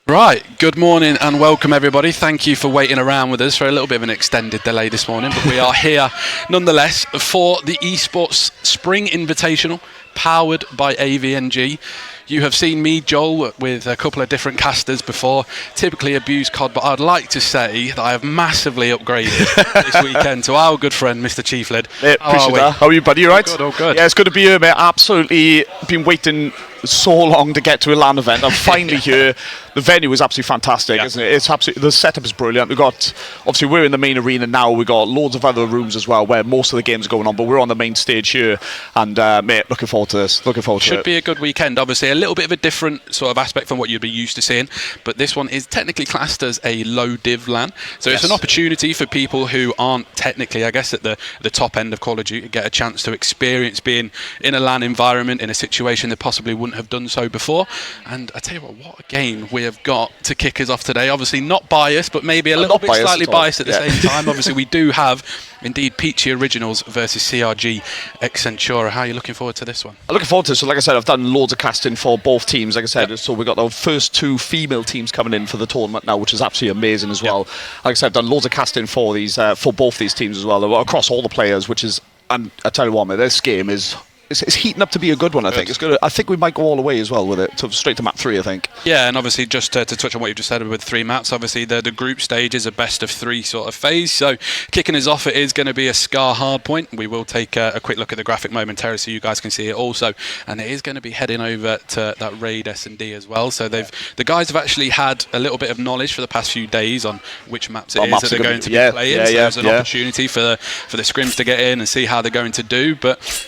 Right, good morning and welcome everybody. Thank you for waiting around with us for a little bit of an extended delay this morning, but we are here nonetheless for the Esports Spring Invitational powered by AVNG. You have seen me, Joel, with a couple of different casters before, typically abuse COD, but I'd like to say that I have massively upgraded this weekend to our good friend, Mr. Chief Lid. How are you, buddy? You right? All good. Yeah, it's good to be here, mate. Absolutely been waiting so long to get to a LAN event. I'm finally here. The venue is absolutely fantastic, isn't it? It's absolutely, the setup is brilliant. We've got, obviously we're in the main arena now. We've got loads of other rooms as well where most of the games are going on, but we're on the main stage here. And mate, looking forward to this. Should be a good weekend. Obviously a little bit of a different sort of aspect from what you'd be used to seeing, but this one is technically classed as a low div LAN. So it's an opportunity for people who aren't technically, I guess, at the top end of Call of Duty to get a chance to experience being in a LAN environment in a situation they possibly wouldn't have done so before. And I tell you what a game we have got to kick us off today. Obviously not biased, but maybe a little bit slightly biased at the same time. Obviously we do have indeed Peachy Originals versus CRG Accentura. How are you looking forward to this one? I'm looking forward to it. So like I said, I've done loads of casting for both teams, like I said. So we've got our first two female teams coming in for the tournament now, which is absolutely amazing as well. Like I said, I've done loads of casting for these for both these teams as well, across all the players, which is, and I tell you what, mate, this game is it's heating up to be a good one. I think it's good. I think we might go all the way as well with it, straight to map 3, I think. Yeah, and obviously just to touch on what you just said with 3 maps, obviously the group stage is a best of 3 sort of phase. So kicking us off, it is going to be a Scar hardpoint. We will take a quick look at the graphic momentarily so you guys can see it also, and it is going to be heading over to that Raid S&D as well. So the guys have actually had a little bit of knowledge for the past few days on which maps it is that they're going to be playing. So there's an opportunity for the scrims to get in and see how they're going to do,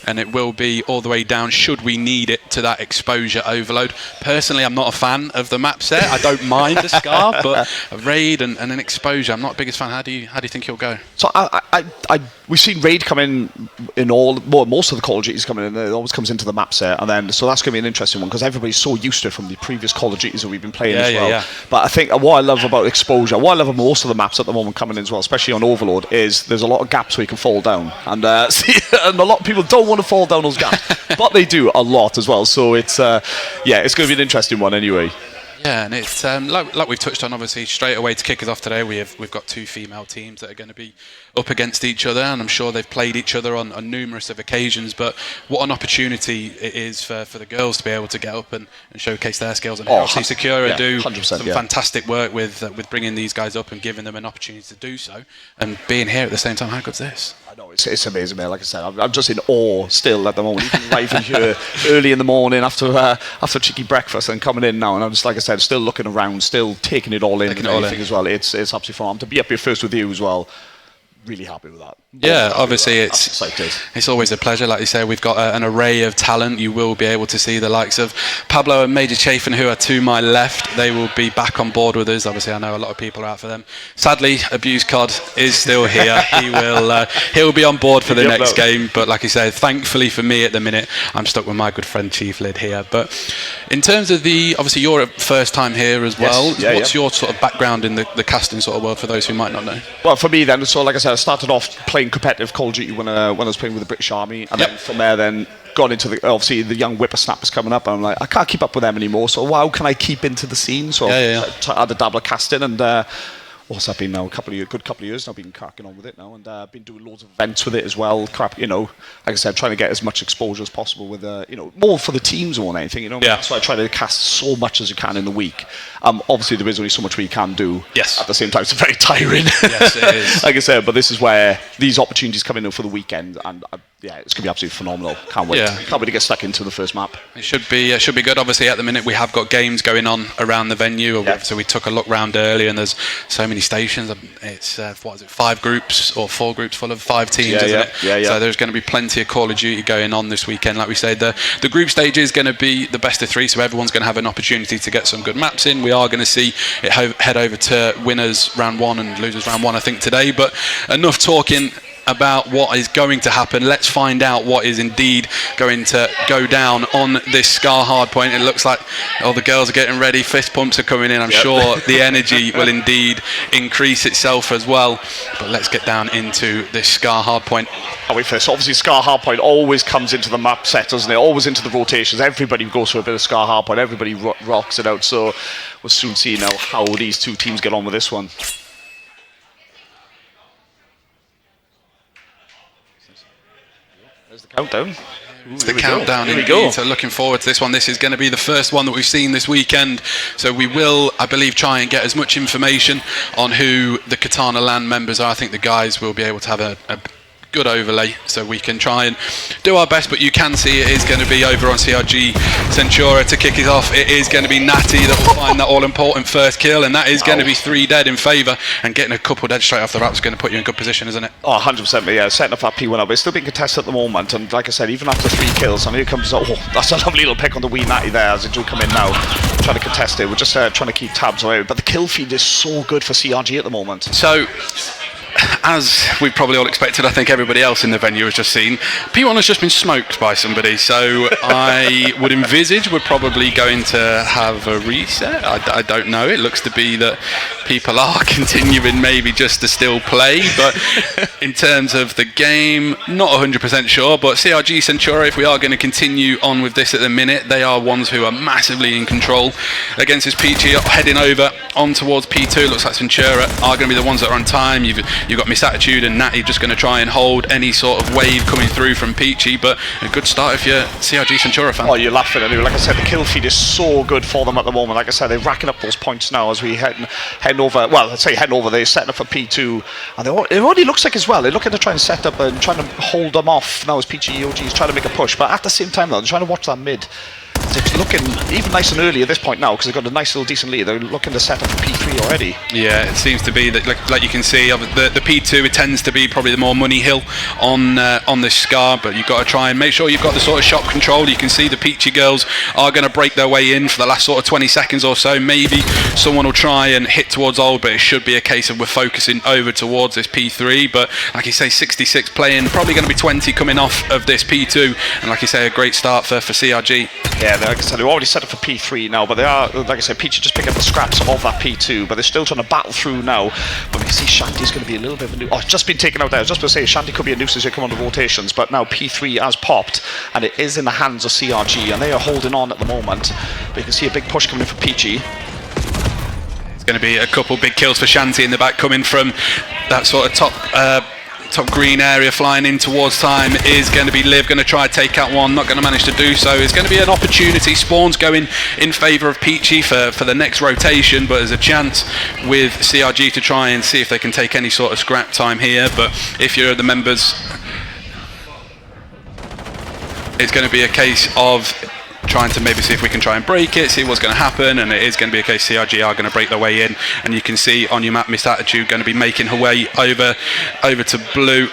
and it will be be all the way down, should we need it, to that exposure overload. Personally, I'm not a fan of the map set. I don't mind a Scar, but a Raid and an exposure, I'm not the biggest fan. How do you think he'll go? So we've seen Raid come in most of the Call of Duties coming in. It always comes into the map set, and then so that's going to be an interesting one because everybody's so used to it from the previous Call of Duties that we've been playing as well. But I think what I love about exposure, what I love about most of the maps at the moment coming in as well, especially on Overlord, is there's a lot of gaps where you can fall down, and and a lot of people don't want to fall down those gaps, but they do a lot as well. So it's it's going to be an interesting one anyway. Yeah, and it's like we've touched on, obviously, straight away to kick us off today, we've got 2 female teams that are going to be up against each other, and I'm sure they've played each other on numerous of occasions, but what an opportunity it is for the girls to be able to get up and showcase their skills. And obviously Secura do some fantastic work with bringing these guys up and giving them an opportunity to do so, and being here at the same time. How good's this? I know, it's amazing, man. Like I said, I'm just in awe still at the moment. Even arriving here early in the morning after cheeky breakfast and coming in now, and I'm just, like I said, still looking around, still taking it all in and everything as well. It's absolutely fun. To be up here first with you as well, really happy with that. Yeah, obviously it's always a pleasure. Like you say, we've got an array of talent. You will be able to see the likes of Pablo and Major Chafin, who are to my left. They will be back on board with us. Obviously, I know a lot of people are out for them. Sadly, Abuse Cod is still here. He'll be on board for the next game. But like you say, thankfully for me at the minute, I'm stuck with my good friend Chief Lid here. But in terms of obviously you're a first time here as well. What's your sort of background in the casting sort of world for those who might not know? Well, for me then, so like I said, I started off playing competitive Call of Duty when I was playing with the British Army, and then from there then got into obviously the young whippersnappers coming up, and I'm like, I can't keep up with them anymore, so how can I keep into the scene? So I had a dabble of casting, and what's that been now? Good couple of years now. I've been cracking on with it now, and I've been doing loads of events with it as well. Like I said, trying to get as much exposure as possible with more for the teams more than anything. So I try to cast so much as you can in the week. Obviously there is only so much we can do. Yes. At the same time, it's very tiring. Yes, it is. Like I said, but this is where these opportunities come in for the weekend, and it's going to be absolutely phenomenal. Can't wait. Can't wait to get stuck into the first map. It should be good. Obviously, at the minute we have got games going on around the venue. So we took a look round earlier, and there's so many stations. It's 5 groups or 4 groups full of 5 teams, isn't it? So there's going to be plenty of Call of Duty going on this weekend. Like we said, the group stage is going to be the best of 3, so everyone's going to have an opportunity to get some good maps in. We are going to see it head over to winners round 1 and losers round 1, I think, today. But enough talking about what is going to happen. Let's find out what is indeed going to go down on this Scar hardpoint. It looks like all the girls are getting ready, fist pumps are coming in. I'm sure the energy will indeed increase itself as well. But let's get down into this Scar hardpoint. So obviously Scar hardpoint always comes into the map set, doesn't it? Always into the rotations. Everybody goes for a bit of Scar hardpoint. Everybody rocks it out. So we'll soon see now how these 2 teams get on with this one. There's the countdown. It's the countdown indeed. So looking forward to this one. This is going to be the first one that we've seen this weekend. So we will, I believe, try and get as much information on who the Katana Land members are. I think the guys will be able to have a good overlay, so we can try and do our best. But you can see it is going to be over on CRG Centura to kick it off. It is going to be Natty that will find that all-important first kill, and that is going to be 3 dead in favour, and getting a couple dead straight off the bat is going to put you in good position, isn't it? 100%, yeah. Setting up that P1 up. It's still being contested at the moment, and like I said, even after 3 kills, and here comes, that's a lovely little pick on the wee Natty there as they do come in now, trying to contest it. We're just trying to keep tabs on it, but the kill feed is so good for CRG at the moment. So, as we probably all expected, I think everybody else in the venue has just seen, P1 has just been smoked by somebody, so I would envisage we're probably going to have a reset. I don't know. It looks to be that people are continuing maybe just to still play, but in terms of the game, not 100% sure. But CRG Centura, if we are going to continue on with this at the minute, they are ones who are massively in control against this Peachy, heading over on towards P2. It looks like Centura are going to be the ones that are on time. You've got Miss Attitude and Natty just going to try and hold any sort of wave coming through from Peachy, but a good start if you're CRG Centura fan. Oh, you're laughing anyway. Like I said, the kill feed is so good for them at the moment. Like I said, they're racking up those points now as we heading over. Well, let's say heading over. They're setting up for P2, and it already looks like as well. They're looking to try and set up and trying to hold them off now as Peachy EOG is trying to make a push, but at the same time though, they're trying to watch that mid it's looking even nice and early at this point now because they've got a nice little decent lead. They're looking to set up for P3 already. Yeah, it seems to be that, like you can see, the P2, it tends to be probably the more money hill on this Scar, but you've got to try and make sure you've got the sort of shot control. You can see the Peachy girls are going to break their way in for the last sort of 20 seconds or so. Maybe someone will try and hit towards Old, but it should be a case of we're focusing over towards this P3. But like you say, 66 playing, probably going to be 20 coming off of this P2, and like you say, a great start for CRG. Yeah, like I said, they're already set up for P3 now, but they are, like I said, Peachy just picking up the scraps of that P2, but they're still trying to battle through now. But we see Shanty's going to be a little bit of a nuisance. Oh, it's just been taken out there. I was just going to say, Shanty could be a nuisance as you come on the rotations, but now P3 has popped, and it is in the hands of CRG, and they are holding on at the moment. But you can see a big push coming in for Peachy. It's going to be a couple big kills for Shanty in the back, coming from that sort of top green area, flying in towards time is going to be Liv, going to try to take out one, not going to manage to do so. It's going to be an opportunity. Spawns going in favour of Peachy for the next rotation, but there's a chance with CRG to try and see if they can take any sort of scrap time here. But if you're the members, it's going to be a case of trying to maybe see if we can try and break it, see what's going to happen, and it is going to be a case CRG are going to break their way in, and you can see on your map Miss Attitude going to be making her way over to blue.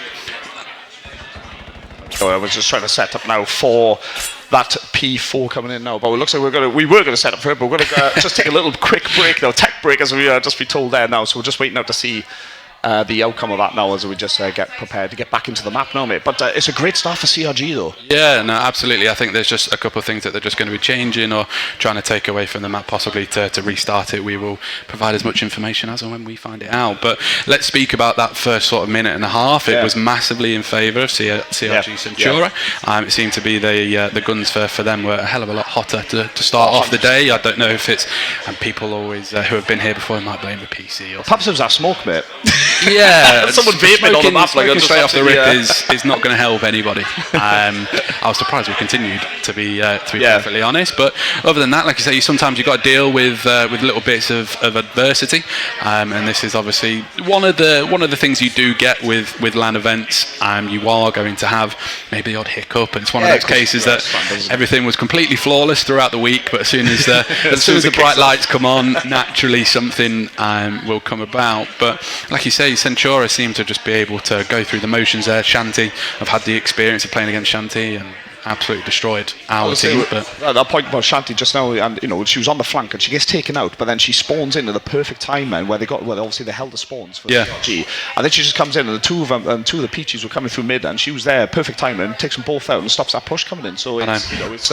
So I was just trying to set up now for that P4 coming in now, but it looks like we were going to set up for it, but we're going to just take a little quick break now, tech break as we just be told there now, so we're just waiting out to see the outcome of that now as we just get prepared to get back into the map now, mate. But it's a great start for CRG though. Yeah, no, absolutely. I think there's just a couple of things that they're just going to be changing or trying to take away from the map, possibly to restart it. We will provide as much information as and when we find it out. But let's speak about that first sort of minute and a half. It was massively in favour of CRG Centura. It seemed to be the guns for them were a hell of a lot hotter to start off the day. I don't know if it's, and people always who have been here before might blame the PC. Or perhaps it was that smoke, mate. Yeah, someone vaping on the map like straight off the rip is not going to help anybody. I was surprised we continued, to be perfectly honest. But other than that, like you say, sometimes you've got to deal with little bits of adversity, and this is obviously one of the things you do get with LAN events. You are going to have maybe the odd hiccup, and it's one of those cases that everything was completely flawless throughout the week, but as soon as the bright lights come on, naturally something will come about. But like you say, Centura seem to just be able to go through the motions there. Shanty, I've had the experience of playing against Shanty and absolutely destroyed our team. But that point about Shanty just now, and she was on the flank and she gets taken out, but then she spawns in at the perfect time, man, where obviously they held the spawns for CRG, and then she just comes in, and two of the Peaches were coming through mid, and she was there, perfect time, and takes them both out and stops that push coming in. So it's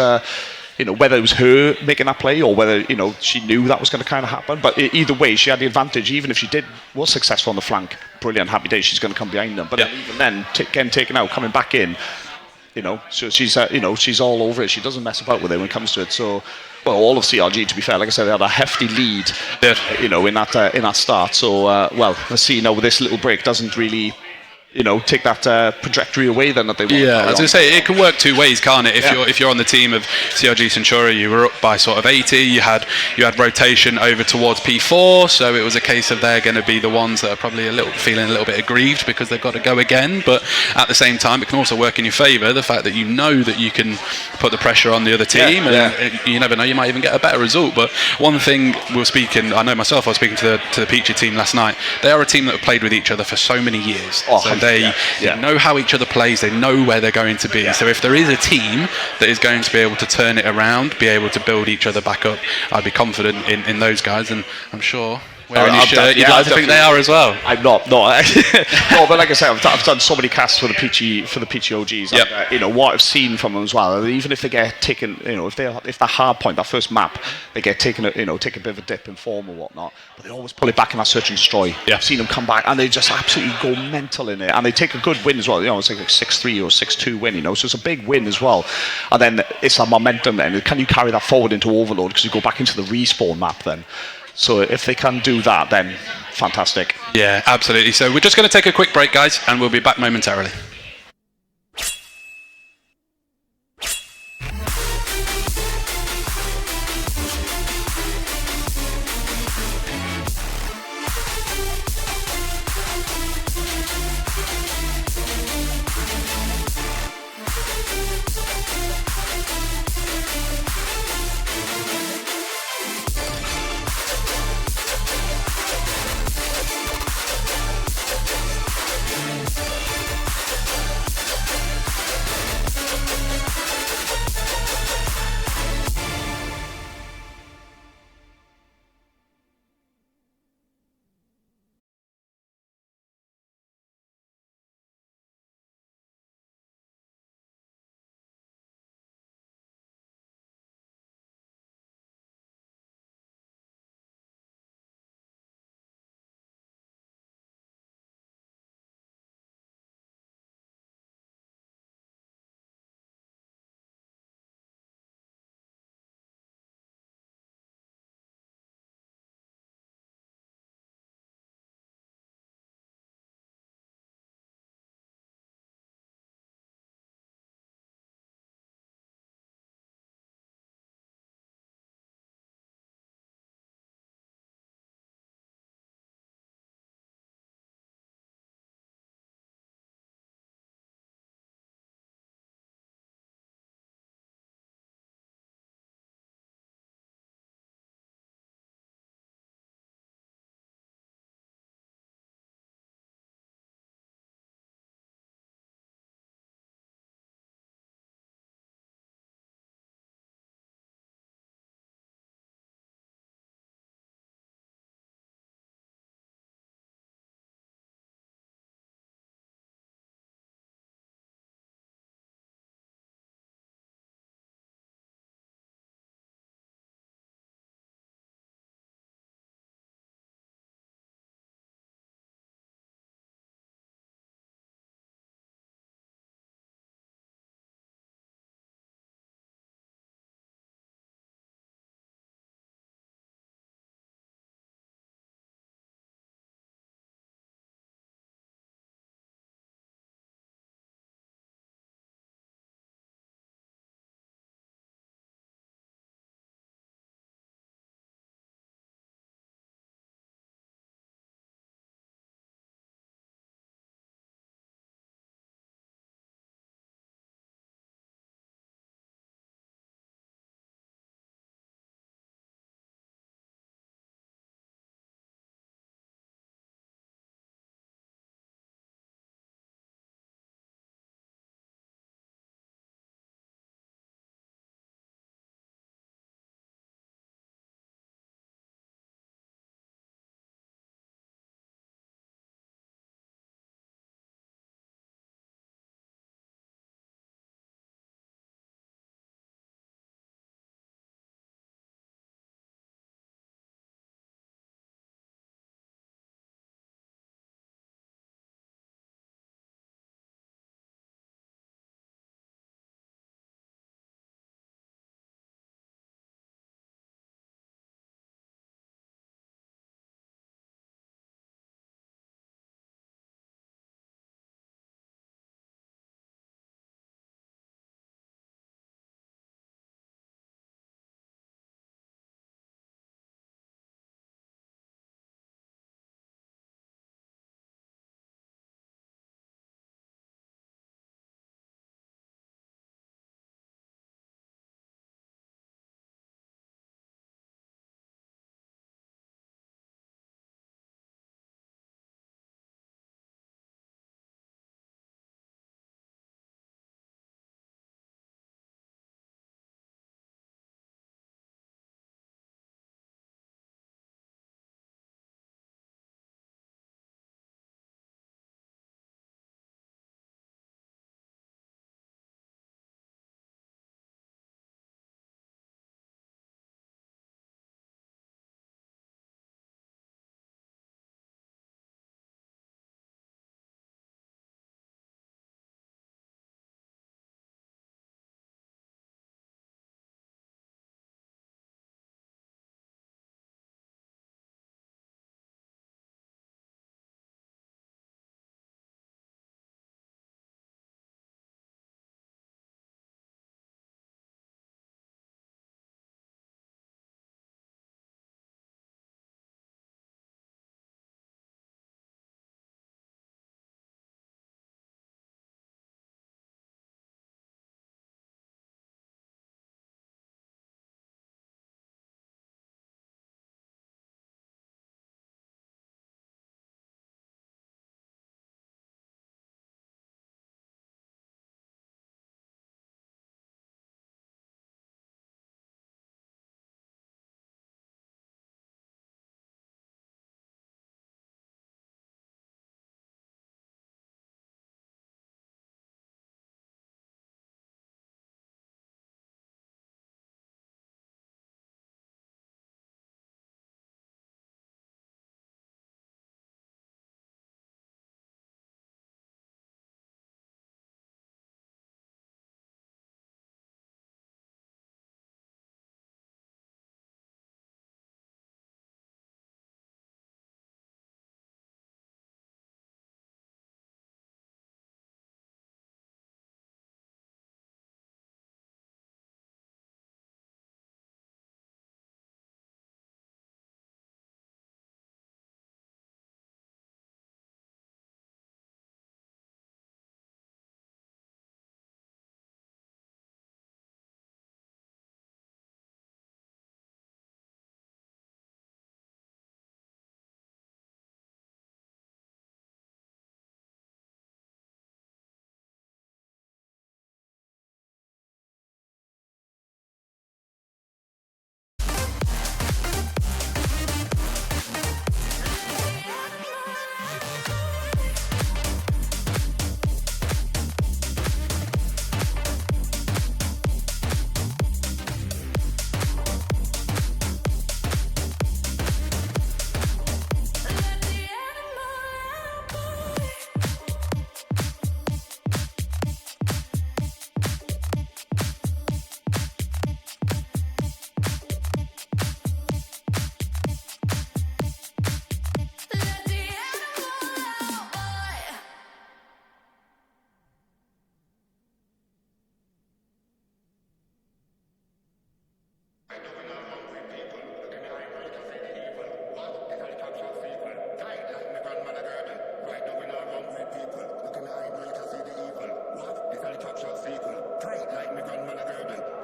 whether it was her making that play or whether she knew that was going to kind of happen, but either way she had the advantage. Even if she was successful on the flank, brilliant, happy days, she's going to come behind them. But even then, getting taken out, coming back in, so she's all over it. She doesn't mess about with it when it comes to it. So all of CRG, to be fair, like I said, they had a hefty lead in that start. So let's see now, this little break doesn't really take that trajectory away then that they want. Yeah, I was going to say, it can work two ways, can't it? If you're on the team of CRG Centura, you were up by sort of 80, you had rotation over towards P4, so it was a case of they're going to be the ones that are probably feeling a little bit aggrieved because they've got to go again. But at the same time, it can also work in your favour, the fact that you know that you can put the pressure on the other team, and you never know, you might even get a better result. But one thing I was speaking to the Peachy team last night. They are a team that have played with each other for so many years. They know how each other plays, they know where they're going to be. So if there is a team that is going to be able to turn it around, be able to build each other back up, I'd be confident in those guys, and I'm sure wearing your shirt, you'd like to think they are as well. I'm not. No, but like I said, I've done so many casts for the Peachy OGs. And, what I've seen from them as well. Even if they get taken, if that hard point, that first map, they get taken, take a bit of a dip in form or whatnot. But they always pull it back in that search and destroy. Yeah. I've seen them come back and they just absolutely go mental in it, and they take a good win as well. It's like a 6-3 or 6-2 win. So it's a big win as well. And then it's that momentum. Then can you carry that forward into Overload because you go back into the respawn map then? So if they can do that, then fantastic. Yeah, absolutely. So we're just going to take a quick break, guys, and we'll be back momentarily.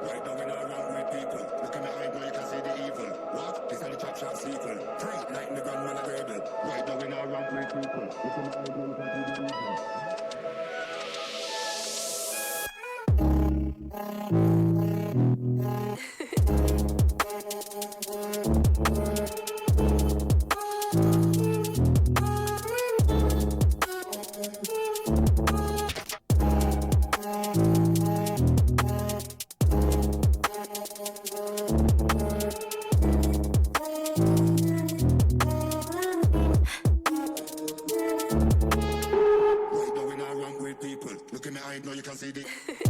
Right now when I run with people, look in the eye, now you can see the evil. What? This is the chop shop sequel. Tight like me grandmother girdle. Right now when I run with people, look in the eye, now you can see the evil. Right now when I run with people, look in the eye, now you can see the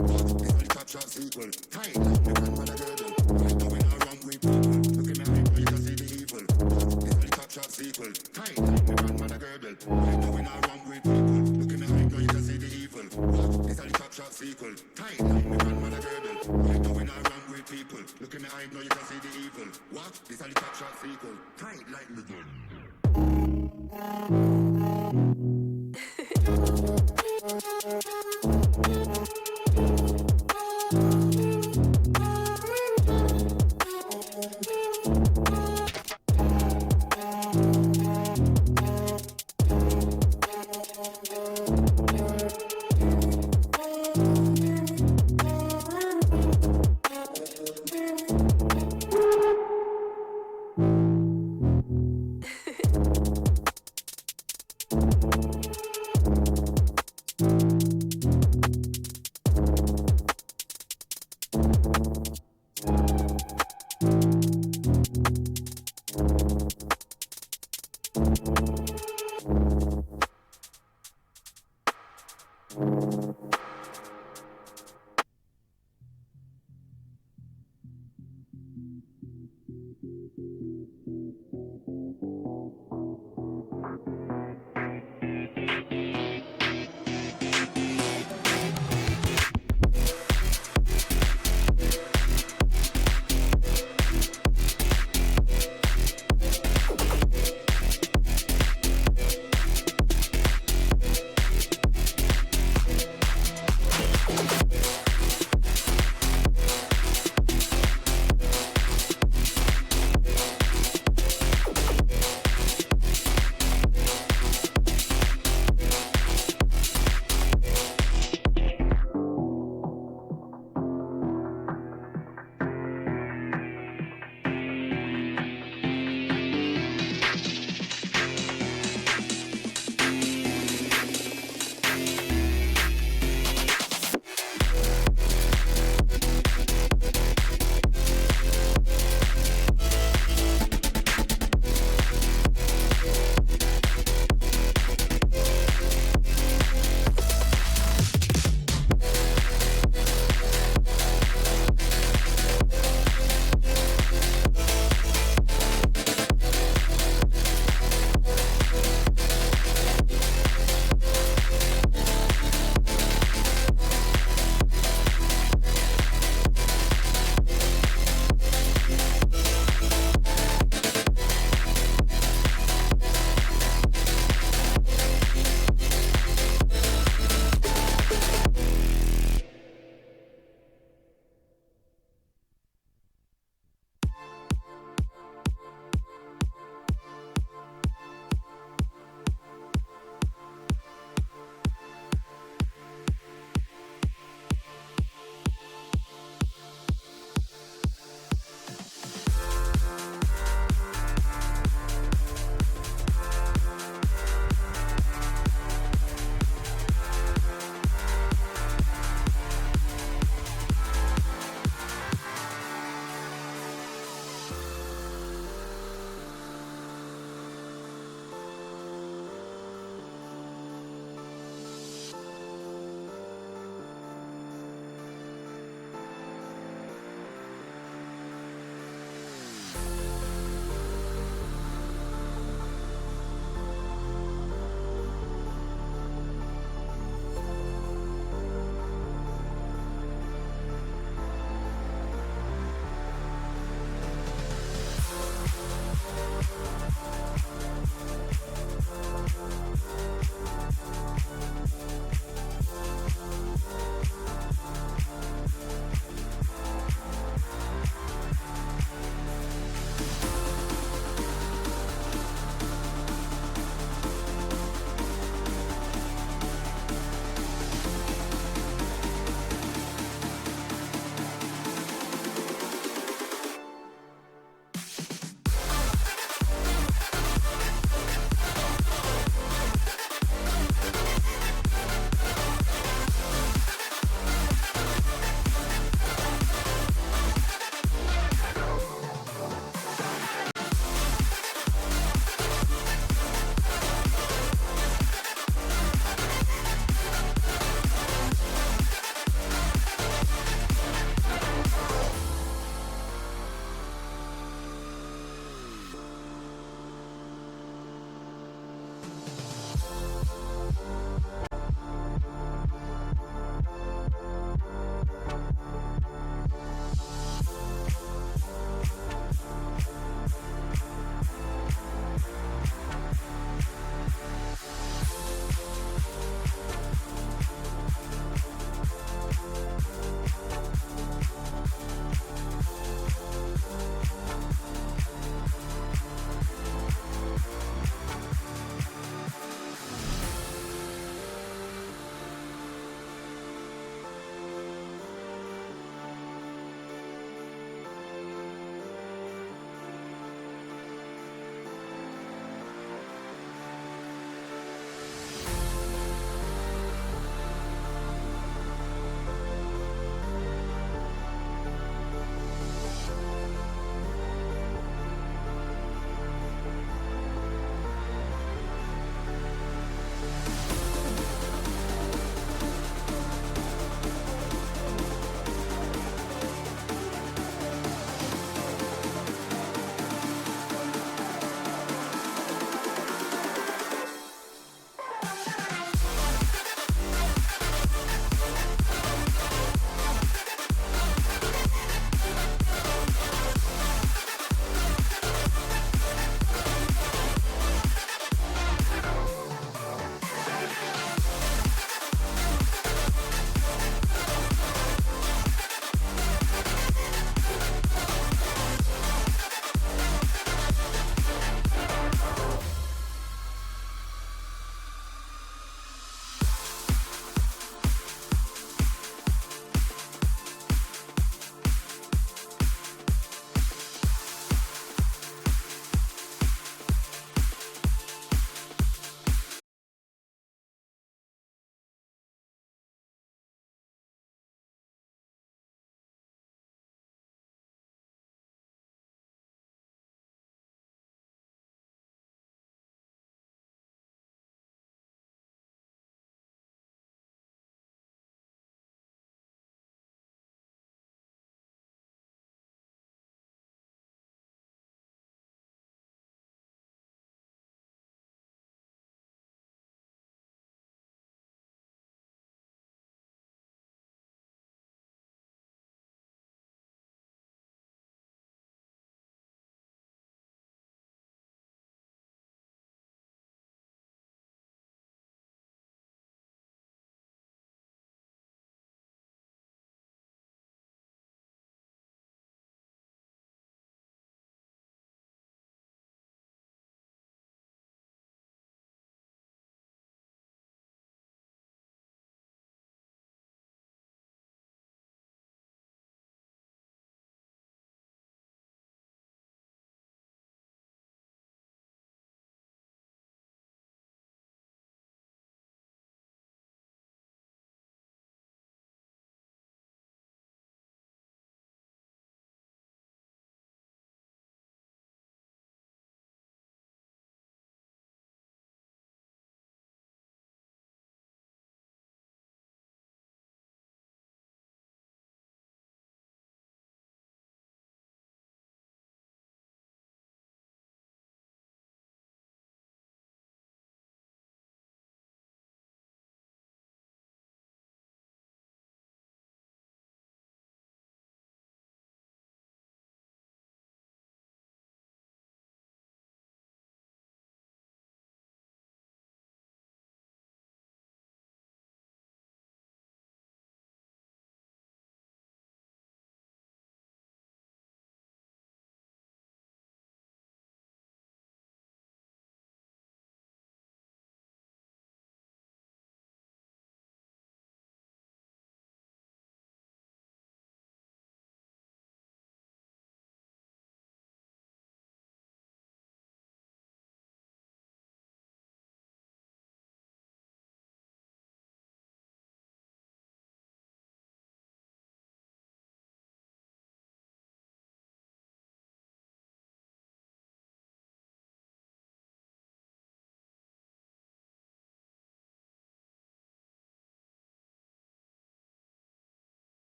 what? This is the chop shop sequel. Tight like me grandmother girdle. Right now when I run with people, look in the eye, now you can see the evil. What? This is the chop shop sequel. Tight like me grandmother girdle. Right now when I run with people, look in the eye, now you can see the evil. What? This is the chop shop sequel. Tight like me grandmother girdle. Right now when I run with people, look in the eye, now you can see the evil. What? This is the chop shop sequel. Tight like me girdle.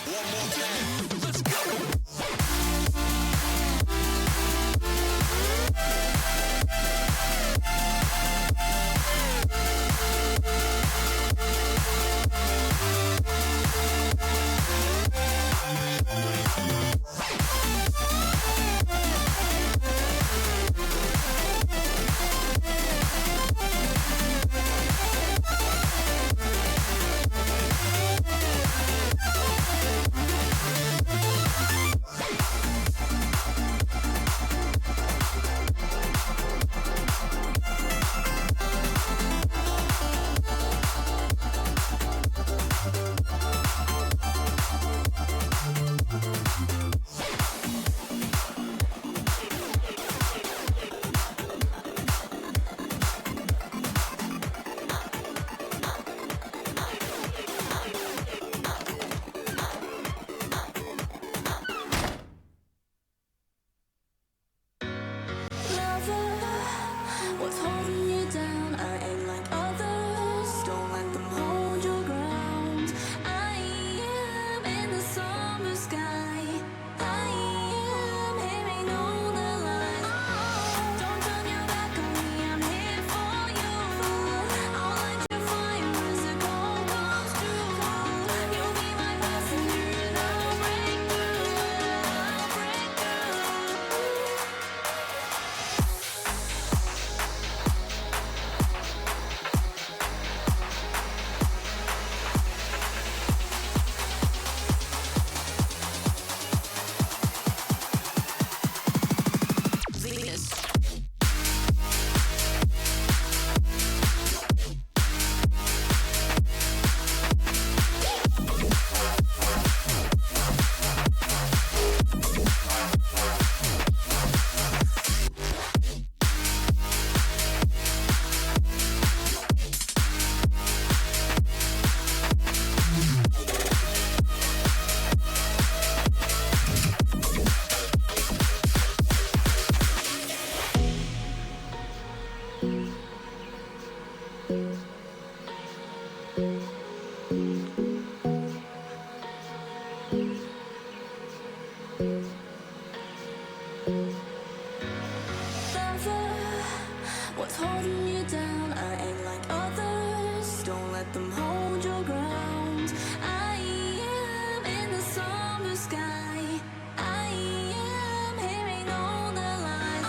One more time. Let's go. What's holding you down? I ain't like others. Don't let them hold your ground. I am in the summer sky. I am hearing all the lies. Don't turn your back on me. I'm here for you. I'll light your fire as the cold comes through. You'll be my passenger and I'll break through. I'll break through. Venus. What's holding you down? I ain't like others. Don't let them hold your ground. I am in the summer sky. I am hearing all the lies.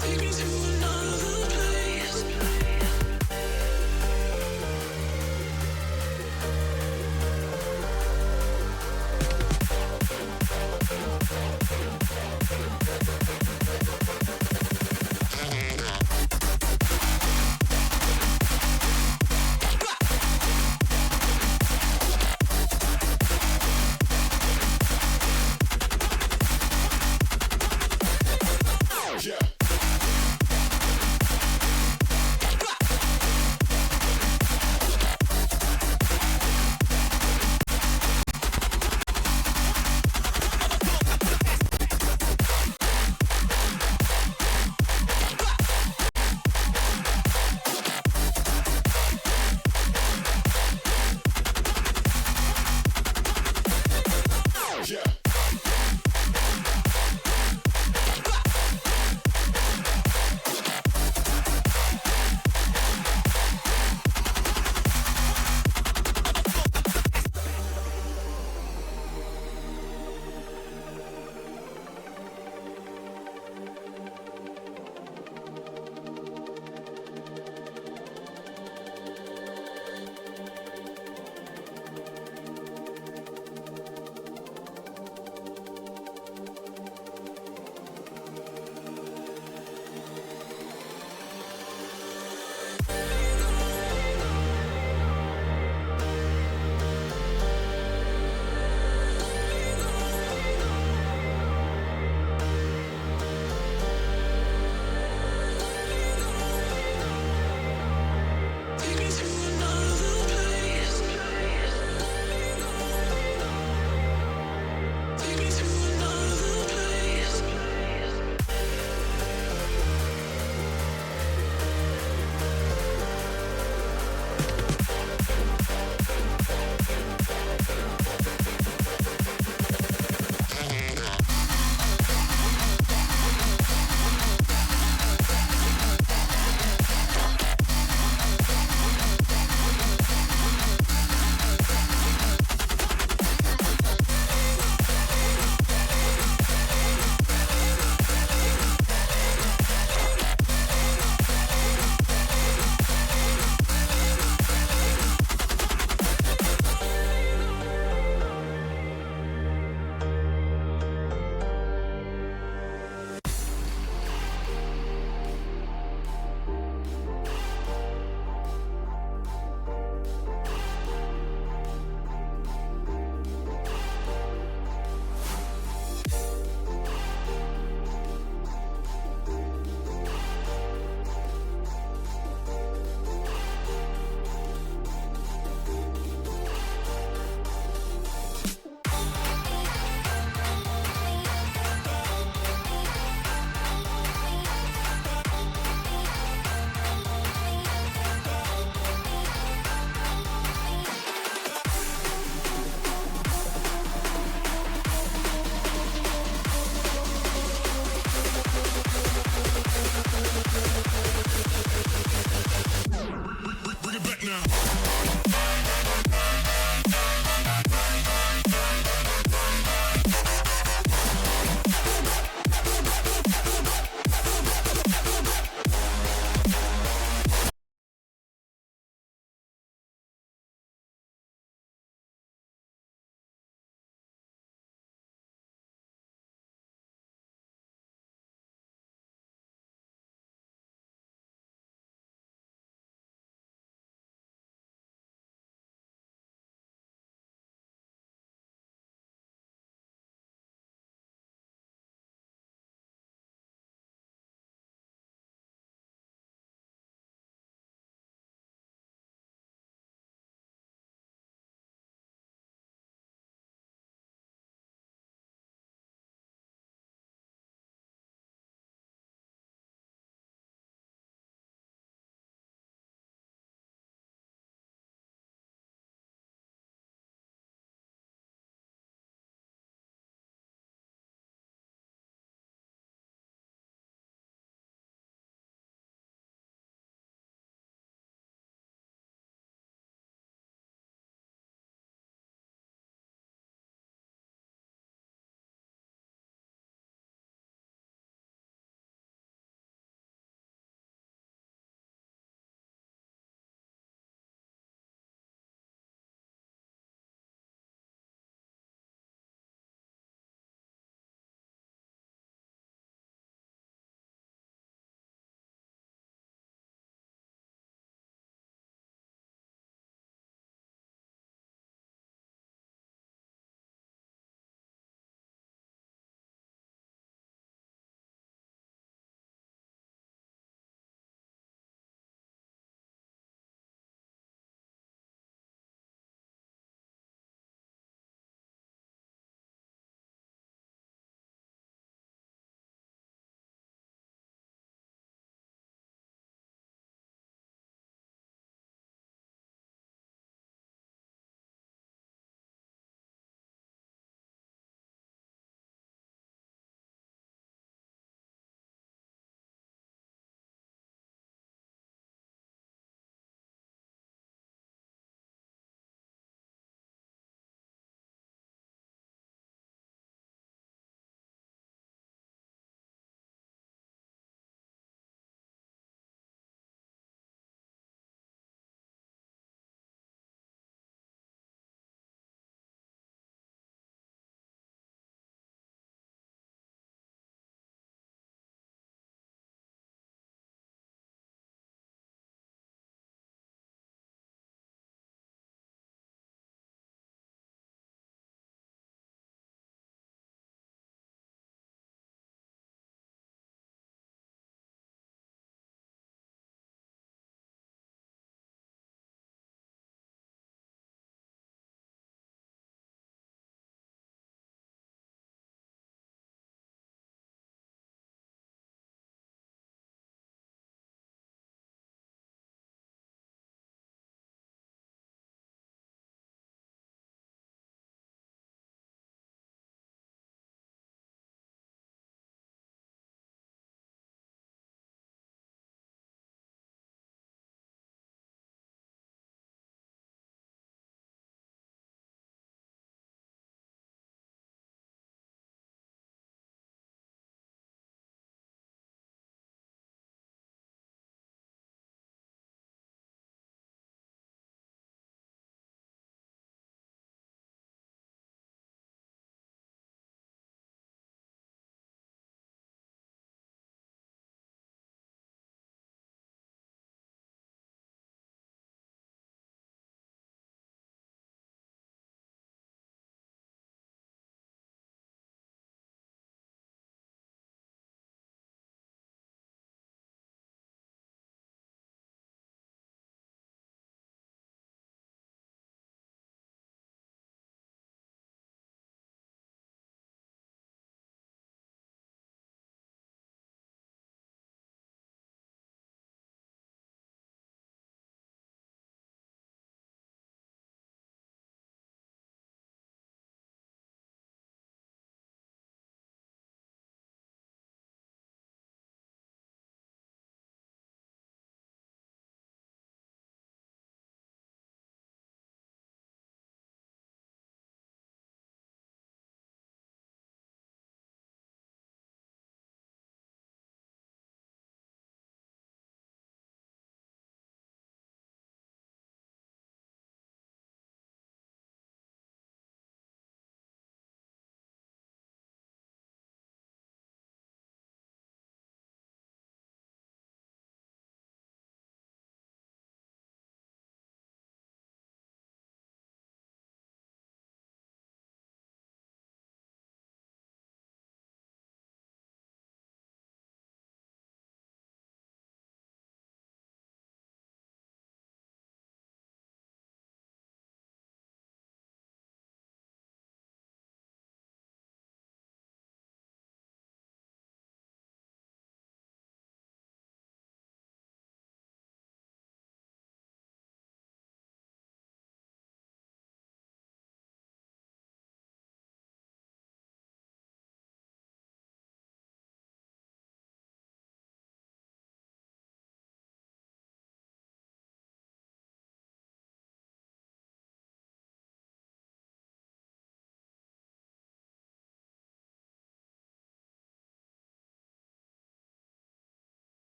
Take me to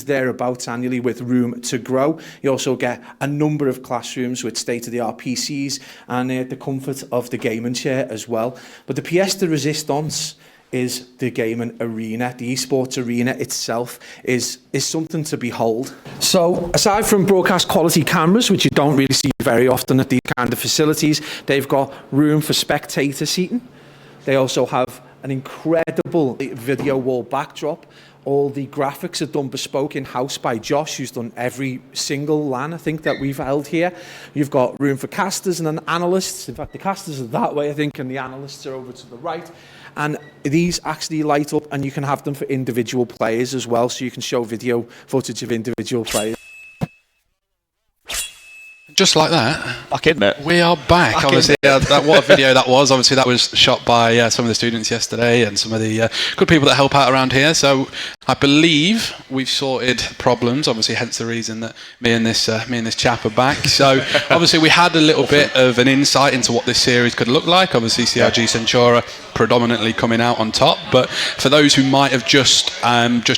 thereabouts annually with room to grow. You also get a number of classrooms with state-of-the-art PCs and the comfort of the gaming chair as well. But the pièce de résistance is the gaming arena. The esports arena itself is something to behold. So aside from broadcast quality cameras, which you don't really see very often at these kind of facilities, they've got room for spectator seating. They also have an incredible video wall backdrop. All the graphics are done bespoke in-house by Josh, who's done every single LAN, I think, that we've held here. You've got room for casters and analysts. In fact, the casters are that way, I think, and the analysts are over to the right. And these actually light up, and you can have them for individual players as well, so you can show video footage of individual players. Just like that, Back in it. we are back. Obviously, what a video that was. Obviously, that was shot by some of the students yesterday and some of the good people that help out around here. So I believe we've sorted problems. Obviously, hence the reason that me and this chap are back. So obviously, we had a little bit of an insight into what this series could look like. Obviously, CRG Centura predominantly coming out on top. But for those who might have just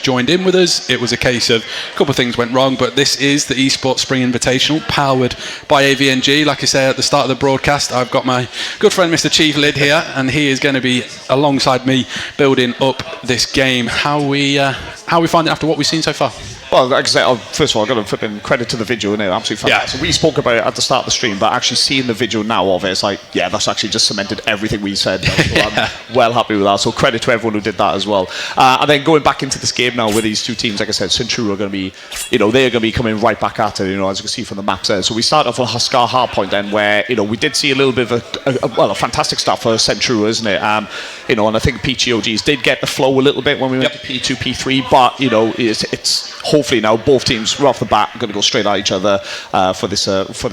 joined in with us, it was a case of a couple of things went wrong. But this is the Esports Spring Invitational, powered by AVNG. Like I say at the start of the broadcast, I've got my good friend Mr. Chief Lid here, and he is going to be alongside me building up this game. How we find it after what we've seen so far? Well, like I say, first of all, I've got to flip in credit to the video, you know, absolutely fantastic. We spoke about it at the start of the stream, but actually seeing the video now of it, it's like, yeah, that's actually just cemented everything we said. So I'm well happy with that. So credit to everyone who did that as well. And then going back into this game now with these two teams, like I said, Centura are going to be, you know, they're going to be coming right back at it, you know, as you can see from the maps there. So we start off on Scar Hardpoint then, where, you know, we did see a little bit of a fantastic start for Centura, isn't it? You know, and I think PGOGs did get the flow a little bit when we went to P2, P3, but, you know, it's hopefully now both teams right off the bat are going to go straight at each other for this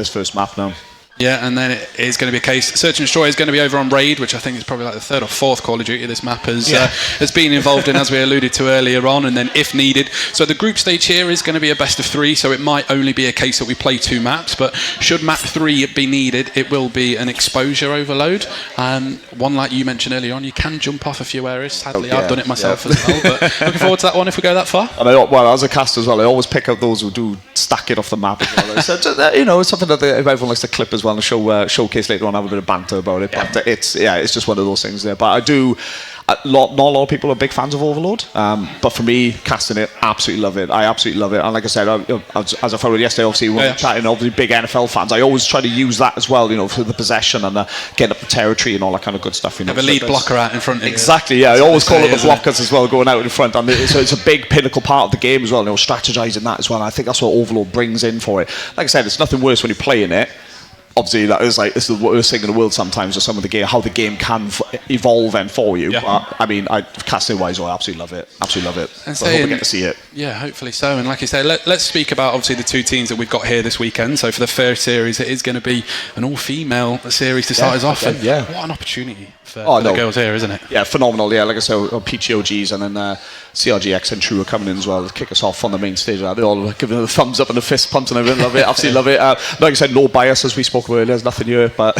first map now. Yeah, and then it is going to be a case. Search and Destroy is going to be over on Raid, which I think is probably like the third or fourth Call of Duty this map has been involved in, as we alluded to earlier on. And then, if needed, so the group stage here is going to be a best of 3. So it might only be a case that we play 2 maps, but should map 3 be needed, it will be an exposure overload. One like you mentioned earlier on, you can jump off a few areas. Sadly, I've done it myself as well. But looking forward to that one if we go that far. And well, as a caster as well, I always pick out those who do stack it off the map as well. So, you know, it's something that everyone likes to clip as well and showcase later on, have a bit of banter about it. But it's just one of those things there. But I do. Not a lot of people are big fans of Overlord, but for me, casting it, absolutely love it. I absolutely love it. And like I said, as I found yesterday, obviously, when we're chatting, obviously, big NFL fans, I always try to use that as well, you know, for the possession and getting up the territory and all that kind of good stuff. You know, have a lead blocker out in front of you. Exactly, yeah. I always call it the blockers as well, going out in front. And so it's a big pinnacle part of the game as well, you know, strategizing that as well. And I think that's what Overlord brings in for it. Like I said, it's nothing worse when you're playing it. Obviously, that is like, this is the worst thing in the world sometimes, of some of the game, how the game can evolve and for you. But I mean, casting wise, I absolutely love it. Absolutely love it. And so I hope we get to see it. Yeah, hopefully so. And like you say, let's speak about obviously the 2 teams that we've got here this weekend. So for the first series, it is going to be an all-female series to start us off. And what an opportunity for the girls here, isn't it? Yeah, phenomenal. Yeah, like I said, PGOGs and then CRGX and True are coming in as well to kick us off on the main stage. They're all giving the thumbs up and the fist pumps, and I really love it. Absolutely love it. Like I said, no bias, as we spoke about earlier. There's nothing here, but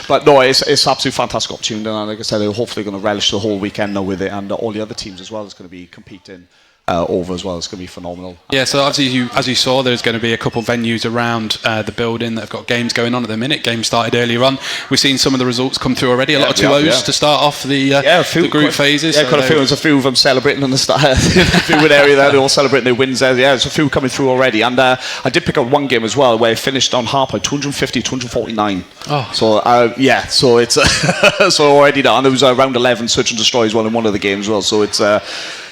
but no, it's absolutely fantastic opportunity. And like I said, they're hopefully going to relish the whole weekend now with it, and all the other teams as well is going to be competing over as well. It's going to be phenomenal. Yeah, so obviously, as you saw, there's going to be a couple of venues around the building that have got games going on at the minute. Games started earlier on. We've seen some of the results come through already. A lot of 2-0s to start off the group phases. Yeah, quite a few. There's a few of them celebrating on the start. A few in area there, they're all celebrating their wins there. Yeah, there's a few coming through already. And I did pick up one game as well where it finished on Harper 250, 249. Oh. So so it's so already done. There was round 11 Search and Destroy as well in one of the games as well. So it's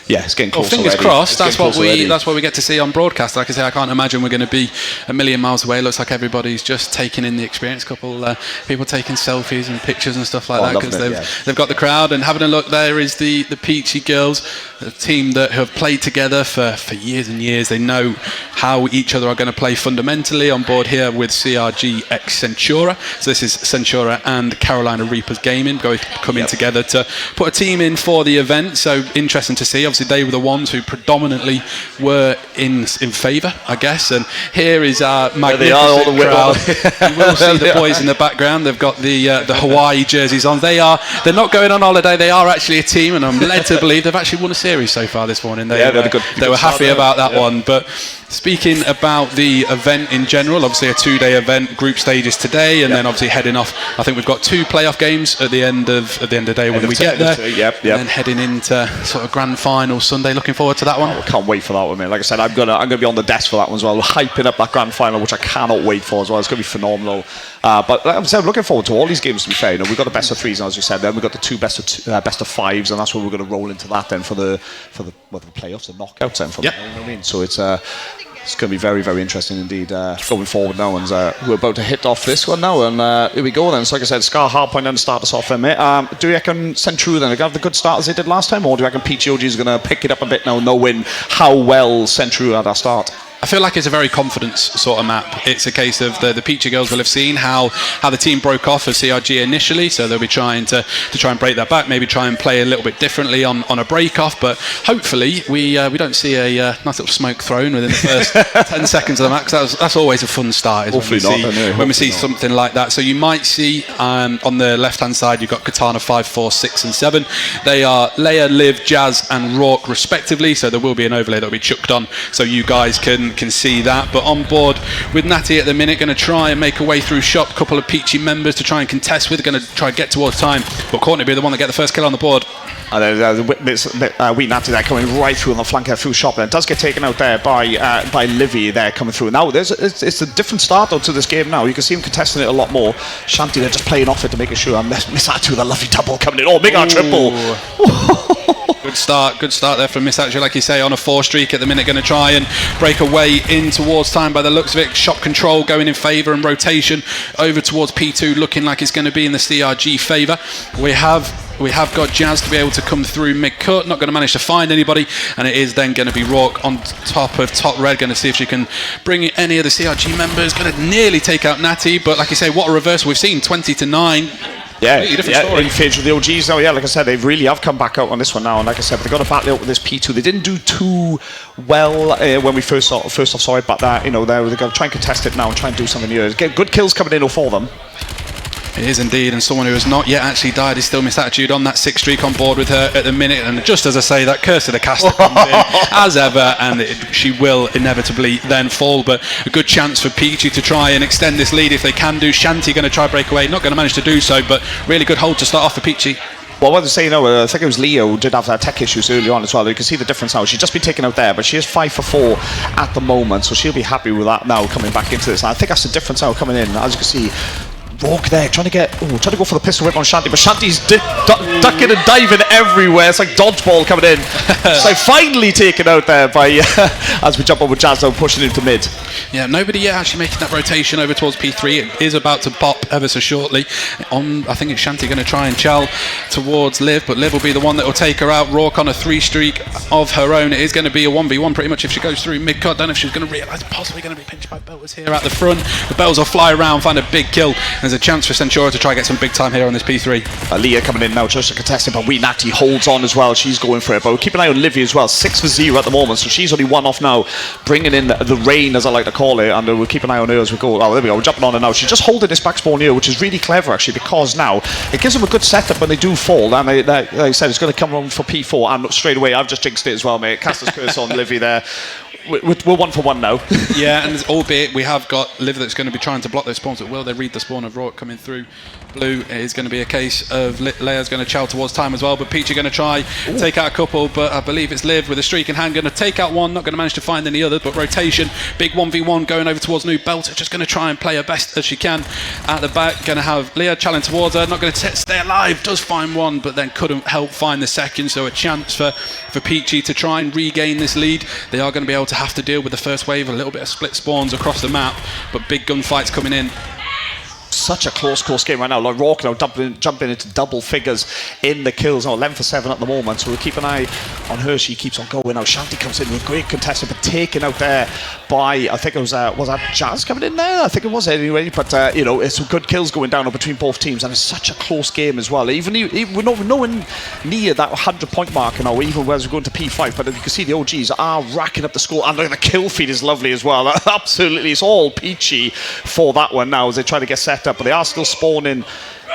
it's getting close. Well, fingers crossed. That's what we get to see on broadcast. Like I say, I can't imagine we're going to be a million miles away. It looks like everybody's just taking in the experience. A couple people taking selfies and pictures and stuff like that because they've got the crowd. And having a look, there is the Peachy Girls, a team that have played together for years and years. They know how each other are going to play fundamentally on board here with CRG X Centura. So this is Centura and Carolina Reapers Gaming coming together to put a team in for the event. So interesting to see. Obviously, obviously they were the ones who predominantly were in favour, I guess. And here is our magnificent crowd. You will see the boys in the background. They've got the Hawaii jerseys on. They're not going on holiday. They are actually a team, and I'm led to believe they've actually won a series so far this morning. They were happy about that one. But speaking about the event in general, obviously a 2-day event, group stages today, and then obviously heading off. I think we've got 2 playoff games at the end of the day when we get there. And then heading into sort of grand final Sunday. Looking forward to that one. I can't wait for that one, mate. Like I said, I'm gonna be on the desk for that one as well, hyping up that grand final, which I cannot wait for as well. It's gonna be phenomenal. But like I said, I'm looking forward to all these games. To be fair, we've got the best of 3s, as you said. Then we've got the 2 best of 5s, and that's where we're going to roll into that then for the playoffs, the knockouts then. You know what I mean? So it's going to be very, very interesting indeed going forward now. And we're about to hit off this one now, and here we go then. So like I said, Scar Hardpoint then to start us off then, mate. Do you reckon Centru then are going to have the good start as they did last time, or do you reckon PGOG is going to pick it up a bit now, knowing how well Centru had our start? I feel like it's a very confidence sort of map. It's a case of the Peachy girls will have seen how the team broke off as CRG initially, so they'll be trying to try and break that back, maybe try and play a little bit differently on a break off. But hopefully we don't see a nice little smoke thrown within the first 10 seconds of the match. That's always a fun start. When we see something like that. So you might see on the left hand side you've got Katana 5, 4, 6 and 7. They are Leia, Liv, Jazz and Rourke respectively. So there will be an overlay that will be chucked on, so you guys can see that. But on board with Natty at the minute, going to try and make a way through shop. Couple of Peachy members to try and contest with, going to try and get towards time, but Courtney will be the one that get the first kill on the board. And then Wee Natty there coming right through on the flank through shop, and it does get taken out there by Livy there coming through. Now it's a different start though to this game now. You can see him contesting it a lot more. Shanti they're just playing off it to make sure. And Miss Atu with a lovely double coming in. Oh, big R triple. Good start there from Miss Atu, like you say, on a 4 streak at the minute, going to try and break away in towards time by the looks of it. Shot control going in favour, and rotation over towards P2 looking like it's going to be in the CRG favour. We have got Jazz to be able to come through mid-cut, not going to manage to find anybody, and it is then going to be Rourke on top of top red, going to see if she can bring any of the CRG members, going to nearly take out Natty, but like I say, what a reversal. We've seen 20-9. Yeah, in favour of the OGs now. Yeah, like I said, they really have come back out on this one now, and like I said, they've got to battle out with this P2. They didn't do too well when we first off saw it, but they're going to try and contest it now and try and do something here. Get good kills coming in for them. It is indeed, and someone who has not yet actually died is still Miss Attitude on that 6 streak on board with her at the minute. And just as I say, that curse of the caster comes in as ever, and she will inevitably then fall. But a good chance for Peachy to try and extend this lead if they can do. Shanti going to try break away, not going to manage to do so, but really good hold to start off for Peachy. Well, what they say, I think it was Leo who did have tech issues early on as well. You can see the difference now. She's just been taken out there, but she is 5 for 4 at the moment, so she'll be happy with that now coming back into this. And I think that's the difference now coming in. As you can see, Rourke there trying to go for the pistol whip on Shanti, but Shanti's ducking and diving everywhere. It's like dodgeball coming in. So finally taken out there by as we jump over Jazz now, pushing into mid. Yeah, nobody yet actually making that rotation over towards P3. It is about to pop ever so shortly. I think it's Shanti going to try and chal towards Liv, but Liv will be the one that will take her out. Rourke on a 3 streak of her own. It is going to be a 1v1 pretty much if she goes through mid-cut. Don't know if she's going to realise possibly going to be pinched by Belters here at the front. The Bells will fly around, find a big kill. There's a chance for Centura to try and get some big time here on this P3. Leah coming in now just to contest it, but Wee Natty holds on as well. She's going for it, but we'll keep an eye on Livy as well. 6 for 0 at the moment, so she's only 1 off now, bringing in the rain, as I like to call it, and we'll keep an eye on her as we go. Oh, there we go, we're jumping on her now. She's just holding this back spawn here, which is really clever actually, because now it gives them a good setup when they do fall, and like I said, it's going to come on for P4, and straight away I've just jinxed it as well, mate. Caster's curse on Livy there. We're 1 for 1 now. Yeah, and albeit we have got Liv that's going to be trying to block those spawns, but will they read the spawn of Rourke coming through? Blue is going to be a case of Leia's going to chow towards time as well, but Peachy going to try take out a couple, but I believe it's Liv with a streak in hand, going to take out one, not going to manage to find any other, but rotation, big 1v1 going over towards New Belter, just going to try and play her best as she can at the back. Going to have Leia challenge towards her, not going to stay alive, does find one, but then couldn't help find the second, so a chance for Peachy to try and regain this lead. They are going to be able to have to deal with the first wave, a little bit of split spawns across the map, but big gunfights coming in. such a close game right now. Like Rourke now jumping into double figures in the kills. 11 for 7 at the moment, so we'll keep an eye on her. She keeps on going now. Shanti comes in with a great contestant, but taken out there by, I think it was that Jazz coming in there? I think it was anyway, but it's some good kills going down between both teams, and it's such a close game as well. Even we're nowhere near that 100-point mark now, even as we're going to P5, but you can see the OGs are racking up the score, and the kill feed is lovely as well. Absolutely, it's all peachy for that one now as they try to get set up, but they are still spawning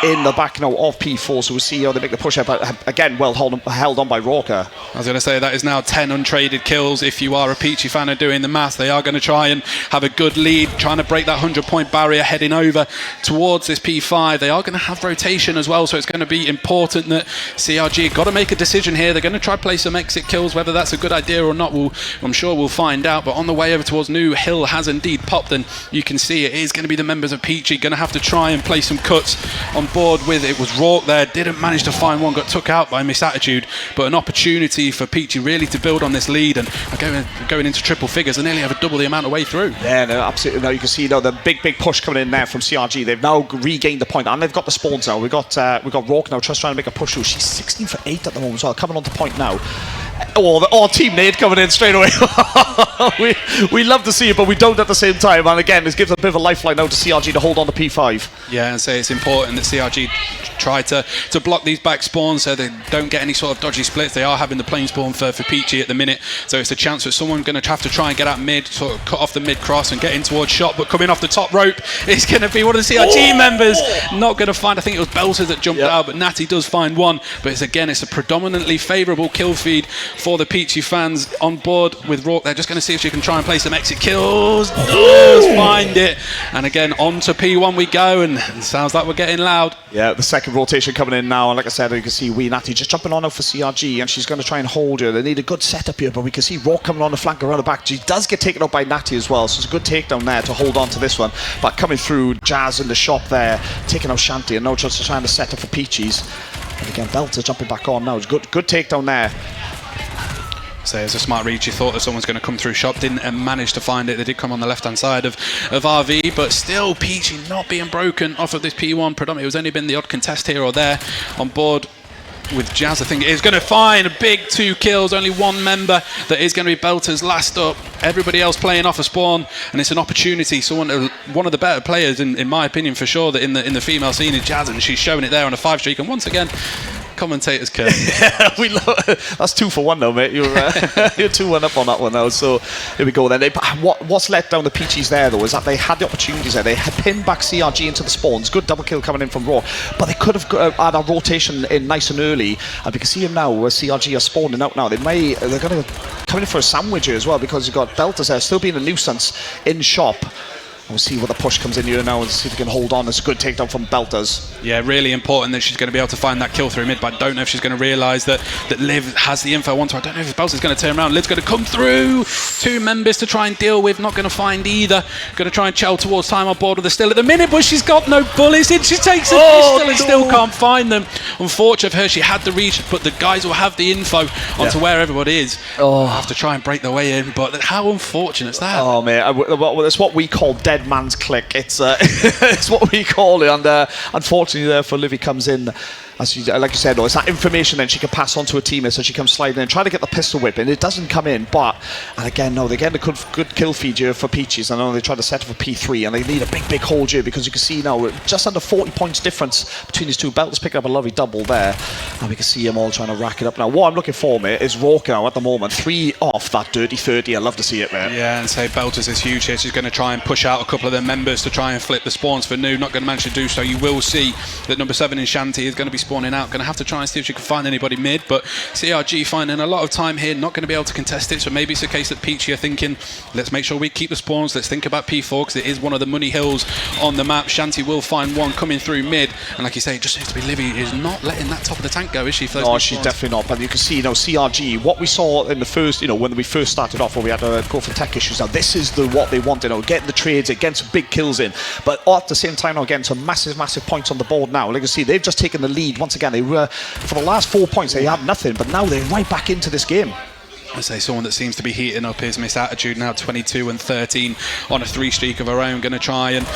in the back now of P4, so we'll see how they make the push up. Again, well held on by Rourke. I was going to say that is now 10 untraded kills. If you are a Peachy fan and doing the maths, they are going to try and have a good lead, trying to break that 100-point barrier, heading over towards this P5. They are going to have rotation as well, so it's going to be important that CRG got to make a decision here. They're going to try to play some exit kills. Whether that's a good idea or not, I'm sure we'll find out. But on the way over towards New Hill has indeed popped, and you can see it is going to be the members of Peachy going to have to try and play some cuts on board with. It was Rourke there, didn't manage to find one, got took out by Misattitude, but an opportunity for Peachy really to build on this lead and going into triple figures and nearly have a double the amount of way through. Yeah, no, absolutely. Now you can see now the big push coming in there from CRG. They've now regained the point, and they've got the spawns now. We've got Rourke now just trying to make a push through. She's 16 for 8 at the moment as well, coming on to point now. Team Nade coming in straight away. we love to see it, but we don't at the same time. And again, this gives a bit of a lifeline now to CRG to hold on to P5. Yeah, and say it's important that CRG try to block these back spawns so they don't get any sort of dodgy splits. They are having the plane spawn for Peachy at the minute, so it's a chance that someone's going to have to try and get out mid, sort of cut off the mid cross and get in towards shot, but coming off the top rope it's going to be one of the CRG members. Not going to find, I think it was Belters that jumped out, but Natty does find one. But it's a predominantly favourable kill feed for the Peachy fans on board with Rourke. They're just going to see if she can try and play some exit kills. Does find it, and again on to P1 we go, and it sounds like we're getting loud. Yeah, the second rotation coming in now, and like I said, you can see Natty just jumping on out for CRG, and she's going to try and hold her. They need a good setup here, but we can see Rourke coming on the flank around the back. She does get taken out by Natty as well, so it's a good takedown there to hold on to this one. But coming through, Jazz in the shop there, taking out Shanti, and now just trying to set up for Peachies. And again, Belter jumping back on now. It's good takedown there. So it's a smart read. She thought that someone's going to come through shop, didn't manage to find it. They did come on the left-hand side of RV, but still Peachy not being broken off of this P1. Predominantly, it was only been the odd contest here or there on board with Jazz. I think it is going to find a big 2 kills. Only one member that is going to be Belter's last up. Everybody else playing off a spawn, and it's an opportunity. So one of the better players, in my opinion, for sure, that in the female scene is Jazz, and she's showing it there on a 5 streak. And once again, commentators curse. That's 2 for 1 though, mate. You're 2-1 up on that one now. So here we go then. What's let down the Peachies there though is that they had the opportunities there. They had pinned back CRG into the spawns. Good double kill coming in from Rourke, but they could have had a rotation in nice and early. And we can see him now where CRG are spawning out now. They're going to come in for a sandwich here as well, because you've got Belters there still being a nuisance in shop. We'll see what the push comes in here now and see if we can hold on. It's a good takedown from Belters. Yeah, really important that she's going to be able to find that kill through mid, but I don't know if she's going to realise that Liv has the info onto her. I don't know if Belters going to turn around. Liv's going to come through. 2 members to try and deal with. Not going to find either. Going to try and chow towards time on board with her still at the minute, but she's got no bullets in. She takes a pistol and still can't find them. Unfortunate for her, she had the reach, but the guys will have the info onto where everybody is. They'll have to try and break their way in, but how unfortunate is that? Oh, man. It's what we call dead man's click. It's it's what we call it, and unfortunately therefore Livy comes in, as like you said, it's that information then she can pass on to a teammate, so she comes sliding in, try to get the pistol whip, and it doesn't come in, and again, no, they're getting a good kill feed here for Peaches. I know they try to set up for P3, and they need a big hold here, because you can see now just under 40 points difference between these two. Belters picking up a lovely double there, and we can see them all trying to rack it up now. What I'm looking for, mate, is Rourke now at the moment, 3 off that dirty 30. I love to see it, mate. Yeah, and say Belters is huge here. She's going to try and push out a couple of their members to try and flip the spawns for New. Not going to manage to do so. You will see that number 7 in Shanti is going to be spawning out. Going to have to try and see if she can find anybody mid, but CRG finding a lot of time here, not going to be able to contest it. So maybe it's a case that Peachy are thinking, let's make sure we keep the spawns, let's think about P4, because it is one of the money hills on the map. Shanti will find one coming through mid, and like you say, it just seems to be Livy is not letting that top of the tank go, is she? No, she's definitely not. But you can see, CRG, what we saw in the first, when we first started off, where we had to go for tech issues. Now this is what they want, getting the trades, getting some big kills in, but at the same time, getting some massive points on the board now. Like you see, they've just taken the lead once again. They were, for the last 4 points, they had nothing, but now they're right back into this game. I say someone that seems to be heating up is Misattitude, now 22 and 13 on a 3 streak of her own. Going to try and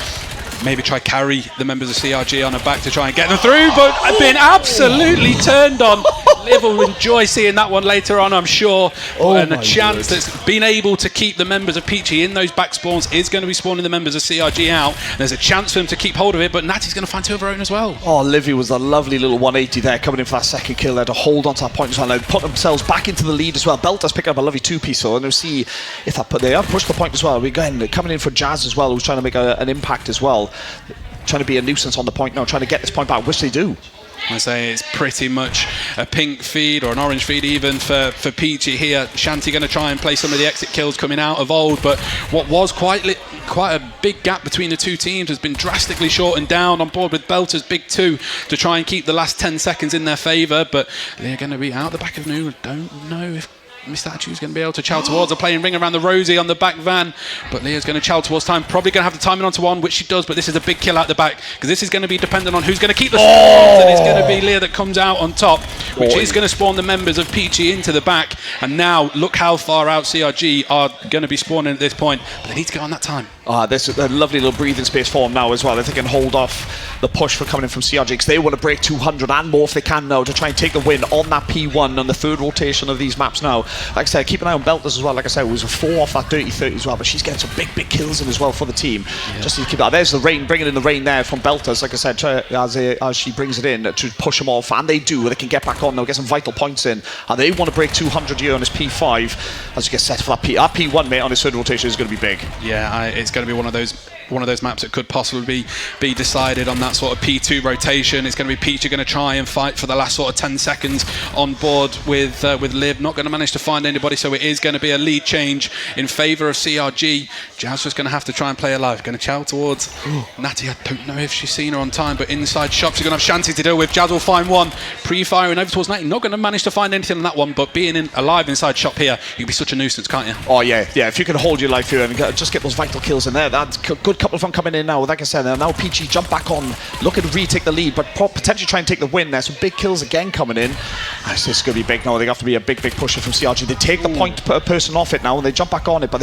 maybe try carry the members of CRG on her back to try and get them through, but been absolutely turned on. Liv will enjoy seeing that one later on, I'm sure. And a chance that's been able to keep the members of Peachy in those back spawns is going to be spawning the members of CRG out. There's a chance for them to keep hold of it, but Natty's going to find two of her own as well. Oh, Livy was a lovely little 180 there, coming in for that second kill there to hold on to that point as well. Now put themselves back into the lead as well. Belter's picking up a lovely two-piece, so and we'll see if that they have pushed the point as well. Again, coming in for Jazz as well, who's trying to make an impact as well. Trying to be a nuisance on the point now, trying to get this point back, which they do. I say it's pretty much a pink feed or an orange feed even for Peachy here. Shanty going to try and play some of the exit kills coming out of old, but what was quite a big gap between the two teams has been drastically shortened down. On board with Belter's big two to try and keep the last 10 seconds in their favour, but they're going to be out the back of New. Don't know if Mr. Achu's going to be able to chow towards a playing ring around the Rosie on the back van, but Leah's going to chow towards time, probably going to have the timing onto one, which she does, but this is a big kill out the back, because this is going to be dependent on who's going to keep the spawns, and it's going to be Leah that comes out on top, which is going to spawn the members of Peachy into the back. And now look how far out CRG are going to be spawning at this point, but they need to get on that time. This is a lovely little breathing space for them now as well. If they can hold off the push for coming in from CRG, because they want to break 200 and more if they can now to try and take the win on that P1 on the third rotation of these maps now. Like I said, keep an eye on Belters as well. Like I said, it was a 4 off that dirty 30 as well, but she's getting some big kills in as well for the team. Yeah. Just to keep that. There's the rain, bringing in the rain there from Belters. Like I said, as she brings it in to push them off, and they do. They can get back on now, get some vital points in, and they want to break 200 here on this P5 as you get set for that P1, mate, on this third rotation is going to be big. Yeah, it's going to be one of those maps that could possibly be decided on that sort of P2 rotation. It's going to be Peachy going to try and fight for the last sort of 10 seconds on board with Liv. Not going to manage to find anybody, so it is going to be a lead change in favour of CRG. Jazz just going to have to try and play alive. Going to chow towards Natty. I don't know if she's seen her on time, but inside shop she's going to have Shanty to deal with. Jazz will find one. Pre-firing over towards Natty. Not going to manage to find anything on that one, but being alive inside shop here, you can be such a nuisance, can't you? Oh yeah. If you can hold your life here and just get those vital kills in there, that's good. Couple of them coming in now. Like I said, now Peachy jump back on, looking to retake the lead, but potentially try and take the win there. Some big kills again coming in. This is going to be big now. They have to be a big pusher from CRG. They take the point per person off it now and they jump back on it, but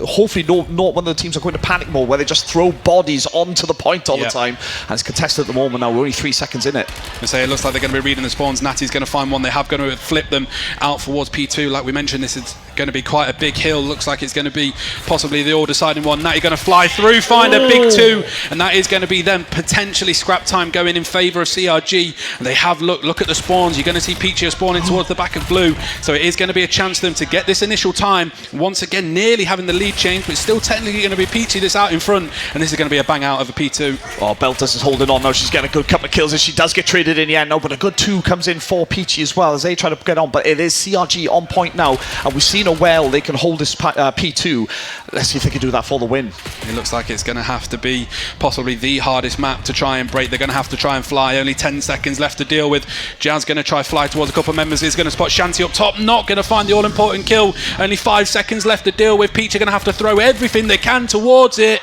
hopefully not one of the teams are going to panic mode where they just throw bodies onto the point all the time. And it's contested at the moment now. We're only 3 seconds in it. I say it looks like they're going to be reading the spawns. Natty's going to find one. They have going to flip them out towards P2. Like we mentioned, this is going to be quite a big hill. Looks like it's going to be possibly the all-deciding one. Natty going to fly through, find a big two, and that is going to be them potentially scrap time going in favour of CRG. And they have look at the spawns. You're going to see Peachy spawning towards the back of blue, so it is going to be a chance for them to get this initial time. Once again, nearly having the lead change, but still technically going to be Peachy that's out in front, and this is going to be a bang out of a P2. Oh, Belters is holding on now. She's getting a good couple of kills as she does get traded in the end now, but a good two comes in for Peachy as well as they try to get on. But it is CRG on point now, and we've seen they can hold this P2. Let's see if they can do that for the win. It looks like it's going to have to be possibly the hardest map to try and break. They're going to have to try and fly. Only 10 seconds left to deal with. Jazz going to try fly towards a couple of members. Is going to spot Shanty up top. Not going to find the all-important kill. Only 5 seconds left to deal with. Peach are going to have to throw everything they can towards it.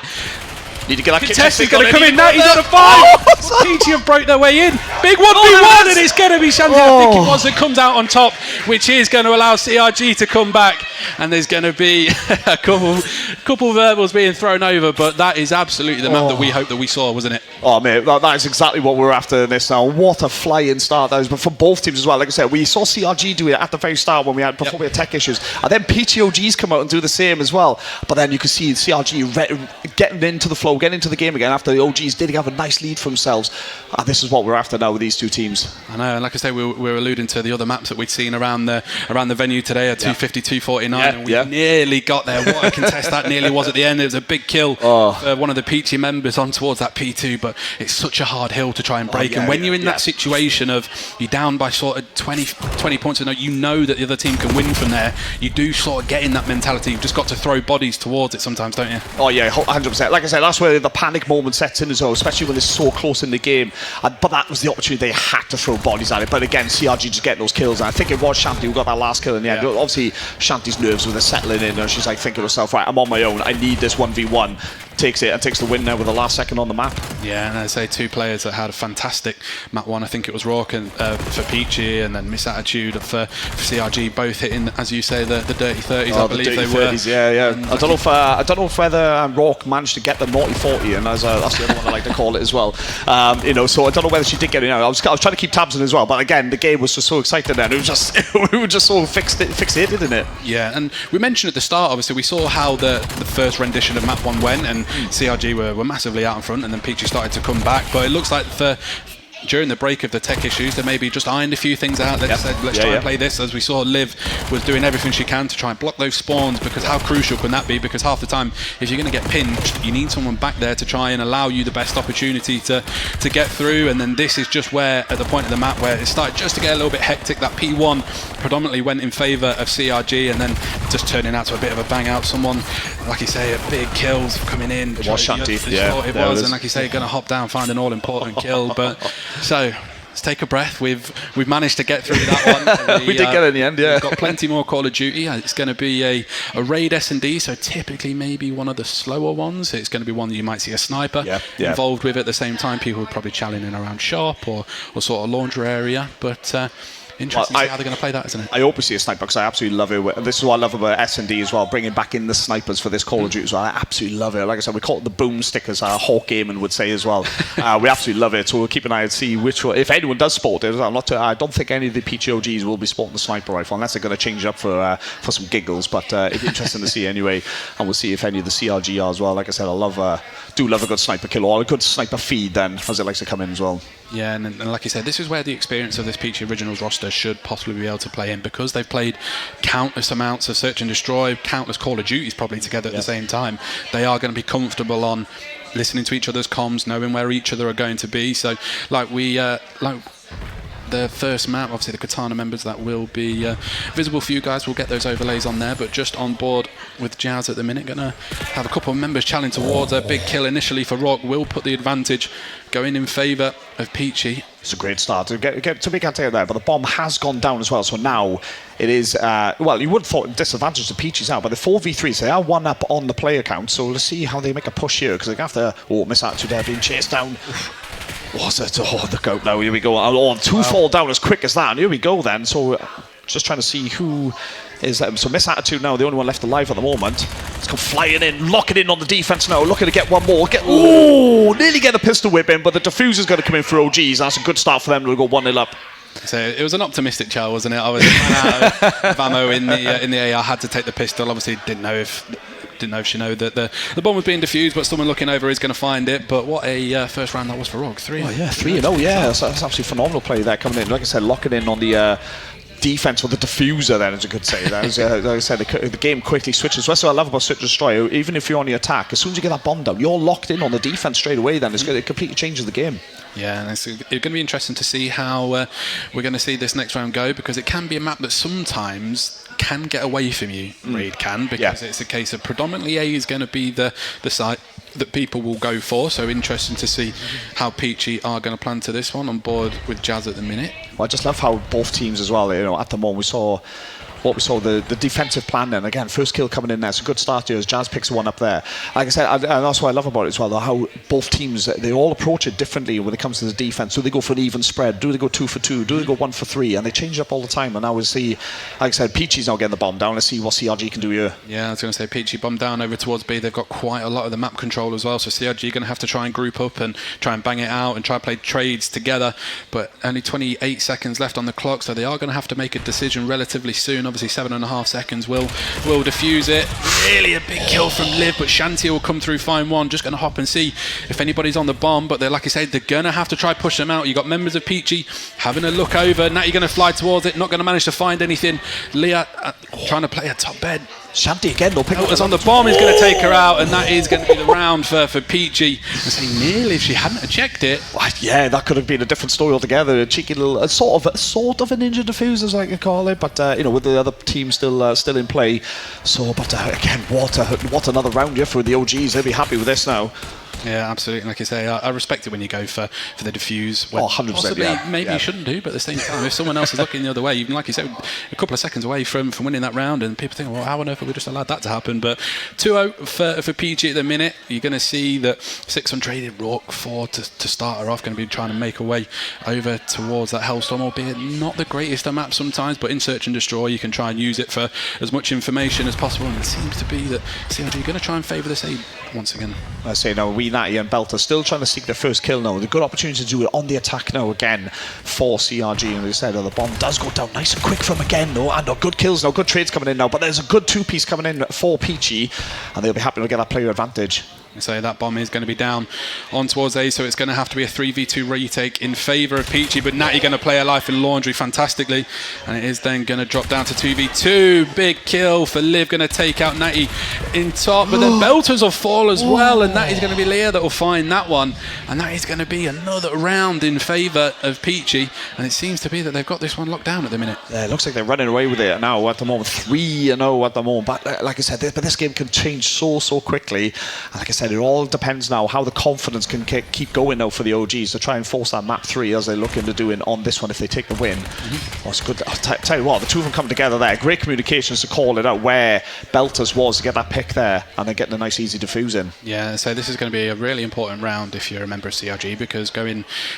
Need to get that Contested going to come in. Natty's on a 5. Peachy have broke their way in. Big 1v1, and it's going to be Shanty. I think it was that comes out on top, which is going to allow CRG to come back. And there's going to be a couple verbals being thrown over, but that is absolutely the map that we hoped that we saw, wasn't it? Oh, mate, that is exactly what we're after in this now. What a flying start that was, but for both teams as well. Like I said, we saw CRG do it at the very start before we had tech issues, and then PTOGs come out and do the same as well. But then you can see CRG getting into the flow, getting into the game again after the OGs did have a nice lead for themselves. And this is what we're after now with these two teams. I know, and like I say, we were alluding to the other maps that we'd seen around the venue today at 250, 249, and we nearly got there. What a contest that nearly was at the end. It was a big kill for one of the Peachy members on towards that P2, but it's such a hard hill to try and break. And when you're in that situation of you're down by sort of 20 points, and you know that the other team can win from there, you do sort of get in that mentality. You've just got to throw bodies towards it sometimes, don't you? Oh yeah, 100%. Like I said, that's where the panic moment sets in as well, especially when it's so close in the game. But that was the opportunity. They had to throw bodies at it. But again, CRG just getting those kills. And I think it was Shanty who got that last kill in the end. Obviously, Shanty's nerves were settling in, and she's like thinking to herself, right, I'm on my own. I need this 1v1. takes it and takes the win there with the last second on the map. Yeah, and I'd say two players that had a fantastic map one. I think it was Rourke and, for Peachy, and then Miss Attitude for CRG, both hitting, as you say, the dirty 30s. I believe they were. 30s, yeah. I don't know if whether Rourke managed to get the naughty 40, and that's the other one I like to call it as well. So I don't know whether she did get it. I was trying to keep tabs on it as well, but again, the game was just so exciting then. It was just we were just so fixated in it. Yeah, and we mentioned at the start, obviously, we saw how the first rendition of map one went, and CRG were massively out in front, and then Peachy started to come back. But it looks like during the break of the tech issues, they maybe just ironed a few things out. They said, let's try and play this. As we saw, Liv was doing everything she can to try and block those spawns, because how crucial can that be? Because half the time, if you're going to get pinched, you need someone back there to try and allow you the best opportunity to get through. And then this is just where, at the point of the map where it started just to get a little bit hectic, that P1 predominantly went in favour of CRG, and then just turning out to a bit of a bang out. Someone, like you say, a big kills coming in. It was Shanty. It was, and like you say, going to hop down, find an all-important kill. But so let's take a breath. We've managed to get through that one. We did get it in the end, yeah. We've got plenty more Call of Duty. It's going to be a raid S&D, so typically maybe one of the slower ones. It's going to be one that you might see a sniper involved with at the same time. People would probably challenge in around shop or sort of laundry area, but interesting to see how they're going to play that, isn't it? I hope we see a sniper, because I absolutely love it. And this is what I love about S&D as well, bringing back in the snipers for this Call of Duty as well. I absolutely love it. Like I said, we call it the boomstick, as Hawk Gaiman would say as well. We absolutely love it, so we'll keep an eye and see which one, if anyone does sport it. I don't think any of the PGOGs will be sporting the sniper rifle, unless they're going to change it up for some giggles, but it'd be interesting to see anyway. And we'll see if any of the CRG are as well. Like I said, do love a good sniper kill, or a good sniper feed then, as it likes to come in as well. Yeah, and like you said, this is where the experience of this Peachy Originals roster should possibly be able to play in, because they've played countless amounts of Search and Destroy, countless Call of Duties probably together at the same time. They are going to be comfortable on listening to each other's comms, knowing where each other are going to be. So, the first map, obviously the Katana members, that will be visible for you guys. We'll get those overlays on there, but just on board with Jazz at the minute. Going to have a couple of members challenge towards a big kill initially for Rock. Will put the advantage going in favour of Peachy. It's a great start to get to be there, but the bomb has gone down as well. So now it is, you would have thought disadvantage to Peachy's out, but the 4v3, so they are one up on the player count. So let's see how they make a push here, because they have to, Miss Attitude there being chased down. What's it? The goat now. Here we go. Two fall down as quick as that. And here we go then. So just trying to see who is that. So Miss Attitude now, the only one left alive at the moment. It's come flying in, locking in on the defense now, looking to get one more. Nearly get a pistol whip in, but the diffuser's going to come in for OGs. That's a good start for them to go 1-0 up. So it was an optimistic chow, wasn't it? I was out of ammo in the AR, had to take the pistol. Obviously didn't know if she knew that the bomb was being defused, but someone looking over is going to find it. But what a first round that was for Rogue. 3-0. Oh yeah, 3-0. Yeah, that's absolutely phenomenal play there coming in. Like I said, locking in on the defense with the diffuser then, as you could say. That was, like I said, the game quickly switches. That's what I love about Search and Destroy. Even if you're on the attack, as soon as you get that bomb down, you're locked in on the defense straight away then. It completely changes the game. Yeah, and it's going to be interesting to see how we're going to see this next round go, because it can be a map that sometimes can get away from you. Raid can, because it's a case of predominantly A is going to be the site that people will go for. So interesting to see how Peachy are going to plan to this one, on board with Jazz at the minute. Well, I just love how both teams as well, at the moment we saw the defensive plan then. Again, first kill coming in there. It's a good start here as Jazz picks one up there. Like I said, and that's what I love about it as well, how both teams, they all approach it differently when it comes to the defense. Do they go for an even spread? Do they go 2 for 2? Do they go 1 for 3? And they change it up all the time. And now we'll see, like I said, Peachy's now getting the bomb down. Let's see what CRG can do here. Yeah, I was going to say Peachy bomb down over towards B. They've got quite a lot of the map control as well, so CRG going to have to try and group up and try and bang it out and try and play trades together. But only 28 seconds left on the clock, so they are going to have to make a decision relatively soon. Obviously 7.5 seconds will defuse it. Really a big kill from Liv, but Shanty will come through fine one. Just going to hop and see if anybody's on the bomb, but they're, like I said, they're going to have to try push them out. You've got members of Peachy having a look over. Natty going to fly towards it, not going to manage to find anything. Leah trying to play a top bed. Shanty again, they'll pick up on the bomb, is going to take her out, and that is going to be the round for Peachy. I say nearly, if she hadn't checked it. Well, yeah, that could have been a different story altogether. A cheeky little, sort of a ninja diffuser, as I can call it, but with the other team still in play. So, but again, what another round here for the OGs. They'll be happy with this now. Yeah, absolutely. Like I say, I respect it when you go for the diffuse. When 100%, possibly, yeah. maybe you shouldn't do, but at the same time, if someone else is looking the other way, even like you said, a couple of seconds away from winning that round, and people think, well, how on earth have we just allowed that to happen? But 2-0 for PG at the minute. You're going to see that 6 untraded Rook 4 to start her off, going to be trying to make a way over towards that Hellstorm, albeit not the greatest of maps sometimes, but in Search and Destroy, you can try and use it for as much information as possible, and it seems to be that CRG are going to try and favour this aid once again. I say now, Natty and Belter still trying to seek their first kill now. They've got opportunity to do it on the attack now again for CRG, and they said, the bomb does go down nice and quick from again, though, and good kills now, good trades coming in now, but there's a good 2-piece coming in for Peachy, and they'll be happy to get that player advantage. So that bomb is going to be down on towards A, so it's going to have to be a 3v2 retake in favour of Peachy, but Natty going to play her life in Laundry fantastically, and it is then going to drop down to 2v2. Big kill for Liv, going to take out Natty in top, but then Belters will fall as well, and Natty's going to be Leah that will find that one, and that is going to be another round in favour of Peachy, and it seems to be that they've got this one locked down at the minute. Yeah, it looks like they're running away with it now at the moment, 3-0 at the moment, but like I said, but this game can change so quickly, and like I said, it all depends now how the confidence can keep going now for the OGs to try and force that map 3 as they're looking to do on this one if they take the win. Oh, it's good. I'll tell you what, the two of them come together there. Great communications to call it out where Belters was to get that pick there, and then getting a nice easy defuse in. Yeah, so this is going to be a really important round if you're a member of CRG, because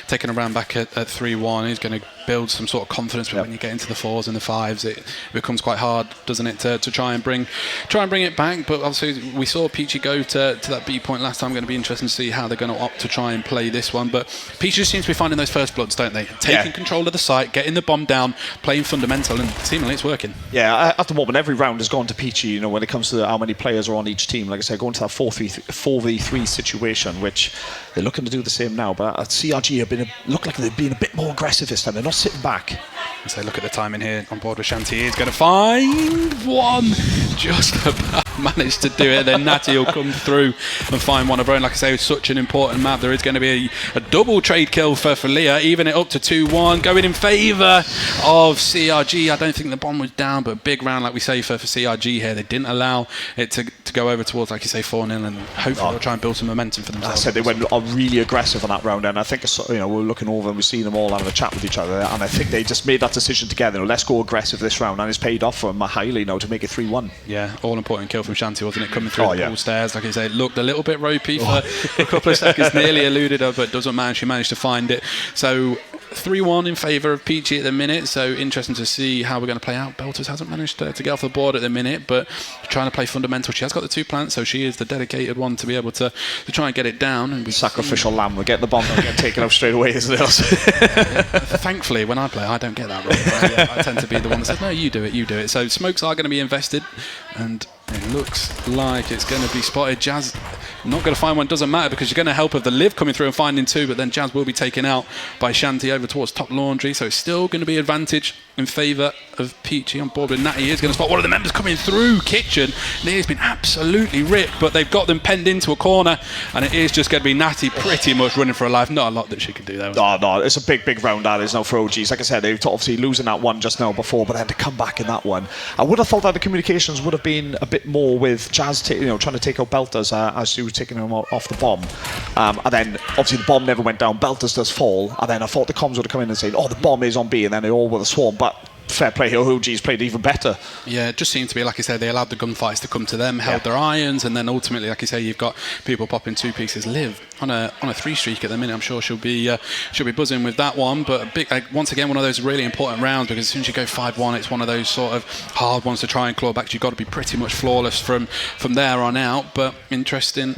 taking a round back at 3-1 is going to build some sort of confidence, but when you get into the 4s and the 5s, it becomes quite hard, doesn't it, to try and bring it back. But obviously we saw Peachy go to that B point last time. Going to be interesting to see how they're going to opt to try and play this one, but Peachy just seems to be finding those first bloods, don't they? Taking control of the site, getting the bomb down, playing fundamental, and seemingly it's working. Yeah, at the moment every round has gone to Peachy, you know, when it comes to how many players are on each team. Like I said, going to that 4v3 situation, which they're looking to do the same now, but CRG look like they've been a bit more aggressive this time. They're not sitting back. So look at the timing here on board with Shanti. He's going to find one, just about managed to do it. Then Natty will come through and find one of her own. Like I say, it's such an important map. There is going to be a double trade kill for Leah, even it up to 2-1, going in favour of CRG. I don't think the bomb was down, but a big round, like we say, for CRG here. They didn't allow it to go over towards, like you say, 4-0, and hopefully they'll try and build some momentum for themselves. I said they went really aggressive on that round, and I think, you know, we're looking over and we've seen them all having a chat with each other, and I think they just made that decision together. You know, let's go aggressive this round, and it's paid off for them highly now to make it 3-1. Yeah, all important kill from Shanti, wasn't it? Coming through the pool stairs, like I say, it looked a little bit ropey for a couple of seconds, nearly eluded her, but doesn't matter. She managed to find it. So 3-1 in favour of Peachy at the minute, so interesting to see how we're going to play out. Belters hasn't managed to get off the board at the minute, but trying to play fundamental. She has got the 2 plants, so she is the dedicated one to be able to try and get it down. And sacrificial lamb, we'll get the bomb and get taken out straight away, isn't it? Thankfully, when I play, I don't get that wrong. I tend to be the one that says, no, you do it. So smokes are going to be invested, and it looks like it's going to be spotted. Jazz not going to find one, doesn't matter, because you're going to help with the Liv coming through and finding 2, but then Jazz will be taken out by Shanti over towards top Laundry, so it's still going to be advantage in favour of Peachy. On board with Natty is going to spot one of the members coming through Kitchen. Leah's been absolutely ripped, but they've got them penned into a corner, and it is just going to be Natty pretty much running for her life. Not a lot that she can do there. No, it's a big round that is now for OGs. Like I said, they've obviously losing that one just now before, but then to come back in that one, I would have thought that the communications would have been a bit more with Jazz, trying to take out Belters as she was taking him off the bomb, and then obviously the bomb never went down. Belters does fall, and then I thought the comms would have come in and said, "Oh, the bomb is on B," and then they all would have swarmed. But fair play, OG's played even better. Yeah, it just seemed to be, like I said, they allowed the gunfights to come to them, held their irons, and then ultimately, like you say, you've got people popping 2 pieces. Liv on a 3 streak at the minute. I'm sure she'll be buzzing with that one. But once again, one of those really important rounds, because as soon as you go 5-1, it's one of those sort of hard ones to try and claw back. You've got to be pretty much flawless from there on out. But interesting.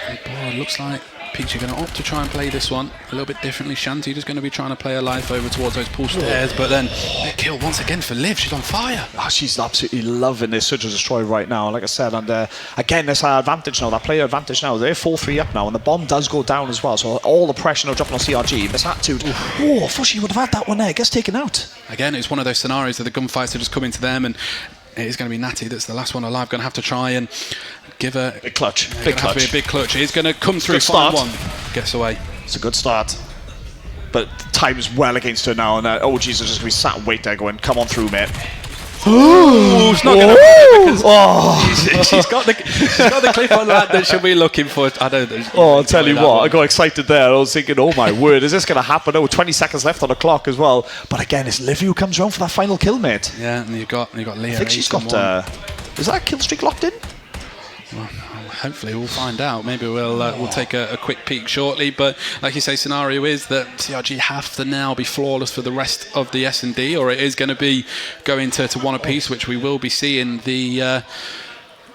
And boy, it looks like Peachy going to opt to try and play this one a little bit differently. Shanti just going to be trying to play her life over towards those pool stairs, but then a kill once again for Liv. She's on fire. Oh, she's absolutely loving this Search and Destroy right now, like I said, and again, that's our advantage now, that player advantage now. They're 4-3 up now, and the bomb does go down as well, so all the pressure now dropping on CRG. This attitude, I thought she would have had that one there. Gets taken out. Again, it's one of those scenarios that the gunfights are just coming to them, and it is going to be Natty that's the last one alive. Going to have to try and give her big clutch. Big clutch. Have to be a big clutch. He's going to come through 5-1. Gets away. It's a good start, but time's well against her now, and OGs are just going to be sat and wait there, going, "Come on through, mate." Ooh, it's not going to be because she's got the clip on that she'll be looking for. I don't know. Oh, I'll tell you what, I got excited there. I was thinking, oh my word, is this going to happen? Oh, 20 seconds left on the clock as well. But again, it's Liv who comes round for that final kill, mate. Yeah, and you've got Leah. I think she's got. Is that kill streak locked in? Well, hopefully we'll find out. Maybe we'll take a quick peek shortly. But like you say, scenario is that CRG have to now be flawless for the rest of the S&D, or it is going to be going to one apiece, which we will be seeing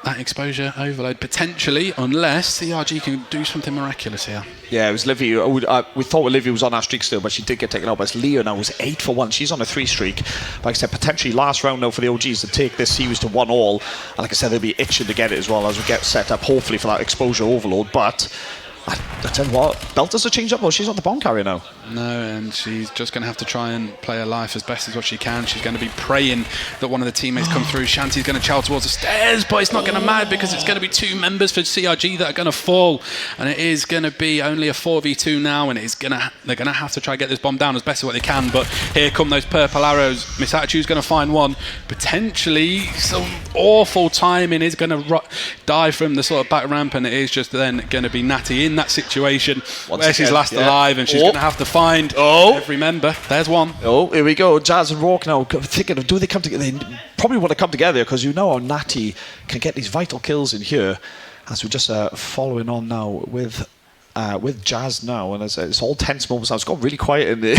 that exposure overload potentially, unless CRG can do something miraculous here. Yeah, it was Livy. We thought Olivia was on our streak still, but she did get taken out. But it's Leah now, was 8 for 1. She's on a 3 streak. Like I said, potentially last round now for the OGs to take this series to 1-all. And like I said, they'll be itching to get it as well as we get set up, hopefully, for that exposure overload. But I tell you what, Belters are changed up. Well, she's not the bomb carrier now. No, and she's just going to have to try and play her life as best as what she can. She's going to be praying that one of the teammates come through. Shanti's going to chow towards the stairs, but it's not going to matter because it's going to be 2 members for CRG that are going to fall, and it is going to be only a 4v2 now, and they're going to have to try and get this bomb down as best as what they can. But here come those purple arrows. Miss Attitude's going to find one. Potentially some awful timing is going to die from the sort of back ramp, and it is just then going to be Natty in that situation where she's last alive, and she's going to have to find every member. There's one. Oh, here we go. Jazz and Rourke now thinking of, do they come together? They probably want to come together because you know how Natty can get these vital kills in here. As we're just following on now with Jazz now, and it's all tense moments now. It's got really quiet in there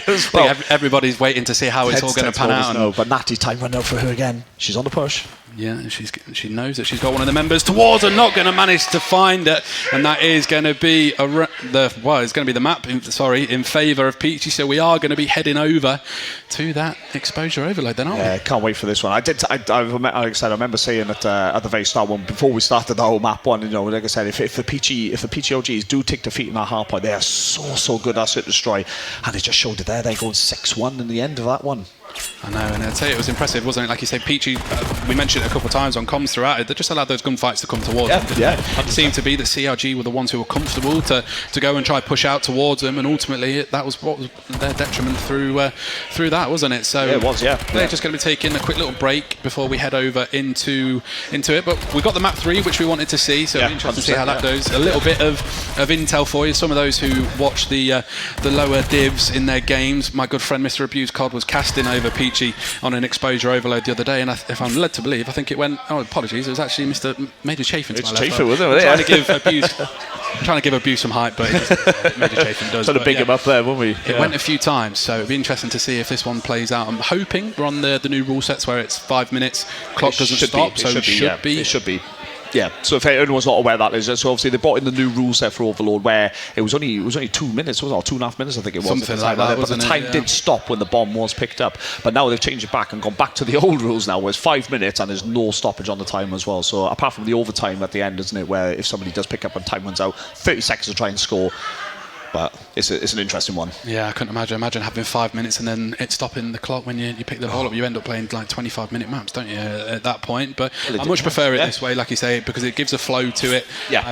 as well. I think everybody's waiting to see how it's all going to pan out. No, but Natty, time run out for her again. She's on the push. Yeah, she knows that she's got one of the members towards her, not going to manage to find it, and that is going to be it's going to be the map. In favour of Peachy. So we are going to be heading over to that exposure overload. Then, aren't we? Can't wait for this one. Like I said, I remember saying that at the very start, before we started the whole map one. You know, like I said, if the Peachy OGs do take defeat in that hard point, they are so good at it to destroy, and they just showed it there. They're going 6-1 in the end of that one. I know, and I'd say it was impressive, wasn't it? Like you say, Peachy, we mentioned it a couple of times on comms throughout it, they just allowed those gunfights to come towards them. It seemed to be that CRG were the ones who were comfortable to go and try push out towards them, and ultimately that was what was their detriment through that, wasn't it? So it was, they're just going to be taking a quick little break before we head over into it. But we got the map 3, which we wanted to see, so it'll be interesting to see how that goes. A little bit of intel for you. Some of those who watch the lower divs in their games, my good friend Mr. Abuse Cod was casting over Peachy on an exposure overload the other day, and if I'm led to believe, I think it went. Oh, apologies, it was actually Mr. Major Chafin to my left. Chafin, wasn't it? Trying to give Abuse some hype, but Major Chafin does. Trying to big him up there, weren't we? It went a few times, so it'll be interesting to see if this one plays out. I'm hoping we're on the new rule sets where it's 5 minutes, clock doesn't stop, so it should be. Yeah, so if anyone's not aware of that, is so obviously they brought in the new rule set for Overload where it was only 2 minutes, wasn't it? Or 2.5 minutes, I think it was. Something like that, but the time did stop when the bomb was picked up. But now they've changed it back and gone back to the old rules now, where it's 5 minutes and there's no stoppage on the time as well. So apart from the overtime at the end, isn't it, where if somebody does pick up and time runs out, 30 seconds to try and score. But it's an interesting one. Yeah, I couldn't imagine having 5 minutes and then it stopping the clock when you pick the ball up. You end up playing like 25-minute maps, don't you, at that point? But I much prefer it this way, like you say, because it gives a flow to it.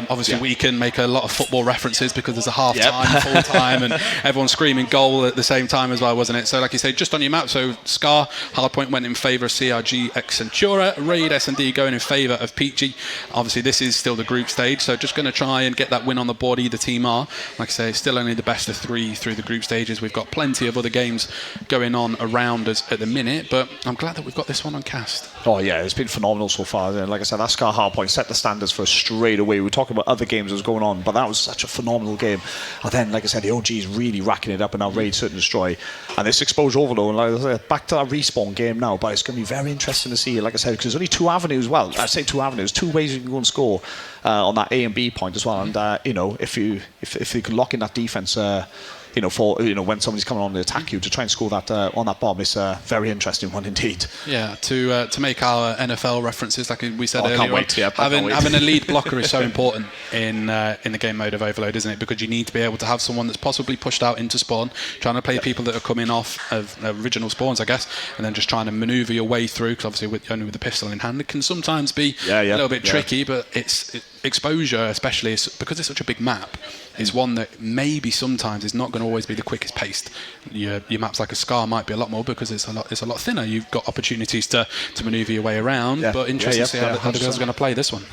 Obviously, we can make a lot of football references because there's a half-time, full-time, and everyone's screaming goal at the same time as well, wasn't it? So, like you say, just on your map, so Scar, Hardpoint went in favour of CRG x Centura, Raid S&D going in favour of Peachy. Obviously, this is still the group stage, so just going to try and get that win on the board, either team are. Like I say, still only the best of 3 through the group stages. We've got plenty of other games going on around us at the minute, but I'm glad that we've got this one on cast. Oh yeah, it's been phenomenal so far. Like I said, that Scar Hardpoint set the standards for us straight away. We were talking about other games that was going on, but that was such a phenomenal game. And then, like I said, the OG is really racking it up in our Raid, Search and Destroy. And this Exposure Overload, and like I said, back to that respawn game now, but it's going to be very interesting to see, like I said, because there's only 2 avenues, well, I say 2 avenues, 2 ways you can go and score on that A and B point as well. And, if you can lock in that defense, when somebody's coming on to attack you to try and score that on that bomb, it's a very interesting one indeed. Yeah, to make our NFL references, like we said earlier, can't wait. Having a lead blocker is so important in the game mode of Overload, isn't it? Because you need to be able to have someone that's possibly pushed out into spawn, trying to play people that are coming off of original spawns, I guess, and then just trying to manoeuvre your way through. Because obviously, only with the pistol in hand, it can sometimes be a little bit tricky. But exposure, especially because it's such a big map, is one that maybe sometimes is not going to to always be the quickest paced. Your maps like a Scar might be a lot more because it's a lot thinner. You've got opportunities to manoeuvre your way around. Yeah. But interesting to see how the girls are going to play this one.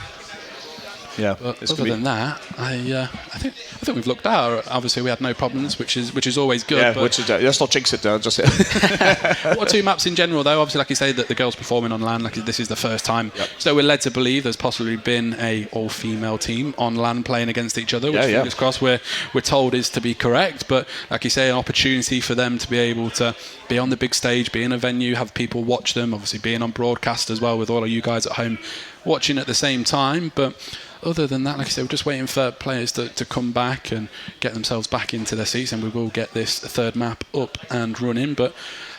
Yeah. But other than that, I think we've looked out. Obviously, we had no problems, which is always good. Yeah, but which is let's not jinx it. Just what are two maps in general, though? Obviously, like you say, that the girls performing on LAN, like this is the first time. Yep. So we're led to believe there's possibly been a all-female team on LAN playing against each other, which fingers crossed we're told is to be correct. But like you say, an opportunity for them to be able to be on the big stage, be in a venue, have people watch them. Obviously, being on broadcast as well with all of you guys at home watching at the same time. But other than that, like I said, we're just waiting for players to come back and get themselves back into their seats, and we will get this third map up and running. But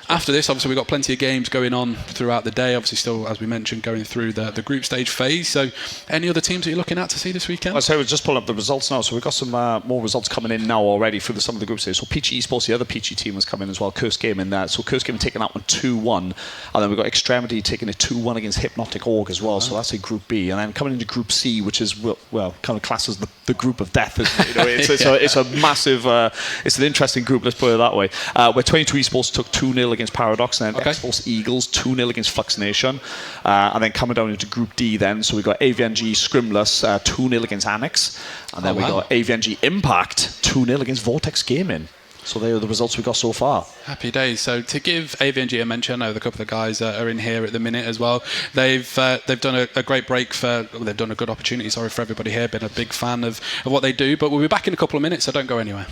after this, obviously, we've got plenty of games going on throughout the day. Obviously, still, as we mentioned, going through the group stage phase. So, any other teams that you're looking at to see this weekend? I'd say we're just pulling up the results now. So we've got some more results coming in now already through some of the group stages. So Peachy Esports, the other Peachy team, has come in as well. Curse Game in there. So Curse Game taking that one 2-1. And then we've got Extremity taking it 2-1 against Hypnotic Org as well. So that's a Group B. And then coming into Group C, which is, well, kind of classes the group of death. You know, it's a massive, it's an interesting group, let's put it that way. Where 22 Esports took 2-0 against Paradox, and then X-Force Eagles 2-0 against Flux Nation. And then coming down into Group D then, so we've got AVNG Scrimless 2-0 against Annex. And then we got AVNG Impact 2-0 against Vortex Gaming. So they are the results we got so far. Happy days. So to give AVNG a mention, I know a couple of guys are in here at the minute as well. They've done a great break they've done a good opportunity, for everybody here. Been a big fan of what they do. But we'll be back in a couple of minutes, so don't go anywhere.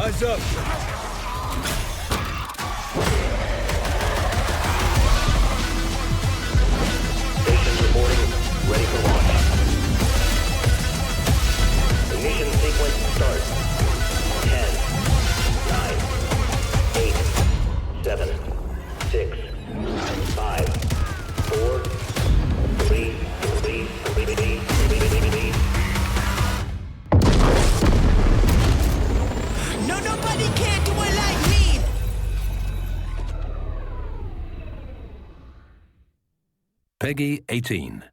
Eyes up. Stations reporting, ready for launch. Ignition sequence start. 10, 9, 8, 7, 6, 5, 4, 3, 3, 3, 3. No, nobody can do it like me. Peggy 18.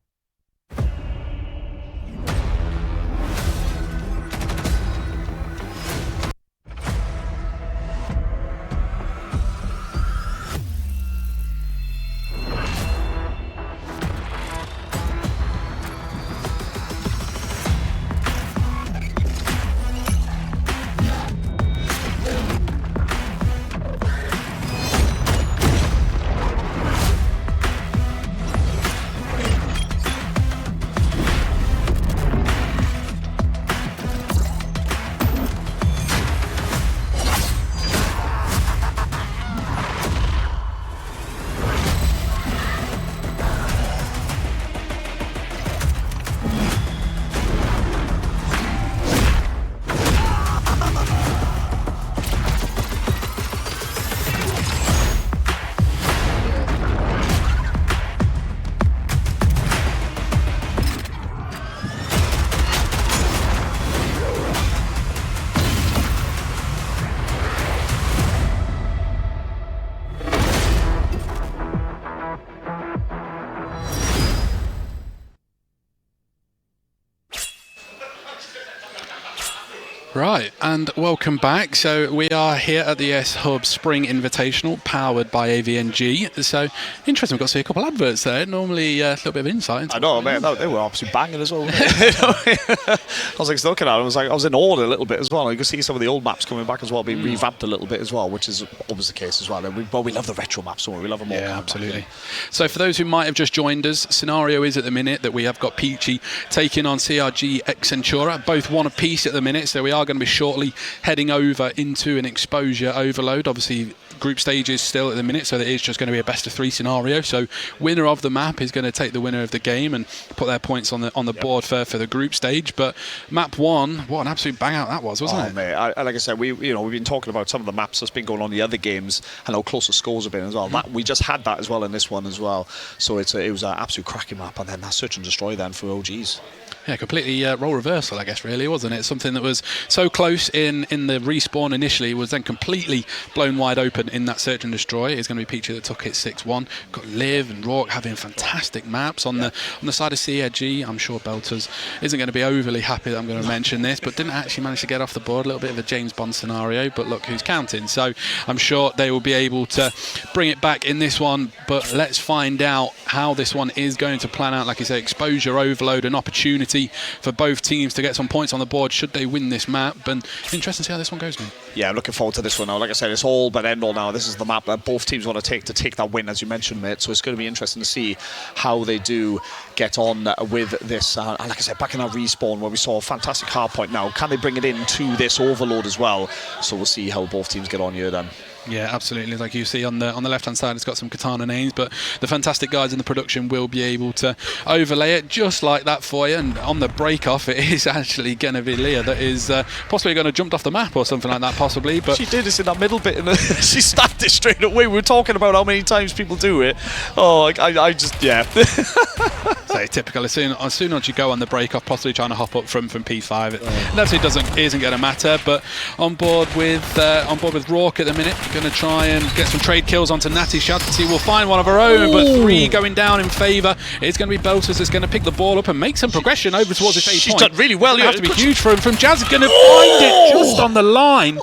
Right, and welcome back. So we are here at the ESHUB Spring Invitational, powered by AVNG. So interesting, we've got to see a couple of adverts there. Normally a little bit of insight into I know, man. They were absolutely banging as well. I was like looking at it. I was in awe a little bit as well. You can see some of the old maps coming back as well, being revamped a little bit as well, which is always the case as well. We love the retro maps, don't we? We love them all. Yeah, absolutely. So for those who might have just joined us, scenario is at the minute that we have got Peachy taking on CRG Excentura, both one apiece at the minute. So we are going to be shortly heading over into an exposure overload. Obviously, group stages still at the minute, so it is just going to be a best of 3 scenario. So winner of the map is going to take the winner of the game and put their points on the board for the group stage. But map 1, what an absolute bang out that was, wasn't it? Mate, like I said, we've been talking about some of the maps that's been going on in the other games and how close the scores have been as well. We just had that as well in this one as well. So it was an absolute cracking map, and then that search and destroy then for OGs. Yeah, completely role reversal, I guess, really, wasn't it? Something that was so close in the respawn initially was then completely blown wide open in that search and destroy. It's going to be Peachy that took it 6-1. Got Liv and Rourke having fantastic maps on the side of CRG. I'm sure Belters isn't going to be overly happy that I'm going to mention this, but didn't actually manage to get off the board. A little bit of a James Bond scenario, but look who's counting. So I'm sure they will be able to bring it back in this one, but let's find out how this one is going to plan out. Like I say, exposure overload, an opportunity for both teams to get some points on the board should they win this map, and interesting to see how this one goes, man. Yeah, I'm looking forward to this one now. Like I said, it's all but end all now. This is the map that both teams want to take that win, as you mentioned, mate. So it's going to be interesting to see how they do get on with this. And like I said, back in our respawn where we saw a fantastic hard point now, can they bring it into this overload as well? So we'll see how both teams get on here then. Yeah, absolutely. Like you see on the left-hand side, it's got some katana names, but the fantastic guys in the production will be able to overlay it just like that for you. And on the break-off, it is actually going to be Leah that is possibly going to jump off the map or something like that, possibly. But she did this in that middle bit, and she stacked it straight away. We were talking about how many times people do it. Oh, I just, yeah. So typical. As soon as you go on the break-off, possibly trying to hop up from P5, it absolutely isn't going to matter. But on board with Rourke at the minute. Going to try and get some trade kills onto Natty. Shadty will find one of her own, but 3 going down in favour. It's going to be Belters that's going to pick the ball up and make some progression over towards this 8 point. She's done really well. It's going to have to be huge from Jazz. Is going to find it just on the line.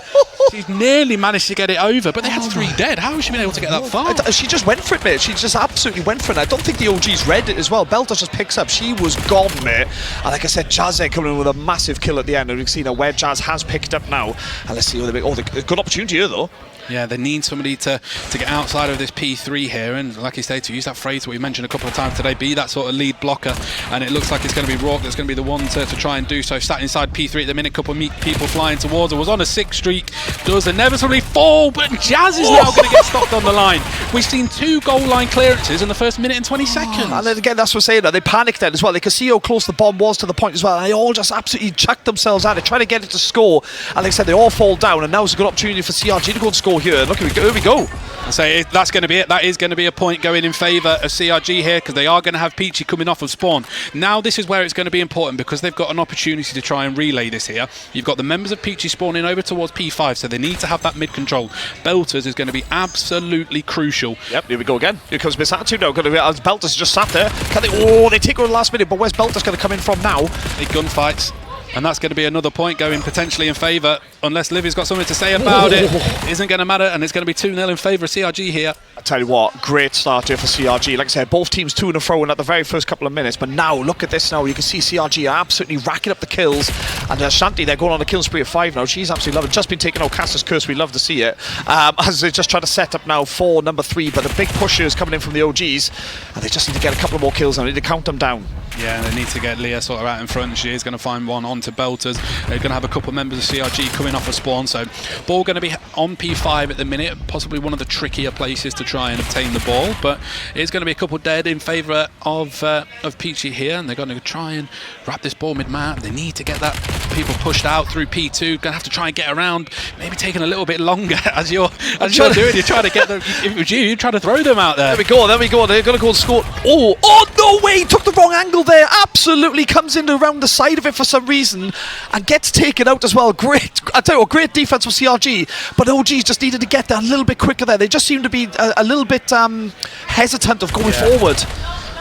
She's nearly managed to get it over, but they had 3 dead. How has she been able to get that far? She just went for it, mate. She just absolutely went for it. I don't think the OGs read it as well. Belter just picks up. She was gone, mate. And like I said, Jazz coming in with a massive kill at the end. And we've seen where Jazz has picked up now. And let's see what they make. Oh, the good opportunity here, though. Yeah, they need somebody to get outside of this P3 here, and like you say, to use that phrase that we mentioned a couple of times today, be that sort of lead blocker, and it looks like it's going to be Rourke that's going to be the one to try and do so. Sat inside P3 at the minute, couple of people flying towards her, was on a 6 streak, does inevitably fall, but Jazz is now going to get stopped on the line. We've seen 2 goal line clearances in the first minute and 20 seconds. And then again, that's what I'm saying, they panicked then as well. They could see how close the bomb was to the point as well, and they all just absolutely chucked themselves at it, trying to get it to score, and like I said, they all fall down, and now it's a good opportunity for CRG to go and score here. Look, here we go. I say that's going to be it. That is going to be a point going in favour of CRG here, because they are going to have Peachy coming off of spawn. Now this is where it's going to be important, because they've got an opportunity to try and relay this here. You've got the members of Peachy spawning over towards P5, so they need to have that mid control. Belters is going to be absolutely crucial. Yep, here we go again. Here comes Miss Attitude now. Belters just sat there. Can they? Oh, they take her the last minute, but where's Belters going to come in from now? Big gunfights. And that's going to be another point going potentially in favour, unless Livy's got something to say about it. Isn't going to matter, and it's going to be 2-0 in favour of CRG here. I tell you what, great start here for CRG. Like I said, both teams to and fro in at the very first couple of minutes, but now look at this now. You can see CRG are absolutely racking up the kills, and Shanti, they're going on a kill spree of 5 now. She's absolutely loving it. Just been taking out Caster's Curse. We love to see it. As they just try to set up now for number 3, but the big push is coming in from the OGs, and they just need to get a couple of more kills now. They need to count them down. Yeah, they need to get Leah sort of out in front. She is going to find one onto Belters. They're going to have a couple of members of CRG coming off a spawn, so ball going to be on P5 at the minute, possibly one of the trickier places to try and obtain the ball, but it's going to be a couple dead in favour of Peachy here, and they're going to try and wrap this ball mid-map. They need to get that people pushed out through P2. Going to have to try and get around, maybe taking a little bit longer as you're doing. You're trying to get them. If it was you try to throw them out there. There we go. They're going to go and score. Oh no way! He took the wrong angle there. Absolutely comes in around the side of it for some reason and gets taken out as well. Great, I tell you what, great defense from CRG, but OGs just needed to get there a little bit quicker there. They just seemed to be a little bit hesitant of going forward.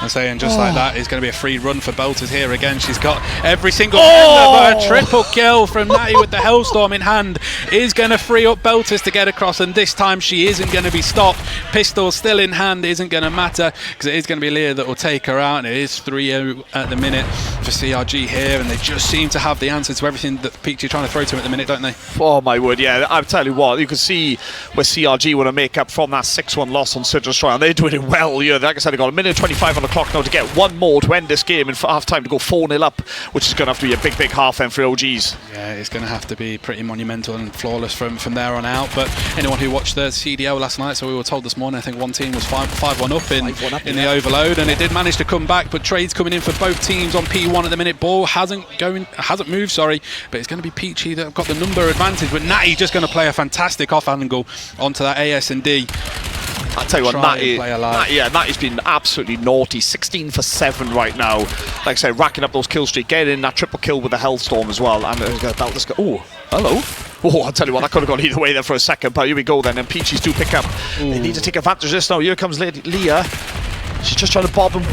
I'm saying just like that, it's going to be a free run for Belters here again. She's got every single member, but a triple kill from Natty with the Hellstorm in hand is going to free up Belters to get across, and this time she isn't going to be stopped. Pistol still in hand, isn't going to matter, because it is going to be Leah that will take her out, and it is 3-0 at the minute for CRG here, and they just seem to have the answer to everything that Peachy are trying to throw to them at the minute, don't they? Oh my word, yeah, I'll tell you what, you can see where CRG want to make up from that 6-1 loss on Surgeon's Trial, and they're doing it well. Yeah, like I said, they've got a minute 25 on the clock now to get one more to end this game in half time to go 4-0 up, which is going to have to be a big half then for OGs. Yeah, it's going to have to be pretty monumental and flawless from there on out. But anyone who watched the CDO last night, so we were told this morning, I think one team was 5-1 up in the overload, and it did manage to come back, but trades coming in for both teams on P1 at the minute. Ball hasn't moved, but it's going to be Peachy that have got the number advantage, but Natty just going to play a fantastic off angle onto that AS&D. I'll tell you what, Natty's been absolutely naughty. 16 for 7 right now. Like I said, racking up those kill streak, getting in that triple kill with the Hellstorm as well. And Belters go, oh, hello. Oh, I'll tell you what, that could have gone either way there for a second, but here we go then, and Peachy's do pick up. Ooh. They need to take advantage of this now. Here comes Leah. She's just trying to bob him.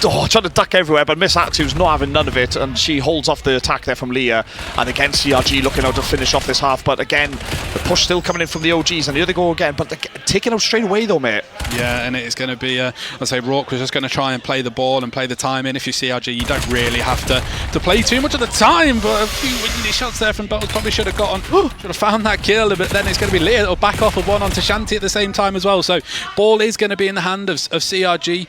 Trying to duck everywhere, but Miss Attitude's not having none of it, and she holds off the attack there from Leah. And again, CRG looking out to finish off this half, but again, the push still coming in from the OGs, and here they go again, but they're taking out straight away though, mate. Yeah, and it's going to be, I'd say Rourke was just going to try and play the ball and play the time in. If you're CRG, you don't really have to play too much of the time, but a few windy shots there from Belters probably should have should have found that kill, but then it's going to be Leah that'll back off of one onto Shanti at the same time as well. So ball is going to be in the hand of CRG.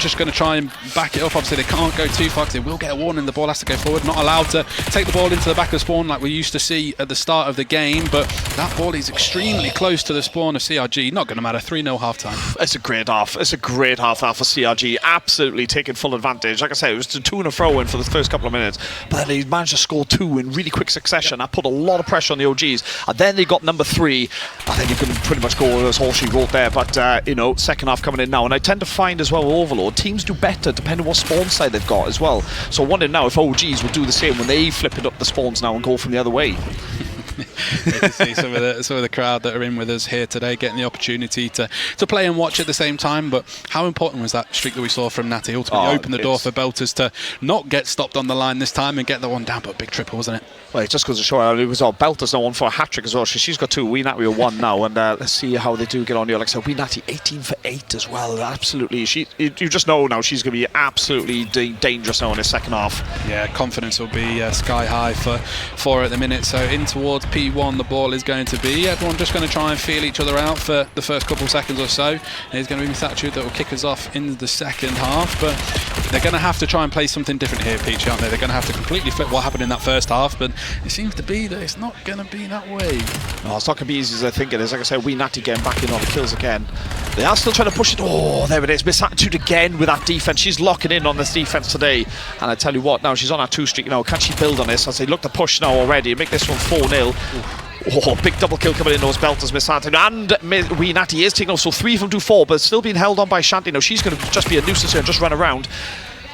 Just going to try and back it up. Obviously they can't go too far because they will get a warning. The ball has to go forward, not allowed to take the ball into the back of spawn like we used to see at the start of the game, but that ball is extremely close to the spawn of CRG. Not going to matter. 3-0 half time. It's a great half. It's a great half for CRG. Absolutely taking full advantage. Like I said, it was to 2-0 in for the first couple of minutes, but then they managed to score 2 in really quick succession. That put a lot of pressure on the OGs, and then they got number 3. I think you can pretty much go as all she wrote there, but you know, second half coming in now, and I tend to find as well with Overlord, teams do better depending on what spawn side they've got as well. So I wonder now if OGs will do the same when they flip it up the spawns now and go from the other way. You can see some of the crowd that are in with us here today getting the opportunity to play and watch at the same time. But how important was that streak that we saw from Natty? Ultimately opened the door for Belters to not get stopped on the line this time and get the one down, but big triple, wasn't it? Well, it just goes to show it was Belters now on for a hat-trick as well. She's got 2, Wee Natty with 1 now, and let's see how they do get on here. Like I said, Wee Natty 18 for 8 as well. Absolutely, you just know now she's going to be absolutely dangerous now in the second half. Yeah, confidence will be sky high for her at the minute. So in towards P1 3-1 the ball is going to be. Everyone just going to try and feel each other out for the first couple of seconds or so. It's going to be Misatu that will kick us off in the second half, but they're going to have to try and play something different here, Peachy, aren't they? They're going to have to completely flip what happened in that first half, but it seems to be that it's not going to be that way. No, it's not going to be easy as I think it is. Like I said, Natty getting back in on the kills again. They are still trying to push it. Oh, there it is. Misatu again with that defense. She's locking in on this defense today. And I tell you what, now she's on her 2 streak now. Can she build on this? As they look to push now already and make this one 4-0. Oh, big double kill coming in those belters, Misatu. And Natty is taking off, so 3 of them do 4, but still being held on by Shanti. Now she's going to just be a nuisance here and just run around.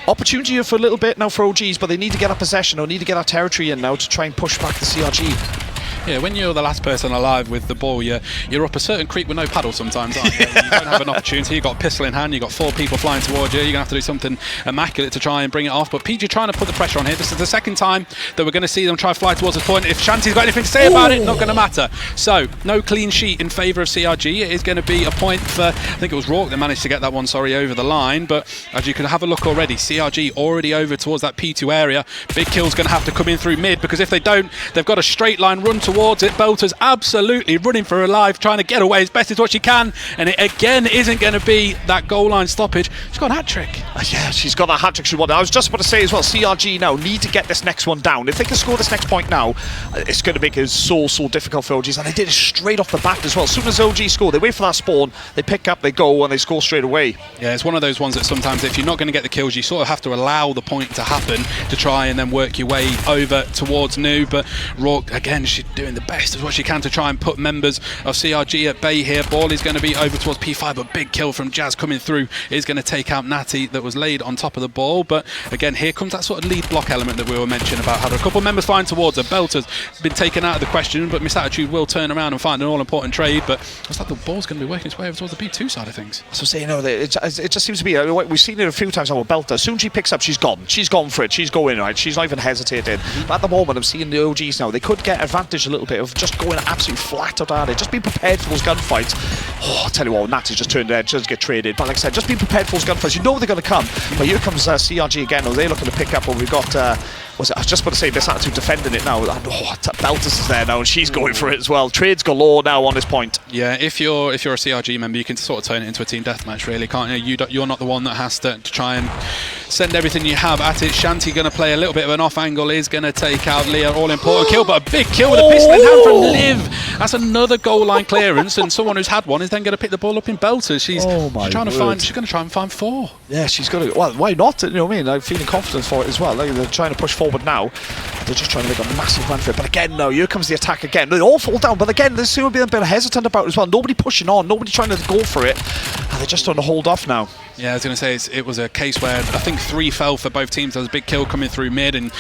Opportunity here for a little bit now for OGs, but they need to get our possession or need to get our territory in now to try and push back the CRG. Yeah, when you're the last person alive with the ball, you're up a certain creek with no paddle sometimes, aren't you? You don't have an opportunity. You've got a pistol in hand, you've got 4 people flying towards you. You're going to have to do something immaculate to try and bring it off. But PG trying to put the pressure on here. This is the second time that we're going to see them try to fly towards this point. If Shanti's got anything to say about it, not going to matter. So, no clean sheet in favour of CRG. It is going to be a point for, I think it was Rourke that managed to get that one, over the line. But as you can have a look already, CRG already over towards that P2 area. Big Kill's going to have to come in through mid, because if they don't, they've got a straight line run towards it. Belter's absolutely running for her life, trying to get away as best as what she can, and it again isn't going to be that goal line stoppage. She's got a hat-trick. Yeah, she's got that hat-trick she wanted. I was just about to say as well, CRG now need to get this next one down. If they can score this next point now, it's going to make it so difficult for OGs, and they did it straight off the bat as well. As soon as OG score, they wait for that spawn, they pick up, they go, and they score straight away. Yeah, it's one of those ones that sometimes if you're not going to get the kills, you sort of have to allow the point to happen to try and then work your way over towards New. But Rourke, again, she's doing the best as what she can to try and put members of CRG at bay here. Ball is going to be over towards P5, a big kill from Jazz coming through is going to take out Natty that was laid on top of the ball. But again, here comes that sort of lead block element that we were mentioning about. Had a couple of members flying towards her. Belter's been taken out of the question, but Miss Attitude will turn around and find an all-important trade. But it's like the ball's going to be working its way over towards the P2 side of things. So say, it just seems to be, we've seen it a few times now with Belter. As soon as she picks up, she's gone. She's gone for it. She's going, right? She's not even hesitating. But at the moment, I'm seeing the OGs now. They could get advantage a little bit of just going absolutely flat out at it. Just be prepared for those gunfights. Oh, I'll tell you what, Natty's just turned there, just get traded. But like I said, just be prepared for those gunfights. You know they're going to come. But here comes CRG again. They're looking to pick up. But we've got, I was just about to say, Miss Attitude defending it now. Beltus is there now, and she's going for it as well. Trades galore now on this point. Yeah, if you're a CRG member, you can sort of turn it into a team deathmatch, really, can't you? You're not the one that has to try and send everything you have at it. Shanti going to play a little bit of an off angle, is going to take out Leah. All important kill, but a big kill with a pistol in hand from Liv. That's another goal line clearance, and someone who's had one is then going to pick the ball up in Belters. She's trying to find. She's going to try and find 4. Yeah, she's got to. Well, why not? You know what I mean? I'm feeling confident for it as well. Like, they're trying to push forward now. They're just trying to make a massive run for it. But again, no, here comes the attack again. They all fall down, but again, they seem to be a bit hesitant about it as well. Nobody pushing on, nobody trying to go for it. And they're just trying to hold off now. Yeah, I was going to say, it was a case where I think 3 fell for both teams. There was a big kill coming through mid, and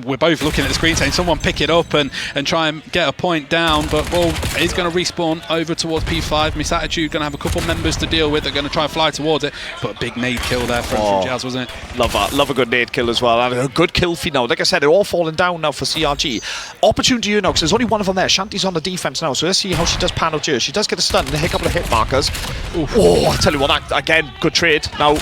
we're both looking at the screen saying someone pick it up and try and get a point down. But ball is going to respawn over towards P5. Miss Attitude going to have a couple members to deal with. They're going to try and fly towards it. But a big nade kill there from Jazz, wasn't it? Love that. Love a good nade kill as well. And a good kill feed now. Like I said, they're all falling down now for CRG. Opportunity here now, because there's only one of them there. Shanti's on the defense now, so let's see how she does pan out here. She does get a stun and a couple of hit markers. Oh, I'll tell you what, again, good trade. Now,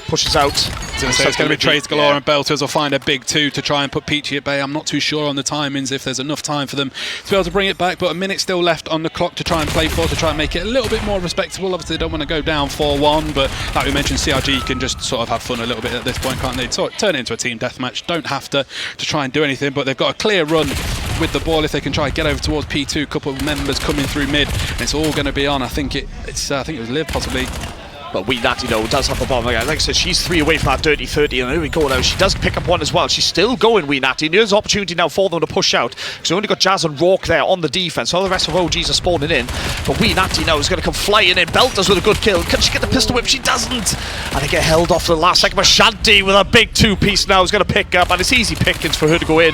pushes out. It's going to be trades galore, and Belters will find a big 2 to try and put Peachy at bay. I'm not too sure on the timings if there's enough time for them to be able to bring it back, but a minute still left on the clock to try and play for, to try and make it a little bit more respectable. Obviously they don't want to go down 4-1, but like we mentioned, CRG can just sort of have fun a little bit at this point, can't they? Turn it into a team deathmatch, don't have to try and do anything, but they've got a clear run with the ball if they can try and get over towards P2. A couple of members coming through mid, and it's all going to be on. I think it was Liv possibly. But Natty, does have the bomb. Like I said, she's 3 away from that dirty 30, and here we go now. She does pick up one as well. She's still going, Natty. And there's an opportunity now for them to push out, because they've only got Jazz and Rourke there on the defense. All the rest of OGs are spawning in. But Natty now is going to come flying in. Belters with a good kill. Can she get the pistol whip? She doesn't. And they get held off the last second. But Shanti with a big 2-piece now is going to pick up, and it's easy pickings for her to go in.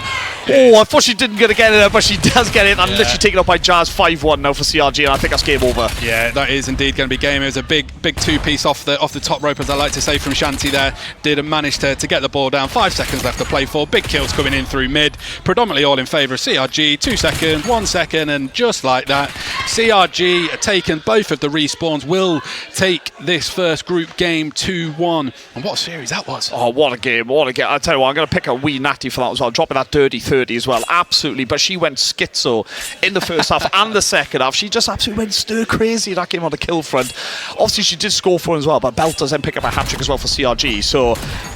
Oh, I thought she didn't get it in, but she does get it, and literally taken up by Jazz. 5-1 now for CRG, and I think that's game over. Yeah, that is indeed going to be game. It was a big 2-piece piece off the top rope, as I like to say, from Shanti there. Did manage to get the ball down. 5 seconds left to play for. Big kills coming in through mid, predominantly all in favour of CRG. 2 seconds, 1 second, and just like that, CRG are taken both of the respawns, will take this first group game 2-1. And what a series that was. Oh, what a game, what a game. I'll tell you what, I'm going to pick a wee Natty for that as well, dropping that dirty 30 as well, absolutely. But she went schizo in the first half and the second half. She just absolutely went stir crazy that game on the kill front. Obviously, she did score for him as well, but Belters then pick up a hat-trick as well for CRG. So,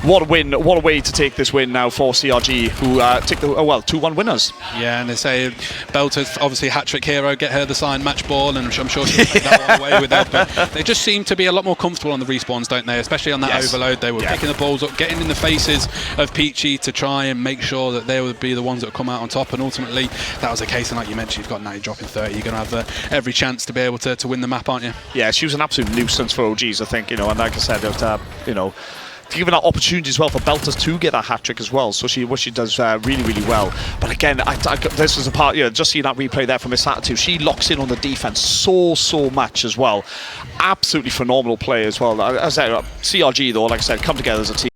what a win, what a way to take this win now for CRG, who take the, 2-1 winners. Yeah, and they say Belter's obviously hat-trick hero, get her the signed match ball, and I'm sure she'll take that one away with her. But they just seem to be a lot more comfortable on the respawns, don't they? Especially on that overload. They were picking the balls up, getting in the faces of Peachy to try and make sure that they would be the ones that would come out on top. And ultimately, that was the case. And like you mentioned, you've got Natty dropping 30. You're going to have every chance to be able to win the map, aren't you? Yeah, she was an absolute nuisance for OGs, I think, and like I said, giving that opportunity as well for Belters to get that hat-trick as well. So she does really, really well. But again, this is a part, just seeing that replay there from Miss Attitude, she locks in on the defense so much as well. Absolutely phenomenal play as well. As I said, CRG though, like I said, come together as a team.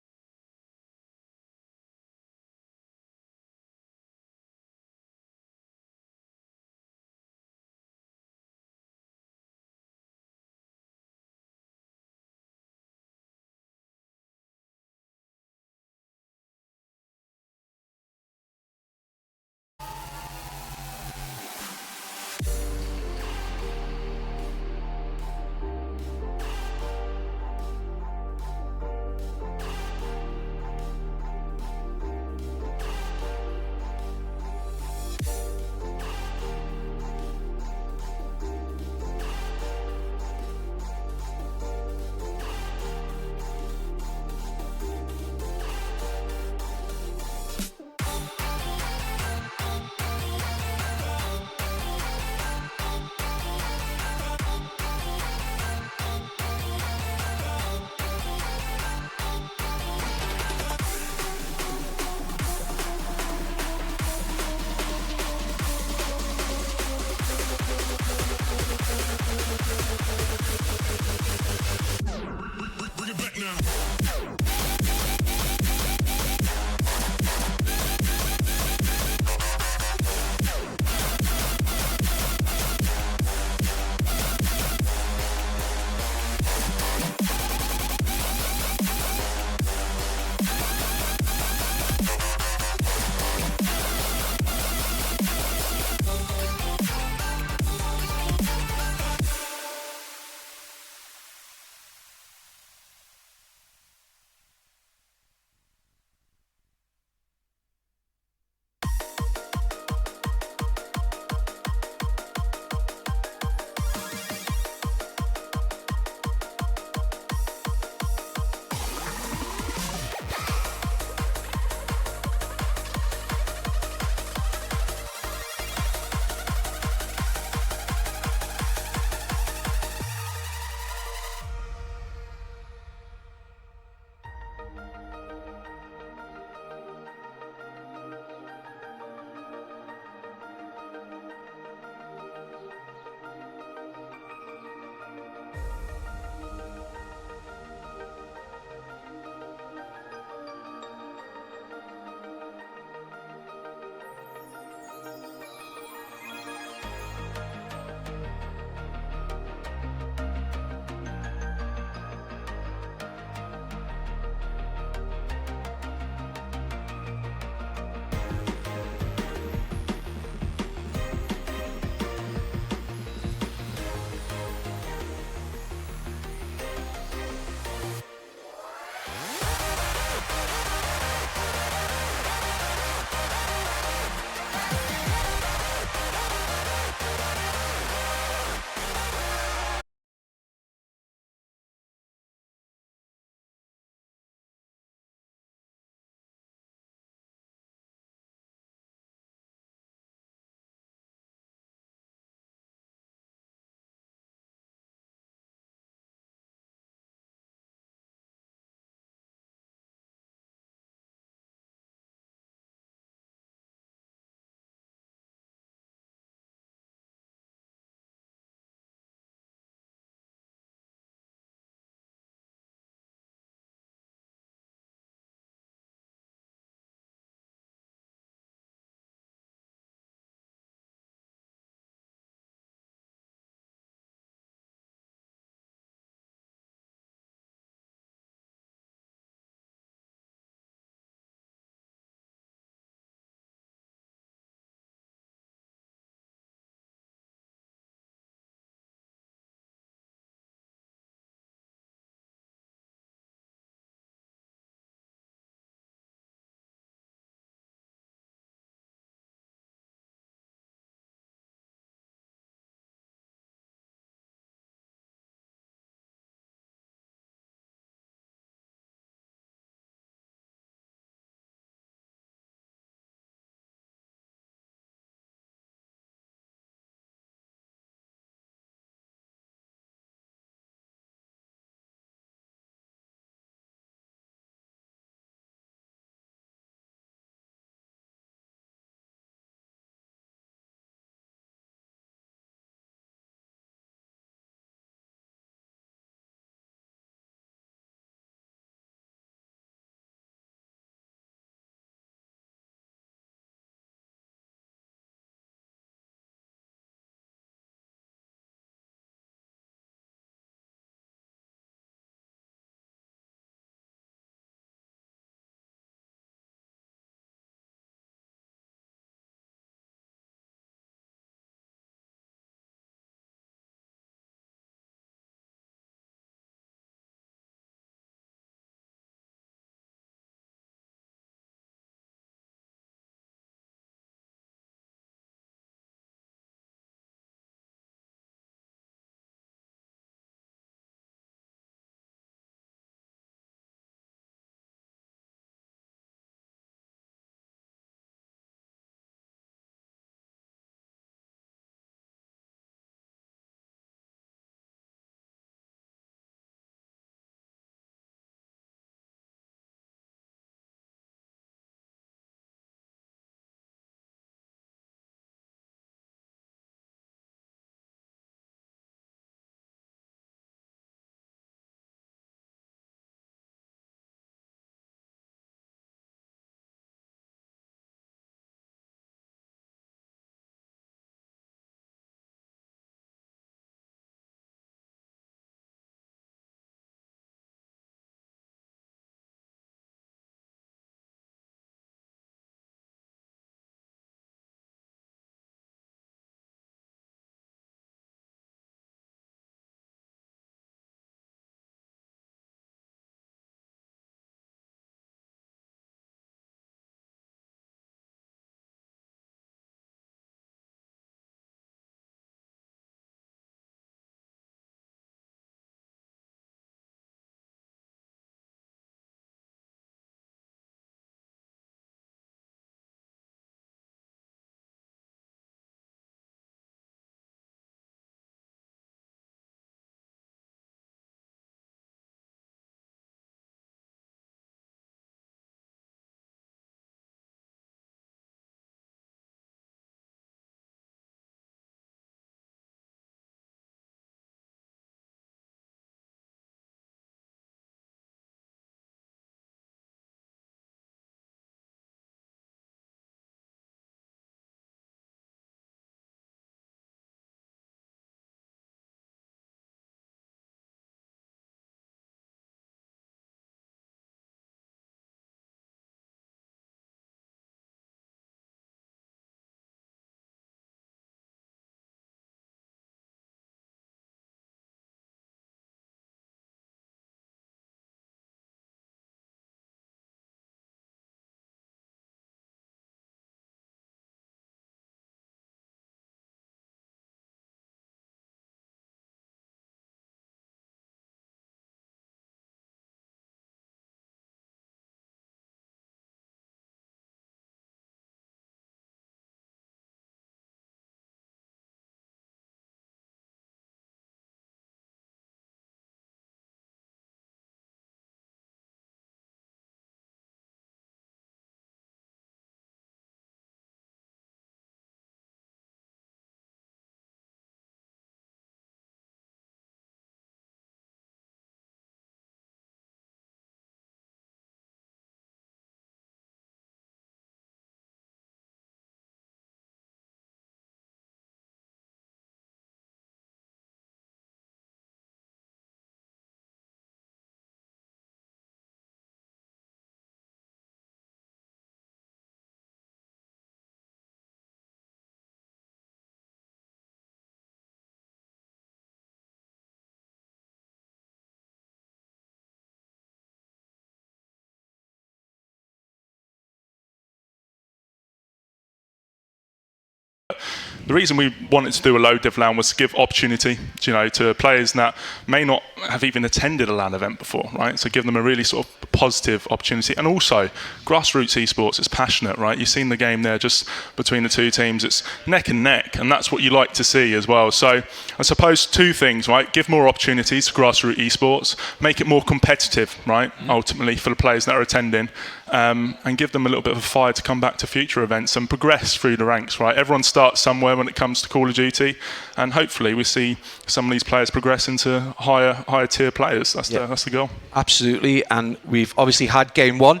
the reason we wanted to do a low div LAN was to give opportunity, to players that may not have even attended a LAN event before, right? So give them a really sort of positive opportunity. And also, grassroots esports is passionate, right? You've seen the game there just between the two teams. It's neck and neck, and that's what you like to see as well. So I suppose two things, right? Give more opportunities to grassroots esports, make it more competitive, right? Ultimately, for the players that are attending, and give them a little bit of a fire to come back to future events and progress through the ranks, right? Everyone starts somewhere when it comes to Call of Duty, and hopefully we see some of these players progress into higher tier players. That's the goal. Absolutely, and we've obviously had game one.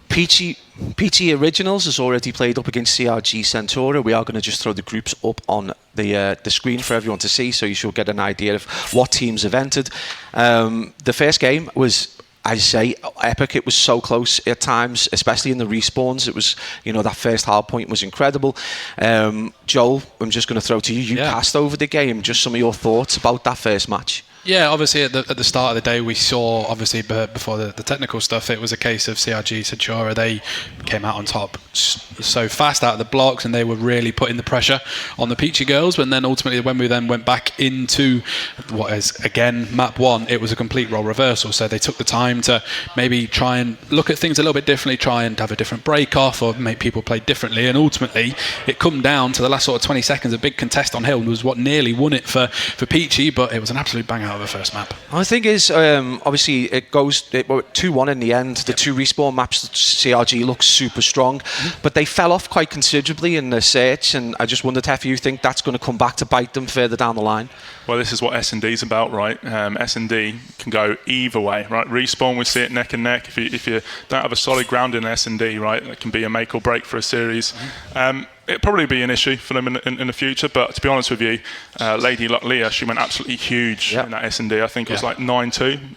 Peachy Originals has already played up against CRG Centaura. We are going to just throw the groups up on the screen for everyone to see, so you should get an idea of what teams have entered. The first game was, I say, epic. It was so close at times, especially in the respawns. It was, that first hard point was incredible. Joel, I'm just going to throw to you. You passed over the game. Just some of your thoughts about that first match. Yeah, obviously at the start of the day we saw, obviously before the technical stuff, it was a case of CRG Centaura. They came out on top so fast out of the blocks, and they were really putting the pressure on the Peachy girls. And then ultimately when we then went back into what is again map one, it was a complete role reversal. So they took the time to maybe try and look at things a little bit differently, try and have a different break off or make people play differently. And ultimately it come down to the last sort of 20 seconds. A big contest on hill was what nearly won it for Peachy, but it was an absolute bang out of the first map. The thing is, obviously it goes 2-1 in the end. The two respawn maps, CRG looks super strong, but they fell off quite considerably in the search, and I just wondered if you think that's going to come back to bite them further down the line. Well, this is what S&D's about, right? S&D can go either way, right? Respawn, we see it neck and neck. If you don't have a solid ground in S&D, right, that can be a make or break for a series. It'll probably be an issue for them in the future, but to be honest with you, Lady Luck Leah, she went absolutely huge in that S&D. I think it was like 9-2.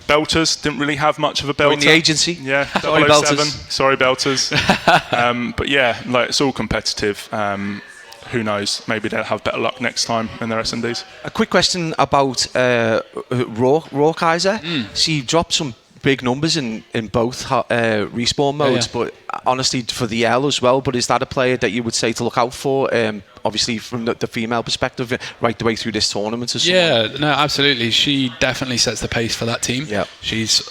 Belters didn't really have much of a belter. In the agency. Yeah, Sorry, 007. Belters. Sorry, Belters. But yeah, it's all competitive. Who knows? Maybe they'll have better luck next time in their S&Ds. A quick question about Rawkaiser. She dropped some big numbers in both respawn modes, but honestly for the L as well. But is that a player that you would say to look out for? Obviously from the female perspective, right the way through this tournament as well. No, absolutely. She definitely sets the pace for that team. She's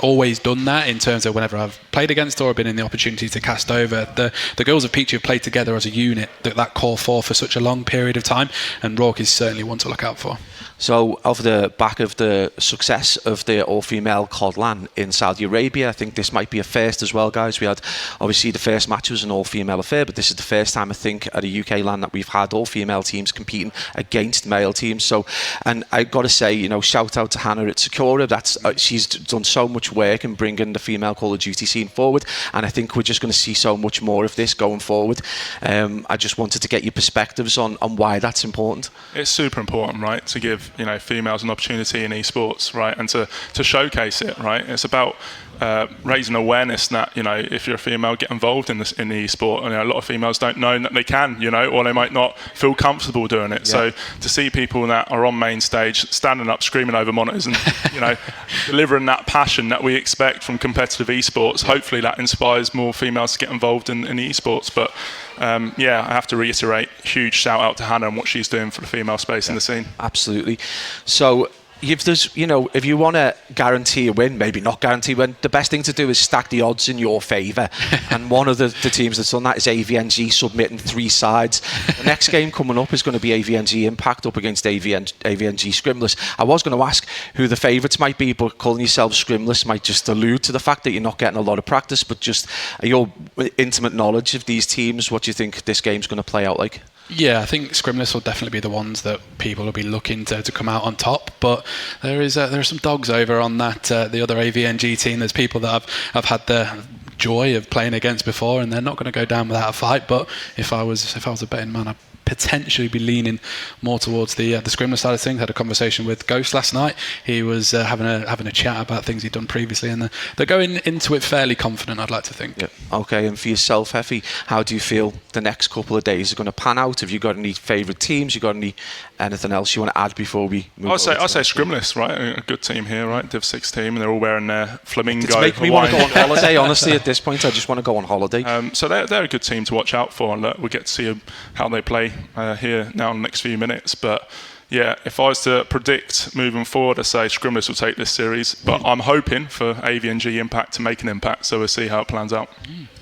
always done that in terms of whenever I've played against her or been in the opportunity to cast over. The girls of Peachy have played together as a unit, that core four for such a long period of time, and Rourke is certainly one to look out for. So, off the back of the success of the all-female COD LAN in Saudi Arabia, I think this might be a first as well, guys. We had, obviously, the first match was an all-female affair, but this is the first time, I think, at a UK LAN that we've had all-female teams competing against male teams. So, and I got to say, shout out to Hannah at Sakura. She's done so much work in bringing the female Call of Duty scene forward, and I think we're just going to see so much more of this going forward. I just wanted to get your perspectives on why that's important. It's super important, right, to give females an opportunity in esports, right, and to showcase it, right. It's about raising awareness that if you're a female, get involved in the esport. And a lot of females don't know that they can, or they might not feel comfortable doing it. So to see people that are on main stage standing up, screaming over monitors, and delivering that passion that we expect from competitive esports, hopefully that inspires more females to get involved in the esports. But I have to reiterate, huge shout out to Hannah and what she's doing for the female space in the scene. Absolutely. So if you want to guarantee a win, maybe not guarantee a win, the best thing to do is stack the odds in your favour. And one of the teams that's done that is AVNG, submitting 3 sides. The next game coming up is going to be AVNG Impact up against AVNG Scrimless. I was going to ask who the favourites might be, but calling yourself Scrimless might just allude to the fact that you're not getting a lot of practice, but just your intimate knowledge of these teams, what do you think this game's going to play out like? Yeah, I think Scrimless will definitely be the ones that people will be looking to come out on top. But there are some dogs over on that the other AVNG team. There's people that I've had the joy of playing against before, and they're not going to go down without a fight. But if I was a betting man, I'd potentially be leaning more towards the Scrimless side of things. Had a conversation with Ghost last night. He was having a chat about things he'd done previously, and they're going into it fairly confident, I'd like to think. Yeah. Okay, and for yourself, Heffy, how do you feel the next couple of days are going to pan out? Have you got any favourite teams? You got anything else you want to add before we move on? I'll say Scrimless, right? A good team here, right? Div 6 team, and they're all wearing their flamingo. It's making me want to go on holiday, honestly. this point. I just want to go on holiday. So they're a good team to watch out for, and we'll get to see how they play here now in the next few minutes. But yeah, if I was to predict moving forward, I say Scrimmers will take this series, but I'm hoping for AVNG Impact to make an impact, so we'll see how it plans out.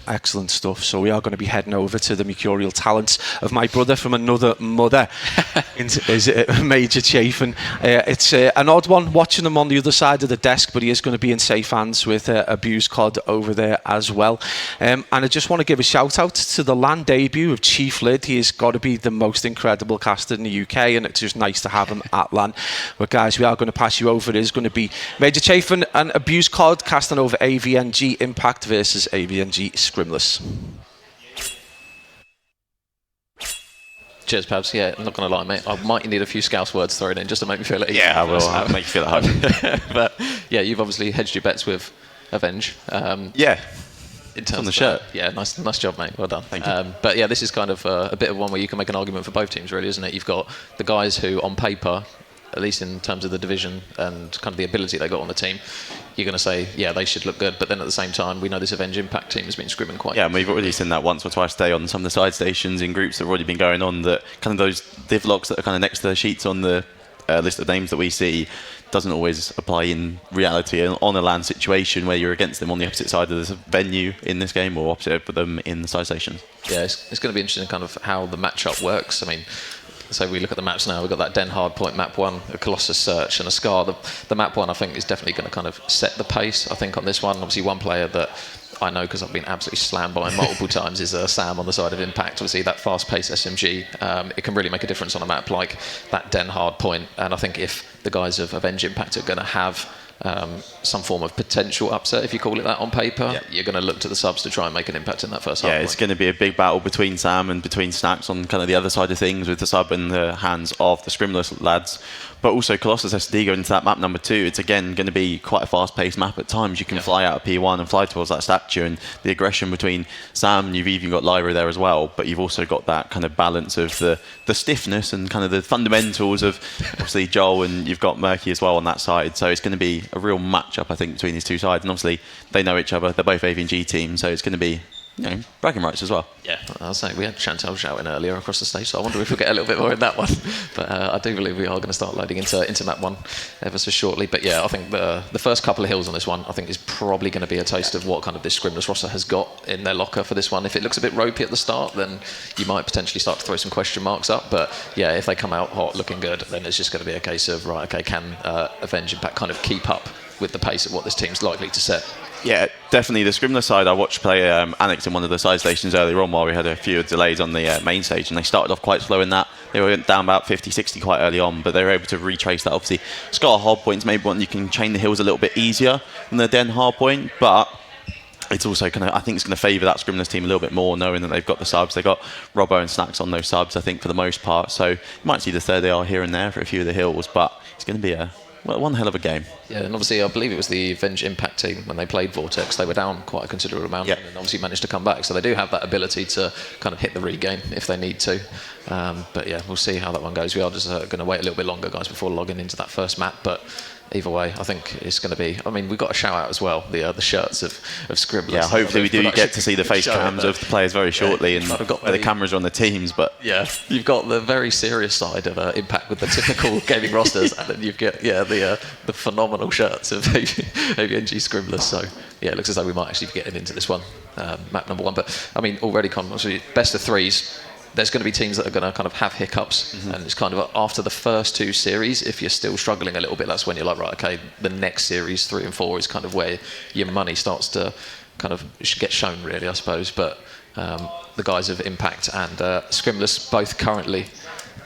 Excellent stuff. So we are going to be heading over to the mercurial talents of my brother from another mother. Is Major Chafin. It's an odd one watching him on the other side of the desk, but he is going to be in safe hands with Abused Cod over there as well. And I just want to give a shout out to the LAN debut of Chief Lid. He has got to be the most incredible caster in the UK, and it's just nice to have him at LAN. But guys, we are going to pass you over. It is going to be Major Chafin and Abused Cod casting over AVNG Impact versus AVNG Scrimless. Cheers, Pabs. Yeah, I'm not going to lie, mate. I might need a few Scouse words thrown in just to make me feel at ease. Yeah, I will. I'll make you feel at home. But yeah, you've obviously hedged your bets with Avenge. Yeah. In terms on the of, shirt. Yeah, nice job, mate. Well done. Thank you. But yeah, this is kind of a bit of one where you can make an argument for both teams, really, isn't it? You've got the guys who, on paper, at least in terms of the division and kind of the ability they got on the team, you're going to say, yeah, they should look good. But then at the same time, we know this Avenge Impact team has been scrimming quite. Yeah, and we've already seen that once or twice today on some of the side stations in groups that have already been going on, that kind of those div locks that are kind of next to the sheets on the list of names that we see doesn't always apply in reality on a LAN situation where you're against them on the opposite side of the venue in this game or opposite of them in the side stations. Yeah, it's going to be interesting kind of how the matchup works. I mean, so we look at the maps now, we've got that Den Hardpoint map 1, a Colossus Search and a Scar. The map 1 I think is definitely going to kind of set the pace, I think, on this one. Obviously one player that I know because I've been absolutely slammed by multiple times is Sam on the side of Impact. Obviously that fast-paced SMG, it can really make a difference on a map like that Den Hardpoint, and I think if the guys of Avenge Impact are going to have some form of potential upset, if you call it that on paper, you're going to look to the subs to try and make an impact in that first half. Yeah, it's going to be a big battle between Sam and between Snacks on kind of the other side of things, with the sub in the hands of the Scrimless lads. But also Colossus SD going into that map number 2, it's again going to be quite a fast-paced map at times. You can fly out of P1 and fly towards that statue, and the aggression between Sam, and you've even got Lyra there as well, but you've also got that kind of balance of the stiffness and kind of the fundamentals of obviously Joel, and you've got Murky as well on that side. So it's going to be a real match-up, I think, between these two sides, and obviously they know each other. They're both AVNG teams, so it's going to be, you know, bragging rights as well. Yeah, I was saying we had Chantel shouting earlier across the stage, so I wonder if we'll get a little bit more in that one. But I do believe we are going to start loading into map 1 ever so shortly. But yeah, I think the first couple of hills on this one, I think, is probably going to be a taste of what kind of this Scrimless roster has got in their locker for this one. If it looks a bit ropey at the start, then you might potentially start to throw some question marks up. But yeah, if they come out hot, looking good, then it's just going to be a case of, right, okay, can Avenge Impact kind of keep up with the pace of what this team's likely to set? Yeah, definitely. The Scrimless side, I watched play Annex in one of the side stations earlier on while we had a few delays on the main stage, and they started off quite slow in that. They went down about 50, 60 quite early on, but they were able to retrace that. Obviously, Scar Hardpoint's maybe one you can chain the hills a little bit easier than the Den Hardpoint, but it's also kind of, I think it's going to favour that Scrimless team a little bit more, knowing that they've got the subs. They've got Robbo and Snacks on those subs, I think, for the most part. So you might see the third AR here and there for a few of the hills, but it's going to be one hell of a game. Yeah, and obviously I believe it was the Avenge Impact team when they played Vortex. They were down quite a considerable amount and obviously managed to come back. So they do have that ability to kind of hit the regain if they need to. But yeah, we'll see how that one goes. We are just going to wait a little bit longer, guys, before logging into that first map. But either way, I think it's going to be... I mean, we've got a shout out as well, the shirts of Scribblers. Yeah, hopefully we do get to see the face cams of the players very shortly, and the cameras are on the teams. But yeah, you've got the very serious side of Impact with the typical gaming rosters, and then you've got the phenomenal shirts of AVNG Scribblers. So yeah, it looks as though we might actually be getting into this one, map number 1. But I mean, already best of 3s. There's going to be teams that are going to kind of have hiccups, and it's kind of after the first 2 series, if you're still struggling a little bit, that's when you're like, right, okay, the next series 3 and 4 is kind of where your money starts to kind of get shown, really, I suppose. But the guys of Impact and Scrimless both currently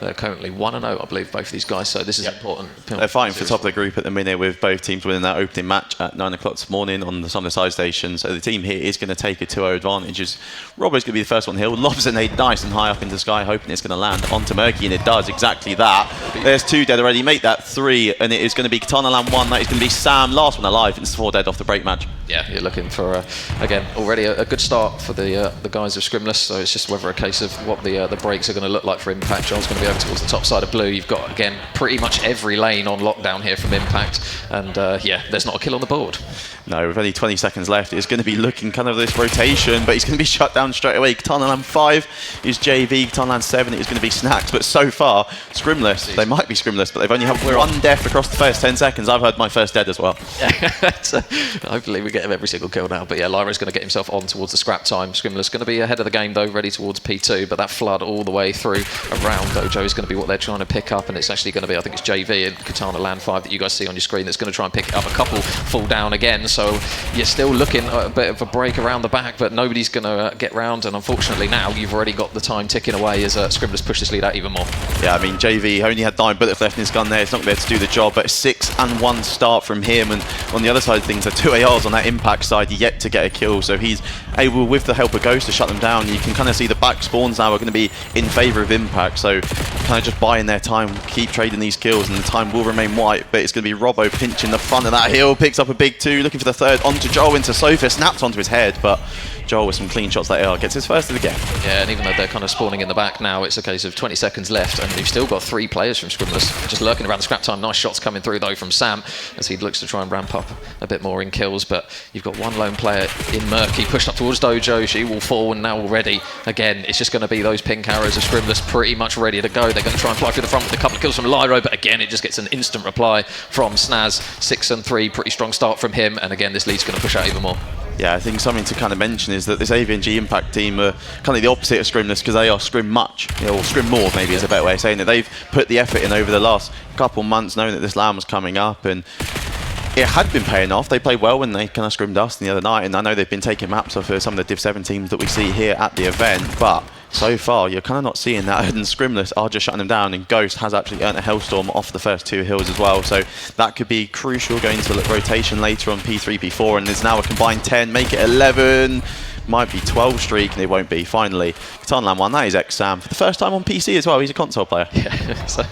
1-0, I believe, both of these guys. So this is important. They're fighting for top of the group at the minute, with both teams winning that opening match at 9 o'clock this morning on some of the side stations. So the team here is going to take a 2-0 advantage. As Robbo's going to be the first one here. Lobs a nade nice and high up in the sky, hoping it's going to land onto Murky, and it does exactly that. There's 2 dead already. Make that 3, and it is going to be Katana Land 1. That is going to be Sam, last one alive. It's 4 dead off the break match. Yeah, you're looking for, again, already a good start for the guys of Scrimless, so it's just whether a case of what the breaks are going to look like for Impact. Joel's going to be over towards the top side of blue. You've got, again, pretty much every lane on lockdown here from Impact, and yeah, there's not a kill on the board. No, with only 20 seconds left, it's going to be looking kind of this rotation, but he's going to be shut down straight away. Katana Land 5 is JV, Katana Land 7 is going to be Snacks, but so far, Scrimless, they might be Scrimless, but they've only had one death across the first 10 seconds. I've heard my first dead as well. Yeah, hopefully we get him every single kill now, but yeah, Lyra's going to get himself on towards the scrap time. Scrimless going to be ahead of the game though, ready towards P2, but that flood all the way through around Dojo is going to be what they're trying to pick up, and it's actually going to be, I think it's JV and Katana Land 5 that you guys see on your screen that's going to try and pick it up. A couple fall down again, so you're still looking at a bit of a break around the back, but nobody's going to get round, and unfortunately now you've already got the time ticking away as Scrimless push this lead out even more. Yeah, I mean, JV only had 9 bullets left in his gun there. It's not going to be able to do the job, but a 6-1 start from him, and on the other side of things, the 2 ARs on that Impact side yet to get a kill, so he's able, with the help of Ghost, to shut them down. You can kind of see the back spawns now are going to be in favour of Impact, so kind of just buying their time, keep trading these kills, and the time will remain white, but it's going to be Robbo pinching the front of that hill, picks up a big 2, looking for the third, onto Joel, into Sofa, snaps onto his head, but Joel with some clean shots that gets his first of the game. Yeah, and even though they're kind of spawning in the back now, it's a case of 20 seconds left, and you've still got 3 players from Scrimless just lurking around the scrap time. Nice shots coming through though from Sam as he looks to try and ramp up a bit more in kills, but you've got one lone player in Murky pushed up towards Dojo. She will fall, and now already again it's just going to be those pink arrows of Scrimless pretty much ready to go. They're going to try and fly through the front with a couple of kills from Lyro, but again it just gets an instant reply from Snaz. 6-3, pretty strong start from him, and again this lead's going to push out even more. Yeah, I think something to kind of mention is that this AVNG Impact team are kind of the opposite of Scrimless, because they are Scrim much, or Scrim more maybe is a better way of saying it. They've put the effort in over the last couple months knowing that this LAN was coming up, and it had been paying off. They played well when they kind of scrimmed us the other night, and I know they've been taking maps off of some of the Div 7 teams that we see here at the event, but so far you're kind of not seeing that, and Scrimless are just shutting them down, and Ghost has actually earned a Hellstorm off the first 2 hills as well, so that could be crucial going into the rotation later on P3, P4, and there's now a combined 10, make it 11, might be 12 streak, and it won't be, finally. Katana Land 1, that is X-Sam, for the first time on PC as well, he's a console player. Yeah, so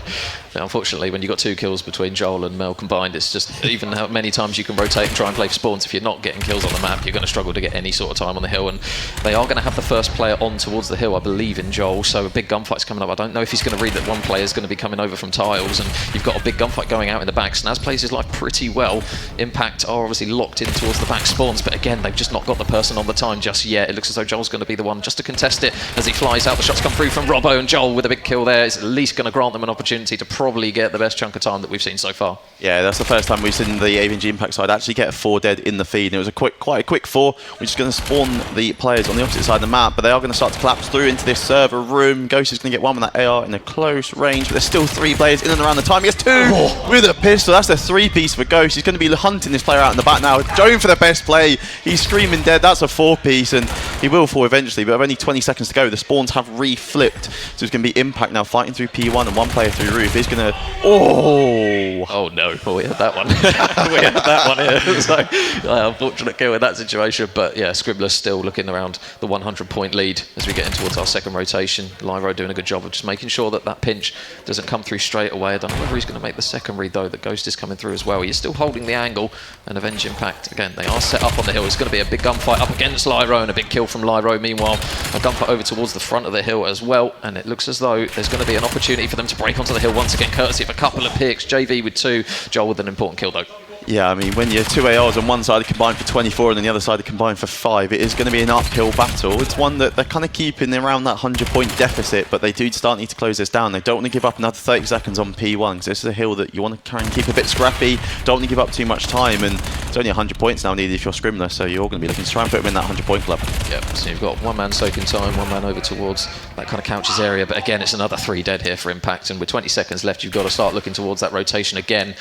unfortunately when you've got 2 kills between Joel and Mel combined, it's just, even how many times you can rotate and try and play for spawns, if you're not getting kills on the map, you're going to struggle to get any sort of time on the hill, and they are going to have the first player on towards the hill, I believe, in Joel, so a big gunfight's coming up. I don't know if he's going to read that one player is going to be coming over from tiles, and you've got a big gunfight going out in the back. Snaz plays his life pretty well. Impact are obviously locked in towards the back spawns, but again, they've just not got the person on the time just yet. It looks as though Joel's going to be the one just to contest it as he flies out. The shots come through from Robbo, and Joel with a big kill there is at least going to grant them an opportunity to probably get the best chunk of time that we've seen so far. Yeah, that's the first time we've seen the AVNG Impact side actually get a 4 dead in the feed, and it was quite a quick 4, which is going to spawn the players on the opposite side of the map, but they are going to start to collapse through into this server room. Ghost is going to get one with that AR in a close range, but there's still 3 players in and around the time. He has 2 with a pistol. That's the 3-piece for Ghost. He's going to be hunting this player out in the back now, going for the best play. He's screaming dead. That's a 4-piece, and he will fall eventually, but with only 20 seconds to go, the spawns have re-flipped, so it's going to be Impact now fighting through P1 and 1 player through roof. He's going to... Oh no, we had that one. We had that one here. So unfortunate kill in that situation, but yeah, Scrimless still looking around the 100-point lead as we get in towards our second rotation. Lyro doing a good job of just making sure that that pinch doesn't come through straight away. I don't know whether he's going to make the second read though. The Ghost is coming through as well. He's still holding the angle, and Avenge Impact again. They are set up on the hill. It's going to be a big gunfight up against Lyro, and a big kill from Lyro. Meanwhile, a gunfight over towards the front of the hill as well, and it looks as though there's going to be an opportunity for them to break onto the hill once again, courtesy of a couple of picks. JV with 2, Joel with an important kill though. Yeah, I mean, when you're 2 ARs on one side are combined for 24 and then the other side are combined for 5, it is going to be an uphill battle. It's one that they're kind of keeping around that 100-point deficit, but they do start need to close this down. They don't want to give up another 30 seconds on P1, because this is a hill that you want to try and keep a bit scrappy, don't want to give up too much time, and it's only 100 points now needed if you're Scrimless, so you're going to be looking to try and put them in that 100-point club. Yep, so you've got 1 man soaking time, 1 man over towards that kind of couches area, but again, it's another 3 dead here for Impact, and with 20 seconds left, you've got to start looking towards that rotation again.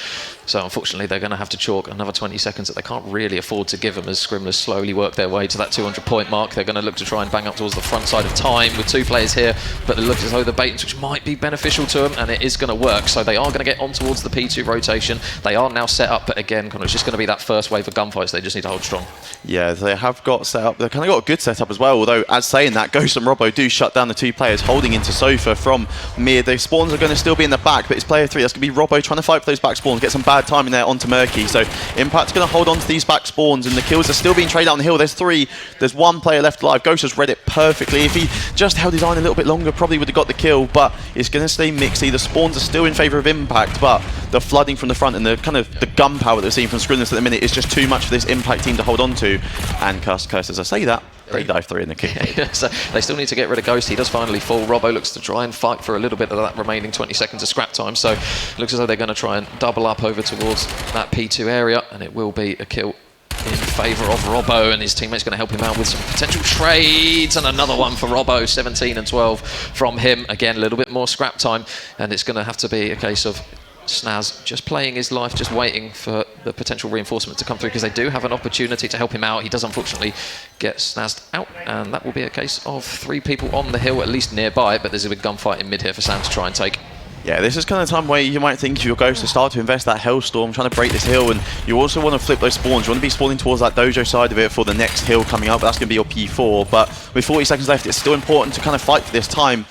So unfortunately, they're going to have to chalk another 20 seconds that they can't really afford to give them as Scrimless slowly work their way to that 200-point mark. They're going to look to try and bang up towards the front side of time with 2 players here, but it looks as though the bait and switch might be beneficial to them, and it is going to work. So they are going to get on towards the P2 rotation. They are now set up, but again, kind of just going to be that first first wave of gunfights. They just need to hold strong. Yeah, they have got set up. They've kind of got a good setup as well. Although, as saying that, Ghost and Robbo do shut down the two players holding into Sofa from mid. The spawns are going to still be in the back, but it's player 3. That's going to be Robbo trying to fight for those back spawns, get some bad timing there onto Murky. So Impact's going to hold on to these back spawns, and the kills are still being traded down the hill. There's 3. There's 1 player left alive. Ghost has read it perfectly. If he just held his iron a little bit longer, probably would have got the kill, but it's going to stay mixy. The spawns are still in favour of Impact, but the flooding from the front and the kind of the gunpowder that we're seeing from Scrimmers at the minute is just too much for this Impact team to hold on to. And Curse, as I say that, they dive 3 in the kick. So they still need to get rid of Ghost. He does finally fall. Robbo looks to try and fight for a little bit of that remaining 20 seconds of scrap time. So it looks as though they're going to try and double up over towards that P2 area, and it will be a kill in favour of Robbo, and his teammate's going to help him out with some potential trades, and another one for Robbo. 17 and 12 from him. Again, a little bit more scrap time, and it's going to have to be a case of Snaz just playing his life, just waiting for the potential reinforcement to come through, because they do have an opportunity to help him out. He does unfortunately get snazzed out, and that will be a case of 3 people on the hill, at least nearby, but there's a big gunfight in mid here for Sam to try and take. Yeah, this is kind of time where you might think if your Ghost to start to invest that Hellstorm, trying to break this hill, and you also want to flip those spawns. You want to be spawning towards that dojo side of it for the next hill coming up, but that's going to be your P4. But with 40 seconds left, it's still important to kind of fight for this time.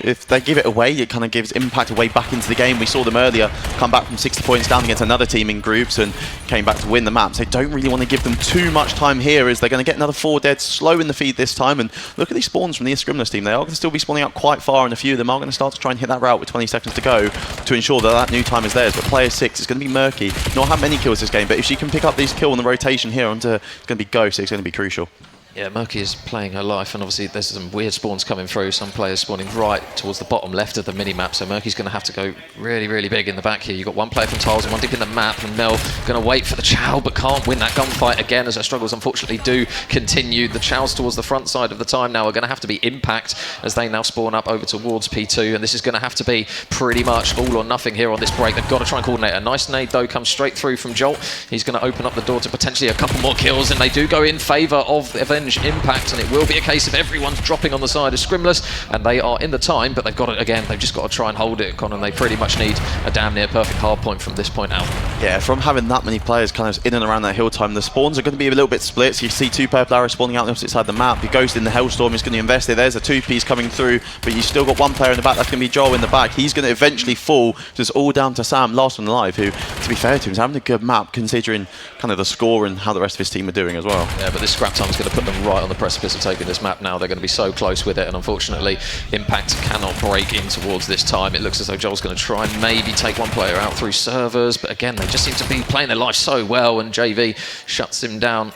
If they give it away, it kind of gives Impact a way back into the game. We saw them earlier come back from 60 points down against another team in groups and came back to win the map. So they don't really want to give them too much time here, as they're going to get another 4 dead slow in the feed this time. And look at these spawns from the Scrimmers team. They are going to still be spawning out quite far, and a few of them are going to start to try and hit that route with 20 seconds to go to ensure that that new time is theirs. But player 6 is going to be Murky. Not have many kills this game, but if she can pick up these kills on the rotation here onto, it's going to be Ghost, it's going to be crucial. Yeah, Murky is playing her life, and obviously there's some weird spawns coming through. Some players spawning right towards the bottom left of the mini-map, so Murky's going to have to go really, really big in the back here. You've got 1 player from Tiles and 1 deep in the map, and Mel going to wait for the Chow, but can't win that gunfight again, as her struggles unfortunately do continue. The Chows towards the front side of the time now are going to have to be Impact, as they now spawn up over towards P2, and this is going to have to be pretty much all or nothing here on this break. They've got to try and coordinate. A nice nade, though, comes straight through from Jolt. He's going to open up the door to potentially a couple more kills, and they do go in favour of Avenge Impact, and it will be a case of everyone's dropping on the side of Scrimless, and they are in the time, but they've got it again. They've just got to try and hold it, Con, and they pretty much need a damn near perfect hard point from this point out. Yeah, from having that many players kind of in and around that hill time, the spawns are going to be a little bit split. So you see 2 purple arrows spawning out on the opposite side of the map. Your Ghost in the Hellstorm is going to invest it. There's a 2-piece coming through, but you've still got 1 player in the back. That's going to be Joel in the back. He's going to eventually fall. So it's all down to Sam, last one alive, who, to be fair to him, is having a good map considering kind of the score and how the rest of his team are doing as well. Yeah, but this scrap time is going to put them right on the precipice of taking this map now. They're going to be so close with it, and unfortunately Impact cannot break in towards this time. It looks as though Joel's going to try and maybe take 1 player out through servers, but again they just seem to be playing their life so well, and JV shuts him down.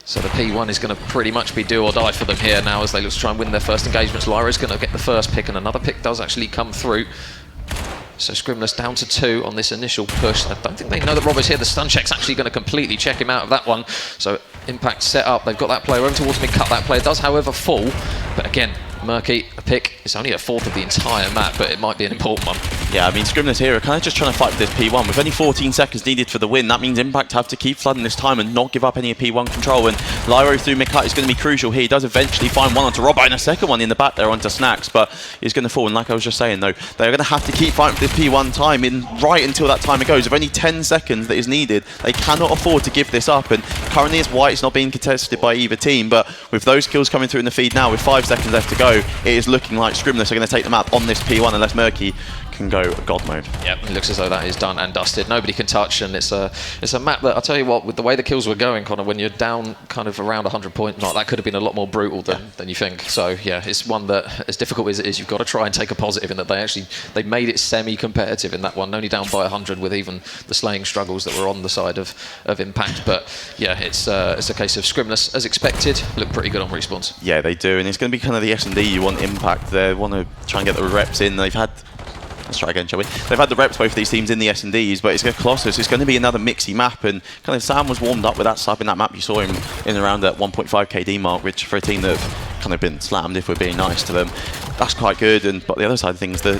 So the P1 is going to pretty much be do or die for them here now, as they look to try and win their first engagements. Lyra's going to get the first pick, and another pick does actually come through. So Scrimless down to 2 on this initial push. I don't think they know that Robbo's here. The stun check's actually going to completely check him out of that one. So Impact set up. They've got that player over towards me. Cut that player. Does, however, fall. But again, Murky, a pick. It's only a 4th of the entire map, but it might be an important one. Yeah, I mean, Scrimless here are kind of just trying to fight for this P1. With only 14 seconds needed for the win, that means Impact have to keep flooding this time and not give up any P1 control. And Lyro through mid-cut is going to be crucial here. He does eventually find 1 onto Robbo, and a second one in the back there onto Snacks, but he's going to fall. And like I was just saying, though, they're going to have to keep fighting for this P1 time right until that timer goes. With only 10 seconds that is needed, they cannot afford to give this up. And currently it's white. It's not being contested by either team, but with those kills coming through in the feed now, with 5 seconds left to go, it is looking like Scrimless are going to take the map on this P1 unless Murky can go God mode. Yep, it looks as though that is done and dusted. Nobody can touch, and it's a map that, I'll tell you what, with the way the kills were going, Connor, when you're down kind of around 100 points, that could have been a lot more brutal than you think. So yeah, it's one that, as difficult as it is, you've got to try and take a positive in that they made it semi-competitive in that one, only down by 100 with even the slaying struggles that were on the side of Impact. But yeah, it's a case of Scrimless, as expected, look pretty good on respawns. Yeah, they do, and it's going to be kind of the S&D you want Impact. They want to try and get the reps in. Let's try again, shall we? They've had the reps, both of these teams, in the S&Ds, but it's going to Colossus. It's going to be another mixy map, and kind of Sam was warmed up with that sub in that map. You saw him in around that 1.5 KD mark, which for a team that have kind of been slammed, if we're being nice to them, that's quite good. But the other side of things, the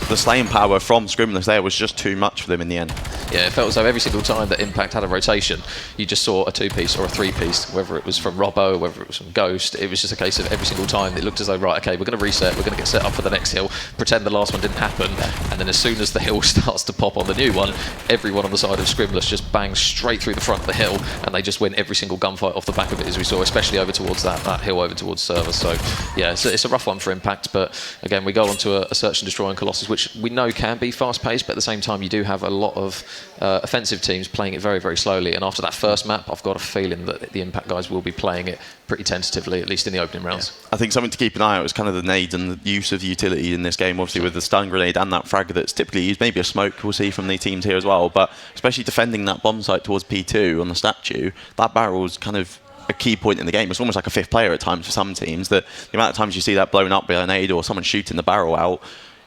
the slaying power from Scrimless there was just too much for them in the end. Yeah, it felt as though every single time that Impact had a rotation, you just saw a 2-piece or a 3-piece, whether it was from Robbo, whether it was from Ghost. It was just a case of every single time it looked as though, right, okay, we're going to reset, we're going to get set up for the next hill, pretend the last one didn't happen, and then as soon as the hill starts to pop on the new one, everyone on the side of Scrimless just bangs straight through the front of the hill, and they just win every single gunfight off the back of it, as we saw, especially over towards that hill over towards server. So yeah, it's a rough one for Impact, but again, we go on to a search and destroy on Colossus, which we know can be fast-paced, but at the same time, you do have a lot of offensive teams playing it very, very slowly. And after that first map, I've got a feeling that the Impact guys will be playing it pretty tentatively, at least in the opening rounds. I think something to keep an eye out is kind of the nades and the use of the utility in this game, obviously with the stun grenade and that frag that's typically used, maybe a smoke we'll see from the teams here as well, but especially defending that bomb site towards P2 on the statue, that barrel's kind of a key point in the game. It's almost like a fifth player at times for some teams, that the amount of times you see that blown up by a nade or someone shooting the barrel out,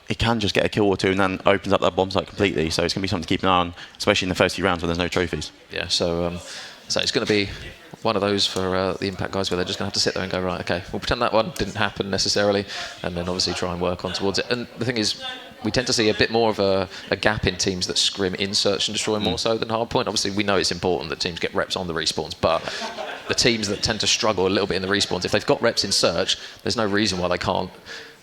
it can just get a kill or two and then opens up that bomb site completely. So it's going to be something to keep an eye on, especially in the first few rounds when there's no trophies. Yeah, so it's going to be one of those for the Impact guys where they're just going to have to sit there and go, right, okay, we'll pretend that one didn't happen necessarily, and then obviously try and work on towards it. And the thing is, we tend to see a bit more of a gap in teams that scrim in search and destroy more so than hardpoint. Obviously, we know it's important that teams get reps on the respawns, but the teams that tend to struggle a little bit in the respawns, if they've got reps in search, there's no reason why they can't.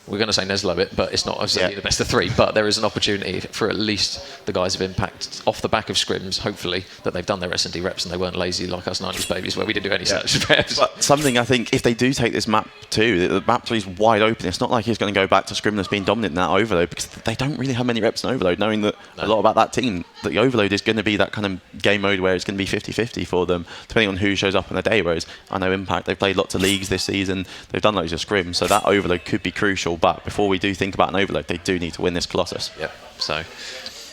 We're going to say Neslo it, but it's not obviously the best of three. But there is an opportunity for at least the guys of Impact, off the back of scrims, hopefully, that they've done their S&D reps and they weren't lazy like us 90s babies where we didn't do any search reps. But something I think, if they do take this map 2, the map 3 is wide open. It's not like he's going to go back to Scrimless being dominant in that Overload, because they don't really have many reps in Overload, knowing that a lot about that team, that the Overload is going to be that kind of game mode where it's going to be 50-50 for them, depending on who shows up on the day. Whereas I know Impact, they've played lots of leagues this season, they've done loads of scrims, so that Overload could be crucial. But before we do think about an Overload, they do need to win this Colossus. Yep. So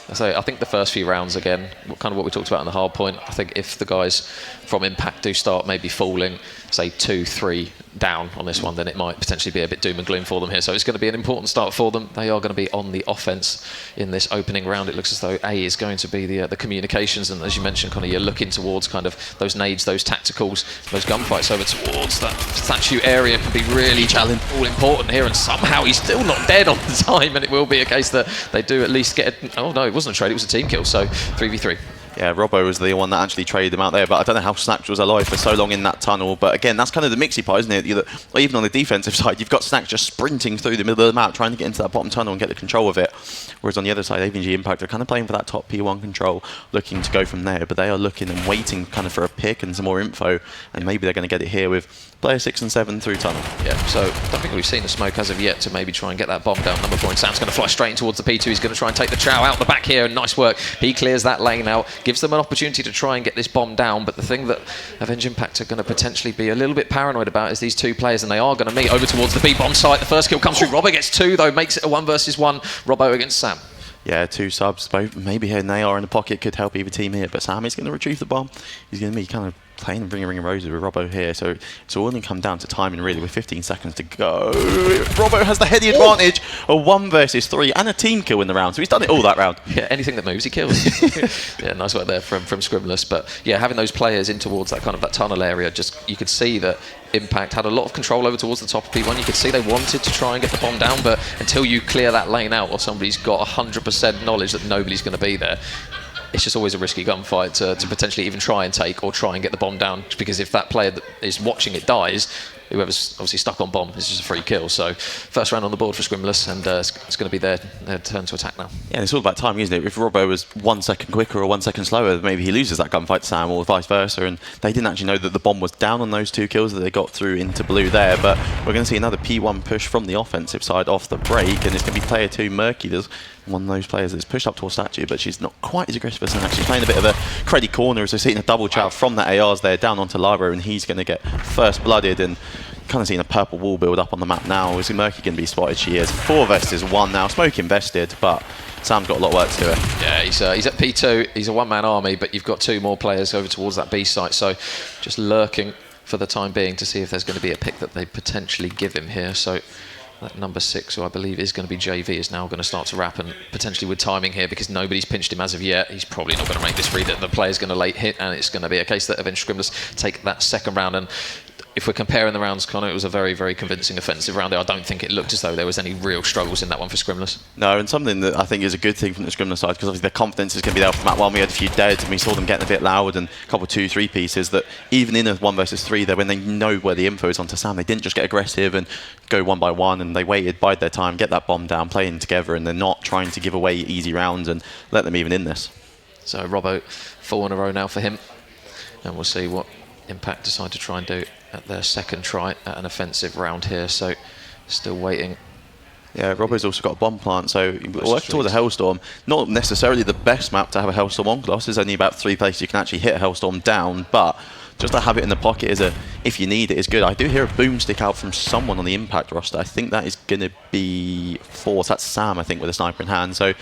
I think the first few rounds, again, kind of what we talked about on the hard point, I think if the guys from Impact do start maybe falling, say 2-3 down on this one, then it might potentially be a bit doom and gloom for them here. So it's going to be an important start for them. They are going to be on the offense in this opening round. It looks as though A is going to be the communications, and as you mentioned, Connor, you're looking towards kind of those nades, those tacticals, those gunfights over towards that statue area can be really all important here, and somehow he's still not dead on the time, and it will be a case that they do at least get oh no, it wasn't a trade, it was a team kill, so 3v3. Yeah, Robbo was the one that actually traded him out there, but I don't know how Snacks was alive for so long in that tunnel. But again, that's kind of the mixy part, isn't it? Even on the defensive side, you've got Snacks just sprinting through the middle of the map, trying to get into that bottom tunnel and get the control of it. Whereas on the other side, AVG Impact are kind of playing for that top P1 control, looking to go from there. But they are looking and waiting kind of for a pick and some more info, and maybe they're going to get it here with player 6 and 7 through tunnel. Yeah, so I don't think we've seen the smoke as of yet to maybe try and get that bomb down. Number 4, and Sam's going to fly straight in towards the P2. He's going to try and take the Chow out the back here, and nice work. He clears that lane out, gives them an opportunity to try and get this bomb down. But the thing that Avenge Impact are going to potentially be a little bit paranoid about is these two players, and they are going to meet over towards the B-bomb site. The first kill comes through. Robbo gets 2, though, makes it a 1 versus 1. Robbo against Sam. Yeah, 2 subs, both maybe here and they are in the pocket, could help either team here, but Sam is going to retrieve the bomb. He's going to be kind of playing Ring of Roses with Robbo here, so it's all going to come down to timing really, with 15 seconds to go. Robbo has the heady advantage, a 1 versus 3 and a team kill in the round, so he's done it all that round. Yeah, anything that moves he kills. Yeah, nice work there from Scrimless, but yeah, having those players in towards that kind of that tunnel area, just you could see that Impact had a lot of control over towards the top of P1. You could see they wanted to try and get the bomb down, but until you clear that lane out or somebody's got 100% knowledge that nobody's going to be there, it's just always a risky gunfight to potentially even try and take or try and get the bomb down, because if that player that is watching it dies, whoever's obviously stuck on bomb is just a free kill. So first round on the board for Scrimless, and it's going to be their turn to attack now. Yeah, it's all about timing, isn't it? If Robbo was 1 second quicker or 1 second slower, maybe he loses that gunfight to Sam, or vice versa, and they didn't actually know that the bomb was down on those 2 kills that they got through into blue there. But we're going to see another P1 push from the offensive side off the break, and it's going to be player 2 Murky. There's one of those players that's pushed up towards statue, but she's not quite as aggressive as Sam. She's playing a bit of a creddy corner, as we're seeing a double chow from that ARs there down onto Laro, and he's going to get first blooded, and kind of seeing a purple wall build up on the map now. Is Murky going to be spotted? She is. 4 versus 1 now. Smoke invested, but Sam's got a lot of work to do it. Yeah, he's at P2. He's a one-man army, but you've got 2 more players over towards that B site, so just lurking for the time being to see if there's going to be a pick that they potentially give him here. So that number 6, who I believe is going to be JV, is now going to start to wrap, and potentially with timing here, because nobody's pinched him as of yet. He's probably not going to make this read. The player's going to late hit, and it's going to be a case that Avenge Scrimless take that second round. And if we're comparing the rounds, Connor, it was a very, very convincing offensive round there. I don't think it looked as though there was any real struggles in that one for Scrimless. No, and something that I think is a good thing from the Scrimless side, because obviously their confidence is going to be there from Map 1. We had a few dead, and we saw them getting a bit loud, and a couple 2-3 pieces that even in a 1 versus 3 there, when they know where the info is onto Sam, they didn't just get aggressive and go 1 by 1, and they waited, bide their time, get that bomb down, playing together, and they're not trying to give away easy rounds and let them even in this. So Robbo, 4 in a row now for him, and we'll see what Impact decide to try and do at their second try at an offensive round here. So still waiting. Yeah, Robbo's also got a bomb plant, so working towards a Hellstorm. Not necessarily the best map to have a Hellstorm on. Gloss, there's only about 3 places you can actually hit a Hellstorm down, but just to have it in the pocket is if you need it, is good. I do hear a boomstick out from someone on the Impact roster. I think that is going to be Force. That's Sam, I think, with a sniper in hand. So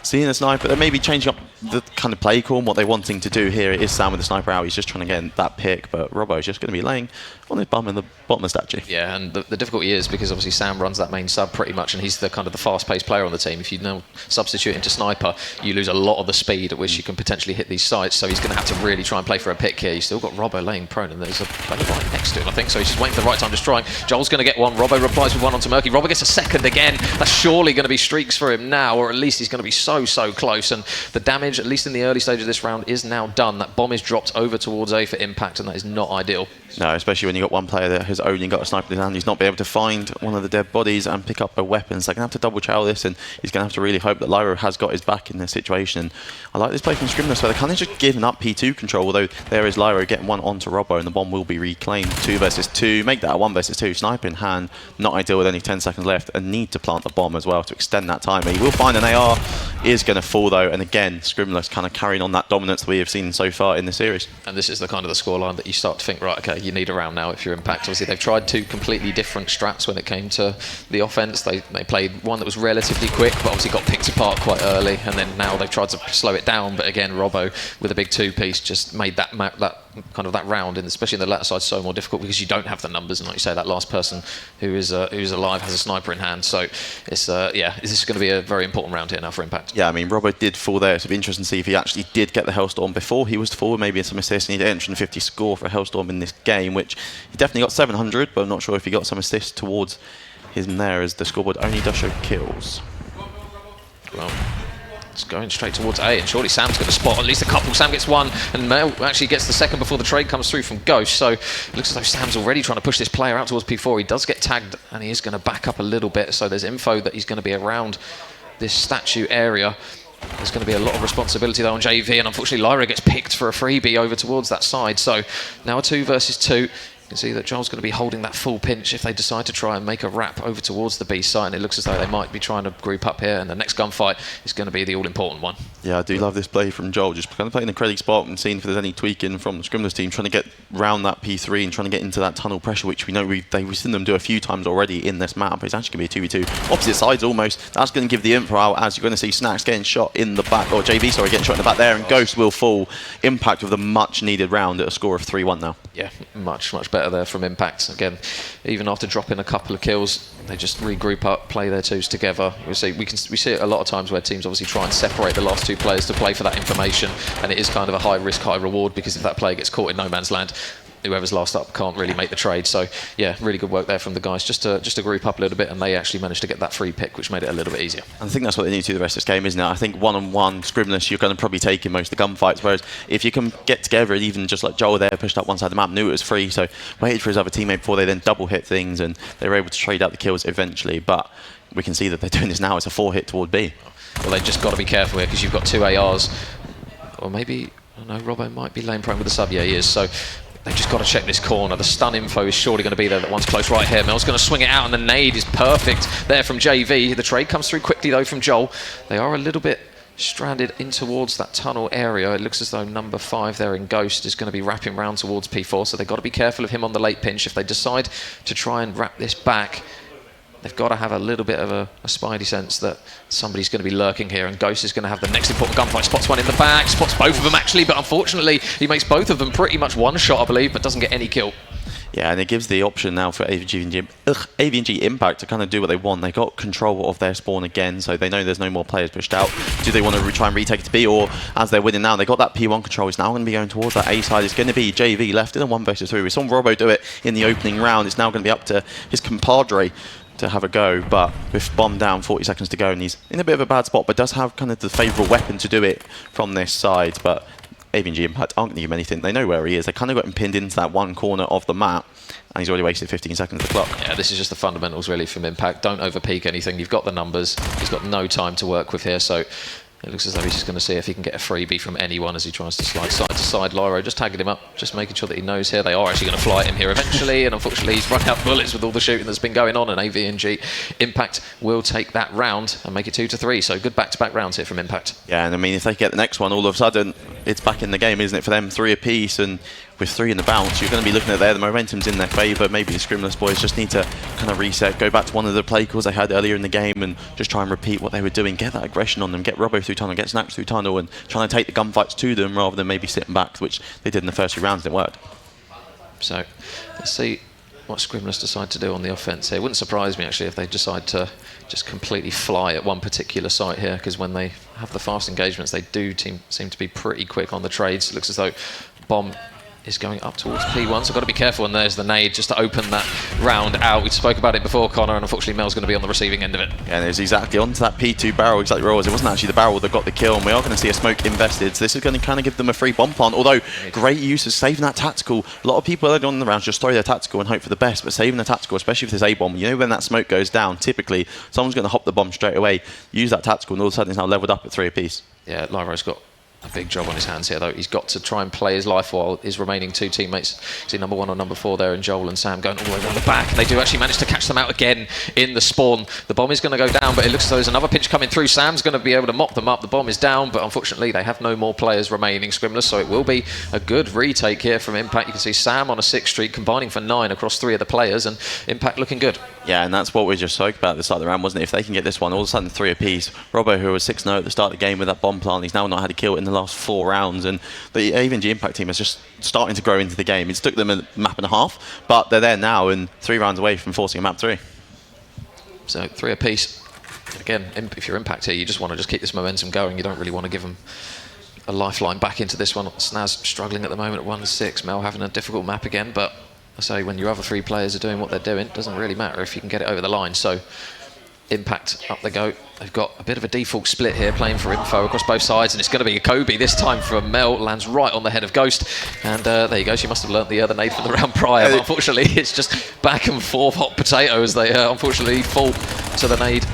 seeing a sniper, they're maybe changing up the kind of play call and what they're wanting to do here. It is Sam with the sniper out. He's just trying to get that pick, but Robbo's just going to be laying on his bum in the bottom of the statue. Yeah, and the difficulty is because obviously Sam runs that main sub pretty much, and he's the kind of the fast-paced player on the team. If you now substitute into sniper, you lose a lot of the speed at which you can potentially hit these sites. So he's going to have to really try and play for a pick here. You've still got Robbo laying prone, and there's a player right next to him, I think. So he's just waiting for the right time to strike. Joel's going to get one. Robbo replies with one onto Murky. Robbo gets a second again. That's surely going to be streaks for him now, or at least he's going to be so close. And the damage, at least in the early stage of this round, is now done. That bomb is dropped over towards A for Impact, and that is not ideal. No, especially when you've got one player that has only got a sniper in his hand. He's not been able to find one of the dead bodies and pick up a weapon. So they're going to have to double chow this, and he's going to have to really hope that Lyra has got his back in this situation. And I like this play from Scrimless, where they're kind of just giving up P2 control, although there is Lyra getting one onto Robbo, and the bomb will be reclaimed. 2 versus 2, make that a 1 versus 2. Sniper in hand, not ideal with only 10 seconds left, and need to plant the bomb as well to extend that time. He will find an AR, is going to fall though, and again, Scrimless kind of carrying on that dominance that we have seen so far in the series. And this is the kind of the scoreline that you start to think, right, okay, you need a round now if you're Impact. Obviously, they've tried 2 completely different strats when it came to the offense. They played one that was relatively quick, but obviously got picked apart quite early, and then now they've tried to slow it down. But again, Robbo with a big 2-piece just made that round, and especially in the latter side, so more difficult because you don't have the numbers, and like you say, that last person who's alive has a sniper in hand. So it's this is going to be a very important round here now for Impact. Yeah, I mean, Robbo did fall there. It's interesting to see if he actually did get the Hellstorm before he was forward, maybe in some assists, and he did 150 score for a Hellstorm in this game, which he definitely got 700, but I'm not sure if he got some assists towards him there, as the scoreboard only does show kills. Well, it's going straight towards A, and surely Sam's going to spot at least a couple. Sam gets one, and Mel actually gets the second before the trade comes through from Ghost. So it looks as though Sam's already trying to push this player out towards P4. He does get tagged, and he is going to back up a little bit. So there's info that he's going to be around this statue area. There's going to be a lot of responsibility though on JV, and unfortunately Lyra gets picked for a freebie over towards that side. So now a 2 versus 2. You can see that Joel's going to be holding that full pinch if they decide to try and make a wrap over towards the B site, and it looks as though they might be trying to group up here, and the next gunfight is going to be the all-important one. Yeah, I do love this play from Joel, just kind of playing the credit spot and seeing if there's any tweaking from the Scrimless team, trying to get round that P3 and trying to get into that tunnel pressure, which we know we've seen them do a few times already in this map. It's actually going to be a 2v2. Opposite sides almost. That's going to give the info out, as you're going to see Snacks getting shot in the back, or JV, sorry, getting shot in the back there, and Ghost will fall. Impact with the much-needed round at a score of 3-1 now. Yeah, much better there from Impact. Again, even after dropping a couple of kills, they just regroup up, play their 2s together. We see it a lot of times where teams obviously try and separate the last 2 players to play for that information, and it is kind of a high risk, high reward, because if that player gets caught in no man's land, whoever's last up can't really make the trade. So yeah, really good work there from the guys just to group up a little bit, and they actually managed to get that free pick, which made it a little bit easier. I think that's what they need to do the rest of this game, isn't it? I think one-on-one Scrimless, you're going to probably take in most of the gunfights, whereas if you can get together, even just like Joel there, pushed up one side of the map, knew it was free, so waited for his other teammate before they then double hit things, and they were able to trade out the kills eventually. But we can see that they're doing this now. It's a 4-hit toward B. Well, they've just got to be careful here, because you've got 2 ARs, or maybe, I don't know, Robbo might be laying prone with the sub. Yeah, he is. So they've just got to check this corner. The stun info is surely going to be there. That one's close right here. Mel's going to swing it out, and the nade is perfect there from JV. The trade comes through quickly though from Joel. They are a little bit stranded in towards that tunnel area. It looks as though number 5 there in Ghost is going to be wrapping round towards P4, so they've got to be careful of him on the late pinch. If they decide to try and wrap this back, they've got to have a little bit of a spidey sense that somebody's going to be lurking here, and Ghost is going to have the next important gunfight. Spots one in the back, spots both of them actually, but unfortunately he makes both of them pretty much one shot, I believe, but doesn't get any kill. Yeah, and it gives the option now for AVNG Impact to kind of do what they want. They got control of their spawn again, so they know there's no more players pushed out. Do they want to try and retake it to B, or as they're winning now, they got that P1 control. It's now going to be going towards that A side. It's going to be JV left in a 1 versus 3. We saw Robbo do it in the opening round. It's now going to be up to his compadre to have a go, but with bomb down, 40 seconds to go, and he's in a bit of a bad spot, but does have kind of the favourable weapon to do it from this side. But AVNG Impact aren't going to give him anything. They know where he is. They kind of got him pinned into that one corner of the map, and he's already wasted 15 seconds of the clock. Yeah, this is just the fundamentals really from Impact. Don't overpeak anything. You've got the numbers. He's got no time to work with here, so it looks as though he's just going to see if he can get a freebie from anyone as he tries to slide side to side. Lyro just tagging him up, just making sure that he knows here. They are actually going to fly at him here eventually, and unfortunately he's run out of bullets with all the shooting that's been going on, and AVNG Impact will take that round and make it 2-3. So good back-to-back rounds here from Impact. Yeah, and I mean, if they get the next one, all of a sudden it's back in the game, isn't it, for them? 3 apiece, and with 3 in the bounce, you're going to be looking at there, the momentum's in their favour. Maybe the Scrimless boys just need to kind of reset, go back to one of the play calls they had earlier in the game and just try and repeat what they were doing, get that aggression on them, get Robbo through tunnel, get Snaps through tunnel, and trying to take the gunfights to them rather than maybe sitting back, which they did in the first few rounds and it worked. So let's see what Scrimless decide to do on the offence here. It wouldn't surprise me actually if they decide to just completely fly at one particular site here, because when they have the fast engagements they do seem to be pretty quick on the trades. It looks as though Bomb is going up towards P1, so got to be careful, and there's the nade just to open that round out. We spoke about it before, Connor, and unfortunately Mel's going to be on the receiving end of it. Yeah, and it was exactly onto that P2 barrel, exactly where it was. It wasn't actually the barrel that got the kill, and we are going to see a smoke invested, so this is going to kind of give them a free bomb plant, although great use of saving that tactical. A lot of people early on in the rounds just throw their tactical and hope for the best, but saving the tactical, especially if there's a bomb, you know when that smoke goes down, typically someone's going to hop the bomb straight away, use that tactical, and all of a sudden it's now leveled up at 3 apiece. Yeah, Lyro's got a big job on his hands here, though. He's got to try and play his life while his remaining 2 teammates, see number 1 or number 4 there, and Joel and Sam going all the way around the back, and they do actually manage to catch them out again in the spawn. The bomb is going to go down, but it looks as though there's another pinch coming through. Sam's going to be able to mop them up. The bomb is down, but unfortunately they have no more players remaining, Scrimless, so it will be a good retake here from Impact. You can see Sam on a 6 streak, combining for 9 across 3 of the players, and Impact looking good. Yeah, and that's what we just spoke about at the start of the round, wasn't it? If they can get this one, all of a sudden 3 apiece. Robbo, who was 6-0 at the start of the game with that bomb plant, he's now not had a kill in the last 4 rounds. And the AVNG Impact team is just starting to grow into the game. It's took them a map and a half, but they're there now and 3 rounds away from forcing a map 3. So 3 apiece. Again, if you're Impact here, you just want to just keep this momentum going. You don't really want to give them a lifeline back into this one. Snaz struggling at the moment at 1-6. Mel having a difficult map again, but I say when your other 3 players are doing what they're doing, it doesn't really matter if you can get it over the line. So Impact up they go. They've got a bit of a default split here, playing for info across both sides, and it's going to be a Kobe this time from Mel. Lands right on the head of Ghost, and there you go. She must have learnt the other nade from the round prior, but unfortunately it's just back and forth hot potato as they unfortunately fall to the nade.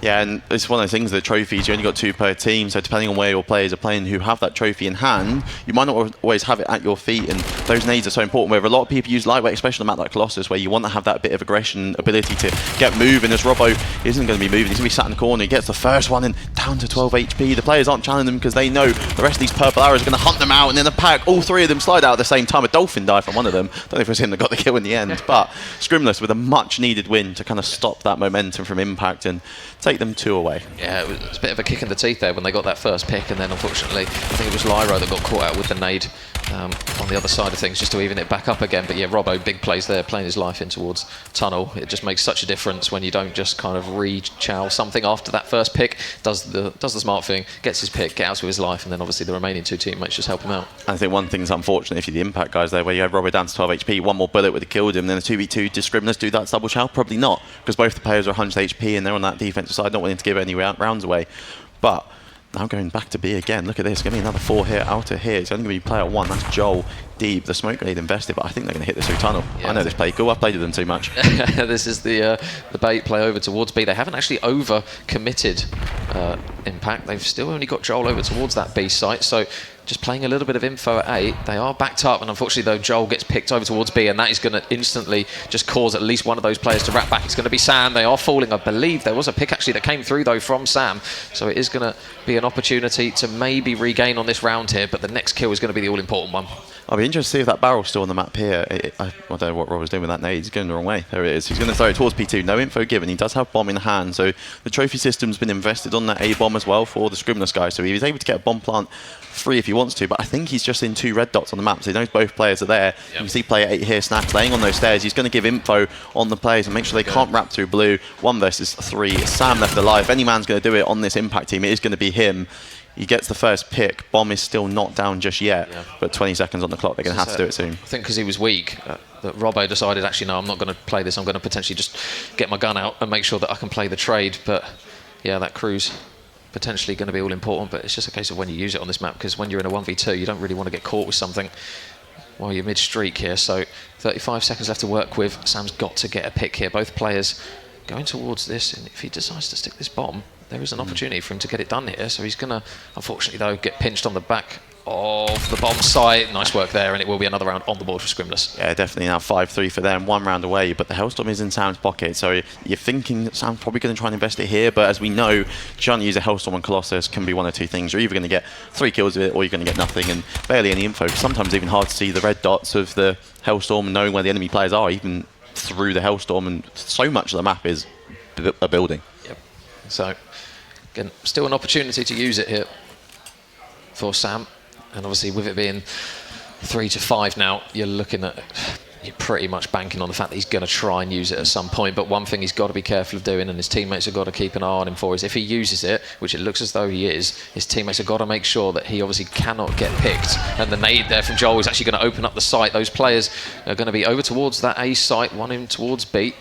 Yeah, and it's one of those things, the trophies, you only got 2 per team, so depending on where your players are playing who have that trophy in hand, you might not always have it at your feet, and those nades are so important, where a lot of people use lightweight, especially on a map like Colossus, where you want to have that bit of aggression, ability to get moving, as Robbo isn't going to be moving, he's going to be sat in the corner, he gets the first one and down to 12 HP, the players aren't challenging them because they know the rest of these purple arrows are going to hunt them out, and in the pack, all 3 of them slide out at the same time, a dolphin dive from one of them, don't know if it was him that got the kill in the end, but Scrimless with a much needed win to kind of stop that momentum from Impact and take them 2 away. Yeah, it was a bit of a kick in the teeth there when they got that first pick, and then unfortunately I think it was Lyro that got caught out with the nade on the other side of things just to even it back up again. But yeah, Robbo, big plays there, playing his life in towards tunnel. It just makes such a difference when you don't just kind of re-chow something after that first pick, does the smart thing, gets his pick, get out to his life, and then obviously the remaining 2 teammates just help him out. I think one thing's unfortunate if you're the Impact guys there, where you have Robbo down to 12 HP, 1 more bullet would have killed him, then a 2v2, does Scrimless do that double chow? Probably not, because both the players are 100 HP and they're on that defensive side, not wanting to give any rounds away. But now going back to B again, look at this, going to be another 4 here, out of here, it's only going to be player 1, that's Joel, deep, the smoke grenade invested, but I think they're going to hit this through tunnel. Yeah, I know this play cool, I've played with them too much. This is the bait play over towards B. They haven't actually over-committed Impact, they've still only got Joel over towards that B site, so just playing a little bit of info at A. They are backed up, and unfortunately though Joel gets picked over towards B, and that is going to instantly just cause at least one of those players to wrap back. It's going to be Sam. They are falling. I believe there was a pick actually that came through though from Sam, so it is going to be an opportunity to maybe regain on this round here, but the next kill is going to be the all-important one. I'll be interested to see if that barrel's still on the map here. I don't know what Rob was doing with that nade. He's going the wrong way. There it is. He's going to throw it towards P2. No info given. He does have bomb in hand. So the trophy system's been invested on that A bomb as well for the Scrimless guy. So he was able to get a bomb plant free if he he wants to, but I think he's just in 2 red dots on the map, so he knows both players are there. You can see player 8 here, Snacks, laying on those stairs. He's going to give info on the players and make sure they can't wrap through blue. 1 versus 3. Sam left alive. If any man's going to do it on this impact team, it is going to be him. He gets the first pick. Bomb is still not down just yet, but 20 seconds on the clock. They're going to have to do it soon. I think because he was weak, that Robbo decided, actually, no, I'm not going to play this. I'm going to potentially just get my gun out and make sure that I can play the trade. But yeah, that crew's potentially going to be all important, but it's just a case of when you use it on this map, because when you're in a 1v2, you don't really want to get caught with something while you're mid-streak here. So 35 seconds left to work with. Sam's got to get a pick here. Both players going towards this, and if he decides to stick this bomb, there is an opportunity for him to get it done here. So he's going to, unfortunately though, get pinched on the back of the bomb site. Nice work there, and it will be another round on the board for Scrimless. Yeah, definitely now 5-3 for them, 1 round away, but the Hellstorm is in Sam's pocket, so you're thinking that Sam's probably going to try and invest it here, but as we know, trying to use a Hellstorm on Colossus can be one of 2 things. You're either going to get 3 kills with it, or you're going to get nothing, and barely any info. Sometimes even hard to see the red dots of the Hellstorm and knowing where the enemy players are, even through the Hellstorm, and so much of the map is a building. Yep. So, again, still an opportunity to use it here for Sam. And obviously with it being 3-5 now, you're pretty much banking on the fact that he's going to try and use it at some point. But one thing he's got to be careful of doing, and his teammates have got to keep an eye on him for, is if he uses it, which it looks as though he is, his teammates have got to make sure that he obviously cannot get picked. And the nade there from Joel is actually going to open up the site. Those players are going to be over towards that A site, one in towards B.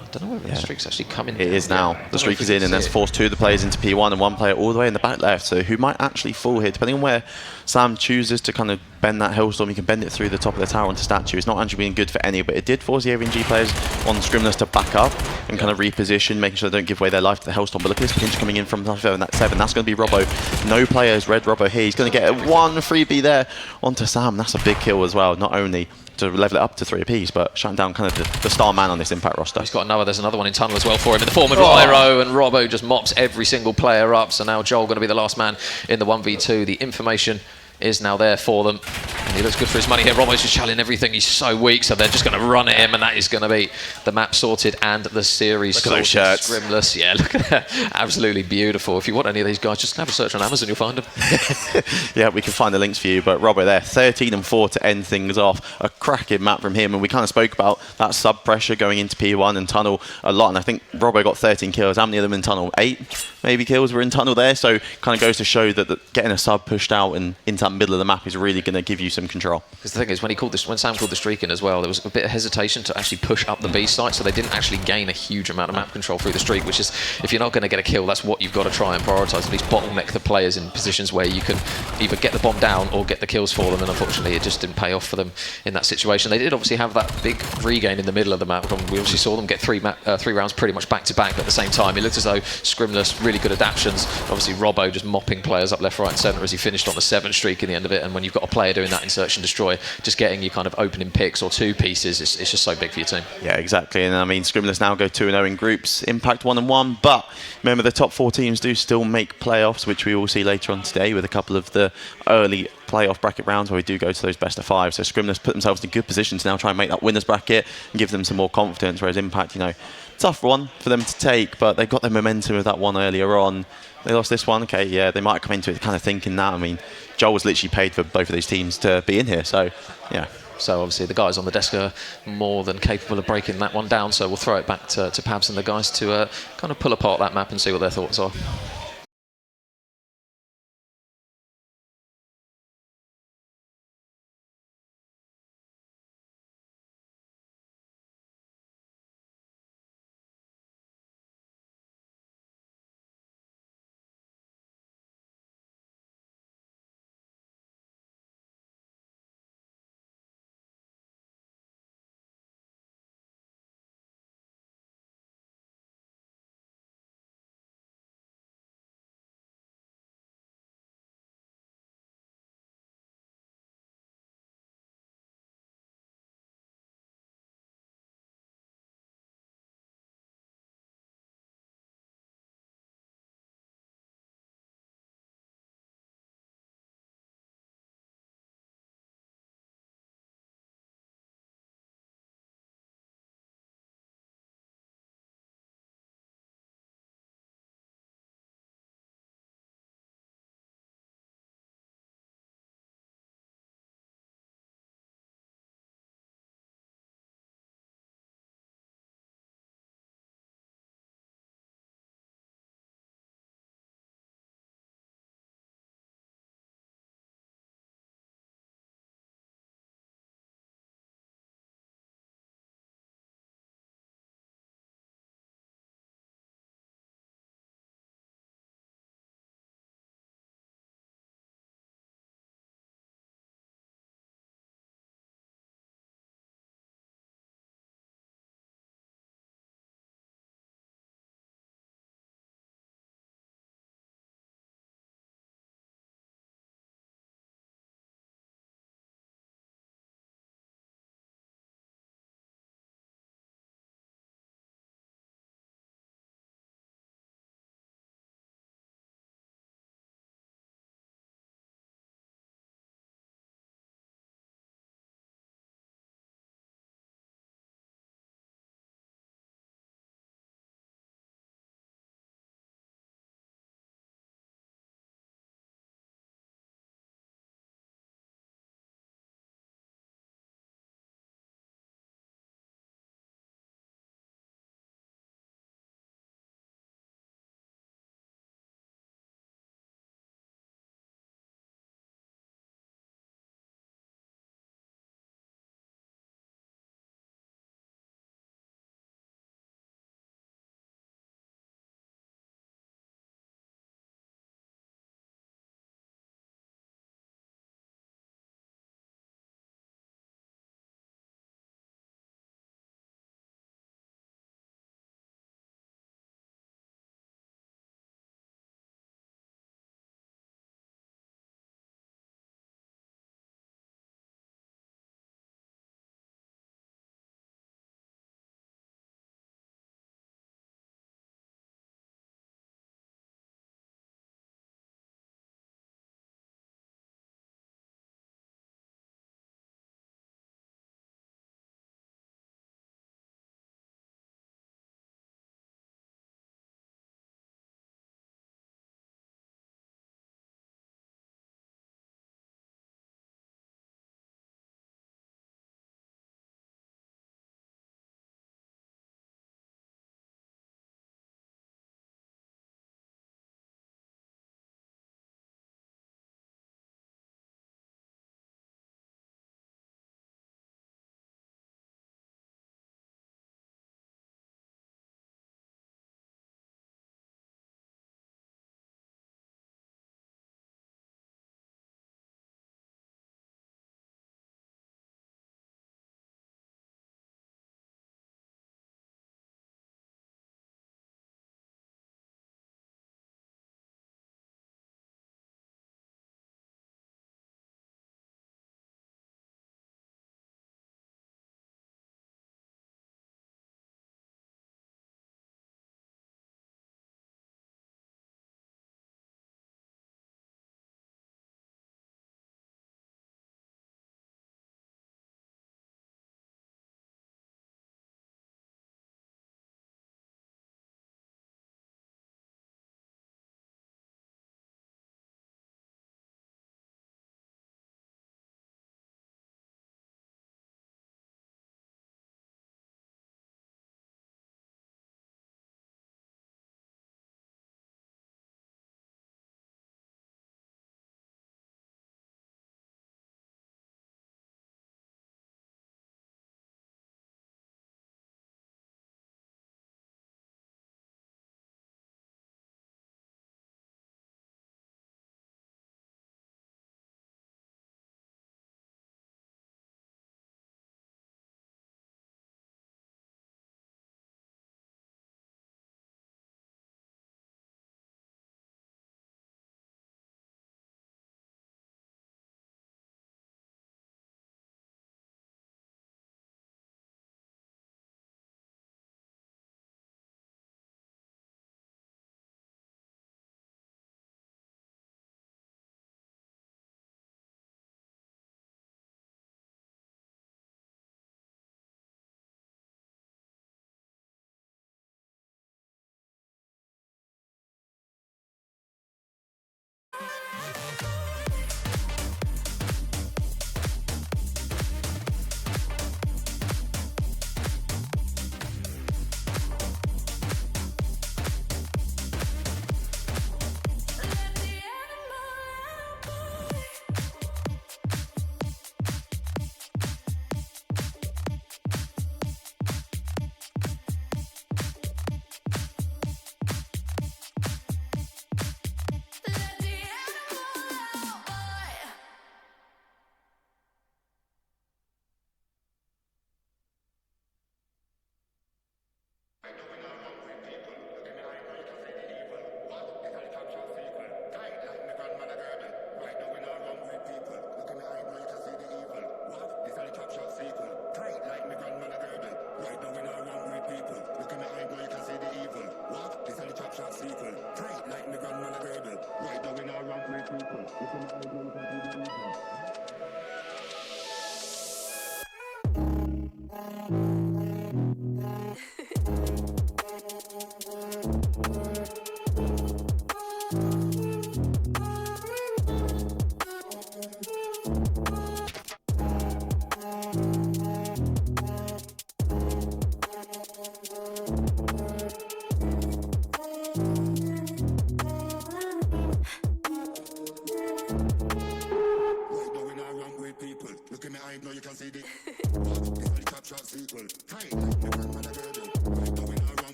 I don't know whether the streak's actually coming. It is now. The streak is in, and there's forced 2 of the players into P1 and 1 player all the way in the back left, so who might actually fall here, depending on where Sam chooses to kind of bend that Hellstorm. He can bend it through the top of the tower onto Statue. It's not actually being good for any, but it did force the AVNG players on Scrimless to back up and kind of reposition, making sure they don't give away their life to the Hellstorm. But look at this pinch coming in from that 7. That's going to be Robbo. No players, red Robbo here. He's going to get 1 freebie there onto Sam. That's a big kill as well, not only to level it up to 3 apiece, but shutting down kind of the star man on this impact roster. He's got there's another one in tunnel as well for him in the form of Lyro, and Robbo just mops every single player up. So now Joel going to be the last man in the 1v2. The information is now there for them, and he looks good for his money here. Robbo's just challenging everything. He's so weak, so they're just going to run at him, and that is going to be the map sorted and the series sorted. Look at those shirts. Scrimless, yeah, look at that. Absolutely beautiful. If you want any of these guys, just have a search on Amazon, you'll find them. Yeah, we can find the links for you, but Robbo there, 13-4 to end things off. A cracking map from him, and we kind of spoke about that sub pressure going into P1 and tunnel a lot, and I think Robbo got 13 kills. How many of them in tunnel? 8 maybe kills were in tunnel there, so kind of goes to show that getting a sub pushed out and into that middle of the map is really going to give you some control. Because the thing is, when Sam called the streak in as well, there was a bit of hesitation to actually push up the B site, so they didn't actually gain a huge amount of map control through the streak, which is, if you're not going to get a kill, that's what you've got to try and prioritise, at least bottleneck the players in positions where you can either get the bomb down or get the kills for them, and unfortunately it just didn't pay off for them in that situation. They did obviously have that big regain in the middle of the map, and we obviously saw them get 3 rounds pretty much back to back at the same time. It looked as though Scrimless, really good adaptions. Obviously Robbo just mopping players up left, right and centre as he finished on the 7 streak in the end of it, and when you've got a player doing that in search and destroy, just getting you kind of opening picks or 2 pieces, it's just so big for your team. Yeah, exactly. And I mean, Scrimless now go 2-0 in groups, Impact 1-1, but remember the top 4 teams do still make playoffs, which we will see later on today with a couple of the early playoff bracket rounds where we do go to those best of 5. So Scrimless put themselves in a good position to now try and make that winners bracket and give them some more confidence, whereas Impact, you know, tough one for them to take, but they've got their momentum of that one earlier on. They lost this one, okay, yeah, they might come into it kind of thinking that. I mean, Joel was literally paid for both of these teams to be in here, so yeah. So obviously the guys on the desk are more than capable of breaking that one down, so we'll throw it back to Pabs and the guys to kind of pull apart that map and see what their thoughts are.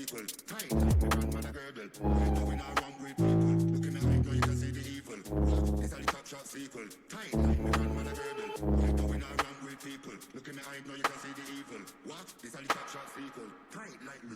sequel. Tight like my grandmother girdle. Going around with people. Look in the eye, now you can see the evil. What? This are the top shot sequel. Tight like my grandmother girdle. Going around with people. Look in the eye, now you can see the evil. What? This are the top shot sequel. Tight like my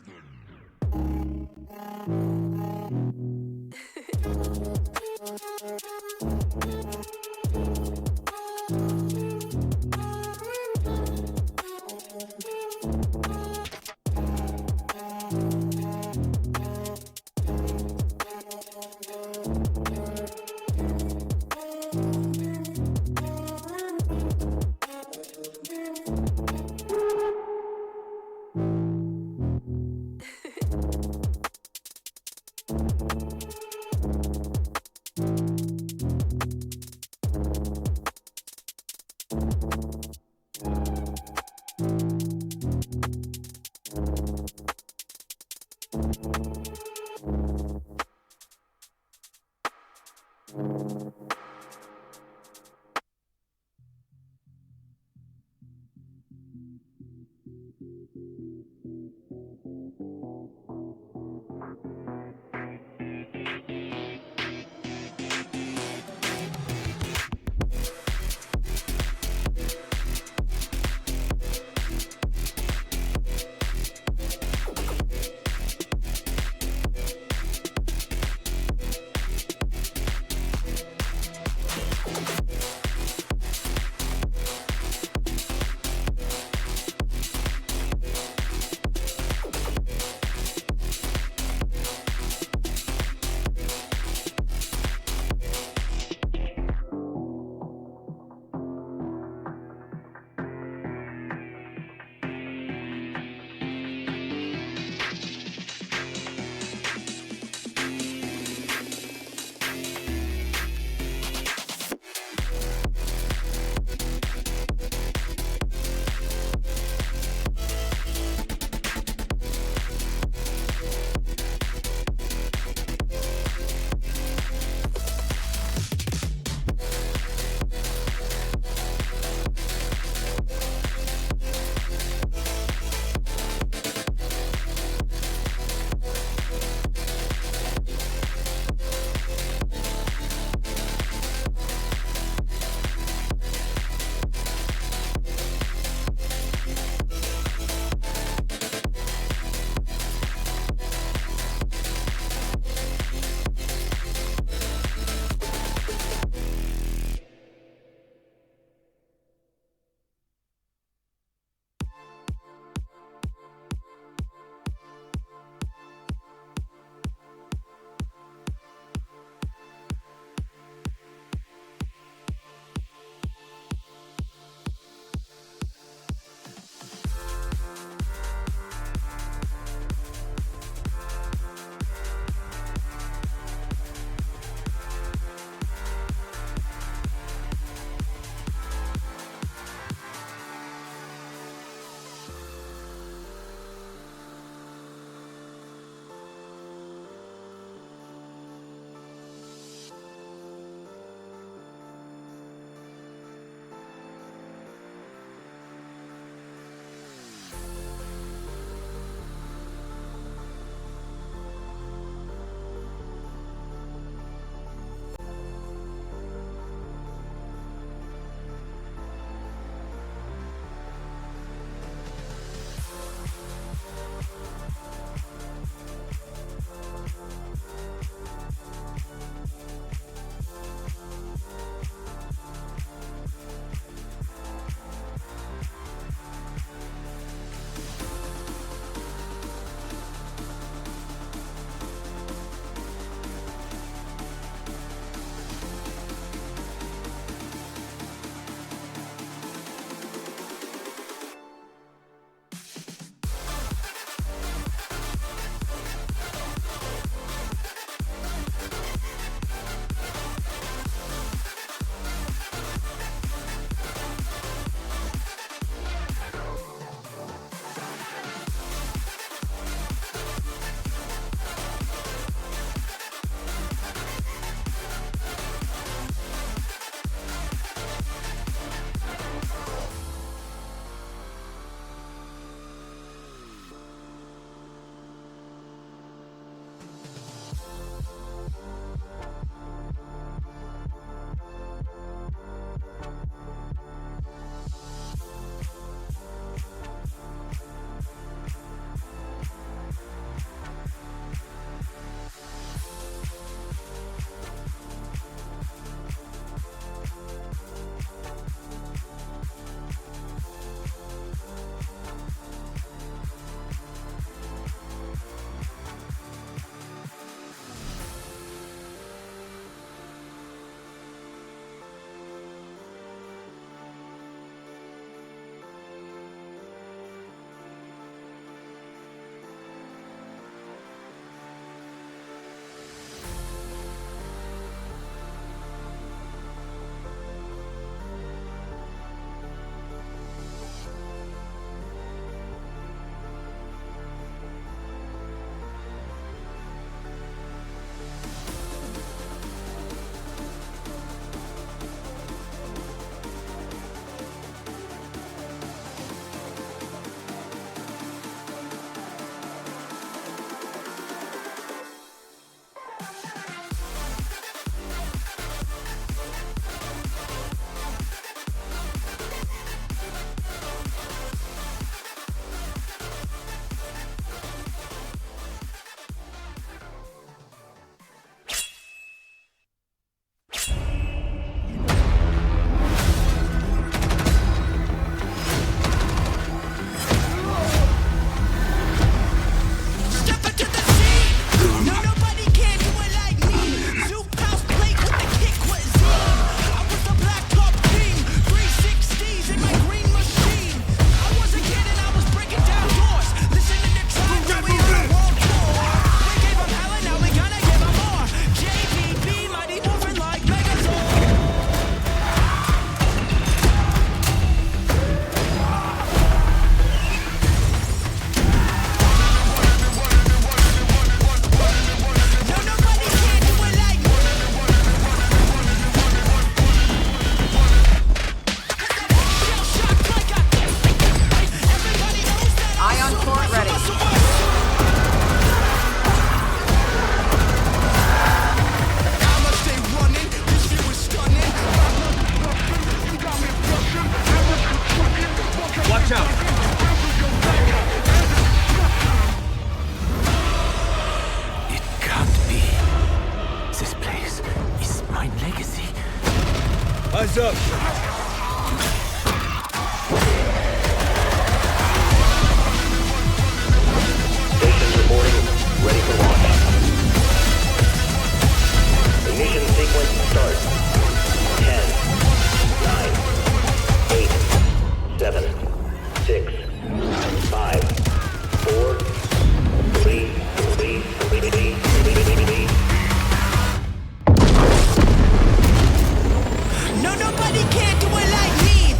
Eyes up. Stations reporting, ready for launch. Ignition sequence start. 10, 9, 8, 7, 6, 5, 4, 3, 3, 3, 3. No, nobody can do it like me.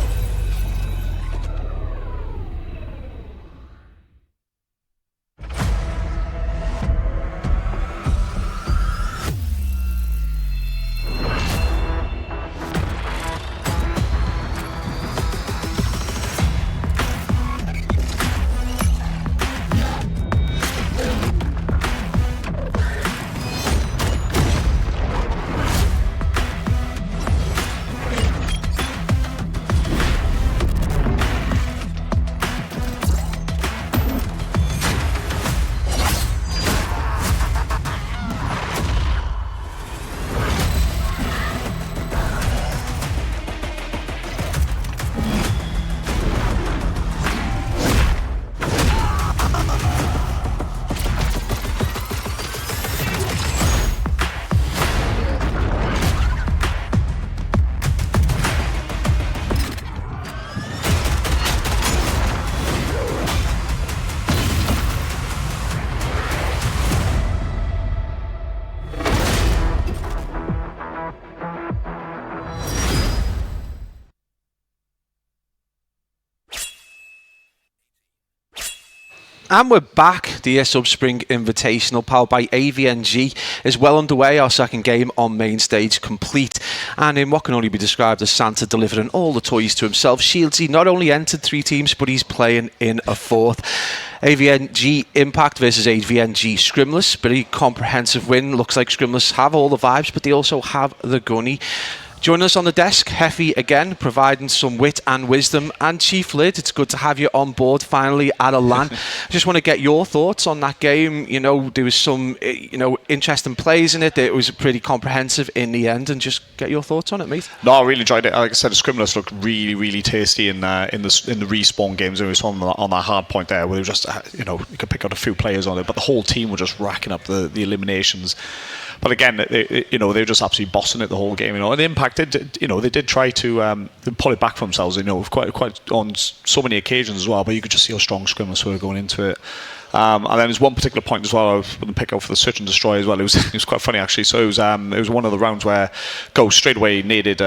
And we're back. The ESHUB Spring Invitational, powered by AVNG, is well underway. Our second game on main stage complete. And in what can only be described as Santa delivering all the toys to himself, Shieldsy not only entered 3 teams, but he's playing in a 4th. AVNG Impact versus AVNG Scrimless. Very comprehensive win. Looks like Scrimless have all the vibes, but they also have the gunny. Joining us on the desk, Heffy again, providing some wit and wisdom. And Chief Lid, it's good to have you on board finally at a LAN. Just want to get your thoughts on that game. You know, there was some, interesting plays in it. It was pretty comprehensive in the end. And just get your thoughts on it, mate. No, I really enjoyed it. Like I said, the Scrimless looked really, really tasty in the respawn games. It was on that hard point there where they were just, you could pick out a few players on it, but the whole team were just racking up the eliminations. But again, they were just absolutely bossing it the whole game. And the Impact did, they did try to pull it back for themselves. Quite on so many occasions as well. But you could just see how strong Scrimless were going into it. And then there's one particular point as well I was going to pick out for the search and destroy as well. It was quite funny actually. So it was one of the rounds where Ghost straight away needed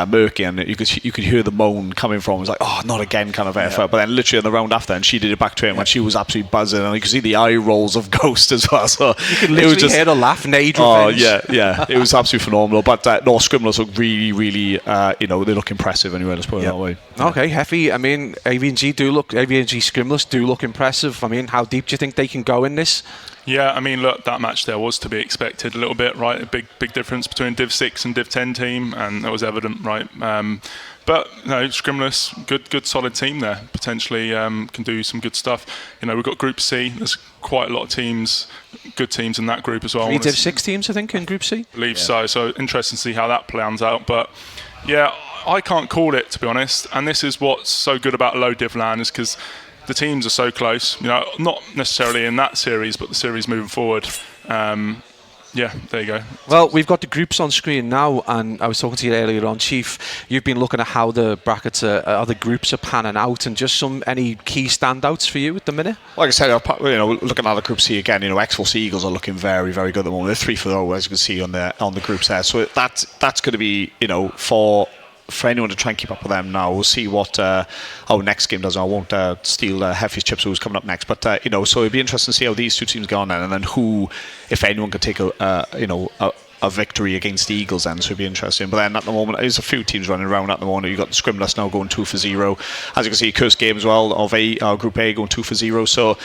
Murky, and you could hear the moan coming from. It was like, oh, not again, kind of effort. But then literally in the round after, and she did it back to him, and she was absolutely buzzing, and you could see the eye rolls of Ghost as well. So you could literally hear her laugh, Nade revenge. Yeah, it was absolutely phenomenal. But no, Scrimless look really, really, they look impressive anyway. Let's put it that way. Okay, Heffy. I mean, AVNG Scrimless do look impressive. I mean, how deep do you think they can go in this? Yeah, I mean, look, that match there was to be expected a little bit, right? A big difference between Div 6 and Div 10 team, and that was evident, right? But Scrimless, good solid team there. Potentially can do some good stuff. We've got Group C. There's quite a lot of teams, good teams in that group as well. 3 Div 6 teams, I think, in Group C. I believe so. So interesting to see how that plans out. But yeah, I can't call it, to be honest. And this is what's so good about low Div LAN, is because the teams are so close, not necessarily in that series, but the series moving forward. Yeah, there you go. Well, we've got the groups on screen now, and I was talking to you earlier on, Chief. You've been looking at how the brackets, the groups are panning out, and just any key standouts for you at the minute. Like I said, looking at the Group C again, X-Force Eagles are looking very, very good at the moment. They're 3-0, as you can see on the groups there. So that's going to be, for anyone to try and keep up with them now. We'll see what our next game does. I won't steal Heffy's chips, who's coming up next. But so it'd be interesting to see how these two teams go on then, and then who, if anyone, could take a victory against the Eagles then, so it'd be interesting. But then at the moment, there's a few teams running around at the moment. You've got the Scrimless now going 2-0. As you can see, Curse Game as well of Group A going 2-0. So,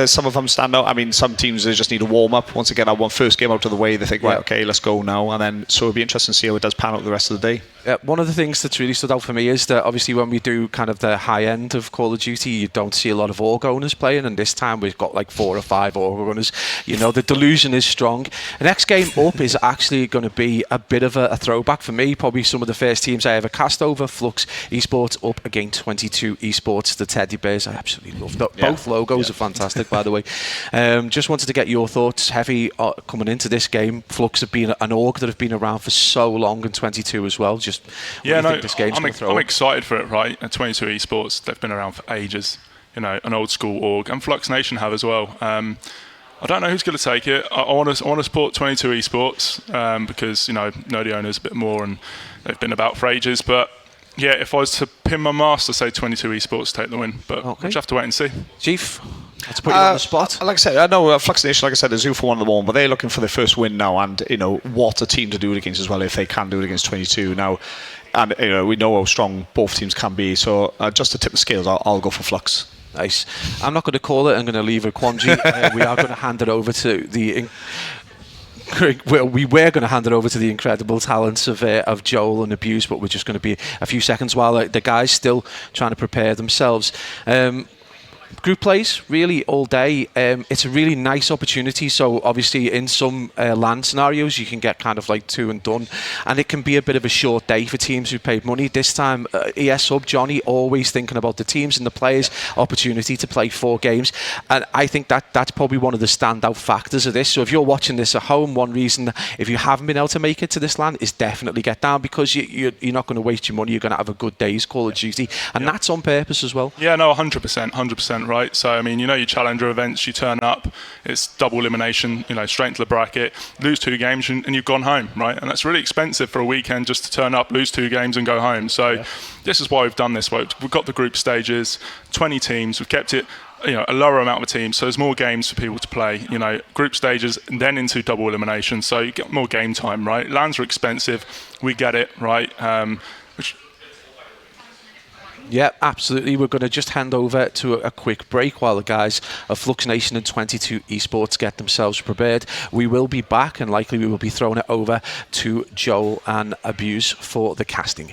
some of them stand out. I mean, some teams, they just need to warm up. Once again, I want first game out of the way. They think, right, okay, let's go now. And then, so it'll be interesting to see how it does pan out the rest of the day. One of the things that's really stood out for me is that obviously when we do kind of the high end of Call of Duty, you don't see a lot of org owners playing, and this time we've got like 4 or 5 org runners. You know, the delusion is strong. The next game up is actually going to be a bit of a throwback for me. Probably some of the first teams I ever cast over. Flux Esports up against 22 Esports, the Teddy Bears. I absolutely love that. Both logos are fantastic, by the way. Just wanted to get your thoughts, Heavy, coming into this game. Flux have been an org that have been around for so long, and 22 as well. Just I'm excited for it, right? At 22 Esports, they've been around for ages. You know, an old school org, and Flux Nation have as well. I don't know who's going to take it. I want to support 22 Esports because, you know the owners a bit more, and they've been about for ages. But yeah, if I was to pin my master, say 22 Esports take the win. But we'll just have to wait and see. Chief, let's put you on the spot. Like I said, I know Flux Nation, like I said, is due for one at the moment, but they're looking for their first win now, and what a team to do it against as well, if they can do it against 22 now. And we know how strong both teams can be, so just to tip the scales, I'll go for Flux. Nice. I'm not going to call it. I'm going to leave a quandary. We are going to hand it over to the. We were going to hand it over to the incredible talents of Joel and Abuse, but we're just going to be a few seconds while the guys still trying to prepare themselves. Group plays really all day. It's a really nice opportunity. So obviously in some LAN scenarios you can get kind of like 2 and done, and it can be a bit of a short day for teams who paid money. This time ESHUB, Johnny, always thinking about the teams and the players' opportunity to play 4 games, and I think that's probably one of the standout factors of this. So if you're watching this at home, one reason if you haven't been able to make it to this LAN is definitely get down, because you're not going to waste your money. You're going to have a good day's Call of Duty, and that's on purpose as well. Yeah, no, 100%, right? So I mean, your challenger events, you turn up, it's double elimination, straight into the bracket, lose 2 games and you've gone home, right? And that's really expensive for a weekend, just to turn up, lose 2 games and go home. So this is why we've done this. We've got the group stages, 20 teams, we've kept it a lower amount of teams, so there's more games for people to play, group stages and then into double elimination, so you get more game time, right? LANs are expensive, we get it, right? Yeah, absolutely. We're going to just hand over to a quick break while the guys of Flux Nation and 22 Esports get themselves prepared. We will be back, and likely we will be throwing it over to Joel and Abuse for the casting.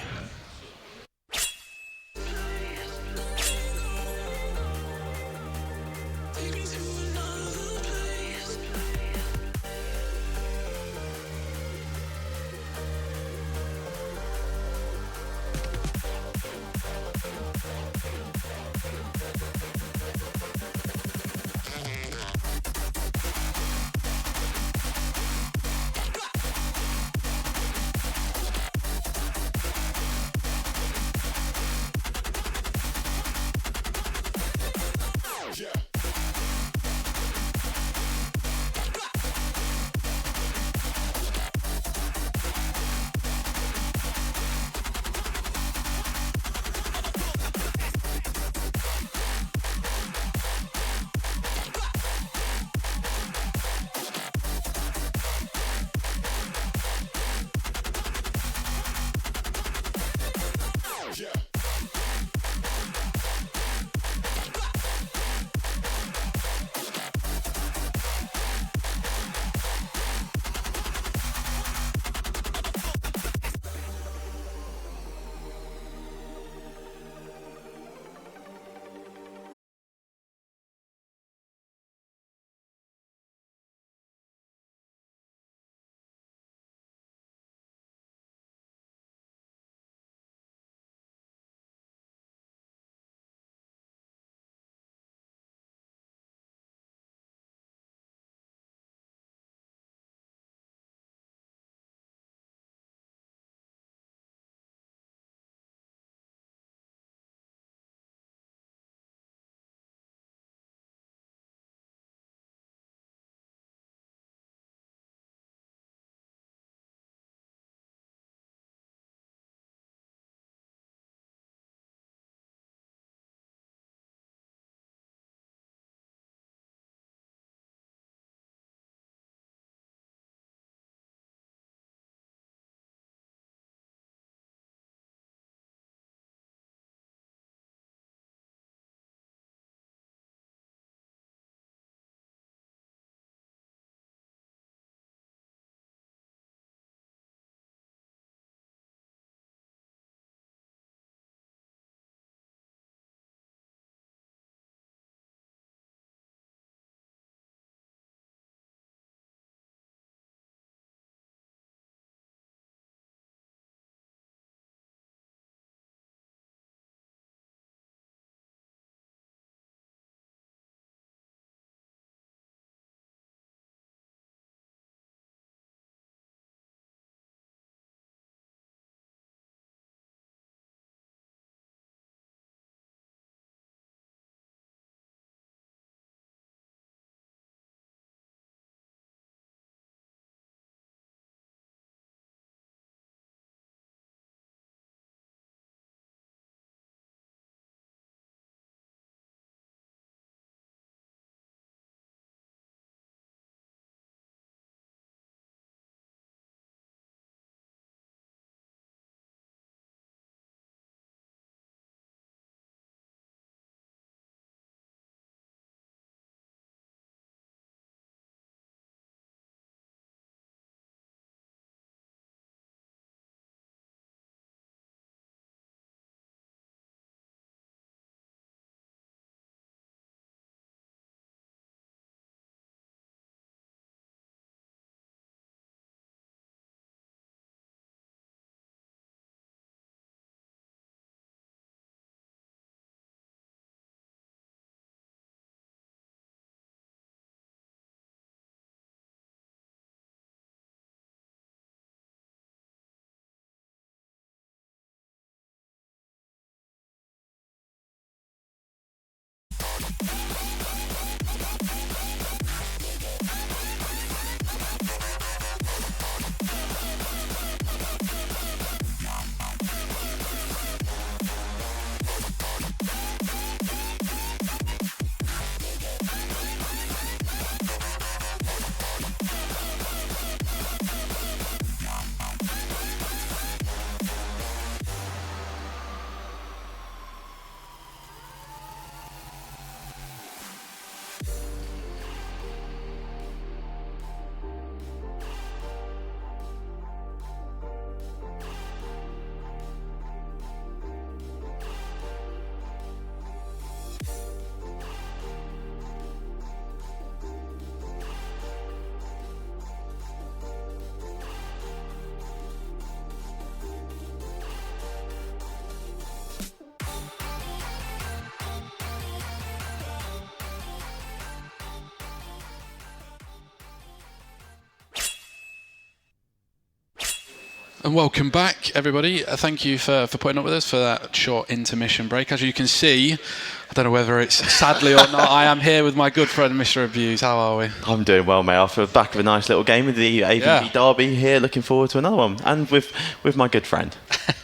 And welcome back, everybody. Thank you for putting up with us for that short intermission break. As you can see, I don't know whether it's sadly or not, I am here with my good friend, Mr. Abuse. How are we? I'm doing well, mate. Off the back of a nice little game with the AVB Derby here. Looking forward to another one. And with my good friend.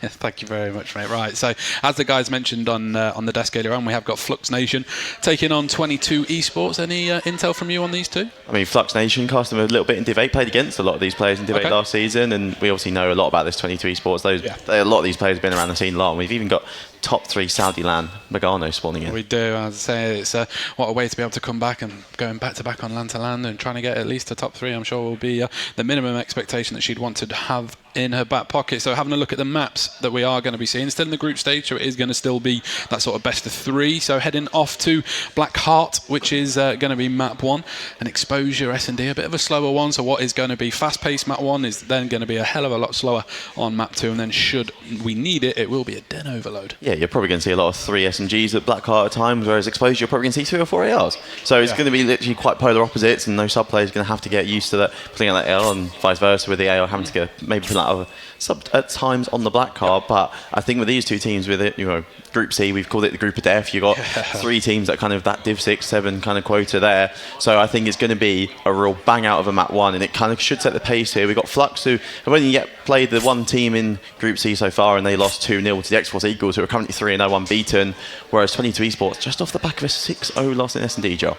Thank you very much, mate. Right, so as the guys mentioned on the desk earlier on, we have got Flux Nation taking on 22 Esports. Any intel from you on these two? I mean, Flux Nation cast them a little bit in Div 8, played against a lot of these players in Div 8 last season, and we obviously know a lot about this 22 Esports. A lot of these players have been around the scene a lot, and we've even got top 3 Saudi LAN Megano spawning in. We do. As I say, it's what a way to be able to come back and going back to back on LAN to LAN and trying to get at least a top 3. I'm sure will be the minimum expectation that she'd want to have in her back pocket. So having a look at the maps that we are going to be seeing, still in the group stage, so it is going to still be that sort of best of 3. So heading off to Black Heart, which is going to be map 1, and Exposure S&D, a bit of a slower one. So what is going to be fast-paced map 1 is then going to be a hell of a lot slower on map 2, and then should we need it, it will be a den overload. Yeah, you're probably going to see a lot of 3 SMGs at Black Heart at times, whereas Exposure you're probably going to see 3 or 4 ARs. So it's going to be literally quite polar opposites, and no sub players are going to have to get used to that, putting out that AR, and vice versa with the AR having to get maybe put out sub at times on the Black Card. But I think with these two teams, with it, Group C, we've called it the Group of Death. You've got 3 teams that kind of that Div 6, 7 kind of quota there. So I think it's going to be a real bang out of a map 1, and it kind of should set the pace here. We've got Flux, who have only yet played the one team in Group C so far, and they lost 2-0 to the X-Force Eagles, who are currently 3-0 unbeaten, whereas 22 Esports just off the back of a 6-0 loss in S&D, Joe.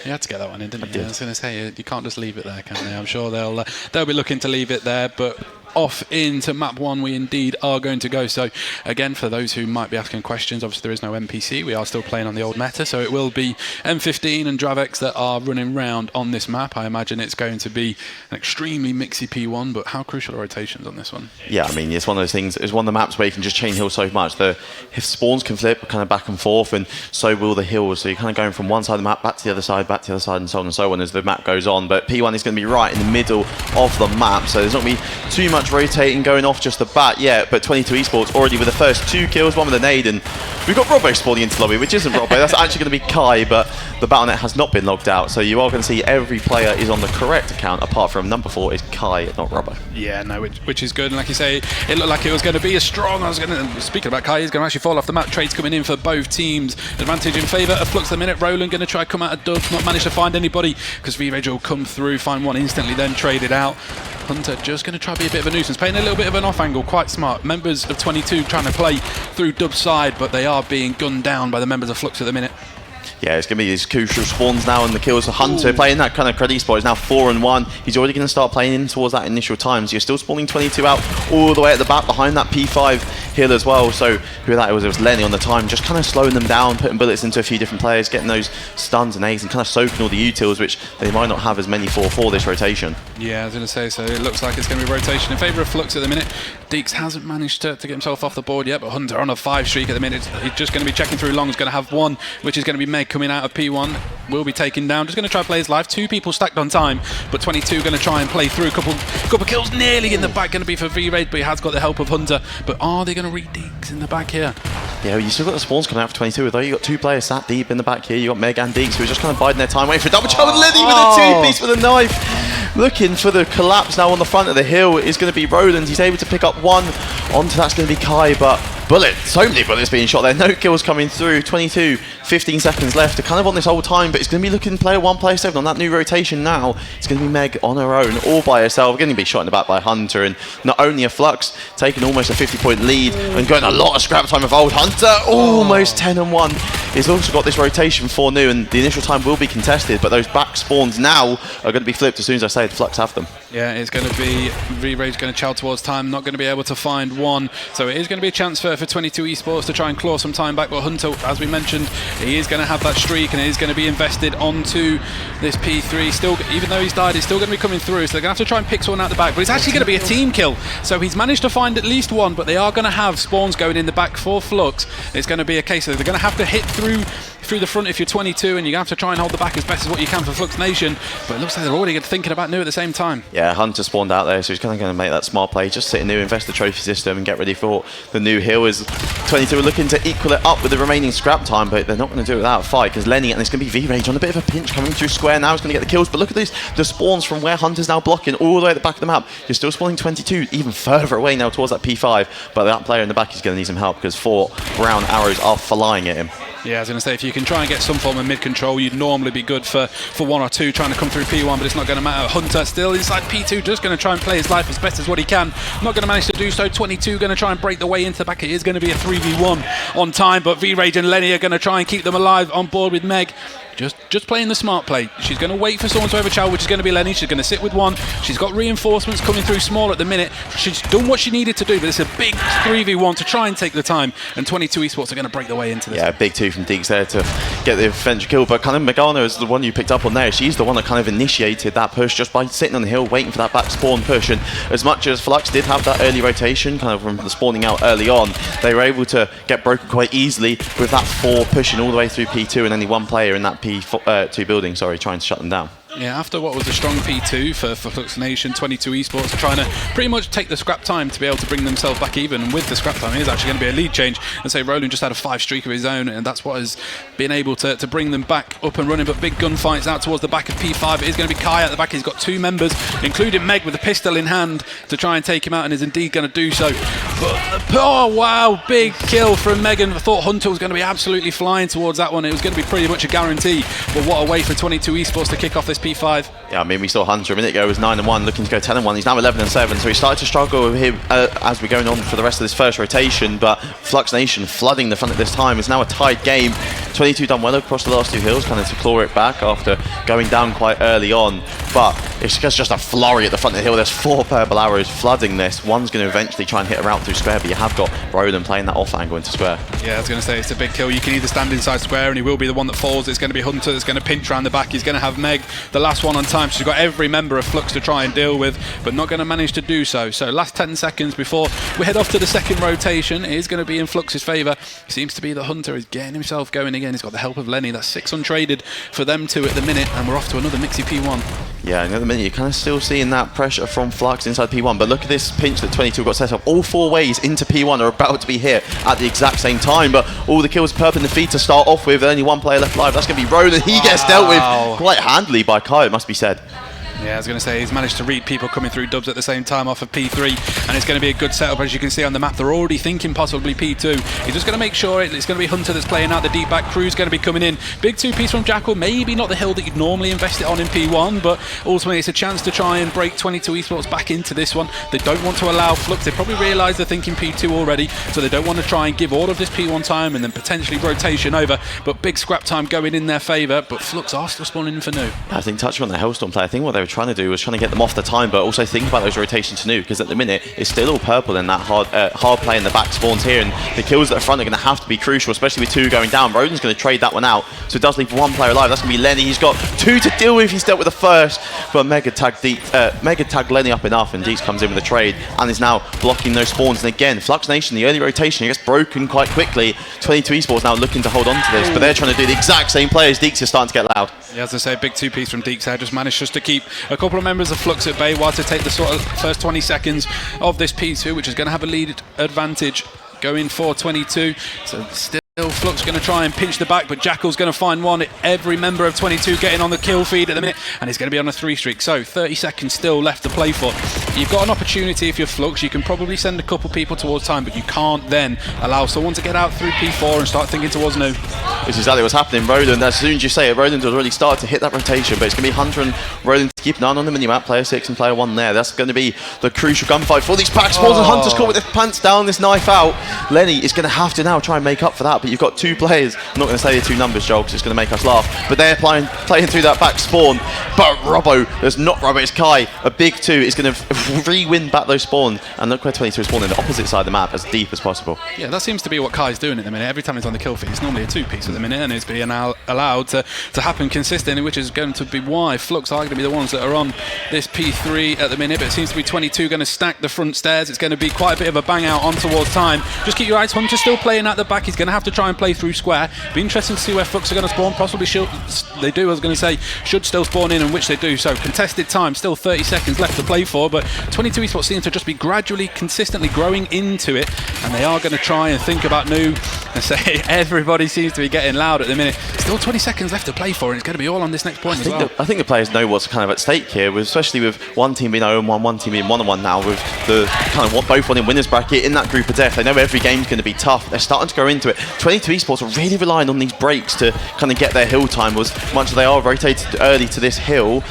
You had to get that one in, didn't you? I was going to say, you can't just leave it there, can they? I'm sure they'll be looking to leave it there, but off into map 1 we indeed are going to go. So again, for those who might be asking questions, obviously there is no NPC. We are still playing on the old meta, so it will be M15 and Dravex that are running round on this map. I imagine it's going to be an extremely mixy P1, but how crucial are rotations on this one? Yeah, I mean, it's one of those things. It's one of the maps where you can just chain hills so much. The spawns can flip kind of back and forth, and so will the hills. So you're kind of going from one side of the map back to the other side, back to the other side, and so on and so on as the map goes on. But P1 is going to be right in the middle of the map, so there's not going to be too much rotating going off just the bat yet. But 22 Esports already with the first 2 kills, one with a nade, and we've got Robbo spawning into lobby, which isn't Robbo. That's actually going to be Kai, but the Battle.net has not been logged out, so you are going to see every player is on the correct account, apart from number 4 is Kai, not Robbo. Yeah, no, which is good. And like you say, it looked like it was going to be a strong. Speaking about Kai, he's going to actually fall off the map. Trades coming in for both teams. Advantage in favour of Flux at the minute. Roland going to try to come out of dubs, not manage to find anybody because V-Rage will come through, find one instantly, then trade it out. Hunter just going to try to be a bit of a nuisance, playing a little bit of an off angle, quite smart. Members of 22 trying to play through Dub's side, but they are being gunned down by the members of Flux at the minute. Yeah, it's going to be these crucial spawns now and the kills for Hunter. Playing that kind of credit spot is now 4-1. He's already going to start playing in towards that initial time. So you're still spawning 22 out all the way at the back behind that P5 hill as well. So who that was? It was Lenny on the time, just kind of slowing them down, putting bullets into a few different players, getting those stuns and A's and kind of soaking all the utils, which they might not have as many for this rotation. Yeah, I was going to say, so it looks like it's going to be rotation in favour of Flux at the minute. Deeks hasn't managed to get himself off the board yet, but Hunter on a 5 streak at the minute. He's just going to be checking through long. He's going to have one, which is going to be Meg coming out of P1. Will be taken down. Just going to try to play his life. 2 people stacked on time, but 22 going to try and play through. Couple kills nearly in the back, going to be for V-Raid, but he has got the help of Hunter. But are they going to read Deeks in the back here? Yeah, you still got the spawns coming out for 22, although you've got 2 players sat deep in the back here. You've got Meg and Deeks, who are just kind of biding their time, waiting for a double charge. Lenny with a 2-piece with a knife. Looking for the collapse now on the front of the hill is going to be Roland. He's able to pick up one. Onto that's going to be Kai, but bullet. So many bullets being shot there. No kills coming through. 22, 15 seconds left. They're kind of on this old time, but it's going to be looking player 1, player 7 on that new rotation now. It's going to be Meg on her own, all by herself. Going to be shot in the back by Hunter, and not only a Flux taking almost a 50-point lead and going a lot of scrap time with old Hunter. Almost 10-1. He's also got this rotation for new, and the initial time will be contested, but those back spawns now are going to be flipped as soon as I say the Flux have them. Yeah, it's going to be V-Rage going to chow towards time, not going to be able to find one. So it is going to be a chance for 22 Esports to try and claw some time back. But Hunter, as we mentioned, he is going to have that streak and it is going to be invested onto this P3. Still, even though he's died, it's still going to be coming through. So they're going to have to try and pick someone out the back. But it's actually going to be a team kill. So he's managed to find at least one, but they are going to have spawns going in the back for Flux. It's going to be a case of they're going to have to hit through the front if you're 22, and you have to try and hold the back as best as what you can for Flux Nation. But it looks like they're already thinking about new at the same time. Yeah, Hunter spawned out there, so he's kind of going to make that smart play, just sit in new, invest the trophy system and get ready for the new hill. As 22 are looking to equal it up with the remaining scrap time, but they're not going to do it without a fight, because Lenny, and it's going to be V-Rage on a bit of a pinch coming through square now. He's going to get the kills, but look at this, the spawns from where Hunter's now blocking all the way at the back of the map. You're still spawning 22 even further away now towards that P5, but that player in the back is going to need some help, because 4 brown arrows are flying at him. Yeah, I was going to say, if you can try and get some form of mid-control, you'd normally be good for 1 or 2 trying to come through P1, but it's not going to matter. Hunter still inside P2, just going to try and play his life as best as what he can. Not going to manage to do so. 22 going to try and break the way into the back. It is going to be a 3v1 on time, but V-Rage and Lenny are going to try and keep them alive on board with Meg. Just playing the smart play. She's going to wait for someone to overchow, which is going to be Lenny. She's going to sit with one. She's got reinforcements coming through small at the minute. She's done what she needed to do, but it's a big 3v1 to try and take the time, and 22 Esports are going to break the way into this. Yeah, big 2 from Deeks there to get the offensive kill, but kind of Megana is the one you picked up on there. She's the one that kind of initiated that push just by sitting on the hill waiting for that back spawn push, and as much as Flux did have that early rotation kind of from the spawning out early on, they were able to get broken quite easily with that 4 pushing all the way through P2 and only 1 player in that P2 building, sorry, trying to shut them down. Yeah, after what was a strong P2 for Flux Nation, 22 Esports are trying to pretty much take the scrap time to be able to bring themselves back even. And with the scrap time, it is actually going to be a lead change. And say Roland just had a 5 streak of his own, and that's what has been able to bring them back up and running. But big gunfights out towards the back of P5. It is going to be Kai at the back. He's got 2 members, including Meg with a pistol in hand to try and take him out, and is indeed going to do so. But, oh wow, big kill from Megan. I thought Hunter was going to be absolutely flying towards that one. It was going to be pretty much a guarantee. But what a way for 22 Esports to kick off this P5. Yeah, I mean, we saw Hunter a minute ago was 9-1, looking to go 10-1. He's now 11-7, so he started to struggle with him as we're going on for the rest of this first rotation. But Flux Nation flooding the front at this time. It's now a tied game. 22 done well across the last 2 hills, kind of to claw it back after going down quite early on. But it's just a flurry at the front of the hill. There's 4 purple arrows flooding this. One's going to eventually try and hit a route through square, but you have got Roland playing that off angle into square. Yeah, I was going to say, it's a big kill. You can either stand inside square and he will be the one that falls. It's going to be Hunter that's going to pinch around the back. He's going to have Meg, the last one on time. She's got every member of Flux to try and deal with, but not going to manage to do so. So last 10 seconds before we head off to the second rotation. It is going to be in Flux's favour. Seems to be that Hunter is getting himself going again. He's got the help of Lenny. That's 6 untraded for them 2 at the minute, and we're off to another Mixie P1. Yeah, another minute. You're kind of still seeing that pressure from Flux inside P1, but look at this pinch that 22 got set up. All 4 ways into P1 are about to be hit at the exact same time, but all the kills perp in the feed to start off with. Only 1 player left alive. That's going to be Roland. He gets dealt with quite handily by Kai, it must be said. Yeah, I was going to say, he's managed to read people coming through dubs at the same time off of P3, and it's going to be a good setup. As you can see on the map, they're already thinking possibly P2. He's just going to make sure it's going to be Hunter that's playing out the deep back. Crew's going to be coming in. Big 2-piece from Jackal, maybe not the hill that you'd normally invest it on in P1, but ultimately it's a chance to try and break 22 Esports back into this one. They don't want to allow Flux. They probably realise they're thinking P2 already, so they don't want to try and give all of this P1 time and then potentially rotation over, but big scrap time going in their favour, but Flux are still spawning in for new. I think touching on the Hellstorm play, I think what they were trying to do was trying to get them off the time, but also think about those rotations to new, because at the minute it's still all purple in that hard play in the back spawns here, and the kills at the front are going to have to be crucial, especially with 2 going down. Roden's going to trade that one out, so it does leave 1 player alive. That's going to be Lenny. He's got 2 to deal with. He's dealt with the first, but Mega tagged Lenny up enough, and Deeks comes in with a trade and is now blocking those spawns. And again, Flux Nation, the early rotation, it gets broken quite quickly. 22 Esports now looking to hold on to this, but they're trying to do the exact same play as Deeks is starting to get loud. Yeah, as I say, big 2-piece from Deeks there, just managed just to keep a couple of members of Flux at bay while to take the sort of first 20 seconds of this P2, which is going to have a lead advantage going for 22. So still Flux going to try and pinch the back, but Jackal's going to find one. Every member of 22 getting on the kill feed at the minute, and it's going to be on a 3 streak. So 30 seconds still left to play for. You've got an opportunity if you're Flux. You can probably send a couple people towards time, but you can't then allow someone to get out through P4 and start thinking towards new. Which is exactly what's happening. Roland, as soon as you say it, Roland has already started to hit that rotation, but it's going to be Hunter and Roland to keep an eye on the minimap. Player 6 and player 1 there. That's going to be the crucial gunfight for these pack spawns, and Hunter's caught with his pants down, this knife out. Lenny is going to have to now try and make up for that, but you've got 2 players. I'm not going to say the 2 numbers, Joel, because it's going to make us laugh, but they're playing through that back spawn. But Robbo, there's not Robbo, it's Kai. A big 2 is going to re-win back those spawns, and look where 22 is spawning, the opposite side of the map, as deep as possible. Yeah, that seems to be what Kai's doing at the minute. Every time he's on the kill feed, it's normally a 2-piece at the minute, and it's being allowed to happen consistently, which is going to be why Flux are going to be the ones that are on this P3 at the minute. But it seems to be 22 going to stack the front stairs. It's going to be quite a bit of a bang out on towards time. Just keep your eyes. Hunter's still playing at the back. He's going to have to try and play through square. Be interesting to see where Flux are going to spawn. Possibly they do, I was going to say, should still spawn in, and which they do. So contested time, still 30 seconds left to play for, but 22 esports seem to just be gradually, consistently growing into it, and they are going to try and think about new and say everybody seems to be getting loud at the minute. Still 20 seconds left to play for, and it's going to be all on this next point as well. I think the players know what's kind of at stake here, especially with one team being 0-1, one team being 1-1 now, with the kind of both one in winners bracket in that group of death. They know every game's going to be tough. They're starting to go into it. 22 esports are really relying on these breaks to kind of get their hill time. As much as they are rotated early to this hill,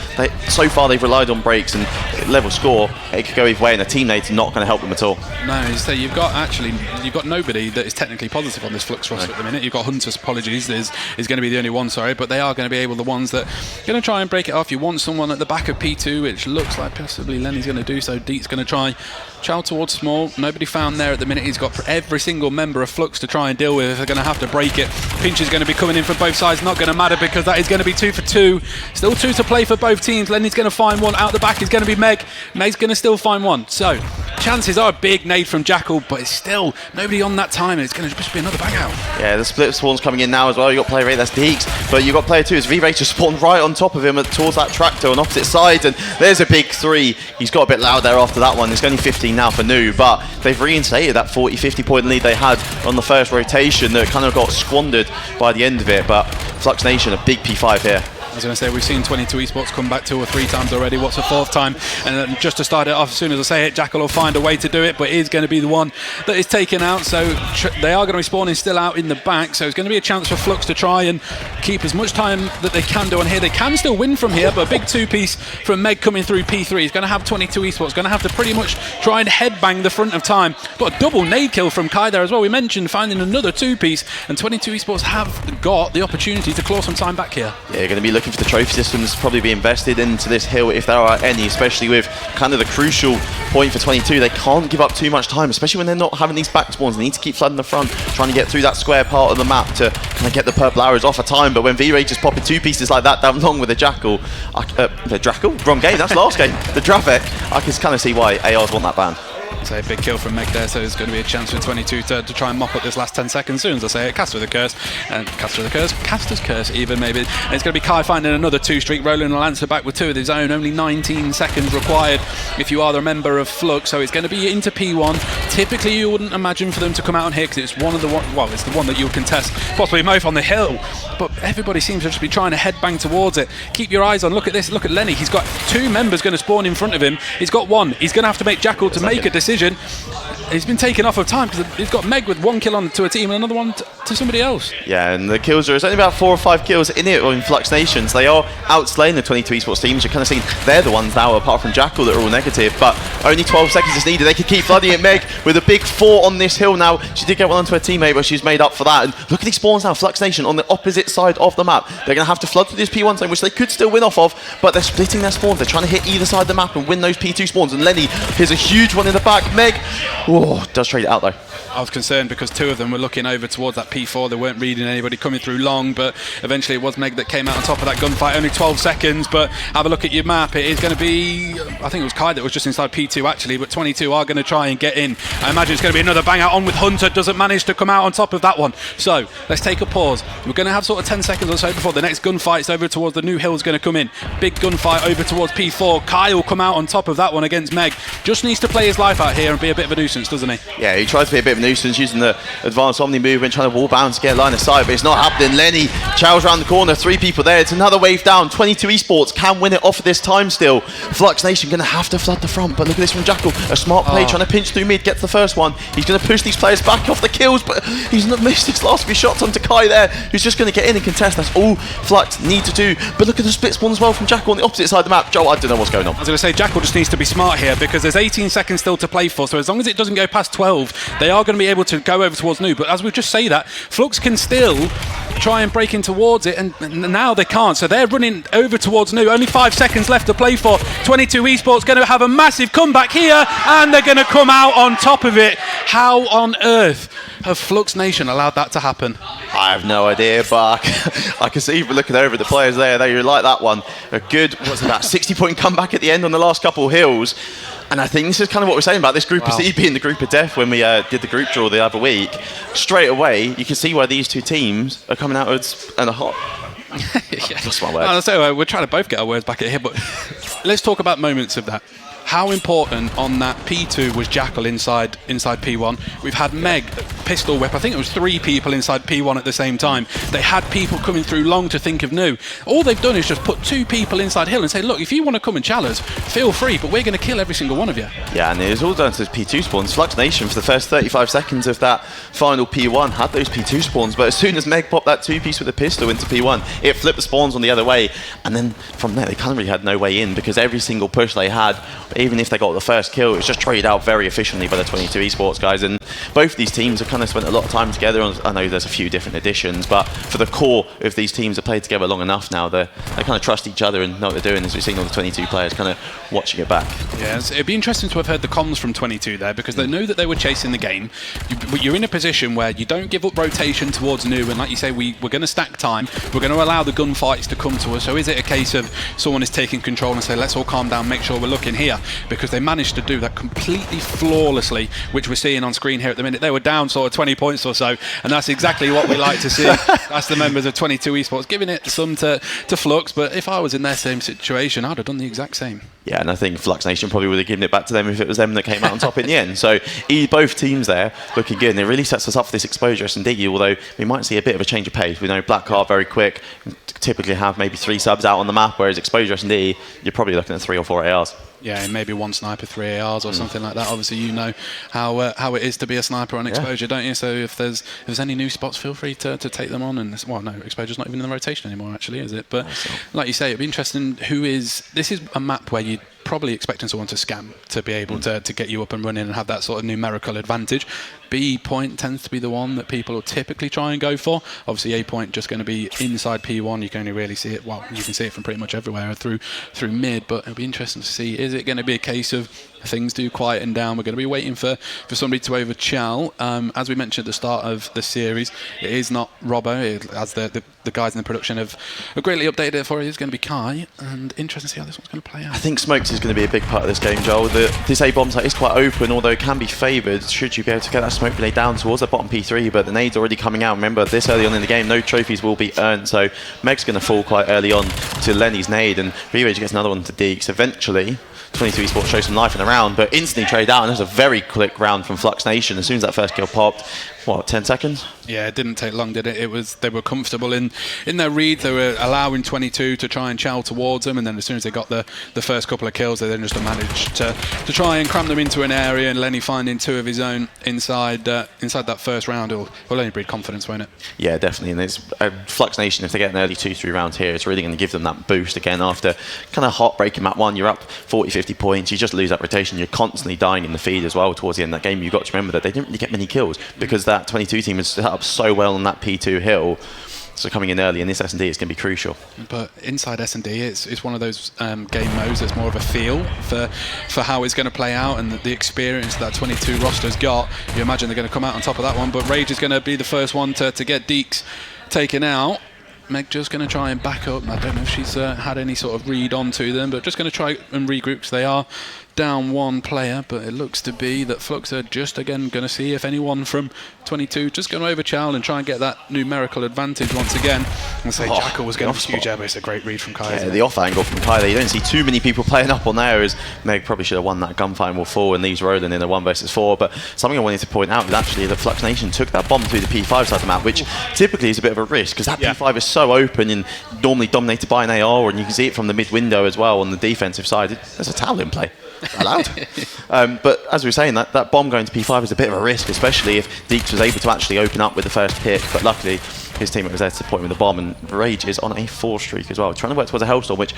so far they've relied on breaks, and level score, it could go either way, and the teammates are not going to help them at all. No, so you've got nobody that is technically positive on this Flux roster at the minute. You've got Hunter's, apologies, is going to be the only one, sorry, but they are going to be the ones that are going to try and break it off. You want someone at the back of P2, which looks like possibly Lenny's going to do so. Deet's going to try chow towards small. Nobody found there at the minute. He's got every single member of Flux to try and deal with. They're going to have to break it. Pinch is going to be coming in from both sides. Not going to matter, because that is going to be 2 for 2. Still 2 to play for both teams. Lenny's going to find one. Out the back is going to be Meg. Meg's going to still find one. So chances are a big nade from Jackal, but it's still nobody on that time, and it's going to just be another bang out. Yeah, the split spawn's coming in now as well. You've got player 8, that's Deeks, but you've got player 2 as V-Ray just spawned right on top of him towards that tractor on opposite sides, and there's a big 3. He's got a bit loud there after that one. It's only 15 now for New, but they've reinstated that 40-50 point lead they had on the first rotation that kind of got squandered by the end of it. But Flux Nation, a big P5 here. I was going to say, we've seen 22 esports come back 2 or 3 times already. What's the 4th time? And just to start it off, as soon as I say it, Jackal will find a way to do it, but is going to be the one that is taken out. So they are going to be spawning still out in the back. So it's going to be a chance for Flux to try and keep as much time that they can do on here. They can still win from here, but a big 2-piece from Meg coming through P3. He's going to have 22 esports. Going to have to pretty much try and headbang the front of time. But a double nade kill from Kai there as well. We mentioned finding another 2-piece, and 22 esports have got the opportunity to claw some time back here. Yeah, you're going to be looking for the trophy systems probably be invested into this hill if there are any, especially with kind of the crucial point for 22. They can't give up too much time, especially when they're not having these back spawns. They need to keep flooding the front, trying to get through that square part of the map to kind of get the purple arrows off a time. But when V-Ray just popping 2 pieces like that down long with the Jackal, the Jackal? Wrong game, that's last game. The Dravek, I can kind of see why ARs want that ban. So a big kill from Meg there, so there's going to be a chance for 22 to try and mop up this last 10 seconds. As soon as I say it, Caster's curse even maybe. And it's going to be Kai finding another 2-streak, rolling a Lancer back with 2 of his own. Only 19 seconds required if you are a member of Flux, so it's going to be into P1. Typically you wouldn't imagine for them to come out on here, because it's it's the one that you'll contest, possibly both on the hill, but everybody seems to just be trying to headbang towards it. Keep your eyes on, look at this, look at Lenny. He's got 2 members going to spawn in front of him. He's got 1. He's going to have to make Jackal to make a decision. He's been taken off of time because he's got Meg with 1 kill on to a team and another one to somebody else. Yeah, and the kills are, it's only about 4 or 5 kills in it in Flux Nations. They are outslaying the 22 esports teams. You're kind of seeing they're the ones now, apart from Jackal, that are all negative, but only 12 seconds is needed. They can keep flooding it. Meg with a big 4 on this hill now. She did get one onto her teammate, but she's made up for that. And look at these spawns now. Flux Nation on the opposite side of the map. They're going to have to flood through this P1 zone, which they could still win off of, but they're splitting their spawns. They're trying to hit either side of the map and win those P2 spawns. And Lenny, here's a huge one in the back. Meg, does trade it out though. I was concerned because 2 of them were looking over towards that P4. They weren't reading anybody coming through long, but eventually it was Meg that came out on top of that gunfight. Only 12 seconds, but have a look at your map. It is going to be, I think it was Kai that was just inside P2 actually, but 22 are going to try and get in. I imagine it's going to be another bang out on with Hunter. Doesn't manage to come out on top of that one. So let's take a pause. We're going to have sort of 10 seconds or so before the next gunfight's over towards the new hill is going to come in. Big gunfight over towards P4. Kai will come out on top of that one against Meg. Just needs to play his life out out here and be a bit of a nuisance, doesn't he? Yeah, he tries to be a bit of a nuisance using the advanced Omni movement, trying to wall bounce, get line of sight, but it's not happening. Lenny chows around the corner, 3 people there. It's another wave down. 22 Esports can win it off at this time still. Flux Nation going to have to flood the front, but look at this from Jackal. A smart play, trying to pinch through mid, gets the first one. He's going to push these players back off the kills, but he's not missed his last few shots onto Kai there, who's just going to get in and contest. That's all Flux need to do. But look at the split spawn as well from Jackal on the opposite side of the map. Joe, I don't know what's going on. I was going to say, Jackal just needs to be smart here because there's 18 seconds still to play for, so as long as it doesn't go past 12, they are going to be able to go over towards Nu. But as we just say that, Flux can still try and break in towards it, and now they can't, so they're running over towards Nu. Only 5 seconds left to play for. 22 Esports going to have a massive comeback here, and they're going to come out on top of it. How on earth have Flux Nation allowed that to happen? I have no idea, but I can see looking over at the players there, they like that one. A good, what's it, that 60-point comeback at the end on the last couple of hills. And I think this is kind of what we're saying about this group of C being the group of death when we did the group draw the other week. Straight away, you can see why these two teams are coming out and a hot. Yeah. That's my word. So we're trying to both get our words back at here, but let's talk about moments of that. How important on that P2 was Jackal inside P1. We've had Meg pistol whip. I think it was 3 people inside P1 at the same time. They had people coming through long to think of Nu. All they've done is just put 2 people inside Hill and say, look, if you want to come and challenge, feel free, but we're going to kill every single one of you. Yeah, and it was all down to those P2 spawns. Flux Nation for the first 35 seconds of that final P1 had those P2 spawns, but as soon as Meg popped that 2-piece with a pistol into P1, it flipped the spawns on the other way, and then from there they kind of really had no way in because every single push they had, even if they got the first kill, it was just traded out very efficiently by the 22 Esports guys. And both of these teams have kind of spent a lot of time together. I know there's a few different additions, but for the core of these teams have played together long enough now, they kind of trust each other and know what they're doing, as we've seen all the 22 players kind of watching it back. Yeah, it'd be interesting to have heard the comms from 22 there, because they know that they were chasing the game. You're in a position where you don't give up rotation towards Nu, and like you say, we're going to stack time, we're going to allow the gunfights to come to us. So is it a case of someone is taking control and say, let's all calm down, make sure we're looking here? Because they managed to do that completely flawlessly, which we're seeing on screen here at the minute. They were down sort of 20 points or so, and that's exactly what we like to see. That's the members of 22 Esports giving it some to Flux, but if I was in their same situation, I'd have done the exact same. Yeah, and I think Flux Nation probably would have given it back to them if it was them that came out on top in the end. So both teams there looking good, and it really sets us up for this exposure S&D, although we might see a bit of a change of pace. We know Black Heart very quick, typically have maybe 3 subs out on the map, whereas exposure S&D, you're probably looking at 3 or 4 ARs. Yeah, maybe 1 sniper, 3 ARs or something like that. Obviously, you know how it is to be a sniper on exposure, don't you? So if there's any new spots, feel free to take them on. And well, no, exposure's not even in the rotation anymore, actually, is it? But like you say, it'd be interesting. This is a map where you probably expecting someone to scam to be able to get you up and running and have that sort of numerical advantage. B point tends to be the one that people will typically try and go for. Obviously, A point just going to be inside P1. You can only really see it, well, you can see it from pretty much everywhere through mid, but it'll be interesting to see, is it going to be a case of things do quieten down? We're going to be waiting for somebody to overchal. As we mentioned at the start of the series, it is not Robbo, as the guys in the production have greatly updated it for it. It's going to be Kai, and interesting to see how this one's going to play out. I think Smokes is going to be a big part of this game, Joel. This A-bomb site is quite open, although it can be favoured should you be able to get that smoke grenade down towards the bottom P3, but the nade's already coming out. Remember, this early on in the game, no trophies will be earned, so Meg's going to fall quite early on to Lenny's nade, and Revage gets another one to Deeks. Eventually, 22 Esports shows some life in the round, but instantly trade out, and there's a very quick round from Flux Nation. As soon as that first kill popped, what, 10 seconds? Yeah, it didn't take long, did it? They were comfortable in their read. They were allowing 22 to try and chow towards them, and then as soon as they got the first couple of kills, they then just managed to try and cram them into an area, and Lenny finding 2 of his own inside that first round will only breed confidence, won't it? Yeah, definitely, and it's Flux Nation, if they get an early 2-3 rounds here, it's really going to give them that boost again after kind of heartbreaking map 1. You're up 40-50 points, you just lose that rotation, you're constantly dying in the feed as well towards the end of that game. You've got to remember that they didn't really get many kills because that 22 team was set up so well on that P2 hill. So coming in early in this S&D is going to be crucial. But inside S&D, it's one of those game modes that's more of a feel for how it's going to play out, and the experience that 22 roster's got. You imagine they're going to come out on top of that one, but Rage is going to be the first one to get Deeks taken out. Meg just going to try and back up. I don't know if she's had any sort of read onto them, but just going to try and regroup, because they are down one player, but it looks to be that Flux are just again going to see if anyone from 22 just going to overchild and try and get that numerical advantage once again. And say Jackal was going to be huge, but it's a great read from Kai. Yeah, the off angle from Kai there. You don't see too many people playing up on there, as Meg probably should have won that gunfight and will fall and leaves Roland in a 1 versus 4. But something I wanted to point out is actually that Flux Nation took that bomb through the P5 side of the map, which typically is a bit of a risk because that P5 is so open and normally dominated by an AR, and you can see it from the mid window as well on the defensive side. There's a towel in play. Allowed. But as we were saying, that bomb going to P5 is a bit of a risk, especially if Deeks was able to actually open up with the first pick. But luckily, his teammate was there to support him with the bomb, and Rage is on a 4 streak as well, trying to work towards a Hellstorm, which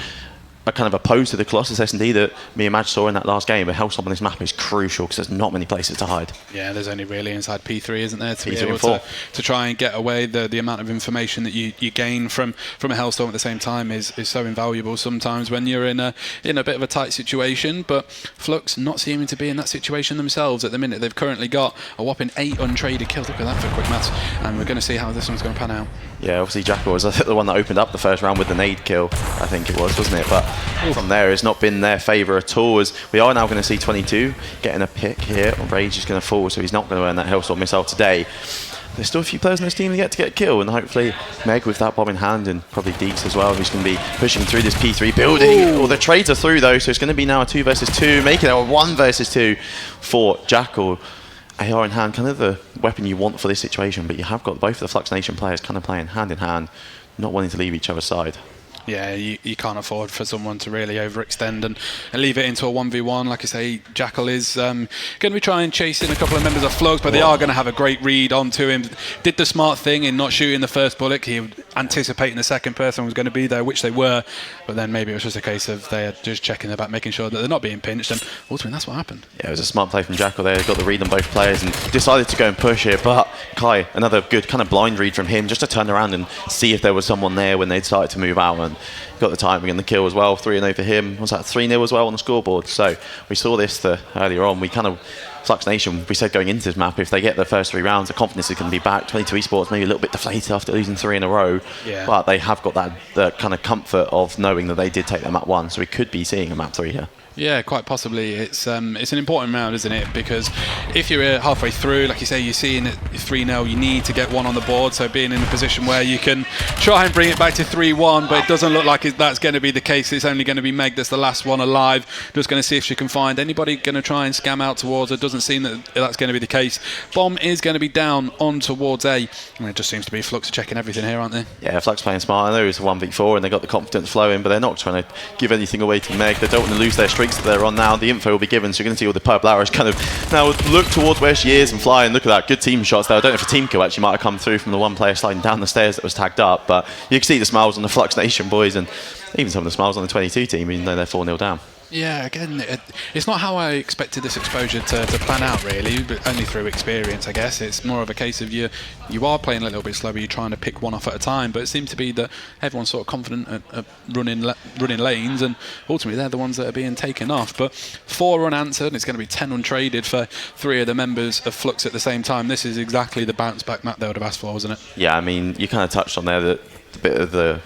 are kind of opposed to the Colossus S&D that me and Madge saw in that last game. But Hellstorm on this map is crucial because there's not many places to hide. Yeah, there's only really inside P3, isn't there, to P3 be able to try and get away. The amount of information that you gain from a Hellstorm at the same time is so invaluable sometimes when you're in a bit of a tight situation. But Flux not seeming to be in that situation themselves at the minute. They've currently got a whopping 8 untraded kills. Look at that for quick maths. And we're going to see how this one's going to pan out. Yeah, obviously Jackal was the one that opened up the first round with the nade kill, I think it was, wasn't it? But from there, it's not been their favour at all, as we are now going to see 22 getting a pick here. Rage is going to fall, so he's not going to earn that Hellstorm missile today. There's still a few players in this team that get a kill, and hopefully Meg with that bomb in hand, and probably Deeks as well, who's going to be pushing through this P3 building. Well, the trades are through though, so it's going to be now a 2 versus 2, making it a 1 versus 2 for Jackal. AR in hand, kind of the weapon you want for this situation, but you have got both of the Flux Nation players kind of playing hand in hand, not wanting to leave each other's side. Yeah, you can't afford for someone to really overextend and leave it into a 1v1. Like I say, Jackal is going to be trying chasing a couple of members of Flux, but they are going to have a great read onto him. Did the smart thing in not shooting the first bullet. He was anticipating the second person was going to be there, which they were, but then maybe it was just a case of they are just checking their back, making sure that they're not being pinched, and ultimately that's what happened. Yeah, it was a smart play from Jackal there. He got the read on both players and decided to go and push it, but Kai, another good kind of blind read from him, just to turn around and see if there was someone there when they started to move out, and got the timing and the kill as well. 3-0 for him. Was that 3-0 as well on the scoreboard? So we saw this earlier on. We kind of, Flux Nation, we said going into this map, if they get the first 3 rounds, the confidence is going to be back. 22 Esports maybe a little bit deflated after losing 3 in a row, but they have got the kind of comfort of knowing that they did take that map 1, so we could be seeing a map 3 here. Yeah, quite possibly. It's an important round, isn't it? Because if you're halfway through, like you say, you're seeing it 3-0, you need to get 1 on the board. So being in a position where you can try and bring it back to 3-1, but it doesn't look like that's going to be the case. It's only going to be Meg that's the last one alive. Just going to see if she can find anybody going to try and scam out towards her. Doesn't seem that that's going to be the case. Bomb is going to be down on towards A. And it just seems to be Flux checking everything here, aren't they? Yeah, Flux playing smart. I know it's a 1v4 and they got the confidence flowing, but they're not trying to give anything away to Meg. They don't want to lose their streak that they're on now. The info will be given, so you're going to see all the purple arrows kind of now look towards where she is and fly, and look at that, good team shots there. I don't know if a team kill actually might have come through from the one player sliding down the stairs that was tagged up, but you can see the smiles on the Flux Nation boys, and even some of the smiles on the 22 team, even though they're 4-0 down. Yeah, again, it's not how I expected this exposure to plan out, really, but only through experience, I guess. It's more of a case of you are playing a little bit slower, you're trying to pick one off at a time, but it seemed to be that everyone's sort of confident at running lanes, and ultimately they're the ones that are being taken off. But 4 unanswered, and it's going to be 10 untraded for 3 of the members of Flux at the same time. This is exactly the bounce back map they would have asked for, wasn't it? Yeah, I mean, you kind of touched on there the bit of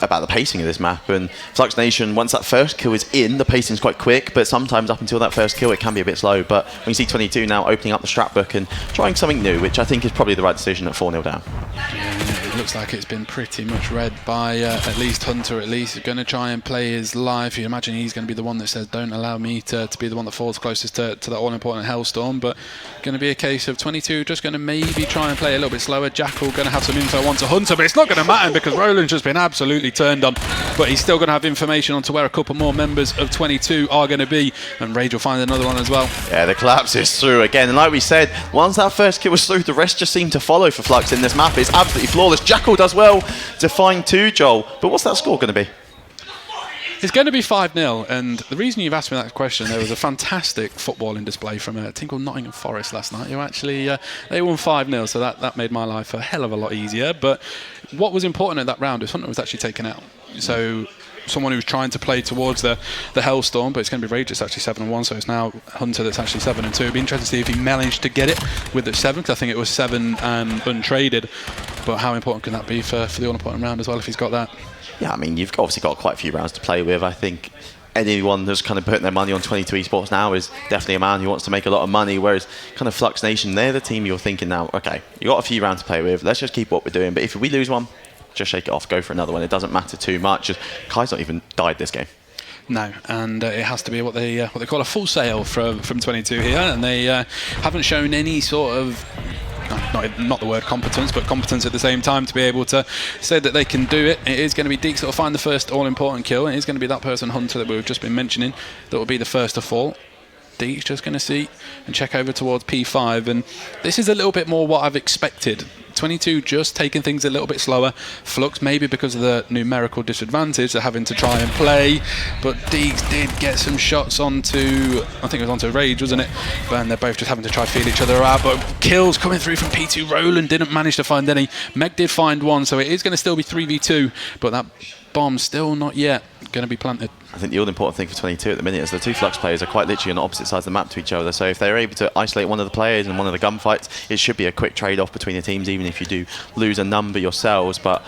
about the pacing of this map, and Flux Nation, once that first kill is in, the pacing's quite quick, but sometimes up until that first kill it can be a bit slow. But when you see 22 now opening up the strat book and trying something new, which I think is probably the right decision at 4-0 down. Yeah, it looks like it's been pretty much read by at least Hunter. At least he's going to try and play his life. You imagine he's going to be the one that says don't allow me to be the one that falls closest to that all-important Hellstorm, but going to be a case of 22 just going to maybe try and play a little bit slower. Jackal going to have some info onto Hunter, but it's not going to matter because Roland's just been absolutely turned on, but he's still going to have information onto where a couple more members of 22 are going to be, and Rage will find another one as well. Yeah, the collapse is through again, and like we said, once that first kill was through, the rest just seemed to follow for Flux in this map. It's absolutely flawless. Jackal does well to find 2, Joel, but what's that score going to be? It's going to be 5-0, and the reason you've asked me that question, there was a fantastic footballing display from a team called Nottingham Forest last night, who actually, they won 5-0, so that made my life a hell of a lot easier. But what was important at that round is Hunter was actually taken out. So someone who's trying to play towards the Hellstorm, but it's going to be Rage that's actually 7-1, so it's now Hunter that's actually 7-2. It'd be interesting to see if he managed to get it with the 7, because I think it was 7 and untraded. But how important can that be for the all-important round as well if he's got that? Yeah, I mean, you've obviously got quite a few rounds to play with. I think anyone that's kind of putting their money on 22 Esports now is definitely a man who wants to make a lot of money, whereas kind of Flux Nation, they're the team you're thinking now, okay, you got a few rounds to play with, let's just keep what we're doing, but if we lose one, just shake it off, go for another one. It doesn't matter too much. Kai's not even died this game. No, and it has to be what they call a full sale from 22 here, and they haven't shown any sort of not the word competence, but competence at the same time to be able to say that they can do it. It is going to be Deeks that will find the first all-important kill, and it is going to be that person, Hunter, that we've just been mentioning, that will be the first to fall. Deeks just going to see and check over towards P5, and this is a little bit more what I've expected. 22 just taking things a little bit slower. Flux maybe because of the numerical disadvantage they're having to try and play, but Deeks did get some shots onto, I think it was onto Rage, wasn't it? And they're both just having to try to feel each other out, but kills coming through from P2. Roland didn't manage to find any. Meg did find one, so it is going to still be 3v2, but that bomb's still not yet going to be planted. I think the all-important thing for 22 at the minute is the two Flux players are quite literally on opposite sides of the map to each other, so if they're able to isolate one of the players in one of the gunfights, it should be a quick trade-off between the teams, even if you do lose a number yourselves. But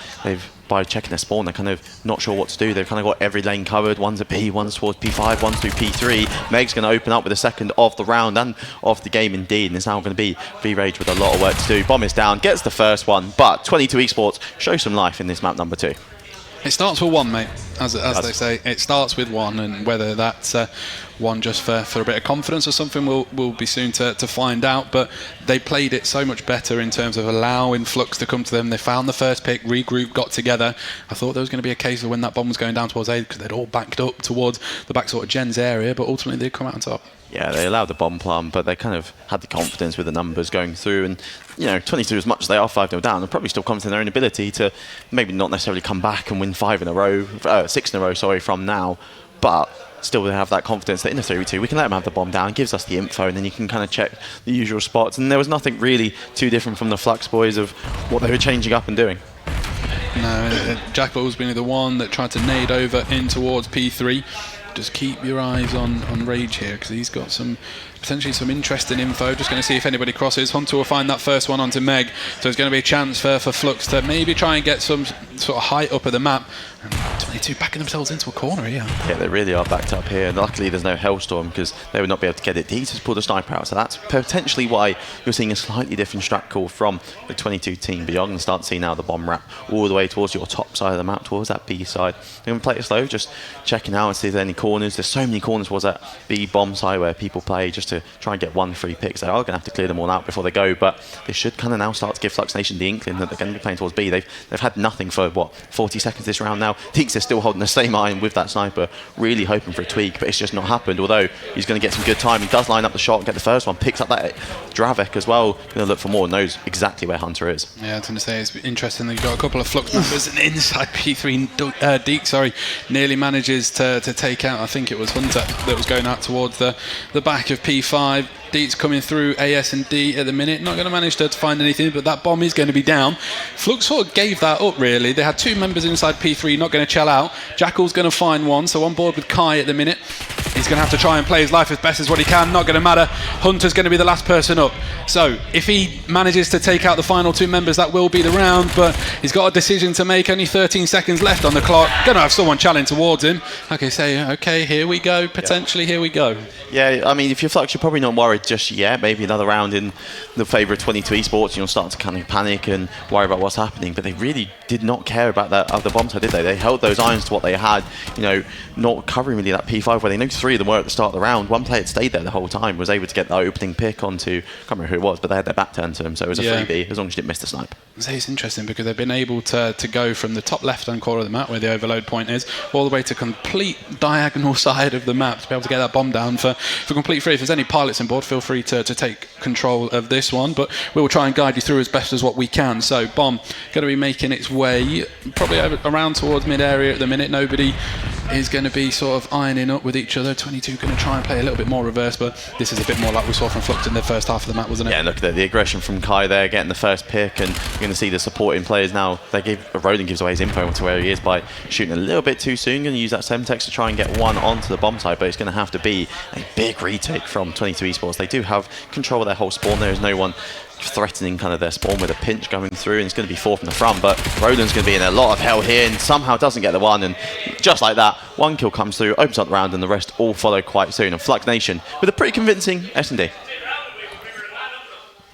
by checking their spawn, they're kind of not sure what to do. They've kind of got every lane covered. One's at B, one's towards P5, one's through P3. Meg's going to open up with the second of the round and of the game indeed, and it's now going to be V-Rage with a lot of work to do. Bomb is down, gets the first one, but 22 Esports show some life in this map number 2. It starts with one, mate, as they say. It starts with one, and whether that's one just for a bit of confidence or something, we'll be soon to find out. But they played it so much better in terms of allowing Flux to come to them. They found the first pick, regrouped, got together. I thought there was going to be a case of when that bomb was going down towards A, because they'd all backed up towards the back sort of Jen's area, but ultimately they'd come out on top. Yeah, they allowed the bomb plant, but they kind of had the confidence with the numbers going through. And, 22, as much as they are 5-0 down, they're probably still confident in their own ability to maybe not necessarily come back and win 6 in a row, from now. But still they have that confidence that in the 3v2, we can let them have the bomb down, gives us the info, and then you can kind of check the usual spots. And there was nothing really too different from the Flux boys of what they were changing up and doing. No, Jack Bull's been the one that tried to nade over in towards P3. Just keep your eyes on Rage here, because he's got potentially some interesting info. Just going to see if anybody crosses. Hunter will find that first one onto Meg, so it's going to be a chance for Flux to maybe try and get some sort of height up at the map. And 22 backing themselves into a corner here. Yeah, they really are backed up here. And luckily there's no Hellstorm, because they would not be able to get it. Deeks has pulled a sniper out, so that's potentially why you're seeing a slightly different strat call from the 22 team. But you're going to start to see now the bomb wrap all the way towards your top side of the map, towards that B side. They're going to play it slow, just checking out and see if there's any corners. There's so many corners towards that B bomb side where people play just to try and get 1 free picks. They are going to have to clear them all out before they go, but they should kind of now start to give Flux Nation the inkling that they're going to be playing towards B. They've had nothing for 40 seconds this round now. Deeks is still holding the same iron with that sniper, really hoping for a tweak, but it's just not happened. Although he's going to get some good time, he does line up the shot and get the first one, picks up that Dravek as well. Going to look for more, knows exactly where Hunter is. Yeah, I was going to say it's interesting that you've got a couple of Flux members and inside P3 Deeks, nearly manages to take out, I think it was Hunter that was going out towards the back of P5. Deeks coming through AS and D at the minute, not going to manage to find anything, but that bomb is going to be down. Flux sort of gave that up, really. They had 2 members inside P3, not going to shell out. Jackal's going to find one, so on board with Kai at the minute. He's going to have to try and play his life as best as what he can, not going to matter. Hunter's going to be the last person up. So if he manages to take out the final 2 members, that will be the round, but he's got a decision to make. Only 13 seconds left on the clock. Going to have someone challenge towards him. Okay, here we go, potentially, here we go. Yeah, I mean, if you're Flux, you're probably not worried just yet. Maybe another round in the favour of 22 Esports, and you'll start to kind of panic and worry about what's happening. But they really did not care about that other bomb side, did they? They held those irons to what they had, not covering really that P5, where they knew 3 of them were at the start of the round. One player had stayed there the whole time, was able to get that opening pick onto, I can't remember who it was, but they had their back turned to him, so it was a freebie, as long as you didn't miss the snipe. It's interesting because they've been able to go from the top left-hand corner of the map, where the overload point is, all the way to complete diagonal side of the map to be able to get that bomb down for complete free. If there's any pilots on board, feel free to take control of this one, but we'll try and guide you through as best as what we can. So bomb going to be making its way probably around towards mid-area at the minute. Nobody is going to be sort of ironing up with each other. 22 going to try and play a little bit more reverse, but this is a bit more like we saw from Flux in the first half of the map, wasn't it? Yeah, look at the aggression from Kai there, getting the first pick, and you're going to see the supporting players now. Roland gives away his info to where he is by shooting a little bit too soon. Going to use that Semtex to try and get one onto the bomb side, but it's going to have to be a big retake from 22 Esports. They do have control of their whole spawn. There is no one threatening kind of their spawn with a pinch going through, and it's going to be 4 from the front, but Roland's going to be in a lot of hell here and somehow doesn't get the one, and just like that, 1 kill comes through, opens up the round, and the rest all follow quite soon. And Flux Nation with a pretty convincing S&D.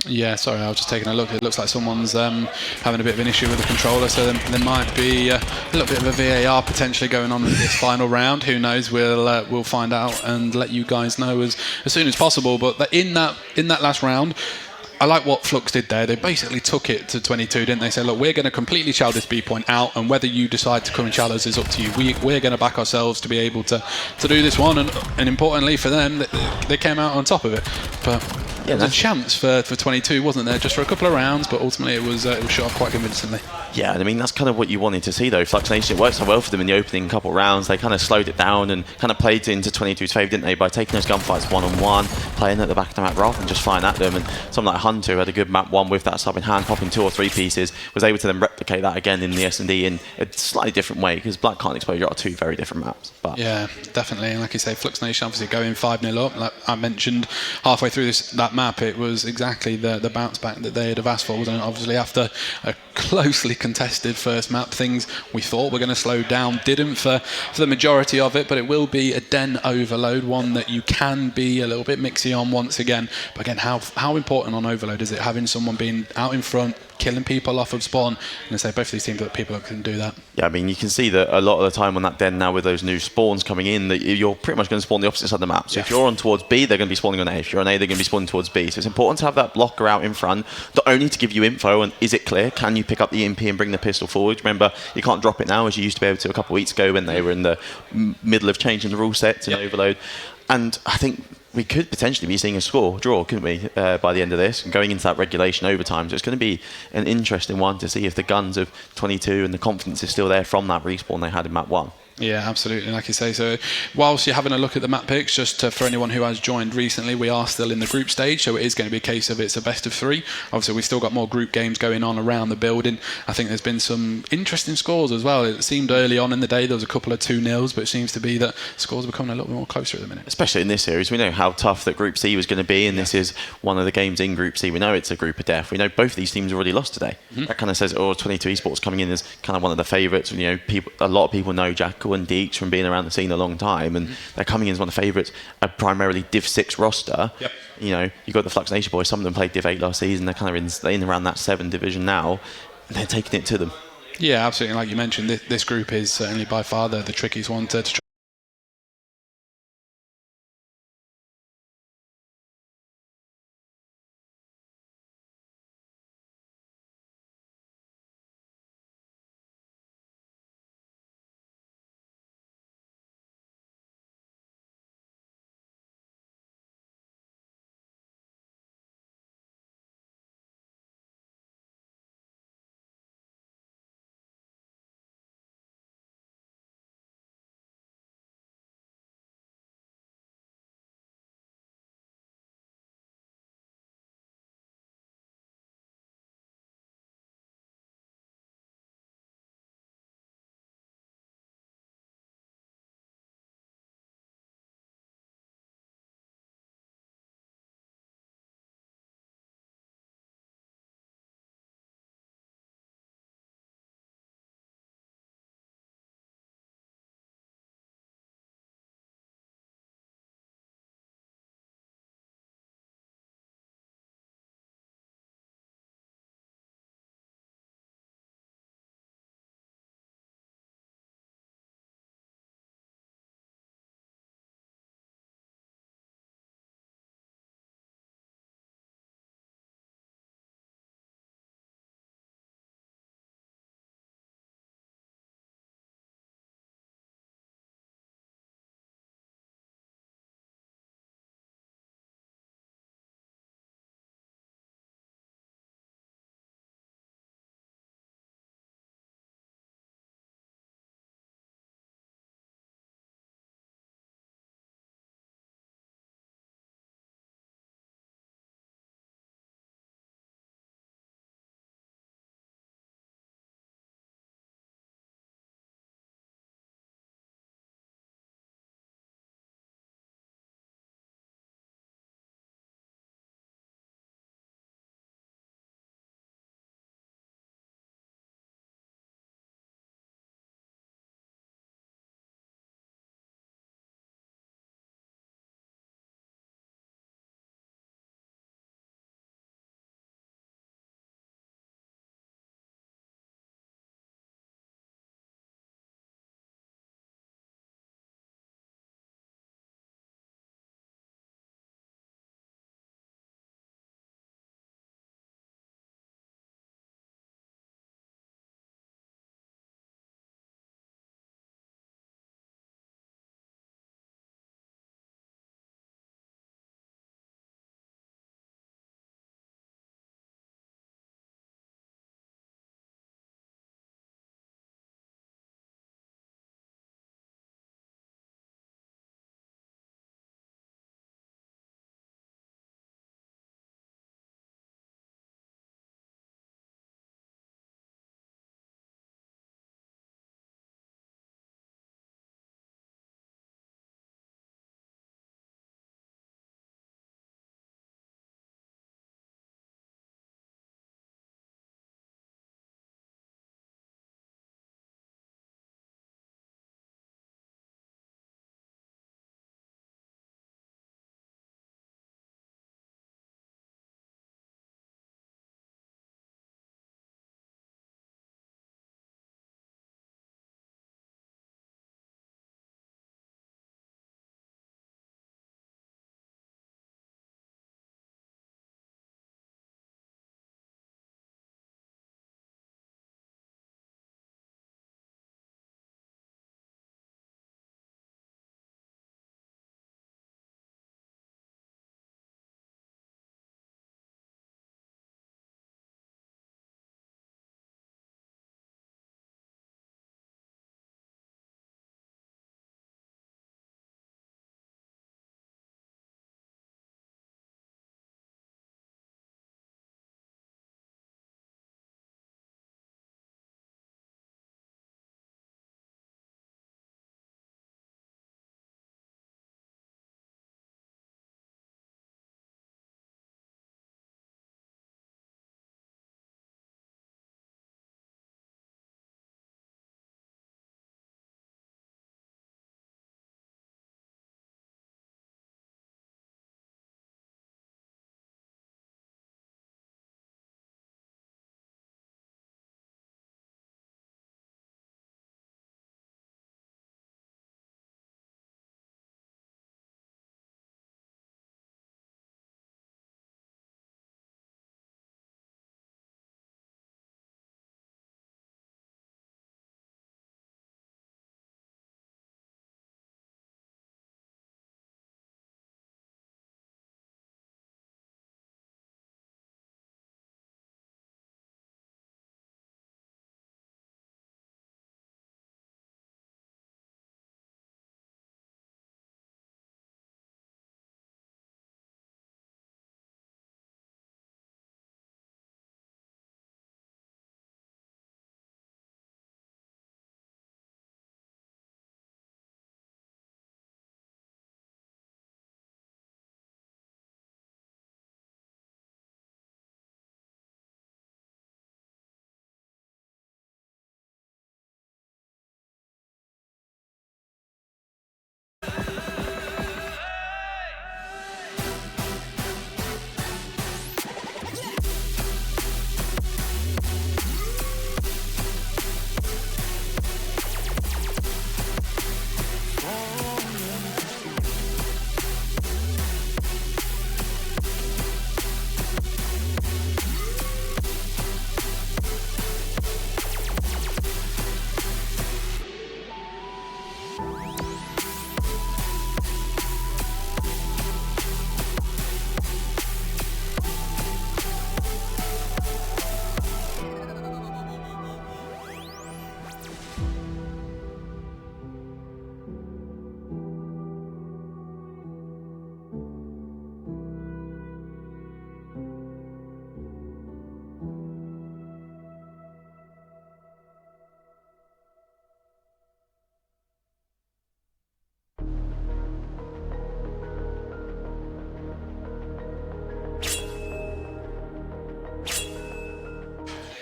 Yeah, sorry, I was just taking a look. It looks like someone's having a bit of an issue with the controller, so there might be a little bit of a VAR potentially going on in this final round. Who knows? We'll find out and let you guys know as soon as possible. But in that last round, I like what Flux did there. They basically took it to 22, didn't they? Say, look, we're going to completely chow this B point out, and whether you decide to come and challenge us is up to you. We're going to back ourselves to be able to do this one, and importantly for them, they came out on top of it. But there was a chance for 22, wasn't there? Just for a couple of rounds, but ultimately it was shot off quite convincingly. Yeah, I mean, that's kind of what you wanted to see, though. Flux Nation, it worked so well for them in the opening couple of rounds. They kind of slowed it down and kind of played into 22's favour, didn't they, by taking those gunfights one-on-one, playing at the back of the map rather than just flying at them. And someone like Hunter, who had a good map 1 with that sub in hand, popping 2 or 3 pieces, was able to then replicate that again in the S&D in a slightly different way, because Black Kite and Exposure are 2 very different maps. But yeah, definitely. And like you say, Flux Nation obviously going 5-0 up. Like I mentioned, halfway through that map, it was exactly the bounce back that they had asked for, wasn't it? Obviously, after a closely contested first map, things we thought were going to slow down didn't for the majority of it, but it will be a den overload, one that you can be a little bit mixy on once again. But again, how important on overload is it having someone being out in front, killing people off of spawn? And I say both of these teams that people can do that. yeah, I mean, you can see that a lot of the time on that den now with those new spawns coming in, that you're pretty much going to spawn the opposite side of the map. So if you're on towards B, they're going to be spawning on A. If you're on A, they're going to be spawning towards B. So it's important to have that blocker out in front, not only to give you info on is it clear, can you pick up the EMP and bring the pistol forward. Remember, you can't drop it now as you used to be able to a couple of weeks ago when they were in the middle of changing the rule set to overload. And I think we could potentially be seeing a score draw, couldn't we, by the end of this, and going into that regulation overtime. So it's going to be an interesting one to see if the guns of 22 and the confidence is still there from that respawn they had in map 1. Yeah, absolutely, like you say. So whilst you're having a look at the map picks, just for anyone who has joined recently, we are still in the group stage, so it is going to be a case of it's a best of 3. Obviously, we've still got more group games going on around the building. I think there's been some interesting scores as well. It seemed early on in the day there was a couple of 2-0s, but it seems to be that scores are becoming a little bit more closer at the minute. Especially in this series, we know how tough that Group C was going to be, and this is one of the games in Group C. We know it's a group of death. We know both of these teams already lost today. That kind of says, 22 Esports coming in as kind of one of the favourites. You know, a lot of people know Jackal and Deeks from being around the scene a long time, and they're coming in as one of the favourites, a primarily Div 6 roster. You know, you've got the Flux Nation boys, some of them played Div 8 last season, they're kind of in around that 7 division now, and they're taking it to them. Yeah, absolutely. Like you mentioned, this group is certainly by far the trickiest one to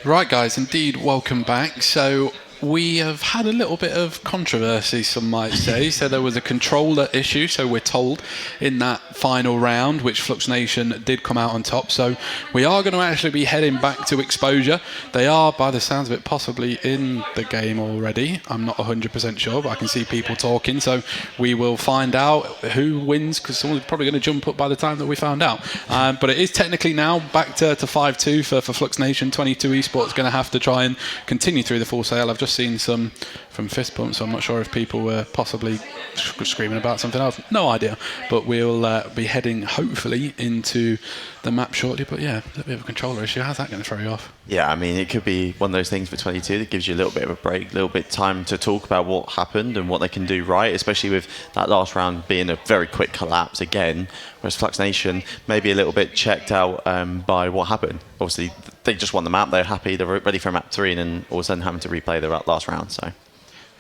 Right, guys, indeed, welcome back. So we have had a little bit of controversy, some might say. So there was a controller issue, so we're told, in that final round, which Flux Nation did come out on top. So we are going to actually be heading back to Exposure. They are, by the sounds of it, possibly in the game already. I'm not 100% sure, but I can see people talking. So we will find out who wins, because someone's probably going to jump up by the time that we found out. But it is technically now back to 5-2 for Flux Nation. 22 Esports going to have to try and continue through the full sale. I've just seen some from fist bumps, so I'm not sure if people were possibly screaming about something else. No idea. But we'll be heading, hopefully, into the map shortly. But yeah, a little bit of a controller issue. How's that going to throw you off? Yeah, I mean, it could be one of those things for 22 that gives you a little bit of a break, a little bit of time to talk about what happened and what they can do right, especially with that last round being a very quick collapse again, whereas Flux Nation maybe a little bit checked out by what happened. Obviously, they just won the map, they're happy, they're ready for map 3, and then all of a sudden having to replay the last round, so...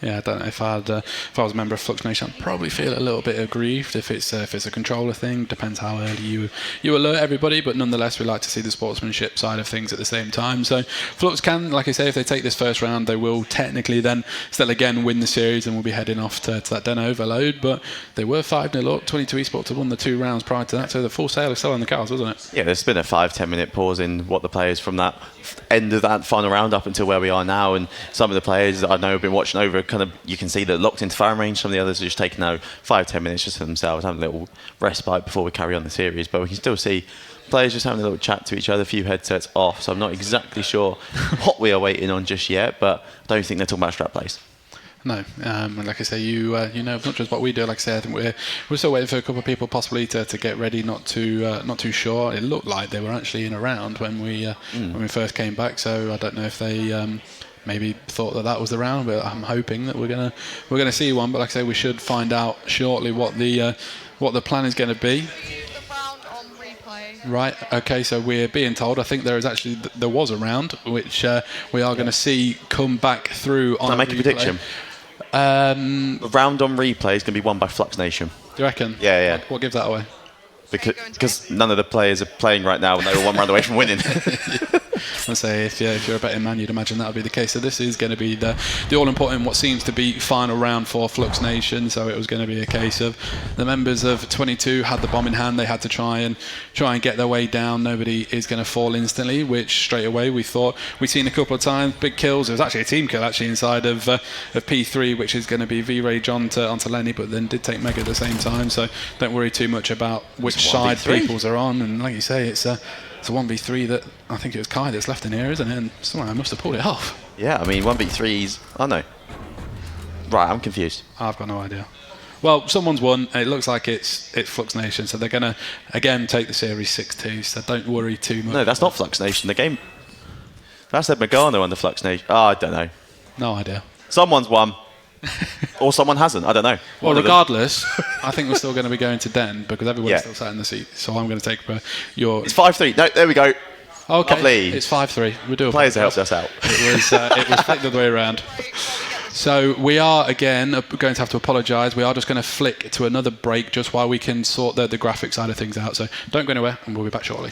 Yeah, I don't know if I was a member of Flux Nation, I'd probably feel a little bit aggrieved if it's a controller thing. Depends how early you alert everybody, but nonetheless we like to see the sportsmanship side of things at the same time. So Flux can, like I say, if they take this first round, they will technically then still again win the series and will be heading off to that Den overload. But they were 5-0 up. 22 Esports have won the 2 rounds prior to that, so the full sale is still on the cards, wasn't it? Yeah, there's been a 5-10 minute pause in what the players from that end of that final round up until where we are now, and some of the players that I know have been watching over kind of, you can see they're locked into firing range. Some of the others are just taking 5-10 minutes just for themselves, having a little respite before we carry on the series. But we can still see players just having a little chat to each other, a few headsets off, so I'm not exactly sure what we are waiting on just yet, but I don't think they're talking about strat plays. No, and like I say, you know as much as what we do. Like I say, I think we're still waiting for a couple of people possibly to get ready. Not too sure. It looked like they were actually in a round when we first came back. So I don't know if they maybe thought that was the round, but I'm hoping that we're gonna see one. But like I say, we should find out shortly what the plan is going to be. Right. Okay. So we're being told. I think there was a round which we are going to see come back through on. Can I make a prediction? The round on replay is going to be won by Flux Nation. Do you reckon? Yeah. What gives that away? Because none of the players are playing right now and they were 1 round away from winning. I say, if you're a betting man, you'd imagine that would be the case. So this is going to be the all-important, what seems to be final round for Flux Nation. So it was going to be a case of the members of 22 had the bomb in hand. They had to try and get their way down. Nobody is going to fall instantly, which straight away we thought we'd seen a couple of times. Big kills. There was actually a team kill inside of P3, which is going to be V-Rage onto Lenny, but then did take Mega at the same time. So don't worry too much about which side people's are on. And like you say, it's a 1v3 that I think it was Kai that's left in here, isn't it? And somehow I must have pulled it off. Yeah, I mean 1v3s. Oh no. Right, I'm confused. I've got no idea. Well, someone's won. It looks like it's Flux Nation, so they're going to again take the series 6-2. So don't worry too much. No, that's not Flux Nation. The game. That's Ed Magano under Flux Nation. Oh, I don't know. No idea. Someone's won. Or someone hasn't. I don't know. Well, regardless, I think we're still going to be going to Den because everyone's still sat in the seat. So I'm going to take your. It's 5-3. No, there we go. Okay. Lovely. It's 5-3. We do. Players helped us out. It was flipped the other way around. So we are again going to have to apologise. We are just going to flick to another break just while we can sort the graphic side of things out. So don't go anywhere, and we'll be back shortly.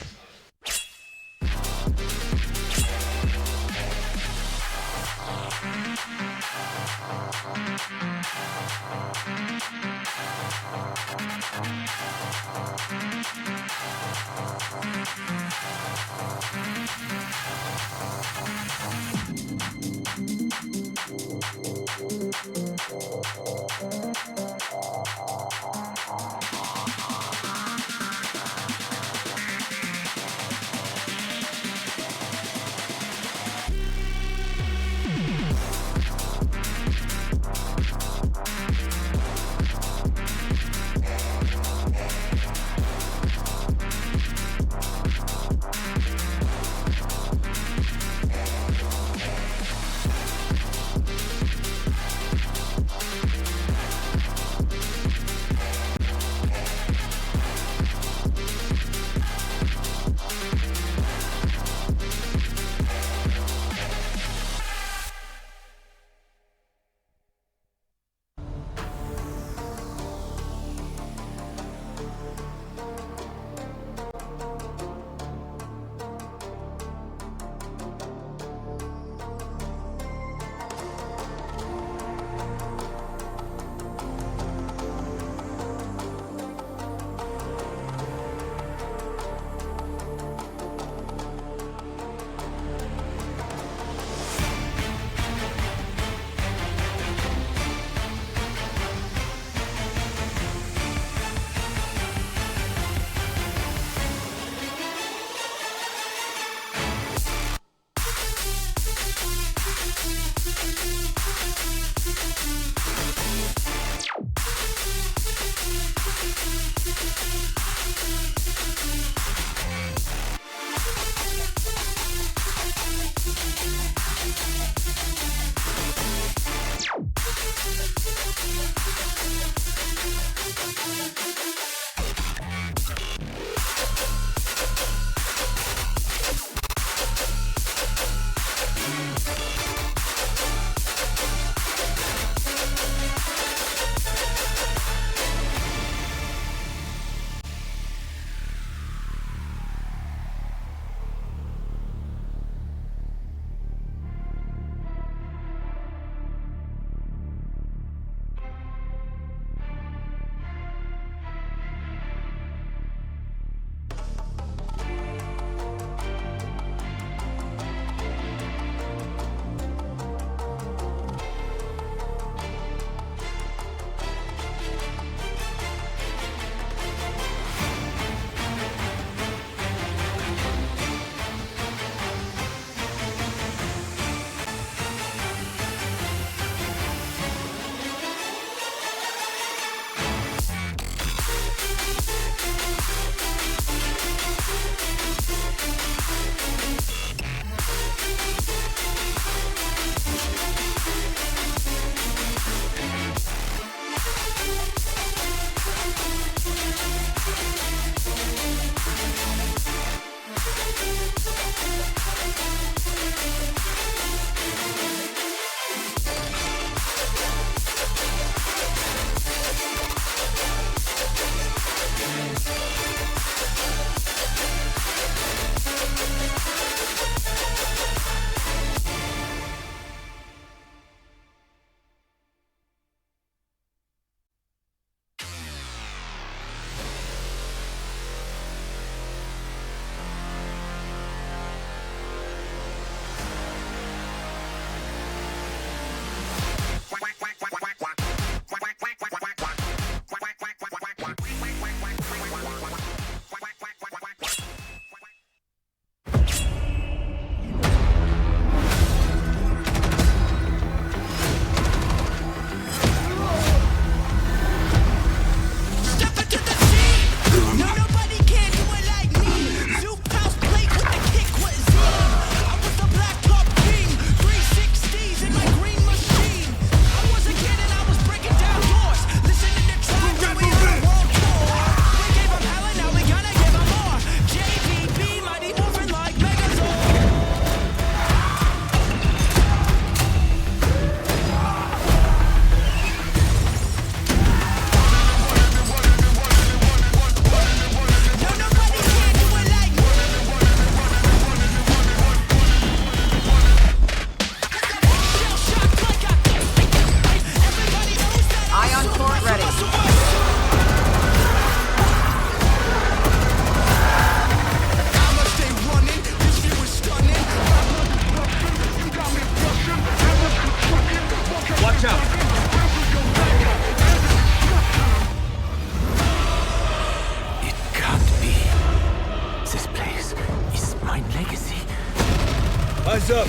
Eyes up.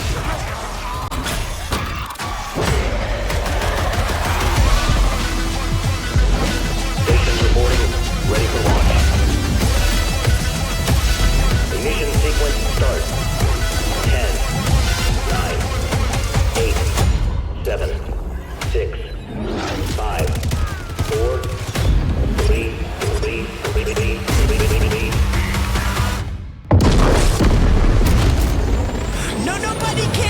Stations reporting, ready for launch. Ignition sequence start. 10, 9, 8, 7, 6, 5, 4, 3, 3, 3, 3, 3. No, nobody can.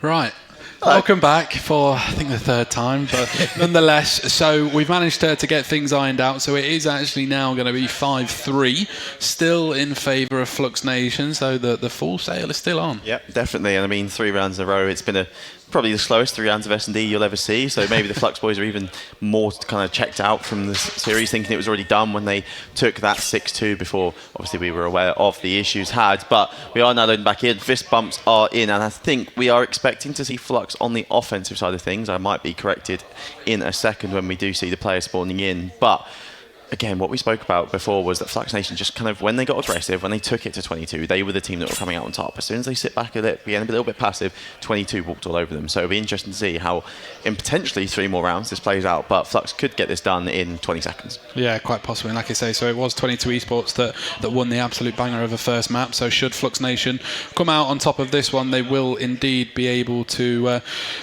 Right. Welcome back for, I think, the third time, but nonetheless, so we've managed to get things ironed out, so it is actually now going to be 5-3, still in favour of Flux Nation, so the full sail is still on. Yep, definitely, and I mean, 3 rounds in a row, it's been probably the slowest 3 rounds of S&D you'll ever see, so maybe the Flux boys are even more kind of checked out from the series, thinking it was already done when they took that 6-2 before obviously we were aware of the issues had, but we are now loading back in, fist bumps are in, and I think we are expecting to see Flux on the offensive side of things. I might be corrected in a second when we do see the players spawning in, but again, what we spoke about before was that Flux Nation just kind of, when they got aggressive, when they took it to 22, they were the team that were coming out on top. As soon as they sit back a little bit passive, 22 walked all over them. So it'll be interesting to see how, in potentially 3 more rounds, this plays out. But Flux could get this done in 20 seconds. Yeah, quite possibly. And like I say, so it was 22 Esports that won the absolute banger of the first map. So should Flux Nation come out on top of this one, they will indeed be able to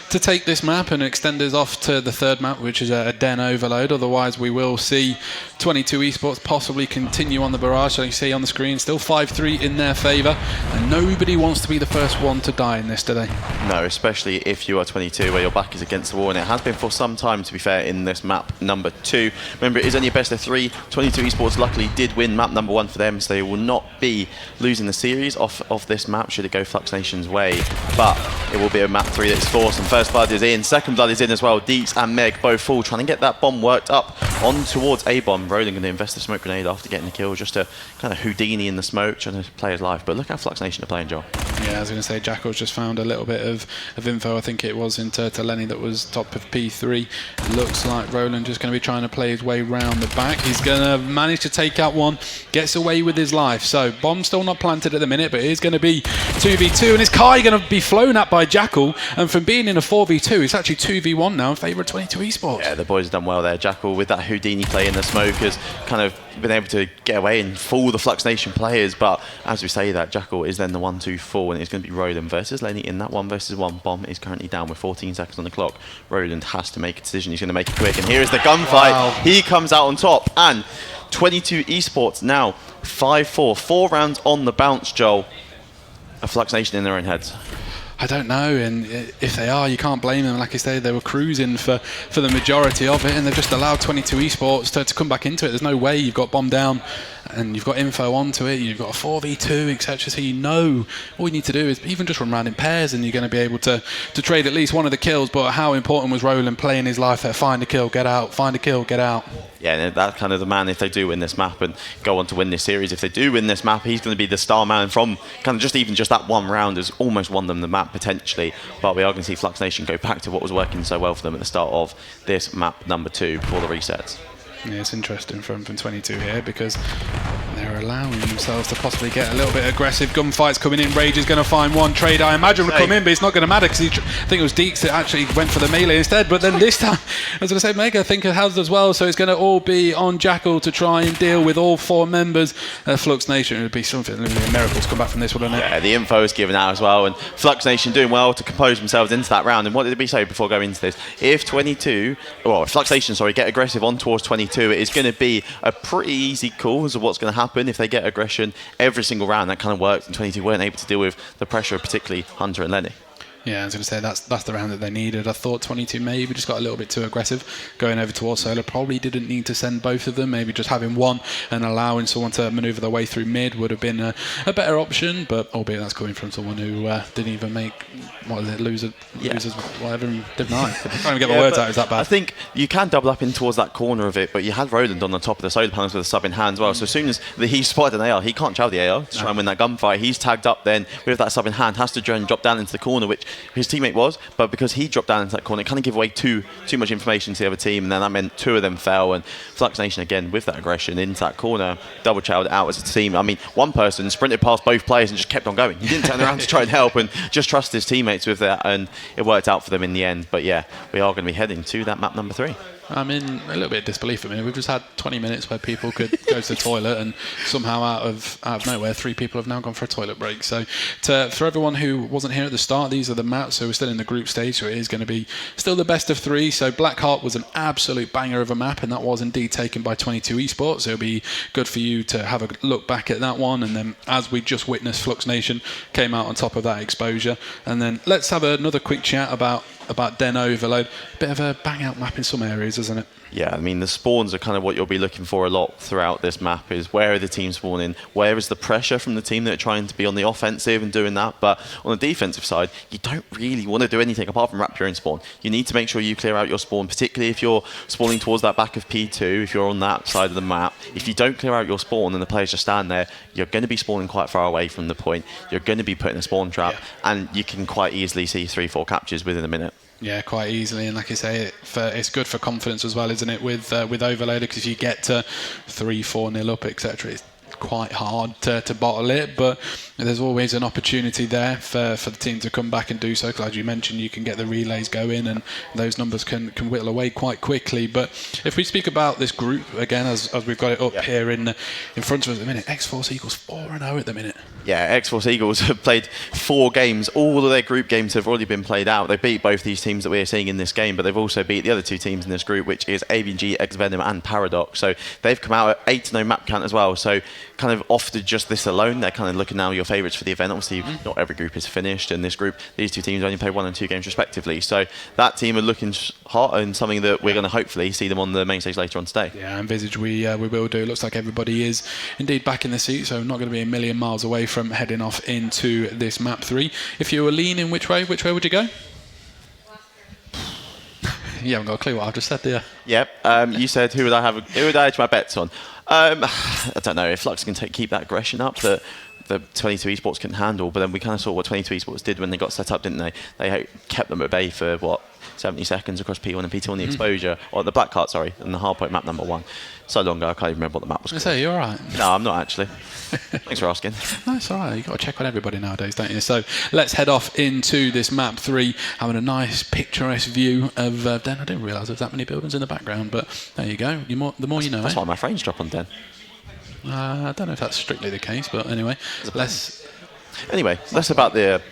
take this map and extend us off to the third map, which is a Den Overload. Otherwise, we will see 22 Esports possibly continue on the barrage. So you see on the screen, still 5-3 in their favour, and nobody wants to be the first one to die in this, do they? No, especially if you are 22, where your back is against the wall, and it has been for some time, to be fair, in this map number 2. Remember, it is only a best of 3. 22 Esports luckily did win map number 1 for them, so they will not be losing the series off this map should it go Flux Nation's way. But it will be a map 3 that's forced, and first blood is in, second blood is in as well. Deeks and Meg both full, trying to get that bomb worked up on towards A-bomb. Roland going to invest the smoke grenade after getting the kill, just to kind of Houdini in the smoke, trying to play his life. But look how Flux Nation are playing, Joel. Yeah, I was going to say, Jackal's just found a little bit of info, I think it was, into Lenny that was top of P3. It looks like Roland just going to be trying to play his way round the back. He's going to manage to take out one, gets away with his life. So, bomb still not planted at the minute, but it is going to be 2v2, and is Kai going to be flown at by Jackal? And from being in a 4v2, it's actually 2v1 now in favour of 22 Esports. Yeah, the boys have done well there. Jackal, with that Houdini play in the smoke, has kind of been able to get away and fool the Flux Nation players, but as we say that, Jackal is then the 1-2-4, and it's going to be Roland versus Lenny in that 1 versus 1. Bomb is currently down with 14 seconds on the clock. Roland has to make a decision. He's going to make it quick, and here is the gunfight. Wow. He comes out on top, and 22 Esports now 5-4. 4 rounds on the bounce, Joel. A Flux Nation in their own heads. I don't know, and if they are, you can't blame them. Like I say, they were cruising for the majority of it, and they've just allowed 22 Esports to come back into it. There's no way you've got bomb down and you've got info onto it, you've got a 4v2, etc. So you know all you need to do is even just run around in pairs, and you're going to be able to trade at least one of the kills. But how important was Roland playing his life at find a kill, get out, find a kill, get out? Yeah, that's kind of the man if they do win this map and go on to win this series. If they do win this map, he's going to be the star man from kind of just that 1 round has almost won them the map potentially. But we are going to see Flux Nation go back to what was working so well for them at the start of this map number 2 before the resets. Yeah, it's interesting from 22 here, because they're allowing themselves to possibly get a little bit aggressive. Gunfights coming in. Rage is going to find one. Trade, I imagine, will come in, but it's not going to matter, because I think it was Deeks that actually went for the melee instead. But then this time, I was going to say, Mega, I think it has as well. So it's going to all be on Jackal to try and deal with all 4 members of Flux Nation. It would be something, a miracle to come back from this, wouldn't it? Yeah, the info is given out as well, and Flux Nation doing well to compose themselves into that round. And what did we say before going into this? If Flux Nation, get aggressive on towards 22, it is going to be a pretty easy call as to what's going to happen if they get aggression every single round. That kind of worked, and 22 weren't able to deal with the pressure of particularly Hunter and Lenny. Yeah, I was going to say that's the round that they needed. I thought 22 maybe just got a little bit too aggressive going over towards Solar. Probably didn't need to send both of them. Maybe just having one and allowing someone to manoeuvre their way through mid would have been a better option. But albeit that's coming from someone who didn't even make losers whatever Div 9. Trying to get my words out is that bad. I think you can double up in towards that corner of it, but you had Roland on the top of the solar panels with a sub in hand as well. So as soon as he spotted an AR, he can't chow the AR to try and win that gunfight. He's tagged up then with that sub in hand, has to drop down into the corner, which his teammate was, but because he dropped down into that corner, it kind of gave away too much information to the other team, and then that meant 2 of them fell, and Flux Nation again with that aggression into that corner, double chowed it out as a team. I mean, one person sprinted past both players and just kept on going. He didn't turn around to try and help and just trust his teammates with that, and it worked out for them in the end. But yeah, we are going to be heading to that map number 3. I'm in a little bit of disbelief. I mean, we've just had 20 minutes where people could go to the toilet, and somehow out of nowhere, 3 people have now gone for a toilet break. So for everyone who wasn't here at the start, these are the maps. So we're still in the group stage, so it is going to be still the best of 3. So Blackheart was an absolute banger of a map, and that was indeed taken by 22 Esports. So it'll be good for you to have a look back at that one. And then, as we just witnessed, Flux Nation came out on top of that exposure. And then let's have another quick chat about Den Overload. Bit of a bang out map in some areas, isn't it? Yeah, I mean, the spawns are kind of what you'll be looking for a lot throughout this map, is where are the teams spawning, where is the pressure from the team that are trying to be on the offensive and doing that. But on the defensive side, you don't really want to do anything apart from wrap your own spawn. You need to make sure you clear out your spawn, particularly if you're spawning towards that back of P2, if you're on that side of the map. If you don't clear out your spawn and the players just stand there, you're going to be spawning quite far away from the point. You're going to be put in a spawn trap, and you can quite easily see 3-4 captures within a minute. Yeah, quite easily, and like I say, it's good for confidence as well, isn't it? With Overloader, because if you get to 3-4-0 up, etc., it's quite hard to bottle it, but there's always an opportunity there for the team to come back and do so, because as you mentioned, you can get the relays going and those numbers can whittle away quite quickly. But if we speak about this group again, as we've got it up here in front of us at the minute, X-Force Eagles 4-0 at the minute. Yeah, X-Force Eagles have played 4 games. All of their group games have already been played out. They beat both these teams that we're seeing in this game, but they've also beat the other 2 teams in this group, which is AVG, X-Venom and Paradox. So they've come out at 8-0 map count as well. So kind of off to just this alone, they're kind of looking now your favourites for the event. Obviously, not every group is finished, and this group, these 2 teams only played 1 and 2 games respectively. So that team are looking hot, and something that we're going to hopefully see them on the main stage later on today. Yeah, I envisage we will do. It looks like everybody is indeed back in the seat, so not going to be a million miles away from heading off into this map 3. If you were leaning which way would you go? You haven't got a clue what I've just said, do you? Yep. You said who would I hedge my bets on? I don't know if Flux can keep that aggression up that the 22 Esports can handle, but then we kind of saw what 22 Esports did when they got set up, didn't they? They kept them at bay for 70 seconds across P1 and P2 on the exposure, or the black card, sorry, and the hardpoint map number 1. So long ago, I can't even remember what the map was called. I say, you're all right. No, I'm not actually. Thanks for asking. No, it's all right. You've got to check on everybody nowadays, don't you? So let's head off into this map 3, having a nice picturesque view of Den. I didn't realise there was that many buildings in the background, but there you go. The more you know. That's why my frames drop on Den. I don't know if that's strictly the case, but anyway, let's about the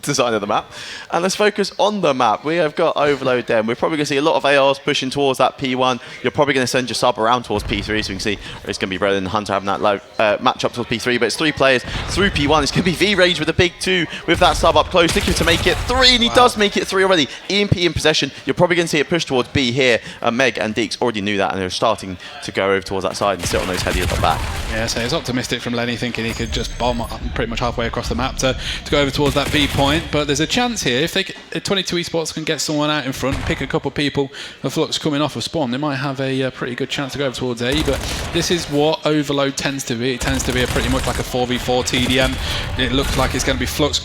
design of the map, and let's focus on the map. We have got Overload Den. We're probably going to see a lot of ARs pushing towards that P1. You're probably going to send your sub around towards P3, so you can see it's going to be Red and Hunter having that low match up towards P3, but it's 3 players through P1. It's going to be V-Rage with a big 2 with that sub up close, looking to make it 3, and he does make it 3 already. EMP in possession. You're probably going to see it push towards B here. Meg and Deeks already knew that, and they're starting to go over towards that side and sit on those headies at the back. Yeah, so it's optimistic from Lenny, thinking he could just bomb pretty much halfway across the map to go over towards that B point, but there's a chance here, if 22 Esports can get someone out in front, pick a couple of people, the Flux coming off of spawn, they might have a pretty good chance to go over towards A. But this is what Overload tends to be. It tends to be pretty much like a 4v4 TDM. It looks like it's going to be Flux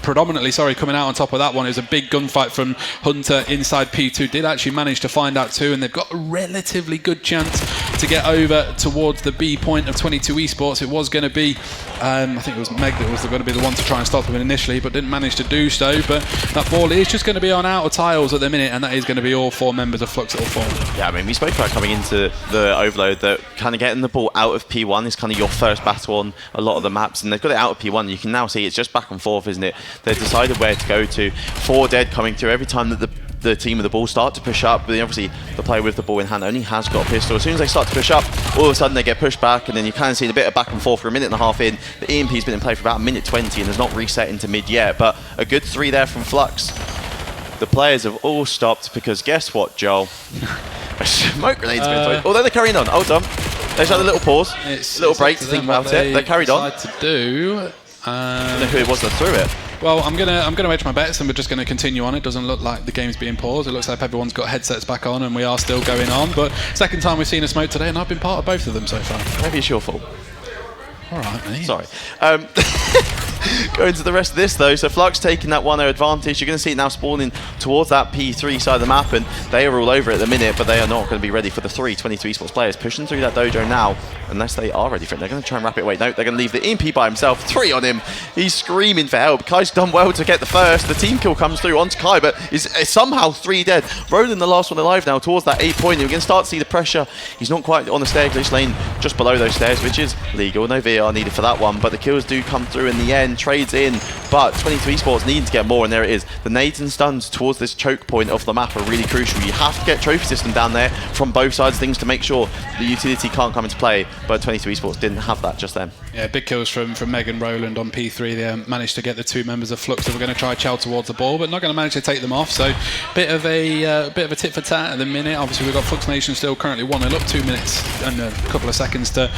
predominantly, coming out on top of that one. It was a big gunfight from Hunter inside P2. Did actually manage to find out 2, and they've got a relatively good chance to get over towards the B point of 22 Esports. It was going to be, I think it was Meg that was going to be the one to try and stop them initially, but didn't manage to do so. But that ball is just going to be on outer tiles at the minute, and that is going to be all 4 members of Flux that will fall. Yeah, I mean, we spoke about coming into the Overload that kind of getting the ball out of P1 is kind of your first battle on a lot of the maps, and they've got it out of P1. You can now see it's just back and forth, isn't it? They've decided where to go to. 4 dead coming through every time that the team with the ball start to push up, but obviously the player with the ball in hand only has got a pistol. As soon as they start to push up, all of a sudden they get pushed back, and then you kind of see a bit of back and forth for a minute and a half in. The EMP's been in play for about 1:20 and has not reset into mid yet, but a good 3 there from Flux. The players have all stopped because guess what, Joel? A smoke grenade's been thrown. Although they're carrying on. Hold on. They just had a little pause, a little break to think about it. They carried on. To do. I don't know who it was that threw it. Well, I'm gonna hedge my bets, and we're just gonna continue on. It doesn't look like the game's being paused. It looks like everyone's got headsets back on, and we are still going on. But second time we've seen a smoke today, and I've been part of both of them so far. Maybe it's your fault. All right, mate. Sorry. Going to the rest of this though, so Flux taking that 1-0 advantage. You're going to see it now spawning towards that P3 side of the map, and they are all over it at the minute, but they are not going to be ready for the 22 esports players pushing through that dojo now, unless they are ready for it. They're going to try and wrap it away. No, they're going to leave the EMP by himself. 3 on him. He's screaming for help. Kai's done well to get the first. The team kill comes through onto Kai, but is somehow 3 dead. Roland, the last one alive now, towards that 8 point. You're going to start to see the pressure. He's not quite on the staircase lane, just below those stairs, which is legal. No VR needed for that one, but the kills do come through in the end. Trades in, but 22 esports needing to get more, and there it is. The nades and stuns towards this choke point of the map are really crucial. You have to get trophy system down there from both sides of things to make sure the utility can't come into play, but 22 esports didn't have that just then. Yeah, big kills from Meg and Roland on P3 there. Managed to get the 2 members of Flux that were going to try chow towards the ball, but not going to manage to take them off. So bit of a tit for tat at the minute. Obviously we've got Flux Nation still currently 1-0 up, 2 minutes and a couple of seconds to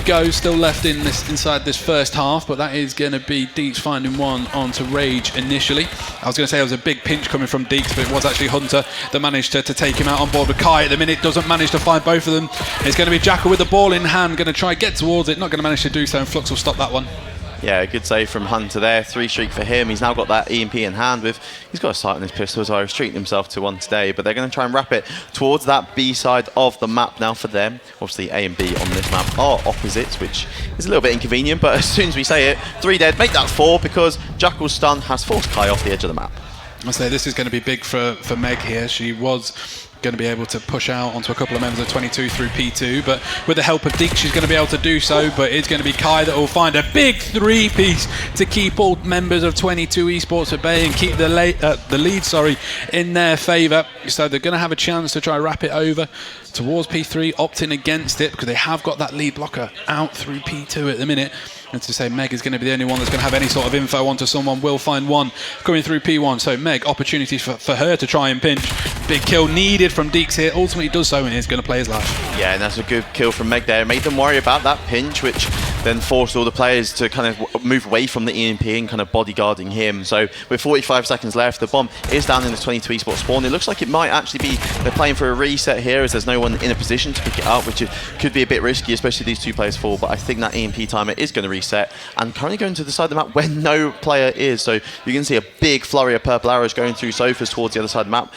go still left inside this first half, but that is going to be Deeks finding one onto Rage initially. I was going to say it was a big pinch coming from Deeks, but it was actually Hunter that managed to take him out on board with Kai at the minute. Doesn't manage to find both of them. It's going to be Jackal with the ball in hand, going to try get towards it, not going to manage to do so, and Flux will stop that one. Yeah, good save from Hunter there. 3 streak for him. He's now got that EMP in hand with. He's got a sight on his pistol as well. He's treating himself to one today, but they're going to try and wrap it towards that B side of the map now for them. Obviously, A and B on this map are opposites, which is a little bit inconvenient, but as soon as we say it, 3 dead, make that 4 because Jackal's stun has forced Kai off the edge of the map. I say this is going to be big for Meg here. She was going to be able to push out onto a couple of members of 22 through P2, but with the help of Deeks she's going to be able to do so, but it's going to be Kai that will find a big 3-piece to keep all members of 22 esports at bay and keep the lead in their favour. So they're going to have a chance to try wrap it over towards P3, opting against it because they have got that lead blocker out through P2 at the minute. And to say Meg is going to be the only one that's going to have any sort of info onto someone, will find one coming through P1. So Meg, opportunities for her to try and pinch. Big kill needed from Deeks here. Ultimately does so and is going to play his life. Yeah, and that's a good kill from Meg there. Made them worry about that pinch, which then forced all the players to kind of move away from the EMP and kind of bodyguarding him. So with 45 seconds left, the bomb is down in the 22 esports spawn. It looks like it might actually be they're playing for a reset here as there's no one in a position to pick it up, which could be a bit risky, especially these 2 players fall. But I think that EMP timer is going to reset and currently going to the side of the map where no player is. So you can see a big flurry of purple arrows going through sofas towards the other side of the map.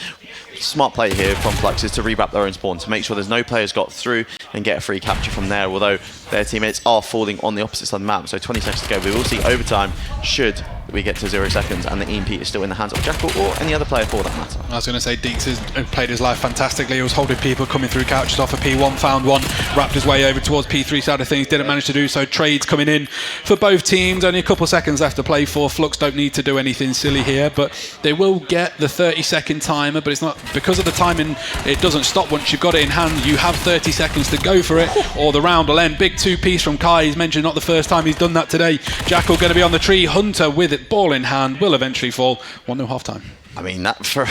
Smart play here from Flux is to rewrap their own spawn to make sure there's no players got through and get a free capture from there, although their teammates are falling on the opposite side of the map. So 20 seconds to go. We will see overtime should we get to 0 seconds and the EMP is still in the hands of Jackal or any other player for that matter. I was going to say Deeks has played his life fantastically. He was holding people coming through couches off of P1, found one, wrapped his way over towards P3 side of things, didn't manage to do so. Trades coming in for both teams. Only a couple seconds left to play for. Flux don't need to do anything silly here, but they will get the 30-second timer, but it's not because of the timing. It doesn't stop once you've got it in hand. You have 30 seconds to go for it or the round will end. Big 2-piece from Kai. He's mentioned not the first time he's done that today. Jackal going to be on the tree. Hunter with it, ball in hand, will eventually fall. 1-0 half time. I mean, that for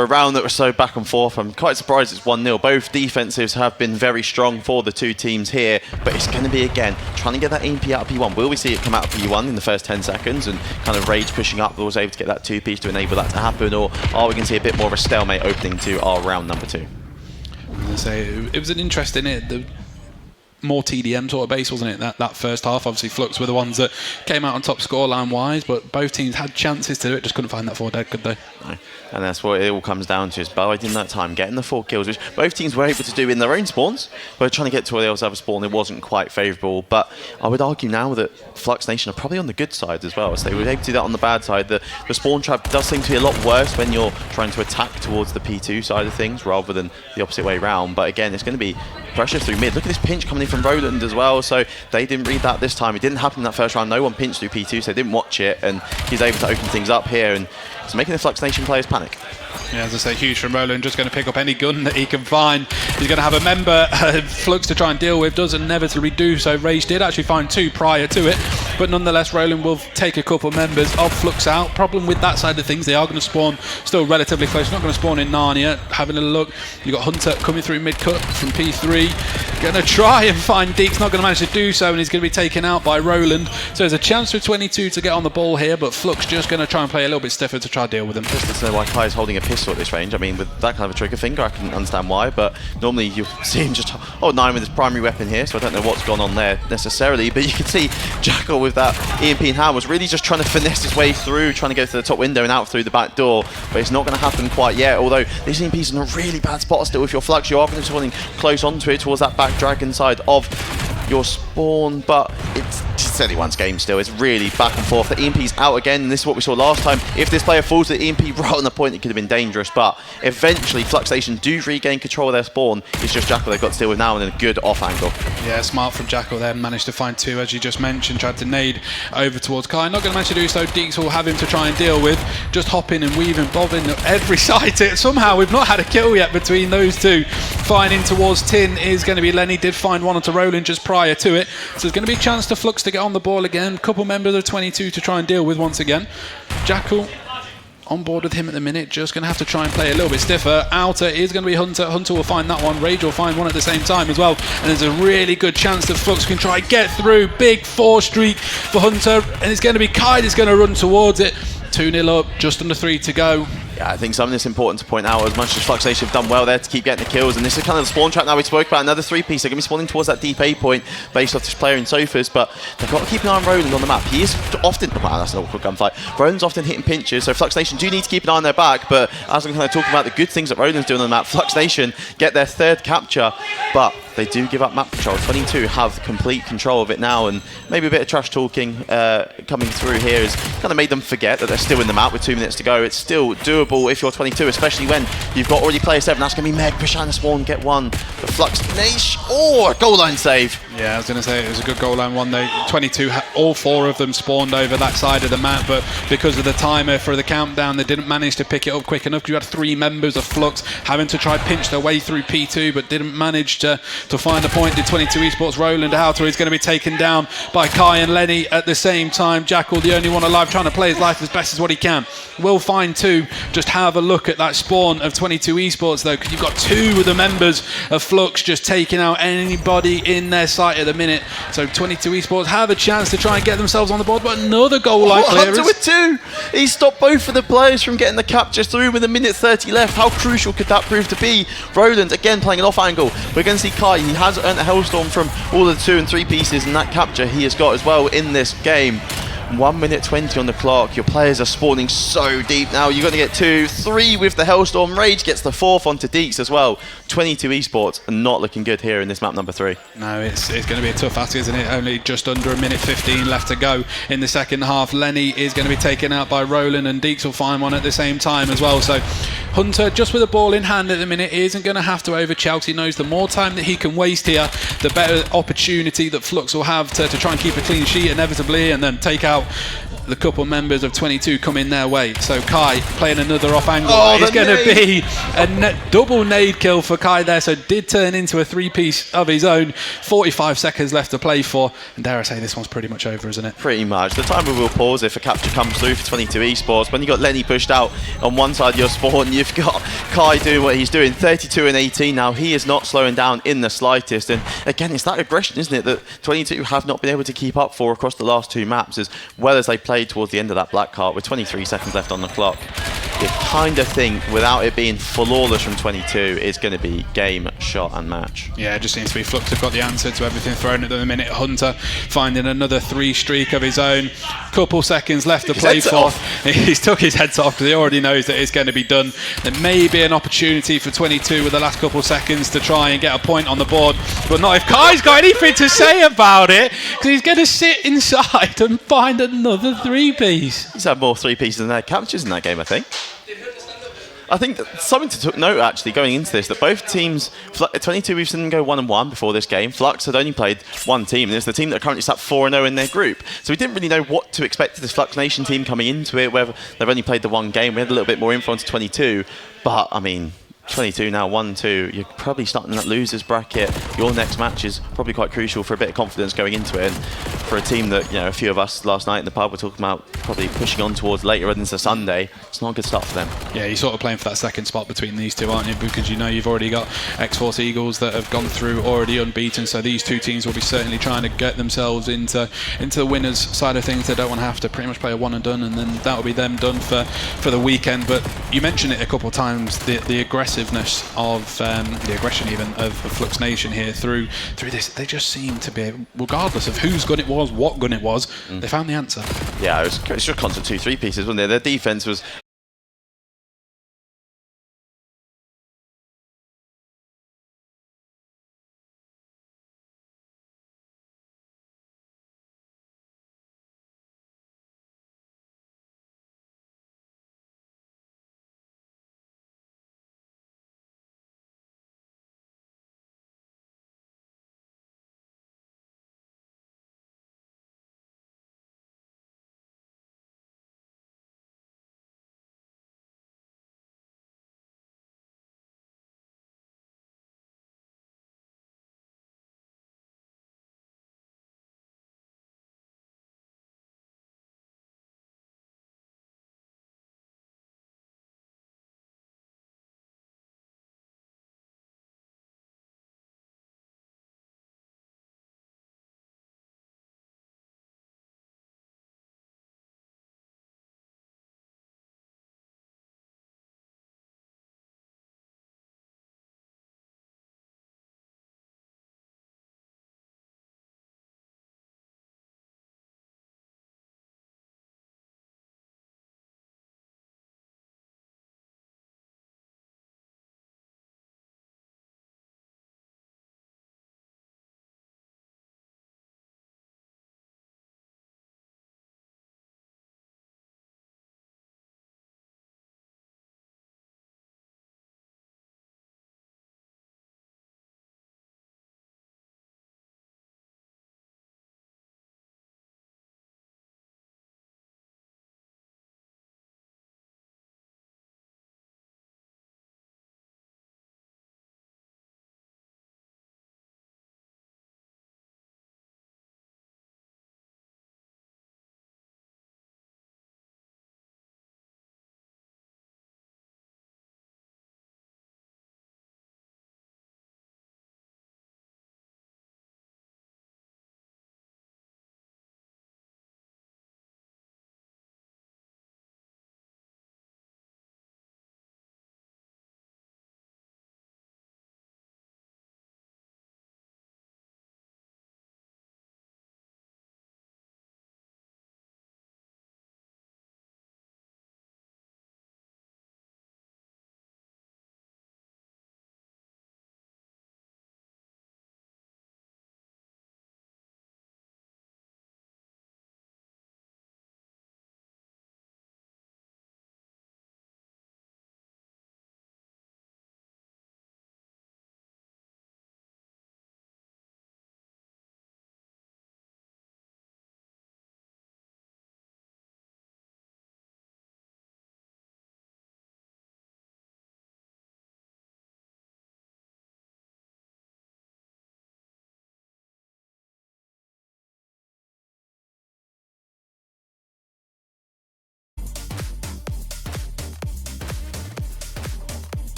a round that was so back and forth, I'm quite surprised it's 1-0. Both defensives have been very strong for the 2 teams here, but it's going to be, again, trying to get that EMP out of P1. Will we see it come out of P1 in the first 10 seconds and kind of Rage pushing up, but was able to get that 2-piece to enable that to happen, or are we going to see a bit more of a stalemate opening to our round number 2? I was going to say, it was an interesting more TDM sort of base, wasn't it? That first half, obviously Flux were the ones that came out on top scoreline wise, but both teams had chances to do it, just couldn't find that 4 dead, could they? No. And that's what it all comes down to, is biding that time, getting the 4 kills, which both teams were able to do in their own spawns, but trying to get to where they also have a spawn, it wasn't quite favourable. But I would argue now that Flux Nation are probably on the good side as well, so they were able to do that on the bad side. The spawn trap does seem to be a lot worse when you're trying to attack towards the P2 side of things rather than the opposite way round. But again, it's going to be pressure through mid. Look at this pinch coming in from Roland as well, so they didn't read that this time. It didn't happen in that first round. No one pinched through P2, so they didn't watch it, and he's able to open things up here, and it's making the Flux Nation players panic. Yeah, as I say, huge from Roland, just going to pick up any gun that he can find. He's going to have a member Flux to try and deal with, does inevitably do so. Rage did actually find 2 prior to it, but nonetheless Roland will take a couple members of Flux out. Problem with that side of things, they are going to spawn still relatively close, not going to spawn in Narnia. Having a look, you've got Hunter coming through mid-cut from P3. Going to try and find Deeks, not going to manage to do so, and he's going to be taken out by Roland. So there's a chance for 22 to get on the ball here, but Flux just going to try and play a little bit stiffer to try to deal with him. Just to know why Kai is holding a pistol at this range. I mean, with that kind of a trigger finger, I can understand why, but normally you see him just hold 9 with his primary weapon here, so I don't know what's gone on there necessarily, but you can see Jackal with that EMP in hand was really just trying to finesse his way through, trying to go to the top window and out through the back door, but it's not going to happen quite yet, although this EMP is in a really bad spot still with your Flux. You are going to be spawning close onto it towards that back dragon side of your spawn, but it's just anyone's game still. It's really back and forth. The EMP's out again, and this is what we saw last time. If this player falls to the EMP right on the point, it could have been dangerous, but eventually Flux Nation do regain control of their spawn. It's just Jackal they've got to deal with now, and a good off angle. Yeah, smart from Jackal there, managed to find 2, as you just mentioned, tried to nade over towards Kai. Not going to manage to do so. Deeks will have him to try and deal with, just hopping and weaving, bobbing every side. Somehow we've not had a kill yet between those two. Finding towards Tin is going to be Lenny, did find one onto Roland just prior to it, so there's going to be a chance to Flux to get on the ball again. Couple members of 22 to try and deal with once again. Jackal on board with him at the minute, just going to have to try and play a little bit stiffer. Outer is going to be Hunter. Hunter will find that one. Rage will find one at the same time as well. And there's a really good chance that Flux can try and get through. Big 4 streak for Hunter. And it's going to be Kai that's going to run towards it. 2-0 up, just under 3 to go. Yeah, I think something that's important to point out, as much as Flux Nation have done well there to keep getting the kills, and this is kind of the spawn trap now we spoke about, another 3-piece. They're going to be spawning towards that deep A point based off this player in sofas, but they've got to keep an eye on Roland on the map. He is often, wow, that's an awkward gunfight. Roland's often hitting pinches, so Flux Nation do need to keep an eye on their back, but as I'm kind of talking about the good things that Roland's doing on the map, Flux Nation get their 3rd capture, but they do give up map control. 22 have complete control of it now, and maybe a bit of trash talking coming through here has kind of made them forget that they're still in the map with 2 minutes to go. It's still doable if you're 22, especially when you've got already player 7. That's going to be Meg, push out the spawn, get one. The Flux Nation, a goal line save. Yeah, I was going to say it was a good goal line one. They 22, all 4 of them spawned over that side of the map, but because of the timer for the countdown, they didn't manage to pick it up quick enough. You had 3 members of Flux having to try pinch their way through P2, but didn't manage to find a point. Did 22 Esports. Roland Outer is going to be taken down by Kai and Lenny at the same time. Jackal, the only one alive, trying to play his life as best as what he can. Will find 2. Just have a look at that spawn of 22 Esports though, because you've got 2 of the members of Flux just taking out anybody in their sight at the minute. So 22 Esports have a chance to try and get themselves on the board, but another goal line clearance. Hunter with 2. He stopped both of the players from getting the capture through with a minute 30 left. How crucial could that prove to be? Roland again playing an off angle. We're going to see Kai. He has earned a Hellstorm from all of the 2 and 3 pieces, and that capture he has got as well in this game. 1 minute 20 on the clock. Your players are spawning so deep now. You're going to get 2, 3 with the Hellstorm. Rage gets the 4th onto Deeks as well. 22 Esports are not looking good here in this map number 3. No, it's going to be a tough ask, isn't it? Only just under a minute 15 left to go in the second half. Lenny is going to be taken out by Roland, and Deeks will find one at the same time as well. So Hunter, just with a ball in hand at the minute, isn't going to have to over-chouse. He knows the more time that he can waste here, the better opportunity that Flux will have to try and keep a clean sheet inevitably, and then take out the couple members of 22 coming their way. So Kai playing another off angle. It's going to be a double nade kill for Kai there, so did turn into a 3-piece of his own. 45 seconds left to play for, and dare I say this one's pretty much over, isn't it? Pretty much. The timer will pause if a capture comes through for 22 Esports. When you've got Lenny pushed out on one side of your spawn, you've got Kai doing what he's doing. 32 and 18 now. He is not slowing down in the slightest, and again, it's that aggression, isn't it, that 22 have not been able to keep up for across the last 2 maps, as well as they played towards the end of that black cart with 23 seconds left on the clock. You kind of think, without it being flawless from 22, it's going to be game, shot and match. Yeah, it just seems to be Flux have got the answer to everything thrown at them. A minute. Hunter finding another 3 streak of his own. Couple seconds left to play for. He's took his headset off because he already knows that it's going to be done. There may be an opportunity for 22 with the last couple seconds to try and get a point on the board, but not if Kai's got anything to say about it, because he's going to sit inside and find another 3-piece. He's had more 3-pieces than their captures in that game, I think. I think that something to note actually going into this, that both teams, 22 we've seen them go 1-1 before this game. Flux had only played one team, and it's the team that are currently sat 4-0 in their group. So we didn't really know what to expect of this Flux Nation team coming into it, whether they've only played the one game. We had a little bit more influence to 22, but I mean, 22 now, 1-2, you're probably starting that losers bracket. Your next match is probably quite crucial for a bit of confidence going into it. And for a team that, a few of us last night in the pub were talking about probably pushing on towards later into Sunday. It's not a good start for them. Yeah, you're sort of playing for that second spot between these two, aren't you? Because you've already got X-Force Eagles that have gone through already unbeaten, so these two teams will be certainly trying to get themselves into the winners side of things. They don't want to have to pretty much play a one and done, and then that'll be them done for the weekend. But you mentioned it a couple of times, the aggressiveness of the aggression even of Flux Nation here through this. They just seem to be able, regardless of whose gun it was, what gun it was, they found the answer. Yeah, it was just constant 2-3 pieces, wasn't it? Their defense was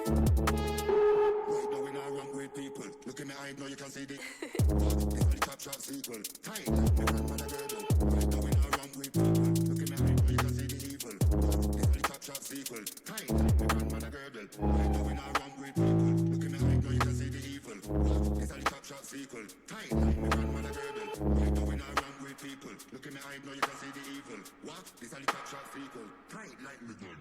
Right now we not wrong with people. Look in the eye, now you can see the. This is the top shot sequel. Tight like the grandmother girdle. Right now we not wrong with people. Look in the eye, now you can see the evil. This is the top shot sequel. Tight like the grandmother girdle. Right now we not wrong with people. Look in the eye, now you can see the evil. This is the top shot sequel. Tight like the grandmother girdle. Right now we not wrong with people. Look in the eye, now you can see the evil. What? This is the top shot sequel. Tight like the gun.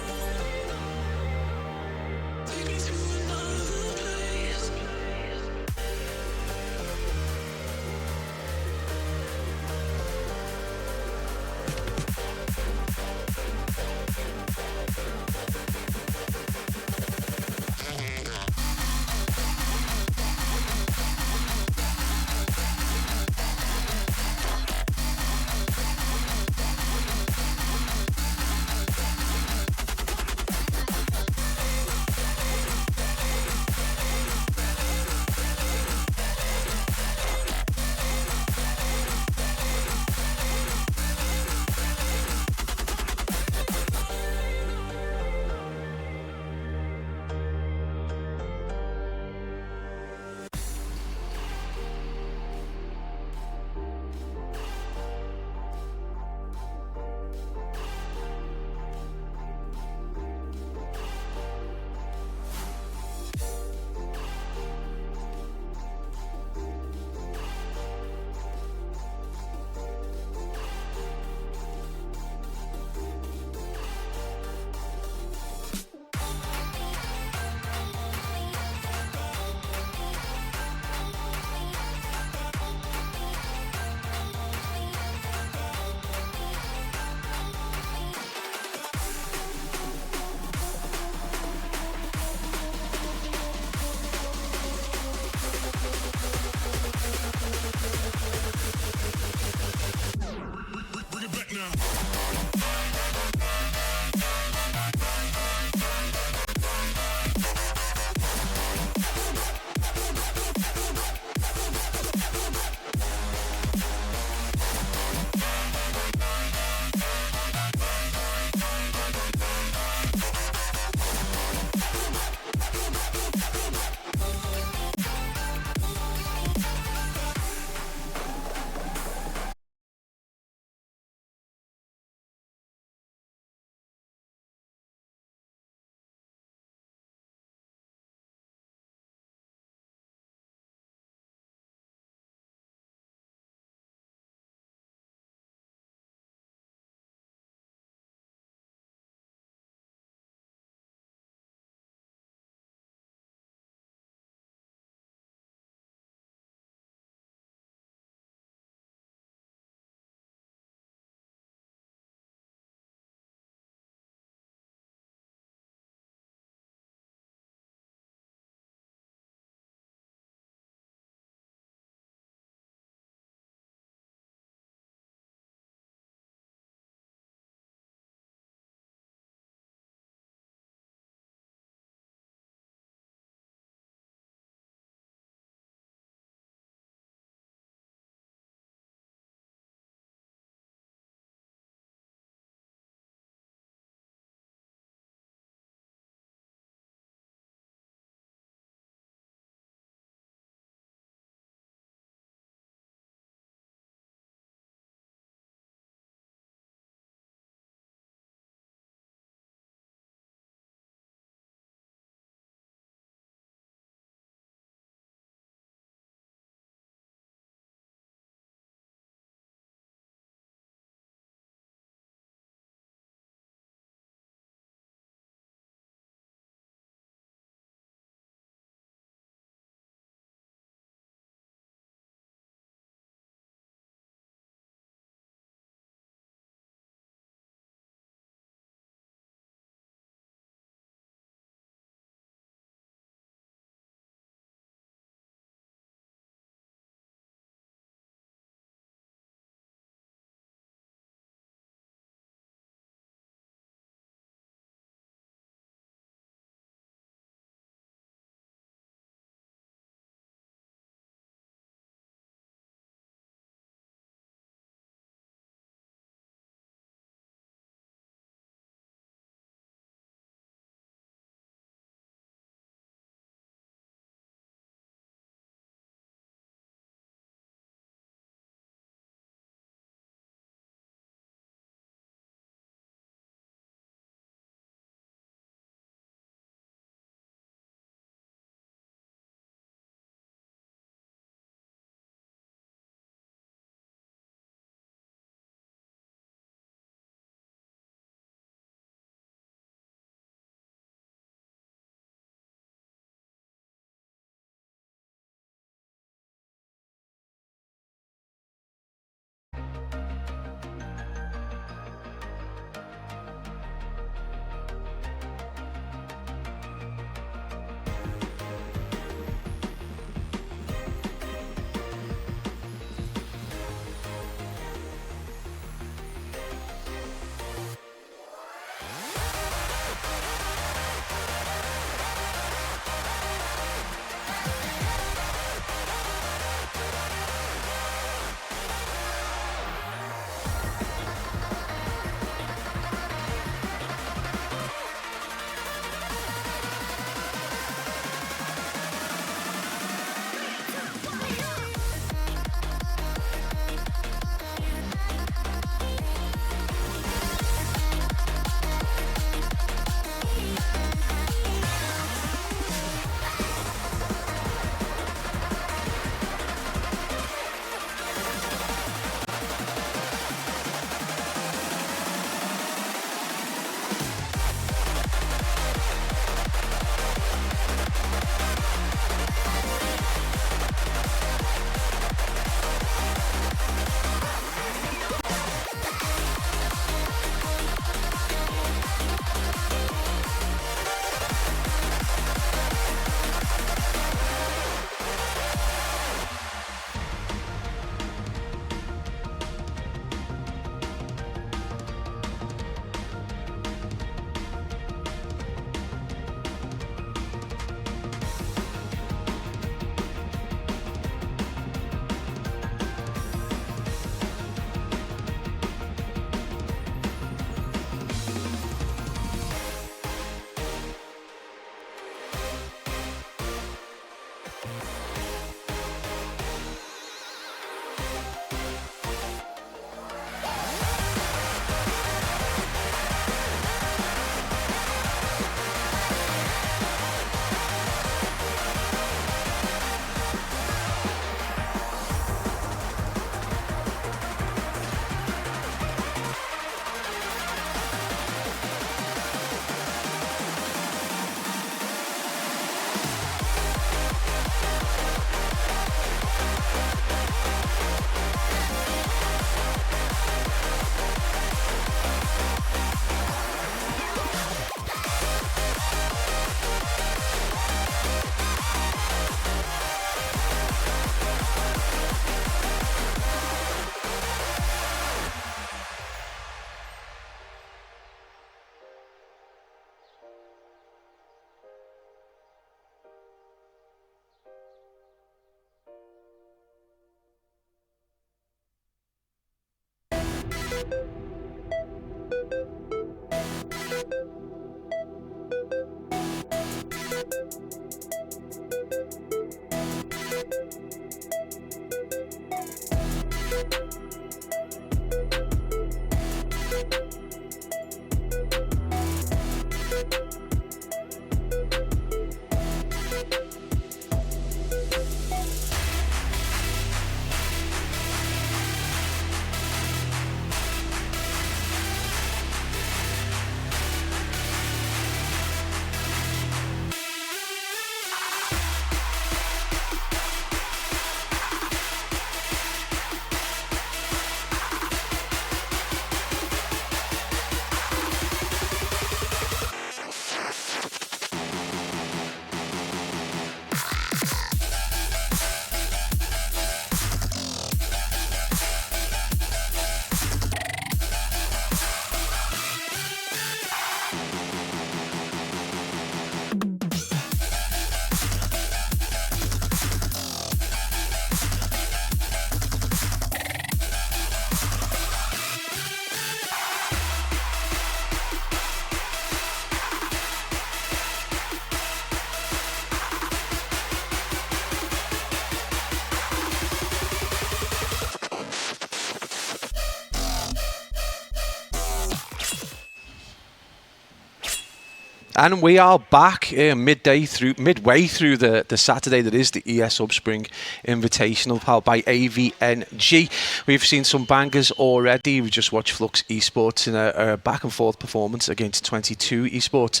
And we are back midway through the Saturday that is the ESHUB Spring Invitational, powered by AVNG. We've seen some bangers already. We just watched Flux Esports in a back and forth performance against 22 Esports.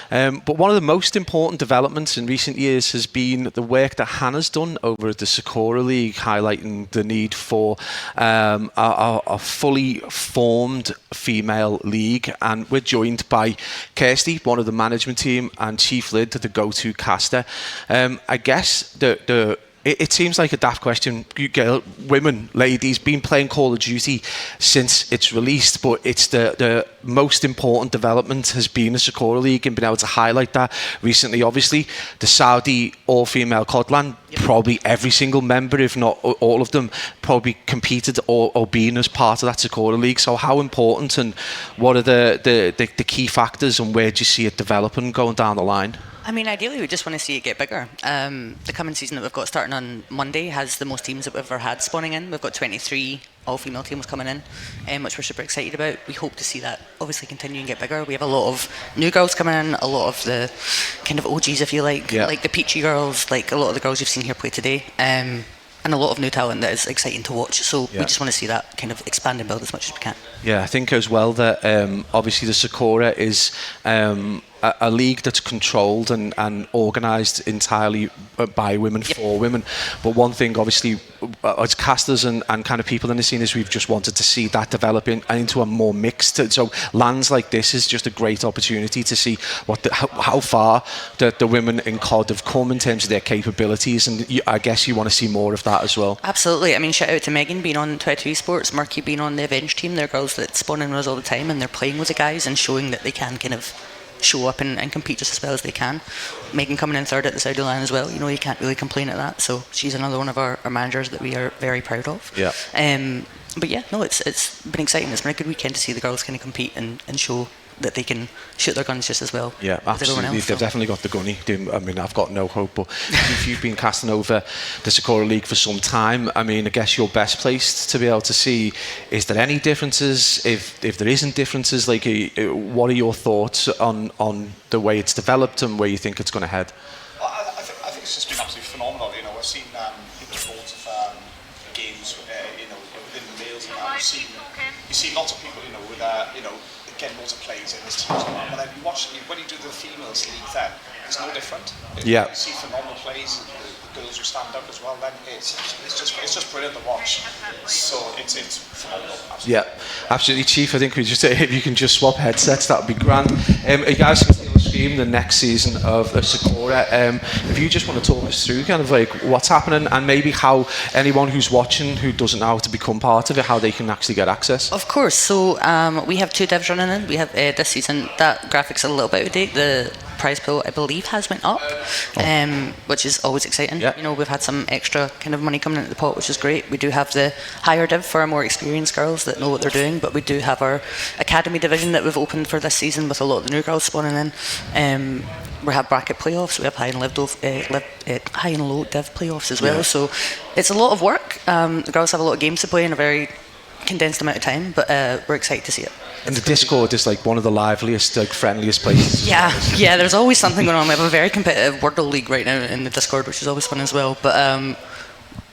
But one of the most important developments in recent years has been the work that Hannah's done over at the Sakura League, highlighting the need for a fully formed female league. And we're joined by Kirsty, one of the management team, and Chief Lid, the go-to caster. I guess it seems like a daft question. You women, ladies, been playing Call of Duty since it's released, but it's the most important development has been the Sakura League and been able to highlight that recently. Obviously, the Saudi all-female COD LAN, probably every single member, if not all of them, probably competed or been as part of that Sakura League. So how important and what are the key factors, and where do you see it developing going down the line? I mean, ideally, we just want to see it get bigger. The coming season that we've got starting on Monday has the most teams that we've ever had spawning in. We've got 23 all-female teams coming in, which we're super excited about. We hope to see that obviously continue and get bigger. We have a lot of new girls coming in, a lot of the kind of OGs, if you like the Peachy girls, like a lot of the girls you've seen here play today. And a lot of new talent that is exciting to watch. So we just want to see that kind of expand and build as much as we can. Yeah, I think as well that obviously the Sakura is a league that's controlled and organised entirely by women for women. But one thing, obviously, as casters and kind of people in the scene, is we've just wanted to see that develop into a more mixed. So lands like this is just a great opportunity to see how far the women in COD have come in terms of their capabilities, and I guess you want to see more of that as well. Absolutely. I mean, shout out to Megan being on 22 Esports, Murky being on the Avenge team. They're girls that spawn in with us all the time, and they're playing with the guys and showing that they can kind of show up and compete just as well as they can. Megan coming in third at the Saudi line as well, you can't really complain at that. So she's another one of our managers that we are very proud of. Yeah. But yeah, no, it's been exciting. It's been a good weekend to see the girls kind of compete and show that they can shoot their guns just as well. Yeah, absolutely. Else, they've definitely got the gunny. I mean, I've got no hope, but if you've been casting over the Sakura League for some time, I mean, I guess you're best placed to be able to see, is there any differences? If there isn't differences, like, what are your thoughts on the way it's developed and where you think it's going to head? Well, I think it's just been absolutely phenomenal. I've seen loads of games, within the males, and you see lots of people, with getting loads of plays in this team, but then you watch when you do the females league, then it's no different. You see phenomenal plays. The girls who stand up as well. Then it's just brilliant to watch. So it's phenomenal. Absolutely. Yeah, absolutely, Chief. I think if you can just swap headsets, that would be grand. You guys can see on the stream the next season of Sakura. If you just want to talk us through kind of like what's happening, and maybe how anyone who's watching who doesn't know how to become part of it, how they can actually get access. Of course. So we have 2 devs running in. We have this season, that graphics are a little bit out of date. The prize pool, I believe, has went up, which is always exciting. Yeah. We've had some extra kind of money coming into the pot, which is great. We do have the higher div for our more experienced girls that know what they're doing, but we do have our academy division that we've opened for this season with a lot of the new girls spawning in. We have bracket playoffs. We have high and low div playoffs as well. Yeah. So it's a lot of work. The girls have a lot of games to play in a very condensed amount of time, but we're excited to see it. And the Discord is like one of the liveliest, friendliest places. Yeah, there's always something going on. We have a very competitive Wordle League right now in the Discord, which is always fun as well. But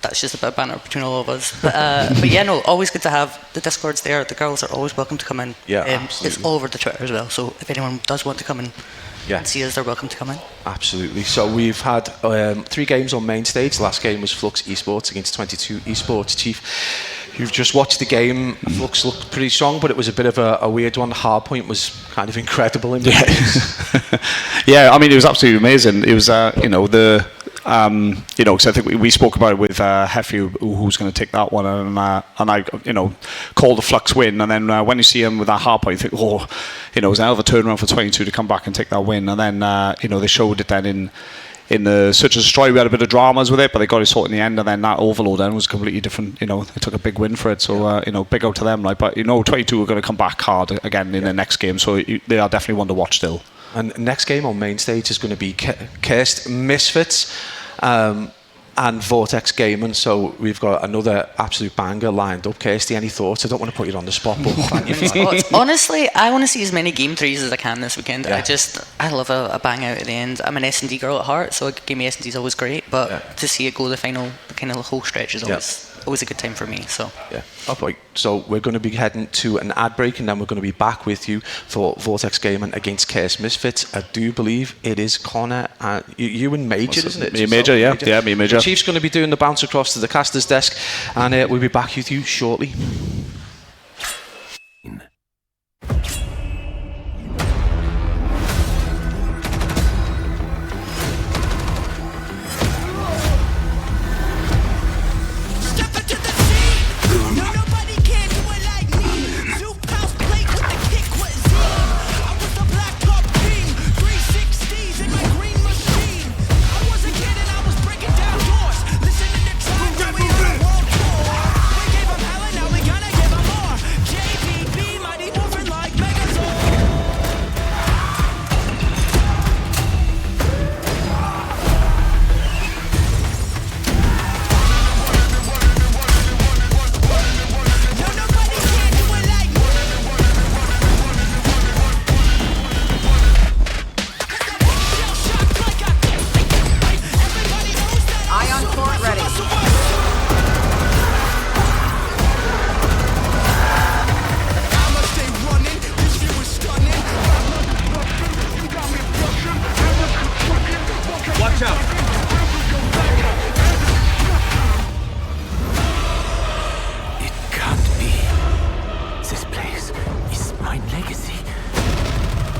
that's just a bit of banter between all of us. But yeah, no, always good to have the Discords there. The girls are always welcome to come in. Yeah, absolutely. It's all over the Twitter as well. So if anyone does want to come in and see us, they're welcome to come in. Absolutely. So we've had 3 games on main stage. The last game was Flux Esports against 22 Esports. Chief, you've just watched the game. Flux looked pretty strong, but it was a bit of a weird one. The hard point was kind of incredible in yeah, I mean, it was absolutely amazing. It was, because I think we spoke about it with Heffy, who's going to take that one, and I called the Flux win, and then when you see him with that hard point, you think, it was a hell of a turnaround for 22 to come back and take that win, and then they showed it then in the Search and Destroy. We had a bit of dramas with it, but they got it sorted in the end, and then that Overload then was completely different. They took a big win for it, so big out to them. But 22 are going to come back hard again in the next game, so they are definitely one to watch still. And next game on main stage is going to be Kirst Misfits. and Vortex Gaming. So we've got another absolute banger lined up. Kirsty, any thoughts? I don't want to put you on the spot, but thank you for that. Honestly, I want to see as many game threes as I can this weekend. Yeah. I love a bang out at the end. I'm an S&D girl at heart, so a game of S&D is always great, but to see it go the final, kind of the whole stretch is always a good time for me. So yeah. Okay, so we're going to be heading to an ad break, and then we're going to be back with you for Vortex Gaming against Chaos Misfits. I do believe it is Connor and you and Major, isn't it? Me and Major, yeah. Yeah, me and Major. The Chief's going to be doing the bounce across to the caster's desk, and we'll be back with you shortly.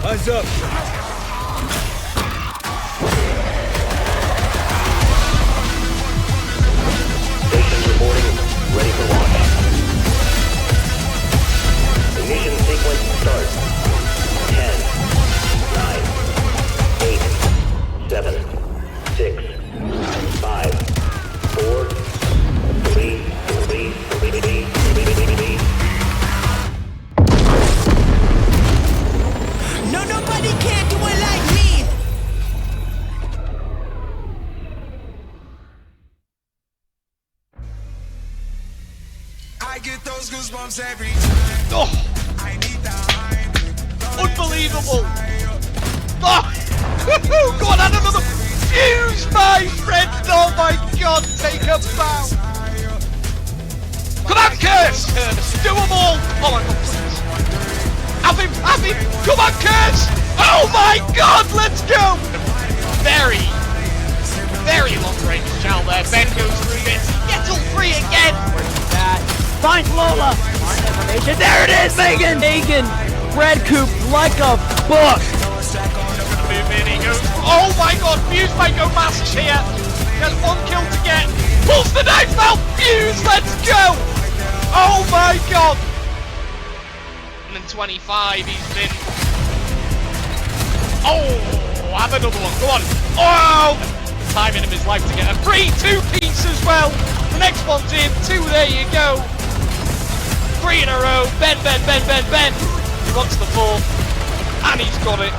Eyes up. Station reporting, ready for launch. Ignition sequence start. 10, 9, 8, 7, 6, 5, 4, 3, 3. No, nobody can do it like me. I get those goosebumps every time. Oh, I need the high. unbelievable. Oh, go on, add another fuse, my friend. Oh my God, take a bow. Come on, Curse. Do them all. Oh my God, please. Have him. Come on, Curse. Oh my God, let's go. Very long range shell there. Ben goes through this. Gets all three again. Find Lola! Find information. There it is, Megan! Megan! Red Coop like a book! Move in, he goes. Oh my God, Fuse might go masks here. He has one kill to get. Pulls the knife out. Fuse, let's go! Oh my God! And 25, he's been. Oh, have another one. Go on. Oh! Timing of his life to get a free 2-piece as well. The next one's in. 2, there you go. 3 in a row. Ben. He wants the 4th. And he's got it.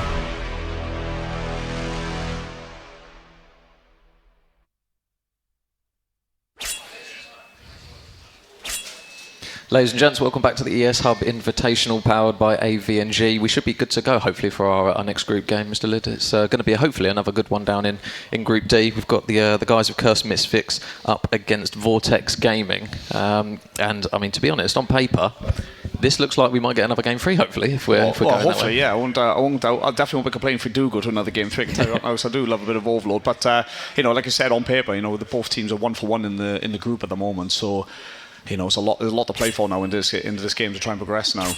Ladies and gents, welcome back to the ESHUB Invitational powered by AVNG. We should be good to go, hopefully, for our next group game, Mr. Lid. It's going to be hopefully another good one down in Group D. We've got the guys of Cursed Misfits up against Vortex Gaming. And, I mean, to be honest, on paper, this looks like we might get another game 3, hopefully, if we're going hopefully, that way. yeah. I won't I'll definitely won't be complaining if we do go to another game 3. I do love a bit of overload. But, like I said, on paper, both teams are 1-for-1 in the group at the moment. So, there's a lot to play for now into this game to try and progress now.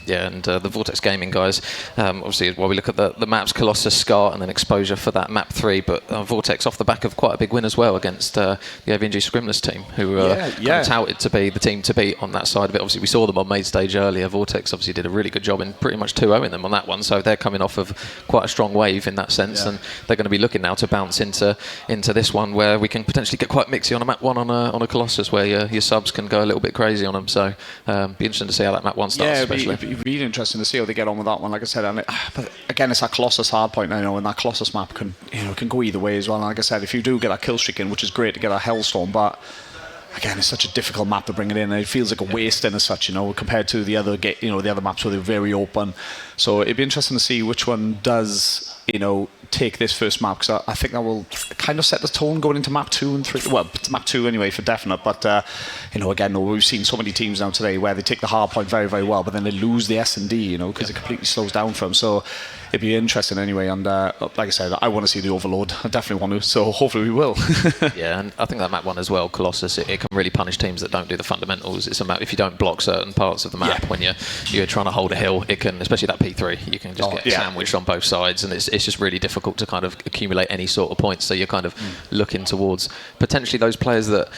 Yeah, and the Vortex Gaming guys, obviously, while we look at the maps, Colossus, Scar, and then Exposure for that map 3, but Vortex off the back of quite a big win as well against the AVNG Scrimless team, who are touted to be the team to beat on that side of it. Obviously, we saw them on main stage earlier. Vortex obviously did a really good job in pretty much 2-0ing them on that one, so they're coming off of quite a strong wave in that sense, and they're going to be looking now to bounce into this one where we can potentially get quite mixy on a map 1 on a Colossus, where your subs can go a little bit crazy on them. So be interesting to see how that map 1 starts, especially. be really interesting to see how they get on with that one. Like I said, but again, it's that Colossus hard point, you know, and that Colossus map can go either way as well. And like I said, if you do get that kill streak in, which is great to get a Hellstorm, but again, it's such a difficult map to bring it in, and it feels like a waste in as such, you know, compared to the other the other maps where they're very open. So it'd be interesting to see which one does, you know, take this first map, because I think that will kind of set the tone going into map 2 and 3. Well, map 2 anyway for definite, but you know, again, we've seen so many teams now today where they take the hard point very, very well, but then they lose the S&D, you know, because it completely slows down for them. So it'd be interesting anyway, and like I said, I want to see the Overload. I definitely want to, so hopefully we will. Yeah, and I think that map 1 as well, Colossus, it can really punish teams that don't do the fundamentals. It's a map, if you don't block certain parts of the map, when you're trying to hold a hill, it can, especially that P3, you can just get sandwiched on both sides, and it's just really difficult to kind of accumulate any sort of points. So you're kind of looking towards potentially those players that,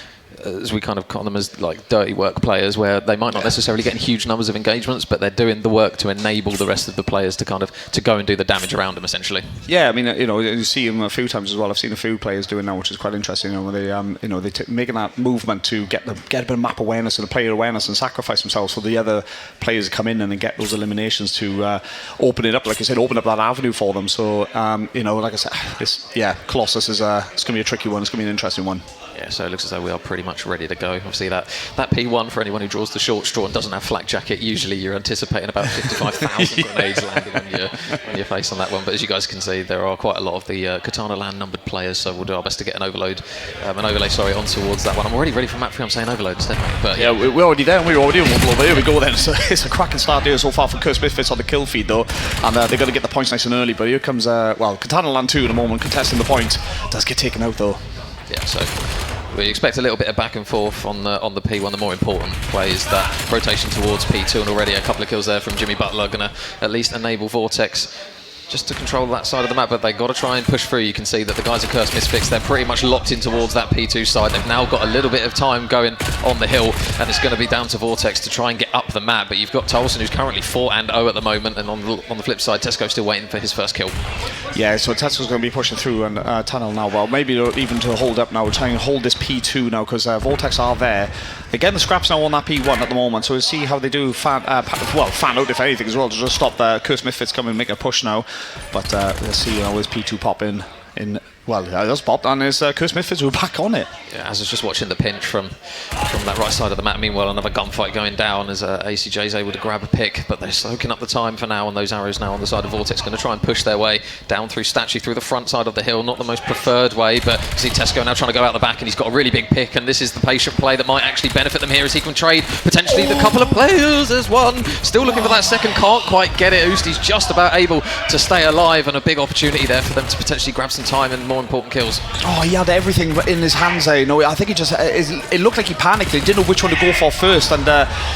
as we kind of call them, as like dirty work players, where they might not necessarily get huge numbers of engagements, but they're doing the work to enable the rest of the players to kind of to go and do the damage around them, essentially. Yeah, I mean, you know, you see them a few times as well. I've seen a few players doing that, which is quite interesting. You know, where they making that movement to get a bit of map awareness and a player awareness and sacrifice themselves for the other players to come in and then get those eliminations to open it up, like I said, open up that avenue for them. So you know, like I said, Colossus is it's going to be a tricky one. It's going to be an interesting one. Yeah, so it looks as though we are pretty much ready to go. Obviously, that P1, for anyone who draws the short straw and doesn't have flak jacket, usually you're anticipating about 55,000 grenades landing on your face on that one. But as you guys can see, there are quite a lot of the Katana land numbered players, so we'll do our best to get an overlay on towards that one. I'm already ready for map 3. I'm saying overload instead, mate. But yeah, we're already there. We're already on one blow. Here we go then. So it's a cracking start here so far for Curse Misfits on the kill feed though, and they're going to get the points nice and early. But here comes Katana land 2 in a moment, contesting the point. Does get taken out though. Yeah, so we expect a little bit of back and forth on the P1. The more important play is that rotation towards P2, and already a couple of kills there from Jimmy Butler, going to at least enable Vortex just to control that side of the map, but they've got to try and push through. You can see that the guys at Curse Misfits, they're pretty much locked in towards that P2 side. They've now got a little bit of time going on the hill, and it's going to be down to Vortex to try and get up the map. But you've got Tolson, who's currently 4-0 at the moment, and on the flip side, Tesco still waiting for his first kill. Yeah, so Tesco's going to be pushing through and tunnel now. Well, maybe even to hold up now. We're trying to hold this P2 now because Vortex are there. They're getting the scraps now on that P1 at the moment, so we'll see how they do fan out if anything as well, to just stop Curse Misfits coming and make a push now. But let's see how his P2 pop in. Well, that's popped, and there's Curse Misfits who are back on it. Yeah, as I was just watching the pinch from that right side of the map. Meanwhile, another gunfight going down as ACJ is able to grab a pick, but they're soaking up the time for now, and those arrows now on the side of Vortex going to try and push their way down through Statue, through the front side of the hill. Not the most preferred way, but you see Tesco now trying to go out the back, and he's got a really big pick, and this is the patient play that might actually benefit them here, as he can trade potentially the couple of players. There's one still looking for that second, can't quite get it. Usti's just about able to stay alive, and a big opportunity there for them to potentially grab some time and more important kills. Oh, he had everything in his hands there. You know, I think he just it looked like he panicked. He didn't know which one to go for first, and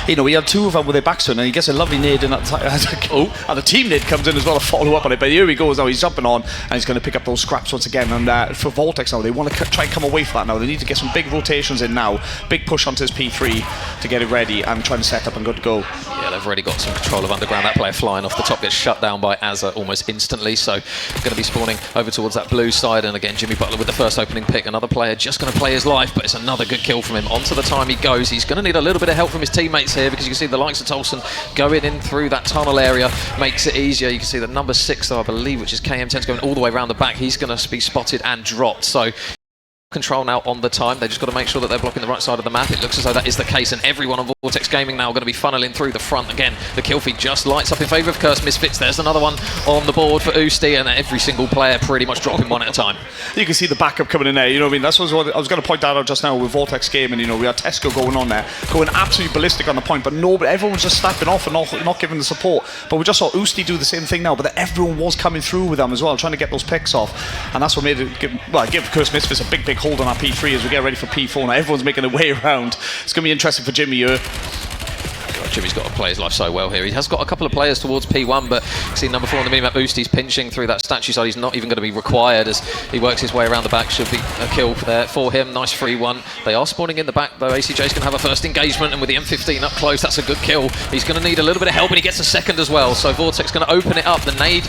you know, he had two of them with their backs to him, and he gets a lovely nade in that and the team nade comes in as well to follow up on it. But here he goes now. He's jumping on, and he's going to pick up those scraps once again. And for Vortex now, they want to try and come away from that now. They need to get some big rotations in now. Big push onto his P3 to get it ready and trying to set up and good to go. Yeah, they've already got some control of underground. That player flying off the top gets shut down by Azza almost instantly. So going to be spawning over towards that blue side, and again Jimmy Butler with the first opening pick. Another player just going to play his life, but it's another good kill from him. Onto the time he goes. He's going to need a little bit of help from his teammates here, because you can see the likes of Tolson going in through that tunnel area makes it easier. You can see that number 6 though, I believe, which is KM10's going all the way around the back. He's going to be spotted and dropped. So control now on the time. They just got to make sure that they're blocking the right side of the map. It looks as though that is the case, and everyone on Vortex Gaming now going to be funneling through the front. Again, the kill feed just lights up in favour of Curse Misfits. There's another one on the board for Usti, and every single player pretty much dropping one at a time. You can see the backup coming in there. You know what I mean? That's what I was going to point that out just now with Vortex Gaming. You know, we had Tesco going on there, going absolutely ballistic on the point, but everyone's just snapping off and not giving the support. But we just saw Usti do the same thing now, but everyone was coming through with them as well, trying to get those picks off, and that's what made it give Curse Misfits a big hold on our P3 as we get ready for P4. Now everyone's making their way around. It's going to be interesting for Jimmy here. God, Jimmy's got to play his life so well here. He has got a couple of players towards P1, but you see number 4 on the minimap, Usti's pinching through that statue side. He's not even going to be required as he works his way around the back. Should be a kill there for him. Nice free one. They are spawning in the back though. ACJ's going to have a first engagement, and with the M15 up close, that's a good kill. He's going to need a little bit of help, and he gets a second as well. So Vortex going to open it up. The nade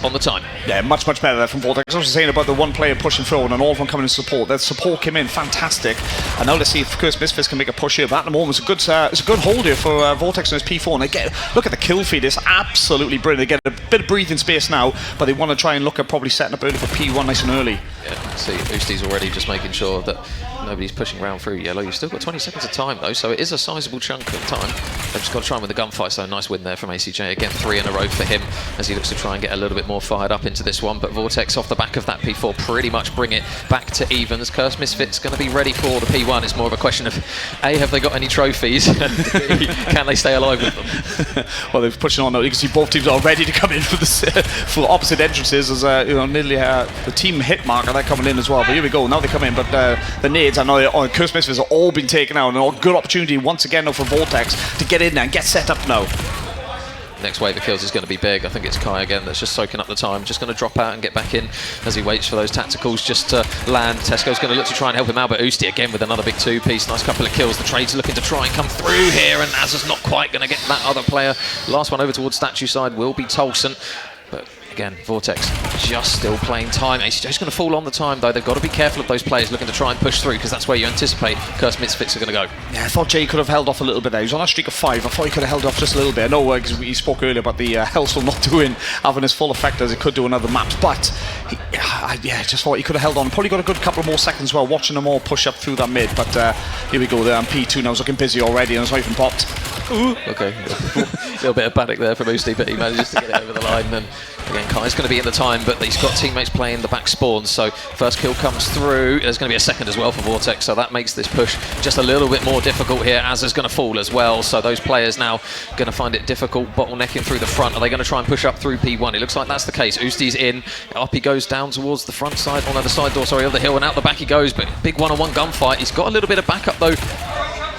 on the time. Yeah, much better there from Vortex. I was saying about the one player pushing forward and all of them coming in support. Their support came in fantastic. And now let's see if Cursed Misfits can make a push here. But at the moment, it's a good hold here for Vortex and his P4. And they look at the kill feed. It's absolutely brilliant. They get a bit of breathing space now, but they want to try and look at probably setting up early for P1 nice and early. Yeah, see, Usti's already just making sure that nobody's pushing around through yellow. You've still got 20 seconds of time though, so it is a sizable chunk of time. They've just got to try and win the gunfight, so nice win there from ACJ. Again, 3 in a row for him as he looks to try and get a little bit more fired up into this one. But Vortex off the back of that P4 pretty much bring it back to evens. Cursed Misfits going to be ready for the P1. It's more of a question of A, have they got any trophies? B, can they stay alive with them? Well, they're pushing on now. You can see both teams are ready to come in for opposite entrances as nearly the team hit marker. They're coming in as well. But here we go. Now they come in, but the nades, I know Cursed Misfits have all been taken out, and a good opportunity once again now for Vortex to get in there and get set up now. Next wave of kills is going to be big. I think it's Kai again that's just soaking up the time. Just going to drop out and get back in as he waits for those tacticals just to land. Tesco's going to look to try and help him out, but Usti again with another big 2-piece. Nice couple of kills. The trade's looking to try and come through here, and Azza's not quite going to get that other player. Last one over towards statue side will be Tolson. But again, Vortex just still playing time. ACJ's going to fall on the time though. They've got to be careful of those players looking to try and push through, because that's where you anticipate Cursed Misfits are going to go. Yeah, I thought Jay could have held off a little bit there. He was on a streak of 5. I thought he could have held off just a little bit. I know because we spoke earlier about the Hellstorm not having his full effect as it could do in other maps, but I just thought he could have held on. Probably got a good couple more seconds while watching them all push up through that mid. But here we go there. And P2 now is looking busy already, and it's not even popped. Ooh. Okay, a little bit of panic there from Usti, but he manages to get it over the line. And again, Kai's going to be in the time, but he's got teammates playing the back spawn, so first kill comes through. There's going to be a second as well for Vortex, so that makes this push just a little bit more difficult here. Azza's going to fall as well, so those players now going to find it difficult bottlenecking through the front. Are they going to try and push up through P1? It looks like that's the case. Usti's in, up he goes down towards the front side, on the side door, sorry, of the hill, and out the back he goes, but big one-on-one gunfight. He's got a little bit of backup though.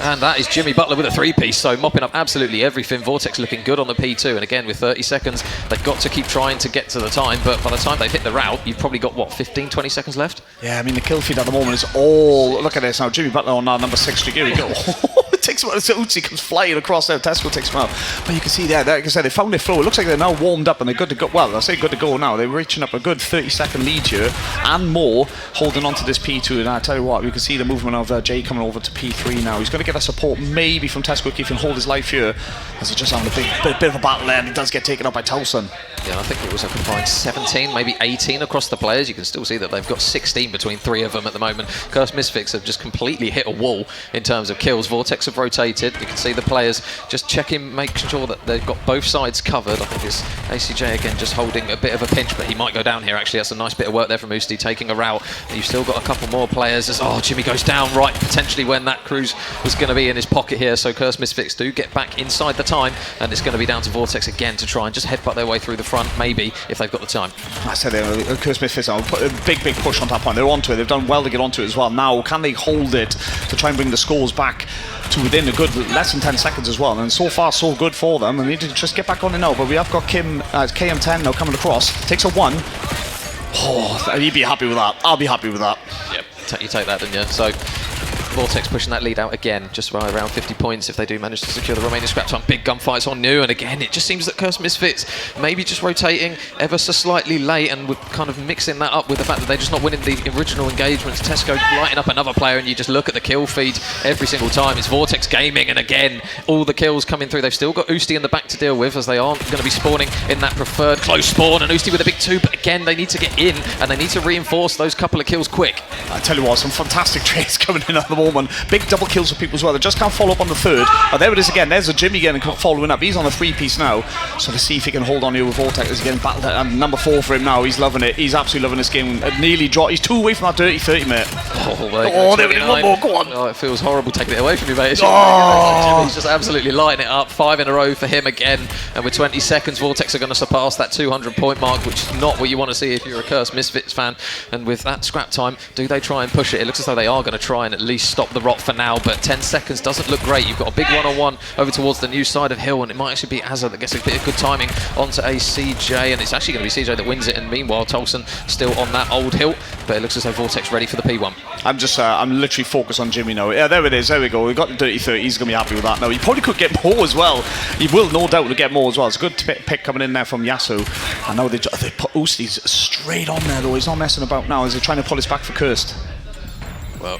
And that is Jimmy Butler with a 3-piece, so mopping up absolutely everything. Vortex looking good on the P2, and again with 30 seconds, they've got to keep trying to get to the time, but by the time they've hit the route, you've probably got, what, 15, 20 seconds left? Yeah, I mean, the kill feed at the moment is all... Look at this now, Jimmy Butler on number 6 streak. Here we go. It takes him out. Uzi comes flying across there. Tesco takes him out. But you can see there, like I said, they found their flow. It looks like they're now warmed up and they're good to go. Well, I say good to go now. They're reaching up a good 30-second lead here and more, holding on to this P2. And I tell you what, you can see the movement of Jay coming over to P3 now. He's going to get a support maybe from Tesco if he can hold his life here, as he's just having a bit of a battle there, and he does get taken out by Towson. Yeah, I think it was a combined 17, maybe 18 across the players. You can still see that they've got 16 between 3 of them at the moment. Cursed Misfits have just completely hit a wall in terms of kills. Vortex have rotated. You can see the players just checking, making sure that they've got both sides covered. I think it's ACJ again just holding a bit of a pinch, but he might go down here actually. That's a nice bit of work there from Usti, taking a route. You've still got a couple more players as, Jimmy goes down right potentially when that cruise was going to be in his pocket here. So Cursed Misfits do get back inside the time, and it's going to be down to Vortex again to try and just headbutt their way through the front, maybe, if they've got the time. I said Cursed Misfits will put a big push on that point. They're onto it. They've done well to get onto it as well. Now, can they hold it to try and bring the scores back to within a good less than 10 seconds as well? And so far, so good for them. They need to just get back on it now. But we have got KM10 now coming across. Takes a 1. Oh, he'd be happy with that. I'll be happy with that. Yep, you take that, didn't you? So Vortex pushing that lead out again, just by around 50 points if they do manage to secure the remaining scrap time. Big gunfights on new, and again, it just seems that Cursed Misfits maybe just rotating ever so slightly late, and we're kind of mixing that up with the fact that they're just not winning the original engagements. Tesco lighting up another player, and you just look at the kill feed every single time. It's Vortex Gaming, and again, all the kills coming through. They've still got Usti in the back to deal with, as they aren't going to be spawning in that preferred close spawn, and Usti with a big 2, but again, they need to get in, and they need to reinforce those couple of kills quick. I tell you what, some fantastic trades coming in at the moment. Big double kills for people as well. They just can't follow up on the 3rd. Oh, there it is again. There's a Jimmy again following up. He's on a 3-piece now. So to see if he can hold on here with Vortex. He's getting battled at number 4 for him now. He's loving it. He's absolutely loving this game. Nearly dropped. He's 2 away from that dirty 30, mate. There it is. One more. Go on. Oh, it feels horrible taking it away from you, mate. Jimmy's just absolutely lighting it up. 5 in a row for him again. And with 20 seconds, Vortex are going to surpass that 200-point mark, which is not what you want to see if you're a Cursed Misfits fan. And with that scrap time, do they try and push it? It looks as though they are going to try and at least stop the rot for now, but 10 seconds doesn't look great. You've got a big one-on-one over towards the new side of hill, and it might actually be Azza that gets a bit of good timing onto a CJ, and it's actually going to be CJ that wins it, and meanwhile Tolson still on that old hill, but it looks as though Vortex ready for the P1. I'm literally focused on Jimmy now. Yeah, there it is, there we go. We got the dirty 30, he's going to be happy with that now. He probably could get more as well. He will no doubt get more as well. It's a good pick coming in there from Yasu. I know they put Usti's straight on there though. He's not messing about now. Is he trying to pull us back for Cursed? Well,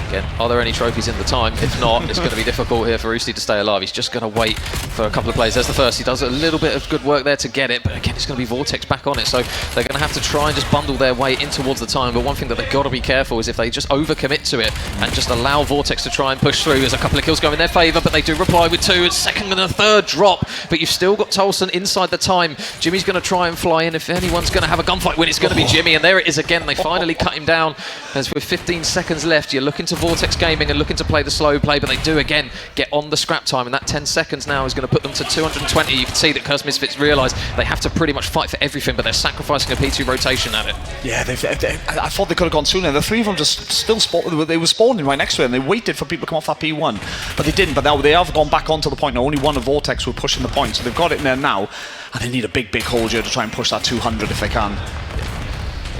again, are there any trophies in the time? If not, it's going to be difficult here for Usti to stay alive. He's just going to wait for a couple of plays. There's the first. He does a little bit of good work there to get it, but again, it's going to be Vortex back on it, so they're going to have to try and just bundle their way in towards the time. But one thing that they've got to be careful is if they just overcommit to it and just allow Vortex to try and push through. There's a couple of kills going in their favour, but they do reply with 2. A second and a third drop, but you've still got Tolson inside the time. Jimmy's going to try and fly in. If anyone's going to have a gunfight win, it's going to be Jimmy, and there it is again. They finally cut him down. As with 15 seconds left, you're looking to Vortex Gaming and looking to play the slow play, but they do again get on the scrap time, and that 10 seconds now is going to put them to 220. You can see that Cursed Misfits realise they have to pretty much fight for everything, but they're sacrificing a P2 rotation at it. Yeah, I thought they could have gone sooner. The 3 of them just still they were spawning right next to it, and they waited for people to come off that P1, but they didn't. But now they have gone back onto the point now. Only one of Vortex were pushing the point, so they've got it in there now, and they need a big hold here to try and push that 200 if they can.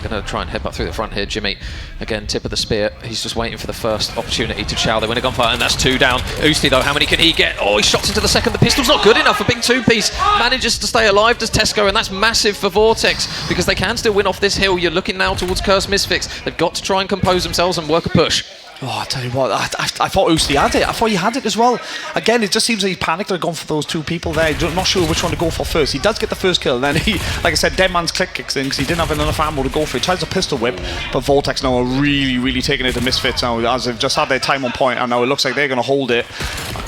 Going to try and headbutt through the front here. Jimmy, again, tip of the spear. He's just waiting for the first opportunity to chow. They win a gunfight, and that's 2 down. Usti, though, how many can he get? Oh, he shots into the second. The pistol's not good enough. A big 2-piece manages to stay alive, does Tesco, and that's massive for Vortex, because they can still win off this hill. You're looking now towards Cursed Misfits. They've got to try and compose themselves and work a push. Oh, I tell you what, I thought Usti had it. I thought he had it as well. Again, it just seems like he panicked and gone for those 2 people there. I'm not sure which one to go for first. He does get the first kill, and then he, like I said, Dead Man's click kicks in because he didn't have enough ammo to go for it. He tries a pistol whip, but Vortex now are really taking it to Misfits now, as they've just had their time on point, and now it looks like they're going to hold it.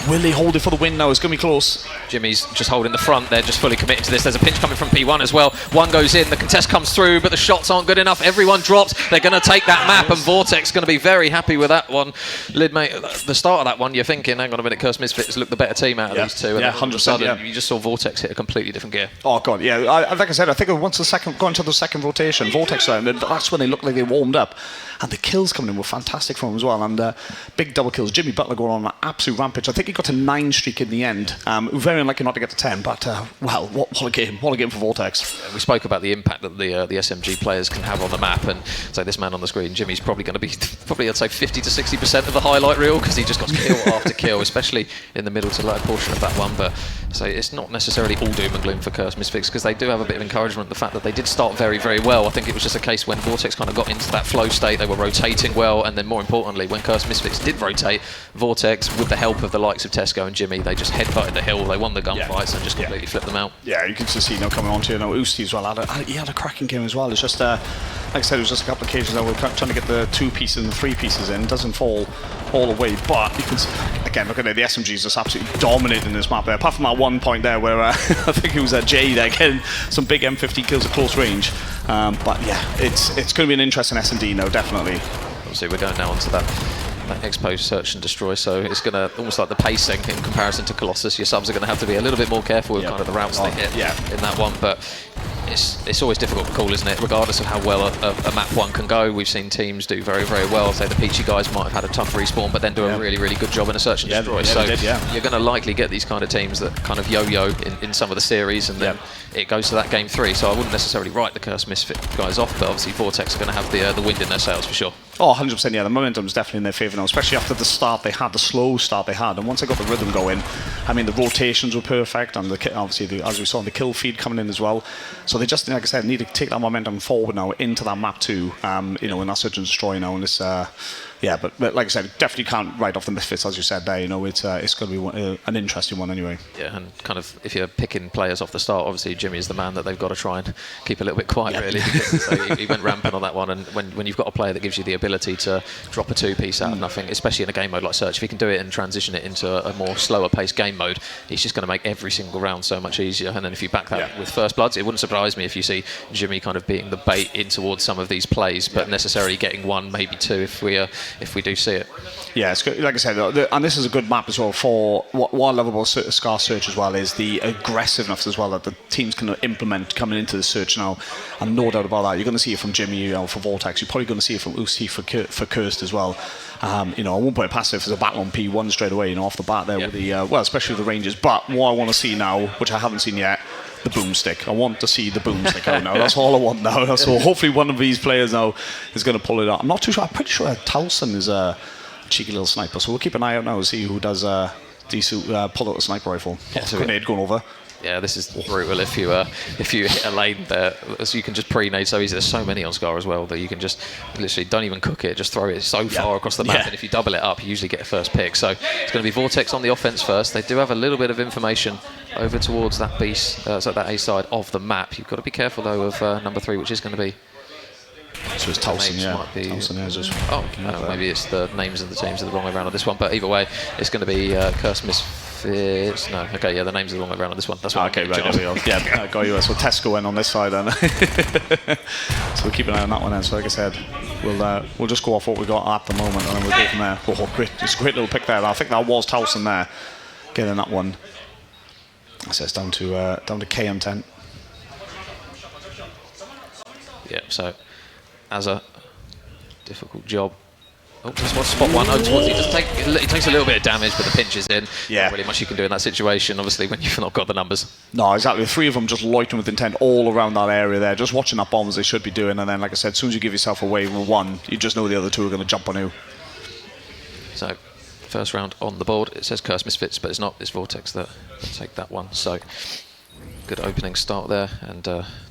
Will they hold it for the win now? It's going to be close. Jimmy's just holding the front. They're just fully committed to this. There's a pinch coming from P1 as well. One goes in. The contest comes through, but the shots aren't good enough. Everyone drops. They're going to take that map, and Vortex going to be very happy with that one. Mate, the start of that one, you're thinking, hang on a minute, Cursed Misfits look the better team out of these 2. Yeah, 100%. You just saw Vortex hit a completely different gear. Oh god, yeah. Like I said, I think once going to the second rotation, Vortex round, that's when they looked like they warmed up, and the kills coming in were fantastic from him as well, and big double kills. Jimmy Butler going on an absolute rampage. I think he got to 9 streak in the end. Very unlucky not to get to 10, but well, what a game! What a game for Vortex. We spoke about the impact that the SMG players can have on the map, and so this man on the screen, Jimmy's probably going to be I'd say 50 to 60% of the highlight reel, because he just got kill after kill, especially in the middle to latter portion of that one. But so it's not necessarily all doom and gloom for Cursed Misfits, because they do have a bit of encouragement. The fact that they did start very well. I think it was just a case when Vortex kind of got into that flow state, they were rotating well, and then more importantly, when Cursed Misfits did rotate, Vortex, with the help of the likes of Tesco and Jimmy, they just headbutted the hill. They won the gunfights and just completely flipped them out. Yeah, you can just see now coming on to, you know, Usti as well. He had a cracking game as well. It's just like I said, it was just a couple of occasions that we're trying to get the 2 pieces and the 3 pieces in. It doesn't fall all the way, but you can again look at it. The SMGs just absolutely dominating this map there. Apart from that one point there where I think it was Jay there getting some big M50 kills at close range. But yeah, it's going to be an interesting S&D now, definitely. Obviously, we're going now onto that Expo search and destroy, so it's going to almost like the pacing in comparison to Colossus. Your subs are going to have to be a little bit more careful with kind of the routes they hit in that one, but it's always difficult to call, isn't it, regardless of how well a map 1 can go. We've seen teams do very well. Say the Peachy guys might have had a tough respawn, but then do a really good job in a search and destroy. So you're going to likely get these kind of teams that kind of yo-yo in some of the series, and then it goes to that game 3. So I wouldn't necessarily write the Cursed Misfit guys off, but obviously Vortex are going to have the wind in their sails for sure. Oh, 100%, yeah. The momentum's definitely in their favour now, especially after the start they had, the slow start they had. And once they got the rhythm going, I mean, the rotations were perfect, and obviously, as we saw, the kill feed coming in as well. So they just, like I said, need to take that momentum forward now into that map 2, you know, in that search and destroy now. And it's, yeah, but like I said, definitely can't write off the Misfits, as you said there. You know, it's going to be an interesting one anyway. Yeah, and kind of, if you're picking players off the start, obviously Jimmy is the man that they've got to try and keep a little bit quiet, really, because so he went rampant on that one. And when you've got a player that gives you the ability to drop a 2-piece out of nothing, especially in a game mode like Search, if he can do it and transition it into a more slower paced game mode, he's just going to make every single round so much easier. And then if you back that with First Bloods, it wouldn't surprise me if you see Jimmy kind of being the bait in towards some of these plays, but necessarily getting 1, maybe 2 if we do see it. Yeah, it's good. Like I said, and this is a good map as well for what I love about Scar Search as well is the aggressiveness as well that the teams can implement coming into the search now, and no doubt about that. You're going to see it from Jimmy, for Vortex. You're probably going to see it from Usti for Cursed as well. I won't put it past it if there's a battle on P1 straight away, off the bat there with the especially with the Rangers. But what I want to see now, which I haven't seen yet, the boomstick. I want to see the boomstick out now. That's all I want now. So hopefully one of these players now is going to pull it out. I'm not too sure. I'm pretty sure Towson is a cheeky little sniper. So we'll keep an eye out now and see who does pull out a sniper rifle. Grenade going over. Yeah, this is brutal if you hit a lane there. So you can just pre-nade so easy. There's so many on Scar as well that you can just literally don't even cook it, just throw it so far across the map. And if you double it up, you usually get a first pick. So it's going to be Vortex on the offense first. They do have a little bit of information over towards that that A side of the map. You've got to be careful though of number 3, which is going to be. So it's Towson, maybe it's the names of the teams are the wrong way around on this one. But either way, it's going to be Curse Misfits. No, okay, the names are the wrong way around on this one. That's what okay, right, there we go. Yeah, I got you. So Tesco went on this side then. So we'll keep an eye on that one then. So like I said, we'll just go off what we got at the moment and then we'll go from there. Oh, great. It's a great little pick there. I think that was Towson there, getting that one. So it's down to KM10. Yeah, so as a difficult job. Oh, just one spot one. It takes a little bit of damage, but the pinch is in. Yeah. Not really much you can do in that situation, obviously, when you've not got the numbers. No, exactly. 3 of them just loitering with intent all around that area there, just watching that bomb as they should be doing. And then, like I said, as soon as you give yourself away with one, you just know the other 2 are going to jump on you. So, first round on the board. It says Curse Misfits, but it's not. It's Vortex that take that one. So, good opening start there. And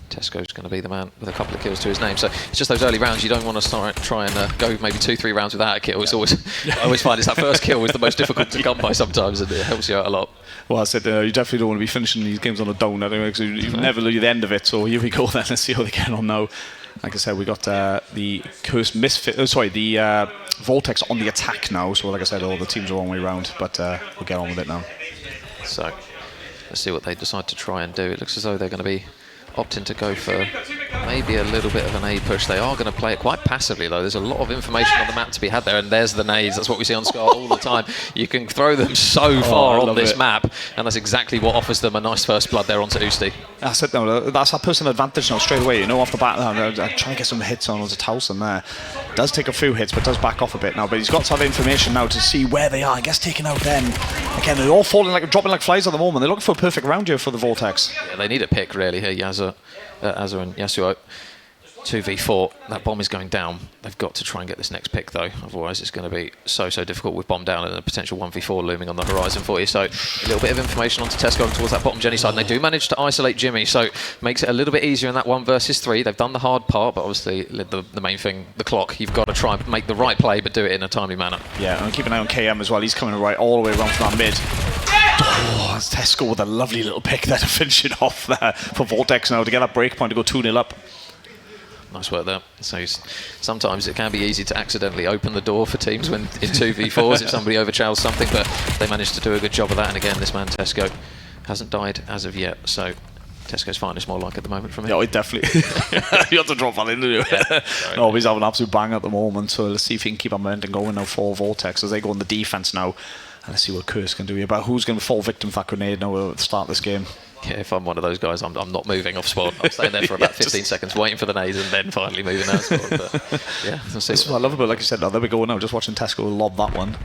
Tesco's going to be the man with a couple of kills to his name. So it's just those early rounds. You don't want to try and go maybe 2-3 rounds without a kill. It's always I always find it's that first kill is the most difficult to come by sometimes, and it helps you out a lot. Well, I said you definitely don't want to be finishing these games on a down anyway, because you never lose the end of it. So here we go then. Let's see how they get on now. Like I said, we got the Cursed Misfit. the Vortex on the attack now. So like I said, all the teams are one way round, but we'll get on with it now. So let's see what they decide to try and do. It looks as though they're going to be opting to go for maybe a little bit of an A push. They are going to play it quite passively though. There's a lot of information on the map to be had there, and there's the nades. That's what we see on Scar all the time. You can throw them so far on this map, and that's exactly what offers them a nice first blood there onto Usti. That's it now. That's our personal advantage now straight away. Off the bat, I'm trying to get some hits on as a Towson there. Does take a few hits, but does back off a bit now. But he's got to have information now to see where they are. I guess taking out then. Again, they're all dropping like flies at the moment. They're looking for a perfect round here for the Vortex. Yeah, they need a pick really here, Azza and Yasuo. 2v4, that bomb is going down. They've got to try and get this next pick though, otherwise it's going to be so difficult with bomb down and a potential 1v4 looming on the horizon for you. So a little bit of information onto Tesco towards that bottom Jenny side, and they do manage to isolate Jimmy, so makes it a little bit easier in that 1 versus 3. They've done the hard part, but obviously the main thing, the clock, you've got to try and make the right play but do it in a timely manner. Yeah, and keep an eye on KM as well. He's coming right all the way around from that mid. Oh, it's Tesco with a lovely little pick there to finish it off there for Vortex now to get that break point to go 2-0 up. Nice work there. So sometimes it can be easy to accidentally open the door for teams when in 2v4s if somebody overchows something, but they managed to do a good job of that. And again, this man Tesco hasn't died as of yet, so Tesco's finest more like at the moment from him. Yeah, it definitely. You have to drop that in, didn't you? Yeah, no, he's having an absolute bang at the moment, so let's see if he can keep our momentum going now for Vortex as they go on the defense now. And let's see what Curse can do here. But who's going to fall victim to that grenade now at the start of this game? Yeah, if I'm one of those guys, I'm not moving off spawn. I'm staying there for about 15 seconds, waiting for the nades, and then finally moving out. But yeah, we'll see. This is what I love about, like you said, there we go now, just watching Tesco lob that one.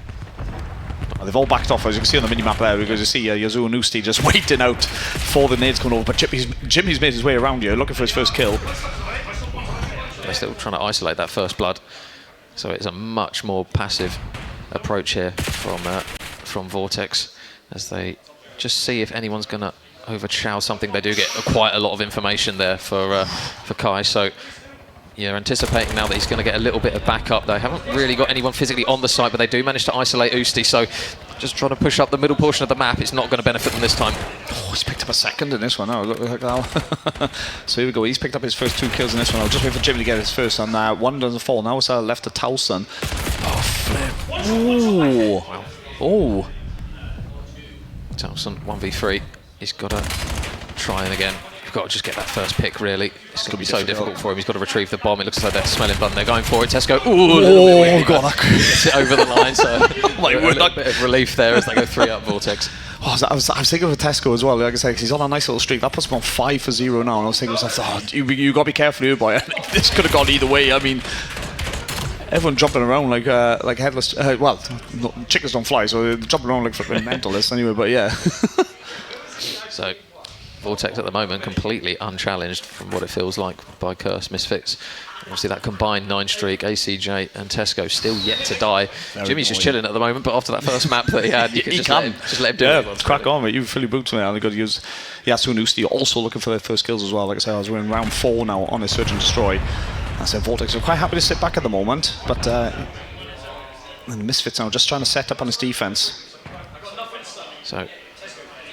They've all backed off, as you can see on the mini-map there, because you see Yazoo and Usti just waiting out for the nades coming over. But Jimmy's made his way around here, looking for his first kill. They're still trying to isolate that first blood, so it's a much more passive approach here from Vortex, as they just see if anyone's going to overchow something. They do get quite a lot of information there for Kai, so you're anticipating now that he's going to get a little bit of backup. They haven't really got anyone physically on the site, but they do manage to isolate Usti, so just trying to push up the middle portion of the map. It's not going to benefit them this time. Oh, he's picked up a second in this one now. Look at that. So here we go. He's picked up his first 2 kills in this one. I'll just wait for Jimmy to get his first, and 1 doesn't fall. Now it's left to Towson. Oh, flip. Ooh. Wow. Oh. Towson 1v3. He's got to try him again. You've got to just get that first pick, really. It's going to be so difficult for him. He's got to retrieve the bomb. It looks like they're smelling button. They're going for it. Tesco, God, that gets it over the line. So a little bit of relief there as they go 3 up Vortex. I was thinking of Tesco as well, like I say, because he's on a nice little streak. That puts him on 5 for 0 now, and I was thinking to myself, you got to be careful here, boy. This could have gone either way. I mean, everyone jumping around like headless. Well, chickens don't fly, so they're jumping around like fucking mentalists anyway. But yeah. So Vortex at the moment completely unchallenged from what it feels like by Curse Misfits. Obviously that combined 9 streak, ACJ and Tesco still yet to die. Jimmy's just chilling at the moment, but after that first map that he had, you can just let him do it. Yeah, crack on, mate. You fully booked me. I've got to use Yasu and Usti also looking for their first kills as well. Like I said, I was in round 4 now on a Search and Destroy. I said Vortex are quite happy to sit back at the moment, but and the Misfits now just trying to set up on his defense. So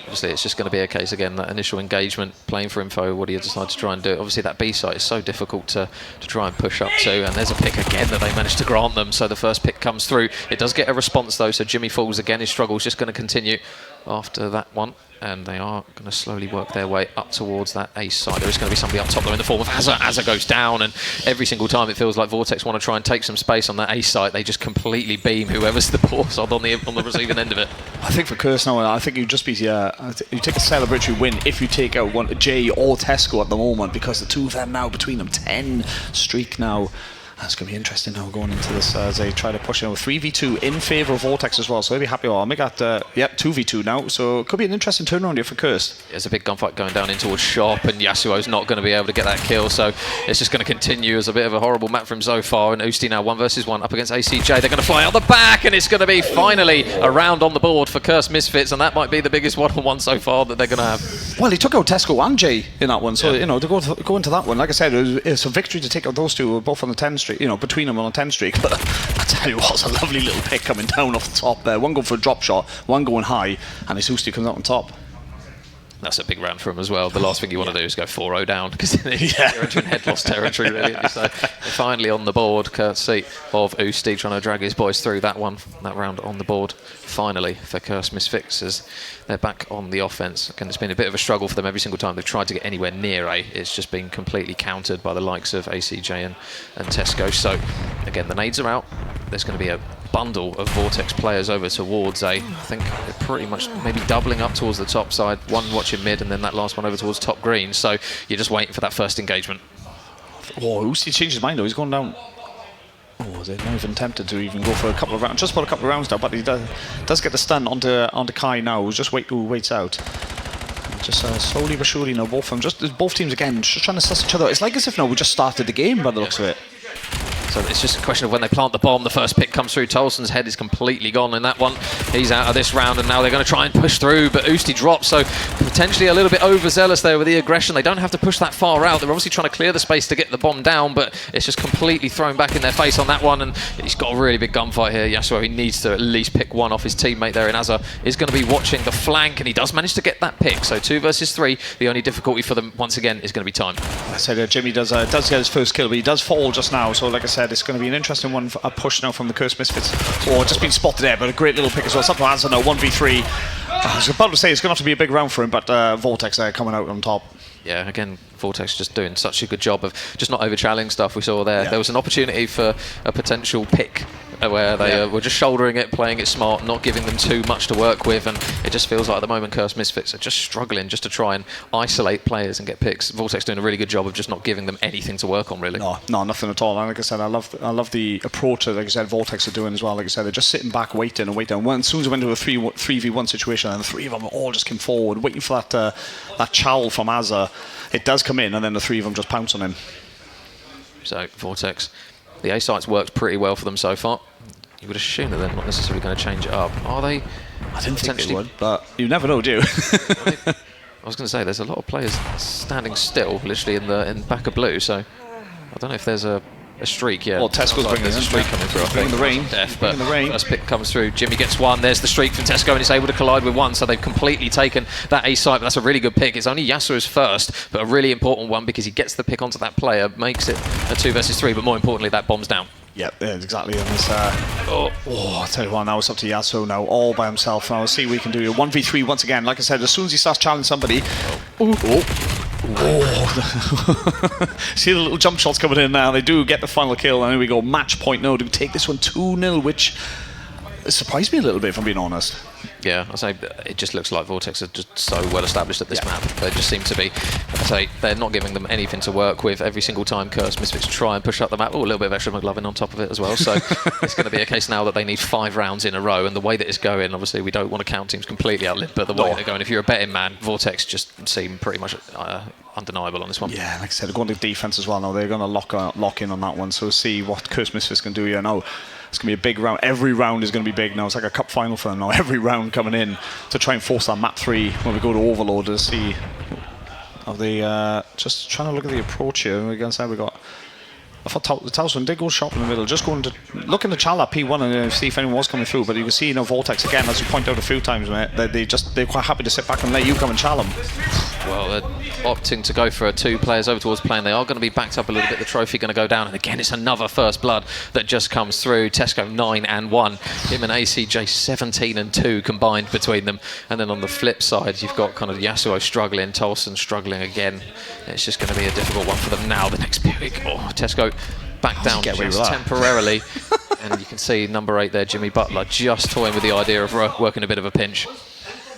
obviously it's just going to be a case again, that initial engagement, playing for info, what do you decide to try and do? Obviously that B site is so difficult to try and push up to, and there's a pick again that they managed to grant them, so the first pick comes through. It does get a response though, so Jimmy falls again. His struggle is just going to continue after that one, and they are going to slowly work their way up towards that ace side. There is going to be somebody up top though in the form of Azza. Azza goes down, and every single time it feels like Vortex want to try and take some space on that ace side, they just completely beam whoever's the poor side on the receiving end of it. I think for Curse now, I think you'd just be you take a celebratory win if you take out one Jay or Tesco at the moment, because the two of them now between them 10 streak now. That's going to be interesting now going into this as they try to push it over 3v2 in favour of Vortex as well, so they'll be happy. I'll make that 2v2 now, so it could be an interesting turnaround here for Cursed. There's a big gunfight going down in towards Shop, and Yasuo's not going to be able to get that kill, so it's just going to continue as a bit of a horrible map from so far. And Usti now 1 versus 1 up against ACJ. They're going to fly out the back, and it's going to be finally a round on the board for Cursed Misfits, and that might be the biggest one-on-one so far that they're going to have. Well, he took out Tesco and Jay in that one, so you know, to go into that one, like I said, it's a victory to take out those two, both on the 10 streak, you know, between them on a 10 streak. But I tell you what, it's a lovely little pick coming down off the top there. One going for a drop shot, one going high, and his Usti comes out on top. That's a big round for him as well. The last thing you want to do is go 4-0 down, because then you're entering head loss territory, really. So they're finally on the board, courtesy of Usti trying to drag his boys through that round on the board. Finally for Curse Misfits, as they're back on the offense. Again, it's been a bit of a struggle for them every single time they've tried to get anywhere near A. It's just been completely countered by the likes of ACJ and Tesco. So again, the nades are out. There's going to be a bundle of Vortex players over towards A. I think they're pretty much maybe doubling up towards the top side, one watching mid, and then that last one over towards top green. So you're just waiting for that first engagement. Oh, Usti changed his mind though. He's gone down. Oh, they're not even tempted to even go for a couple of rounds. Just for a couple of rounds now, but he does get the stun onto Kai now. Who's just waits out. Just slowly but surely now, both of them, both teams again, just trying to suss each other. It's like as if now we just started the game by the looks of it. So it's just a question of when they plant the bomb, the first pick comes through. Tolson's head is completely gone in that one. He's out of this round, and now they're going to try and push through, but Usti drops, so potentially a little bit overzealous there with the aggression. They don't have to push that far out. They're obviously trying to clear the space to get the bomb down, but it's just completely thrown back in their face on that one, and he's got a really big gunfight here. Yasuo, he needs to at least pick one off his teammate there, and Azza is going to be watching the flank, and he does manage to get that pick. So 2 versus 3. The only difficulty for them, once again, is going to be time. I said Jimmy does get his first kill, but he does fall just now, so like I said, it's going to be an interesting one, a push now from the Cursed Misfits. Oh, just been spotted there, but a great little pick as well. Something answer now, 1v3. I was about to say it's going to have to be a big round for him, but Vortex there coming out on top. Yeah, again, Vortex just doing such a good job of just not over-challenging stuff we saw there. Yeah. There was an opportunity for a potential pick where they were just shouldering it, playing it smart, not giving them too much to work with, and it just feels like at the moment Cursed Misfits are just struggling just to try and isolate players and get picks. Vortex doing a really good job of just not giving them anything to work on, really. No, nothing at all. And like I said, I love the approach that, like I said, Vortex are doing as well. Like I said, they're just sitting back, waiting and waiting. As soon as we went to a 3v1 situation, and the three of them all just came forward, waiting for that chowl from Azza. It does come in, and then the three of them just pounce on him. So Vortex, the A site's worked pretty well for them so far. You would assume that they're not necessarily going to change it up. Are they? I didn't think they would, but you never know, do you? I was going to say, there's a lot of players standing still, literally in back of blue, so I don't know if there's a streak yet. Well, Tesco's bringing there's a streak coming through, I think. The rain. But the rain. First pick comes through. Jimmy gets one. There's the streak from Tesco, and he's able to collide with one, so they've completely taken that A site. But that's a really good pick. It's only Yasuo's first, but a really important one because he gets the pick onto that player, makes it a 2 versus 3, but more importantly, that bomb's down. Yeah, exactly. And it's, I tell you what, now it's up to Yasuo now, all by himself. Now we'll see what we can do. 1v3 once again. Like I said, as soon as he starts challenging somebody. Oh, see the little jump shots coming in now. They do get the final kill, and here we go. Match point now to take this one 2-0, which surprised me a little bit, if I'm being honest. Yeah, I say it just looks like Vortex are just so well established at this map. They just seem to be. I say they're not giving them anything to work with every single time Cursed Misfits try and push up the map. Oh, a little bit of extra McLovin on top of it as well. So it's going to be a case now that they need 5 rounds in a row, and the way that it's going, obviously we don't want to count teams completely out, but the way they're going, if you're a betting man, Vortex just seem pretty much undeniable on this one. Yeah, like I said, they're going to defense as well now. They're going to lock in on that one. So we'll see what Cursed Misfits can do here now. It's going to be a big round. Every round is going to be big now. It's like a cup final for them now. Every round coming in to try and force that map 3 when we go to Overlord to see how they just trying to look at the approach here. We're going to say we got. I thought Towson did go shop in the middle, just going to look in the channel at P1 and see if anyone was coming through. But you can see, Vortex again, as you point out a few times, mate, they're quite happy to sit back and let you come and challenge them. Well, they're opting to go for 2 players over towards plane. They are going to be backed up a little bit. The trophy going to go down, and again, it's another first blood that just comes through. Tesco 9-1, him and ACJ 17-2 combined between them. And then on the flip side, you've got kind of Yasuo struggling, Tolson struggling again. It's just going to be a difficult one for them now. The next Buick, Tesco back down just temporarily. And you can see number 8 there, Jimmy Butler, just toying with the idea of working a bit of a pinch.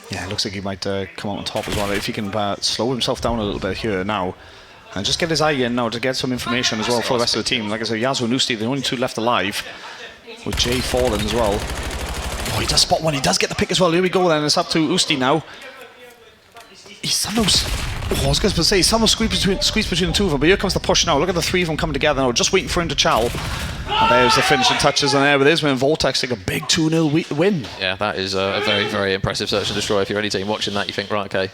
Yeah, it looks like he might come out on top as well. If he can slow himself down a little bit here now and just get his eye in now to get some information as well for the rest of the team. Like I said, Yasuo and Usti, the only 2 left alive, with Jay falling as well. Oh, he does spot one. He does get the pick as well. Here we go then. It's up to Usti now. He's somehow... I was going to say, somehow squeezed between the 2 of them, but here comes the push now. Look at the 3 of them coming together now, just waiting for him to chow. And there's the finishing touches, and there it is when Vortex take a big 2-0 win. Yeah, that is a very, very impressive search and destroy. If you're any team watching that, you think, right, okay,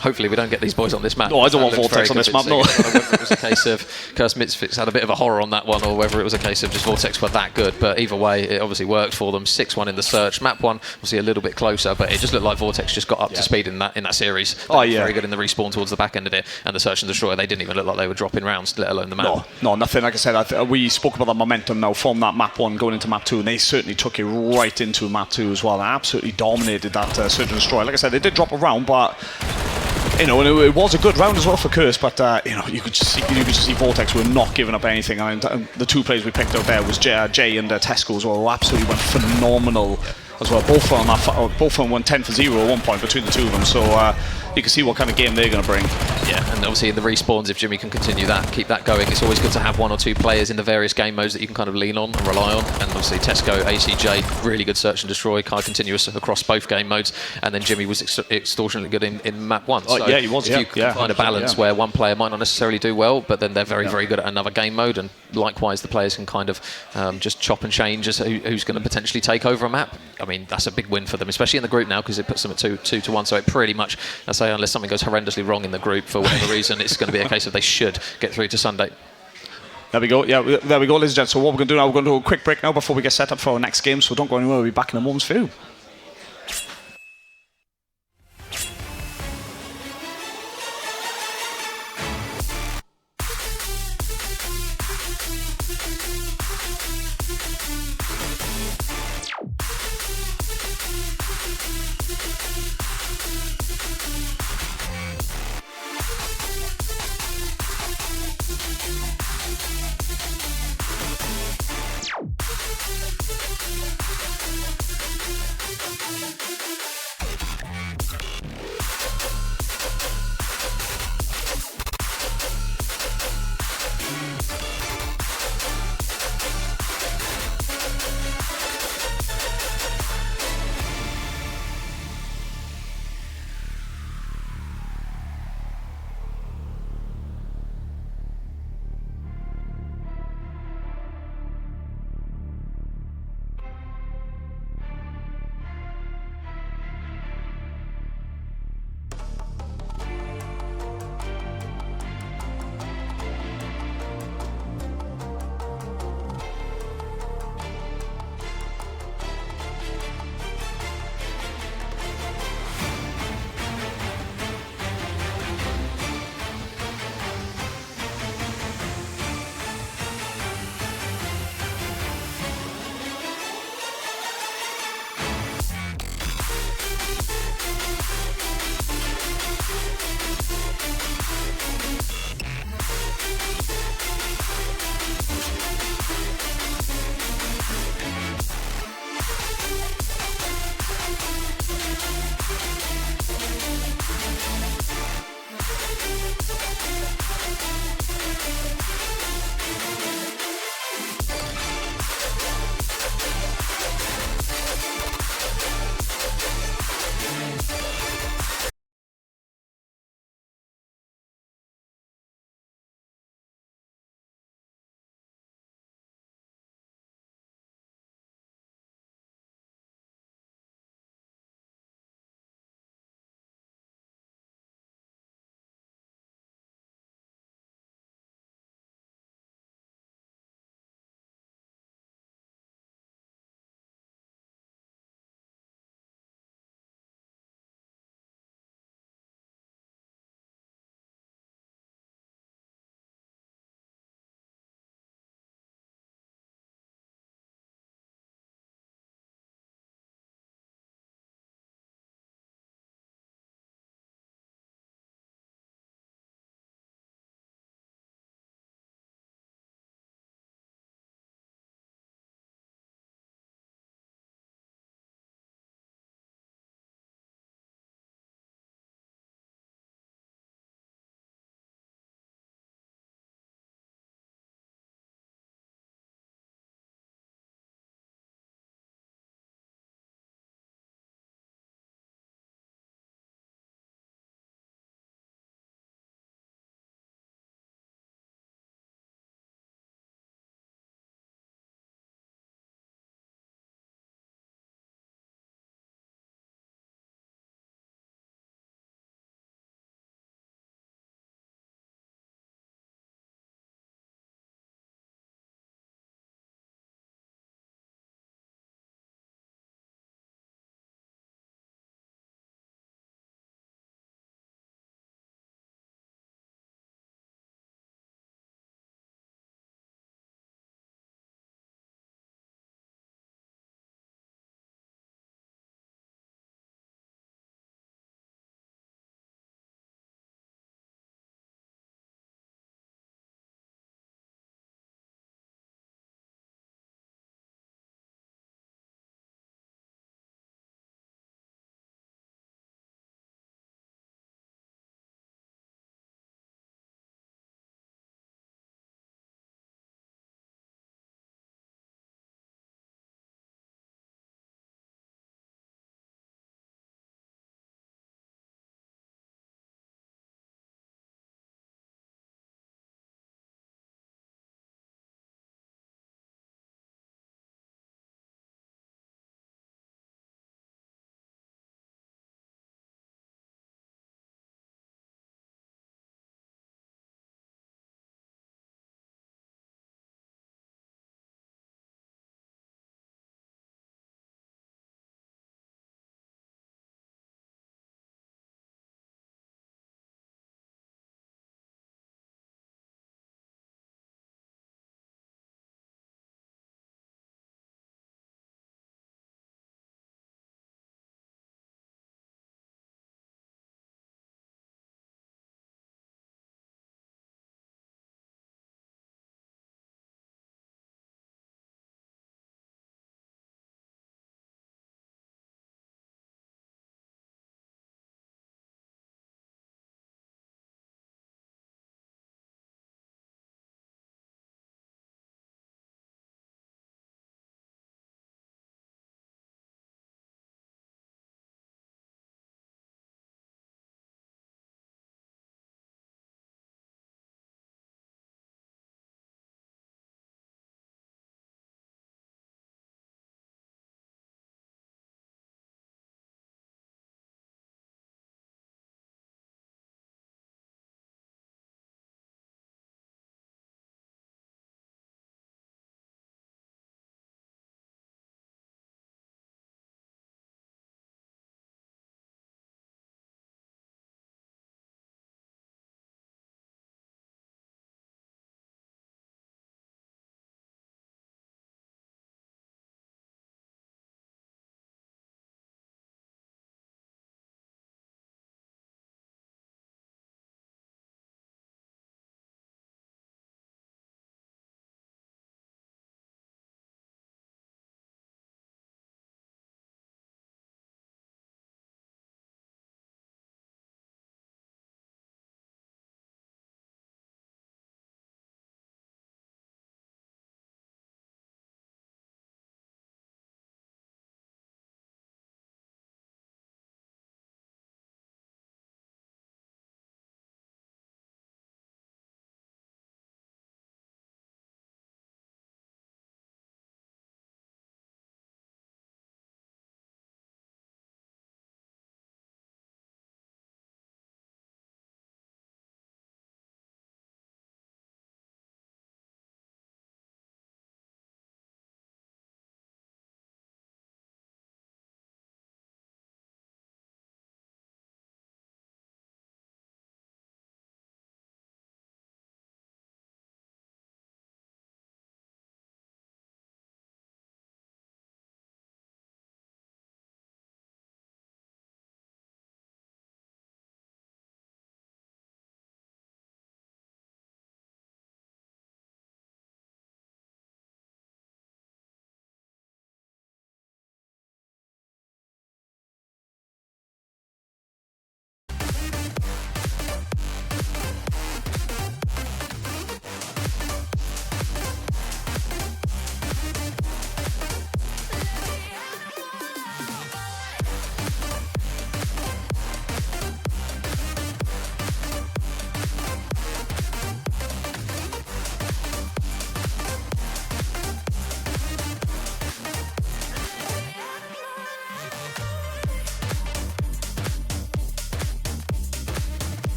hopefully we don't get these boys on this map. No, I don't want Vortex on this map, no. Whether it was a case of Cursed Misfits had a bit of a horror on that one, or whether it was a case of just Vortex were that good. But either way, it obviously worked for them. 6-1 in the search. Map 1, obviously a little bit closer, but it just looked like Vortex just got up to speed in that series. Very good in the respawn towards the back end of it, and the search and destroy, they didn't even look like they were dropping rounds, let alone the map. No, nothing. Like I said, we spoke about the momentum now from that map 1 going into map 2, and they certainly took it right into map 2 as well. They absolutely dominated that search and destroy. Like I said, they did drop a round, but and it was a good round as well for Curse. But you could just see Vortex were not giving up anything. And the 2 players we picked up there was Jay and Tesco as well, who absolutely went phenomenal as well. Both of them won 10 for 0 at one point between the 2 of them. So you can see what kind of game they're going to bring. Yeah, and obviously in the respawns, if Jimmy can continue that, keep that going, it's always good to have 1 or 2 players in the various game modes that you can kind of lean on and rely on. And obviously Tesco, ACJ, really good search and destroy, kind of continuous across both game modes. And then Jimmy was extortionately good in map 1. So yeah, he was. If you can find a balance where one player might not necessarily do well, but then they're very, very good at another game mode, and likewise the players can kind of just chop and change as who's going to potentially take over a map. I mean, that's a big win for them, especially in the group now, because it puts them at 2-1. So it pretty much, I say, unless something goes horrendously wrong in the group for whatever reason, it's going to be a case of they should get through to Sunday. There we go. Yeah, there we go, ladies and gents. So what we're going to do now, we're going to do a quick break now before we get set up for our next game. So don't go anywhere. We'll be back in a moment's few.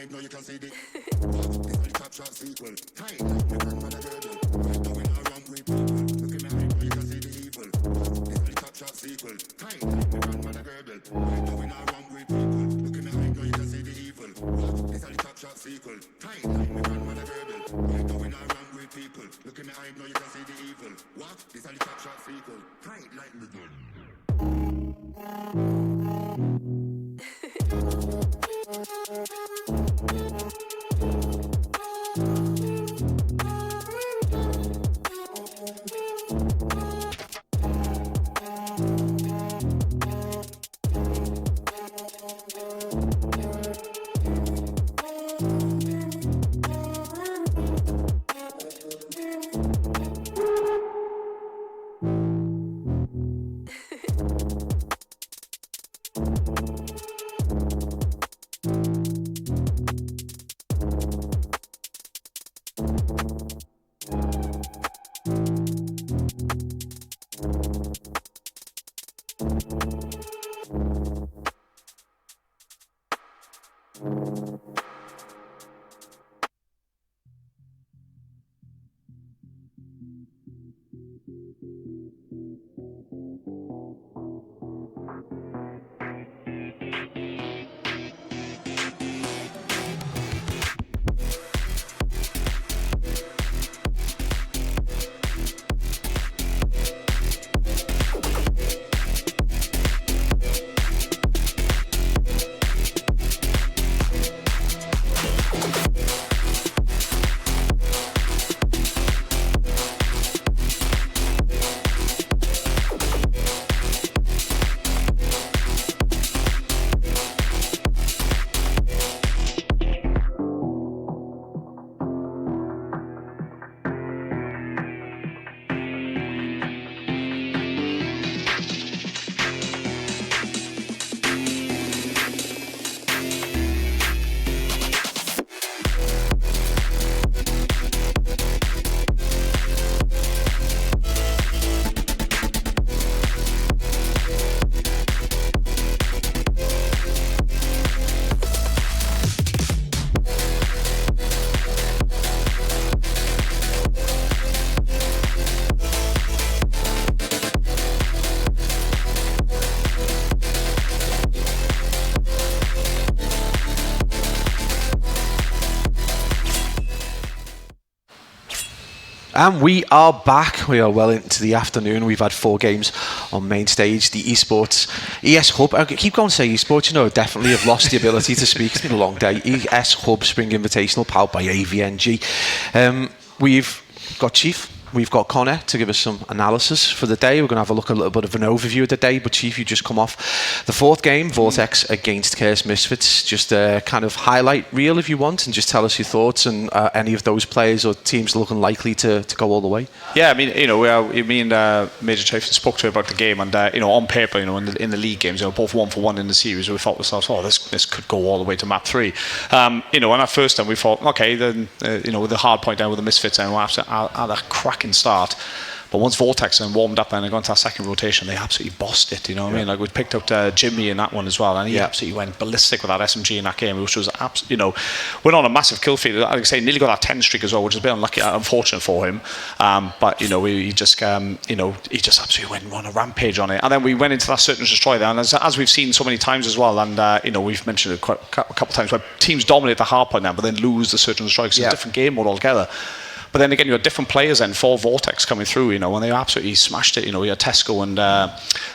hide, now you can see the this is the top shot sequel. Tight like my grandmother girdle. Right now in a wrong with people. Look in my hide, now you can see the evil. This is the top shot sequel. Tight like my grandmother girdle. Right now in a wrong with people. Look in my hide, now you can see the evil. This is the top shot sequel. Tight like my grandmother girdle. Right now in a wrong with people. Look in my hide, now you can see the evil. What? This is the top shot sequel. Tight like my gun. And we are back. We are well into the afternoon. We've had 4 games on main stage. The esports, ESHUB. I keep going to say esports, you know, definitely have lost the ability to speak. It's been a long day. ESHUB Spring Invitational, powered by AVNG. We've got Chief. We've got Connor to give us some analysis for the day. We're going to have a look at a little bit of an overview of the day. But Chief, you just come off the 4th game, Vortex against Curse Misfits. Just a kind of highlight reel if you want, and just tell us your thoughts and any of those players or teams looking likely to go all the way. Yeah, I mean, you know, me and Major Chafin spoke to her about the game, and you know, on paper, you know, in the league games, you know, both 1 for 1 in the series. We thought to ourselves, oh, this could go all the way to map 3. You know, when our first time we thought, okay, then you know, with the hard point down with the Misfits, and we'll have to add a cracking start. But once Vortex and warmed up and got into our second rotation, they absolutely bossed it. You know what I mean? Like, we picked out Jimmy in that one as well, and he absolutely went ballistic with that SMG in that game, which was you know, went on a massive kill feed. Like I say, nearly got that 10 streak as well, which is a bit unlucky, unfortunate for him. But you know, he just you know, he just absolutely went on a rampage on it. And then we went into that Search and Destroy there, and as we've seen so many times as well, and you know, we've mentioned it a couple of times, where teams dominate the hard point now, but then lose the Search and Destroy because it's a different game mode altogether. But then again, you had different players then for Vortex coming through, you know, and they absolutely smashed it. You know, we had Tesco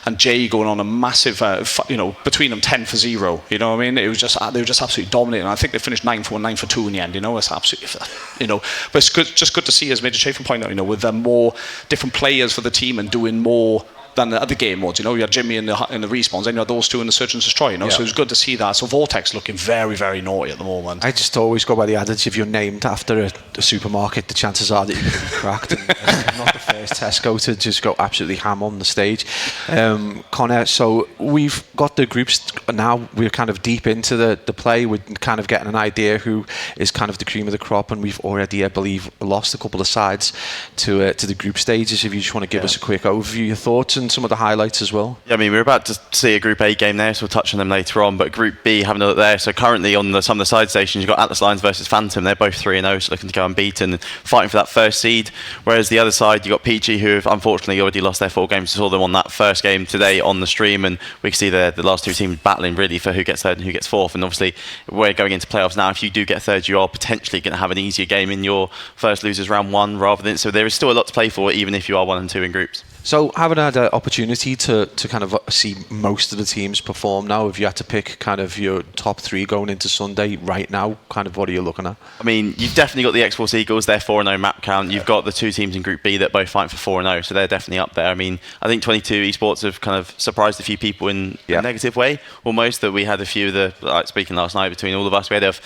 and Jay going on a massive, you know, between them 10 for 0. You know what I mean? It was just they were just absolutely dominating. I think they finished 9 for 1, 9 for 2 in the end. You know, it's absolutely, you know, but it's good, just good to see, as Major Chafin pointed out, you know, with more different players for the team and doing more than the other game modes. You know, you had Jimmy in the respawns, and you had those 2 in the Search and Destroy, you know, so it was good to see that. So Vortex looking very, very naughty at the moment. I just always go by the adage, if you're named after a supermarket, the chances are that you're going to be cracked. And not the as Tesco to just go absolutely ham on the stage. Connor, so we've got the groups now. We're kind of deep into the play. We're kind of getting an idea who is kind of the cream of the crop, and we've already, I believe, lost a couple of sides to the group stages. If you just want to give us a quick overview, your thoughts and some of the highlights as well. Yeah, I mean, we're about to see a Group A game there, so we'll touch on them later on. But Group B, having a look there. So currently on some of the side stations, you've got Atlas Lions versus Phantom. They're both 3-0, so looking to go unbeaten and fighting for that first seed. Whereas the other side, you've got Peachy, who have unfortunately already lost their 4 games. We saw them on that first game today on the stream, and we can see the last 2 teams battling really for who gets third and who gets fourth. And obviously, we're going into playoffs now. If you do get third, you are potentially going to have an easier game in your first losers round 1 rather than. So there is still a lot to play for, even if you are 1 and 2 in groups. So having had an opportunity to kind of see most of the teams perform now, if you had to pick kind of your top 3 going into Sunday right now, kind of what are you looking at? I mean, you've definitely got the X-Force Eagles, they're 4-0 map count. You've got the 2 teams in Group B that both fight for 4-0, so they're definitely up there. I mean, I think 22 Esports have kind of surprised a few people in a negative way, almost, that we had a few of the, like speaking last night between all of us, we had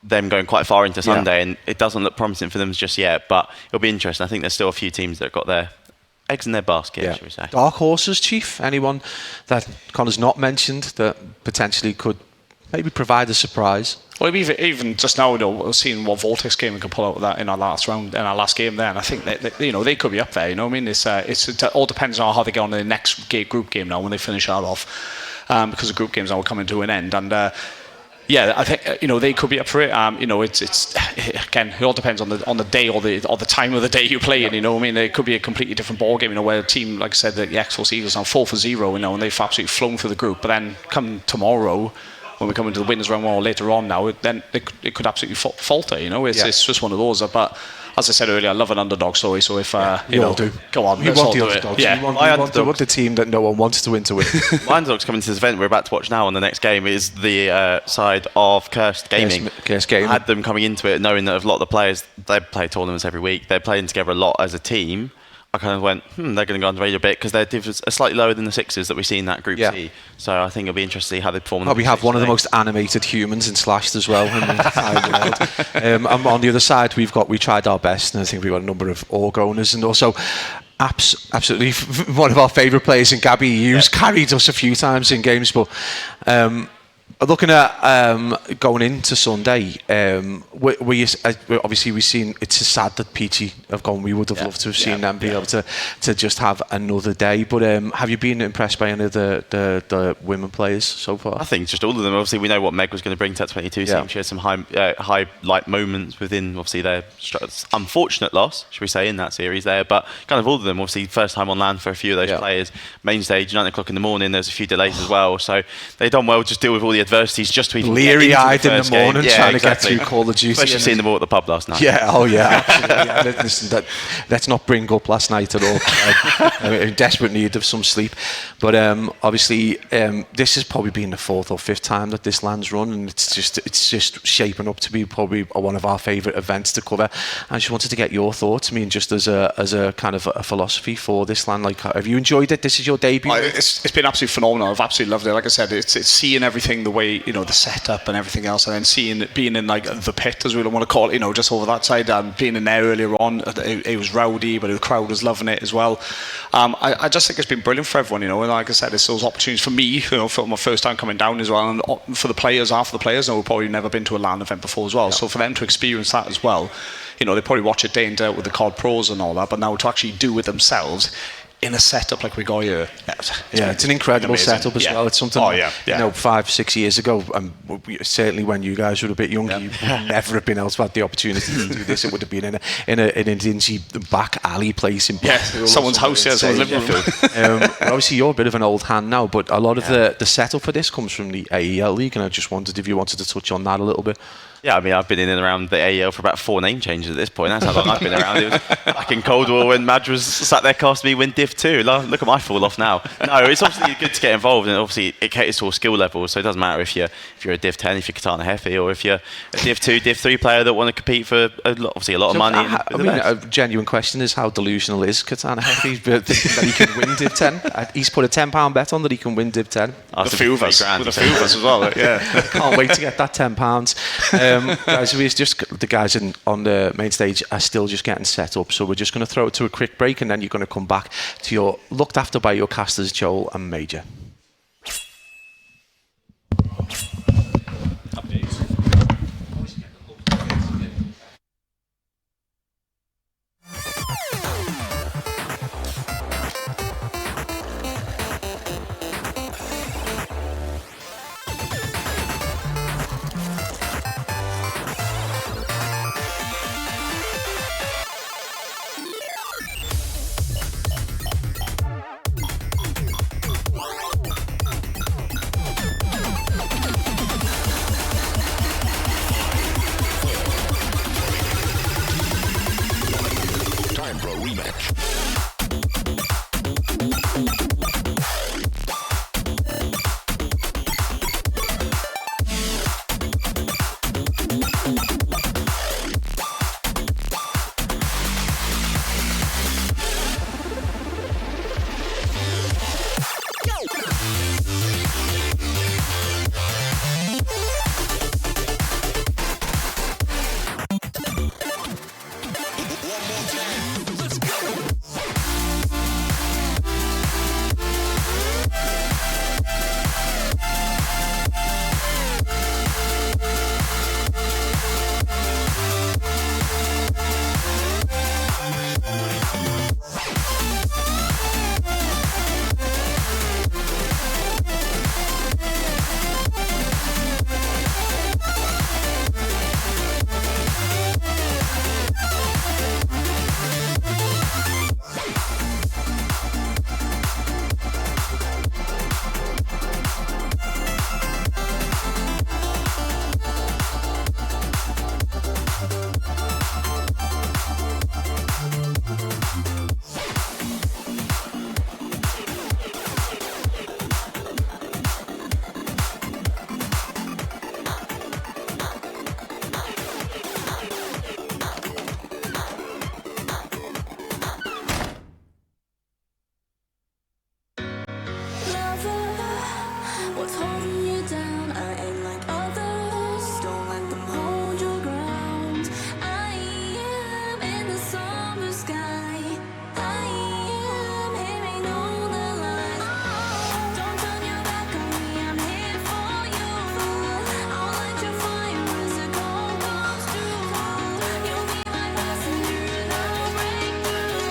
them going quite far into Sunday, and it doesn't look promising for them just yet, but it'll be interesting. I think there's still a few teams that have got their eggs in their basket, should we say. Dark horses, Chief? Anyone that Connor's not mentioned that potentially could maybe provide a surprise? Well, even just now, we're seeing what Vortex game we can pull out of that in our last round, in our last game there, and I think that they could be up there. You know what I mean? It all depends on how they get on the next group game now when they finish that off, because the group games now are coming to an end, and. Yeah, I think they could be up for it. It's again, it all depends on the day or the time of the day you play. And I mean, it could be a completely different ball game. Where a team, like I said, the X-Force Eagles are 4-0. And they've absolutely flown through the group. But then come tomorrow, when we come into the winners round or later on now, then it could absolutely falter. It's just one of those. But as I said earlier, I love an underdog story. So if you all do, go on, you let's want all the do underdogs. it. Yeah, you want the team that no one wants to win to win. My underdogs coming to this event we're about to watch now on the next game is the side of Cursed Gaming. Cursed Gaming. I had them coming into it knowing that a lot of the players, they play tournaments every week. They're playing together a lot as a team. I kind of went, they're going to go under the radar a bit because their div is slightly lower than the 6s that we see in that Group C. So I think it'll be interesting to see how they perform. We have one of the most animated humans in Slashed as well in the entire world. And on the other side, we tried our best, and I think we've got a number of org owners, and also absolutely one of our favourite players in Gabby Hughes carried us a few times in games, but. Looking at going into Sunday, obviously we've seen. It's sad that Peachy have gone. We would have loved to have seen them be able to just have another day. But have you been impressed by any of the women players so far? I think just all of them. Obviously, we know what Meg was going to bring to that 22 team. She had some highlight moments within obviously their unfortunate loss, should we say, in that series there. But kind of all of them, obviously, first time on land for a few of those players. Main stage, 9 o'clock in the morning. There's a few delays as well, so they done well. Just deal with all the adversities just to even bleary-eyed in the morning trying to get through Call of Duty. Especially seeing them all at the pub last night. Absolutely. Listen, let's not bring up last night at all. I'm in desperate need of some sleep. But obviously, this has probably been the 4th or 5th time that this land's run, and it's just shaping up to be probably one of our favourite events to cover. I just wanted to get your thoughts. I mean, just as a kind of a philosophy for this land. Like, have you enjoyed it? This is your debut. It's been absolutely phenomenal. I've absolutely loved it. Like I said, it's seeing everything the way the setup and everything else, and then being in like the pit, as we want to call it, just over that side, and being in there earlier on, it was rowdy, but the crowd was loving it as well. I just think it's been brilliant for everyone, and like I said, it's those opportunities for me, for my first time coming down as well, and for the players, half of the players, who've probably never been to a LAN event before as well. So for them to experience that as well, they probably watch it day in day out with the COD pros and all that, but now to actually do it themselves in a setup like we got here. It's an incredible setup as well. It's something 5-6 years ago, certainly when you guys were a bit younger, you would never have been able to have the opportunity to do this. It would have been in a dingy back alley place in someone's house, someone's living room. Obviously you're a bit of an old hand now, but a lot of the setup for this comes from the AEL League, and I just wondered if you wanted to touch on that a little bit. Yeah, I mean, I've been in and around the AEL for about 4 name changes at this point. That's how long I've been around. It was back in Cold War when Madge was sat there casting me win Div 2. Look at my fall off now. No, it's obviously good to get involved, and obviously it caters to all skill levels, so it doesn't matter if you're a Div 10, if you're Katana Hefe, or if you're a Div 2, Div 3 player that want to compete for a lot of money. A genuine question is, how delusional is Katana Hefe thinking that he can win Div 10? He's put a £10 bet on that he can win Div 10. With a few of us as well. Yeah. Can't wait to get that £10. Guys, the guys on the main stage are still just getting set up, so we're just going to throw it to a quick break, and then you're going to come back to your looked after by your casters, Joel and Major. Time for a rematch. What's holding you down? I ain't like others. Don't let them hold your ground. I am in the summer sky. I am hearing all the lies. Don't turn your back on me. I'm here for you. I'll light your fire as the cold comes through. You'll be my messenger and I'll break through.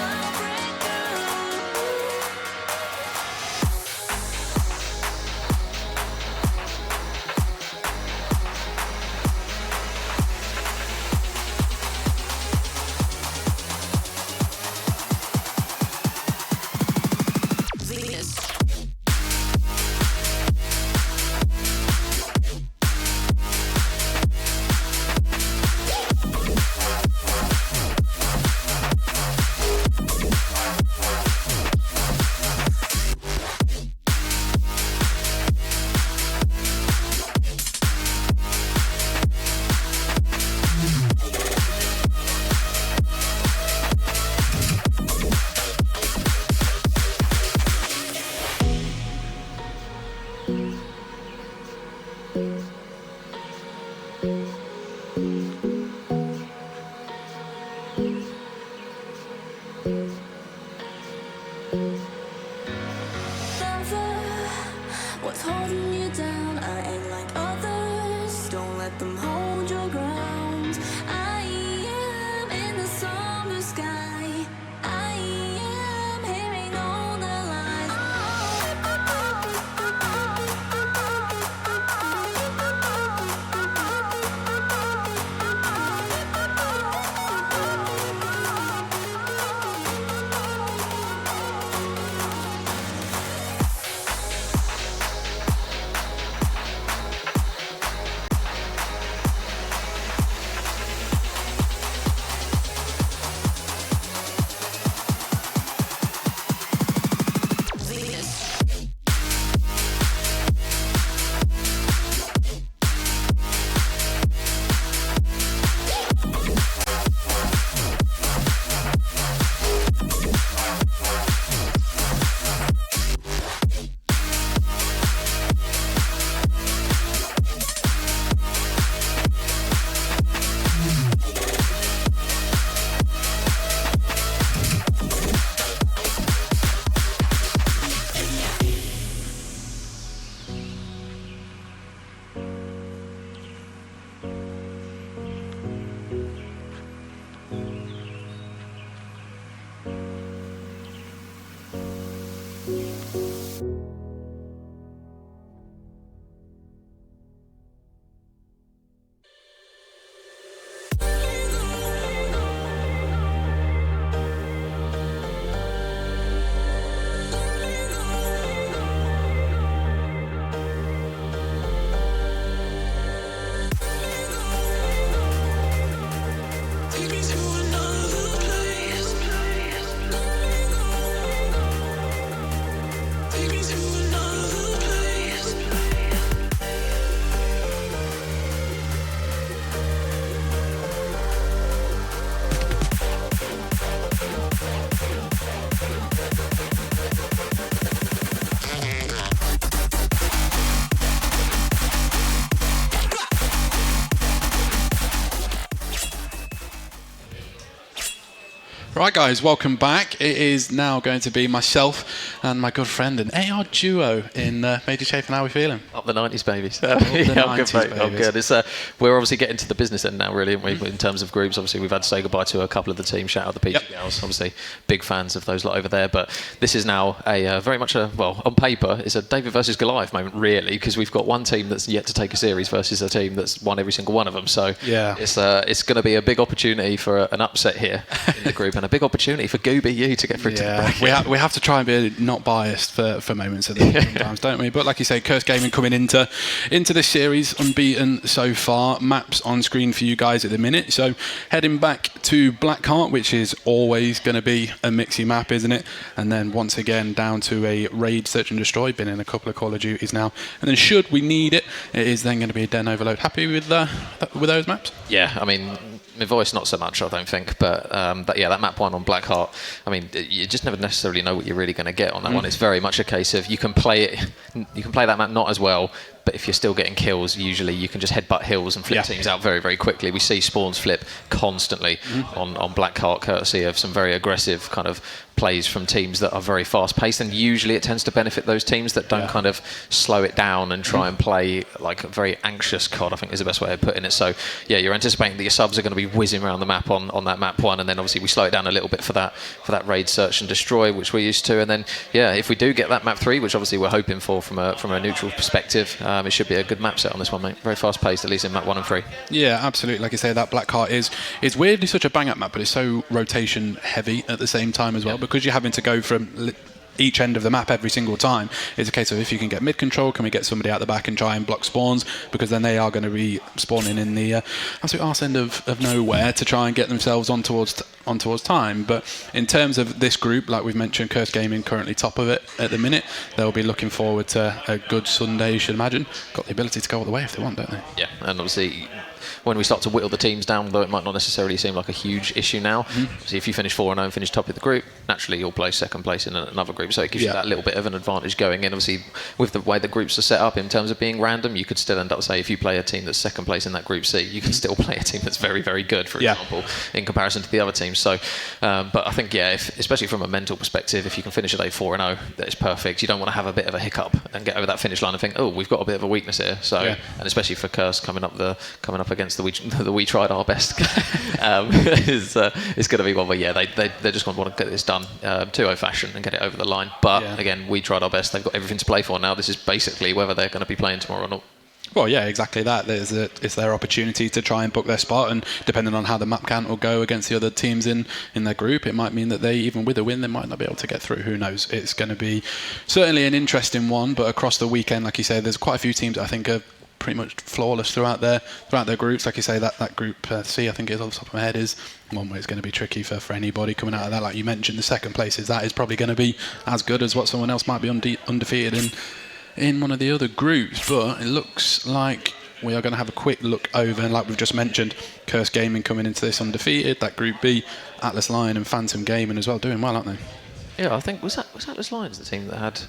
I'll break through. What's holding you down? I ain't like others. Don't let them hold your ground. I am in the summer sky. I am hearing all the lies. Right, guys, welcome back. It is now going to be myself and my good friend, an AR duo in Major Chafin. How are we feeling? Up the 90s, babies. Up the 90s, good, mate. I'm good. It's, we're obviously getting to the business end now, really, aren't we? In terms of groups, obviously, we've had to say goodbye to a couple of the teams. Shout out the PG Gals. Obviously, big fans of those lot over there. But this is now a very much on paper, it's a David versus Goliath moment, really, because we've got one team that's yet to take a series versus a team that's won every single one of them. So it's going to be a big opportunity for an upset here in the group, and a big opportunity for GooBU to get through to the bracket. We have to try and be not biased for moments of the sometimes, don't we? But like you say, Curse Gaming coming into this series unbeaten so far. Maps on screen for you guys at the minute. So heading back to Blackheart, which is always going to be a mixy map, isn't it? And then once again down to a raid, search and destroy. Been in a couple of Call of Duties now. And then should we need it, it is then going to be a Den Overload. Happy with those maps? Yeah, I mean, my voice not so much, I don't think, but yeah, that map one on Blackheart, I mean, you just never necessarily know what you're really going to get on that one. It's very much a case of you can play that map not as well, but if you're still getting kills, usually you can just headbutt hills and flip teams out very, very quickly. We see spawns flip constantly on Blackheart, courtesy of some very aggressive kind of plays from teams that are very fast-paced, and usually it tends to benefit those teams that don't kind of slow it down and try and play like a very anxious COD, I think is the best way of putting it. So yeah, you're anticipating that your subs are going to be whizzing around the map on that map one, and then obviously we slow it down a little bit for that raid, search and destroy, which we're used to. And then yeah, if we do get that map 3, which obviously we're hoping for from a neutral perspective, it should be a good map set on this one, mate. Very fast-paced, at least in map 1 and 3. Yeah, absolutely. Like I say, that Blackheart is weirdly such a bang-up map, but it's so rotation heavy at the same time as well, because you're having to go from each end of the map every single time. It's a case of, if you can get mid control, can we get somebody out the back and try and block spawns, because then they are going to be spawning in the absolute arse end of nowhere to try and get themselves on towards time. But in terms of this group, like we've mentioned, Curse Gaming currently top of it at the minute. They'll be looking forward to a good Sunday, you should imagine. Got the ability to go all the way if they want, don't they? Yeah, and obviously when we start to whittle the teams down, though it might not necessarily seem like a huge issue now. So if you finish 4-0 and finish top of the group, naturally you'll play second place in another group, so it gives you that little bit of an advantage going in. Obviously, with the way the groups are set up in terms of being random, you could still end up, say, if you play a team that's second place in that group C, you can still play a team that's very, very good, for example, in comparison to the other teams. So, but I think, yeah, especially from a mental perspective, if you can finish a day 4-0, that is perfect. You don't want to have a bit of a hiccup and get over that finish line and think, oh, we've got a bit of a weakness here. So, and especially for Curse coming up against the we tried our best is going to be one where they just want to get this done 2-0 fashion and get it over the line. But again, we tried our best. They've got everything to play for now. This is basically whether they're going to be playing tomorrow or not. Well, yeah, exactly that. It's their opportunity to try and book their spot, and depending on how the map count will go against the other teams in their group, it might mean that they, even with a win, they might not be able to get through. Who knows? It's going to be certainly an interesting one, but across the weekend, like you say, there's quite a few teams I think are pretty much flawless throughout their groups. Like you say, that group C, I think, is off the top of my head, is one where it's going to be tricky for anybody coming out of that. Like you mentioned, the second place is probably going to be as good as what someone else might be undefeated in one of the other groups. But it looks like we are going to have a quick look over, and like we've just mentioned, Curse Gaming coming into this undefeated. That group B, Atlas Lion and Phantom Gaming as well, doing well, aren't they? Yeah, I think was Atlas Lions the team that had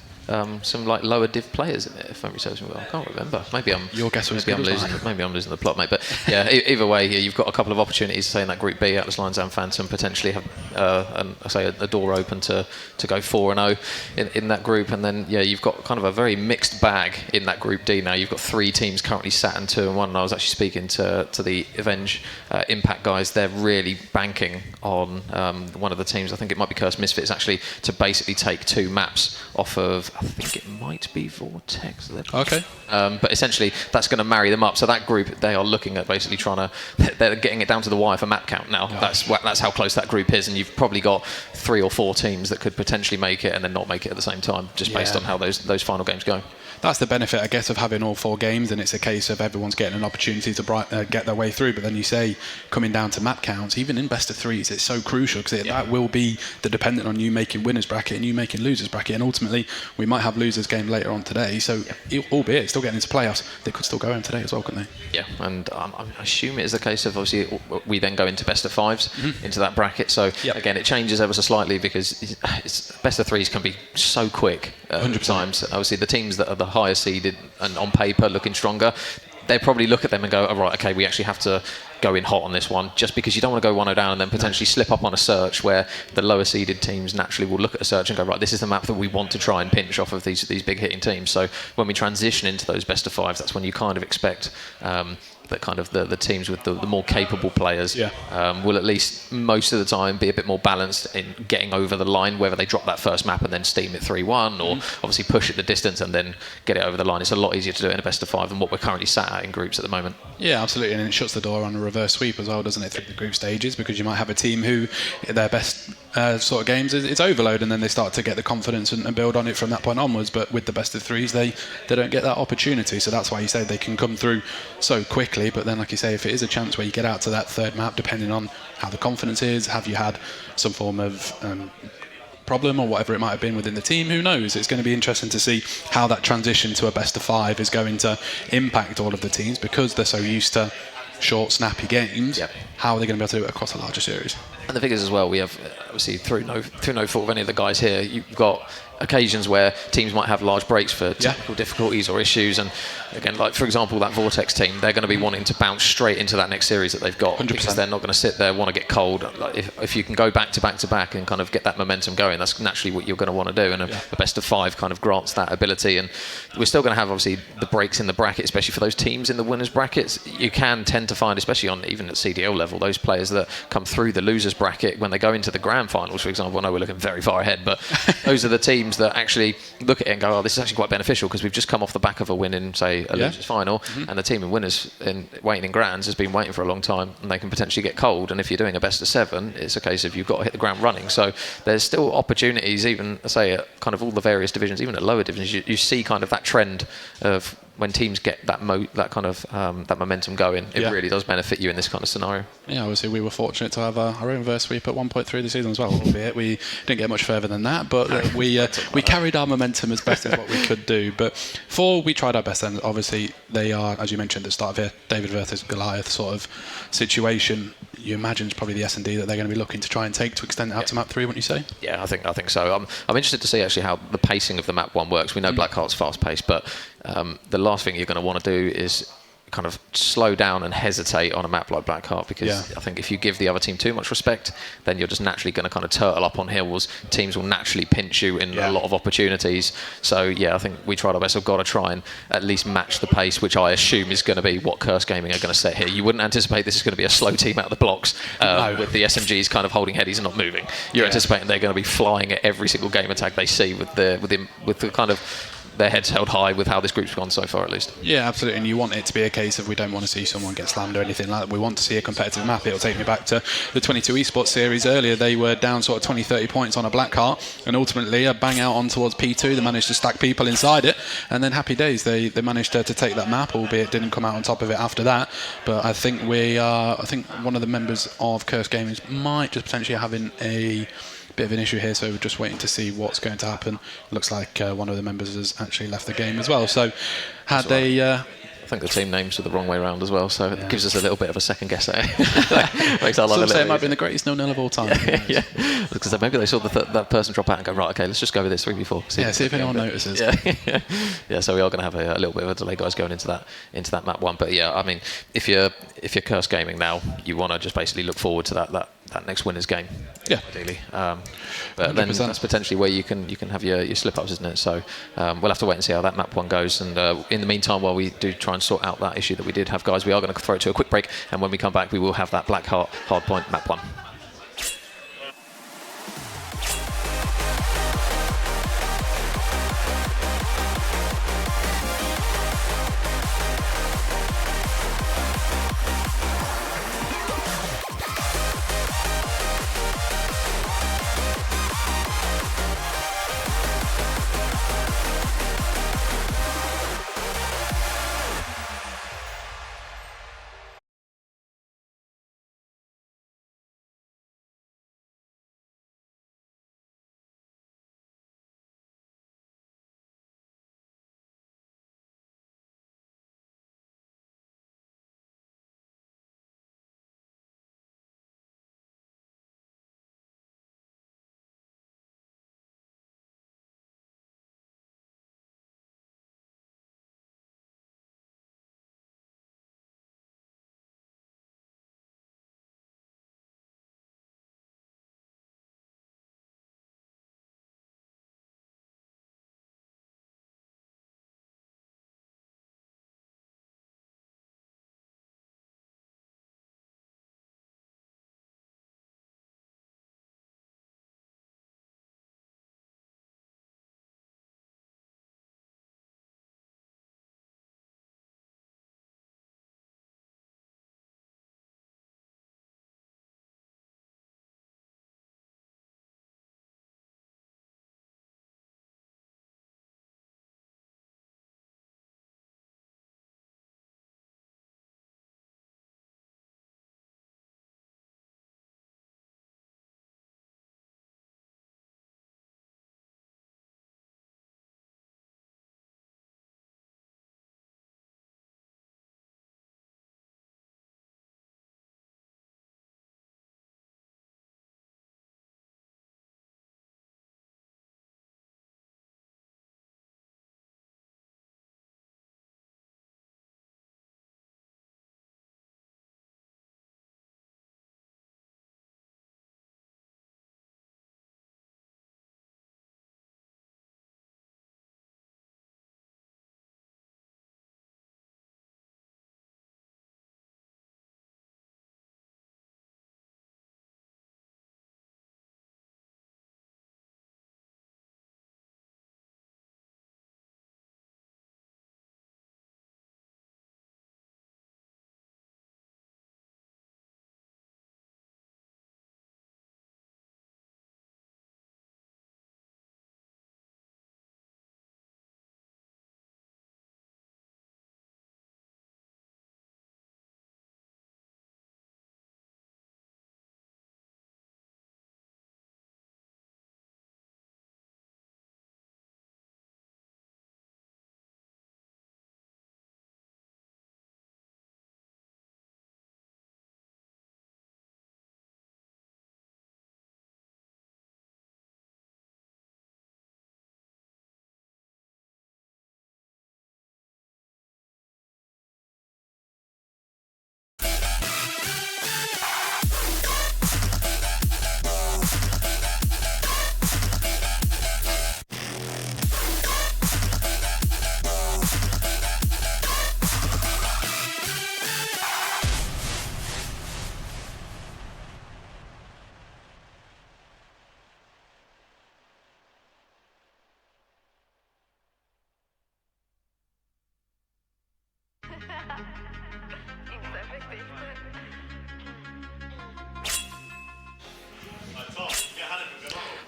some like lower div players in it, if memory serves me well. I can't remember. Maybe I'm losing the plot, mate. But yeah, either way, you've got a couple of opportunities, say in that Group B, Atlas Lions and Phantom potentially have a door open to go 4-0 in that group, and then you've got kind of a very mixed bag in that Group D now. You've got 3 teams currently sat in 2-1. And I was actually speaking to the Avenge Impact guys. They're really banking on one of the teams, I think it might be Curse Misfits, actually, to basically take 2 maps off of, I think it might be Vortex. Okay. But essentially, that's going to marry them up. So that group, they are looking at basically they're getting it down to the wire for map count now. That's how close that group is, and you've probably got 3 or 4 teams that could potentially make it and then not make it at the same time, just based on how those final games go. That's the benefit, I guess, of having all 4 games, and it's a case of everyone's getting an opportunity to get their way through. But then you say, coming down to map counts, even in best of 3s, it's so crucial, because that will be dependent on you making winners bracket and you making losers bracket, and ultimately we might have losers game later on today. So, albeit still getting into playoffs, they could still go home today as well, couldn't they? Yeah, and I assume it is the case of, obviously, we then go into best of 5s into that bracket. So again, it changes ever so slightly, because best of 3s can be so quick at times. Obviously, the teams that are the higher seeded and on paper looking stronger, they probably look at them and go, oh, right, okay, we actually have to go in hot on this one, just because you don't want to go 1-0 down and then potentially slip up on a search where the lower seeded teams naturally will look at a search and go, right, this is the map that we want to try and pinch off of these big hitting teams. So when we transition into those best of fives, that's when you kind of expect that kind of the teams with the more capable players will at least most of the time be a bit more balanced in getting over the line, whether they drop that first map and then steam it 3-1 or obviously push it the distance and then get it over the line. It's a lot easier to do it in a best of five than what we're currently sat at in groups at the moment. Yeah, absolutely, and it shuts the door on a reverse sweep as well, doesn't it, through the group stages, because you might have a team who their best sort of games it's overload, and then they start to get the confidence and build on it from that point onwards. But with the best of threes, they don't get that opportunity, so that's why you say they can come through so quickly. But then, like you say, if it is a chance where you get out to that third map, depending on how the confidence is, have you had some form of problem or whatever it might have been within the team, who knows? It's going to be interesting to see how that transition to a best of five is going to impact all of the teams, because they're so used to short, snappy games. How are they going to be able to do it across a larger series? And the figures as well, we have obviously through no fault of any of the guys here, you've got occasions where teams might have large breaks for technical difficulties or issues, and again, like for example that Vortex team, they're going to be wanting to bounce straight into that next series that they've got 100%. Because they're not going to sit there want to get cold. Like if you can go back to back and kind of get that momentum going, that's naturally what you're going to want to do, and a best of five kind of grants that ability. And we're still going to have obviously the breaks in the bracket, especially for those teams in the winners brackets. You can tend to find, especially on even at CDL level, those players that come through the losers bracket when they go into the grand finals, for example. I know we're looking very far ahead, but those are the teams that actually look at it and go, oh, this is actually quite beneficial because we've just come off the back of a win in, say, a losers final, and the team in winners waiting in grands has been waiting for a long time, and they can potentially get cold. And if you're doing a best of seven, it's a case of you've got to hit the ground running. So there's still opportunities, even say at kind of all the various divisions, even at lower divisions, you see kind of that trend of when teams get that kind of that momentum going, it really does benefit you in this kind of scenario. Yeah, obviously we were fortunate to have our own reverse sweep at 1.3 this season as well, albeit we didn't get much further than that, but we carried our momentum as best as what we could do. But we tried our best, then obviously they are, as you mentioned at the start of here, David versus Goliath sort of situation. You imagine it's probably the S&D that they're going to be looking to try and take to extend it out to map 3, wouldn't you say? Yeah, I think so. I'm interested to see actually how the pacing of the map 1 works. We know Blackheart's fast paced, but the last thing you're going to want to do is kind of slow down and hesitate on a map like Blackheart, because I think if you give the other team too much respect, then you're just naturally going to kind of turtle up on hills. Teams will naturally pinch you in a lot of opportunities. So yeah, I think we tried our best. We've got to try and at least match the pace, which I assume is going to be what Curse Gaming are going to set here. You wouldn't anticipate this is going to be a slow team out of the blocks with the SMGs kind of holding headies and not moving. You're anticipating they're going to be flying at every single game attack they see with the kind of their heads held high with how this group's gone so far, at least. Yeah, absolutely. And you want it to be a case of we don't want to see someone get slammed or anything like that. We want to see a competitive map. It'll take me back to the 22 esports series earlier. They were down sort of 20-30 points on a Blackheart, and ultimately a bang out on towards P2. They managed to stack people inside it, and then happy days. They managed to take that map, albeit didn't come out on top of it after that. But I think one of the members of Curse Gaming might just potentially having a bit of an issue here, so we're just waiting to see what's going to happen. Looks like one of the members has actually left the game as well. So had they... I think the team names are the wrong way around as well, so it gives us a little bit of a second guess at it. Makes our life Some say it might have been the greatest 0-0 of all time. Yeah, because maybe they saw that person drop out and go, right, okay, let's just go with this 3v4. See if anyone notices. Yeah, so we are going to have a little bit of a delay, guys, going into that map 1. But yeah, I mean, if you're Curse Gaming now, you want to just basically look forward to that next winners game. Yeah, ideally. But then that's potentially where you can have your slip ups, isn't it? So we'll have to wait and see how that map 1 goes. And in the meantime, while we do try and sort out that issue that we did have, guys, we are going to throw it to a quick break, and when we come back, we will have that Blackheart Hardpoint map 1.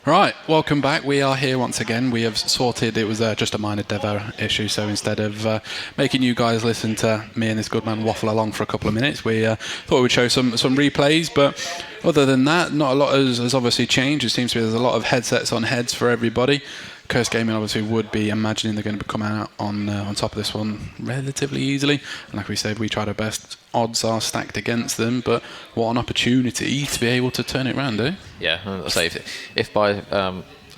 Right, welcome back. We are here once again. We have sorted, it was just a minor dev error issue, so instead of making you guys listen to me and this good man waffle along for a couple of minutes, we thought we'd show some replays, but other than that, not a lot has obviously changed. It seems to be there's a lot of headsets on heads for everybody. Curse Gaming obviously would be imagining they're going to come out on top of this one relatively easily. And like we said, we tried our best. Odds are stacked against them, but what an opportunity to be able to turn it around, eh? Yeah, I'll say if by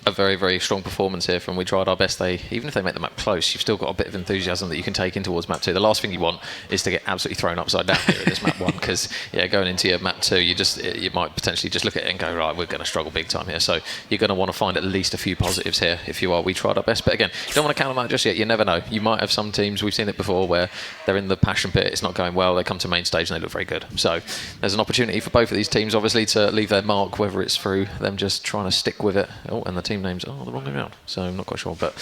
a very, very strong performance here from We Tried Our Best, even if they make the map close, you've still got a bit of enthusiasm that you can take in towards map 2. The last thing you want is to get absolutely thrown upside down here in this map 1, because going into your map 2, you might potentially just look at it and go, right, we're going to struggle big time here. So you're going to want to find at least a few positives here if you are We Tried Our Best. But again, you don't want to count them out just yet. You never know. You might have some teams, we've seen it before, where they're in the passion pit, it's not going well, they come to main stage and they look very good. So there's an opportunity for both of these teams, obviously, to leave their mark, whether it's through them just trying to stick with it. Oh, and the team names are the wrong way around, so I'm not quite sure, but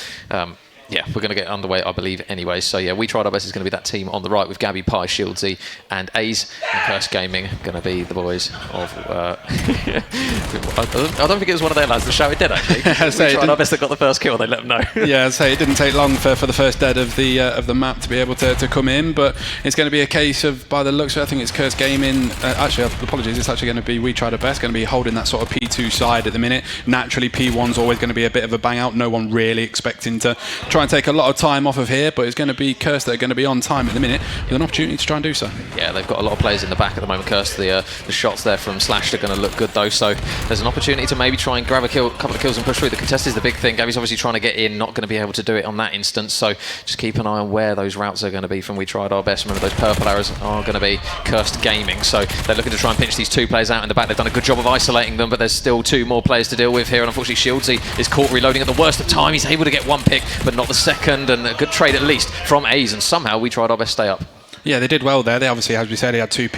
yeah, we're going to get underway, I believe, anyway. So yeah, We Tried Our Best is going to be that team on the right with Gabby, Pie, Shieldsy and A's, and Curse Gaming going to be the boys of I don't think it was one of their lads that shouted dead, actually. We Tried Our Best that got the first kill, they let them know. Yeah, so it didn't take long for the first dead of the map to be able to come in, but it's going to be a case of, by the looks of it, I think it's Curse Gaming, actually, apologies, it's actually going to be We Tried Our Best, going to be holding that sort of P2 side at the minute. Naturally, P1's always going to be a bit of a bang out, no one really expecting to try and take a lot of time off of here, but it's going to be Curse that are going to be on time at the minute with an opportunity to try and do so. Yeah, they've got a lot of players in the back at the moment, Curse. The shots there from Slash are going to look good though, so there's an opportunity to maybe try and grab a couple of kills and push through. The contest is the big thing. Gabby's obviously trying to get in, not going to be able to do it on that instance, so just keep an eye on where those routes are going to be from We Tried Our Best. Remember, those purple arrows are going to be Cursed Gaming, so they're looking to try and pinch these two players out in the back. They've done a good job of isolating them, but there's still two more players to deal with here, and unfortunately Shieldsy is caught reloading at the worst of time. He's able to get one pick, but not the second, and a good trade at least from A's, and somehow We Tried Our Best stay up. Yeah, they did well there. They obviously, as we said, he had two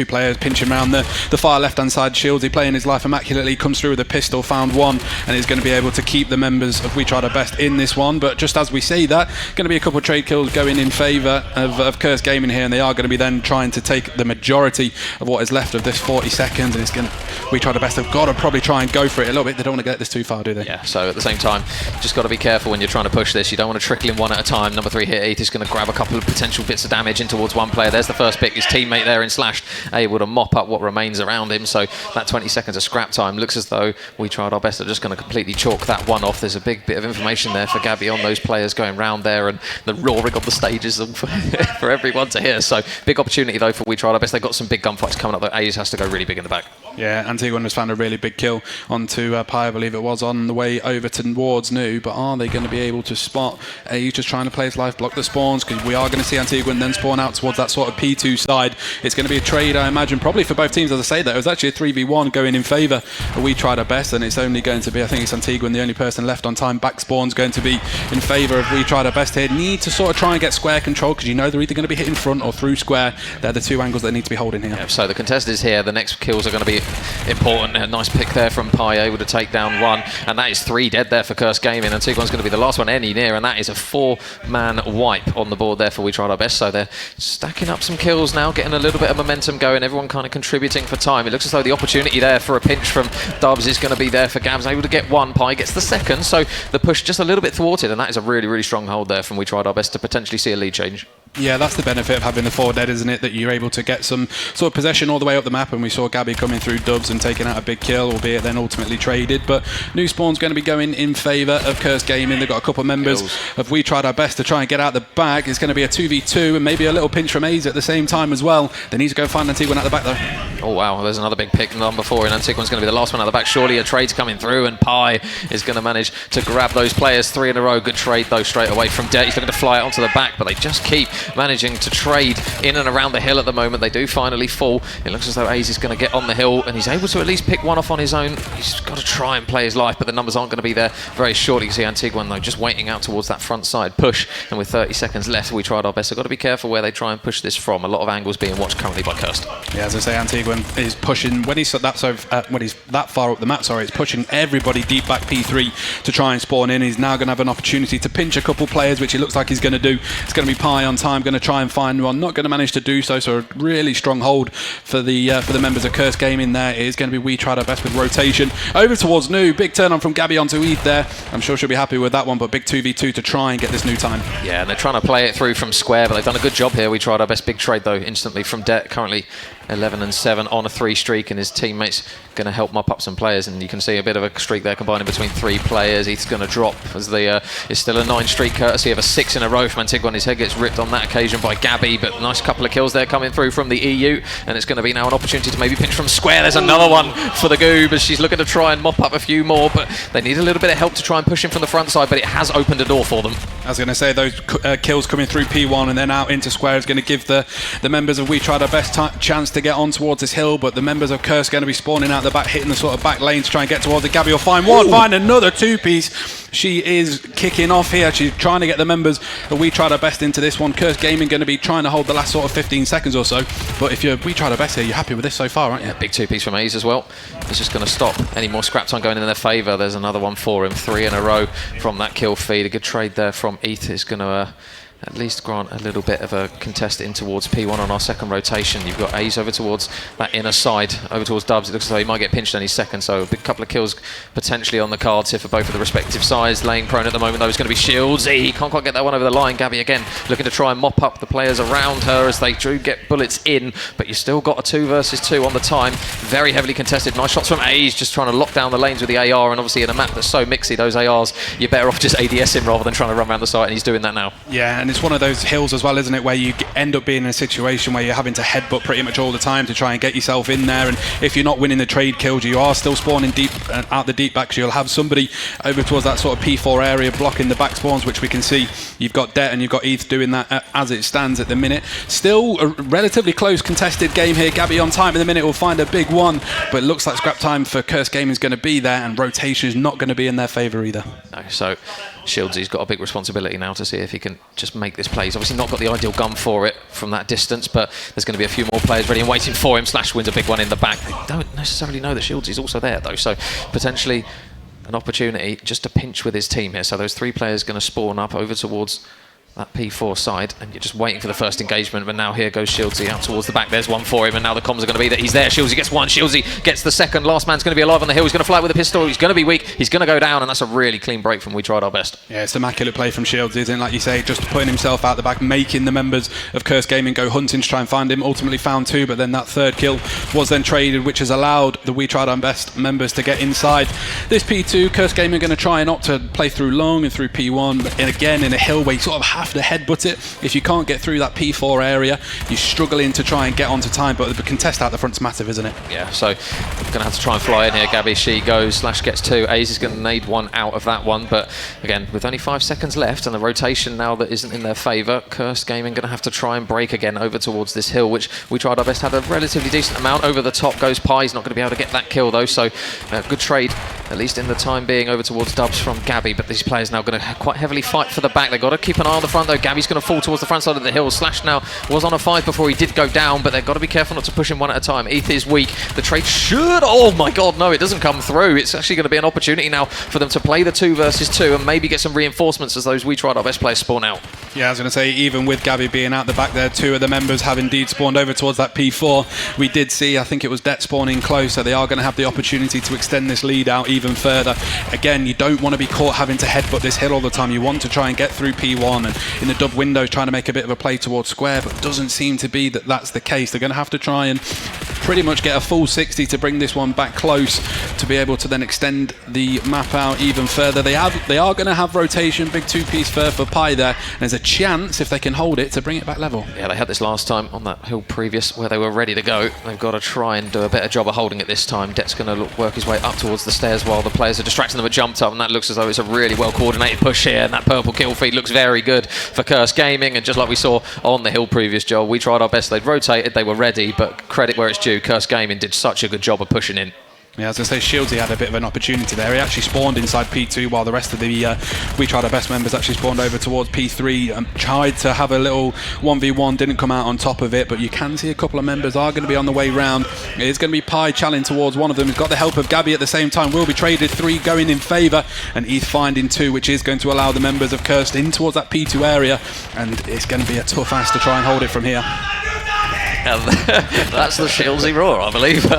players pinching around the far left-hand side. Shieldsy playing his life immaculately, comes through with a pistol, found one, and is going to be able to keep the members of We Tried Our Best in this one. But just as we say that, going to be a couple of trade kills going in favour of Curse Gaming here, and they are going to be then trying to take the majority of what is left of this 40 seconds, and it's going to, We Tried Our Best have got to probably try and go for it a little bit. They don't want to get this too far, do they? Yeah, so at the same time, just got to be careful when you're trying to push this. You don't want to trickle in one at a time. Number 3 here, Heath is going to grab a couple of potential bits of damage in towards one player. There's the first pick, his teammate there in Slash, able to mop up what remains around him, so that 20 seconds of scrap time looks as though We Tried Our Best. They're just going to completely chalk that one off. There's a big bit of information there for Gabby on those players going round there, and the roaring on the stages for everyone to hear, so big opportunity though for We Tried Our Best. They've got some big gunfights coming up though. A's has to go really big in the back. Yeah, Antiguan has found a really big kill onto Pi, I believe it was, on the way over towards New, but are they going to be able to spot A's just trying to play his life, block the spawns, because we are going to see Antiguan then spawn out towards that sort of P2 side. It's going to be a trade, I imagine, probably for both teams. As I say that, it was actually a 3v1 going in favour of We Tried Our Best, and it's only going to be, I think it's Antiguan, the only person left on time. Back spawn's going to be in favour of We Tried Our Best here. Need to sort of try and get square control, because you know they're either going to be hit in front or through square. They're the two angles they need to be holding here. Yeah, so the contest is here. The next kills are going to be important. A nice pick there from Pi, able to take down one, and that is 3 dead there for Curse Gaming. Antiguan's going to be the last one any near, and that is a 4-man wipe on the board there for We Tried Our Best. So they're stacking up some kills now, getting a little bit of momentum going, everyone kind of contributing for time. It looks as though the opportunity there for a pinch from Dubs is going to be there for Gabs, able to get one. Pi gets the second, so the push just a little bit thwarted, and that is a really, really strong hold there from We Tried Our Best to potentially see a lead change. Yeah, that's the benefit of having the 4 dead, isn't it? That you're able to get some sort of possession all the way up the map, and we saw Gabby coming through Dubs and taking out a big kill, albeit then ultimately traded. But New Spawn's going to be going in favour of Curse Gaming. They've got a couple of members of We Tried Our Best to try and get out the bag. It's going to be a 2v2 and maybe a little pinch from A's at the same time as well. They need to go find Antiguan at the back though. Oh wow, there's another big pick, number 4, and Antiguan's going to be the last one at the back. Surely a trade's coming through, and Pi is going to manage to grab those players 3 in a row. Good trade though straight away from Dirt. He's looking to fly it onto the back, but they just keep managing to trade in and around the hill at the moment. They do finally fall. It looks as though A's is going to get on the hill, and he's able to at least pick one off on his own. He's got to try and play his life, but the numbers aren't going to be there very shortly. You see Antiguan though just waiting out towards that front side push, and with 30 seconds left, We Tried Our Best. They've got to be careful where they try and push this from. A lot of angles being watched currently by Cursed. Yeah, as I say, Antiguan is pushing when he's that far up the map. Sorry, it's pushing everybody deep back P3 to try and spawn in. He's now going to have an opportunity to pinch a couple players, which it looks like he's going to do. It's going to be Pi on time time, going to try and find one. Not going to manage to do so. So a really strong hold for the members of Curse Gaming there. It is going to be We Tried Our Best with rotation. Over towards New. Big turn on from Gabby onto Eve there. I'm sure she'll be happy with that one, but big 2v2 to try and get this new time. Yeah, and they're trying to play it through from square, but they've done a good job here. We tried our best. Big trade though instantly from Det, currently 11-7 on a 3 streak, and his teammates going to help mop up some players, and you can see a bit of a streak there combining between 3 players. He's going to drop as it's still a 9 streak courtesy of a 6 in a row from Antigua, and his head gets ripped on that occasion by Gabby, but nice couple of kills there coming through from the EU, and it's going to be now an opportunity to maybe pinch from square. There's another one for the Goob as she's looking to try and mop up a few more, but they need a little bit of help to try and push him from the front side, but it has opened a door for them. I was going to say those kills coming through P1 and then out into square is going to give the members of We Tried Our Best chance to get on towards this hill, but the members of Curse going to be spawning out the back, hitting the sort of back lane to try and get towards it. Gabby will find one, find another 2-piece. She is kicking off here. She's trying to get the members of We Tried Our Best into this one. Curse Gaming going to be trying to hold the last sort of 15 seconds or so, but if you're We Tried Our Best here, you're happy with this so far, aren't you? Yeah, big 2-piece from A's as well. It's just going to stop any more scrap time going in their favour. There's another one for him, 3 in a row from that kill feed. A good trade there from Eth is going to at least grant a little bit of a contest in towards P1 on our second rotation. You've got A's over towards that inner side, over towards Dubs. It looks as though he might get pinched any second, so a big couple of kills potentially on the cards here for both of the respective sides. Laying prone at the moment though is going to be Shields. He can't quite get that one over the line. Gabby again looking to try and mop up the players around her as they do get bullets in, but you still got a 2 versus 2 on the time. Very heavily contested. Nice shots from A's, just trying to lock down the lanes with the AR, and obviously in a map that's so mixy, those ARs, you're better off just ADSing rather than trying to run around the site, and he's doing that now. Yeah, and it's one of those hills as well, isn't it, where you end up being in a situation where you're having to headbutt pretty much all the time to try and get yourself in there, and if you're not winning the trade kills, you are still spawning deep out the deep back, so you'll have somebody over towards that sort of P4 area blocking the back spawns, which we can see you've got Det and you've got Eth doing that as it stands at the minute. Still a relatively close contested game here. Gabby on time in the minute will find a big one, but it looks like scrap time for Curse Gaming is going to be there, and rotation is not going to be in their favour either. No, so Shieldsy's got a big responsibility now to see if he can just make this play. He's obviously not got the ideal gun for it from that distance, but there's going to be a few more players ready and waiting for him. Slash wins a big one in the back. They don't necessarily know that Shieldsy's also there though, so potentially an opportunity just to pinch with his team here. So those 3 players going to spawn up over towards that P4 side, and you're just waiting for the first engagement, but now here goes Shieldsy out towards the back. There's one for him, and now the comms are going to be that he's there. Shieldsy gets one, Shieldsy gets the second. Last man's going to be alive on the hill. He's going to fly with a pistol. He's going to be weak. He's going to go down, and that's a really clean break from We Tried Our Best. Yeah, it's immaculate play from Shields, isn't it? Like you say, just putting himself out the back, making the members of Curse Gaming go hunting to try and find him. Ultimately found 2, but then that 3rd kill was then traded, which has allowed the We Tried Our Best members to get inside this P2. Curse Gaming are going to try and opt to play through long and through P1, but again in a hill where you sort of have to headbutt it. If you can't get through that P4 area, you're struggling to try and get onto time, but the contest out the front's massive, isn't it? Yeah, so going to have to try and fly in here. Gabby, she goes, Slash gets 2. Ace is going to need 1 out of that one, but again, with only 5 seconds left and the rotation now that isn't in their favour, Cursed Gaming going to have to try and break again over towards this hill, which We Tried Our Best had a relatively decent amount. Over the top goes Pie. He's not going to be able to get that kill though, so good trade, at least in the time being, over towards Dubs from Gabby, but these players now going to quite heavily fight for the back. They've got to keep an eye on the front though. Gabby's going to fall towards the front side of the hill. Slash now was on a 5 before he did go down, but they've got to be careful not to push him one at a time. Eth is weak. The trade should... Oh my god, no, it doesn't come through. It's actually going to be an opportunity now for them to play the 2 versus 2 and maybe get some reinforcements as those We Tried Our Best players spawn out. Yeah, I was going to say, even with Gabby being out the back there, 2 of the members have indeed spawned over towards that P4. We did see, I think it was Det spawning close, so they are going to have the opportunity to extend this lead out even further. Again, you don't want to be caught having to headbutt this hill all the time. You want to try and get through P1 and in the dub windows trying to make a bit of a play towards square, but it doesn't seem to be that that's the case. They're going to have to try and pretty much get a full 60 to bring this one back close to be able to then extend the map out even further. They are going to have rotation, big 2-piece for Pie there, and there's a chance if they can hold it to bring it back level. Yeah, they had this last time on that hill previous where they were ready to go. They've got to try and do a better job of holding it this time. Det's going to work his way up towards the stairs while the players are distracting them and jumped up, and that looks as though it's a really well coordinated push here, and that purple kill feed looks very good for Curse Gaming, and just like we saw on the hill previous, Joel, We Tried Our Best. They'd rotated, they were ready, but credit where it's due, Curse Gaming did such a good job of pushing in. Yeah, as I say, Shieldsy had a bit of an opportunity there. He actually spawned inside P2 while the rest of the We Tried Our Best members actually spawned over towards P3 and tried to have a little 1v1, didn't come out on top of it, but you can see a couple of members are going to be on the way round. It is going to be Pi challenging towards one of them. He's got the help of Gabby at the same time. Will be traded 3 going in favour, and Eth finding 2, which is going to allow the members of Cursed in towards that P2 area, and it's going to be a tough ask to try and hold it from here. And that's the Shieldsy roar, I believe,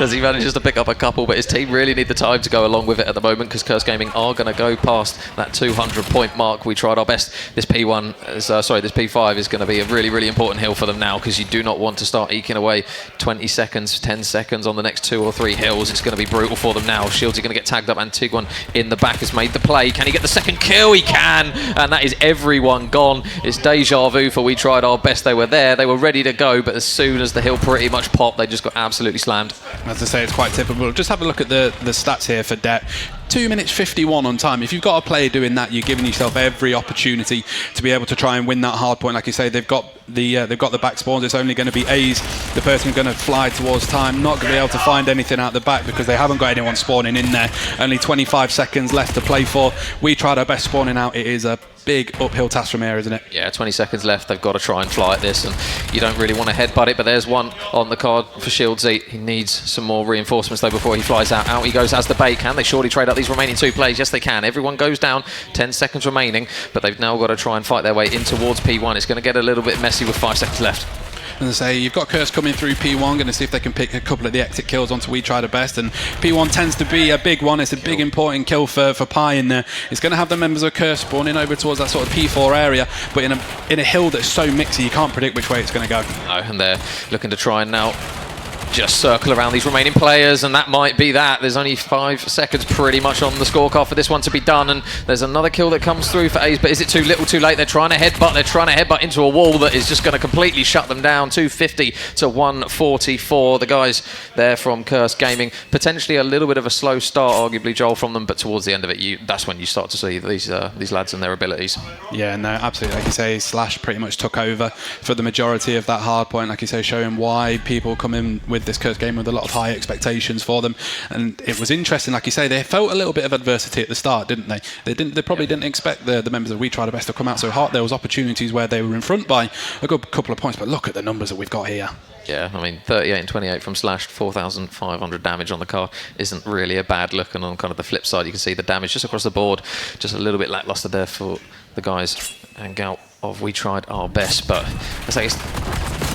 as he manages to pick up a couple, but his team really need the time to go along with it at the moment, because Curse Gaming are going to go past that 200-point mark. We tried our best. This P1, this P5 is going to be a really, really important hill for them now, because you do not want to start eking away 20 seconds, 10 seconds on the next 2 or 3 hills. It's going to be brutal for them now. Shieldsy going to get tagged up. Antiguan in the back has made the play. Can he get the second kill? He can, and that is everyone gone. It's deja vu for We Tried Our Best. They were there, they were ready to go, but as soon as the hill pretty much popped, they just got absolutely slammed. As I say, it's quite typical. Just have a look at the stats here for Det. 2 minutes 51 on time. If you've got a player doing that, you're giving yourself every opportunity to be able to try and win that hard point. Like you say, they've got the back spawns. It's only going to be A's, the person going to fly towards time, not going to be able to find anything out the back because they haven't got anyone spawning in there. Only 25 seconds left to play for. We tried our best spawning out. It is a big uphill task from here, isn't it? Yeah, 20 seconds left. They've got to try and fly at this, and you don't really want to headbutt it, but there's one on the card for Shieldsy. He needs some more reinforcements though before he flies out. Out he goes as the bait. Can they surely trade out these remaining 2 plays? Yes, they can. Everyone goes down. 10 seconds remaining, but they've now got to try and fight their way in towards P1. It's going to get a little bit messy with 5 seconds left. As I say, you've got Curse coming through P1, going to see if they can pick a couple of the exit kills onto We Tried Our Best, and P1 tends to be a big one. It's a big important kill for Pi in there. It's going to have the members of Curse spawning over towards that sort of P4 area, but in a hill that's so mixy, you can't predict which way it's going to go. No, and they're looking to try and now just circle around these remaining players, and that might be that. There's only 5 seconds pretty much on the scorecard for this one to be done, and there's another kill that comes through for A's, but is it too little too late? They're trying to headbutt into a wall that is just going to completely shut them down. 250 to 144. The guys there from Curse Gaming, potentially a little bit of a slow start arguably, Joel, from them, but towards the end of it, that's when you start to see these lads and their abilities. Yeah, no, absolutely. Like you say, Slash pretty much took over for the majority of that hard point, like you say, showing why people come in with this Curse game with a lot of high expectations for them. And it was interesting, like you say, they felt a little bit of adversity at the start, didn't they? They probably didn't expect the members of We Tried Our Best to come out so hot. There was opportunities where they were in front by a good couple of points, but look at the numbers that we've got here. Yeah, I mean, 38 and 28 from Slash, 4,500 damage on the car isn't really a bad look. And on kind of the flip side, you can see the damage just across the board, just a little bit lackluster there for the guys and gal of We Tried Our Best. But I say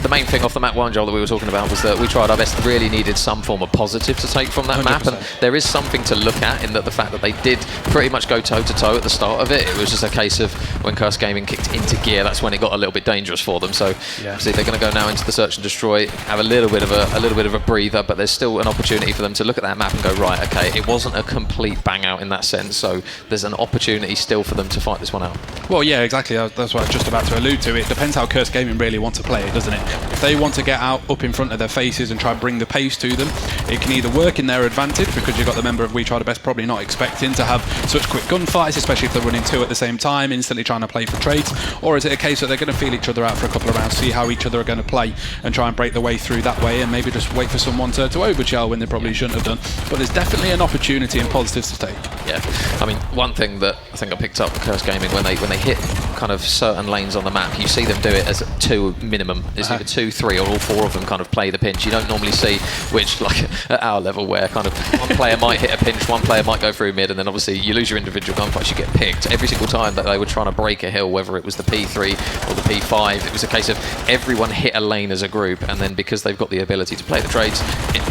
the main thing off the map 1, Joel, that we were talking about was that We Tried Our Best really needed some form of positive to take from that 100%. map, and there is something to look at in that the fact that they did pretty much go toe-to-toe at the start of it. It was just a case of when Curse Gaming kicked into gear, that's when it got a little bit dangerous for them. So yeah. See, they're going to go now into the search and destroy, have a little bit of a breather, but there's still an opportunity for them to look at that map and go, right, okay, it wasn't a complete bang out in that sense, so there's an opportunity still for them to fight this one out. Well, yeah, exactly. That's what I was just about to allude to. It depends how Curse Gaming really want to play it, doesn't it? If they want to get out up in front of their faces and try and bring the pace to them, it can either work in their advantage because you've got the member of We Tried Our Best probably not expecting to have such quick gunfights, especially if they're running 2 at the same time, instantly trying to play for trades, or is it a case that they're going to feel each other out for a couple of rounds, see how each other are going to play and try and break the way through that way, and maybe just wait for someone to overshell when they probably shouldn't have done. But there's definitely an opportunity and positives to take. Yeah, I mean, one thing that I think I picked up with Curse Gaming, when they hit kind of certain lanes on the map, you see them do it as 2 minimum. It's either 2, 3, or all 4 of them kind of play the pinch. You don't normally see which, like at our level, where kind of one player might hit a pinch, one player might go through mid, and then obviously you lose your individual gunfights, you get picked. Every single time that they were trying to break a hill, whether it was the P3 or the P5, it was a case of everyone hit a lane as a group, and then because they've got the ability to play the trades,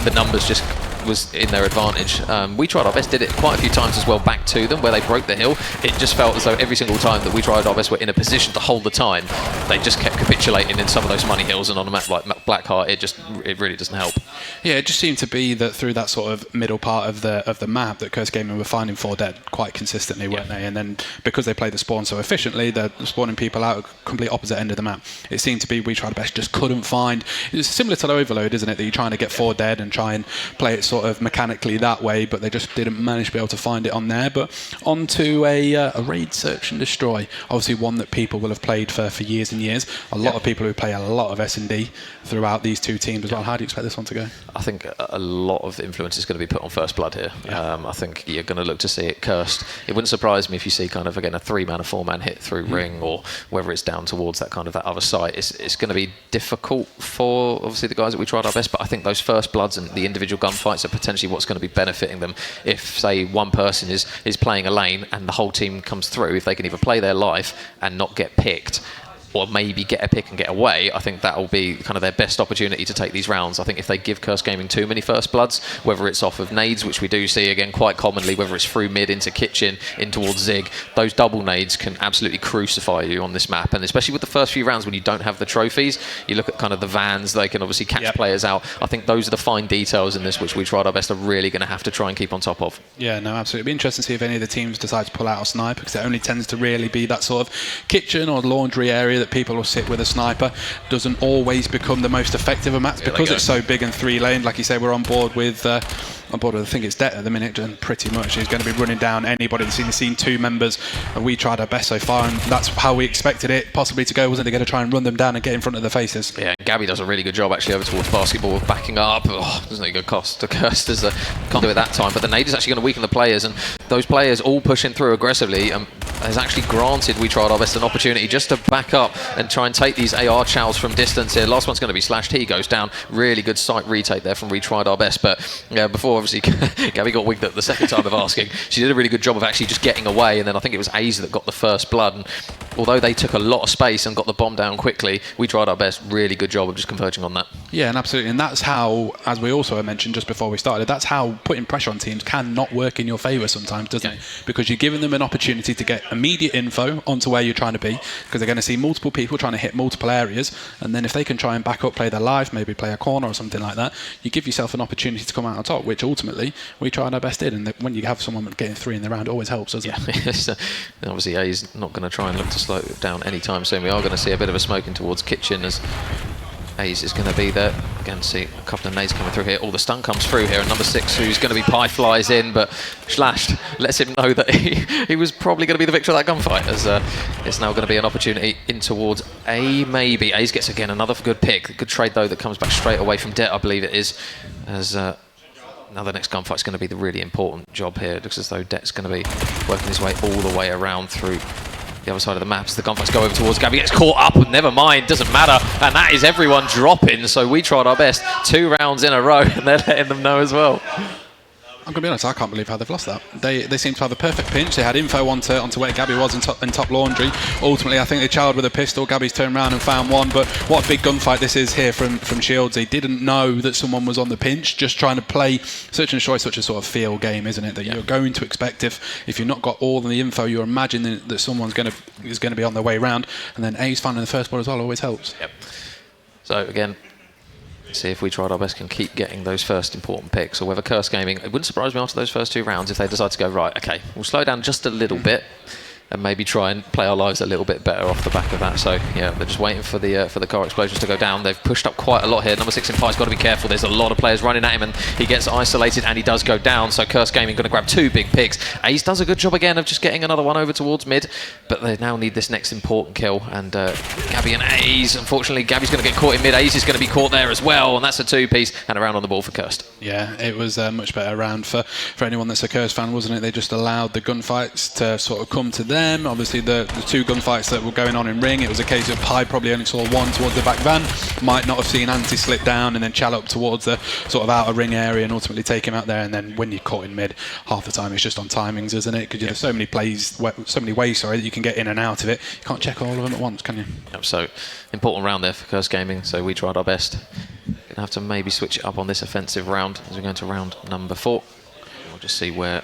the numbers just was in their advantage. We Tried Our Best did it quite a few times as well back to them where they broke the hill. It just felt as though every single time that We Tried Our Best were in a position to hold the time, they just kept capitulating in some of those money hills, and on a map like Blackheart it really doesn't help. Yeah, it just seemed to be that through that sort of middle part of the map that Curse Gaming were finding 4 dead quite consistently, weren't they? And then because they played the spawn so efficiently, they're spawning people out at the complete opposite end of the map. It seemed to be We Tried Our Best just couldn't find. It's similar to Overload, isn't it? That you're trying to get 4 dead and try and play it sort of mechanically that way, but they just didn't manage to be able to find it on there. But onto a raid search and destroy, obviously one that people will have played for years and years. A lot of people who play a lot of S&D throughout these 2 teams as well. How do you expect this one to go? I think a lot of influence is going to be put on First Blood here. I think you're going to look to see it cursed. It wouldn't surprise me if you see kind of, again, a 3-man or 4-man hit through ring, or whether it's down towards that kind of that other site. It's going to be difficult for, obviously, the guys that we tried our best, but I think those First Bloods and the individual gunfights are potentially what's going to be benefiting them. If, say, one person is playing a lane and the whole team comes through, if they can either play their life and not get picked, or maybe get a pick and get away, I think that will be kind of their best opportunity to take these rounds. I think if they give Curse Gaming too many First Bloods, whether it's off of nades, which we do see again quite commonly, whether it's through mid into kitchen, in towards Zig, those double nades can absolutely crucify you on this map. And especially with the first few rounds when you don't have the trophies, you look at kind of the vans, they can obviously catch players out. I think those are the fine details in this which we tried our best are really going to have to try and keep on top of. Yeah, no, absolutely. It'd be interesting to see if any of the teams decide to pull out a sniper, because it only tends to really be that sort of kitchen or laundry area that people will sit with a sniper. Doesn't always become the most effective of maps because it's so big and 3-lane. Like you say, we're on board with I think it's Det at the minute, and pretty much he's going to be running down anybody. He's seen 2 members, and we tried our best so far, and that's how we expected it possibly to go, wasn't it? Going to try and run them down and get in front of their faces. Yeah, Gabby does a really good job actually over towards basketball of backing up. Doesn't a good cost to Curse. Can't do it that time, but the nade is actually going to weaken the players, and those players all pushing through aggressively has actually granted we tried our best an opportunity just to back up and try and take these AR chows from distance here. Last one's going to be slashed. He goes down. Really good sight retake there from we tried our best, but before obviously Gabby got wigged at the second time of asking, she did a really good job of actually just getting away, and then I think it was Aza that got the first blood, and although they took a lot of space and got the bomb down quickly, we tried our best. Really good job of just converging on that. Yeah, and absolutely, and that's how, as we also mentioned just before we started, that's how putting pressure on teams can not work in your favour sometimes, doesn't it? Because you're giving them an opportunity to get immediate info onto where you're trying to be, because they're going to see multiple people trying to hit multiple areas, and then if they can try and back up, play their life, maybe play a corner or something like that, you give yourself an opportunity to come out on top, which ultimately we tried our best did, and when you have someone getting 3 in the round, it always helps, doesn't it? So, obviously A's not going to try and look to slow it down anytime soon. We are going to see a bit of a smoking towards kitchen as A's is going to be there. Again, see a couple of nades coming through here. All the stun comes through here, and number 6, who's going to be pie, flies in, but Slashed lets him know that he was probably going to be the victor of that gunfight, as it's now going to be an opportunity in towards A, maybe. A's gets again another good pick. Good trade though that comes back straight away from Det, I believe it is, as now the next gunfight's going to be the really important job here. It looks as though Det's going to be working his way all the way around through the other side of the map as the gunfights go over towards Gabby. Gets caught up, never mind, doesn't matter. And that is everyone dropping, so we tried our best. 2 rounds in a row, and they're letting them know as well. I'm going to be honest, I can't believe how they've lost that. They seem to have the perfect pinch. They had info onto where Gabby was in top laundry. Ultimately, I think they charged with a pistol. Gabby's turned around and found one, but what a big gunfight this is here from Shields. He didn't know that someone was on the pinch, just trying to play search and destroy, such a sort of feel game, isn't it? That you're going to expect if you've not got all the info, you're imagining that someone's is going to be on their way round, and then A's finding the first ball as well always helps. Yep. So again, see if we tried our best can keep getting those first important picks, or whether Curse Gaming, it wouldn't surprise me after those first 2 rounds if they decide to go, right, okay, we'll slow down just a little bit and maybe try and play our lives a little bit better off the back of that. So yeah, they're just waiting for the car explosions to go down. They've pushed up quite a lot here. Number 6 in Pie's got to be careful. There's a lot of players running at him, and he gets isolated, and he does go down. So Curse Gaming going to grab 2 big picks. Ace does a good job again of just getting another one over towards mid, but they now need this next important kill. And Gabby and Ace, unfortunately, Gabby's going to get caught in mid. Ace is going to be caught there as well, and that's a 2-piece and a round on the ball for Cursed. Yeah, it was a much better round for anyone that's a Curse fan, wasn't it? They just allowed the gunfights to sort of come to them. Obviously, the 2 gunfights that were going on in ring, it was a case of Pie probably only saw one towards the back van, might not have seen Anti slip down and then Chal up towards the sort of outer ring area and ultimately take him out there. And then when you're caught in mid, half the time it's just on timings, isn't it? Because there's so many ways that you can get in and out of it. You can't check all of them at once, can you? Yep, so important round there for Curse Gaming, so we tried our best. Gonna have to maybe switch it up on this offensive round as we go into round number 4. We'll just see where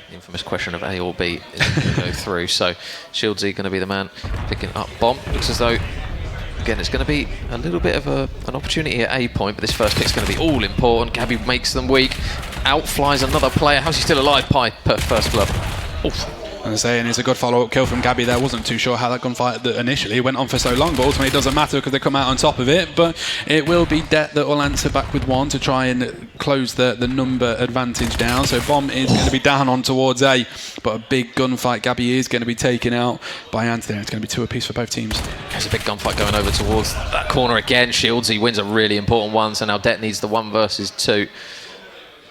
the infamous question of A or B is going to go through. So Shieldsy going to be the man picking up bomb. Looks as though, again, it's going to be a little bit of an opportunity at A point, but this first pick's going to be all important. Gabby makes them weak. Out flies another player. How's he still alive? Pie per first blood. Oof. And saying it's a good follow-up kill from Gabby there. Wasn't too sure how that gunfight initially went on for so long, but ultimately it doesn't matter because they come out on top of it. But it will be Det that will answer back with 1 to try and close the number advantage down. So Bomb is going to be down on towards A, but a big gunfight. Gabby is going to be taken out by Anthony. It's going to be 2 apiece for both teams. There's a big gunfight going over towards that corner again. Shieldsy wins a really important one, so now Det needs the 1 versus 2.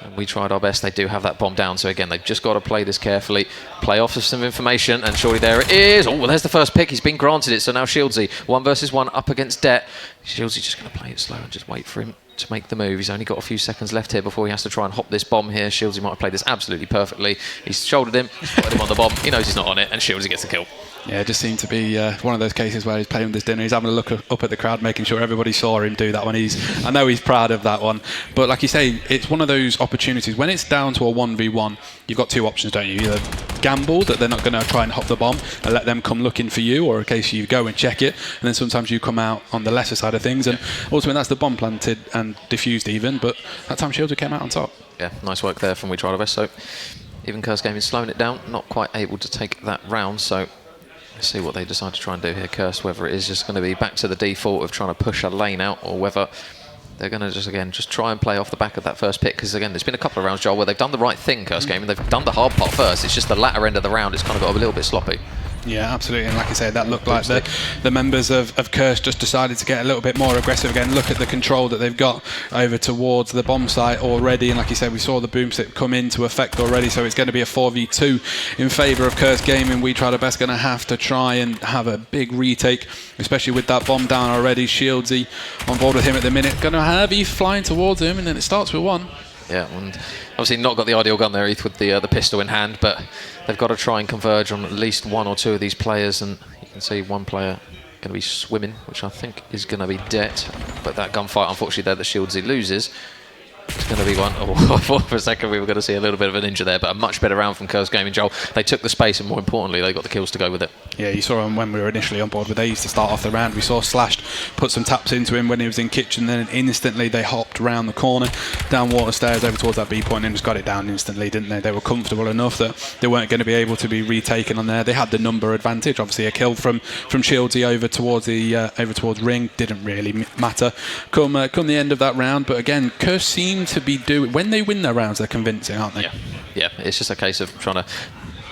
And we tried our best. They do have that bomb down, so again, they've just got to play this carefully, play off of some information, and surely there it is. Oh, well, there's the first pick. He's been granted it, so now Shieldsy, 1 versus 1 up against Det. Shieldsy just going to play it slow and just wait for him to make the move. He's only got a few seconds left here before he has to try and hop this bomb here. Shieldsy might have played this absolutely perfectly. He's shouldered him, put him on the bomb. He knows he's not on it, and Shieldsy gets the kill. Yeah, it just seemed to be one of those cases where he's playing with his dinner. He's having a look up at the crowd, making sure everybody saw him do that one. I know he's proud of that one. But like you say, it's one of those opportunities. When it's down to a 1v1, you've got 2 options, don't you? Either gamble that they're not going to try and hop the bomb and let them come looking for you, or in case you go and check it, and then sometimes you come out on the lesser side of things. And ultimately, that's the bomb planted and diffused even. But that time, Shieldsy came out on top. Yeah, nice work there from We Tried Our Best. So even Curse Gaming slowing it down, not quite able to take that round. So let's see what they decide to try and do here, Curse, whether it is just going to be back to the default of trying to push a lane out, or whether they're going to just try and play off the back of that first pick. Because again, there's been a couple of rounds, Joel, where they've done the right thing, Curse Gaming. They've done the hard part first. It's just the latter end of the round, it's kind of got a little bit sloppy. Yeah, absolutely. And like I said, that looked like the members of Curse just decided to get a little bit more aggressive again. Look at the control that they've got over towards the bomb site already. And like you said, we saw the boomstick come into effect already. So it's going to be a 4v2 in favour of Curse Gaming. We Tried Our Best going to have to try and have a big retake, especially with that bomb down already. Shieldsy on board with him at the minute. Going to have Eve flying towards him, and then it starts with 1. Yeah, and obviously not got the ideal gun there, Heath, with the pistol in hand, but they've got to try and converge on at least 1 or 2 of these players, and you can see one player going to be swimming, which I think is going to be Det. But that gunfight, unfortunately, there that Shieldsy loses. It's going to be one. Oh, for a second, we were going to see a little bit of a ninja there, but a much better round from Curse Gaming, Joel. They took the space, and more importantly, they got the kills to go with it. Yeah, you saw him when we were initially on board with Ace to start off the round. We saw Slashed put some taps into him when he was in kitchen, then instantly they hopped round the corner, down water stairs over towards that B point, and just got it down instantly, didn't they? They were comfortable enough that they weren't going to be able to be retaken on there. They had the number advantage. Obviously, a kill from Shieldsy over towards Ring didn't really matter come the end of that round. But again, Curse seem to be doing, when they win their rounds, they're convincing, aren't they? Yeah, it's just a case of trying to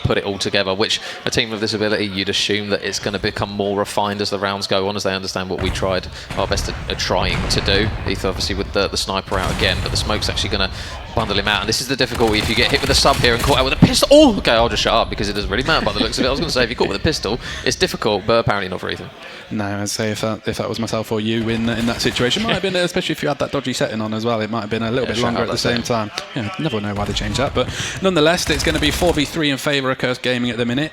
put it all together, which a team of this ability, you'd assume that it's going to become more refined as the rounds go on, as they understand what We Tried Our Best at trying to do. Heath obviously with the sniper out again, but the smoke's actually going to bundle him out, and this is the difficulty. If you get hit with a sub here and caught out with a pistol, oh, okay, I'll just shut up because it doesn't really matter by the looks of it. I was going to say, if you're caught with a pistol, it's difficult, but apparently not for Ethan. No, I'd say if that was myself or you in that situation, it might have been, especially if you had that dodgy setting on as well, it might have been a little bit longer at the same time. Yeah, never know why they changed that, but nonetheless, it's going to be 4v3 in favour of Curse Gaming at the minute.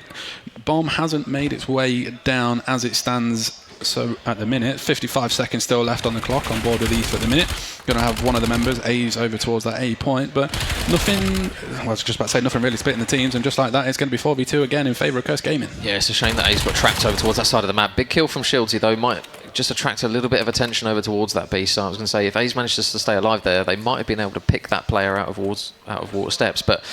Bomb hasn't made its way down as it stands. So at the minute, 55 seconds still left on the clock on board with Eve at the minute. Going to have one of the members, A's, over towards that A point, but nothing, well, I was just about to say nothing really splitting the teams, and just like that, it's going to be 4v2 again in favour of Curse Gaming. Yeah, it's a shame that A's got trapped over towards that side of the map. Big kill from Shieldsy, though, might just attract a little bit of attention over towards that B. So I was going to say, if A's managed just to stay alive there, they might have been able to pick that player out of water steps, but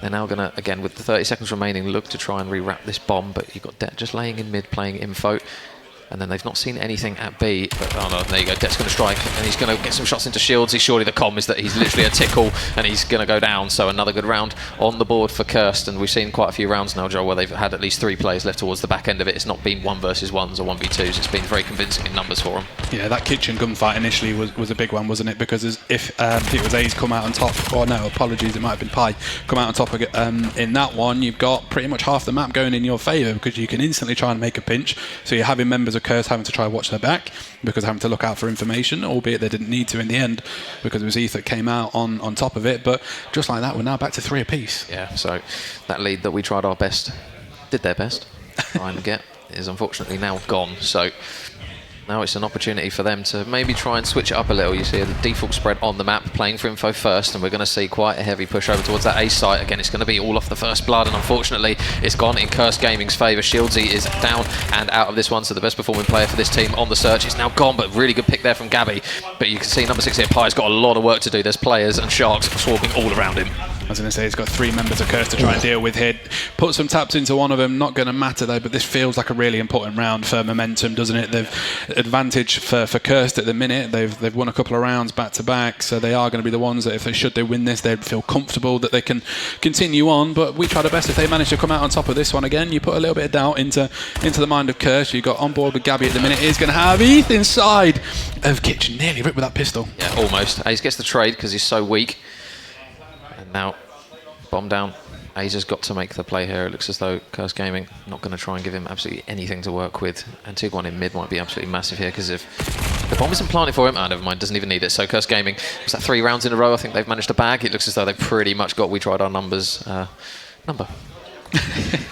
they're now going to, again, with the 30 seconds remaining, look to try and re-wrap this bomb, but you've got Det just laying in mid, playing info. And then they've not seen anything at B, but oh no, there you go, Det's going to strike, and he's going to get some shots into Shieldsy. Surely the comm is that he's literally a tickle, and he's going to go down, so another good round on the board for Kirst, and we've seen quite a few rounds now, Joel, where they've had at least 3 players left towards the back end of it. It's not been 1 versus 1s or 1v2s, it's been very convincing in numbers for them. Yeah, that kitchen gunfight initially was a big one, wasn't it? Because if it was A's come out on top, or no, apologies, it might have been Pi, come out on top in that one, you've got pretty much half the map going in your favour, because you can instantly try and make a pinch, so you're having members of Curse having to try watch their back because having to look out for information, albeit they didn't need to in the end because it was Eve that came out on top of it. But just like that, we're now back to 3 apiece. Yeah, so that lead that We Tried Our Best, did their best, try and get, is unfortunately now gone. So now it's an opportunity for them to maybe try and switch it up a little. You see the default spread on the map, playing for info first, and we're going to see quite a heavy push over towards that A site. Again, it's going to be all off the first blood, and unfortunately, it's gone in Curse Gaming's favour. Shieldsy is down and out of this one, so the best performing player for this team on the search is now gone, but really good pick there from Gabby. But you can see number 6 here, Pi's got a lot of work to do. There's players and sharks swarming all around him. I was going to say he's got 3 members of Curse to try and deal with here. Put some taps into one of them, not going to matter though, but this feels like a really important round for momentum, doesn't it? They've advantage for Cursed at the minute. They've won a couple of rounds back to back, so they are going to be the ones that if they win this, they'd feel comfortable that they can continue on. But we try the best if they manage to come out on top of this one again. You put a little bit of doubt into the mind of Curse. You got on board with Gabby at the minute. He's going to have ETH inside of Kitchen, nearly ripped with that pistol. Yeah, almost. Ace gets the trade because he's so weak. And now, bomb down. Ace has got to make the play here. It looks as though Curse Gaming not going to try and give him absolutely anything to work with. And Tiguan in mid might be absolutely massive here, because if the bomb isn't planted for him, never mind, doesn't even need it. So Curse Gaming, was that 3 rounds in a row? I think they've managed to bag. It looks as though they've pretty much got We Tried Our Numbers number.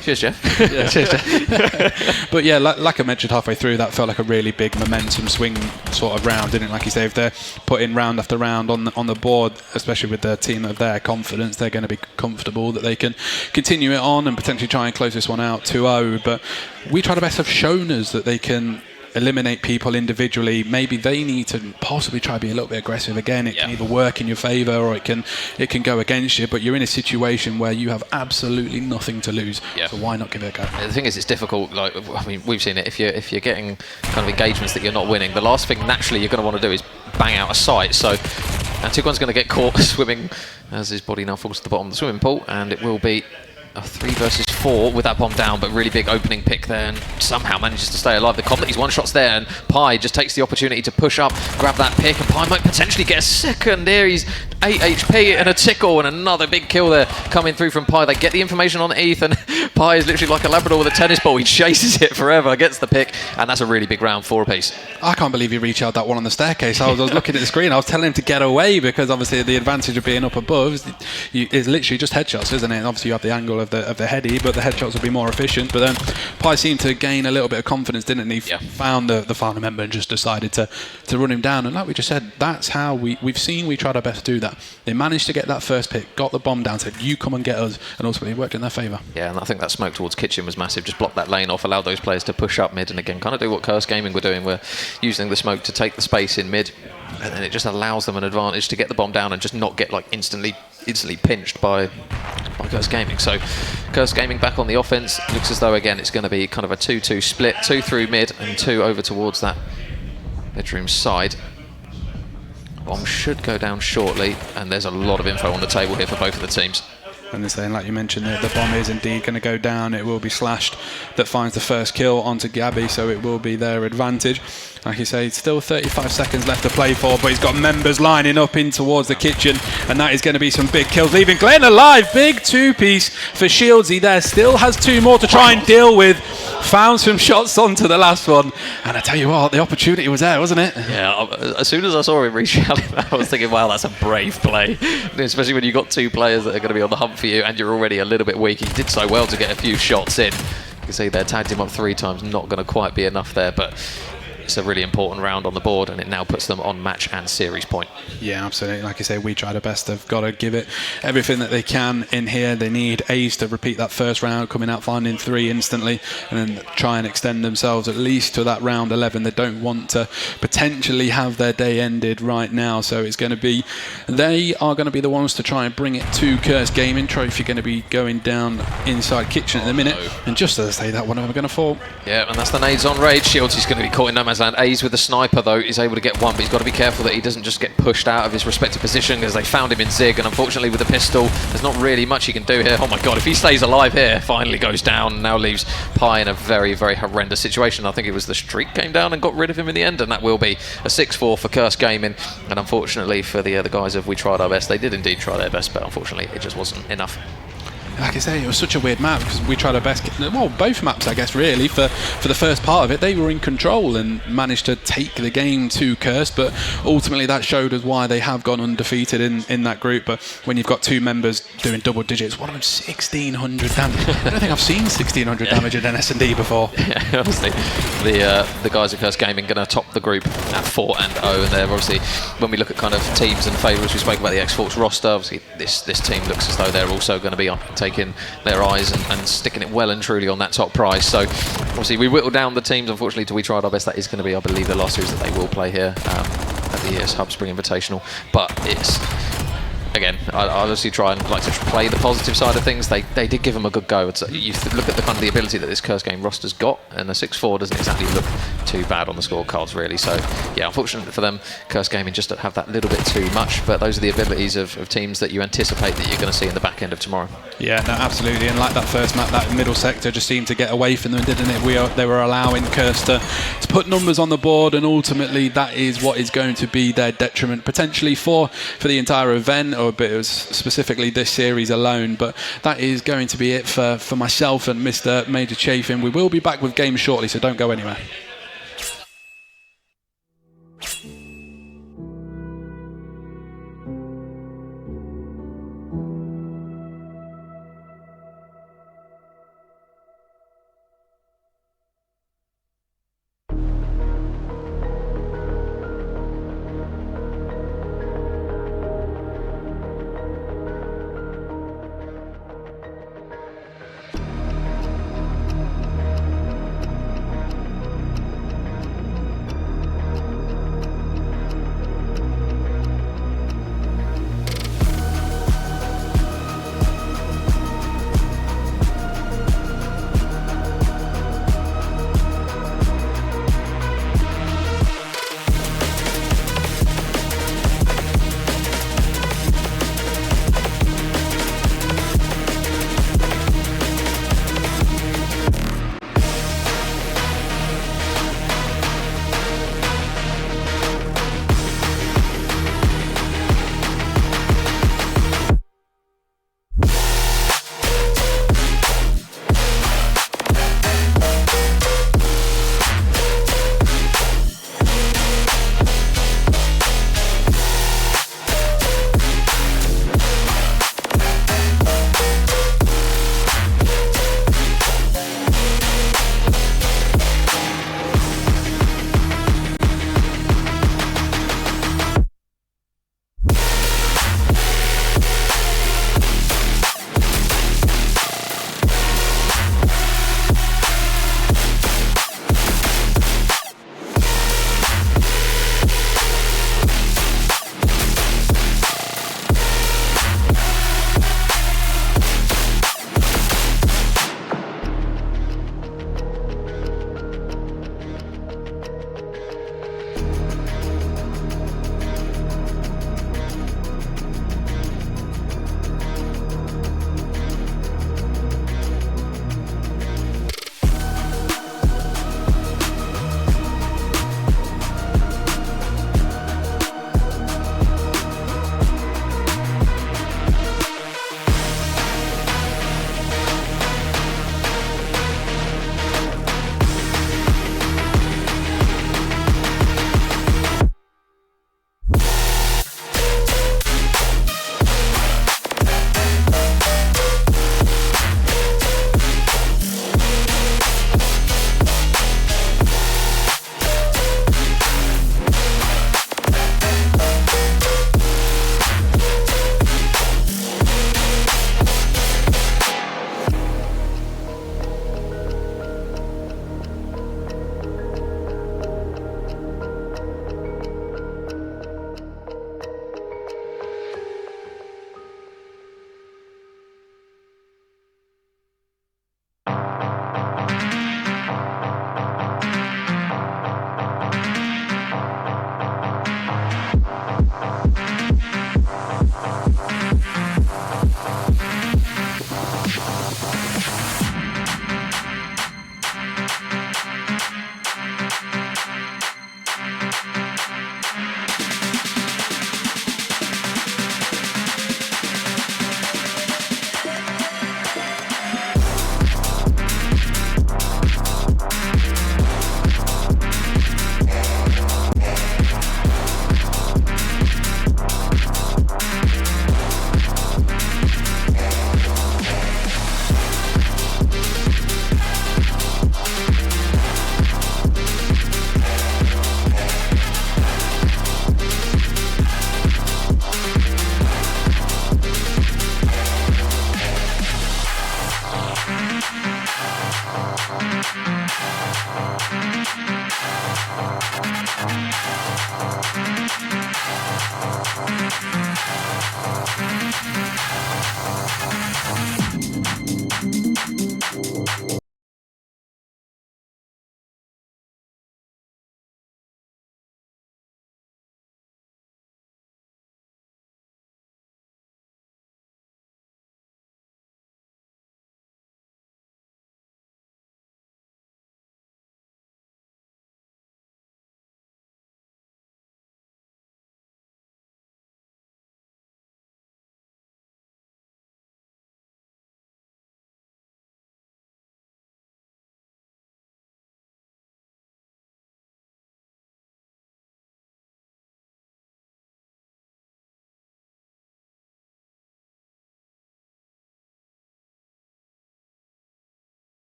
Cheers, Jeff. Yeah, cheers, Jeff. But yeah, like I mentioned halfway through, that felt like a really big momentum swing sort of round, didn't it? Like you say, if they're putting round after round on the board, especially with the team of their confidence, they're going to be comfortable that they can continue it on and potentially try and close this one out 2-0. But We Try the Best have shown us that they can eliminate people individually. Maybe they need to possibly try to be a little bit aggressive again. It can either work in your favour or it can go against you, but you're in a situation where you have absolutely nothing to lose, so why not give it a go? The thing is, it's difficult. Like, I mean, we've seen it. If you're getting kind of engagements that you're not winning, the last thing naturally you're going to want to do is bang out a sight. So now Tiguan's going to get caught swimming as his body now falls to the bottom of the swimming pool, and it will be a 3 versus 4 with that bomb down, but really big opening pick there, and somehow manages to stay alive. The combat, he's 1-shots there, and Pi just takes the opportunity to push up, grab that pick, and Pi might potentially get a second there. He's 8 HP and a tickle, and another big kill there coming through from Pi. They get the information on ETH, and Pi is literally like a Labrador with a tennis ball. He chases it forever, gets the pick, and that's a really big round, 4 apiece. I can't believe he reached out that one on the staircase. I was looking at the screen, I was telling him to get away, because obviously the advantage of being up above is literally just headshots, isn't it? And obviously you have the angle of the heady, but the headshots will be more efficient. But then Pi seemed to gain a little bit of confidence, didn't he? Found the final member and just decided to run him down. And like we just said, that's how we've seen We Tried Our Best to do that. They managed to get that first pick, got the bomb down, said you come and get us, and ultimately it worked in their favour. Yeah, and I think that smoke towards Kitchen was massive. Just blocked that lane off, allowed those players to push up mid, and again kind of do what Curse Gaming were doing. We're using the smoke to take the space in mid, and then it just allows them an advantage to get the bomb down and just not get like instantly pinched by Curse Gaming. So Curse Gaming back on the offense. Looks as though again it's going to be kind of a 2-2 split, 2 through mid and 2 over towards that bedroom side. Bomb should go down shortly, and there's a lot of info on the table here for both of the teams. And they're saying, like you mentioned, the bomb is indeed going to go down. It will be Slashed that finds the first kill onto Gabby, so it will be their advantage. Like you say, still 35 seconds left to play for, but he's got members lining up in towards the kitchen, and that is going to be some big kills, leaving Glenn alive. Big 2-piece for Shieldsy there. Still has 2 more to try and deal with. Found some shots onto the last one, and I tell you what, the opportunity was there, wasn't it? Yeah, as soon as I saw him reach out, I was thinking, wow, that's a brave play. Especially when you've got 2 players that are going to be on the hunt for you, and you're already a little bit weak. He did so well to get a few shots in. You can see they tagged him up 3 times, not going to quite be enough there, but it's a really important round on the board, and it now puts them on match and series point. Yeah, absolutely. Like I say, We Tried Our Best. They've got to give it everything that they can in here. They need A's to repeat that first round, coming out finding 3 instantly, and then try and extend themselves at least to that round 11. They don't want to potentially have their day ended right now, so it's going to be, they are going to be the ones to try and bring it to Curse Gaming. Trophy going to be going down inside Kitchen at the minute, and just as I say that, one of them are going to fall. Yeah, and that's the nades on Rage. Shields is going to be caught in no man's land. A's with the sniper though is able to get one, but he's got to be careful that he doesn't just get pushed out of his respective position, because they found him in Zig, and unfortunately with the pistol there's not really much he can do here. Oh my god, if he stays alive here, finally goes down and now leaves Pi in a very, very horrendous situation. I think it was the streak came down and got rid of him in the end, and that will be a 6-4 for Curse Gaming. And unfortunately for the other guys of We Tried Our Best, they did indeed try their best, but unfortunately it just wasn't enough. Like I say, it was such a weird map, because We Tried Our Best, well, both maps I guess really, for the first part of it, they were in control and managed to take the game to Curse, but ultimately that showed us why they have gone undefeated in that group. But when you've got 2 members doing double digits, one of them 1,600 damage. I don't think I've seen 1,600 damage in an S&D before. Yeah, obviously the guys at Curse Gaming going to top the group at 4-0, and they're obviously, when we look at kind of teams and favourites, we spoke about the X-Force roster, obviously this team looks as though they're also going to be up and taking their eyes and sticking it well and truly on that top prize. So obviously we whittled down the teams, unfortunately, to We Tried Our Best. That is going to be, I believe, the last series that they will play here at the ESHUB Spring Invitational. But it's again, I honestly try and like to play the positive side of things. They did give them a good go. You look at the kind of the ability that this Curse Game roster's got, and a 6-4 doesn't exactly look too bad on the scorecards, really. So, yeah, unfortunately for them, Curse Gaming just have that little bit too much. But those are the abilities of teams that you anticipate that you're going to see in the back end of tomorrow. Yeah, no, absolutely. And like that first map, that middle sector just seemed to get away from them, didn't it? They were allowing Curse to put numbers on the board, and ultimately that is what is going to be their detriment potentially for the entire event, or it was specifically this series alone. But that is going to be it for myself and Mr. Major Chafin. We will be back with games shortly, so don't go anywhere.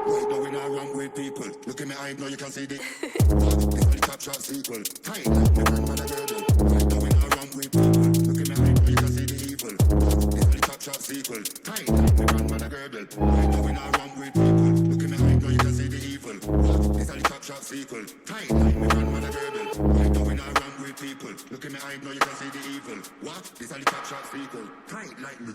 Right now we not wrong with people. Look in my eye, now you can see the what? This is the top shot sequel. Tight like my grandmother girdle. Right now we not wrong with people. Look in my eye, now you can see the evil. What? This is the top shot sequel. Tight like my grandmother girdle. Right now we not wrong with people. Look in my eye, now you can see the evil. What? This is the top shot sequel. Tight like my grandmother girdle. Right now we not wrong with people. Look in my eye, now you can see the evil. What? This is the top shot sequel. Tight like my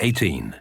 18.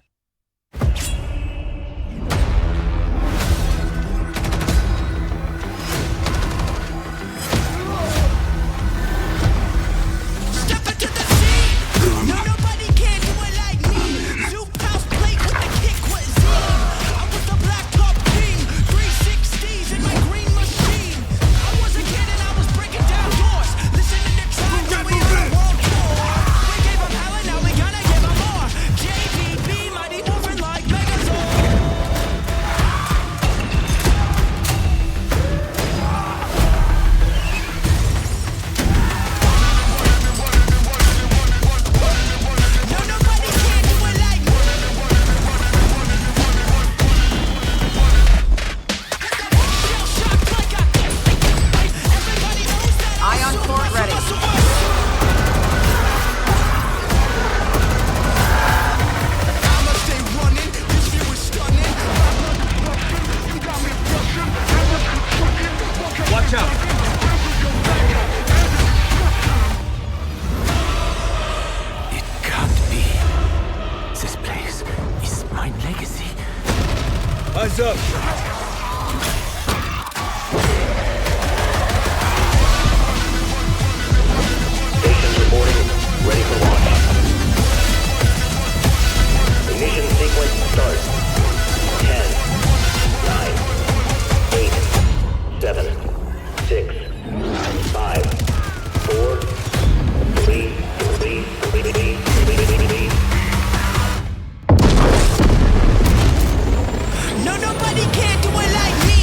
Eyes up. Stations reporting, ready for launch. Ignition sequence start. 10, 9, 8, 7, 6, 5, 4, 3, 3, 3, 3. No, nobody can do it like me.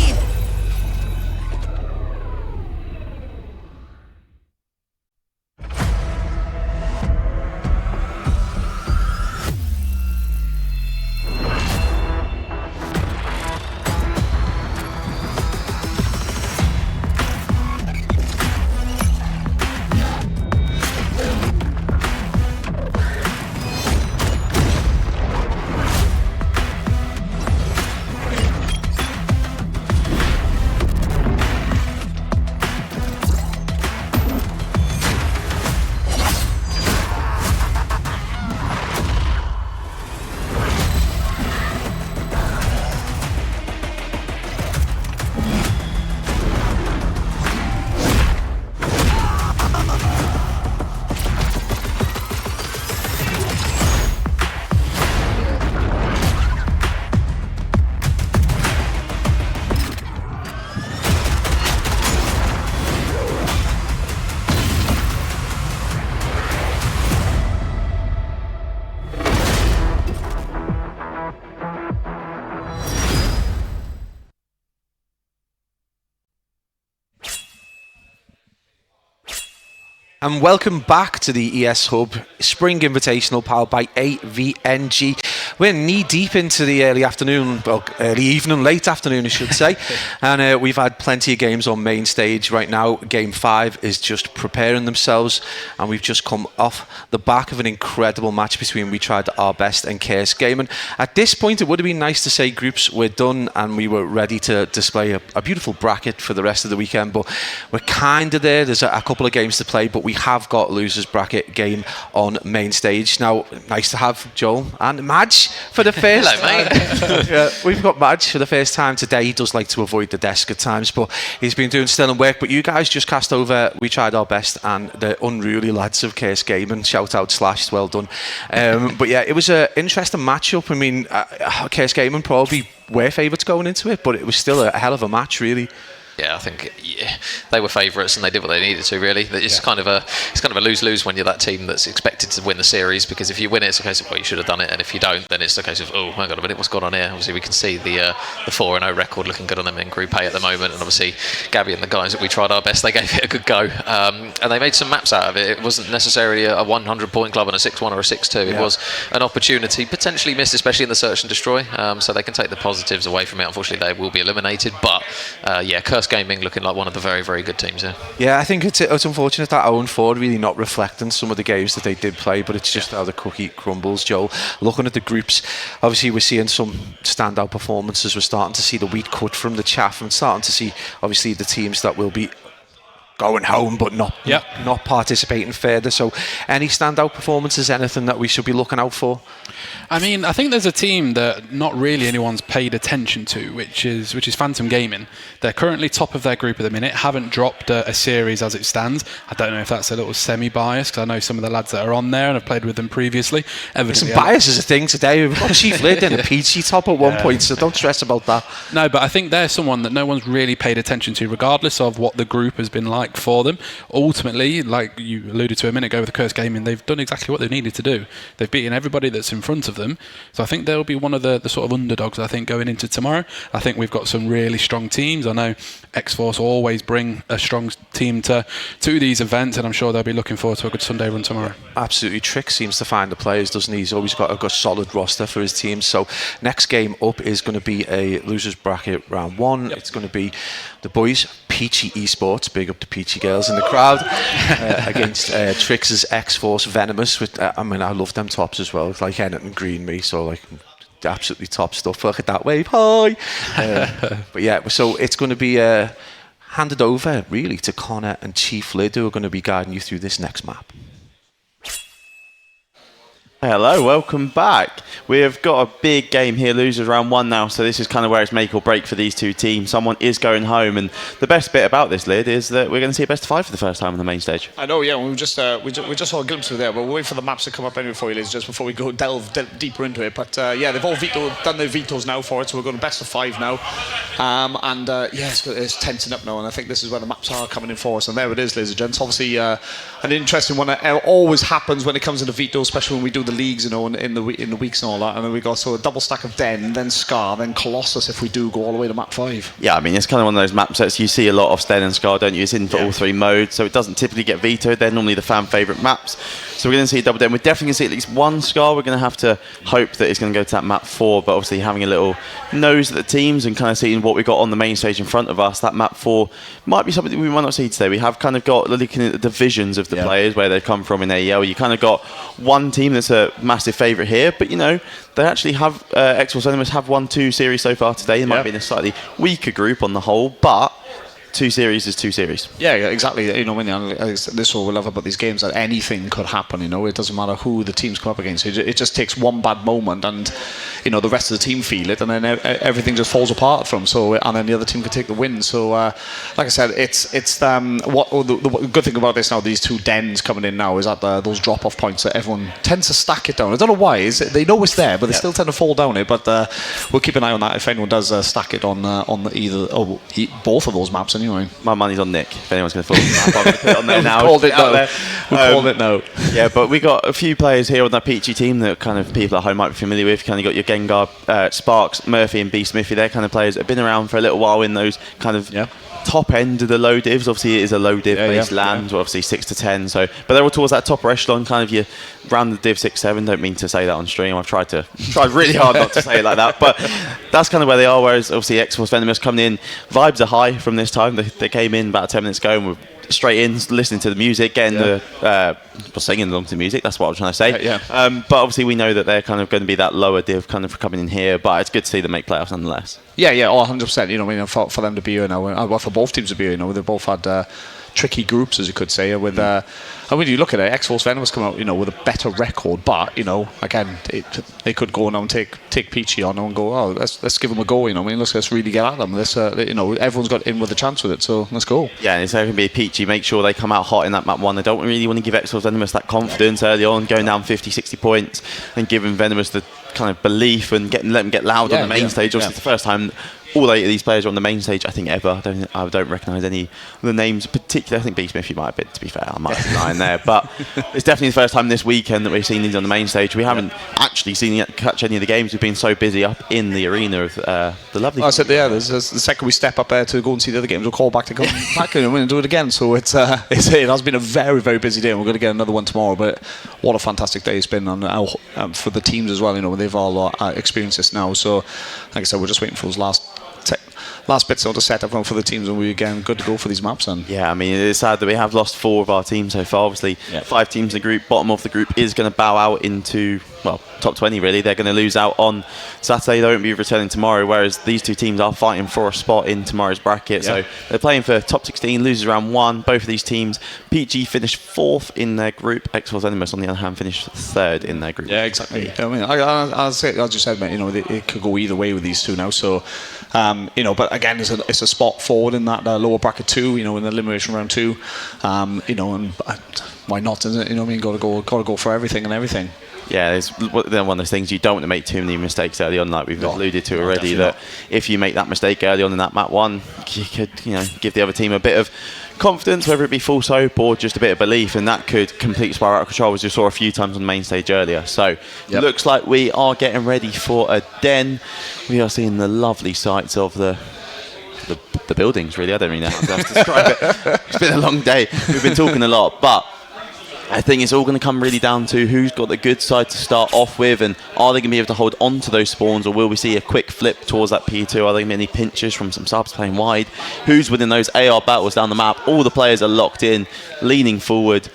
And welcome back to the ESHUB Spring Invitational powered by AVNG. We're knee deep into the early afternoon, well, early evening, late afternoon, I should say. And we've had plenty of games on main stage right now. Game 5 is just preparing themselves. And we've just come off the back of an incredible match between We Tried Our Best and Chaos Gaming. At this point, it would have been nice to say groups were done and we were ready to display a beautiful bracket for the rest of the weekend. But we're kind of there. There's a couple of games to play, but we have got losers bracket game on main stage. Now, nice to have Joel and Madge for the first Hello, mate. yeah, we've got Madge for the first time today. He does like to avoid the desk at times, but he's been doing stellar work. But you guys just cast over We Tried Our Best and the unruly lads of Chaos Gaming. Shout out Slash, well done. But yeah, it was an interesting matchup. I mean, Chaos Gaming probably were favourites going into it, but it was still a hell of a match, really. Yeah, I think they were favourites and they did what they needed to. Really, it's kind of a lose-lose when you're that team that's expected to win the series. Because if you win it, it's a case of well, you should have done it, and if you don't, then it's a case of oh, hang on a minute, what's going on here? Obviously, we can see the 4-0 record looking good on them in Group A at the moment, and obviously Gabby and the guys that We Tried Our Best, they gave it a good go, and they made some maps out of it. It wasn't necessarily a 100-point club and a 6-1 or a 6-2. It was an opportunity, potentially missed, especially in the search and destroy. So they can take the positives away from it. Unfortunately, they will be eliminated, but Curse Gaming looking like one of the very, very good teams here. Yeah, I think it's unfortunate that 0-4 really not reflecting some of the games that they did play, but it's just how the cookie crumbles, Joel. Looking at the groups, obviously we're seeing some standout performances. We're starting to see the wheat cut from the chaff and starting to see, obviously, the teams that will be going home, but not participating further. So, any standout performances? Anything that we should be looking out for? I mean, I think there's a team that not really anyone's paid attention to, which is Phantom Gaming. They're currently top of their group at the minute, haven't dropped a series as it stands. I don't know if that's a little semi-biased, because I know some of the lads that are on there and I've played with them previously. Some bias is a thing today. We've got Chief Lid in a peachy top at one point, so don't stress about that. No, but I think they're someone that no one's really paid attention to, regardless of what the group has been like for them. Ultimately, like you alluded to a minute ago with the Curse Gaming, they've done exactly what they needed to do. They've beaten everybody that's in front of them. So I think they'll be one of the sort of underdogs, I think, going into tomorrow. I think we've got some really strong teams. I know X-Force always bring a strong team to these events, and I'm sure they'll be looking forward to a good Sunday run tomorrow. Absolutely. Trick seems to find the players, doesn't he? He's always got a good solid roster for his team. So next game up is going to be a losers bracket round 1. It's going to be the boys, Peachy Esports, big up to Peachy girls in the crowd, against Trick's X-Force Venomous. I mean, I love them tops as well. It's like anything green me, so like absolutely top stuff. Look at that wave, hi! But yeah, so it's going to be handed over really to Connor and Chief Lid, who are going to be guiding you through this next map. Hello, welcome back. We've got a big game here, losers round 1 now, so this is kind of where it's make or break for these two teams. Someone is going home, and the best bit about this, Lid, is that we're going to see a best of 5 for the first time on the main stage. I know, yeah. We just saw a glimpse of it there, but we'll wait for the maps to come up anyway for you, Liz, just before we go delve deeper into it. But yeah, they've all done their vetoes now for it, so we're going best of 5 now. Yeah, it's tensing up now, and I think this is where the maps are coming in for us. And there it is, ladies and gents. Obviously, an interesting one that always happens when it comes into veto, especially when we do the leagues, you know, in the weeks and all that. And then we got a double stack of Den, then Scar, then Colossus if we do go all the way to map 5. Yeah, I mean, it's kind of one of those map sets you see a lot of Sten and Scar, don't you? It's in for all 3 modes, so it doesn't typically get vetoed. They're normally the fan favourite maps. So we're going to see a double Den. We're definitely going to see at least one Scar. We're going to have to hope that it's going to go to that map 4, but obviously having a little nose at the teams and kind of seeing what we've got on the main stage in front of us, that map 4 might be something that we might not see today. We have kind of got looking at the divisions of the players, where they come from in AEL. You kind of got one team that's a massive favourite here, but you know, they actually have X-Force Venomous have won 2 series so far today. It might be in a slightly weaker group on the whole, but 2 series is 2 series. Yeah, exactly. You know, when this is what we love about these games, that anything could happen. You know, it doesn't matter who the teams come up against. It just takes one bad moment, and you know the rest of the team feel it, and then everything just falls apart from. So, and then the other team can take the win. So, like I said, it's the good thing about this now. These 2 dens coming in now is that those drop-off points that everyone tends to stack it down. I don't know why. They know it's there, but they still tend to fall down it. But we'll keep an eye on that if anyone does stack it on both of those maps. Anyway. My money's on Nick. If anyone's going to fall I'm going to put it on there now. Called it no. We called it no. Yeah, but we got a few players here on that Peachy team that kind of people at home might be familiar with. Kind of got your Gengar, Sparks, Murphy, and B Smithy. They're kind of players that have been around for a little while in those kind of top end of the low divs. Obviously, it is a low div based land, so obviously 6 to 10. So, but they're all towards that top echelon, kind of your round the div 6-7. Don't mean to say that on stream. I've tried really hard not to say it like that, but that's kind of where they are. Whereas obviously X-Force Venomous coming in, vibes are high from this time. They came in about 10 minutes ago and were straight in, listening to the music, getting singing along to the music. That's what I'm trying to say. But obviously we know that they're kind of going to be that lower div kind of coming in here. But it's good to see them make playoffs nonetheless. Yeah, 100%. You know, I mean, for them to be here now, well, for both teams to be here, you know, they've both had tricky groups, as you could say, with and when you look at it, X-Force Venomous come out, you know, with a better record, but you know, again, they could go now and take Peachy on and go, oh, let's give them a go, you know. I mean, let's really get at them. Let's you know, everyone's got in with a chance with it, so let's go. Yeah, and it's going to be Peachy. Make sure they come out hot in that map 1. They don't really want to give X-Force Venomous that confidence early on, going down 50-60 points, and giving Venomous the kind of belief and let them get loud on the main stage. Obviously, it's the first time all 8 of these players are on the main stage, I think, ever. I don't recognise any of the names particularly. I think B Smithy might have been, to be fair. I might be lying there. But it's definitely the first time this weekend that we've seen these on the main stage. We haven't actually seen catch any of the games. We've been so busy up in the arena of the lovely... I said, yeah, the second we step up there to go and see the other games, we'll call back to come back and do it again. So it has been a very, very busy day, and we're going to get another one tomorrow. But what a fantastic day it's been for the teams as well. You know, they've all experienced this now. So, like I said, we're just waiting for those last bits to set up for the teams, and we're again good to go for these maps. And yeah, I mean, it's sad that we have lost 4 of our teams so far. Obviously, 5 teams in the group. Bottom of the group is going to bow out into top 20 really. They're going to lose out on Saturday. They won't be returning tomorrow, whereas these two teams are fighting for a spot in tomorrow's bracket. So they're playing for top 16, losers round 1. Both of these teams, PG finished 4th in their group. X-Force Animus, on the other hand, finished 3rd in their group. Yeah, exactly. I mean, I'll say, as you said, mate, it could go either way with these two now. So, but again, it's a spot forward in that lower bracket 2. In the elimination round 2. And why not? Isn't it? Got to go for everything and everything. Yeah, it's one of those things you don't want to make too many mistakes early on, like we've alluded to already. That if you make that mistake early on in that map 1, you could give the other team a bit of confidence, whether it be false hope or just a bit of belief, and that could completely spiral out of control, as you saw a few times on the main stage earlier. So looks like we are getting ready for a den. We are seeing the lovely sights of the buildings, really. I don't really know how to describe it. It's been a long day. We've been talking a lot, but I think it's all going to come really down to who's got the good side to start off with, and are they going to be able to hold on to those spawns, or will we see a quick flip towards that P2? Are there going to be any pinches from some subs playing wide? Who's winning those AR battles down the map? All the players are locked in, leaning forward.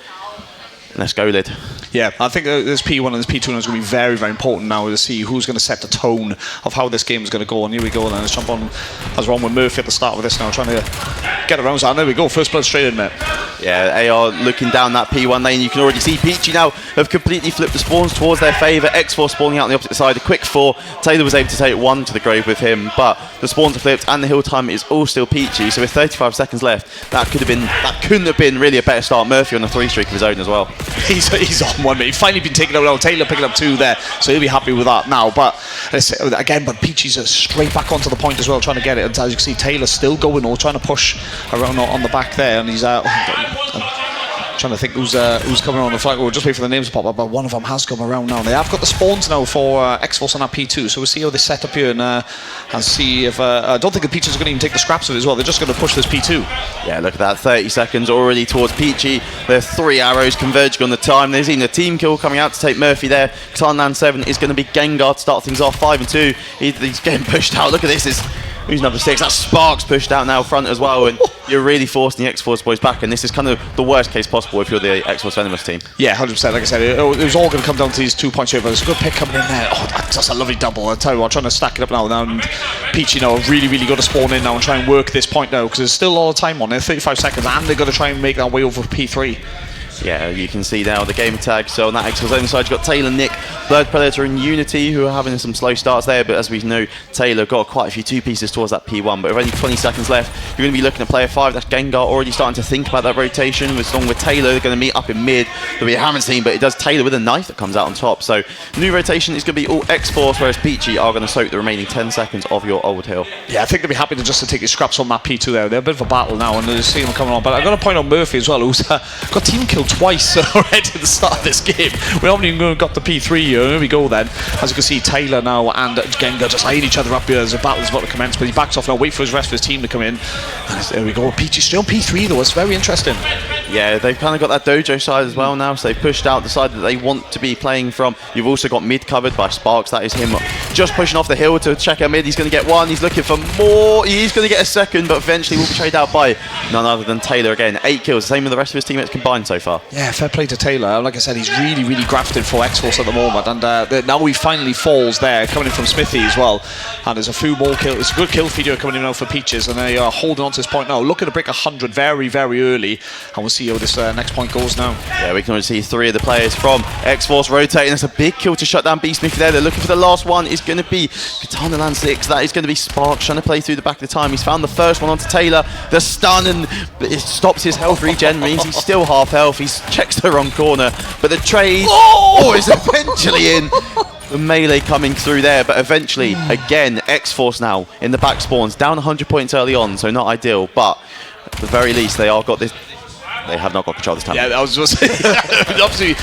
Let's go, Lid. Yeah, I think this P1 and this P2 is going to be very, very important now to see who's going to set the tone of how this game is going to go. And here we go, then let's jump on as we're on with Murphy at the start of this now, trying to get around. So there we go, first blood straight in, mate. Yeah, AR looking down that P1 lane. You can already see Peachy now have completely flipped the spawns towards their favour. X-Force spawning out on the opposite side, a quick 4. Taylor was able to take 1 to the grave with him, but the spawns are flipped and the hill time is all still Peachy. So with 35 seconds left, that couldn't have been really a better start. Murphy on a 3 streak of his own as well. He's on 1, mate. He's finally been taken out now. Taylor picking up 2 there, so he'll be happy with that now. But again, Peachy's straight back onto the point as well, trying to get it. And as you can see, Taylor's still going, or trying to push around on the back there, and he's trying to think who's coming on the flank. We'll just wait for the names to pop up, but one of them has come around now. They have got the spawns now for X-Force on that P2, so we'll see how they set up here and see if... I don't think the Peaches are going to even take the scraps of it as well. They're just going to push this P2. Yeah, look at that. 30 seconds already towards Peachy. There are 3 arrows converging on the time. There's even a team kill coming out to take Murphy there. Ktanlan 7 is going to be Gengar to start things off. 5 and 2. He's getting pushed out. Look at this. Who's number 6? That's Sparks pushed out now front as well, and you're really forcing the X-Force boys back, and this is kind of the worst case possible if you're the X-Force Venomous team. Yeah, 100%. Like I said, it was all going to come down to these 2 points here, but it's a good pick coming in there. Oh, that's a lovely double. I'll tell you what, I'm trying to stack it up now, and Peachy now really, really got to spawn in now and try and work this point now, because there's still a lot of time on there, 35 seconds, and they've got to try and make that way over P3. Yeah, you can see now the game tag. So on that X-Force own side, you've got Taylor, Nick, Blood Predator and Unity, who are having some slow starts there, but as we know, Taylor got quite a few 2 pieces towards that P1, but with only 20 seconds left, you're going to be looking at player 5, that's Gengar, already starting to think about that rotation. Along with Taylor, they're going to meet up in mid, that we haven't seen, but it does Taylor with a knife that comes out on top. So new rotation is going to be all X-Force, whereas Peachy are going to soak the remaining 10 seconds of your old hill. Yeah, I think they'll be happy to take his scraps on that P2 there. They're a bit of a battle now, and they're seeing them coming on, but I've got to point out Murphy as well, who's got team killed twice already at the start of this game. We haven't even got the P3 here. Here we go then. As you can see, Taylor now and Gengar just eyeing each other up here as the battle's about to commence, but he backs off now, wait for his rest of his team to come in. And there we go. Peachy's still on P3 though. It's very interesting. Yeah, they've kind of got that dojo side as well now, so they've pushed out the side that they want to be playing from. You've also got mid covered by Sparks. That is him just pushing off the hill to check out mid. He's going to get 1. He's looking for more. He's going to get a second, but eventually will be traded out by none other than Taylor again. 8 kills, same with the rest of his teammates combined so far. Yeah, fair play to Taylor. Like I said, he's really, really grafted for X-Force at the moment, and now he finally falls there, coming in from Smithy as well. And there's a few more kills. It's a good kill feed coming in now for Peaches, and they are holding on to this point now. Looking to break 100 very, very early, and we'll see how this next point goes now. Yeah, we can already see 3 of the players from X-Force rotating. That's a big kill to shut down B Smithy there. They're looking for the last one. It's going to be Katana Land 6. That is going to be Sparks trying to play through the back of the time. He's found the first one onto Taylor. The stun, and it stops his health regen, means he's still half health. He checks the wrong corner, but the trade is eventually in. The melee coming through there, but eventually, again, X-Force now in the back spawns, down 100 points early on, so not ideal, but at the very least, they are got this. They have not got control this time. Yeah, I was just absolutely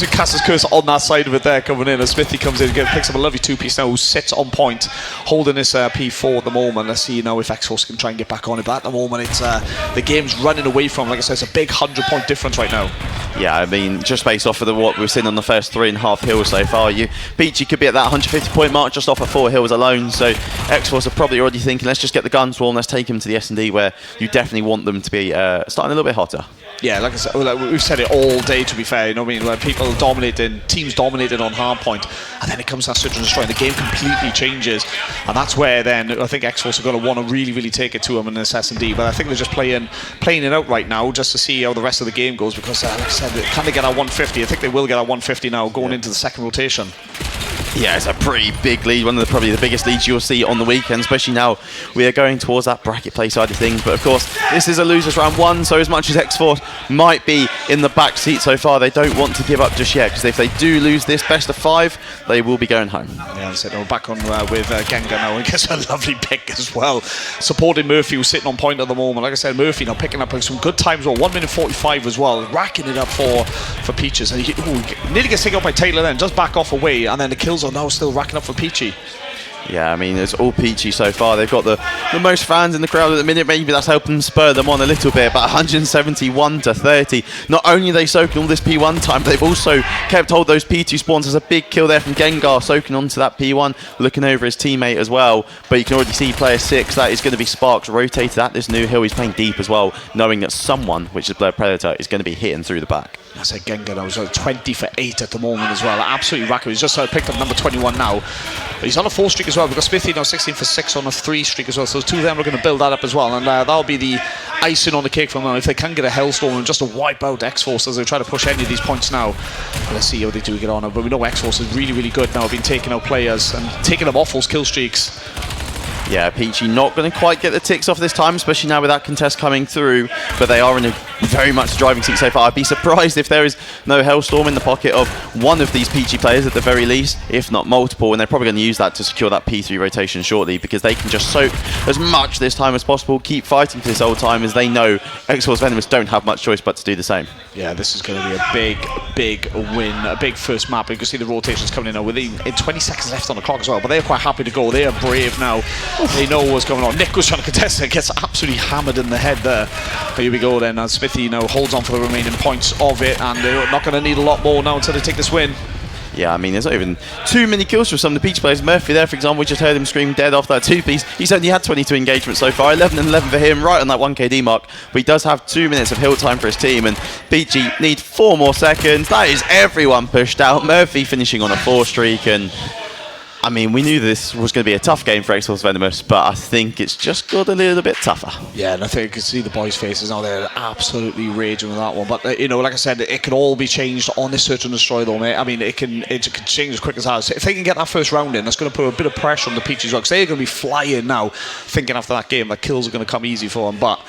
Caster's curse on that side of it there coming in. As Smithy comes in, picks up a lovely 2-piece now, who sits on point, holding this P4 at the moment. Let's see now if X-Force can try and get back on it. But at the moment, it's the game's running away from. Like I said, it's a big 100-point difference right now. Yeah, I mean, just based off of what we've seen on the first 3.5 hills so far, Peachy could be at that 150-point mark just off of 4 hills alone. So X-Force are probably already thinking, let's just get the gun swarm, let's take him to the S&D where you definitely want them to be starting a little bit hotter. Yeah, like I said, we've said it all day, to be fair. You know what I mean? When people teams dominated on hardpoint, and then it comes to that Search and Destroy, and the game completely changes. And that's where then I think X-Force are going to want to really, really take it to them in this S&D. But I think they're just playing it out right now just to see how the rest of the game goes, because, like I said, can they get our 150? I think they will get our 150 now going into the second rotation. Yeah, it's a pretty big lead, one of probably the biggest leads you'll see on the weekend, especially now we are going towards that bracket play side of things. But of course, this is a losers round 1, so as much as X-Force might be in the back seat so far, they don't want to give up just yet, because if they do lose this best of 5, they will be going home. Yeah, I said we're back on with Gengar now, and gets a lovely pick as well. Supporting Murphy, who's sitting on point at the moment. Like I said, Murphy now picking up some good times, 1 minute 45 as well, racking it up for Peaches. And he nearly gets taken out by Taylor then, just back off away, and then the kills are now still racking up for Peachy. Yeah, I mean, it's all Peachy so far. They've got the most fans in the crowd at the minute. Maybe that's helping spur them on a little bit. But 171 to 30. Not only are they soaking all this P1 time, but they've also kept hold of those P2 spawns. There's a big kill there from Gengar, soaking onto that P1, looking over his teammate as well. But you can already see player 6, that is going to be Sparks, rotated at this new hill. He's playing deep as well, knowing that someone, which is Blur Predator, is going to be hitting through the back. I said Gengar now, so 20 for 8 at the moment as well. Absolutely racking. He's just picked up number 21 now. But he's on a 4 streak as well. We've got Smithy now 16 for 6 on a 3 streak as well. So 2 of them are going to build that up as well. And that'll be the icing on the cake for them if they can get a Hellstorm and just to wipe out X-Force as they try to push any of these points now. Let's see how they do get on. But we know X-Force is really, really good now. Been taking out players and taking them off those kill streaks. Yeah, Peachy not going to quite get the ticks off this time, especially now with that contest coming through, but they are in a very much driving seat so far. I'd be surprised if there is no Hellstorm in the pocket of one of these Peachy players at the very least, if not multiple, and they're probably going to use that to secure that P3 rotation shortly, because they can just soak as much this time as possible, keep fighting for this old time, as they know X-Force Venomous don't have much choice but to do the same. Yeah, this is going to be a big, big win, a big first map. You can see the rotations coming in now with 20 seconds left on the clock as well, but they're quite happy to go. They are brave now. They know what's going on. Nick was trying to contest it, gets absolutely hammered in the head there. But here we go then, as Smithy now holds on for the remaining points of it, and they're not going to need a lot more now until they take this win. Yeah, I mean, there's not even too many kills from some of the Peach players. Murphy there, for example, we just heard him scream dead off that 2-piece. He's only had 22 engagements so far, 11 and 11 for him, right on that 1KD mark. But he does have 2 minutes of hill time for his team, and Peachy need 4 more seconds. That is everyone pushed out. Murphy finishing on a 4 streak, and I mean, we knew this was going to be a tough game for X-Force Venomous, but I think it's just got a little bit tougher. Yeah, and I think you can see the boys' faces now. They're absolutely raging with that one. But, you know, like I said, it can all be changed on this Search and Destroy, though, mate. I mean, it can change as quick as that. So if they can get that first round in, that's going to put a bit of pressure on the Peaches, because they're going to be flying now, thinking after that game that kills are going to come easy for them. But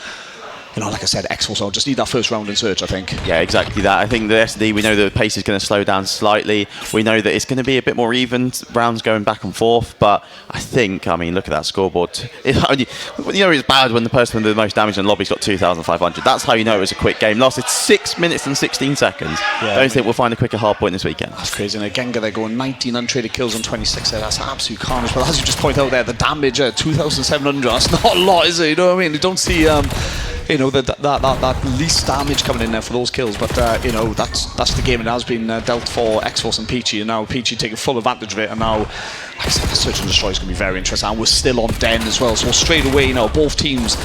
you know, like I said, X-Force will just need that first round in Search, I think. Yeah, exactly that. I think the SD, we know that the pace is going to slow down slightly. We know that it's going to be a bit more even, rounds going back and forth. But I think, I mean, look at that scoreboard. You know, it's bad when the person with the most damage in the lobby's got 2,500. That's how you know it was a quick game. Lasted 6 minutes and 16 seconds. Yeah, I don't think we'll find a quicker hard point this weekend. That's crazy. And again, they're going 19 untraded kills on 26 there. That's absolute carnage. But as you just point out there, the damage at 2,700, that's not a lot, is it? You know what I mean? You don't see you know, that least damage coming in there for those kills, but you know, that's the game. It has been dealt for X-Force and Peachy, and now Peachy taking full advantage of it, and now, like I said, the Search and Destroy is going to be very interesting, and we're still on Den as well, so straight away, you know, both teams,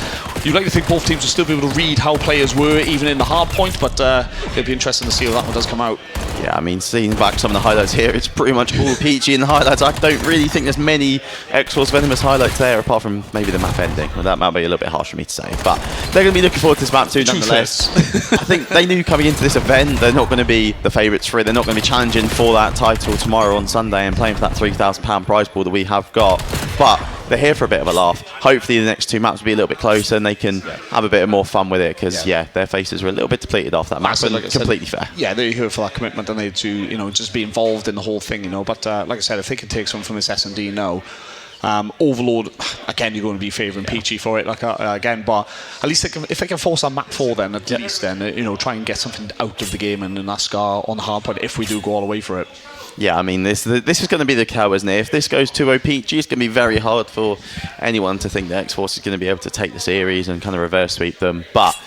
you'd like to think both teams will still be able to read how players were, even in the hard point, but it'll be interesting to see how that one does come out. Yeah, I mean, seeing back some of the highlights here, it's pretty much all Peachy in the highlights. I don't really think there's many X-Force Venomous highlights there, apart from maybe the map ending. Well, that might be a little bit harsh for me to say, but they're going to be looking forward to this map too, nonetheless. I think they knew coming into this event, they're not going to be the favourites for it. They're not going to be challenging for that title tomorrow on Sunday and playing for that £3,000 prize pool that we have got. But they're here for a bit of a laugh. Hopefully the next 2 maps will be a little bit closer and they can have a bit more fun with it, because their faces were a little bit depleted off that map, but like completely fair. Yeah, they're here for that commitment, and they to, you know, just be involved in the whole thing, you know. But like I said, if they can take some from this S&D now, Overlord, again, you're going to be favouring Peachy for it, like again, but at least if they can force that map 4, then at least then, you know, try and get something out of the game and NASCAR on the hard point if we do go all the way for it. Yeah, I mean, this is going to be the cow, isn't it? If this goes 2-0 Peachy, it's going to be very hard for anyone to think that X-Force is going to be able to take the series and kind of reverse sweep them. But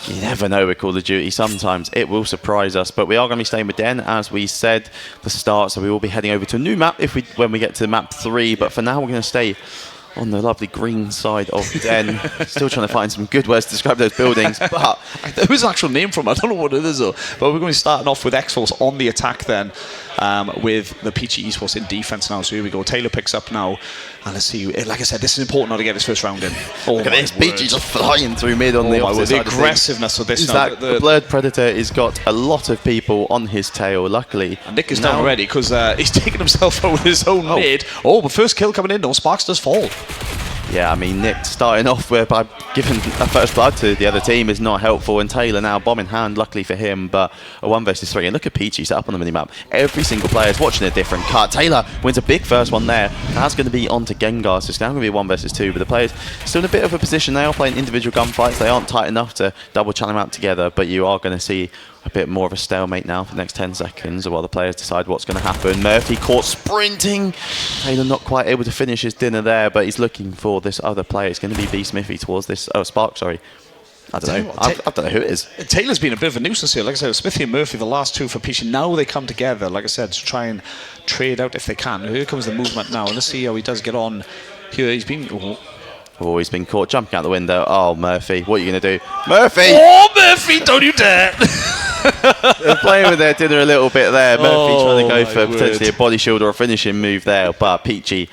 you never know with Call of Duty. Sometimes it will surprise us. But we are going to be staying with Den, as we said, the start. So we will be heading over to a new map when we get to map 3. But for now, we're going to stay on the lovely green side of Den. Still trying to find some good words to describe those buildings, but there was an actual name from it. I don't know what it is though. But we're going to be starting off with X-Force on the attack then, with the PG Esports in defense now. So here we go. Taylor picks up now. And let's see, like I said, this is important now to get this first round in. Look at this, PG just flying through mid on the opposite side. The aggressiveness of this now. The Blurred Predator has got a lot of people on his tail, luckily. And Nick is down already because he's taken himself out with his own mid. Oh, but first kill coming in, no, Sparks does fall. Yeah, I mean, Nick starting off by giving a first blood to the other team is not helpful, and Taylor now bomb in hand, luckily for him, but a 1 versus 3. And look at Peachy set up on the minimap. Every single player is watching a different cut. Taylor wins a big first one there. That's going to be on to Gengar, so it's now going to be a 1 versus 2, but the players still in a bit of a position. They are playing individual gunfights. They aren't tight enough to double channel them out together, but you are going to see a bit more of a stalemate now for the next 10 seconds while the players decide what's going to happen. Murphy caught sprinting. Taylor not quite able to finish his dinner there, but he's looking for this other player. It's going to be B Smithy towards this. Oh, Spark, sorry. I don't know. I don't know who it is. Taylor's been a bit of a nuisance here. Like I said, Smithy and Murphy, the last two for Peachy. Now they come together, like I said, to try and trade out if they can. Here comes the movement now. Let's see how he does get on here. He's been... Oh, he's been caught jumping out the window. Oh, Murphy, what are you going to do? Murphy! Oh, Murphy, don't you dare! They're playing with their dinner a little bit there. Murphy trying to go for potentially a body shield or a finishing move there, but Peachy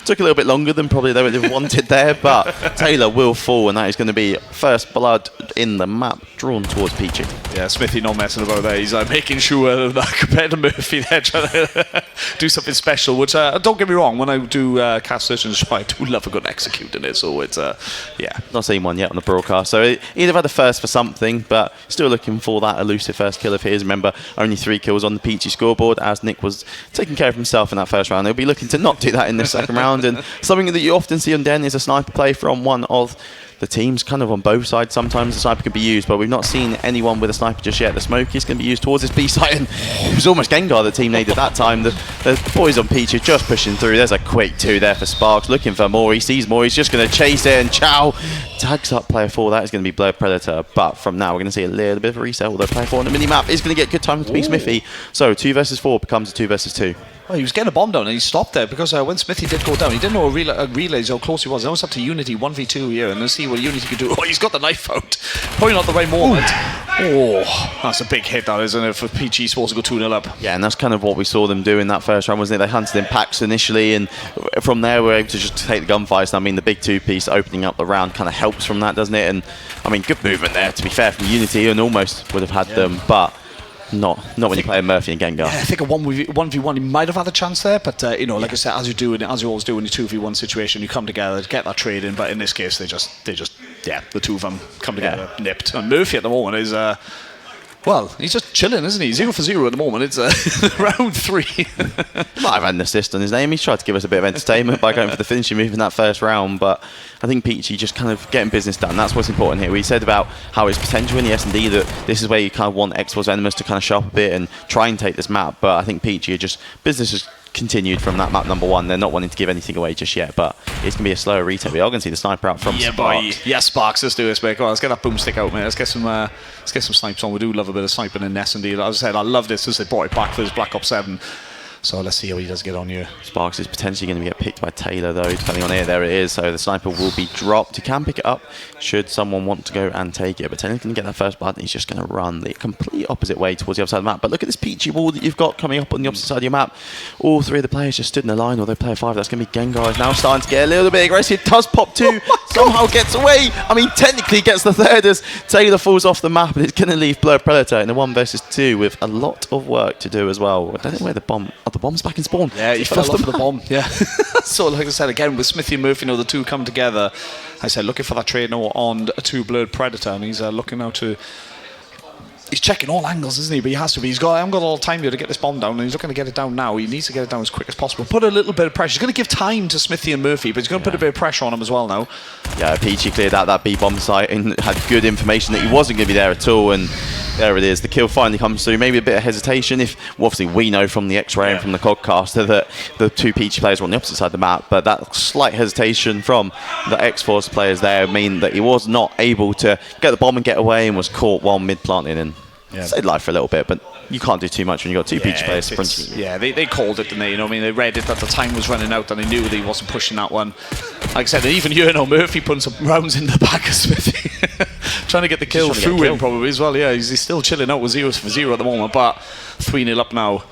took a little bit longer than probably they would have wanted there, but Taylor will fall, and that is going to be first blood in the map drawn towards Peachy. Yeah, Smithy not messing about there. He's making sure that compared to Murphy there, trying to do something special, which don't get me wrong, when I do cast search and destroy, I do love a good execute in it, so it's, yeah. Not seen one yet on the broadcast, so he'd have had a first for something, but still looking for that elusive first kill of his. Remember, only 3 kills on the Peachy scoreboard as Nick was taking care of himself in that first round. He'll be looking to not do that in this second round, and something that you often see on Den is a sniper play from one of the teams, kind of on both sides. Sometimes the sniper can be used, but we've not seen anyone with a sniper just yet. The smoke is going to be used towards this B site, and it was almost Gengar the team needed that time. The boys on Peach are just pushing through. There's a quick 2 there for Sparks, looking for more. He sees more. He's just going to chase it, and Chow tags up player 4. That is going to be Blurred Predator, but from now we're going to see a little bit of a reset, although player 4 on the mini-map is going to get good time to be Smithy. So 2 versus 4 becomes a 2 versus 2. Well, he was getting a bomb down and he stopped there because when Smithy did go down, he didn't know relays how close he was. It was up to Unity 1v2 here, and let's see what Unity could do. Oh, he's got the knife out. Probably not the right moment. Oh, that's a big hit, that, isn't it, for PG Sports to go 2-0 up. Yeah, and that's kind of what we saw them do in that first round, wasn't it? They hunted in packs initially, and from there we're able to just take the gunfights. I mean, the big 2-piece opening up the round kind of helps from that, doesn't it? And I mean, good movement there, to be fair, from Unity, and almost would have had them, but not when you play Murphy and Gengar. Yeah, I think a 1v1 he might have had a chance there, but you know, like I said, as you always do in a 2v1 situation, you come together to get that trade in. But in this case, they just yeah, the two of them come together, nipped. And Murphy at the moment is well, he's just chilling, isn't he? 0 for 0 at the moment. It's round 3. He might have had an assist on his name. He's tried to give us a bit of entertainment by going for the finishing move in that first round, but I think Peachy just kind of getting business done. That's what's important here. We said about how it's potential in the S&D, that this is where you kind of want X-Force Venomous to kind of show up a bit and try and take this map, but I think Peachy just business has continued from that map number 1. They're not wanting to give anything away just yet, but it's going to be a slower retake. We are going to see the sniper out from Sparks. Boy. Yeah, Sparks, let's do this, mate. Come on, let's get that boomstick out, mate. Let's get some snipes on. We do love a bit of sniping in S&D. As I said, I love this since they brought it back for this Black Ops 7. So let's see how he does get on here. Sparks is potentially going to get picked by Taylor, though, depending on here. There it is. So the sniper will be dropped. He can pick it up should someone want to go and take it. But Taylor's going to get that first blood, and he's just going to run the complete opposite way towards the other side of the map. But look at this Peachy wall that you've got coming up on the opposite side of your map. All 3 of the players just stood in a line, although player 5, that's going to be Gengar, is now starting to get a little bit aggressive. Does pop 2, somehow gets away. I mean, technically gets the 3rd as Taylor falls off the map, and it's going to leave Blurred Predator in a 1 versus 2 with a lot of work to do as well. I don't know where the bomb... Oh, the bomb's back in spawn. Yeah, he fell off the bomb. Yeah. So, like I said, again, with Smithy and Murphy, you know, the two come together. I said, looking for that trade now on a 2 Blurred Predator, and he's looking now to... He's checking all angles, isn't he? But he has to be. I haven't got all the time here to get this bomb down, and he's looking to get it down now. He needs to get it down as quick as possible. Put a little bit of pressure. He's going to give time to Smithy and Murphy, but he's going to put a bit of pressure on him as well now. Yeah, Peachy cleared out that B-bomb site and had good information that he wasn't going to be there at all, and there it is. The kill finally comes through. Maybe a bit of hesitation. Obviously we know from the X-Ray and from the Codcaster that the 2 Peachy players were on the opposite side of the map, but that slight hesitation from the X-Force players there mean that he was not able to get the bomb and get away, and was caught while mid-planting in. Saved life for a little bit, but you can't do too much when you've got 2 Peachy players sprinting. Yeah, they called it, didn't they? You know, I mean, they read it that the time was running out, and they knew that he wasn't pushing that one. Like I said, even you know, Murphy putting some rounds in the back of Smithy. Trying to get the kill through him probably as well. Yeah, he's still chilling out with 0-for-0 at the moment, but 3-0 up now.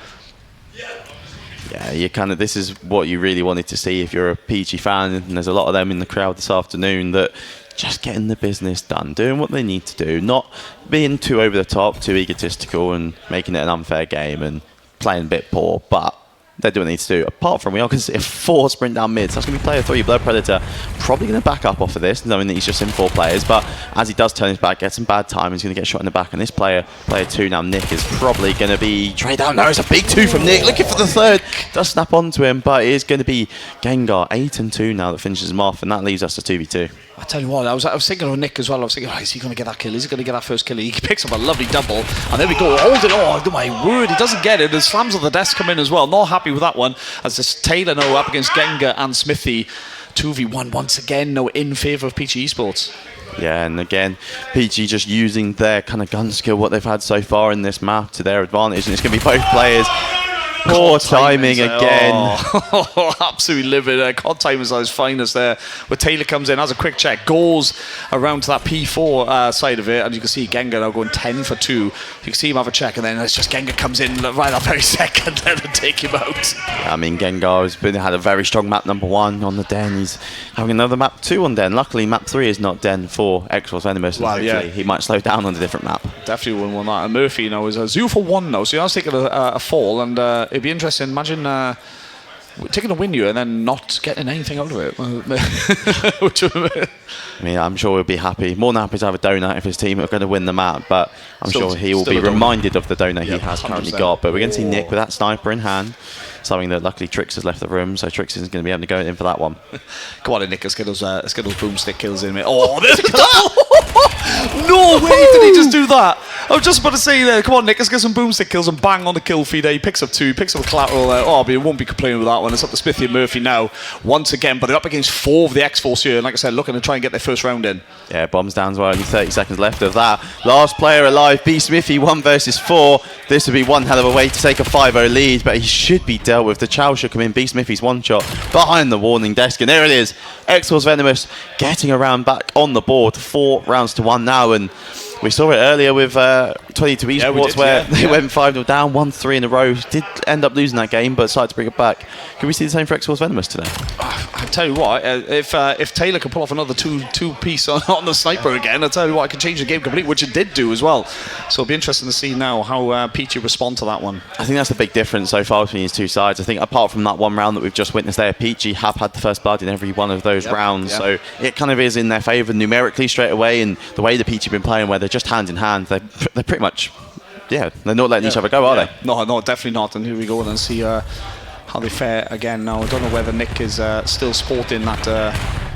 Yeah, you kind of. This is what you really wanted to see if you're a PG fan, and there's a lot of them in the crowd this afternoon that just getting the business done, doing what they need to do, not being too over the top, too egotistical, and making it an unfair game and playing a bit poor, but they're doing what they need to do. Apart from, we all can see a 4 sprint down mid, so that's going to be player 3, Blood Predator, probably going to back up off of this, knowing that he's just in 4 players, but as he does turn his back, get some bad time, he's going to get shot in the back, and this player 2 now, Nick, is probably going to be trade down. No, it's a big 2 from Nick, looking for the 3rd, does snap onto him, but it is going to be Gengar, 8-2 now that finishes him off, and that leaves us to 2v2. I tell you what, I was thinking of Nick as well. I was thinking, is he going to get that kill? Is he going to get that first kill? He picks up a lovely double, and there we go. Hold it. Oh my word, he doesn't get it. The slams on the desk come in as well. Not happy with that one. As this Taylor now up against Gengar and Smithy. 2v1 once again, now in favour of PG Esports. Yeah, and again, PG just using their kind of gun skill, what they've had so far in this map, to their advantage, and it's going to be both players. Poor timing again. Oh, absolutely livid. COD time is at his finest there. Where Taylor comes in, has a quick check, goes around to that P4 side of it, and you can see Gengar now going 10-for-2. You can see him have a check, and then it's just Gengar comes in right that very second and take him out. Yeah, I mean, Gengar has had a very strong map number 1 on the Den. He's having another map 2 on Den. Luckily, map 3 is not Den for X-Force Venomous. Well, yeah. He might slow down on a different map. Definitely wouldn't want that. And Murphy, you know, is a 0-for-1 now, so he has taken a fall, and it'd be interesting. Imagine taking a win you and then not getting anything out of it. I mean, I'm sure he'll be happy. More than happy to have a donut if his team are going to win the map, but I'm sure he will be reminded of the donut he has currently got. But we're going to see Nick with that sniper in hand, something that luckily Trix has left the room, so Trix isn't going to be able to go in for that one. Come on in, Nick, let's get those boomstick kills in. Oh, there's no way did he just do that. I was just about to say there, come on, Nick, let's get some boomstick kills and bang on the kill feed. He picks up 2, picks up a collateral there. Oh, but he won't be complaining with that one. It's up to Smithy and Murphy now, once again, but they're up against 4 of the X-Force here, and like I said, looking to try and get their first round in. Yeah, bombs down as well, only 30 seconds left of that. Last player alive, B Smithy, 1 versus 4. This would be one hell of a way to take a 5-0 lead, but he should be dealt with. The Chow should come in, B Smithy's 1 shot behind the warning desk, and there it is. X-Force Venomous getting around back on the board, 4 rounds to 1 now, and we saw it earlier with 22 Esports where they went 5-0 down, 1-3 in a row. Did end up losing that game, but decided to bring it back. Can we see the same for X-Force Venomous today? I tell you what, if Taylor can pull off another two-piece on the sniper again, I tell you what, I can change the game completely, which it did do as well. So it'll be interesting to see now how Peachy respond to that one. I think that's the big difference so far between these two sides. I think apart from that one round that we've just witnessed there, Peachy have had the first blood in every one of those rounds. So it kind of is in their favour numerically straight away, and the way the Peachy have been playing, where they're just hand in hand, they're pretty much, they're not letting each other go, are they? No, definitely not. And here we go and see how they fare again now. I don't know whether Nick is still sporting that.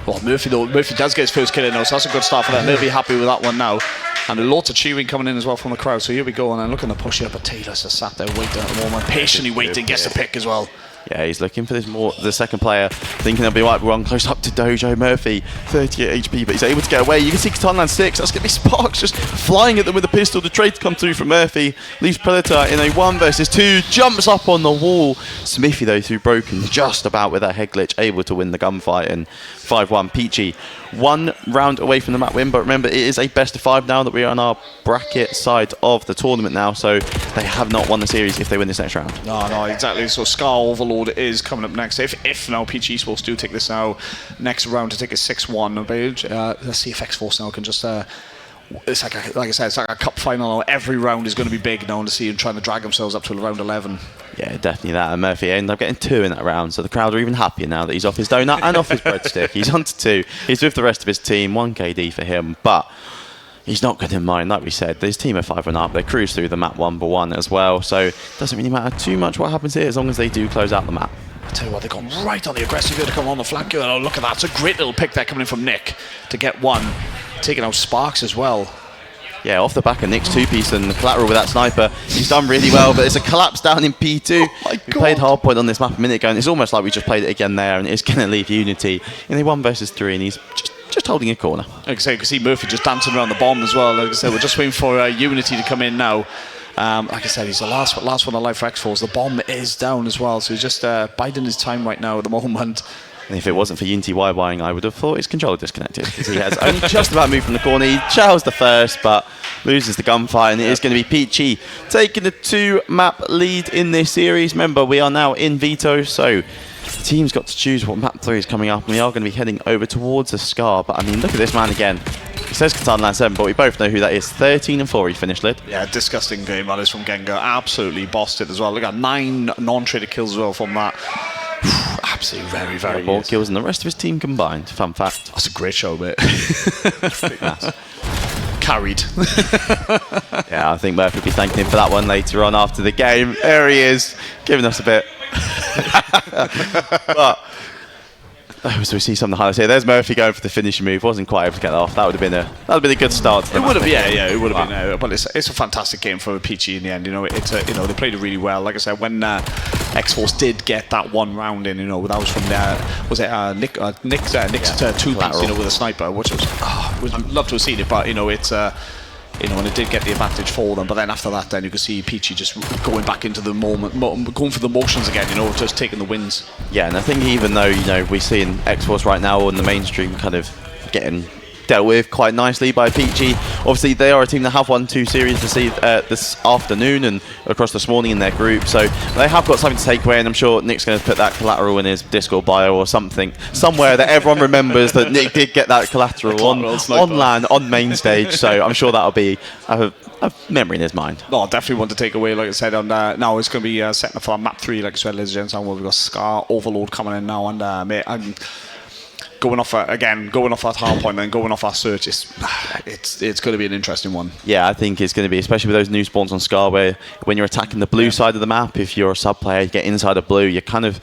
Well, Murphy does get his first kill in now, so that's a good start for them. They'll be happy with that one now. And lots of cheering coming in as well from the crowd. So here we go, and then looking to push it up, but Taylor's just sat there waiting at the moment, patiently waiting, gets the pick as well. Yeah, he's looking for the second player, thinking they'll be right, one close up to Dojo Murphy, 38 HP, but he's able to get away. You can see Katanland 6, that's going to be Sparks just flying at them with a pistol. The trade come through from Murphy, leaves Predator in a 1 versus 2, jumps up on the wall. Smithy, though, through Broken, just about with that head glitch, able to win the gunfight, and 5-1. Peachy, 1 round away from the map win, but remember, it is a best of 5 now that we are on our bracket side of the tournament now, so they have not won the series if they win this next round. No, exactly. So Scar Overlord is coming up next. If now PG Esports do take this now next round to take a 6-1, let's see if X-Force now can just it's like I said, it's like a cup final now. Every round is going to be big now, to see them trying to drag themselves up to round 11. Yeah, definitely that. And Murphy ended up getting 2 in that round, so the crowd are even happier now that he's off his donut and off his breadstick. He's on to 2. He's with the rest of his team, 1 KD for him, but he's not going to mind, like we said. His team are 5 and up. They cruise through the map 1-1 as well, so it doesn't really matter too much what happens here as long as they do close out the map. I tell you what, they've gone right on the aggressive here to come on the flank. Oh, look at that. It's a great little pick there coming in from Nick to get 1. Taking out Sparks as well. Yeah, off the back of Nick's 2-piece and the collateral with that sniper, he's done really well, but it's a collapse down in P2. We played hardpoint on this map a minute ago, and it's almost like we just played it again there, and it's going to leave Unity in a 1 versus 3, and he's just holding a corner. Like I say, you can see Murphy just dancing around the bomb as well. Like I said, we're just waiting for Unity to come in now. Like I said, he's the last one alive for X-Force. The bomb is down as well, so he's just biding his time right now at the moment. And if it wasn't for Unity YYing, I would have thought his controller disconnected, because he has only just about moved from the corner. He chows the first, but loses the gunfight, and it is going to be Peachy taking the 2-map lead in this series. Remember, we are now in Veto, so the team's got to choose what map 3 is coming up, and we are going to be heading over towards the Scar. But I mean, look at this man again. He says Katana Land 7, but we both know who that is. 13-4 he finished lid. Yeah, disgusting game that is from Gengar. Absolutely bossed it as well. Look at 9 non-traded kills as well from that. Absolutely very, very more kills than the rest of his team combined. Fun fact. That's a great show, mate. Carried. Yeah, I think Murphy will be thanking him for that one later on after the game. There he is, giving us a bit. But so we see some of the highlights here. There's Murphy going for the finishing move. Wasn't quite able to get that off. That would have been a good start. To the it would have, match. yeah, it would have been. But it's a fantastic game for Peachy in the end. You know, they played it really well. Like I said, when X-Force did get that one round in, that was from Nick's 2-piece, with a sniper, which was I'd love to have seen it, but it's. And it did get the advantage for them, but then after that, then you could see Peachy just going back into the moment, going for the motions again, just taking the wins. Yeah, and I think even though, we see in X-Force right now in the mainstream kind of getting dealt with quite nicely by Peachy. Obviously, they are a team that have won 2 series this afternoon and across this morning in their group, so they have got something to take away, and I'm sure Nick's going to put that collateral in his Discord bio or something, somewhere that everyone remembers that Nick did get that collateral on LAN, on main stage, so I'm sure that'll be a memory in his mind. No, definitely want to take away, like I said, and now it's going to be setting up for map 3, like I said, ladies and gentlemen. We've got Scar Overload coming in now, and I'm going off that hard point and going off our search, it's going to be an interesting one. Yeah, I think it's going to be, especially with those new spawns on Scar, where when you're attacking the blue side of the map, if you're a sub player, you get inside of blue, you kind of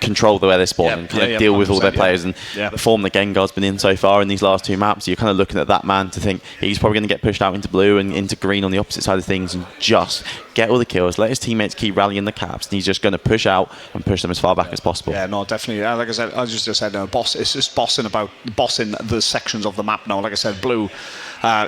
control the way they spawn and kind of deal with all their players, and the form that Gengar's been in so far in these last 2 maps, you're kind of looking at that man to think he's probably going to get pushed out into blue and into green on the opposite side of things and just get all the kills, let his teammates keep rallying the caps, and he's just going to push out and push them as far back as possible. Yeah, no, definitely. Like I said, I just said, it's just bossing the sections of the map now. Like I said, blue.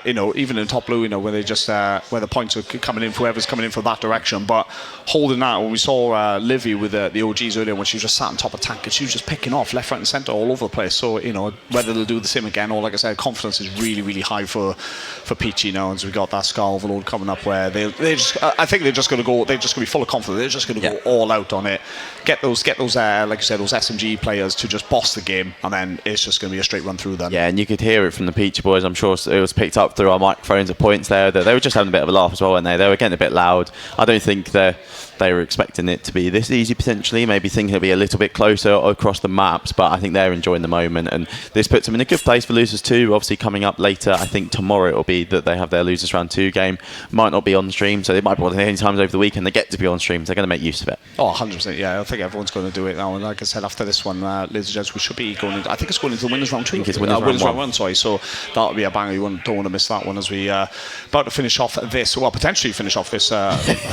Even in top blue, where they just where the points are coming in, whoever's coming in from that direction. But holding that, when we saw Livy with the OGs earlier, when she just sat on top of tank, and she was just picking off left, right, and centre all over the place. So whether they'll do the same again, or like I said, confidence is really, really high for Peachy now. And so we got that Scar Overload coming up, where I think they're just going to go. They're just going to be full of confidence. They're just going to go all out on it. Get those like you said, those SMG players to just boss the game, and then it's just going to be a straight run through them. Yeah, and you could hear it from the Peachy boys. I'm sure it was picked up through our microphones at points there. That they were just having a bit of a laugh as well, weren't they? They were getting a bit loud. I don't think they were expecting it to be this easy potentially, maybe thinking it'll be a little bit closer across the maps, but I think they're enjoying the moment, and this puts them in a good place for losers 2. Obviously coming up later, I think tomorrow it'll be that they have their losers round 2 game. Might not be on stream, so they might be one of the only times over the weekend they get to be on stream, so they're going to make use of it. Oh, 100%, yeah. I think everyone's going to do it now, and like I said, after this one, ladies and gents, we should be going into, I think it's going into the winners round 2. I think it's winners round 1, sorry, so that'll be a banger. You don't want to miss that one as we about to finish off this, potentially finish off this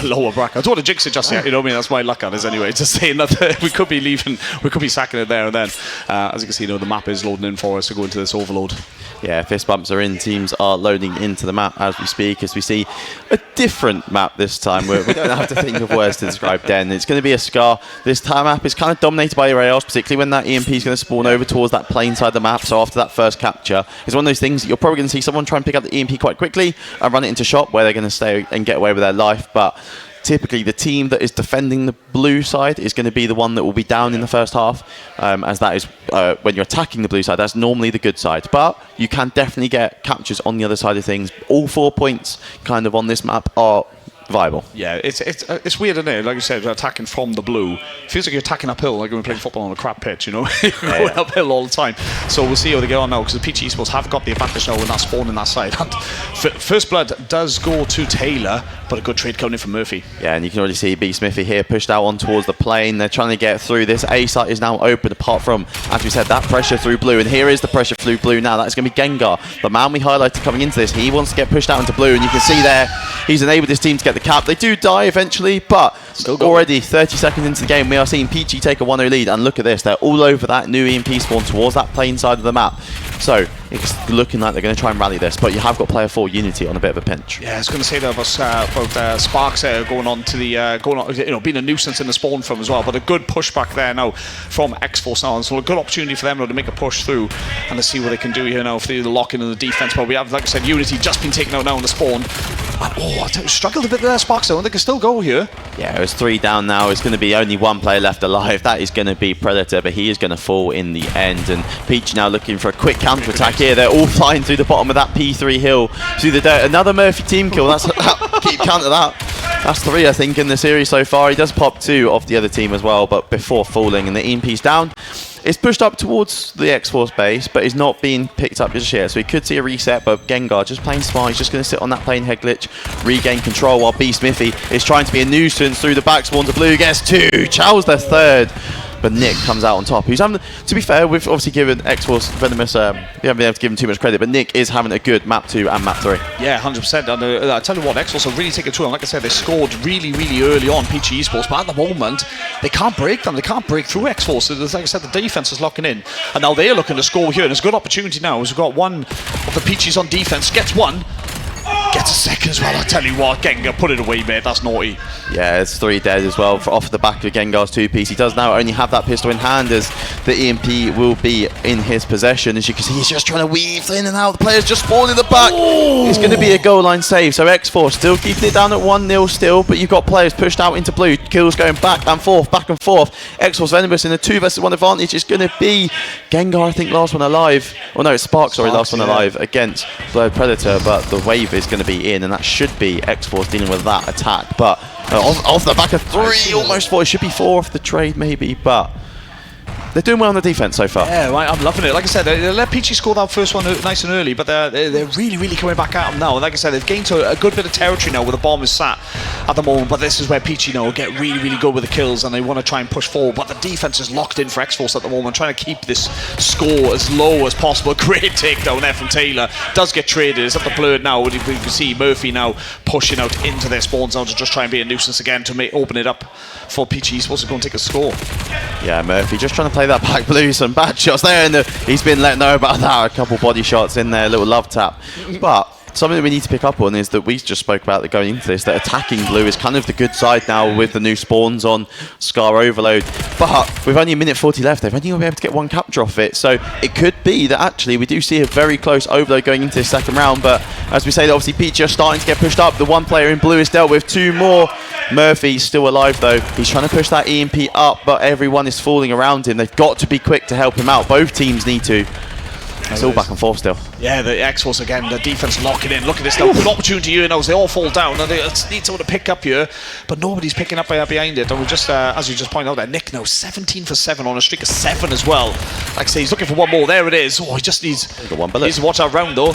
lower bracket. I don't want to jinx it just yet, that's my luck on this anyway, just saying that we could be leaving, we could be sacking it there and then. As you can see, the map is loading in for us to go into this overload. Yeah, fist bumps are in, teams are loading into the map as we speak, as we see a different map this time. We don't have to think of words to describe Den. It's going to be a Scar. This time map is kind of dominated by your ARs, particularly when that EMP is going to spawn over towards that plain side of the map. So after that first capture, it's one of those things that you're probably going to see someone try and pick up the EMP quite quickly and run it into shop, where they're going to stay and get away with their life. But typically the team that is defending the blue side is going to be the one that will be down in the first half, as that is when you're attacking the blue side, that's normally the good side, but you can definitely get captures on the other side of things. All 4 points kind of on this map are viable. Yeah, it's weird, isn't it? Like you said, attacking from the blue. Feels like you're attacking uphill, like when you're playing football on a crap pitch, You're going uphill all the time. So we'll see how they get on now, because the Peachy Esports have got the advantage now with that spawn in that side. And first blood does go to Taylor, but a good trade coming in from Murphy. Yeah, and you can already see B. Smithy here pushed out on towards the plane. They're trying to get through this. A site is now open, apart from, as we said, that pressure through blue. And here is the pressure through blue now. That is going to be Gengar. The man we highlighted coming into this, he wants to get pushed out into blue, and you can see there, he's enabled his team to get the cap. They do die eventually, but already 30 seconds into the game, we are seeing Peachy take a 1-0 lead. And look at this, they're all over that new EMP spawn towards that plain side of the map. So it's looking like they're going to try and rally this, but you have got player 4 Unity on a bit of a pinch. Yeah, I was going to say that about Sparks going on to the being a nuisance in the spawn from as well. But a good pushback there now from X-Force now, and so a good opportunity for them now to make a push through and to see what they can do here now if they lock into the defense. But we have, like I said, Unity just been taken out now in the spawn. And, struggled a bit there, Sparks though, and they can still go here. Yeah, it was 3 down now. It's going to be only 1 player left alive. That is going to be Predator, but he is going to fall in the end. And Peach now looking for a quick counter-attack here. They're all flying through the bottom of that P3 hill through the dirt. Another Murphy team kill. That's keep count of that. That's 3, I think, in the series so far. He does pop 2 off the other team as well, but before falling, and the EMP's down. It's pushed up towards the X-Force base, but is not being picked up just yet. So we could see a reset, but Gengar just playing smart. He's just going to sit on that plane head glitch, regain control, while B Smithy is trying to be a nuisance through the back spawn to blue. Gets 2. Chow's their 3rd. But Nick comes out on top. Who's having, to be fair, we've obviously given X-Force Venomous, we haven't been able to give him too much credit, but Nick is having a good map 2 and map 3. Yeah, 100%. And I tell you what, X-Force are really taking to them. Like I said, they scored really, really early on, Peachy Esports, but at the moment, they can't break them. They can't break through X-Force. Like I said, the defense is locking in. And now they're looking to score here, and it's a good opportunity now. As we've got one of the Peachies on defense, gets 1. Gets a second as well. I tell you what, Gengar, put it away, mate. That's naughty. Yeah, it's 3 dead as well off the back of Gengar's 2-piece. He does now only have that pistol in hand, as the EMP will be in his possession. As you can see, he's just trying to weave in and out. The players just fall in the back. Ooh. It's going to be a goal line save. So X-Force still keeping it down at 1-0 still, but you've got players pushed out into blue. Kills going back and forth, back and forth. X-Force Venomous in a 2 versus 1 advantage. It's going to be Gengar, I think, last one alive. Oh no, it's Sparks, sorry, last one alive against Blood Predator, but the wave is going to be in, and that should be X-Force dealing with that attack. But off the back of 3, almost 4. It should be 4 off the trade maybe, but they're doing well on the defense so far. Yeah, right, I'm loving it. Like I said, they let Peachy score that first one nice and early, but they're really, really coming back at them now. And like I said, they've gained a good bit of territory now where the bomb is sat at the moment. But this is where Peachy now will get really, really good with the kills, and they want to try and push forward. But the defense is locked in for X-Force at the moment, trying to keep this score as low as possible. Great takedown there from Taylor. Does get traded. It's up the blurred now. You can see Murphy now pushing out into their spawn zone to just try and be a nuisance again to open it up for Peachy. He's supposed to go and take a score. Yeah, Murphy just trying to play that back blue. Some bad shots there, and he's been let know about that. A couple body shots in there, a little love tap. But something that we need to pick up on is that we just spoke about that going into this, that attacking blue is kind of the good side now with the new spawns on Scar Overload. But with only 1:40 left, they've only going to be able to get 1 capture off it. So it could be that actually we do see a very close Overload going into this second round. But as we say, obviously Peach are starting to get pushed up. The 1 player in blue is dealt with, 2 more. Murphy's still alive though. He's trying to push that EMP up, but everyone is falling around him. They've got to be quick to help him out. Both teams need to. It's all back and forth still. Yeah, the X-Force again, the defense locking in. Look at this now. Good opportunity here now as they all fall down. And they need someone to pick up here, but nobody's picking up behind it. And we just, as you just pointed out there, Nick now 17 for 7 on a streak of 7 as well. Like I say, he's looking for 1 more. There it is. Oh, he just needs, got 1 bullet. Needs to watch that round though.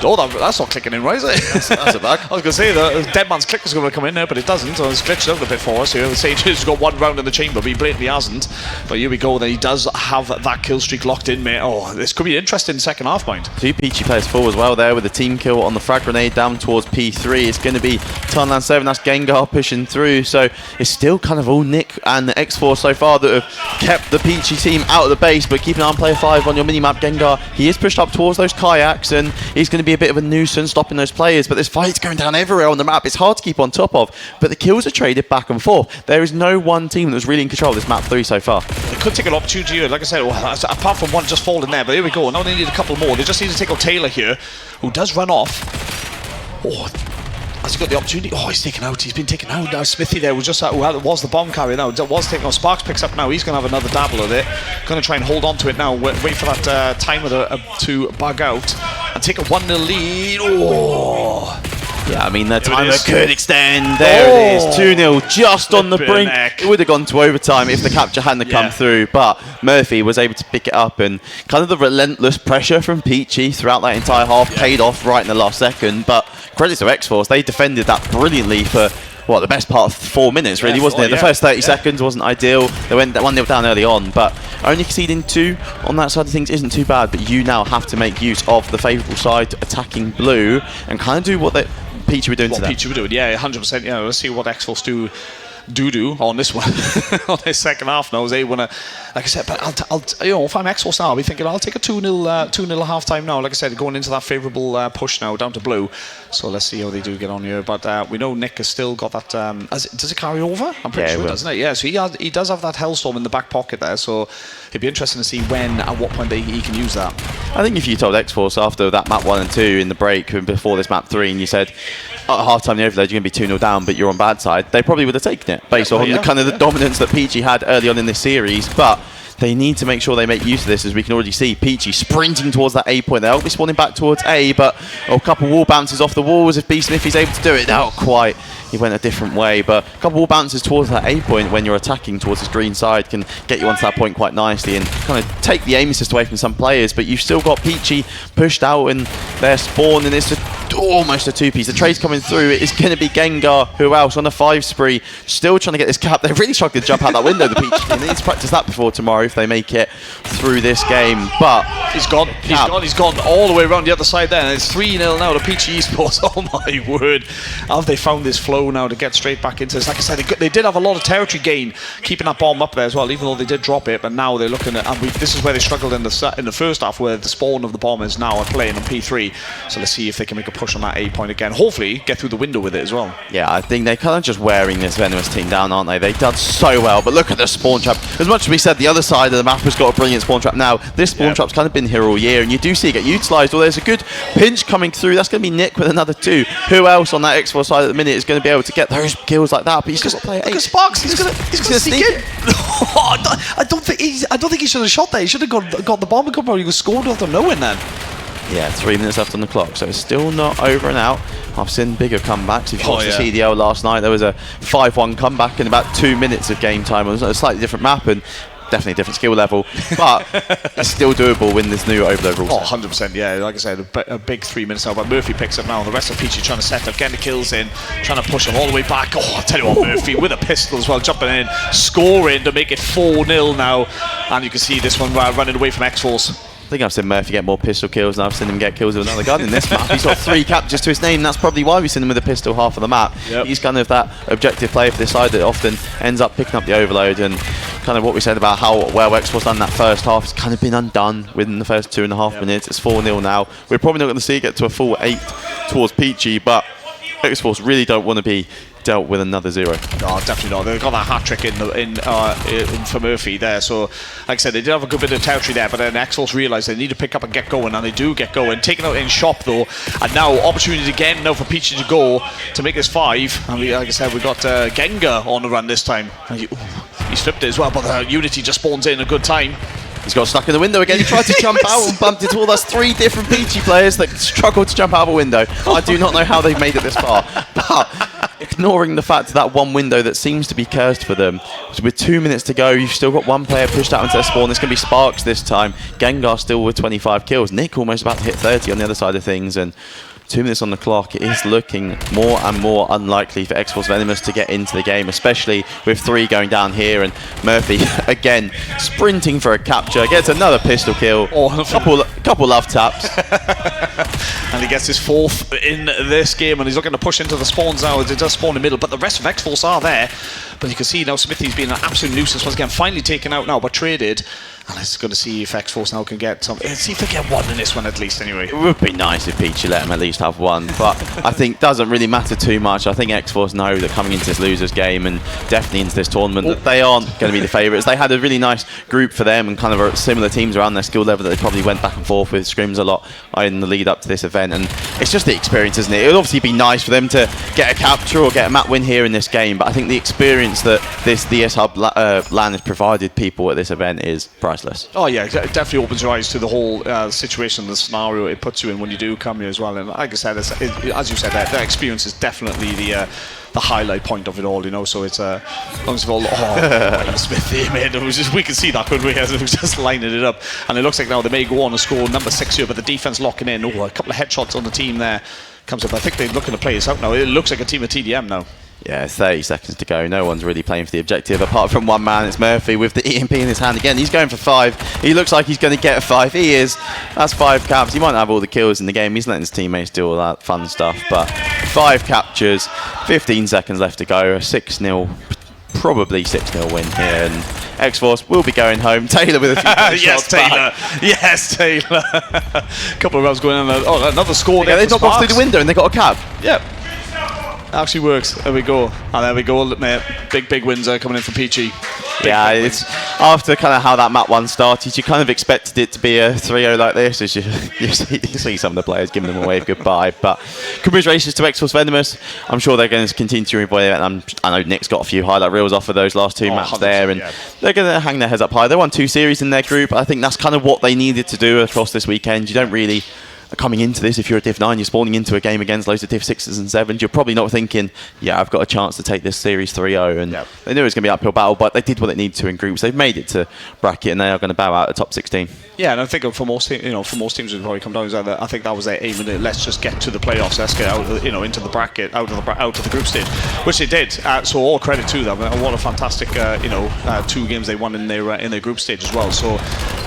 Oh, that's not clicking in, right? Is it? That's a bug. I was going to say the dead man's click is going to come in there, but it doesn't. So it's glitched out a bit for us here. Sage has got 1 round in the chamber, but he blatantly hasn't. But here we go. Then he does have that kill streak locked in, mate. Oh, this could be an interesting second half, mind. 2 Peachy players full as well there with the team kill on the frag grenade down towards P3. It's going to be Tunland 7. That's Gengar pushing through. So it's still kind of all Nick and the X-Force so far that have kept the Peachy team out of the base. But keep an eye on player 5 on your minimap, Gengar. He is pushed up towards those kayaks, and he's going to be a bit of a nuisance stopping those players, but this fight's going down everywhere on the map. It's hard to keep on top of, but the kills are traded back and forth. There is no one team that's really in control of this map 3 so far. They could take an opportunity here, like I said, apart from 1 just falling there, but here we go. Now they need a couple more. They just need to take out Taylor here, who does run off. Oh, has he got the opportunity? Oh, he's taken out. He's been taken out now. Smithy there was just was the bomb carrier now. Was taking off. Sparks picks up now. He's going to have another dabble of it. Going to try and hold on to it now. Wait for that timer to bug out and take a 1-0 lead. Oh. Yeah, I mean, the timer could extend. There it is, 2-0, just on the brink. It would have gone to overtime if the capture hadn't come through, but Murphy was able to pick it up, and kind of the relentless pressure from Peachy throughout that entire half paid off right in the last second. But credit to X-Force, they defended that brilliantly for the best part of 4 minutes, really, wasn't it? The first 30 seconds wasn't ideal. They went 1-0 down early on, but only conceding 2 on that side of things isn't too bad. But you now have to make use of the favourable side attacking blue and kind of do what Peachy were doing to them. Peachy were doing, yeah, 100%. Yeah, let's see what X-Force do on this one on this second half now. They want to, like I said, but I'll if I'm X-Force now, I'll be thinking I'll take a 2-0 half time now. Like I said, going into that favourable push now down to blue. So let's see how they do get on here. But we know Nick has still got that. Does it carry over? I'm pretty sure it doesn't it? Yeah. So he does have that Hellstorm in the back pocket there. So it'd be interesting to see when at what point he can use that. I think if you told X-Force after that map 1 and 2 in the break and before this map 3, and you said at half time the overload you're going to be 2-0 down, but you're on bad side, they probably would have taken it based on the kind of the dominance that Peachy had early on in this series. But they need to make sure they make use of this, as we can already see Peachy sprinting towards that A point. They'll be spawning back towards A, but a couple wall bounces off the walls if B Smith is able to do it. Not quite. He went a different way, but a couple wall bounces towards that A point when you're attacking towards this green side can get you onto that point quite nicely and kind of take the aim assist away from some players. But you've still got Peachy pushed out in their spawn, and it's almost a 2-piece. The trade's coming through. It is going to be Gengar, who else, on a 5 spree, still trying to get this cap. They're really struggling to jump out that window, the Peachy team. They need to practice that before tomorrow if they make it through this game. But he's gone all the way around the other side there, and it's 3-0 now to Peachy Esports. Oh my word, have they found this flow now to get straight back into this? Like I said, they did have a lot of territory gain keeping that bomb up there as well, even though they did drop it. But now they're looking at, and this is where they struggled in the first half, where the spawn of the bomb is now playing on P3. So let's see if they can make a push on that A point again. Hopefully get through the window with it as well. Yeah, I think they're kind of just wearing this Venomous team down, aren't they? They've done so well, but look at the spawn trap. As much as we said the other side of the map has got a brilliant spawn trap now, this spawn trap's kind of been here all year, and you do see it get utilised. Well, there's a good pinch coming through. That's going to be Nick with another 2. Who else on that X4 side at the minute is going to be able to get those kills like that? But he's just got to play 8. Look at Sparks. He's going to sneak in. I don't think he should have shot there. He should have got the bomb and probably scored without knowing then. Yeah, 3 minutes left on the clock, so it's still not over and out. I've seen bigger comebacks. If you watched the CDL last night, there was a 5-1 comeback in about 2 minutes of game time. It was a slightly different map and definitely a different skill level, but it's still doable when this new overload rule. 100%, yeah. Like I said, a big 3 minutes now, but Murphy picks up now, and the rest of Peachy trying to set up, getting the kills in, trying to push them all the way back. Oh, I'll tell you what, Murphy with a pistol as well, jumping in, scoring to make it 4-0 now, and you can see this one running away from X-Force. I think I've seen Murphy get more pistol kills than I've seen him get kills with another gun in this map. He's got 3 captures to his name. That's probably why we've seen him with a pistol half of the map. Yep. He's kind of that objective player for this side that often ends up picking up the overload, and kind of what we said about how well X-Force done that first half has kind of been undone within the first 2.5 minutes. It's 4-0 now. We're probably not going to see it get to a full 8 towards Peachy, but X-Force really don't want to be dealt with another 0. No, definitely not. They've got that hat-trick in for Murphy there. So, like I said, they did have a good bit of territory there, but then X-Force realised they need to pick up and get going, and they do get going. Taking out in shop, though, and now opportunity again now for Peachy to go to make this 5. And like I said, we've got Gengar on the run this time. He's flipped it as well, but Unity just spawns in a good time. He's got stuck in the window again. He tried to jump out and bumped into all those 3 different Peachy players that struggled to jump out of a window. I do not know how they've made it this far. But ignoring the fact that one window that seems to be cursed for them, with 2 minutes to go, you've still got 1 player pushed out into their spawn. It's going to be Sparks this time. Gengar still with 25 kills. Nick almost about to hit 30 on the other side of things. And 2 minutes on the clock, it is looking more and more unlikely for X-Force Venomous to get into the game, especially with 3 going down here, and Murphy again sprinting for a capture, gets another pistol kill, couple love taps. And he gets his 4th in this game, and he's looking to push into the spawns now. It does spawn in the middle, but the rest of X-Force are there. But you can see now Smithy's been an absolute nuisance once again, finally taken out now, but traded. And let's go to see if X-Force now can get some. Let's see if they get 1 in this one at least, anyway. It would be nice if Peachy let them at least have 1, but I think doesn't really matter too much. I think X-Force know that coming into this losers game and definitely into this tournament, that they aren't going to be the favourites. They had a really nice group for them and kind of similar teams around their skill level that they probably went back and forth with scrims a lot in the lead up to this event. And it's just the experience, isn't it? It would obviously be nice for them to get a capture or get a map win here in this game, but I think the experience that the ESHUB LAN has provided people at this event is priceless. Oh yeah, it definitely opens your eyes to the whole situation, the scenario it puts you in when you do come here as well. And like I said, as you said, that experience is definitely the highlight point of it all, you know. So it's as long as all Smithy, man, we can see that, couldn't we? As it was just lining it up, and it looks like now they may go on and score number 6 here, but the defense locking in. Oh, a couple of headshots on the team there comes up. I think they're looking to play this out now. It looks like a team of TDM now. Yeah, 30 seconds to go. No one's really playing for the objective apart from one man. It's Murphy with the EMP in his hand again. He's going for 5. He looks like he's going to get a 5. He is. That's 5 caps. He might not have all the kills in the game. He's letting his teammates do all that fun stuff. But 5 captures, 15 seconds left to go. A 6-0, probably 6-0 win here. And X-Force will be going home. Taylor with a few Yes, Taylor. Yes, Taylor. A couple of rounds going on. Oh, another score. Yeah, they dropped off through the window and they got a cap. Yep. Actually works. There we go. And there we go, mate. Big wins coming in for Peachy. Yeah, it's after kind of how that map 1 started, you kind of expected it to be a 3-0 like this, as you see some of the players giving them a wave goodbye. But congratulations to X-Force Venomous. I'm sure they're going to continue to enjoy it. And I know Nick's got a few highlight reels off of those last 2 maps there, and they're going to hang their heads up high. They won 2 series in their group. I think that's kind of what they needed to do across this weekend. You don't really... Coming into this, if you're a Div 9, you're spawning into a game against loads of Div 6s and 7s, you're probably not thinking, yeah, I've got a chance to take this series 3-0. And they knew it was going to be an uphill battle, but they did what they needed to in groups. They've made it to bracket, and they are going to bow out at top 16. Yeah, and I think for most teams, would probably come down to that. I think that was their aim. Let's just get to the playoffs. Let's get out, into the bracket, out of the group stage, which they did. So all credit to them. And what a fantastic, 2 games they won in their group stage as well. So,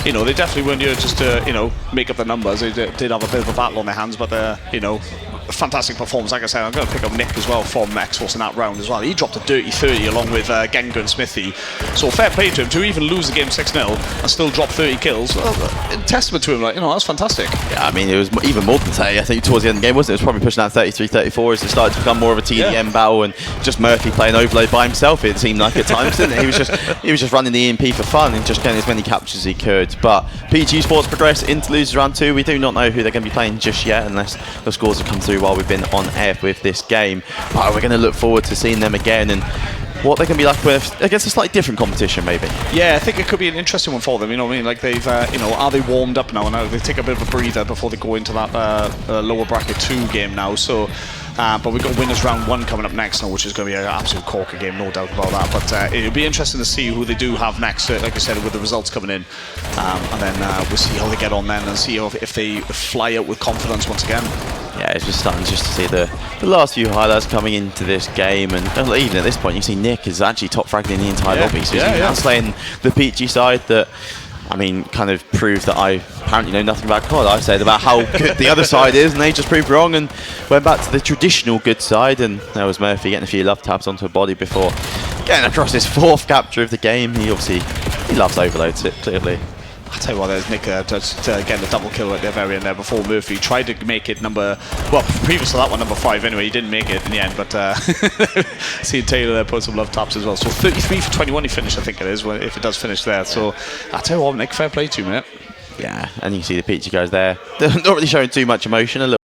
they definitely weren't here just to, make up the numbers. They did have a bit of a battle on their hands, but a fantastic performance. Like I said, I'm going to pick up Nick as well from X-Force in that round as well. He dropped a dirty 30 along with Gengar and Smithy. So fair play to him to even lose the game 6-0 and still drop 30 kills. Well, testament to him, that's fantastic. Yeah, I mean, it was even more than 30. I think towards the end of the game, wasn't it? It was probably pushing out 33, 34 as it started to become more of a TDM battle, and just Murphy playing overload by himself, it seemed like at times, didn't it? He was just running the EMP for fun and just getting as many captures as he could. But PG Sports progress into losers round 2. We do not know who they're going to be playing just yet, unless the scores have come through while we've been on air with this game. But we're going to look forward to seeing them again and what they can be like with against a slightly different competition, maybe. Yeah, I think it could be an interesting one for them. You know what I mean? Like they've, are they warmed up now? And they take a bit of a breather before they go into that lower bracket 2 game now. So, but we've got winners round 1 coming up next now, which is going to be an absolute corker game, no doubt about that. But it'll be interesting to see who they do have next. Like I said, with the results coming in, and then we'll see how they get on then, and see if they fly out with confidence once again. Yeah, it's just starting to see the last few highlights coming into this game, and even at this point, you see Nick is actually top fragged in the entire lobby, so he's slaying the Peachy side that, I mean, kind of proved that I apparently know nothing about COD. I said about how good the other side is, and they just proved wrong and went back to the traditional good side, and there was Murphy getting a few love tabs onto a body before getting across his 4th capture of the game. He loves overloads it, clearly. I'll tell you what, there's Nick just getting a double kill at the very end there before Murphy tried to make it previous to that one, number 5 anyway. He didn't make it in the end, but seeing Taylor there put some love taps as well. So 33 for 21 he finished, I think it is, if it does finish there. So I'll tell you what, Nick, fair play to you, mate. Yeah, and you see the Peachy guys there. They're not really showing too much emotion, a little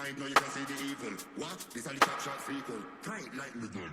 hide, now you can see the evil. What? This are the top shot sequel. Tight like me gun.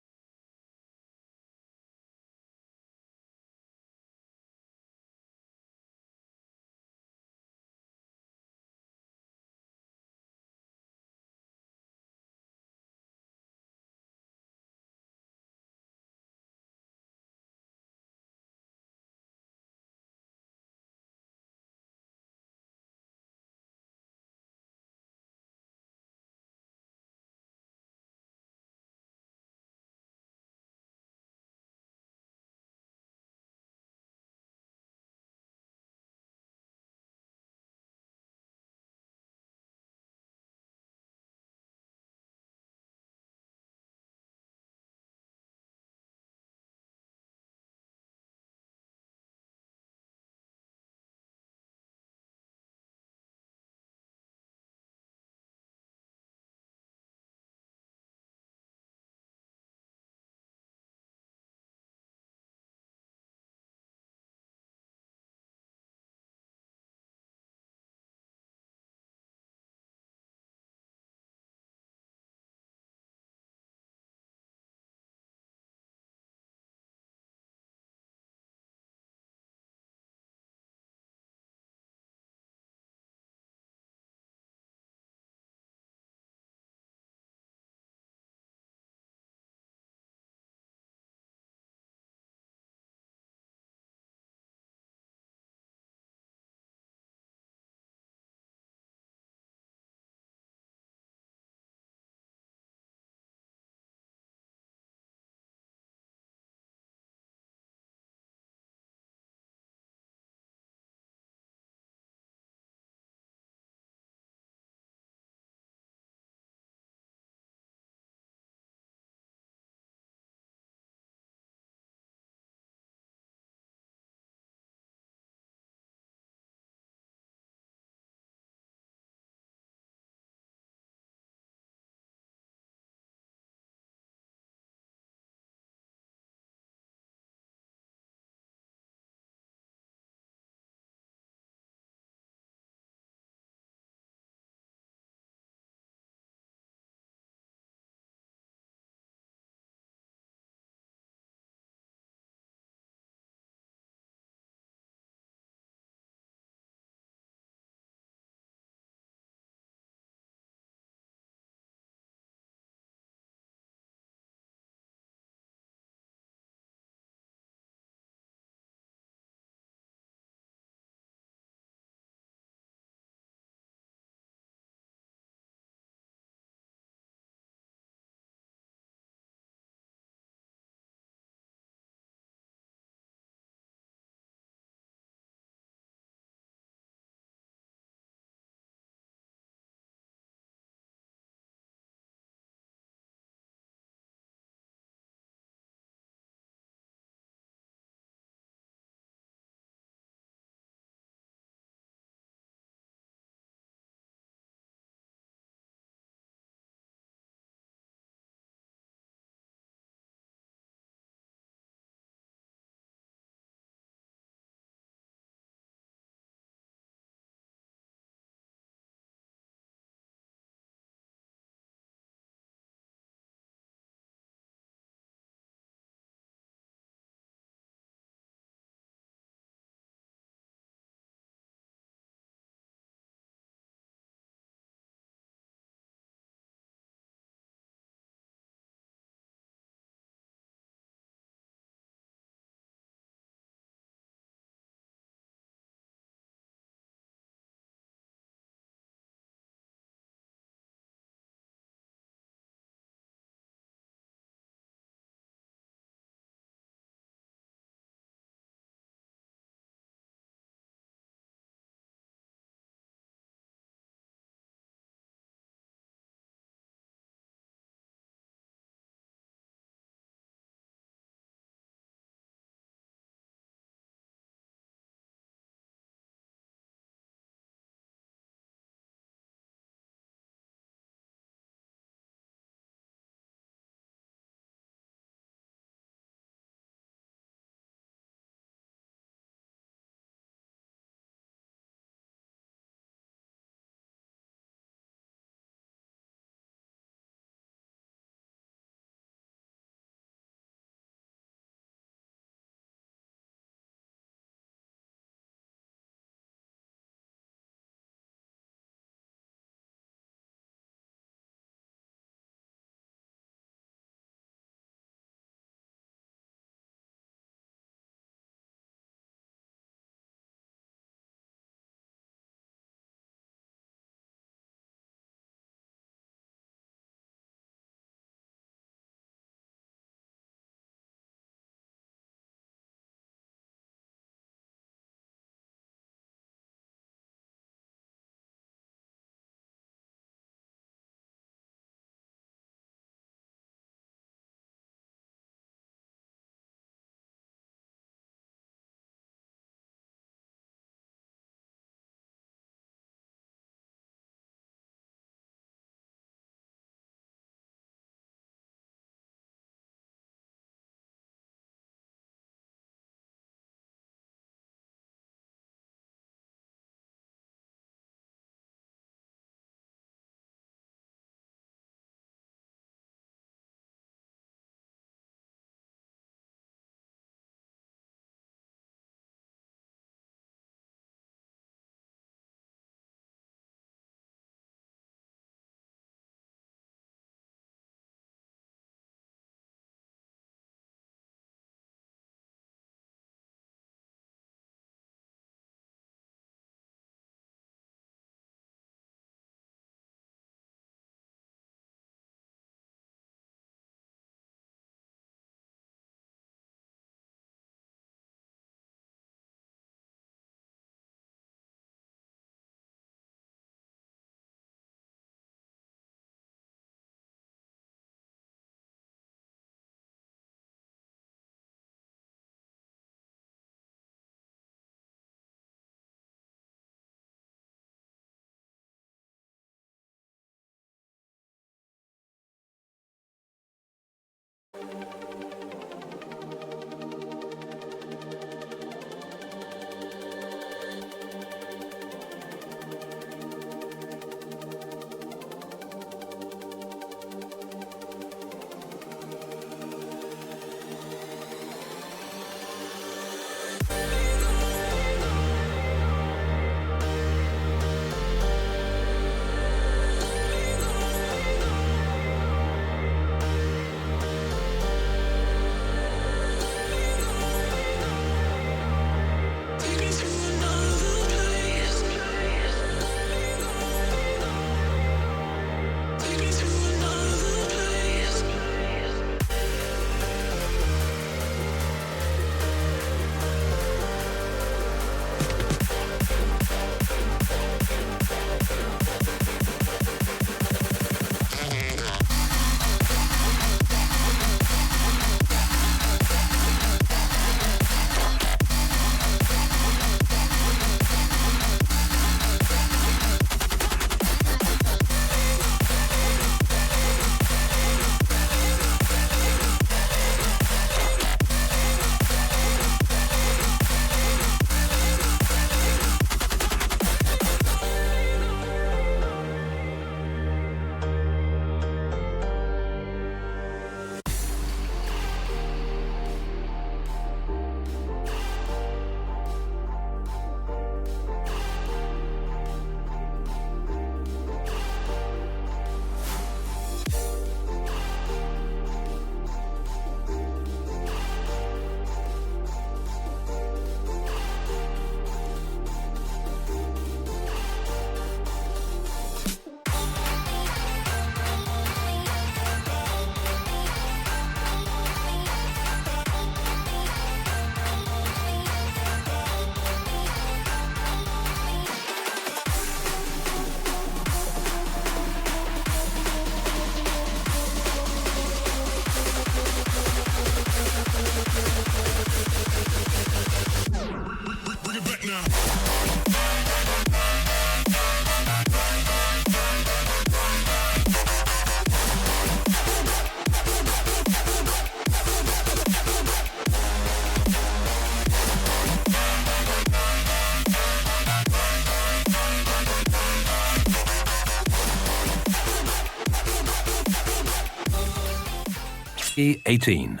E18.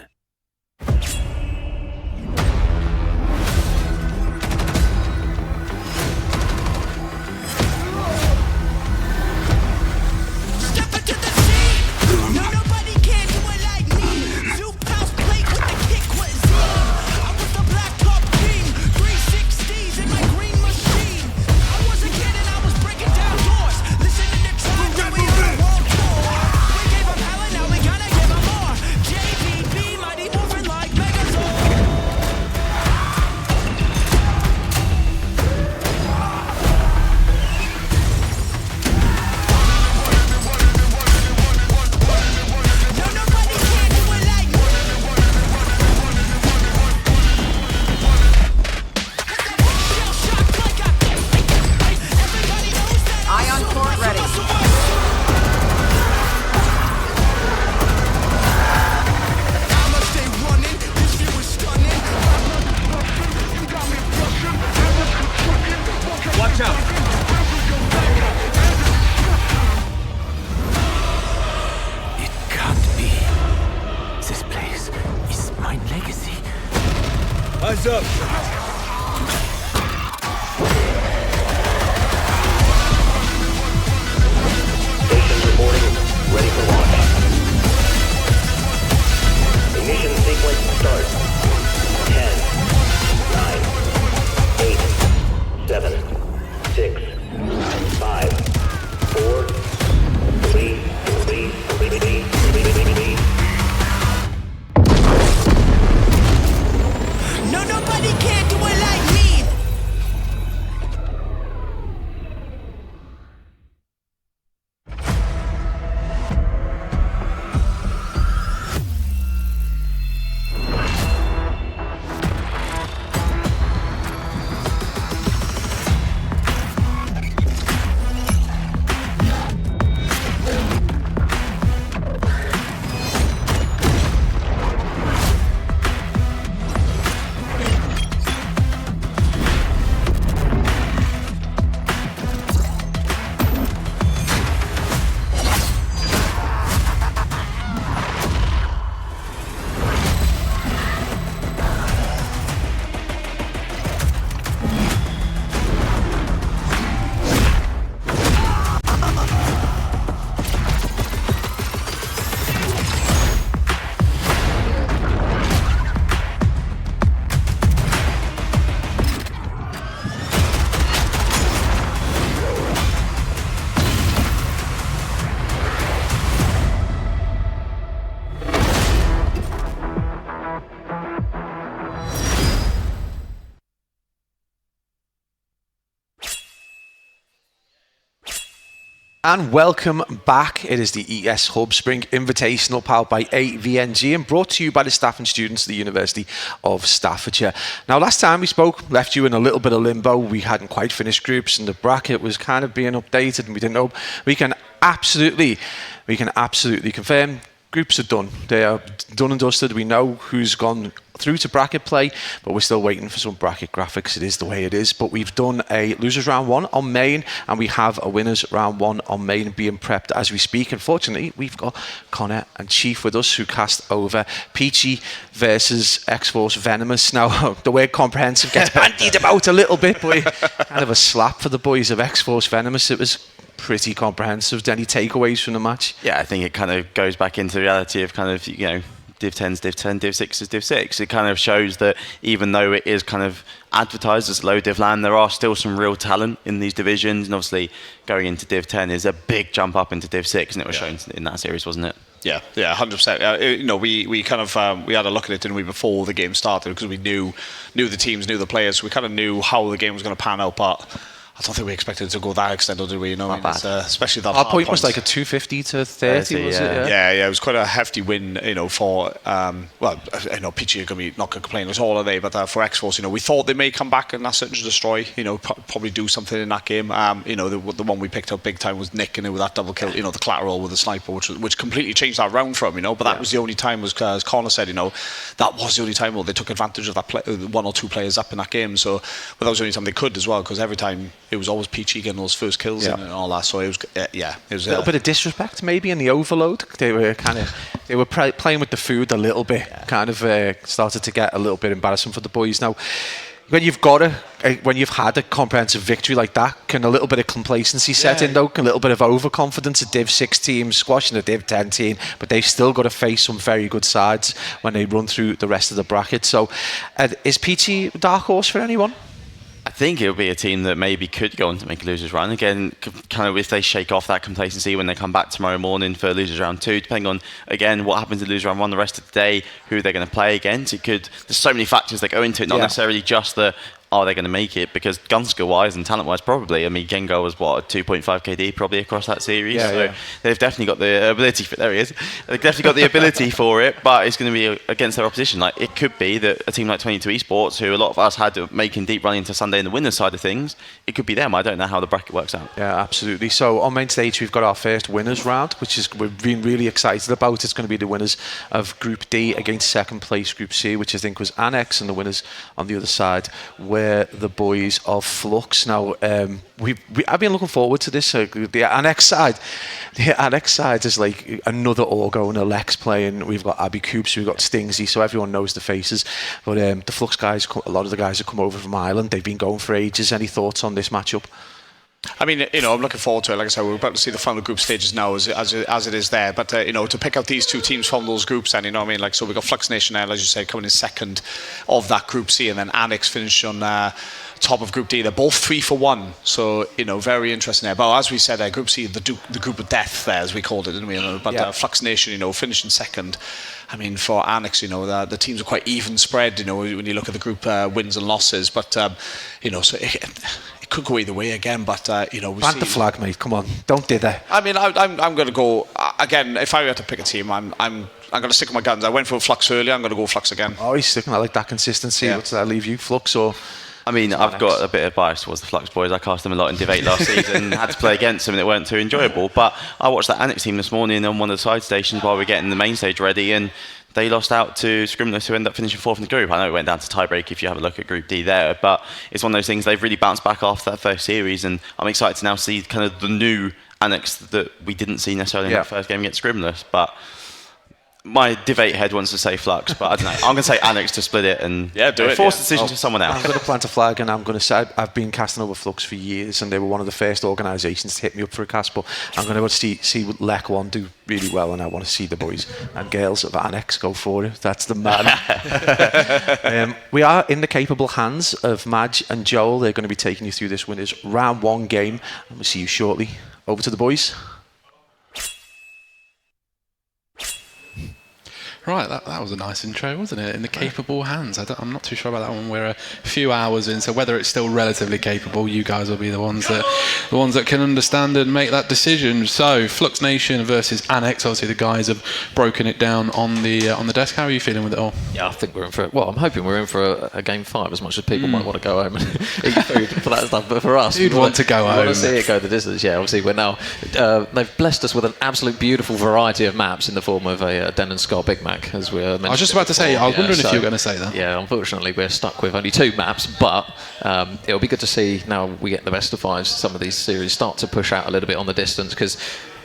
Eyes up. Stations reporting, ready for launch. Ignition sequence start. 10, 9, 8, 7, 6, 5, 4, 3, 3, 3, 3, 3. No, nobody can And welcome back. It is the ESHUB Spring Invitational powered by AVNG and brought to you by the staff and students of the University of Staffordshire. Now, last time we spoke, left you in a little bit of limbo. We hadn't quite finished groups and the bracket was kind of being updated and we didn't know. We can absolutely confirm groups are done. They are done and dusted. We know who's gone through to bracket play, but we're still waiting for some bracket graphics. It is the way it is. But we've done a losers round 1 on Main, and we have a winners round 1 on Main being prepped as we speak. Unfortunately, we've got Connor and Chief with us, who cast over Peachy versus X-Force Venomous. Now, the word comprehensive gets bandied about a little bit, but kind of a slap for the boys of X-Force Venomous. It was pretty comprehensive. Any takeaways from the match? Yeah, I think it kind of goes back into the reality of kind of, you know, Div 10's Div 10, Div 6 is Div 6. It kind of shows that even though it is kind of advertised as low Div LAN, there are still some real talent in these divisions, and obviously going into Div 10 is a big jump up into Div 6, and it was shown in that series, wasn't it? Yeah, 100%. You know, we kind of we had a look at it, didn't we, before the game started, because we knew the teams, knew the players. We kind of knew how the game was going to pan out, but I don't think we expected it to go that extent, did we? You know, especially that. Our point was like a 250 to 30, was it? Yeah, it was quite a hefty win, you know, for well, I know Peachy are going to be not going to complain at all, are they? But for X-Force, you know, we thought they may come back and Search and Destroy, you know, probably do something in that game. You know, the one we picked up big time was Nick, and with that double kill, you know, the collateral with the sniper, which completely changed that round for him, you know. But that was the only time, as Connor said, you know, that was the only time they took advantage of that one or two players up in that game. So, but that was the only time they could as well, because every time it was always Peachy getting those first kills and all that. So it was, it was a little bit of disrespect maybe in the overload. They were playing with the food a little bit. Kind of started to get a little bit embarrassing for the boys. Now, when you've had a comprehensive victory like that, can a little bit of complacency set in though? Can a little bit of overconfidence? A Div 6 team squashing a Div 10 team, but they've still got to face some very good sides when they run through the rest of the bracket. So, is Peachy a dark horse for anyone? I think it'll be a team that maybe could go on to make a losers run again, kind of if they shake off that complacency when they come back tomorrow morning for losers round 2, depending on again what happens in losers round 1 the rest of the day, who they're going to play against. There's so many factors that go into it, not necessarily just the are they going to make it, because gun skill wise and talent wise probably. I mean, Gengar was what, a 2.5 KD probably across that series, they've definitely got the ability for, there he is, they've definitely got the ability for it, but it's going to be against their opposition. Like, it could be that a team like 22 Esports, who a lot of us had making deep run into Sunday in the winners side of things, it could be them. I don't know how the bracket works out. Yeah, absolutely. So on main stage we've got our first winners round, which is we've been really excited about. It's going to be the winners of Group D against second place Group C, which I think was Annex, and the winners on the other side were the boys of Flux. Now, I've been looking forward to this. The Annex side is like another Orgo and a Lex playing. We've got Abby Coops, we've got Stingsy, so everyone knows the faces. But the Flux guys, a lot of the guys have come over from Ireland. They've been going for ages. Any thoughts on this matchup? I mean, you know, I'm looking forward to it. Like I said, we're about to see the final group stages now as it is there. But, you know, to pick out these two teams from those groups, and, you know what I mean? Like, so we've got Flux Nation, as you say, coming in second of that Group C, and then Annex finish on top of Group D. They're both 3 for 1. So, you know, very interesting there. But as we said, Group C, the group of death there, as we called it, didn't we? But Flux Nation, you know, finishing second. I mean, for Annex, you know, the teams are quite even spread, you know, when you look at the group wins and losses. But, you know, so it could go either way again, but you know, plant the flag, mate. Come on, don't dither. I mean, I'm going to go again. If I had to pick a team, I'm going to stick with my guns. I went for Flux earlier. I'm going to go Flux again. Oh, he's sticking. I like that consistency. What does that leave you, Flux or? I mean, I've got a bit of bias towards the Flux boys. I cast them a lot in Div 8 last season, had to play against them and it weren't too enjoyable. But I watched that Annex team this morning on one of the side stations while we were getting the main stage ready, and they lost out to Scrimless, who ended up finishing 4th in the group. I know it went down to tiebreak if you have a look at Group D there, but it's one of those things, they've really bounced back after that first series, and I'm excited to now see kind of the new Annex that we didn't see necessarily in that first game against Scrimless. But my Div 8 head wants to say Flux, but I don't know. I'm going to say Annex to split it and force the decision to someone else. I'm going to plant a flag, and I'm going to say I've been casting over Flux for years, and they were one of the first organisations to hit me up for a cast. But I'm going to see Lec 1 do really well, and I want to see the boys and girls of Annex go for it. That's the man. We are in the capable hands of Madge and Joel. They're going to be taking you through this winners round 1 game, and we'll see you shortly. Over to the boys. Right, that was a nice intro, wasn't it? In the capable hands. I'm not too sure about that one. We're a few hours in, so whether it's still relatively capable, you guys will be the ones that can understand and make that decision. So, Flux Nation versus Annex. Obviously, the guys have broken it down on the desk. How are you feeling with it all? Yeah, I think we're in for it. Well, I'm hoping we're in for a game 5, as much as people might want to go home and eat food for that stuff. But for us, you'd want to go home. We want to see it go the distance. Yeah, obviously we're now. They've blessed us with an absolute beautiful variety of maps in the form of a Den and Scar Big Mac, as we mentioned. I was just about to say. I was wondering if you were going to say that. Yeah, unfortunately we're stuck with only 2 maps, but it'll be good to see now we get the best of 5s. Some of these series start to push out a little bit on the distance, because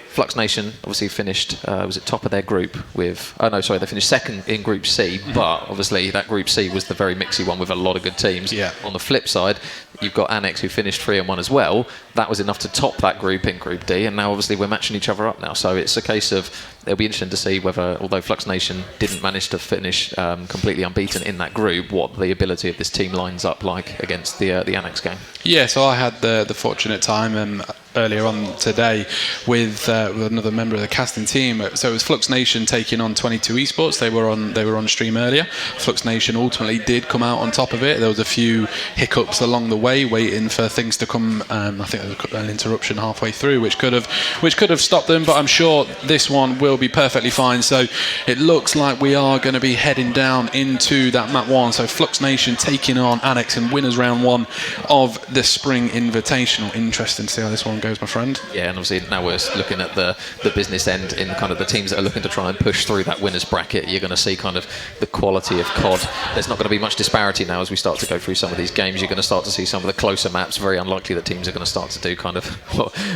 Flux Nation obviously finished, was it top of their group with, they finished second in Group C, but obviously that Group C was the very mixy one with a lot of good teams. Yeah. On the flip side, you've got Annex, who finished 3-1 as well. That was enough to top that group in Group D, and now obviously we're matching each other up now. So it's a case of, it'll be interesting to see whether, although Flux Nation didn't manage to finish completely unbeaten in that group, what the ability of this team lines up like against the Annex game. Yeah, so I had the fortunate time earlier on today with another member of the casting team. So it was Flux Nation taking on 22 Esports. They were on stream earlier. Flux Nation ultimately did come out on top of it. There was a few hiccups along the way, waiting for things to come. I think there was an interruption halfway through, which could have stopped them. But I'm sure this one will be perfectly fine. So it looks like we are going to be heading down into that map 1. So Flux Nation taking on Annex in winners round 1 of the Spring Invitational. Interesting to see how this one goes, my friend. Yeah, and obviously now we're looking at the business end in kind of the teams that are looking to try and push through that winners bracket. You're going to see kind of the quality of COD. There's not going to be much disparity now as we start to go through some of these games. You're going to start to see some of the closer maps. Very unlikely that teams are going to start to do kind of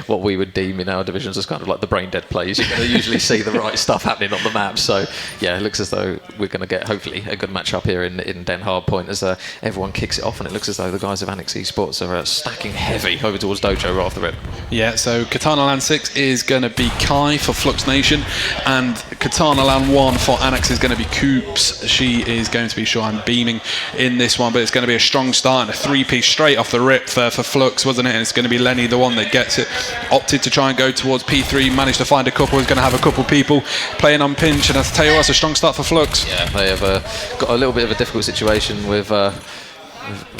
what we would deem in our divisions as kind of like the brain dead plays. You're going to usually see the right stuff happening on the map. So yeah, it looks as though we're going to get hopefully a good match up here in Den Hardpoint as everyone kicks it off, and it looks as though the guys of Annex Esports are stacking heavy over towards Dojo right off the rip. Yeah, so Katana Land 6 is going to be Kai for Flux Nation, and Katana Land 1 for Annex is going to be Coops. She is going to be sure I'm beaming in this one, but it's going to be a strong start and a 3-piece straight off the rip for Flux, wasn't it? And it's going to be Lenny, the one that gets it. Opted to try and go towards P3, managed to find a couple. He's going to have a couple people playing on pinch, and I tell you what, it's a strong start for Flux. Yeah, they have got a little bit of a difficult situation with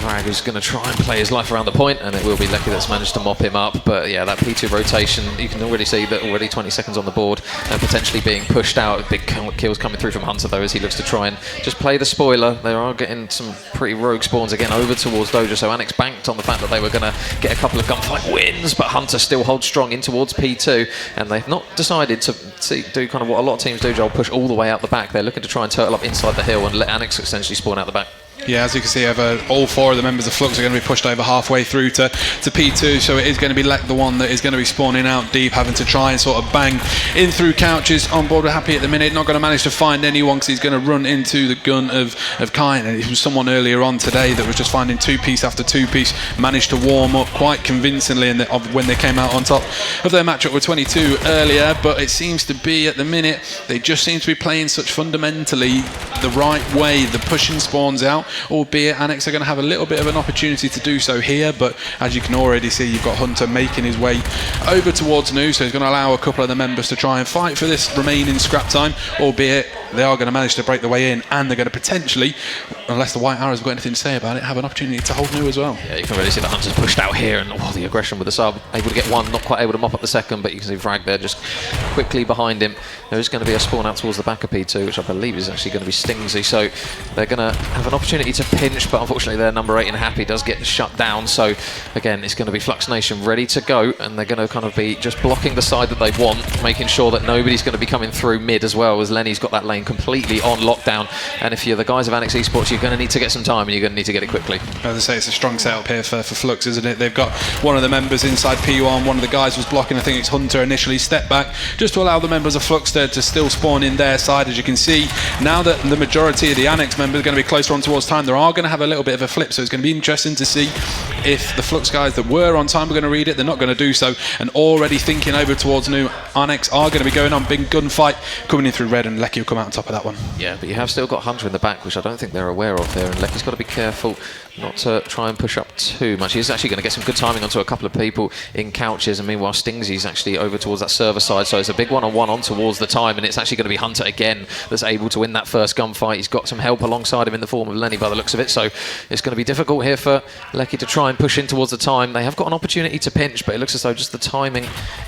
Rag, who's going to try and play his life around the point, and it will be Lecky that's managed to mop him up. But yeah, that P2 rotation, you can already see that already 20 seconds on the board and potentially being pushed out. Big kills coming through from Hunter though, as he looks to try and just play the spoiler. They are getting some pretty rogue spawns again over towards Dojo, so Annex banked on the fact that they were going to get a couple of gunfight wins, but Hunter still holds strong in towards P2, and they've not decided to do kind of what a lot of teams do, Joel, push all the way out the back. They're looking to try and turtle up inside the hill and let Annex essentially spawn out the back. Yeah, as you can see, all 4 of the members of Flux are going to be pushed over halfway through to P2, so it is going to be Lek, the one that is going to be spawning out deep, having to try and sort of bang in through couches. On board, we're happy at the minute, not going to manage to find anyone because he's going to run into the gun of Kai, and it was someone earlier on today that was just finding 2-piece after 2-piece, managed to warm up quite convincingly when they came out on top of their matchup with 22 earlier. But it seems to be, at the minute, they just seem to be playing such fundamentally the right way. The pushing spawns out, albeit Annex are going to have a little bit of an opportunity to do so here, but as you can already see, you've got Hunter making his way over towards Nu, so he's going to allow a couple of the members to try and fight for this remaining scrap time, albeit they are going to manage to break the way in, and they're going to potentially, unless the White Arrows have got anything to say about it, have an opportunity to hold Nu as well. Yeah, you can really see the Hunter's pushed out here, and the aggression with the sub, able to get one, not quite able to mop up the second, but you can see Vrag there just quickly behind him. There is going to be a spawn out towards the back of P2, which I believe is actually going to be Stingsy, so they're going to have an opportunity to pinch, but unfortunately their number 8 in Happy does get shut down. So again, it's going to be Flux Nation ready to go, and they're going to kind of be just blocking the side that they want, making sure that nobody's going to be coming through mid as well, as Lenny's got that lane completely on lockdown. And if you're the guys of Annex Esports, you're going to need to get some time, and you're going to need to get it quickly. As I say, it's a strong setup here for Flux, isn't it? They've got one of the members inside P1, one of the guys was blocking, I think it's Hunter initially, step back just to allow the members of Flux there to still spawn in their side. As you can see, now that the majority of the Annex members are going to be closer on towards time, they are going to have a little bit of a flip, so it's going to be interesting to see if the Flux guys that were on time are going to read it. They're not going to do so, and already thinking over towards Nu. Annex are going to be going on big gunfight coming in through red, and Lecky will come out on top of that one. Yeah, but you have still got Hunter in the back, which I don't think they're aware of there, and Lecky's got to be careful not to try and push up too much. He's actually going to get some good timing onto a couple of people in couches, and meanwhile Stingsy's actually over towards that server side, so it's a big one-on-one on towards the time, and it's actually going to be Hunter again that's able to win that first gunfight. He's got some help alongside him in the form of Lenny by the looks of it, so it's going to be difficult here for Lecky to try and push in towards the time. They have got an opportunity to pinch, but it looks as though just the timing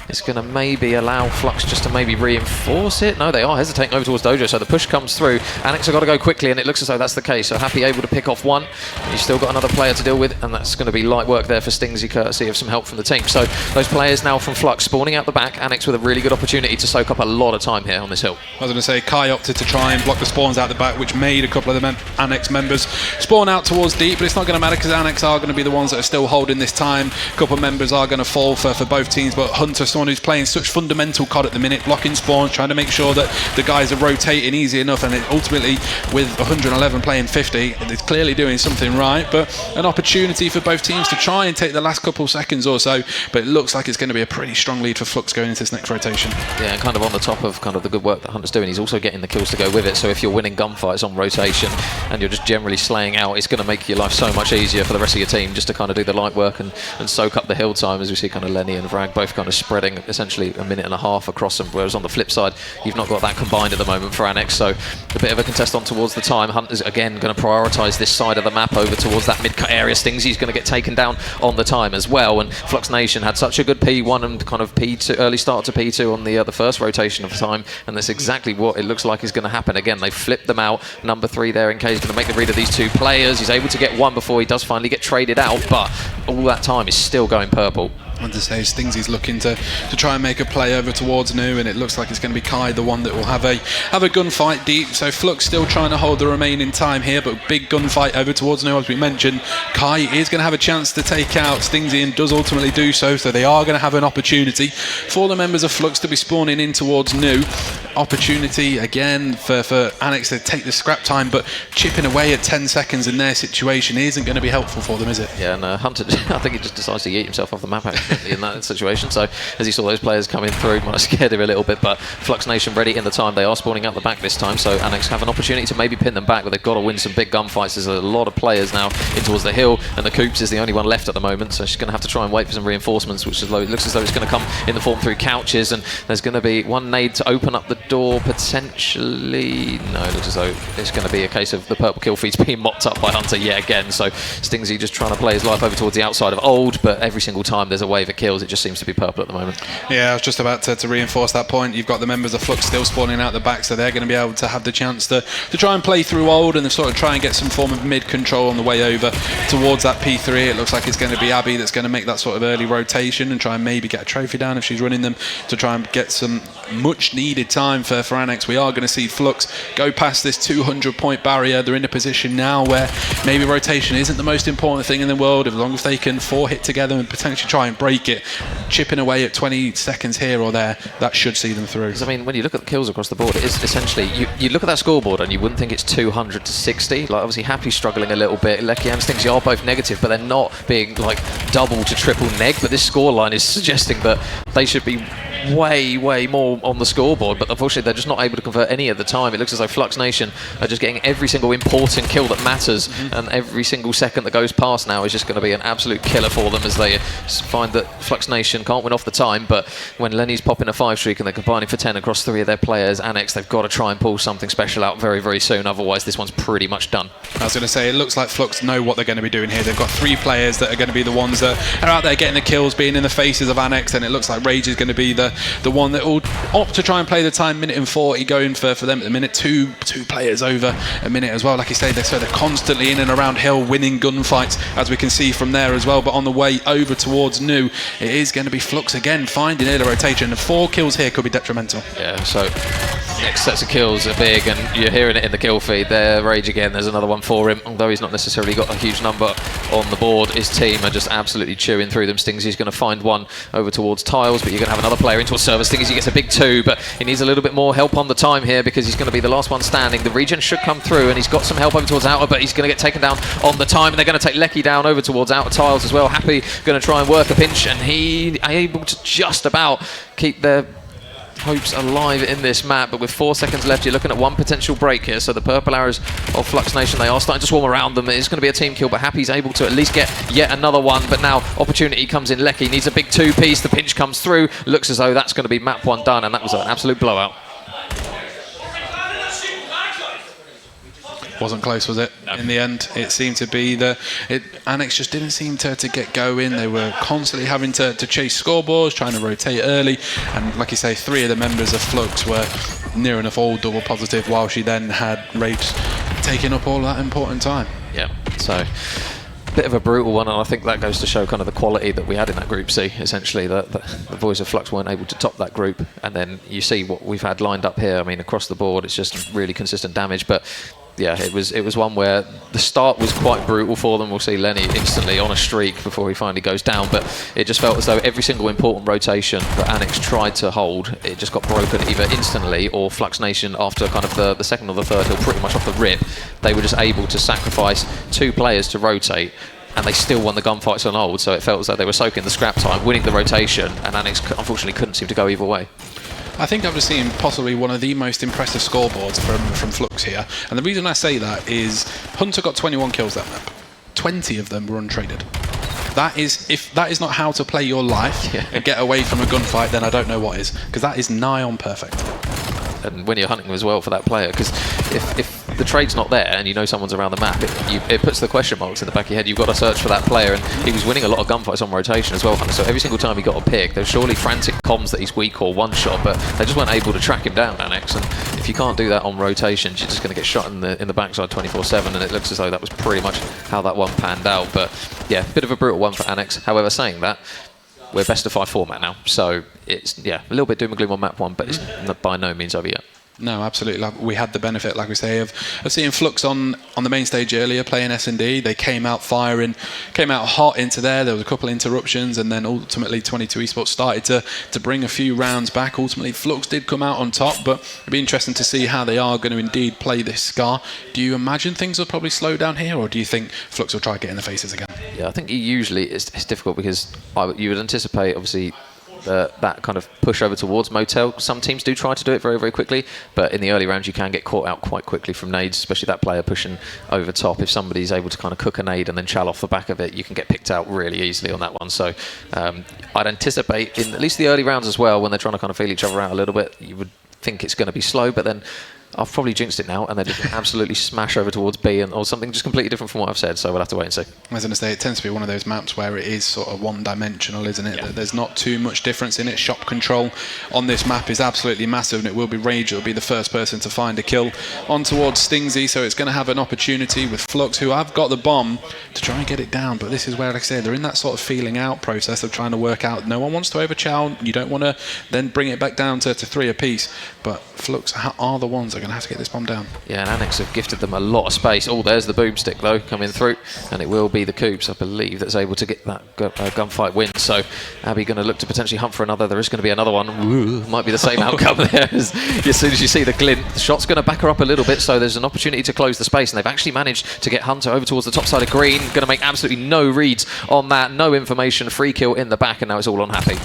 is going to maybe allow Flux just to maybe reinforce it. No, they are hesitating over towards Dojo, so the push comes through. Annex have got to go quickly, and it looks as though that's the case. So Happy able to pick off one. He's still got another player to deal with, and that's going to be light work there for Stingsy, courtesy of some help from the team. So those players now from Flux spawning out the back. Annex with a really good opportunity to soak up a lot of time here on this hill. I was going to say, Kai opted to try and block the spawns out the back, which made a couple of the Annex members spawn out towards deep, but it's not going to matter because Annex are going to be the ones that are still holding this time. A couple of members are going to fall for both teams, but Hunter, someone who's playing such fundamental COD at the minute, blocking spawns, trying to make sure that the guys are rotating easy enough, and ultimately with 111 playing 50, it's clearly doing something right, but an opportunity for both teams to try and take the last couple seconds or so, but it looks like it's going to be a pretty strong lead for Flux going into this next rotation. Yeah, and kind of on the top of kind of the good work that Hunter's doing, he's also getting the kills to go with it, so if you're winning gunfights on rotation and you're just generally slaying out, it's going to make your life so much easier for the rest of your team just to kind of do the light work and soak up the hill time, as we see kind of Lenny and Vrag both kind of spreading essentially a minute and a half across them, whereas on the flip side you've not got that combined at the moment for Annex, so a bit of a contest on towards the time. Hunter's again going to prioritise this side of the map over towards that mid-cut area. Stingsy's going to get taken down on the time as well, and Flux Nation had such a good P1 and kind of P2 early start to P2 on the first rotation of time, and that's exactly what it looks like is going to happen again. They flipped them out. Number 3 there in case he's going to make the read of these two players. He's able to get one before he does finally get traded out, but all that time is still going purple. And to say Stingsy's looking to try and make a play over towards Nu, and it looks like it's going to be Kai, the one that will have a gunfight deep. So Flux still trying to hold the remaining time here, but big gunfight over towards Nu, as we mentioned. Kai is going to have a chance to take out Stingsy and does ultimately do so, so they are going to have an opportunity for the members of Flux to be spawning in towards Nu. Opportunity again for Annex to take the scrap time, but chipping away at 10 seconds in their situation isn't going to be helpful for them, is it? Yeah, and Hunter, I think he just decides to yeet himself off the map actually in that situation, so as he saw those players coming through, might have scared him a little bit, but Flux Nation ready in the time. They are spawning out the back this time, so Annex have an opportunity to maybe pin them back, but they've got to win some big gunfights. There's a lot of players now in towards the hill, and the Coops is the only one left at the moment, so she's going to have to try and wait for some reinforcements, which looks as though it's going to come in the form through couches, and there's going to be one nade to open up the door potentially. No, it looks as though it's going to be a case of the purple kill feeds being mopped up by Hunter yet again, so Stingsy just trying to play his life over towards the outside of Old, but every single time there's a wave of kills, it just seems to be purple at the moment. Yeah, I was just about to reinforce that point. You've got the members of Flux still spawning out the back, so they're going to be able to have the chance to try and play through Old and sort of try and get some form of mid control on the way over towards that P3. It looks like it's going to be Abby that's going to make that sort of early rotation and try and maybe get a trophy down if she's running them, to try and get some much needed time for Annex. We are going to see Flux go past this 200 point barrier. They're in a position now where maybe rotation isn't the most important thing in the world, as long as they can 4-hit together and potentially try and break it. Chipping away at 20 seconds here or there, that should see them through. I mean, when you look at the kills across the board, it is essentially, you look at that scoreboard and you wouldn't think it's 200 to 60. Like, obviously Happy struggling a little bit, Lecky and Stingsy are both negative, but they're not being like double to triple neg, but this scoreline is suggesting that they should be way more on the scoreboard, but unfortunately they're just not able to convert any at the time. It looks as though Flux Nation are just getting every single important kill that matters, and every single second that goes past now is just going to be an absolute killer for them, as they find that Flux Nation can't win off the time, but when Lenny's popping a 5 streak and they're combining for 10 across 3 of their players, Annex, they've got to try and pull something special out very soon, otherwise this one's pretty much done. I was going to say, it looks like Flux know what they're going to be doing here. They've got 3 players that are going to be the ones that are out there getting the kills, being in the faces of Annex, and it looks like Rage is going to be the one that will opt to try and play the time. Minute and 40 going for them at the minute. Two players over a minute as well. Like you say, they're constantly in and around hill winning gunfights, as we can see from there as well. But on the way over towards Nu, it is going to be Flux again finding early rotation, and 4 kills here could be detrimental. Yeah, so next sets of kills are big, and you're hearing it in the kill feed there. Rage again, there's another one for him, although he's not necessarily got a huge number on the board. His team are just absolutely chewing through them. Stingsy's going to find one over towards Tiles, but you're going to have another player into a server. Stingsy gets a big 2, but he needs a little bit more help on the time here, because he's going to be the last one standing. The regen should come through, and he's got some help over towards Outer, but he's going to get taken down on the time, and they're going to take Lecky down over towards Outer Tiles as well. Happy going to try and work a pinch, and he able to just about keep their hopes alive in this map, but with 4 seconds left, you're looking at one potential break here. So the purple arrows of Flux Nation, they are starting to swarm around them. It's going to be a team kill, but Happy's able to at least get yet another one. But now opportunity comes in. Lecky needs a big two-piece. The pinch comes through. Looks as though that's going to be map 1 done, and that was an absolute blowout. Wasn't close, was it? No. In the end, it seemed to be Annex just didn't seem to get going. They were constantly having to chase scoreboards, trying to rotate early, and like you say, 3 of the members of Flux were near enough all double positive, while she then had Rage taking up all that important time. Yeah, so bit of a brutal one, and I think that goes to show kind of the quality that we had in that Group C. Essentially, the boys of Flux weren't able to top that group, and then you see what we've had lined up here. I mean, across the board, it's just really consistent damage, but yeah, it was one where the start was quite brutal for them. We'll see Lenny instantly on a streak before he finally goes down, but it just felt as though every single important rotation that Annex tried to hold, it just got broken either instantly, or Flux Nation, after kind of the second or the third hill, pretty much off the rip, they were just able to sacrifice 2 players to rotate, and they still won the gunfights on hold. So it felt as though they were soaking the scrap time, winning the rotation, and Annex unfortunately couldn't seem to go either way. I think I've just seen possibly one of the most impressive scoreboards from Flux here. And the reason I say that is Hunter got 21 kills that map. 20 of them were untraded. That is, if that is not how to play your life and get away from a gunfight, then I don't know what is. Because that is nigh on perfect. And when you're hunting as well for that player, because if the trade's not there and you know someone's around the map, it puts the question marks in the back of your head. You've got to search for that player, and he was winning a lot of gunfights on rotation as well, Hunter. So every single time he got a pick, there's surely frantic comms that he's weak or one-shot, but they just weren't able to track him down, Annex. And if you can't do that on rotations, you're just going to get shot in the backside 24/7, and it looks as though that was pretty much how that one panned out. But yeah, a bit of a brutal one for Annex. However, saying that, we're best of 5 format now, so it's a little bit doom and gloom on map 1, but it's by no means over yet. No, absolutely. We had the benefit, like we say, of seeing Flux on the main stage earlier, playing S&D. They came out firing, came out hot into there. There was a couple of interruptions, and then ultimately 22 Esports started to bring a few rounds back. Ultimately, Flux did come out on top, but it'd be interesting to see how they are going to indeed play this Scar. Do you imagine things will probably slow down here, or do you think Flux will try to get in the faces again? Yeah, I think usually it's difficult, because you would anticipate, obviously, that kind of push over towards Motel. Some teams do try to do it very, very quickly, but in the early rounds you can get caught out quite quickly from nades, especially that player pushing over top. If somebody's able to kind of cook a nade and then chal off the back of it, you can get picked out really easily on that one. So I'd anticipate in at least the early rounds as well, when they're trying to kind of feel each other out a little bit, you would think it's going to be slow, but then I've probably jinxed it now, and they just absolutely smash over towards B, or something just completely different from what I've said, so we'll have to wait and see. I was going to say, it tends to be one of those maps where it is sort of one-dimensional, isn't it? Yeah. There's not too much difference in it. Shop control on this map is absolutely massive, and it will be Rage that will be the first person to find a kill on towards Stingsy, so it's going to have an opportunity with Flux, who have got the bomb, to try and get it down. But this is where, like I say, they're in that sort of feeling out process of trying to work out. No one wants to overchow. You don't want to then bring it back down to 3 apiece. But Flux are the ones that are going to have to get this bomb down. Yeah, and Annex have gifted them a lot of space. Oh, there's the boomstick though coming through, and it will be the Coops, I believe, that's able to get that gunfight win. So Abby going to look to potentially hunt for another. There is going to be another one. Ooh, might be the same outcome there. As soon as you see the glint, the shot's going to back her up a little bit, so there's an opportunity to close the space, and they've actually managed to get Hunter over towards the top side of green. Going to make absolutely no reads on that, no information, free kill in the back, and now it's all on Happy.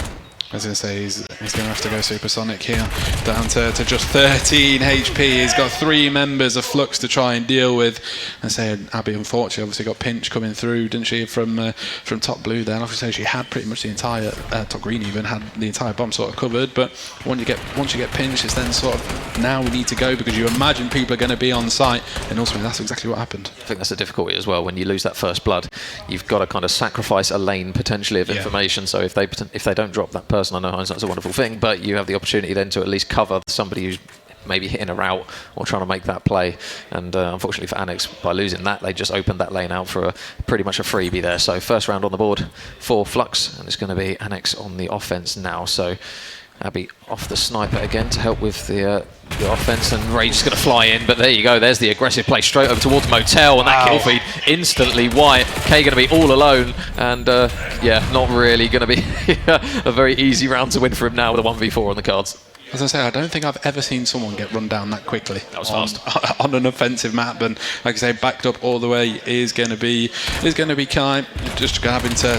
I was going to say, he's going to have to go supersonic here, down to just 13 HP. He's got 3 members of Flux to try and deal with. I say, Abby, unfortunately, obviously got Pinch coming through, didn't she, from top blue there. And obviously, she had pretty much the entire, top green even, had the entire bomb sort of covered. But once you get Pinch, it's then sort of, now we need to go, because you imagine people are going to be on site. And ultimately, that's exactly what happened. I think that's the difficulty as well. When you lose that first blood, you've got to kind of sacrifice a lane, potentially, of information. So if they don't drop that person, I know hindsight's a wonderful thing, but you have the opportunity then to at least cover somebody who's maybe hitting a route or trying to make that play. And unfortunately for Annex, by losing that, they just opened that lane out for pretty much a freebie there. So first round on the board for Flux, and it's going to be Annex on the offense now. So Abby off the sniper again to help with the offense, and Rage is going to fly in, but there you go, there's the aggressive play straight over towards Motel, and that kill feed instantly white. Kay going to be all alone, and yeah, not really going to be a very easy round to win for him now with a 1v4 on the cards. As I say, I don't think I've ever seen someone get run down that quickly. That was fast on an offensive map, and like I say, backed up all the way is going to be Kai. Just having to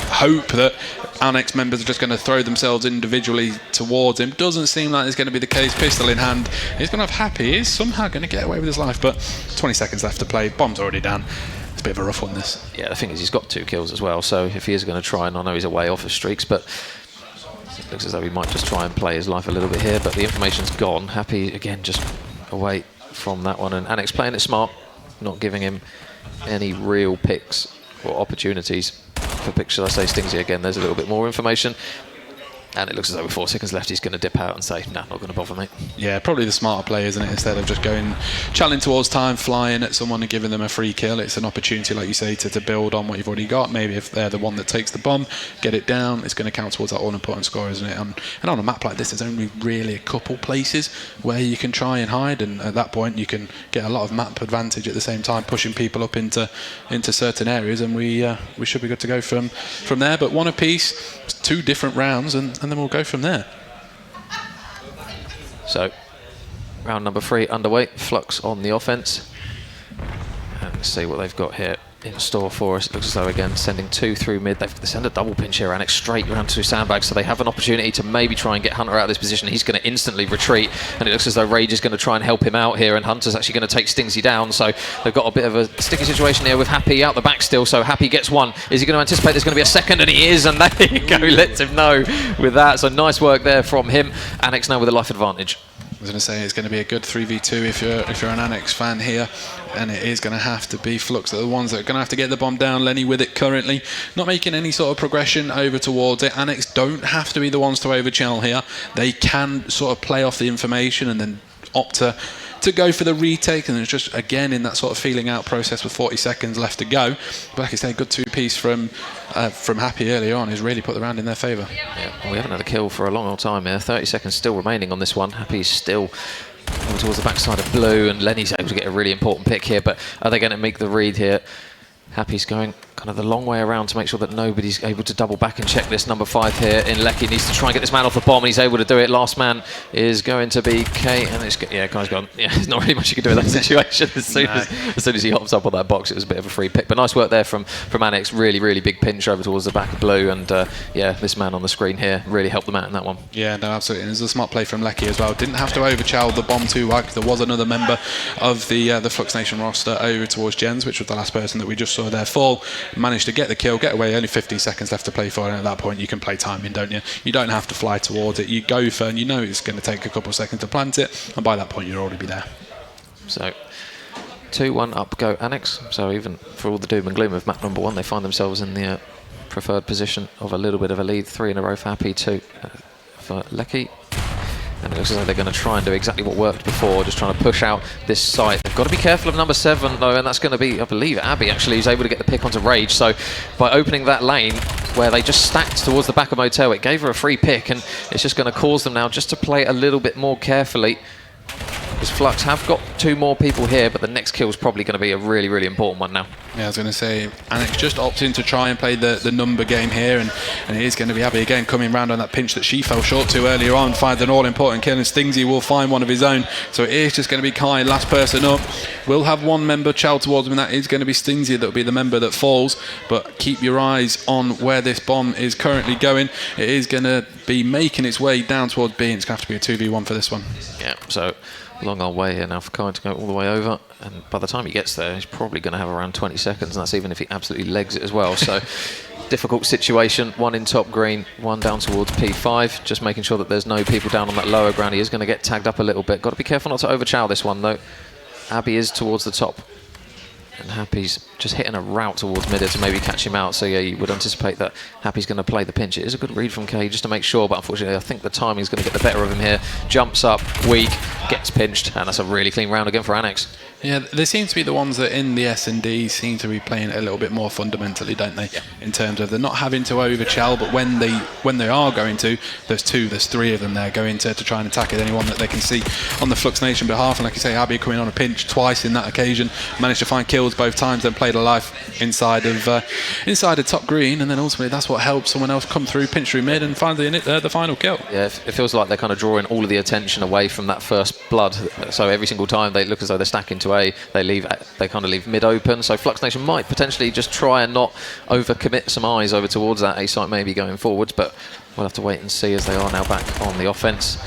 hope that Annex members are just going to throw themselves individually towards him. Doesn't seem like it's going to be the case. Pistol in hand. He's going to have Happy. He's somehow going to get away with his life, but 20 seconds left to play. Bomb's already down. It's a bit of a rough one, this. Yeah, the thing is, he's got 2 kills as well, so if he is going to try, and I know he's away off of streaks, but it looks as though he might just try and play his life a little bit here, but the information's gone. Happy, again, just away from that one, and Annex playing it smart, not giving him any real picks or opportunities for picks, should I say. Stingsy again, there's a little bit more information, and it looks as though with 4 seconds left he's going to dip out and say, nah, not going to bother, mate. Yeah, probably the smarter play, isn't it? Instead of just going challenging towards time, flying at someone and giving them a free kill, it's an opportunity, like you say, to build on what you've already got. Maybe if they're the one that takes the bomb, get it down, it's going to count towards that all-important score, isn't it? And on a map like this, there's only really a couple places where you can try and hide, and at that point you can get a lot of map advantage at the same time, pushing people up into certain areas, and we should be good to go from there. But 1 apiece, 2 different rounds, and then we'll go from there. So, round number 3 underway. Flux on the offense. And let's see what they've got here in store for us. It looks as though, again, sending 2 through mid. They send a double pinch here, Annex, straight around 2 sandbags, so they have an opportunity to maybe try and get Hunter out of this position. He's going to instantly retreat, and it looks as though Rage is going to try and help him out here, and Hunter's actually going to take Stingsy down, so they've got a bit of a sticky situation here with Happy out the back still, so Happy gets 1. Is he going to anticipate there's going to be a second? And he is, and there you go, lets him know with that. So nice work there from him. Annex now with a life advantage. I was going to say it's going to be a good 3v2 if you're an Annex fan here, and it is going to have to be Flux that are the ones that are going to have to get the bomb down. Lenny with it currently, not making any sort of progression over towards it. Annex don't have to be the ones to overchannel here. They can sort of play off the information and then opt to go for the retake, and it's just again in that sort of feeling out process with 40 seconds left to go. But like I say, good 2-piece from Happy earlier on has really put the round in their favour. Yeah, well, we haven't had a kill for a long old time here. 30 seconds still remaining on this one. Happy's still over towards the backside of blue, and Lenny's able to get a really important pick here, but are they going to make the read here? Happy's going kind of the long way around to make sure that nobody's able to double back and check this. Number 5 here in Lecky needs to try and get this man off the bomb, and he's able to do it. Last man is going to be K, and it's, yeah, guy's gone. Yeah, there's not really much you can do in that situation. As soon as he hops up on that box, it was a bit of a free pick. But nice work there from Annex. Really, really big pinch over towards the back of blue, and yeah, this man on the screen here really helped them out in that one. Yeah, no, absolutely. And it was a smart play from Lecky as well. Didn't have to overchow the bomb too wide. There was another member of the Flux Nation roster over towards Jens, which was the last person that we just saw there fall. Managed to get the kill, get away. Only 15 seconds left to play for, and at that point you can play timing, don't you? You don't have to fly towards it. You go for, and you know it's going to take a couple of seconds to plant it, and by that point you'll already be there. So 2-1 up go Annex. So even for all the doom and gloom of map number 1, they find themselves in the preferred position of a little bit of a lead. 3 in a row for Happy, 2 for Lecky. And it looks as though they're going to try and do exactly what worked before, just trying to push out this site. They've got to be careful of number 7, though, and that's going to be, I believe, Abby, actually, who's able to get the pick onto Rage. So by opening that lane, where they just stacked towards the back of Motel, it gave her a free pick, and it's just going to cause them now just to play a little bit more carefully. Because Flux have got 2 more people here, but the next kill is probably going to be a really, really important one now. Yeah, I was going to say, Annex just opting to try and play the number game here, and it is going to be Abby again coming round on that pinch that she fell short to earlier on, finds an all-important kill, and Stingsy will find one of his own. So it is just going to be Kai, last person up. We'll have one member chow towards him, and that is going to be Stingsy that will be the member that falls, but keep your eyes on where this bomb is currently going. It is going to be making its way down towards B, and it's going to have to be a 2v1 for this one. Yeah, so long old way here now for Kai to go all the way over, and by the time he gets there he's probably going to have around 20 seconds, and that's even if he absolutely legs it as well. So difficult situation. 1 in top green, 1 down towards P5, just making sure that there's no people down on that lower ground. He is going to get tagged up a little bit. Got to be careful not to overchow this one though. Abby is towards the top, and Happy's just hitting a route towards midder to maybe catch him out. So yeah, you would anticipate that Happy's going to play the pinch. It is a good read from K just to make sure, but unfortunately I think the timing's going to get the better of him here. Jumps up, weak, gets pinched, and that's a really clean round again for Annex. Yeah, they seem to be the ones that in the S&D seem to be playing a little bit more fundamentally, don't they? Yeah. In terms of they're not having to overchell, but when they are going to, there's 3 of them there going to try and attack at anyone that they can see on the Flux Nation behalf. And like you say, Abby coming on a pinch twice in that occasion, managed to find kills both times, then played a life inside of top green, and then ultimately that's what helps someone else come through, pinch through mid, and find the final kill. Yeah, it feels like they're kind of drawing all of the attention away from that first blood. So every single time they look as though they're stacking to A. They kind of leave mid open. So Flux Nation might potentially just try and not overcommit some eyes over towards that A site, maybe going forwards. But we'll have to wait and see as they are now back on the offense.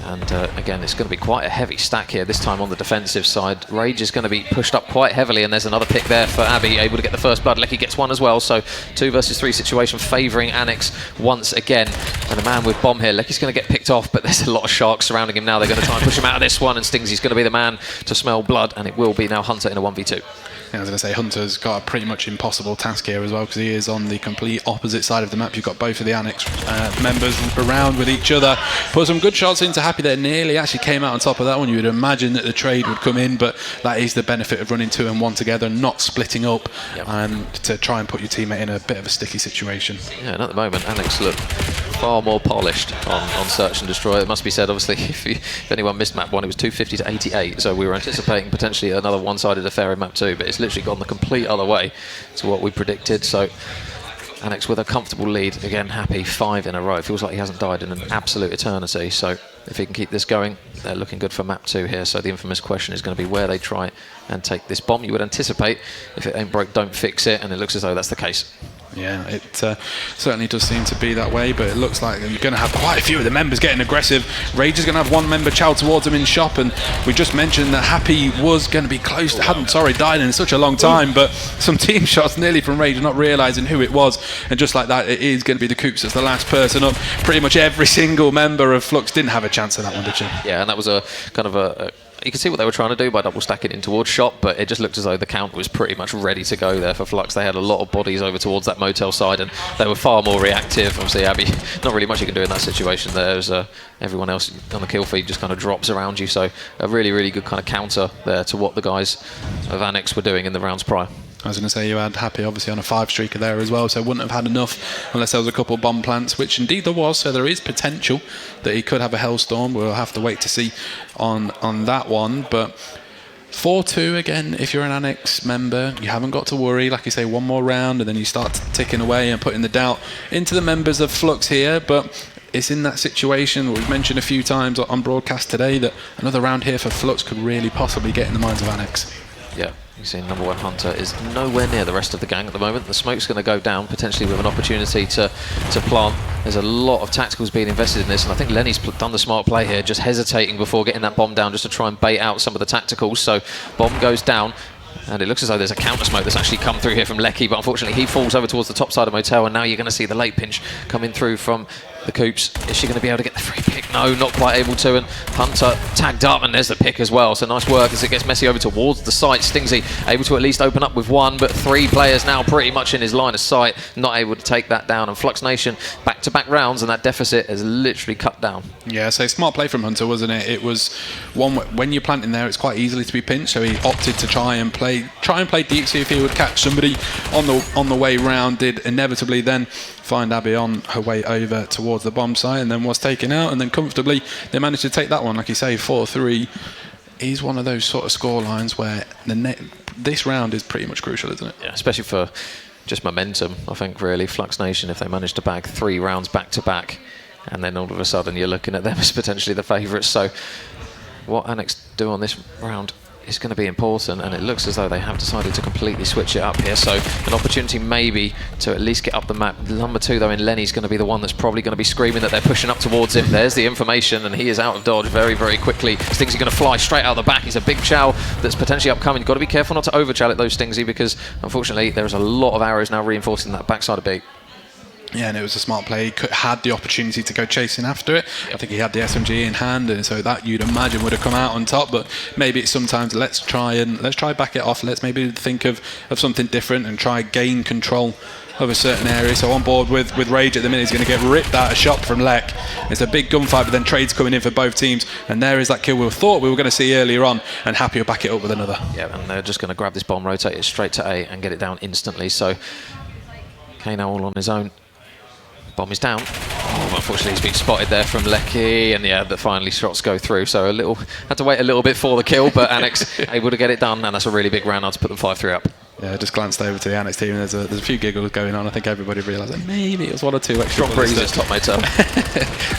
And again, it's going to be quite a heavy stack here, this time on the defensive side. Rage is going to be pushed up quite heavily, and there's another pick there for Abby, able to get the first blood. Lecky gets one as well, so 2 versus 3 situation favouring Annex once again. And a man with bomb here. Lecky's going to get picked off, but there's a lot of sharks surrounding him now. They're going to try and push him out of this one, and Stingsy's going to be the man to smell blood, and it will be now Hunter in a 1v2. Yeah, I was going to say, Hunter's got a pretty much impossible task here as well, because he is on the complete opposite side of the map. You've got both of the Annex members around with each other. Put some good shots into Happy there, nearly actually came out on top of that one. You would imagine that the trade would come in, but that is the benefit of running 2 and 1 together, not splitting up, to try and put your teammate in a bit of a sticky situation. Yeah, and at the moment, Annex look far more polished on Search and Destroy. It must be said, obviously, if anyone missed map 1, it was 250 to 88, so we were anticipating potentially another one-sided affair in map 2, but it's literally gone the complete other way to what we predicted. So Annex with a comfortable lead. Again, Happy 5 in a row. It feels like he hasn't died in an absolute eternity. So if he can keep this going, they're looking good for map 2 here. So the infamous question is going to be where they try and take this bomb. You would anticipate if it ain't broke, don't fix it, and it looks as though that's the case. Yeah, it certainly does seem to be that way, but it looks like you're going to have quite a few of the members getting aggressive. Rage is going to have one member chow towards him in shop, and we just mentioned that Happy was going to be close, hadn't died in such a long time, but some team shots nearly from Rage, not realising who it was, and just like that, it is going to be the Coops as the last person up. Pretty much every single member of Flux didn't have a chance in that one, did she? Yeah, and that was a kind of a you can see what they were trying to do by double stacking in towards shop, but it just looked as though the count was pretty much ready to go there for Flux. They had a lot of bodies over towards that motel side, and they were far more reactive. Obviously, Abby, not really much you can do in that situation. There's everyone else on the kill feed just kind of drops around you, so a really, really good kind of counter there to what the guys of Annex were doing in the rounds prior. I was going to say you had Happy obviously on a 5-streaker there as well, so wouldn't have had enough unless there was a couple of bomb plants, which indeed there was, so there is potential that he could have a Hellstorm. We'll have to wait to see on that one, but 4-2 again, if you're an Annex member, you haven't got to worry. Like you say, one more round and then you start ticking away and putting the doubt into the members of Flux here, but it's in that situation we've mentioned a few times on broadcast today that another round here for Flux could really possibly get in the minds of Annex. Yeah, you see number 1 Hunter is nowhere near the rest of the gang at the moment. The smoke's going to go down, potentially with an opportunity to plant. There's a lot of tacticals being invested in this, and I think Lenny's done the smart play here, just hesitating before getting that bomb down just to try and bait out some of the tacticals. So bomb goes down, and it looks as though there's a counter smoke that's actually come through here from Lecky, but unfortunately he falls over towards the top side of Motel, and now you're going to see the late pinch coming through from the Coops. Is she going to be able to get the free pick? No, not quite able to, and Hunter tagged up, and there's the pick as well. So nice work as it gets messy over towards the site. Stingsy able to at least open up with 1, but 3 players now pretty much in his line of sight, not able to take that down, and Flux Nation back-to-back rounds, and that deficit has literally cut down. Yeah, so smart play from Hunter, wasn't it? It was one when you're planting there, it's quite easily to be pinched, so he opted to try and play deep, see if he would catch somebody on the way round. Did inevitably then find Abby on her way over towards the bomb site, and then was taken out, and then comfortably they managed to take that one. Like you say, 4-3 is one of those sort of score lines where this round is pretty much crucial, isn't it? Yeah, especially for just momentum, I think, really. Flux Nation, if they manage to bag 3 rounds back to back, and then all of a sudden you're looking at them as potentially the favourites. So what Annex do on this round is going to be important, and it looks as though they have decided to completely switch it up here. So an opportunity maybe to at least get up the map. Number 2 though in Lenny's going to be the one that's probably going to be screaming that they're pushing up towards him. There's the information, and he is out of dodge very, very quickly. Stingsy going to fly straight out the back. He's a big chow that's potentially upcoming. You've got to be careful not to over chow it though, Stingsy, because unfortunately there's a lot of arrows now reinforcing that backside of B. Yeah, and it was a smart play. He had the opportunity to go chasing after it. Yep. I think he had the SMG in hand, and so that you'd imagine would have come out on top. But maybe it's sometimes let's try back it off. Let's maybe think of something different and try gain control of a certain area. So on board with Rage at the minute, he's going to get ripped out of shop from Lek. It's a big gunfight, but then trades coming in for both teams, and there is that kill we thought we were going to see earlier on, and Happy will back it up with another. Yeah, and they're just going to grab this bomb, rotate it straight to A, and get it down instantly. So K now all on his own. Bomb is down. Oh, unfortunately he's been spotted there from Lecky, and yeah, finally shots go through. So had to wait a little bit for the kill, but Annex able to get it done, and that's a really big round now to put them 5-3 up. Yeah, just glanced over to the Annex team, and there's a few giggles going on. I think everybody realised that maybe it was 1 or 2 extra. Strong breezes, top mate up.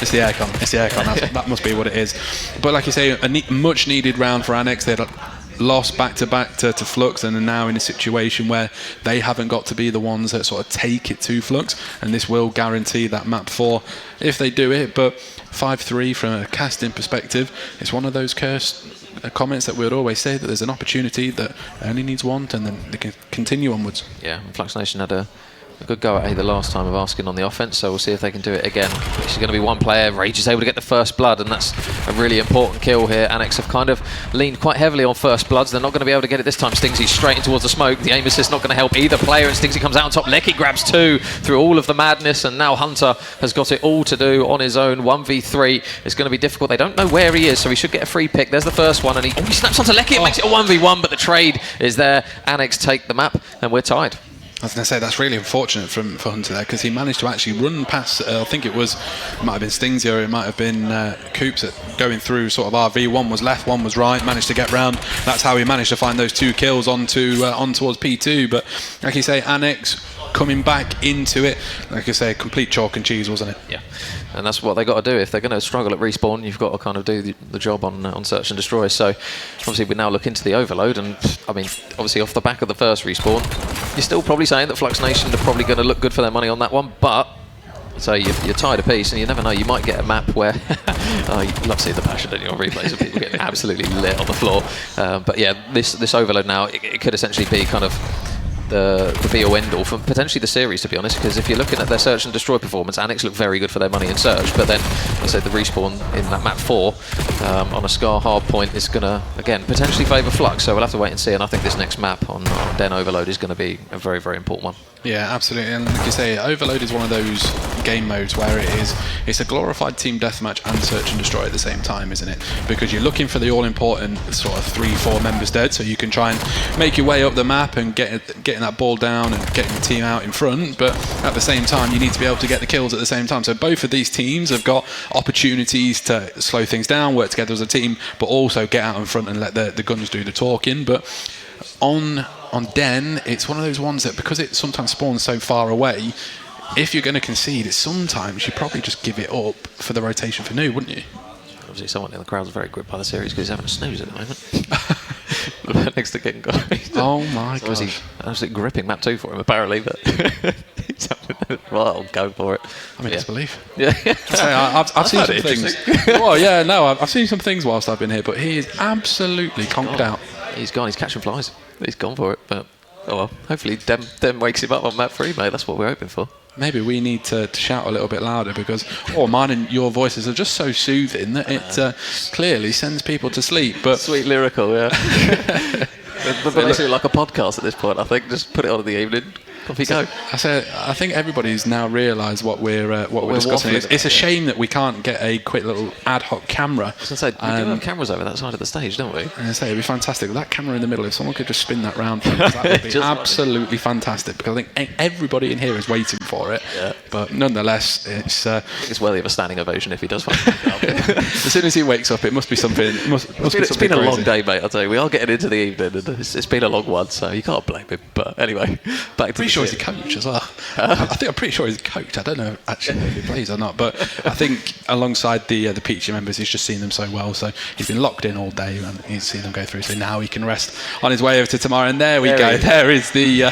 It's the aircon. That must be what it is. But like you say, a much needed round for Annex. They had lost back-to-back to Flux and are now in a situation where they haven't got to be the ones that sort of take it to Flux, and this will guarantee that map 4 if they do it. But 5-3 from a casting perspective, it's one of those cursed comments that we would always say, that there's an opportunity that only needs one and then they can continue onwards. Yeah, and Flux Nation had a good go at A the last time of asking on the offense, so we'll see if they can do it again. It's going to be one player. Rage is able to get the first blood, and that's a really important kill here. Annex have kind of leaned quite heavily on first bloods. They're not going to be able to get it this time. Stingsy straight in towards the smoke. The aim assist not going to help either player, and Stingsy comes out on top. Lecky grabs 2 through all of the madness, and now Hunter has got it all to do on his own. 1v3 is going to be difficult. They don't know where he is, so he should get a free pick. There's the first one, and he snaps onto Lecky. It makes it a 1v1, but the trade is there. Annex take the map, and we're tied. I was going to say, that's really unfortunate for Hunter there, because he managed to actually run past, I think it might have been Stingsy, or it might have been Coops going through sort of RV. One was left, one was right, managed to get round. That's how he managed to find those 2 kills on towards P2. But like you say, Annex coming back into it, like I say, complete chalk and cheese, wasn't it? Yeah, and that's what they got to do. If they're going to struggle at respawn, you've got to kind of do the job on search and destroy. So obviously we now look into the overload, and I mean, obviously off the back of the first respawn, you're still probably saying that Flux Nation are probably going to look good for their money on that one, but so you're tied a piece, and you never know, you might get a map where you love seeing the passion in your replays of people getting absolutely lit on the floor. But yeah, this overload now, it could essentially be kind of the be-all end-all for potentially the series, to be honest, because if you're looking at their search and destroy performance, Annex look very good for their money in search, but then I said the respawn in that map 4 on a Scar hard point is going to, again, potentially favour Flux, so we'll have to wait and see, and I think this next map on Den Overload is going to be a very, very important one. Yeah, absolutely, and like you say, Overload is one of those game modes where it's a glorified team deathmatch and search and destroy at the same time, isn't it? Because you're looking for the all-important sort of 3-4 members dead, so you can try and make your way up the map and getting that ball down and getting the team out in front, but at the same time you need to be able to get the kills at the same time. So both of these teams have got opportunities to slow things down, work together as a team, but also get out in front and let the guns do the talking. But on Den, it's one of those ones that, because it sometimes spawns so far away, if you're going to concede it, sometimes you probably just give it up for the rotation for new, wouldn't you? Obviously someone in the crowd's very gripped by the series because he's having a snooze at the moment. Next to getting going. Oh my god. gosh. Absolutely gripping map 2 for him apparently, but he's having well, go for it. I mean, disbelief. Yeah. I've seen some things. Well, yeah, no, I've seen some things whilst I've been here, but he is absolutely conked out. He's gone, he's catching flies. He's gone for it, but oh well. Hopefully Dem wakes him up on map 3, mate. That's what we're hoping for. Maybe we need to shout a little bit louder, because mine and your voices are just so soothing that it clearly sends people to sleep. But sweet lyrical, yeah. But basically like a podcast at this point, I think. Just put it on in the evening. Off you go. I think everybody's now realised what we're discussing. It's a shame that we can't get a quick little ad hoc camera. I was going to say, we do have cameras over that side of the stage, don't we? I say it'd be fantastic with that camera in the middle. If someone could just spin that round, that would be absolutely fantastic. Because I think everybody in here is waiting for it. Yeah. But nonetheless, it's worthy of a standing ovation if he does find it. As soon as he wakes up, it must be something. It's been a long day, mate. I'll tell you. We are getting into the evening, and it's been a long one, so you can't blame him. But anyway, back to. Sure he's a coach as well. I'm pretty sure he's a coach. I don't know actually if he plays or not, but I think alongside the Peachy members, he's just seen them so well. So he's been locked in all day and he's seen them go through. So now he can rest on his way over to tomorrow. And there we go. There is the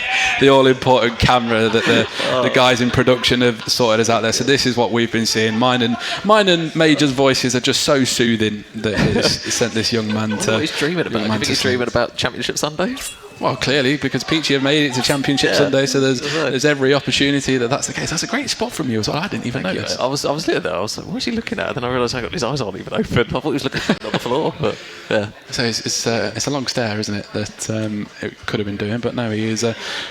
all-important camera that the guys in production have sorted us out there. So this is what we've been seeing. Mine and Major's voices are just so soothing that it's sent this young man to. What he's dreaming about? You think he's dreaming about Championship Sunday? Well, clearly, because Peachy have made it to Championship Sunday, so there's every opportunity that's the case. That's a great spot from you as well. I didn't even notice. I was looking there. I was like, what is he looking at? And then I realised his eyes aren't even open. I thought he was looking on the floor. But yeah. So it's a long stare, isn't it? That it could have been doing, but no, he is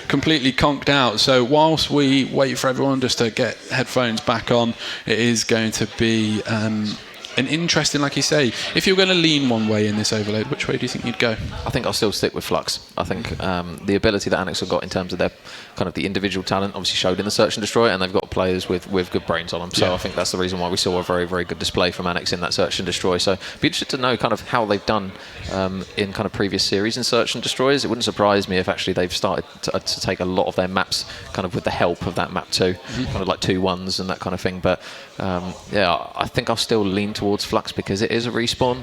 completely conked out. So whilst we wait for everyone just to get headphones back on, it is going to be. An interesting, like you say, if you're going to lean one way in this overload, which way do you think you'd go? I think I'll still stick with Flux. I think the ability that Annex have got in terms of their kind of the individual talent obviously showed in the Search and Destroy, and they've got players with good brains on them. So I think that's the reason why we saw a very, very good display from Annex in that Search and Destroy. So be interested to know kind of how they've done in kind of previous series in Search and Destroys. It wouldn't surprise me if actually they've started to take a lot of their maps kind of with the help of that map 2, kind of like 2-1s and that kind of thing. But I think I'll still lean towards Flux because it is a respawn.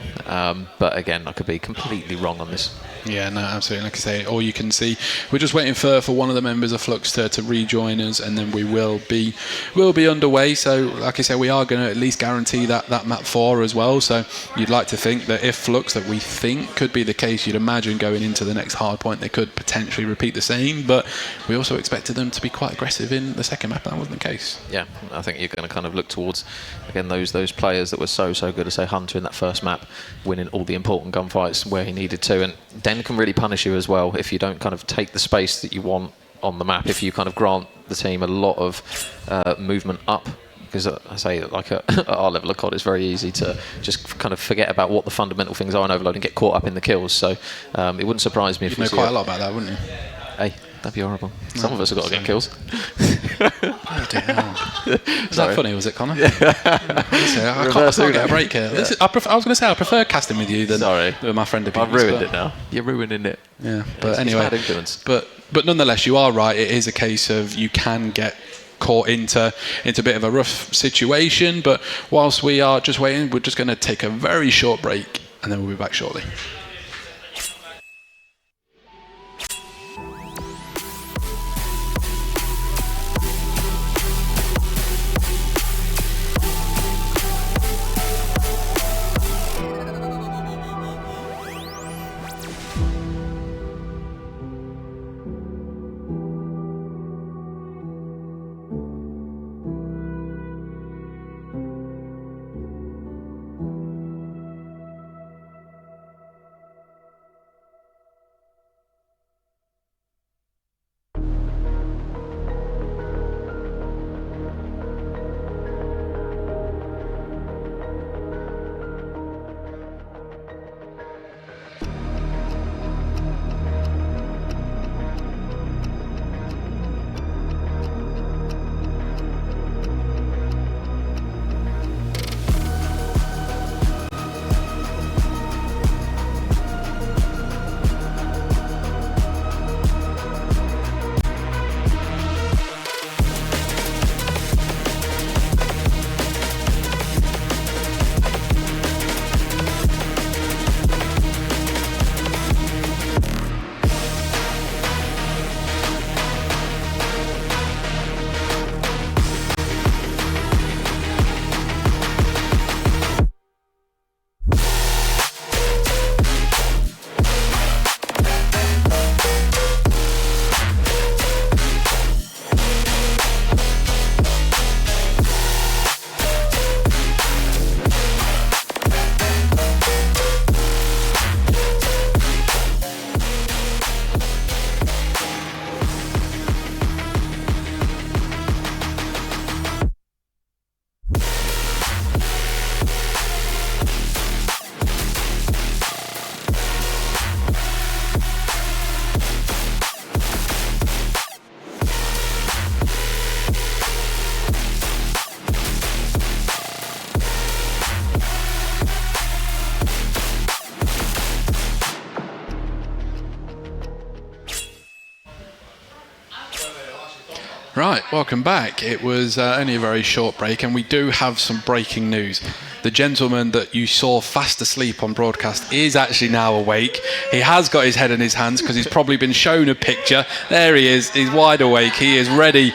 But again, I could be completely wrong on this. Yeah, no, absolutely. Like I say, all you can see, we're just waiting for one of the members of Flux to rejoin us, and then we will be underway. So, like I say, we are going to at least guarantee that map 4 as well. So, you'd like to think that if Flux, that we think could be the case, you'd imagine going into the next hard point, they could potentially repeat the same. But we also expected them to be quite aggressive in the second map. That wasn't the case. Yeah, I think you're going to kind of look towards, again, those players that were so good, as say Hunter in that first map, winning all the important gunfights where he needed to, and Den can really punish you as well if you don't kind of take the space that you want on the map, if you kind of grant the team a lot of movement up, because I say, like at our level of COD, it's very easy to just kind of forget about what the fundamental things are in Overload and get caught up in the kills. So it wouldn't surprise me if you know quite a lot about that, wouldn't you? Hey, that'd be horrible. Some of us have got to get kills. Bloody hell. Was that funny, was it, Connor? Yeah. I can't get a break here. Yeah. I was going to say I prefer casting with you than with my friend. I've ruined it now. You're ruining it. Yeah, but anyway. It's bad influence. But nonetheless, you are right. It is a case of you can get caught into a bit of a rough situation. But whilst we are just waiting, we're just going to take a very short break, and then we'll be back shortly. Right, welcome back. It was only a very short break, and we do have some breaking news. The gentleman that you saw fast asleep on broadcast is actually now awake. He has got his head in his hands because he's probably been shown a picture. There he is. He's wide awake. He is ready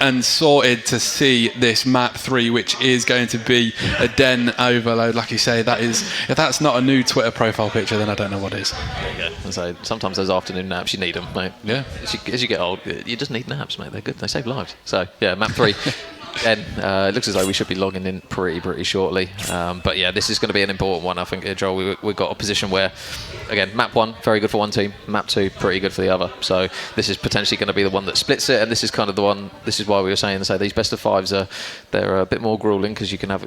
and sorted to see this map 3, which is going to be a Den Overload. Like you say, that is, if that's not a new Twitter profile picture, then I don't know what is. Yeah, so sometimes those afternoon naps, you need them, mate. Yeah. As you get old, you just need naps, mate. They're good. They save lives. So yeah, map 3. Again, it looks as though we should be logging in pretty shortly. But yeah, this is going to be an important one, I think, Joel. We've got a position where, again, map 1, very good for one team. Map 2, pretty good for the other. So this is potentially going to be the one that splits it, and this is kind of the one. This is why we were saying, so these best of 5s they're a bit more grueling because you can have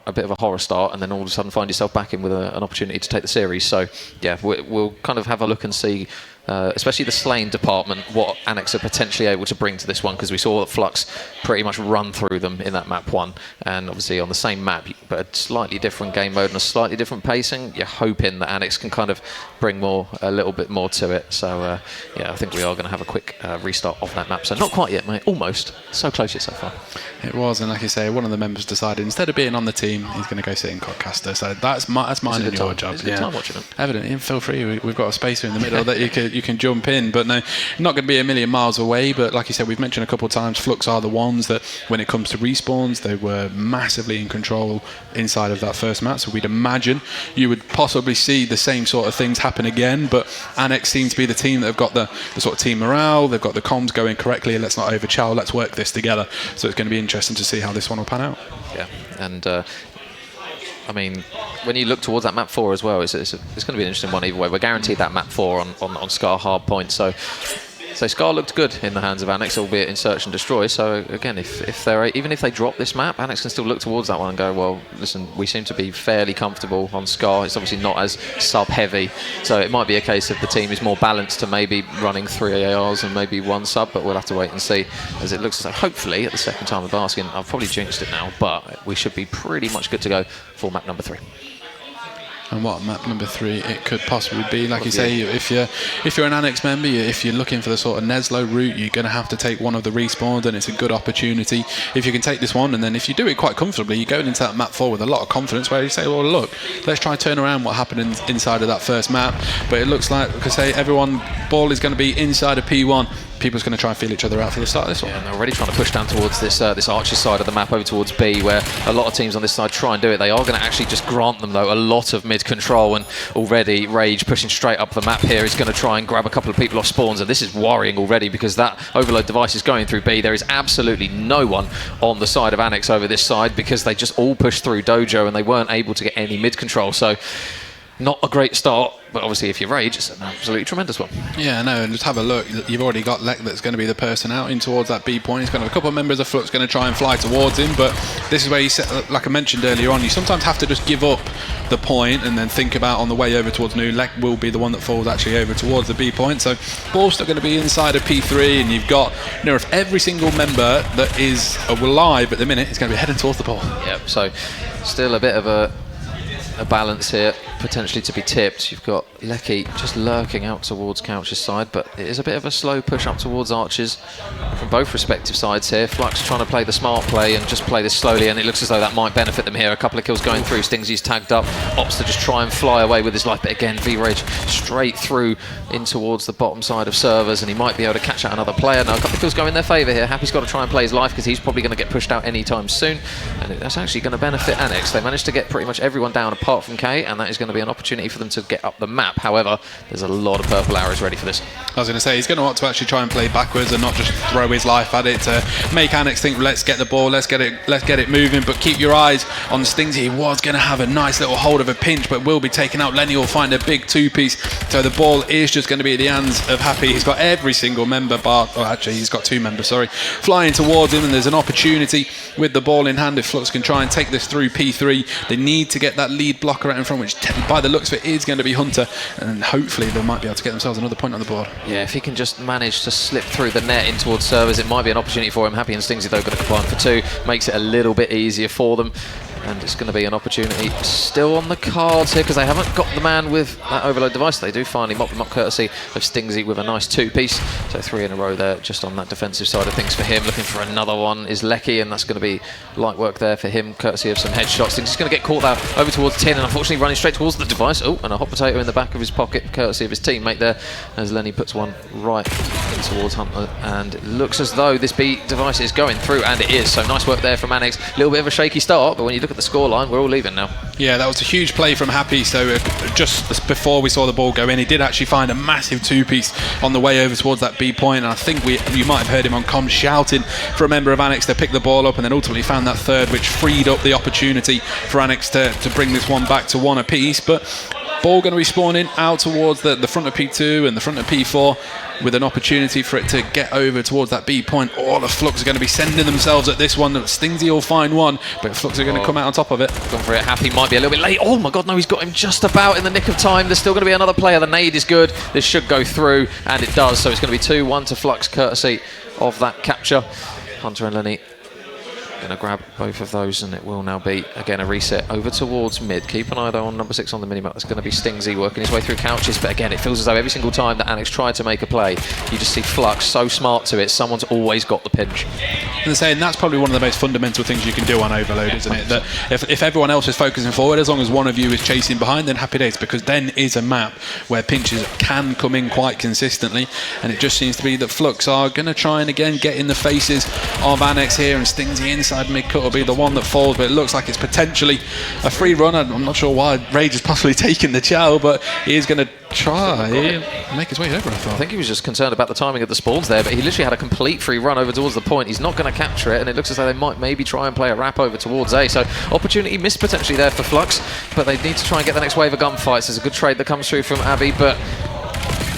a bit of a horror start, and then all of a sudden find yourself back in with an opportunity to take the series. So yeah, we'll kind of have a look and see especially the slaying department, what Annex are potentially able to bring to this one, because we saw that Flux pretty much run through them in that map 1, and obviously on the same map, but a slightly different game mode and a slightly different pacing. You're hoping that Annex can kind of bring a little bit more to it. So yeah, I think we are going to have a quick restart of that map. So not quite yet, mate. Almost. So close yet so far. It was, and like you say, one of the members decided instead of being on the team, he's going to go sit in Codcaster. So that's mine and your job. It's a good time watching it. Evidently, feel free. We've got a space here in the middle that you can jump in. But no, not going to be a million miles away. But like you said, we've mentioned a couple of times, Flux are the ones that, when it comes to respawns, they were massively in control inside of that first map. So we'd imagine you would possibly see the same sort of things happen again. But Annex seems to be the team that have got the sort of team morale. They've got the comms going correctly. Let's not overchow. Let's work this together. So it's going to be interesting to see how this one will pan out. Yeah, and I mean, when you look towards that map 4 as well, it's going to be an interesting one either way. We're guaranteed that map 4 on Scar hard point. So Scar looked good in the hands of Annex, albeit in search and destroy. So again, even if they drop this map, Annex can still look towards that one and go, well, listen, we seem to be fairly comfortable on Scar. It's obviously not as sub-heavy, so it might be a case of the team is more balanced to maybe running 3 ARs and maybe 1 sub, but we'll have to wait and see, as it looks as though, hopefully, at the second time of asking, I've probably jinxed it now, but we should be pretty much good to go for map number 3. And what map number 3 it could possibly be, like you say, if you're an Annex member, if you're looking for the sort of Neslo route, you're going to have to take one of the respawns, and it's a good opportunity if you can take this one. And then if you do it quite comfortably, you're going into that map 4 with a lot of confidence, where you say, well, look, let's try turn around what happened inside of that first map. But it looks like I say, everyone ball is going to be inside of P1. People's going to try and feel each other out for the start of this one. Yeah, and they're already trying to push down towards this Archer's side of the map over towards B, where a lot of teams on this side try and do it. They are going to actually just grant them, though, a lot of mid control, and already Rage pushing straight up the map here is going to try and grab a couple of people off spawns, and this is worrying already because that overload device is going through B. There is absolutely no one on the side of Annex over this side because they just all pushed through Dojo and they weren't able to get any mid control. So not a great start, but obviously if you Rage, it's an absolutely tremendous one. Yeah, no, and just have a look. You've already got Lek that's going to be the person out in towards that B point. He's got a couple of members of Flux going to try and fly towards him, but this is where you set, like I mentioned earlier on, you sometimes have to just give up the point and then think about on the way over towards New. Lek will be the one that falls actually over towards the B point. So ball's still going to be inside of P3, and you've got, you know, if every single member that is alive at the minute is going to be heading towards the ball. Yep, so still a bit of a balance here, potentially to be tipped. You've got Lecky just lurking out towards Couch's side, but it is a bit of a slow push up towards Archers from both respective sides here. Flux trying to play the smart play and just play this slowly, and it looks as though that might benefit them here. A couple of kills going through. Stingsy's tagged up. Ops to just try and fly away with his life, but again, V-Rage straight through in towards the bottom side of servers, and he might be able to catch out another player. Now, a couple of kills go in their favour here. Happy's got to try and play his life because he's probably going to get pushed out anytime soon, and that's actually going to benefit Annex. They managed to get pretty much everyone down apart from K, and that is going to be an opportunity for them to get up the map. However, there's a lot of purple arrows ready for this. I was going to say, he's going to want to actually try and play backwards and not just throw his life at it to make Annex think, let's get the ball, let's get it moving, but keep your eyes on Stingsy. He was going to have a nice little hold of a pinch, but will be taken out. Lenny will find a big two-piece, so the ball is just going to be at the hands of Happy. He's got every single member, actually he's got 2 members, sorry, flying towards him, and there's an opportunity with the ball in hand if Flux can try and take this through P3. They need to get that lead blocker out in front, which by the looks of it is going to be Hunter, and hopefully they might be able to get themselves another point on the board. Yeah, if he can just manage to slip through the net in towards servers, it might be an opportunity for him. Happy and Stingsy though got to combine for 2, makes it a little bit easier for them. And it's going to be an opportunity still on the cards here because they haven't got the man with that overload device. They do finally mop them up courtesy of Stingsy with a nice 2-piece. So 3 in a row there just on that defensive side of things for him. Looking for another one is Lecky, and that's going to be light work there for him courtesy of some headshots. Stingsy's going to get caught there over towards 10 and unfortunately running straight towards the device. Oh, and a hot potato in the back of his pocket courtesy of his teammate there as Lenny puts one right in towards Hunter, and it looks as though this B device is going through, and it is. So nice work there from Annex. A little bit of a shaky start, but when you look at the scoreline, we're all leaving now. Yeah, that was a huge play from Happy. So just before we saw the ball go in, he did actually find a massive 2-piece on the way over towards that B point, and I think you might have heard him on comms shouting for a member of Annex to pick the ball up, and then ultimately found that third, which freed up the opportunity for Annex to bring this one back to 1 apiece. But ball going to be spawning out towards the front of P2 and the front of P4 with an opportunity for it to get over towards that B point. All of Flux are going to be sending themselves at this one. Stingsy will find one, but Flux are going to come out on top of it. Gone for it. Happy might be a little bit late. Oh my god, no, he's got him just about in the nick of time. There's still going to be another player. The nade is good. This should go through, and it does. So it's going to be 2-1 to Flux, courtesy of that capture. Hunter and Lenny going to grab both of those, and it will now be, again, a reset over towards mid. Keep an eye, though, on number 6 on the minimap. It's going to be Stingsy working his way through couches, but again, it feels as though every single time that Annex tried to make a play, you just see Flux so smart to it. Someone's always got the pinch. And saying that's probably one of the most fundamental things you can do on Overload, isn't it? That if everyone else is focusing forward, as long as one of you is chasing behind, then happy days, because then is a map where pinches can come in quite consistently, and it just seems to be that Flux are going to try and again get in the faces of Annex here, and Stingsy inside mid-cut will be the one that falls, but it looks like it's potentially a free run. I'm not sure why Rage has possibly taken the chow, but he is going to try make his way over, I thought. I think he was just concerned about the timing of the spawns there, but he literally had a complete free run over towards the point. He's not going to capture it, and it looks as though they might maybe try and play a wrap over towards A. So opportunity missed potentially there for Flux, but they need to try and get the next wave of gunfights. There's a good trade that comes through from Abby, but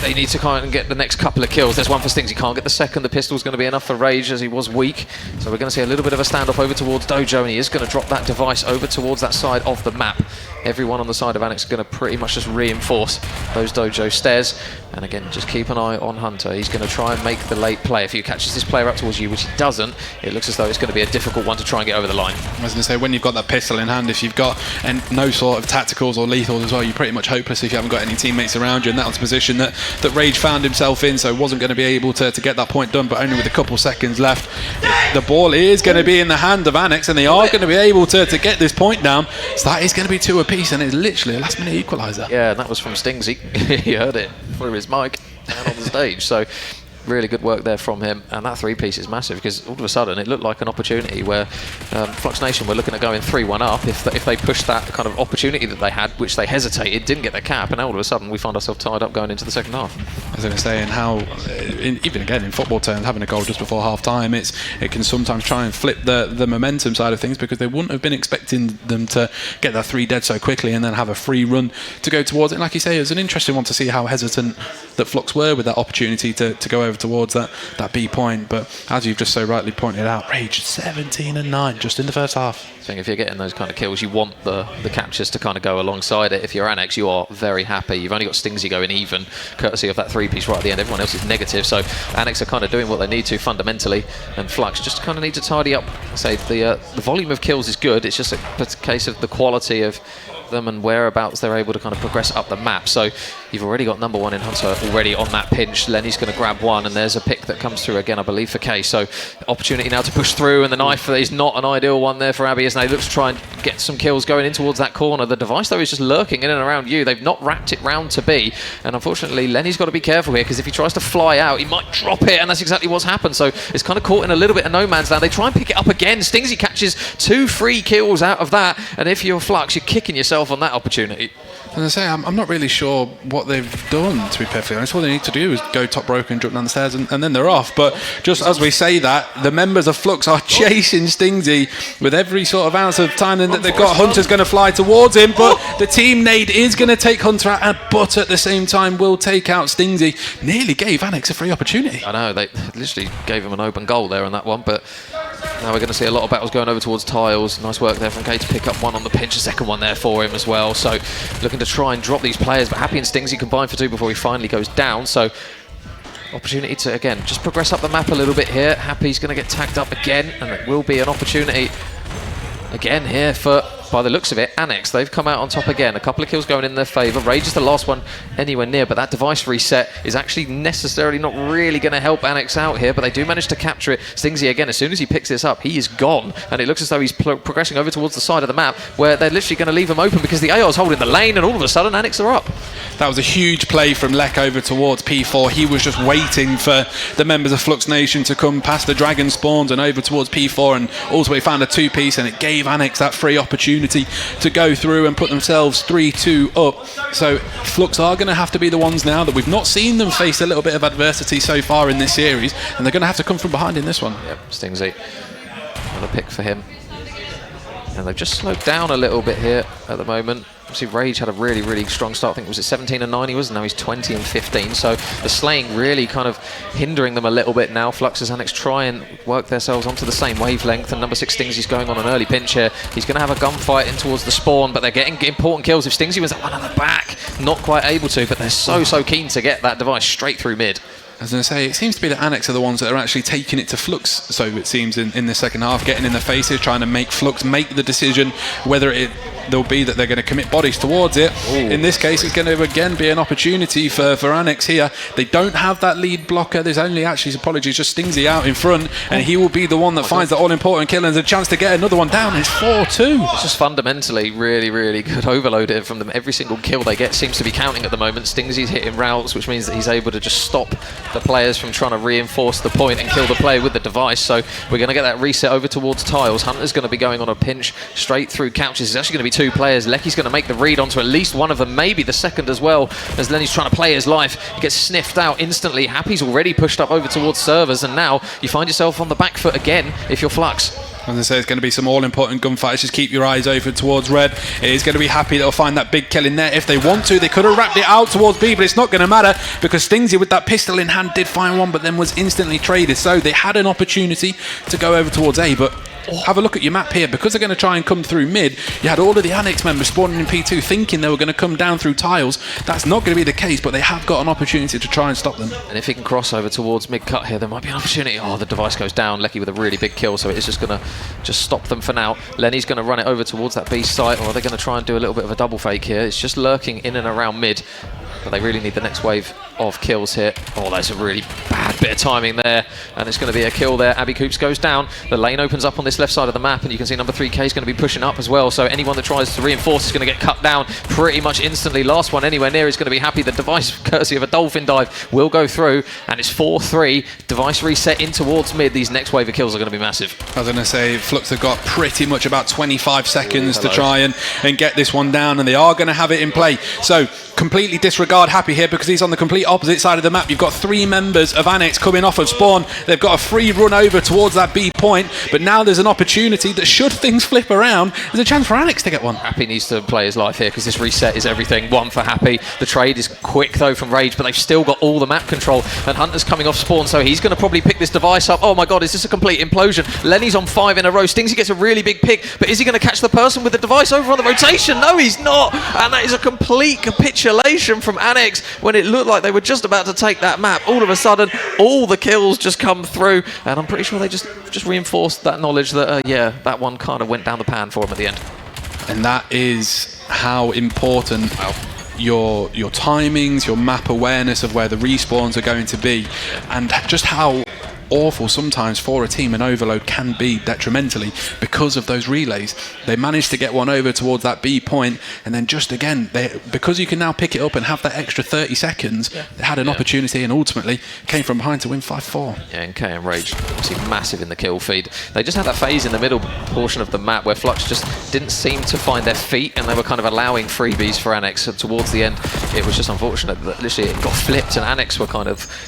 they need to kind of get the next couple of kills. There's one for Stings. He can't get the second. The pistol's going to be enough for Rage, as he was weak. So we're going to see a little bit of a standoff over towards Dojo, and he is going to drop that device over towards that side of the map. Everyone on the side of Annex is going to pretty much just reinforce those Dojo stairs. And again, just keep an eye on Hunter. He's going to try and make the late play. If he catches this player up towards you, which he doesn't, it looks as though it's going to be a difficult one to try and get over the line. I was going to say, when you've got that pistol in hand, if you've got no sort of tacticals or lethals as well, you're pretty much hopeless if you haven't got any teammates around you, and that was the position that Rage found himself in, so wasn't going to be able to get that point done, but only with a couple seconds left. The ball is going to be in the hand of Annex, and they are going to be able to get this point down, so that is going to be 2 apiece, and it's literally a last minute equaliser. Yeah, and that was from Stingsy. He heard it through his mic and on the stage, so really good work there from him. And that 3-piece is massive, because all of a sudden it looked like an opportunity where Flux Nation were looking at going 3-1 up if they pushed that kind of opportunity that they had, which they hesitated, didn't get the cap, and now all of a sudden we find ourselves tied up going into the second half. As I was saying, how even again in football terms, having a goal just before half time, it can sometimes try and flip the momentum side of things, because they wouldn't have been expecting them to get that 3 dead so quickly and then have a free run to go towards it. And like you say, it was an interesting one to see how hesitant that Flux were with that opportunity to go over towards that B point. But as you've just so rightly pointed out, Rage 17-9 just in the first half. I think if you're getting those kind of kills, you want the captures to kind of go alongside it. If you're Annex, you are very happy. You've only got Stingsy going even, courtesy of that 3-piece right at the end. Everyone else is negative, so Annex are kind of doing what they need to fundamentally, and Flux just kind of need to tidy up. Say the volume of kills is good, it's just a case of the quality of them and whereabouts they're able to kind of progress up the map. So you've already got number 1 in Hunter already on that pinch. Lenny's going to grab one, and there's a pick that comes through again, I believe, for K. So opportunity now to push through, and the knife is not an ideal one there for Abby as they look to try and get some kills going in towards that corner. The device, though, is just lurking in and around you. They've not wrapped it round to B, and unfortunately Lenny's got to be careful here, because if he tries to fly out, he might drop it, and that's exactly what's happened. So it's kind of caught in a little bit of no man's land. They try and pick it up again. Stingsy catches 2 free kills out of that, and if you're Flux, you're kicking yourself on that opportunity. As I say, I'm not really sure what they've done, to be perfectly honest. All they need to do is go top broker and jump down the stairs, and then they're off. But just as we say that, the members of Flux are chasing Stingsy with every sort of ounce of time that they've got. Hunter's going to fly towards him, but the team nade is going to take Hunter out, but at the same time will take out Stingsy. Nearly gave Annex a free opportunity. I know, they literally gave him an open goal there on that one, but now we're going to see a lot of battles going over towards tiles. Nice work there from K to pick up one on the pinch, a second one there for him as well. So looking to try and drop these players, but Happy and Stingsy combine for 2 before he finally goes down. So opportunity to, again, just progress up the map a little bit here. Happy's going to get tagged up again, and it will be an opportunity again here for, by the looks of it, Annex. They've come out on top again. A couple of kills going in their favour. Rage is the last one anywhere near, but that device reset is actually necessarily not really going to help Annex out here, but they do manage to capture it. Stingsy, again, as soon as he picks this up, he is gone, and it looks as though he's progressing over towards the side of the map, where they're literally going to leave him open because the AR's holding the lane, and all of a sudden Annex are up. That was a huge play from Lek over towards P4. He was just waiting for the members of Flux Nation to come past the dragon spawns and over towards P4, and ultimately found a 2-piece, and it gave Annex that free opportunity to go through and put themselves 3-2 up. So Flux are going to have to be the ones now that we've not seen them face a little bit of adversity so far in this series, and they're going to have to come from behind in this one. Yep, Stingsy, another pick for him. And they've just slowed down a little bit here at the moment. obviously Rage had a really, really strong start. I think it was at 17 and 9 he was, and now he's 20 and 15. So the slaying really kind of hindering them a little bit now. Fluxus Annex try and work themselves onto the same wavelength, and number 6 Stingsey's going on an early pinch here. He's going to have a gunfight in towards the spawn, but they're getting important kills. If Stingsey was that one at the back, not quite able to, but they're so keen to get that device straight through mid. I was going to say, it seems to be that Annex are the ones that are actually taking it to Flux, so it seems, in the second half, getting in the faces, trying to make Flux make the decision whether there'll be that they're going to commit bodies towards it. Ooh. In this case, it's going to again be an opportunity for Annex here. They don't have that lead blocker. There's only actually, apologies, just Stingsey out in front, and he will be the one that finds the all-important kill and has a chance to get another one down. It's 4-2. It's just fundamentally really, really good overload here from them. Every single kill they get seems to be counting at the moment. Stingsey's hitting routes, which means that he's able to just stop the players from trying to reinforce the point and kill the player with the device. So we're going to get that reset over towards tiles. Hunter's going to be going on a pinch straight through couches. It's actually going to be 2 players. Lecky's going to make the read onto at least one of them, maybe the second as well, as Lenny's trying to play his life. He gets sniffed out instantly. Happy's already pushed up over towards servers, and now you find yourself on the back foot again if you're Flux. As I say, it's going to be some all-important gunfights. Just keep your eyes open towards red. It is going to be Happy that'll find that big kill in there if they want to. They could have wrapped it out towards B, but it's not going to matter because Stingsey with that pistol in hand did find one, but then was instantly traded. So they had an opportunity to go over towards A, but have a look at your map here. Because they're going to try and come through mid, you had all of the Annex members spawning in P2 thinking they were going to come down through tiles. That's not going to be the case, but they have got an opportunity to try and stop them. And if he can cross over towards mid-cut here, there might be an opportunity. Oh, the device goes down. Lecky with a really big kill, so it's just going to just stop them for now. Lenny's going to run it over towards that B site, or are they going to try and do a little bit of a double fake here? It's just lurking in and around mid, but they really need the next wave of kills here. Oh, that's a really bad bit of timing there, and it's going to be a kill there. Abby Coops goes down. The lane opens up on this left side of the map, and you can see number 3K is going to be pushing up as well, so anyone that tries to reinforce is going to get cut down pretty much instantly. Last one anywhere near is going to be Happy. The device, courtesy of a dolphin dive, will go through, and it's 4-3. Device reset in towards mid. These next wave of kills are going to be massive. I was going to say, Flux have got pretty much about 25 seconds to try and get this one down, and they are going to have it in play. So completely disregard Happy here because he's on the complete opposite side of the map. You've got 3 members of Annex coming off of spawn. They've got a free run over towards that B point, but now there's an opportunity that should things flip around, there's a chance for Annex to get one. Happy needs to play his life here because this reset is everything. One for Happy. The trade is quick though from Rage, but they've still got all the map control, and Hunter's coming off spawn, so he's going to probably pick this device up. Oh my god, is this a complete implosion? Lenny's on 5 in a row. Stingsey gets a really big pick, but is he going to catch the person with the device over on the rotation? No, he's not, and that is a complete capitulation from Annex when it looked like they were just about to take that map. All of a sudden, all the kills just come through, and I'm pretty sure they just reinforced that knowledge that, yeah, that one kind of went down the pan for him at the end. And that is how important your timings, your map awareness of where the respawns are going to be, and just how awful sometimes for a team an overload can be detrimentally because of those relays. They managed to get one over towards that B point, and then just again, because you can now pick it up and have that extra 30 seconds, they had an opportunity and ultimately came from behind to win 5-4. Yeah, and K and Rage obviously massive in the kill feed. They just had that phase in the middle portion of the map where Flux just didn't seem to find their feet, and they were kind of allowing freebies for Annex. So towards the end, it was just unfortunate that literally it got flipped, and Annex were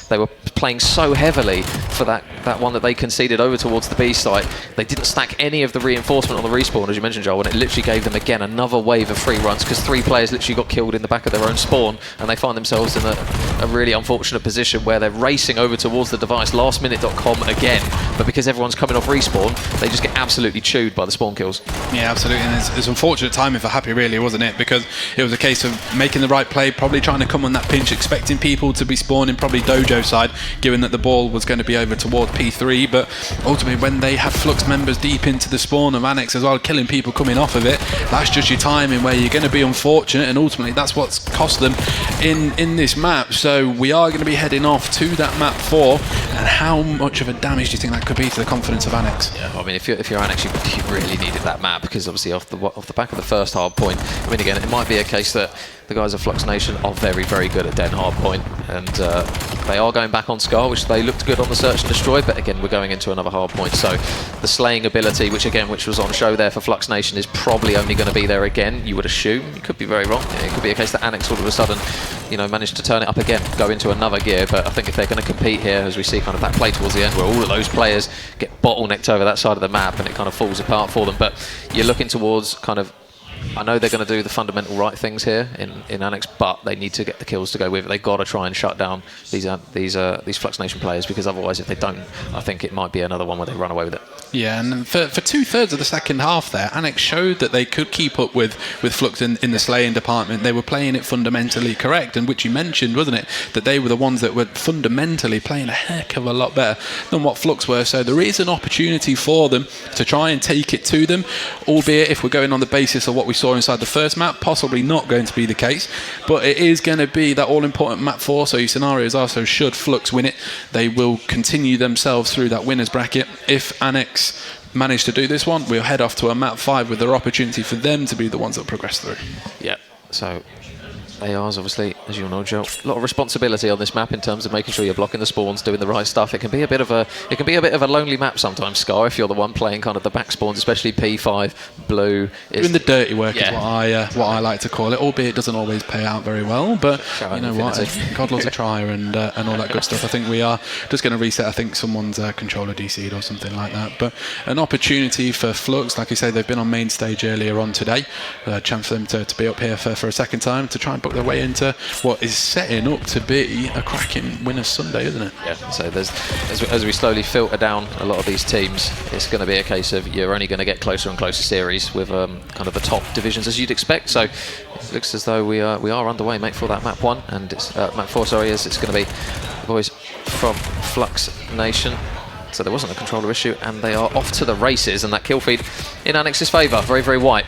they were playing so heavily for that one that they conceded over towards the B site. They didn't stack any of the reinforcement on the respawn, as you mentioned, Joel, and it literally gave them again another wave of free runs because 3 players literally got killed in the back of their own spawn, and they find themselves in a really unfortunate position where they're racing over towards the device. Lastminute.com again, but because everyone's coming off respawn, they just get absolutely chewed by the spawn kills. Yeah, absolutely, and it's unfortunate timing for Happy, really, wasn't it? Because it was a case of making the right play, probably trying to come on that pinch, expecting people to be spawning probably Dojo side, given that the ball was going to be over towards P3, but ultimately when they had Flux members deep into the spawn of Annex as well, killing people coming off of it, that's just your timing where you're going to be unfortunate, and ultimately that's what's cost them in this map. So we are going to be heading off to that map 4, and how much of a damage do you think that could be to the confidence of Annex? Yeah, I mean, if you're Annex, you really needed that map, because obviously off the back of the first hard point, I mean, again, it might be a case that the guys of Flux Nation are very, very good at Den hard point, and they are going back on Scar, which they looked good on the Search and Destroy, but again, we're going into another hard point, so the slaying ability, which was on show there for Flux Nation, is probably only going to be there again, you would assume. You could be very wrong. It could be a case that Annex all of a sudden, managed to turn it up again, go into another gear, but I think if they're going to compete here, as we see kind of that play towards the end, where all of those players get bottlenecked over that side of the map, and it kind of falls apart for them, but you're looking towards kind of I know they're going to do the fundamental right things here in Annex, but they need to get the kills to go with it. They've got to try and shut down these Flux Nation players, because otherwise, if they don't, I think it might be another one where they run away with it. Yeah, and for 2/3 of the second half there, Annex showed that they could keep up with Flux in the slaying department. They were playing it fundamentally correct, and which you mentioned, wasn't it, that they were the ones that were fundamentally playing a heck of a lot better than what Flux were. So there is an opportunity for them to try and take it to them, albeit if we're going on the basis of what we saw inside the first map, possibly not going to be the case, but it is going to be that all-important map 4, so your scenarios are, so should Flux win it, they will continue themselves through that winners bracket. If Annex manage to do this one, we'll head off to a map 5 with their opportunity for them to be the ones that progress through. Yeah, so AR's obviously, as you all know, Joe, a lot of responsibility on this map in terms of making sure you're blocking the spawns, doing the right stuff. It can be a bit of a lonely map sometimes, Scar, if you're the one playing kind of the back spawns, especially P5, Blue. Doing the dirty work is what I like to call it, albeit it doesn't always pay out very well. But you know what, God loves a trier and all that good stuff. I think we are just going to reset. I think someone's controller DC'd or something like that. But an opportunity for Flux, like I say, they've been on main stage earlier on today. A chance for them to be up here for a second time to try and book their way into what is setting up to be a cracking Winners Sunday, isn't it? Yeah, so there's as we slowly filter down a lot of these teams, it's going to be a case of you're only going to get closer and closer series with kind of the top divisions as you'd expect. So it looks as though we are underway, mate, for that map 1 and it's map 4. Sorry, as it's going to be the boys from Flux Nation. So there wasn't a controller issue, and they are off to the races, and that kill feed in Annex's favour, very, very white.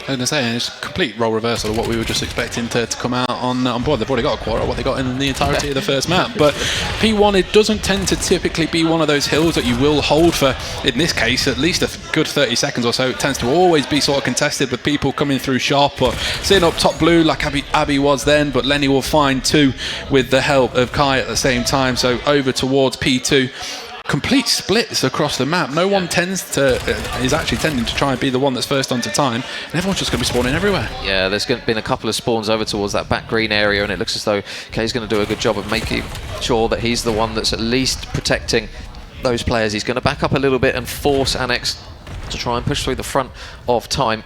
I was going to say, it's a complete role reversal of what we were just expecting to come out on board. They've already got a quarter of what they got in the entirety of the first map. But P1, it doesn't tend to typically be one of those hills that you will hold for, in this case, at least a good 30 seconds or so. It tends to always be sort of contested with people coming through sharp or sitting up top blue like Abby was then. But Lenny will find 2 with the help of Kai at the same time. So over towards P2. Complete splits across the map. No one is actually tending to try and be the one that's first onto time, and everyone's just going to be spawning everywhere. Yeah, there's been a couple of spawns over towards that back green area, and it looks as though Kay's going to do a good job of making sure that he's the one that's at least protecting those players. He's going to back up a little bit and force Annex to try and push through the front of time.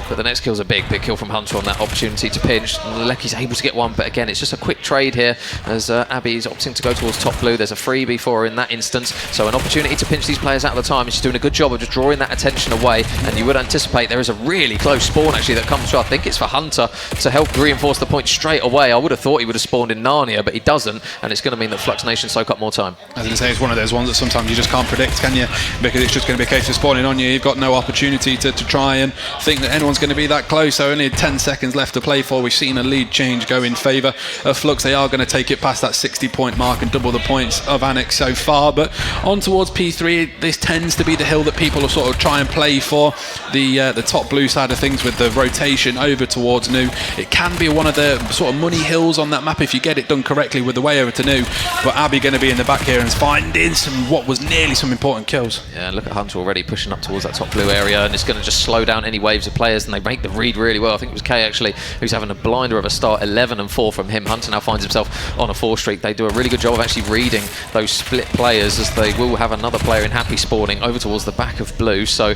But the next kill's a big kill from Hunter on that opportunity to pinch. Lecky's able to get one, but again, it's just a quick trade here as Abby's opting to go towards top blue. There's a freebie for her in that instance, so an opportunity to pinch these players out of the time, and she's doing a good job of just drawing that attention away. And you would anticipate there is a really close spawn actually that comes through. I think it's for Hunter to help reinforce the point straight away. I would have thought he would have spawned in Narnia, but he doesn't, and it's going to mean that Flux Nation soak up more time. As I say, it's one of those ones that sometimes you just can't predict, can you? Because it's just going to be a case of spawning on you. You've got no opportunity to try and think that anyone's going to be that close. So only 10 seconds left to play for. We've seen a lead change go in favour of Flux. They are going to take it past that 60-point mark and double the points of Annex so far. But on towards P3, this tends to be the hill that people will sort of try and play for. The top blue side of things with the rotation over towards New. It can be one of the sort of money hills on that map if you get it done correctly with the way over to New. But Abby going to be in the back here and finding what was nearly some important kills. Yeah, look at Hunter already pushing up towards that top blue area, and it's going to just slow down any waves of players, and they make the read really well. I think it was Kay actually who's having a blinder of a start. 11 and 4 from him. Hunter now finds himself on a 4 streak. They do a really good job of actually reading those split players, as they will have another player in happy spawning over towards the back of blue. So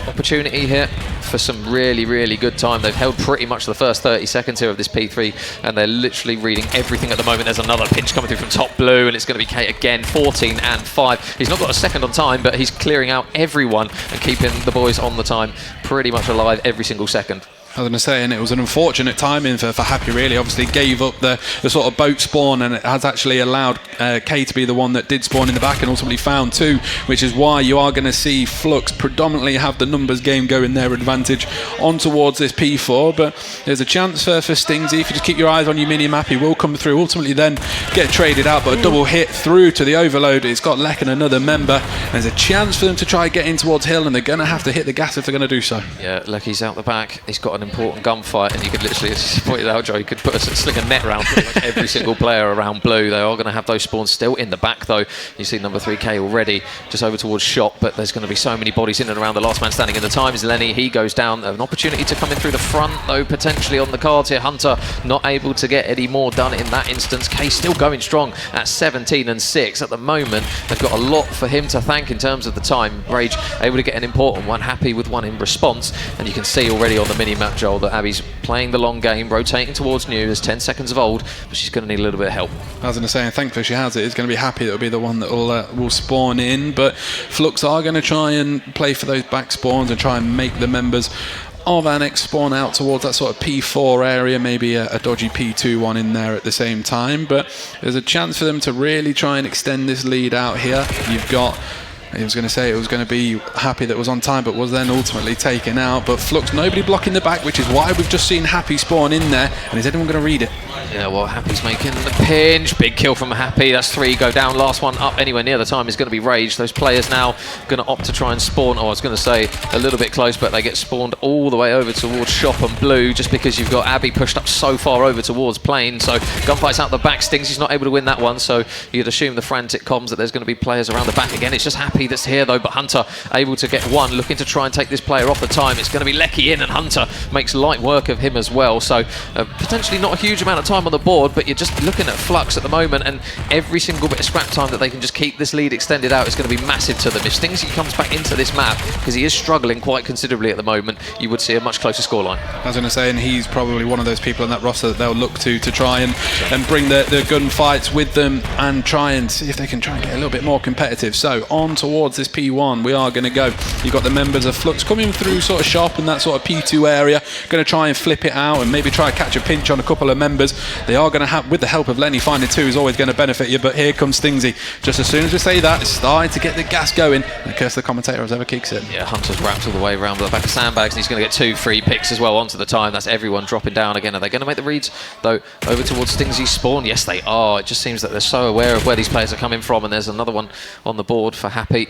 opportunity here for some really, really good time. They've held pretty much the first 30 seconds here of this P3, and they're literally reading everything at the moment. There's another pinch coming through from top blue, and it's going to be Kate again. 14 and 5. He's not got a second on time, but he's clearing out everyone and keeping the boys on the time pretty much alive every single second. I was going to say, and it was an unfortunate timing for Happy, really. Obviously gave up the sort of boat spawn, and it has actually allowed Kay to be the one that did spawn in the back and ultimately found 2, which is why you are going to see Flux predominantly have the numbers game go in their advantage on towards this P4. But there's a chance for Stingsy. If you just keep your eyes on your mini-map, he will come through, ultimately then get traded out, but a double hit through to the overload. It's got Lek and another member. There's a chance for them to try getting towards Hill, and they're going to have to hit the gas if they're going to do so. Yeah, Lecky's out the back. He's got an important gunfight, and you could literally, as you pointed out, Joe, you could sling a net round pretty much every single player around blue. They are going to have those spawns still in the back, though. You see number 3K already just over towards shop, but there's going to be so many bodies in and around the last man standing in the time is Lenny. He goes down. An opportunity to come in through the front, though, potentially on the cards here. Hunter not able to get any more done in that instance. K still going strong at 17 and 6 at the moment. They've got a lot for him to thank in terms of the time. Rage able to get an important one, happy with one in response, and you can see already on the mini-map, Joel, that Abby's playing the long game, rotating towards New. There's 10 seconds of old, but she's going to need a little bit of help. I was going to say, and thankfully she has it. It's going to be happy that will be the one that will spawn in, but Flux are going to try and play for those back spawns and try and make the members of Annex spawn out towards that sort of P4 area, maybe a dodgy P2 one in there at the same time, but there's a chance for them to really try and extend this lead out here. You've got, I was going to say it was going to be Happy that was on time, but was then ultimately taken out. But Flux, nobody blocking the back, which is why we've just seen Happy spawn in there. And is anyone going to read it? Yeah, well, Happy's making the pinch. Big kill from Happy. That's 3 go down. Last one up anywhere near the time is going to be Rage. Those players now going to opt to try and spawn. Oh, I was going to say a little bit close, but they get spawned all the way over towards Shop and Blue, just because you've got Abby pushed up so far over towards Plain. So gunfight's out the back. Stings, not able to win that one. So you'd assume the frantic comms that there's going to be players around the back again. It's just Happy that's here though, but Hunter able to get one, looking to try and take this player off the time. It's going to be Lecky in, and Hunter makes light work of him as well. So potentially not a huge amount of time on the board, but you're just looking at Flux at the moment, and every single bit of scrap time that they can just keep this lead extended out is going to be massive to them. If Stingsy comes back into this map, because he is struggling quite considerably at the moment, you would see a much closer scoreline. I was going to say, and he's probably one of those people in that roster that they'll look to try and bring the gunfights with them and try and see if they can try and get a little bit more competitive. So on towards this P1 we are going to go. You've got the members of Flux coming through sort of Shop and that sort of P2 area, going to try and flip it out and maybe try and catch a pinch on a couple of members. They are going to have, with the help of Lenny, finding 2 is always going to benefit you, but here comes Stingsy. Just as soon as we say that, it's starting to get the gas going, and curse the commentator as ever kicks in. Yeah, Hunter's wrapped all the way around the back of sandbags, and he's going to get 2 free picks as well onto the time. That's everyone dropping down again. Are they going to make the reads, though, over towards Stingsy's spawn? Yes, they are. It just seems that they're so aware of where these players are coming from, and there's another one on the board for Happy.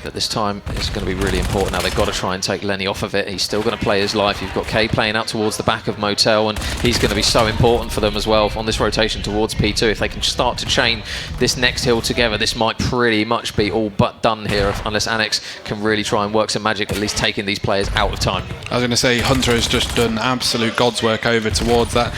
That this time is going to be really important. Now they've got to try and take Lenny off of it. He's still going to play his life. You've got K playing out towards the back of Motel, and he's going to be so important for them as well on this rotation towards P2. If they can start to chain this next hill together, this might pretty much be all but done here, unless Annex can really try and work some magic, at least taking these players out of time. I was going to say, Hunter has just done absolute God's work over towards that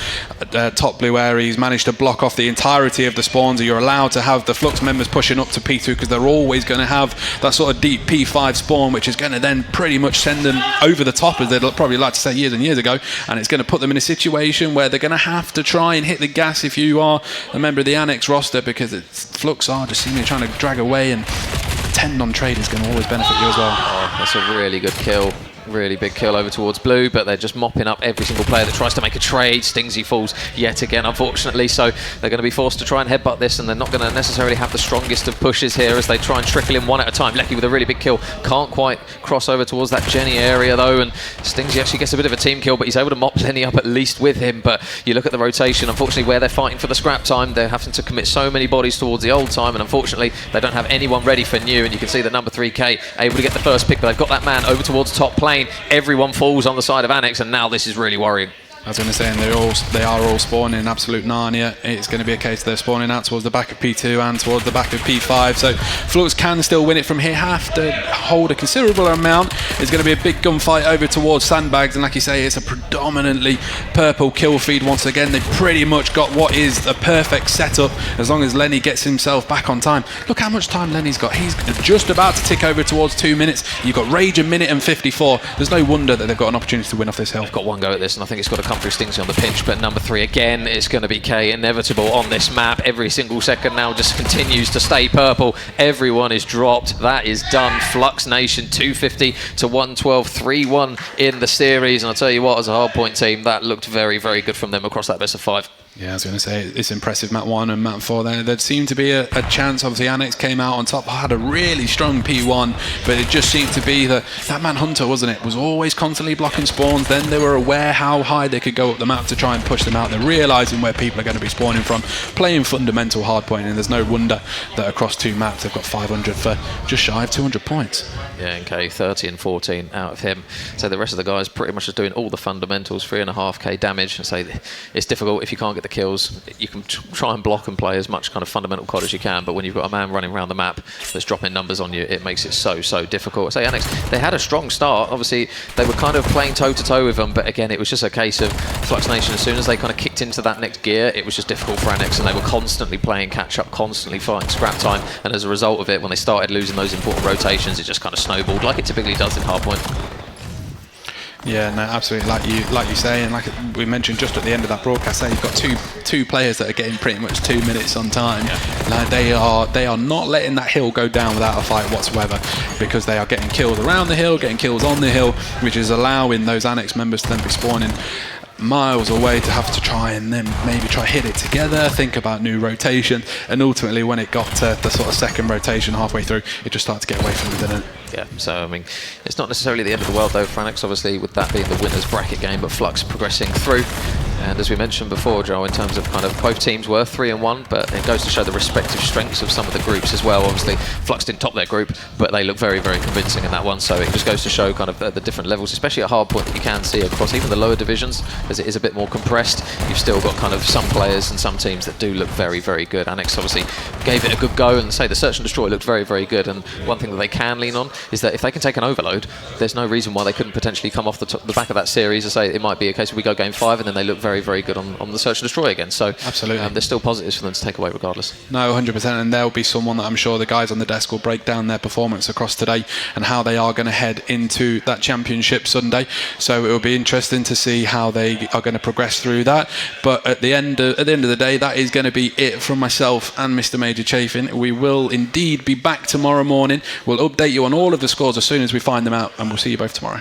top blue area. He's managed to block off the entirety of the spawns. You're allowed to have the Flux members pushing up to P2, because they're always going to have that sort of deep P5 spawn, which is going to then pretty much send them over the top, as they'd probably like to say years and years ago, and it's going to put them in a situation where they're going to have to try and hit the gas if you are a member of the Annex roster, because Flux are just seemingly trying to drag away, and 10 non-trade is going to always benefit you as well. Oh, that's a really good kill. Really big kill over towards Blue, but they're just mopping up every single player that tries to make a trade. Stingsy falls yet again, unfortunately, so they're going to be forced to try and headbutt this, and they're not going to necessarily have the strongest of pushes here as they try and trickle in one at a time. Lecky with a really big kill, can't quite cross over towards that Jenny area though, and Stingsy actually gets a bit of a team kill, but he's able to mop Lenny up at least with him. But you look at the rotation, unfortunately, where they're fighting for the scrap time, they're having to commit so many bodies towards the old time, and unfortunately they don't have anyone ready for new, and you can see that number 3K able to get the first pick, but they've got that man over towards top plane. Everyone falls on the side of Annex, and now this is really worrying. I was going to say, and they are all spawning in absolute Narnia. It's going to be a case they're spawning out towards the back of P2 and towards the back of P5. So Flux can still win it from here. Have to hold a considerable amount. It's going to be a big gunfight over towards sandbags, and like you say, it's a predominantly purple kill feed once again. They've pretty much got what is a perfect setup as long as Lenny gets himself back on time. Look how much time Lenny's got. He's just about to tick over towards 2 minutes. You've got Rage a minute and 54. There's no wonder that they've got an opportunity to win off this hill. They've got one go at this, and I think it's got to come through Stingsy on the pinch, but number 3 again, it's going to be K, inevitable on this map. Every single second now just continues to stay purple. Everyone is dropped. That is done. Flux Nation 250 to 112, 3-1 in the series, and I'll tell you what, as a hardpoint team, that looked very, very good from them across that best of 5. Yeah, I was going to say, it's impressive, map 1 and map 4 there seemed to be a chance. Obviously Annex came out on top, had a really strong P1, but it just seemed to be that Manhunter, wasn't it, was always constantly blocking spawns. Then they were aware how high they could go up the map to try and push them out. They're realising where people are going to be spawning from, playing fundamental hardpoint, and there's no wonder that across 2 maps they've got 500 for just shy of 200 points. Yeah, NK 30 and 14 out of him. So the rest of the guys pretty much just doing all the fundamentals, 3.5k damage. And so it's difficult if you can't get the kills. You can try and block and play as much kind of fundamental COD as you can, but when you've got a man running around the map that's dropping numbers on you, it makes it so difficult. So Annex, they had a strong start. Obviously, they were kind of playing toe-to-toe with them, but again, it was just a case of Flux Nation. As soon as they kind of kicked into that next gear, it was just difficult for Annex, and they were constantly playing catch-up, constantly fighting scrap time, and as a result of it, when they started losing those important rotations, it just kind of snowballed like it typically does in hardpoint. Yeah, no, absolutely. Like you say, and like we mentioned just at the end of that broadcast, there you've got two players that are getting pretty much 2 minutes on time. Yeah. Like they are not letting that hill go down without a fight whatsoever, because they are getting kills around the hill, getting kills on the hill, which is allowing those Annex members to then be spawning miles away to have to try and then maybe try hit it together, think about new rotation, and ultimately when it got to the sort of second rotation halfway through, it just started to get away from them, didn't it? Yeah, so I mean, it's not necessarily the end of the world though for Annex, obviously, with that being the winner's bracket game, but Flux progressing through. And as we mentioned before, Joe, in terms of kind of both teams were 3-1, but it goes to show the respective strengths of some of the groups as well. Obviously, Flux didn't top their group, but they look very convincing in that one. So it just goes to show kind of the different levels, especially at hardpoint, that you can see across even the lower divisions, as it is a bit more compressed. You've still got kind of some players and some teams that do look very good. Annex obviously gave it a good go, and say the Search and Destroy looked very good. And one thing that they can lean on is that if they can take an overload, there's no reason why they couldn't potentially come off the back of that series. I say it might be a case where we go game 5 and then they look very good on the Search and Destroy again. So absolutely, there's still positives for them to take away regardless. No, 100%, and there'll be someone that I'm sure the guys on the desk will break down their performance across today and how they are going to head into that championship Sunday. So it will be interesting to see how they are going to progress through that. But at the end of the day, that is going to be it from myself and Mr. Major Chafin. We will indeed be back tomorrow morning. We'll update you on all of the scores as soon as we find them out, and we'll see you both tomorrow.